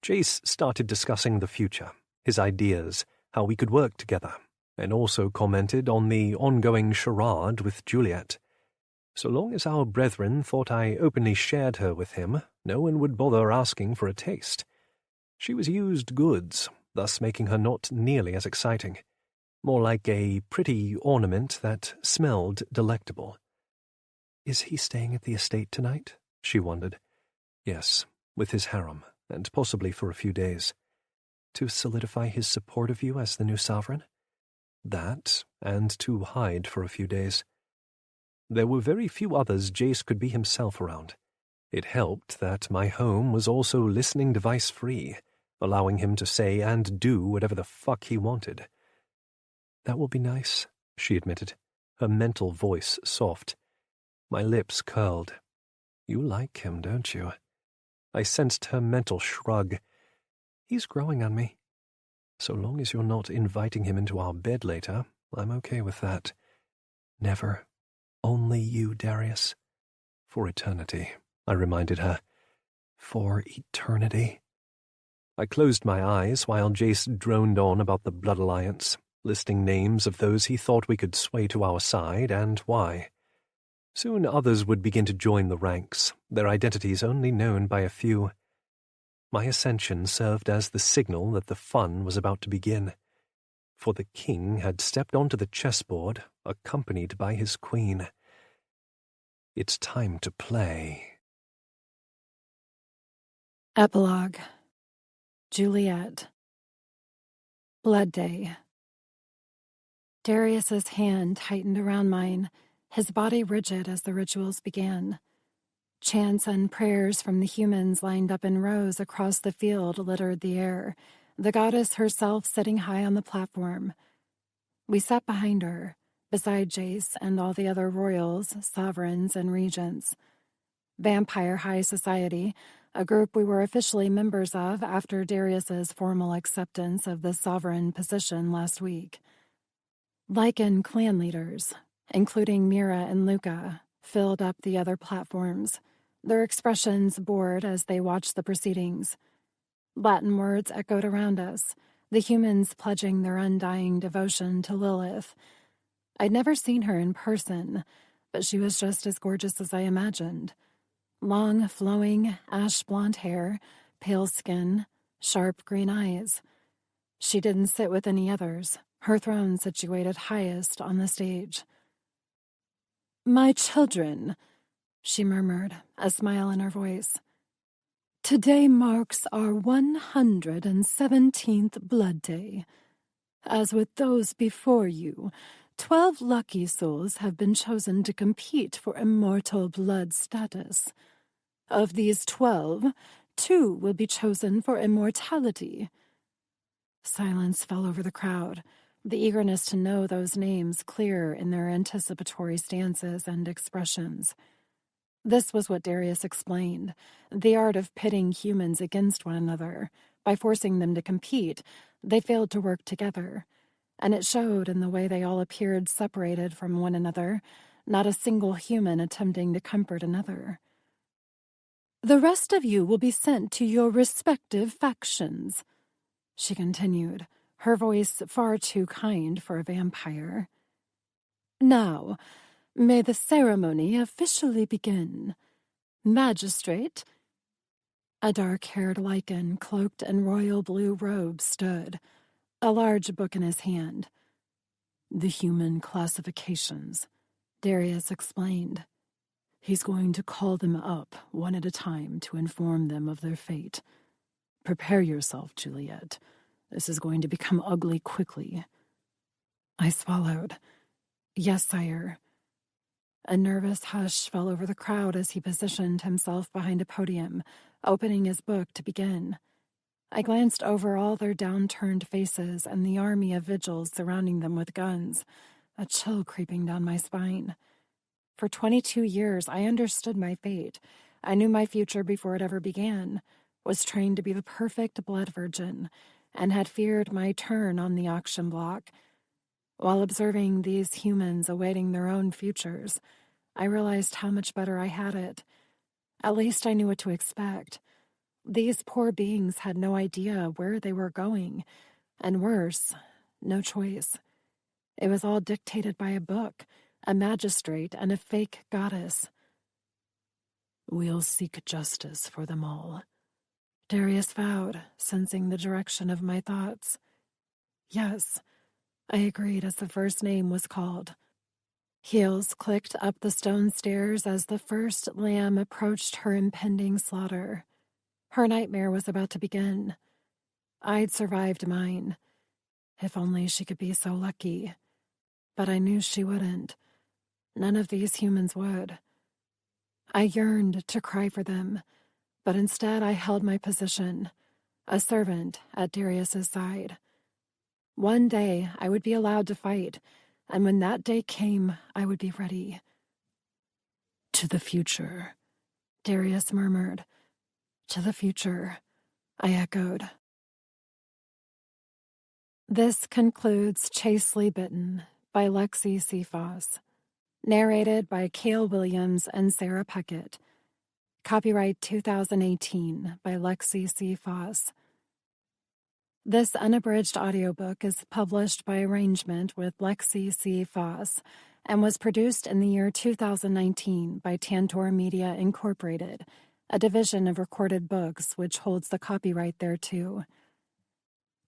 Jace started discussing the future, his ideas, how we could work together, and also commented on the ongoing charade with Juliet. So long as our brethren thought I openly shared her with him, no one would bother asking for a taste. She was used goods, thus making her not nearly as exciting. More like a pretty ornament that smelled delectable. Is he staying at the estate tonight? She wondered. Yes, with his harem, and possibly for a few days. To solidify his support of you as the new sovereign? That, and to hide for a few days. There were very few others Jace could be himself around. It helped that my home was also listening device-free, allowing him to say and do whatever the fuck he wanted. That will be nice, she admitted, her mental voice soft. My lips curled. You like him, don't you? I sensed her mental shrug. He's growing on me. So long as you're not inviting him into our bed later, I'm okay with that. Never. Only you, Darius. For eternity, I reminded her. For eternity. I closed my eyes while Jace droned on about the blood alliance, listing names of those he thought we could sway to our side and why. Soon others would begin to join the ranks, their identities only known by a few. My ascension served as the signal that the fun was about to begin, for the king had stepped onto the chessboard, accompanied by his queen. It's time to play. Epilogue. Juliet. Blood Day. Darius's hand tightened around mine, his body rigid as the rituals began. Chants and prayers from the humans lined up in rows across the field littered the air, the goddess herself sitting high on the platform. We sat behind her, beside Jace and all the other royals, sovereigns, and regents. Vampire High Society, a group we were officially members of after Darius's formal acceptance of the sovereign position last week. Lycan clan leaders, including Mira and Luca, filled up the other platforms, their expressions bored as they watched the proceedings. Latin words echoed around us, the humans pledging their undying devotion to Lilith. I'd never seen her in person, but she was just as gorgeous as I imagined. Long, flowing, ash-blonde hair, pale skin, sharp green eyes. She didn't sit with any others, her throne situated highest on the stage. "My children," she murmured, a smile in her voice. "Today marks our 117th Blood Day. As with those before you, 12 lucky souls have been chosen to compete for immortal blood status. Of these 12, 2 will be chosen for immortality." Silence fell over the crowd, the eagerness to know those names clear in their anticipatory stances and expressions. This was what Darius explained, the art of pitting humans against one another. By forcing them to compete, they failed to work together, and it showed in the way they all appeared separated from one another, not a single human attempting to comfort another. "The rest of you will be sent to your respective factions," she continued, her voice far too kind for a vampire. "Now, may the ceremony officially begin. Magistrate." A dark-haired Lycan, cloaked in royal blue robes, stood, a large book in his hand. "The human classifications," Darius explained. "He's going to call them up one at a time to inform them of their fate. Prepare yourself, Juliet. This is going to become ugly quickly." I swallowed. "Yes, sire." A nervous hush fell over the crowd as he positioned himself behind a podium, opening his book to begin. I glanced over all their downturned faces and the army of vigils surrounding them with guns, a chill creeping down my spine. For 22 years, I understood my fate. I knew my future before it ever began, was trained to be the perfect blood virgin, and had feared my turn on the auction block. While observing these humans awaiting their own futures, I realized how much better I had it. At least I knew what to expect. These poor beings had no idea where they were going, and worse, no choice. It was all dictated by a book, a magistrate, and a fake goddess. "We'll seek justice for them all," Darius vowed, sensing the direction of my thoughts. "Yes," I agreed as the first name was called. Heels clicked up the stone stairs as the first lamb approached her impending slaughter. Her nightmare was about to begin. I'd survived mine. If only she could be so lucky. But I knew she wouldn't. None of these humans would. I yearned to cry for them, but instead I held my position, a servant at Darius's side. One day I would be allowed to fight, and when that day came, I would be ready. "To the future," Darius murmured. "To the future," I echoed. This concludes Chastely Bitten by Lexi C Foss. Narrated by Cale Williams and Sarah Puckett. Copyright 2018 by Lexi C Foss. This unabridged audiobook is published by arrangement with Lexi C Foss and was produced in the year 2019 by Tantor Media Incorporated, a division of Recorded Books which holds the copyright thereto.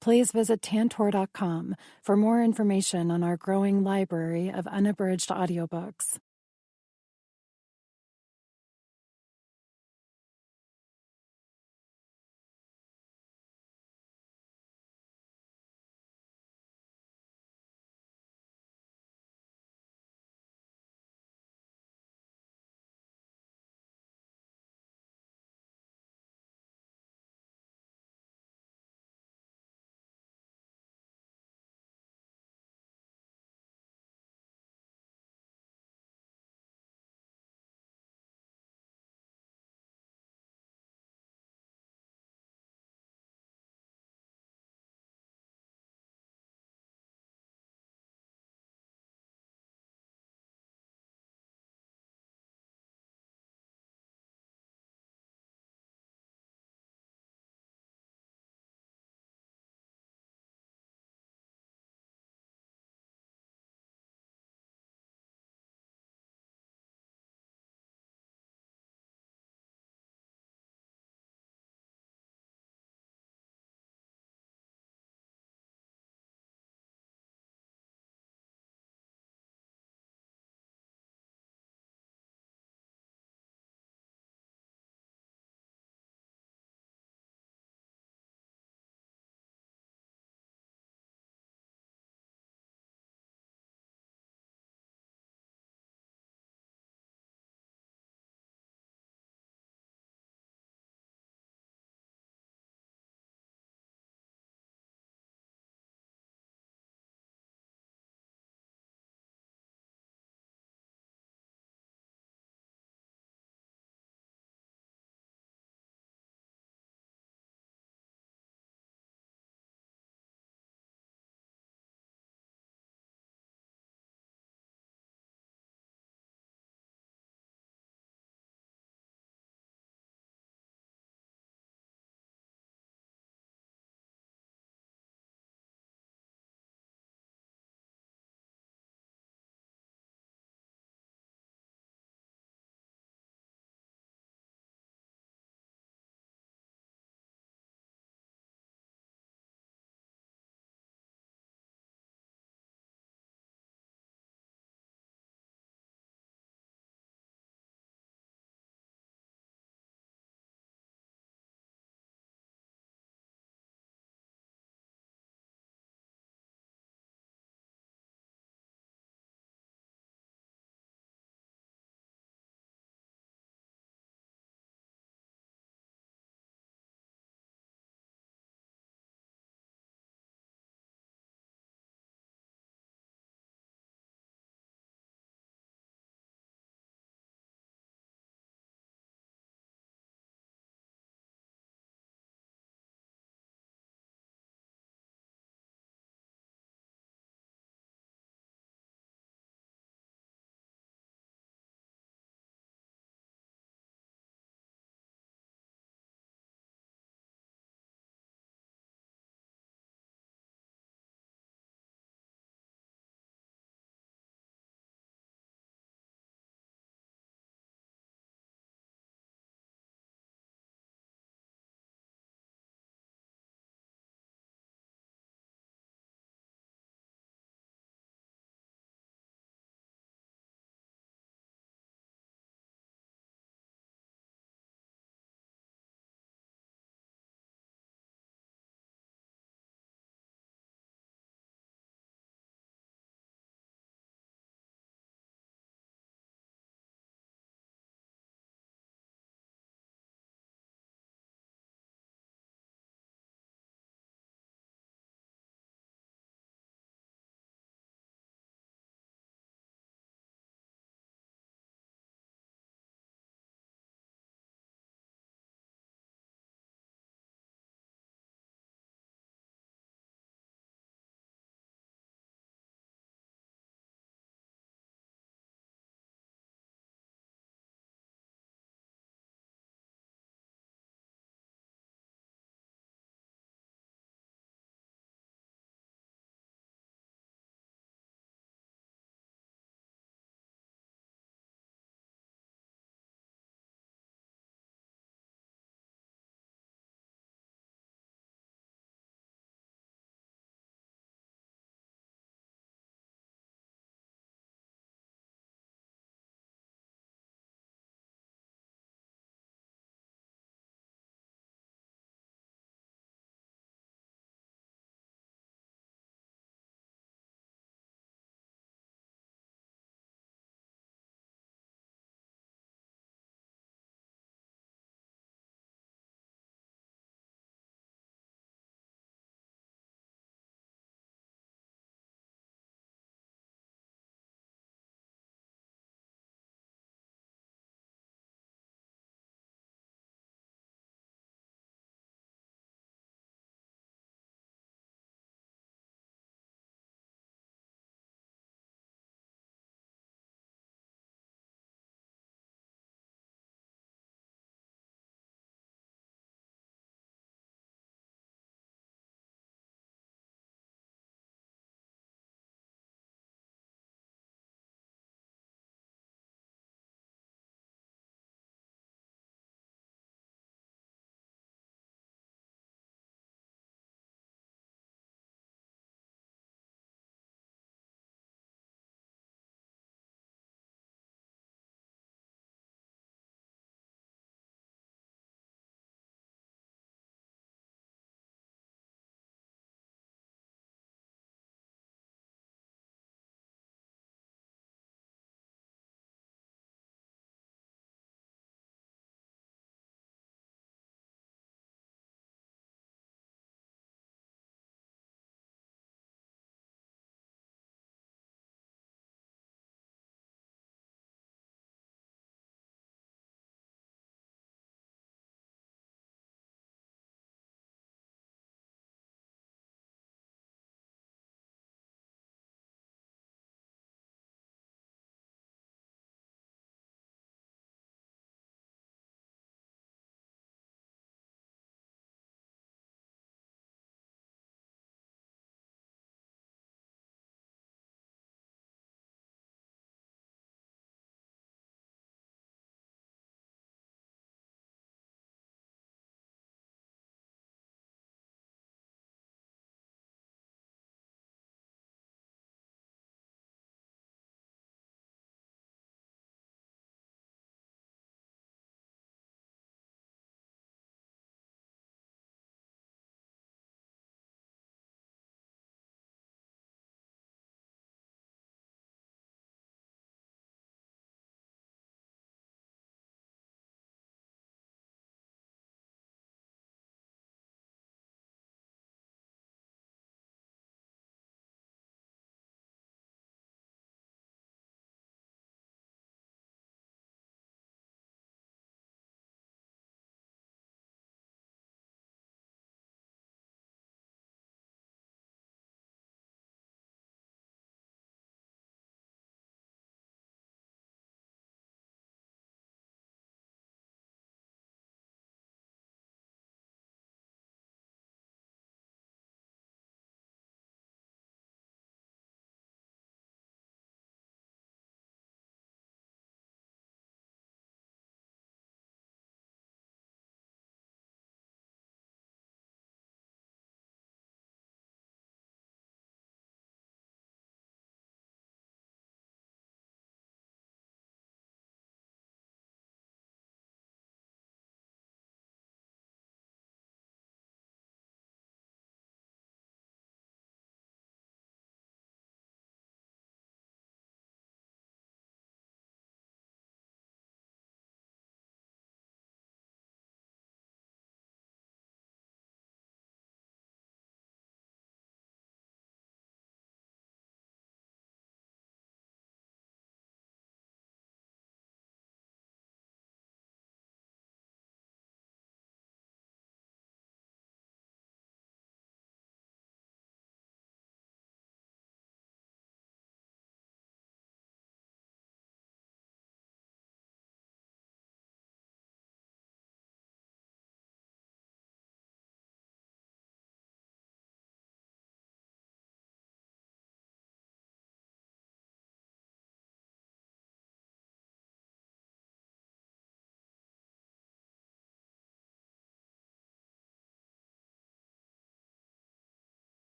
Please visit tantor.com for more information on our growing library of unabridged audiobooks.